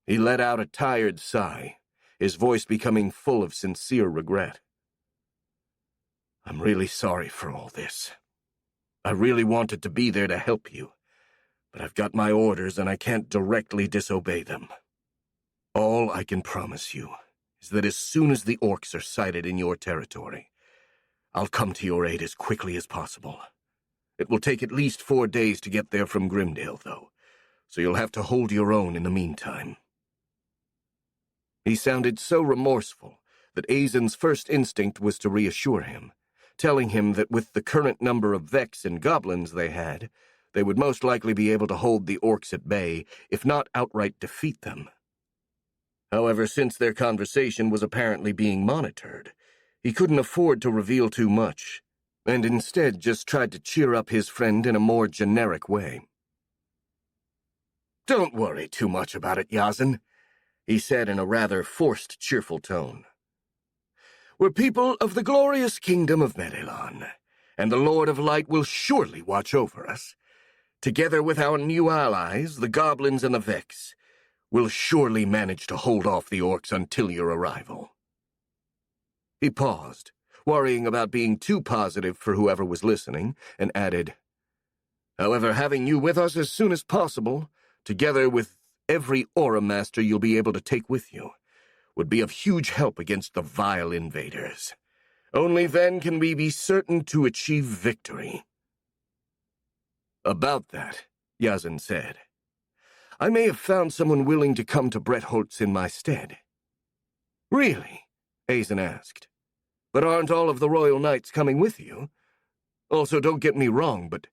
He let out a tired sigh, his voice becoming full of sincere regret. I'm really sorry for all this. I really wanted to be there to help you, but I've got my orders and I can't directly disobey them. All I can promise you is that as soon as the orcs are sighted in your territory, I'll come to your aid as quickly as possible. It will take at least 4 days to get there from Grimdale, though, so you'll have to hold your own in the meantime. He sounded so remorseful that Azen's first instinct was to reassure him, telling him that with the current number of Vex and goblins they had, they would most likely be able to hold the orcs at bay, if not outright defeat them. However, since their conversation was apparently being monitored, he couldn't afford to reveal too much, and instead just tried to cheer up his friend in a more generic way. "Don't worry too much about it, Yazen," he said in a rather forced, cheerful tone. "We're people of the glorious kingdom of Medelon, and the Lord of Light will surely watch over us. Together with our new allies, the goblins and the Vex, we'll surely manage to hold off the orcs until your arrival." He paused, worrying about being too positive for whoever was listening, and added, "However, having you with us as soon as possible, together with every Aura Master you'll be able to take with you, would be of huge help against the vile invaders. Only then can we be certain to achieve victory." "About that," Yazen said, "I may have found someone willing to come to Brettholtz in my stead." "Really?" Azen asked. "But aren't all of the Royal Knights coming with you? Also, don't get me wrong, but,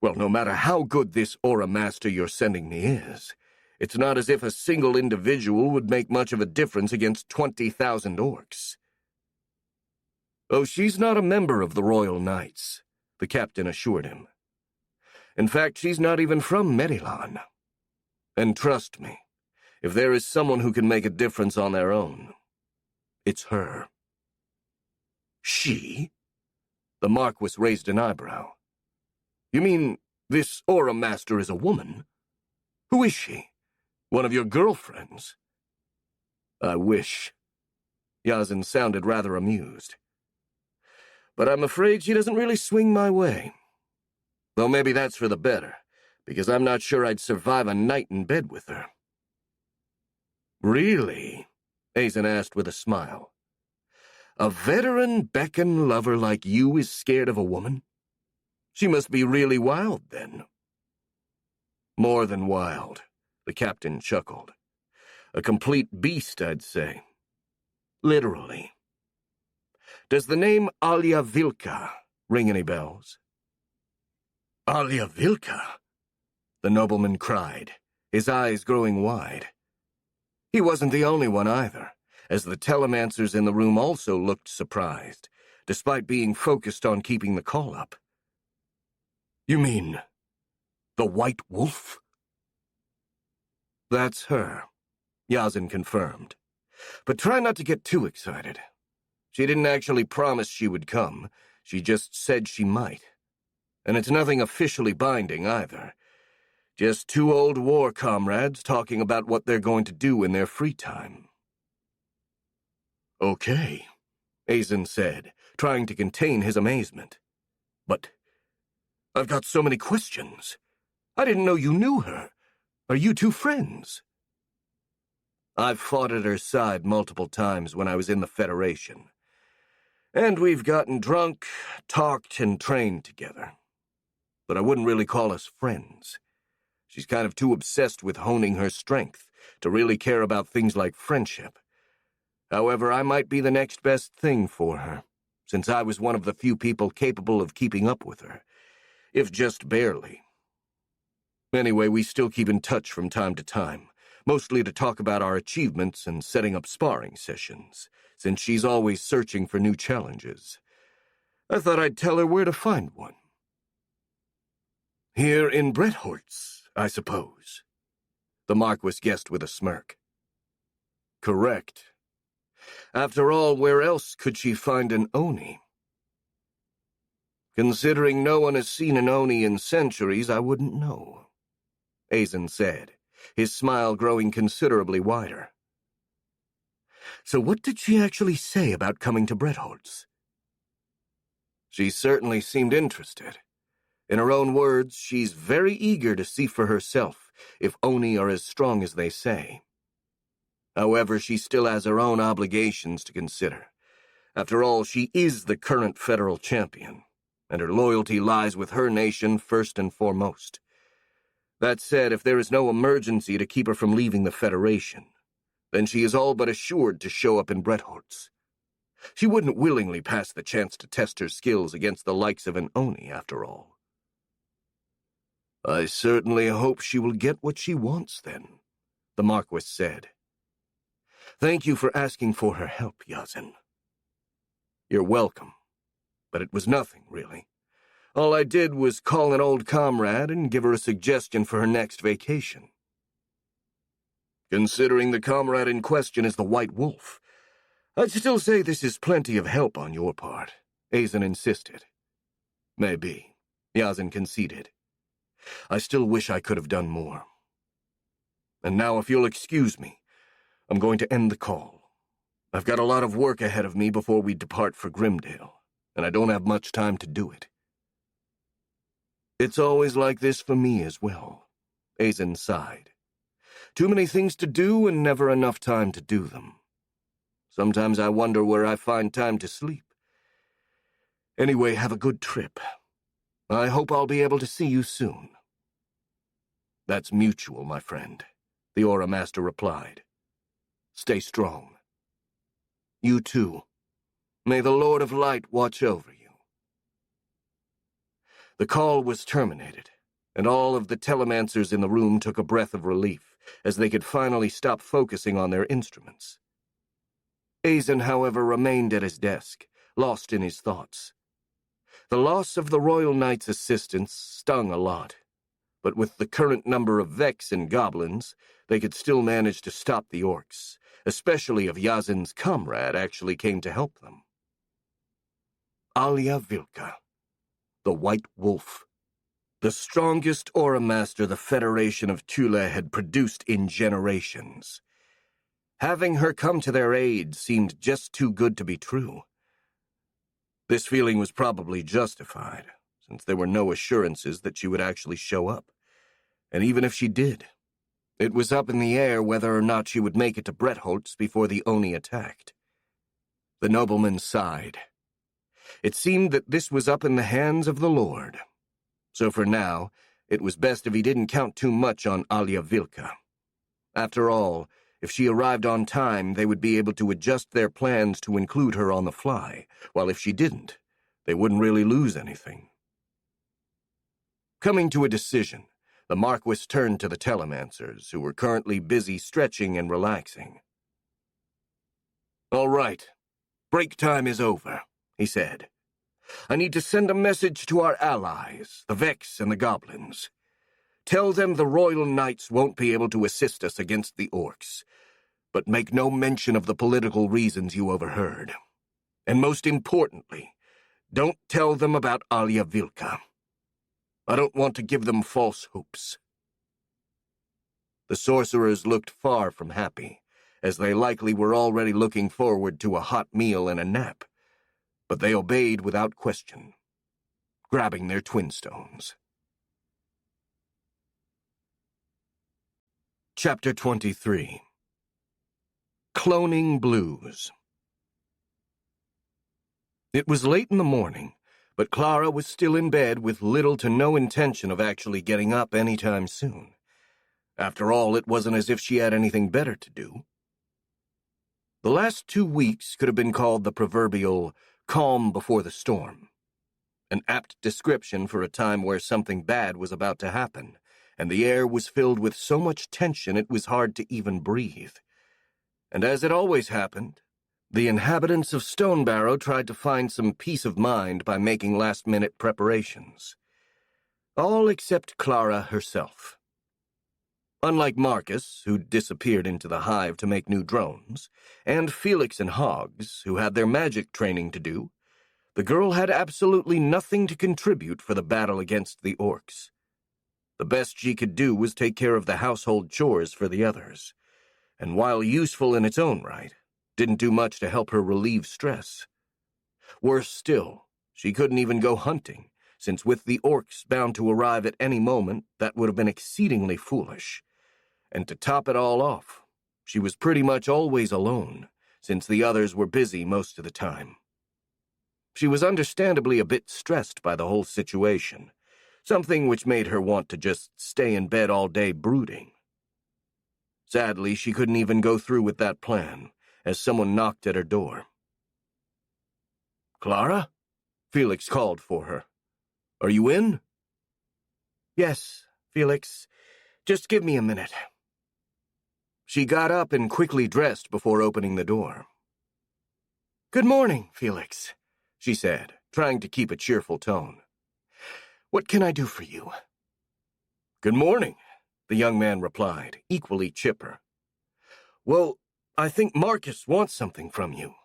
well, no matter how good this Aura Master you're sending me is, it's not as if a single individual would make much of a difference against 20,000 orcs." "Oh, she's not a member of the Royal Knights," the captain assured him. "In fact, she's not even from Medelon. And trust me, if there is someone who can make a difference on their own, it's her." "She?" The Marquis raised an eyebrow. "You mean this Aura Master is a woman? Who is she? One of your girlfriends?" "I wish." Yazen sounded rather amused. "But I'm afraid she doesn't really swing my way. Though maybe that's for the better, because I'm not sure I'd survive a night in bed with her." "Really?" Azen asked with a smile. "A veteran beacon lover like you is scared of a woman? She must be really wild, then." "More than wild," the captain chuckled. "A complete beast, I'd say. Literally. Does the name Alia Vilka ring any bells?" "Alia Vilka?" the nobleman cried, his eyes growing wide. He wasn't the only one either, as the telemancers in the room also looked surprised, despite being focused on keeping the call up. "You mean the White Wolf?" "That's her," Yazen confirmed. "But try not to get too excited. She didn't actually promise she would come, she just said she might. And it's nothing officially binding either. Just two old war comrades talking about what they're going to do in their free time." "Okay," Azen said, trying to contain his amazement. "But I've got so many questions. I didn't know you knew her. Are you two friends?" "I've fought at her side multiple times when I was in the Federation. And we've gotten drunk, talked, and trained together. But I wouldn't really call us friends. She's kind of too obsessed with honing her strength to really care about things like friendship. However, I might be the next best thing for her, since I was one of the few people capable of keeping up with her, if just barely. Anyway, we still keep in touch from time to time, mostly to talk about our achievements and setting up sparring sessions, since she's always searching for new challenges. I thought I'd tell her where to find one." "Here in Brettholtz, I suppose," the Marquis guessed with a smirk. "Correct. After all, where else could she find an Oni?" "Considering no one has seen an Oni in centuries, I wouldn't know," Azen said, his smile growing considerably wider. "So what did she actually say about coming to Brettholtz?" She certainly seemed interested. In her own words, she's very eager to see for herself if Oni are as strong as they say. However, she still has her own obligations to consider. After all, she is the current federal champion, and her loyalty lies with her nation first and foremost. That said, if there is no emergency to keep her from leaving the Federation, then she is all but assured to show up in Bretholtz. She wouldn't willingly pass the chance to test her skills against the likes of an Oni, after all. I certainly hope she will get what she wants, then, the Marquis said. Thank you for asking for her help, Yazin. You're welcome, but it was nothing, really. All I did was call an old comrade and give her a suggestion for her next vacation. Considering the comrade in question is the White Wolf, I'd still say this is plenty of help on your part, Azin insisted. Maybe, Yazin conceded. I still wish I could have done more. And now, if you'll excuse me, I'm going to end the call. I've got a lot of work ahead of me before we depart for Grimdale, and I don't have much time to do it. It's always like this for me as well, Azin sighed. Too many things to do and never enough time to do them. Sometimes I wonder where I find time to sleep. Anyway, have a good trip. I hope I'll be able to see you soon. That's mutual, my friend, the Aura Master replied. Stay strong. You too. May the Lord of Light watch over you. The call was terminated, and all of the telemancers in the room took a breath of relief as they could finally stop focusing on their instruments. Azin, however, remained at his desk, lost in his thoughts. The loss of the Royal Knight's assistants stung a lot, but with the current number of Vex and goblins, they could still manage to stop the orcs, especially if Yazin's comrade actually came to help them. Alia Vilka, the White Wolf, the strongest Aura Master the Federation of Tule had produced in generations. Having her come to their aid seemed just too good to be true. This feeling was probably justified, since there were no assurances that she would actually show up. And even if she did, it was up in the air whether or not she would make it to Bretholtz before the Oni attacked. The nobleman sighed. It seemed that this was up in the hands of the Lord. So for now, it was best if he didn't count too much on Alia Vilka. After all, if she arrived on time, they would be able to adjust their plans to include her on the fly, while if she didn't, they wouldn't really lose anything. Coming to a decision, the Marquis turned to the telemancers, who were currently busy stretching and relaxing. All right, break time is over, he said. I need to send a message to our allies, the Vex and the Goblins. Tell them the Royal Knights won't be able to assist us against the orcs, but make no mention of the political reasons you overheard. And most importantly, don't tell them about Alia Vilka. I don't want to give them false hopes. The sorcerers looked far from happy, as they likely were already looking forward to a hot meal and a nap, but they obeyed without question, grabbing their twin stones. Chapter 23. Cloning Blues. It was late in the morning, but Clara was still in bed with little to no intention of actually getting up any time soon. After all, it wasn't as if she had anything better to do. The last 2 weeks could have been called the proverbial calm before the storm, an apt description for a time where something bad was about to happen, and the air was filled with so much tension it was hard to even breathe. And as it always happened, the inhabitants of Stonebarrow tried to find some peace of mind by making last-minute preparations. All except Clara herself. Unlike Marcus, who disappeared into the hive to make new drones, and Felix and Hoggs, who had their magic training to do, the girl had absolutely nothing to contribute for the battle against the orcs. The best she could do was take care of the household chores for the others, and while useful in its own right, didn't do much to help her relieve stress. Worse still, She couldn't even go hunting, since with the orcs bound to arrive at any moment, that would have been exceedingly foolish. And to top it all off, she was pretty much always alone, since the others were busy most of the time. She was understandably a bit stressed by the whole situation, something which made her want to just stay in bed all day brooding. Sadly, she couldn't even go through with that plan, as someone knocked at her door. "Clara?" Felix called for her. "Are you in?" "Yes, Felix. Just give me a minute." She got up and quickly dressed before opening the door. "Good morning, Felix," she said, trying to keep a cheerful tone. "What can I do for you?" "Good morning," the young man replied, equally chipper. "Well, I think Marcus wants something from you."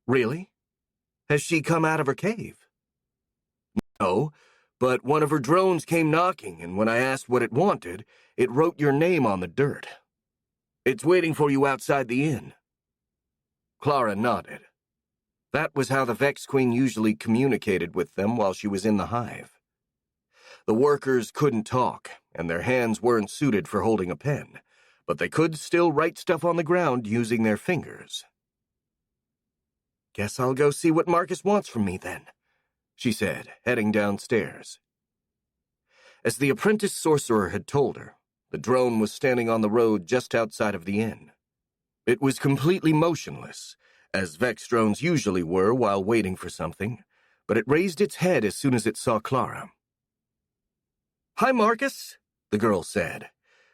"Really? Has she come out of her cave?" "No, but one of her drones came knocking, and when I asked what it wanted, it wrote your name on the dirt. It's waiting for you outside the inn." Clara nodded. That was how the Vex Queen usually communicated with them while she was in the hive. The workers couldn't talk, and their hands weren't suited for holding a pen, but they could still write stuff on the ground using their fingers. "Guess I'll go see what Marcus wants from me, then," she said, heading downstairs. As the apprentice sorcerer had told her, the drone was standing on the road just outside of the inn. It was completely motionless, as Vex drones usually were while waiting for something, but it raised its head as soon as it saw Clara. "Hi, Marcus," the girl said,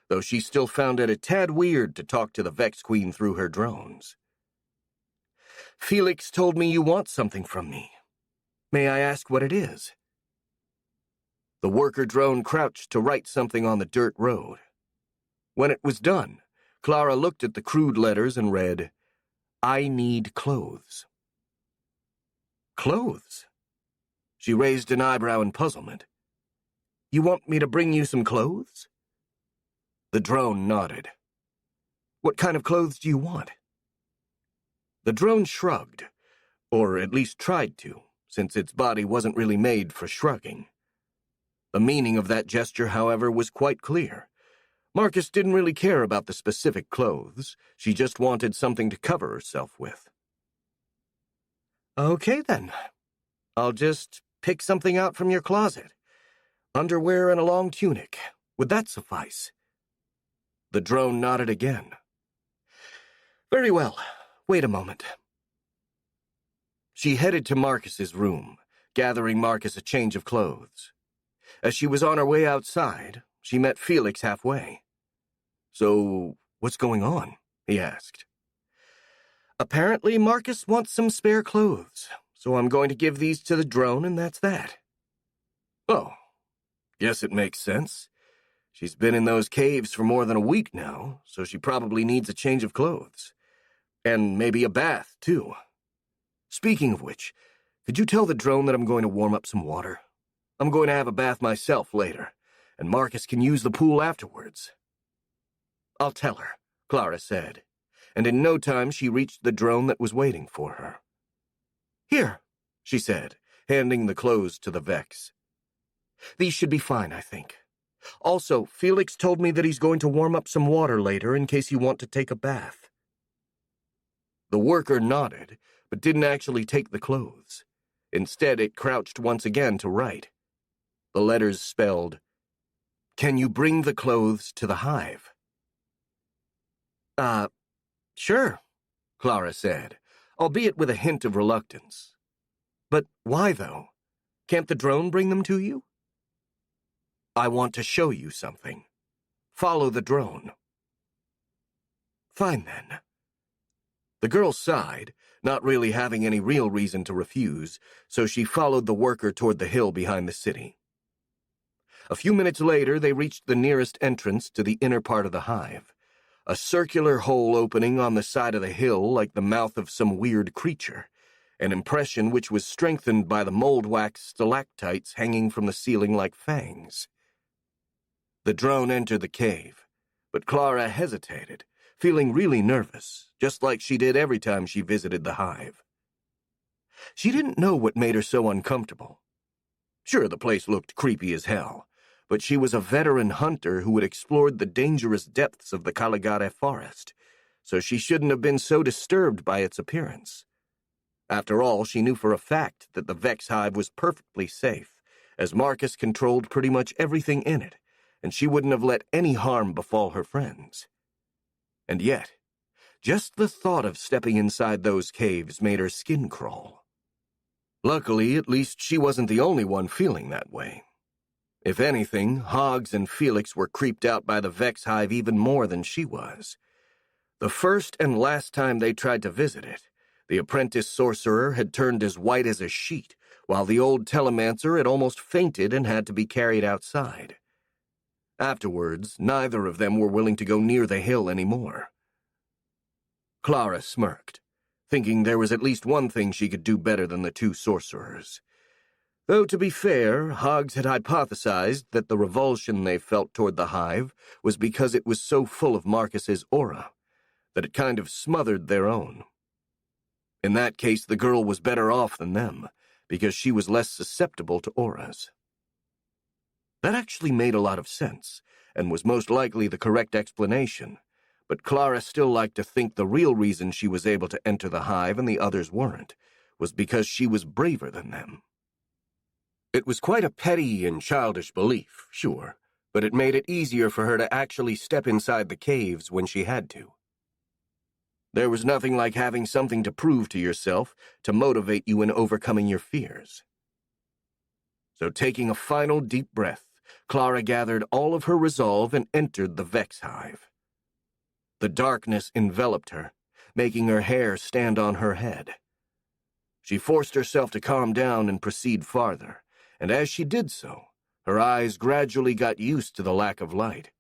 though she still found it a tad weird to talk to the Vex Queen through her drones. "Felix told me you want something from me. May I ask what it is?" The worker drone crouched to write something on the dirt road. When it was done, Clara looked at the crude letters and read, "I need clothes." "Clothes?" She raised an eyebrow in puzzlement. "You want me to bring you some clothes?" The drone nodded. "What kind of clothes do you want?" The drone shrugged, or at least tried to, since its body wasn't really made for shrugging. The meaning of that gesture, however, was quite clear. Marcus didn't really care about the specific clothes. She just wanted something to cover herself with. "Okay, then. I'll just pick something out from your closet. Underwear and a long tunic. Would that suffice?" The drone nodded again. "Very well. Wait a moment." She headed to Marcus's room, gathering Marcus a change of clothes. As she was on her way outside, she met Felix halfway. "So, what's going on?" he asked. "Apparently Marcus wants some spare clothes, so I'm going to give these to the drone and that's that." "Oh, guess it makes sense. She's been in those caves for more than a week now, so she probably needs a change of clothes. And maybe a bath, too. Speaking of which, could you tell the drone that I'm going to warm up some water? I'm going to have a bath myself later, and Marcus can use the pool afterwards." "I'll tell her," Clara said, and in no time she reached the drone that was waiting for her. "Here," she said, handing the clothes to the Vex. "These should be fine, I think. Also, Felix told me that he's going to warm up some water later in case you want to take a bath." The worker nodded, but didn't actually take the clothes. Instead, it crouched once again to write. The letters spelled, "Can you bring the clothes to the hive?" Sure," Clara said, albeit with a hint of reluctance. "But why, though? Can't the drone bring them to you?" "I want to show you something. Follow the drone." "Fine, then." The girl sighed, not really having any real reason to refuse, so she followed the worker toward the hill behind the city. A few minutes later, they reached the nearest entrance to the inner part of the hive, a circular hole opening on the side of the hill like the mouth of some weird creature, an impression which was strengthened by the mold-wax stalactites hanging from the ceiling like fangs. The drone entered the cave, but Clara hesitated, feeling really nervous, just like she did every time she visited the hive. She didn't know what made her so uncomfortable. Sure, the place looked creepy as hell, but she was a veteran hunter who had explored the dangerous depths of the Caligare forest, so she shouldn't have been so disturbed by its appearance. After all, she knew for a fact that the Vex hive was perfectly safe, as Marcus controlled pretty much everything in it, and she wouldn't have let any harm befall her friends. And yet, just the thought of stepping inside those caves made her skin crawl. Luckily, at least she wasn't the only one feeling that way. If anything, Hogs and Felix were creeped out by the Vex hive even more than she was. The first and last time they tried to visit it, the apprentice sorcerer had turned as white as a sheet, while the old telemancer had almost fainted and had to be carried outside. Afterwards, neither of them were willing to go near the hill anymore. Clara smirked, thinking there was at least one thing she could do better than the two sorcerers. Though, to be fair, Hogs had hypothesized that the revulsion they felt toward the hive was because it was so full of Marcus's aura, that it kind of smothered their own. In that case, the girl was better off than them, because she was less susceptible to auras. That actually made a lot of sense, and was most likely the correct explanation, but Clara still liked to think the real reason she was able to enter the hive and the others weren't, was because she was braver than them. It was quite a petty and childish belief, sure, but it made it easier for her to actually step inside the caves when she had to. There was nothing like having something to prove to yourself to motivate you in overcoming your fears. So taking a final deep breath, Clara gathered all of her resolve and entered the Vex hive. The darkness enveloped her, making her hair stand on her head. She forced herself to calm down and proceed farther, and as she did so, her eyes gradually got used to the lack of light.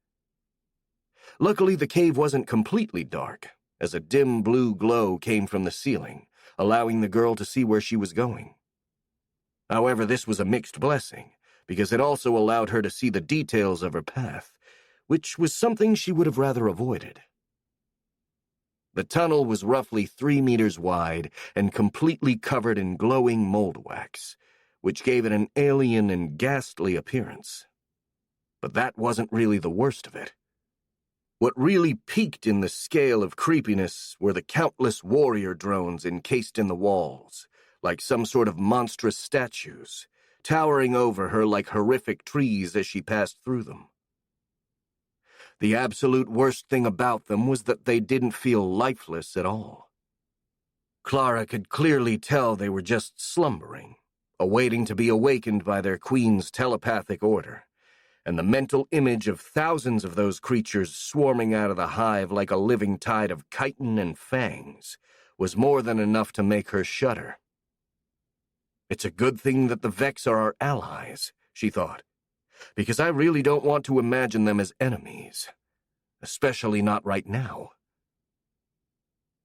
Luckily, the cave wasn't completely dark, as a dim blue glow came from the ceiling, allowing the girl to see where she was going. However, this was a mixed blessing, because it also allowed her to see the details of her path, which was something she would have rather avoided. The tunnel was roughly 3 meters wide and completely covered in glowing mold wax, which gave it an alien and ghastly appearance. But that wasn't really the worst of it. What really peaked in the scale of creepiness were the countless warrior drones encased in the walls, like some sort of monstrous statues, towering over her like horrific trees as she passed through them. The absolute worst thing about them was that they didn't feel lifeless at all. Clara could clearly tell they were just slumbering, awaiting to be awakened by their queen's telepathic order, and the mental image of thousands of those creatures swarming out of the hive like a living tide of chitin and fangs was more than enough to make her shudder. It's a good thing that the Vex are our allies, she thought, because I really don't want to imagine them as enemies, especially not right now.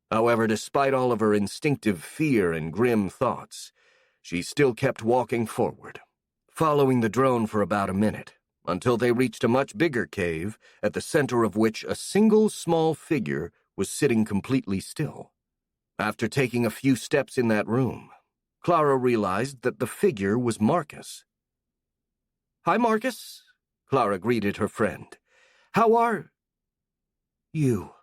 However, despite all of her instinctive fear and grim thoughts, she still kept walking forward, following the drone for about a minute, until they reached a much bigger cave, at the center of which a single small figure was sitting completely still. After taking a few steps in that room, Clara realized that the figure was Marcus. "Hi, Marcus," Clara greeted her friend. "How are you?"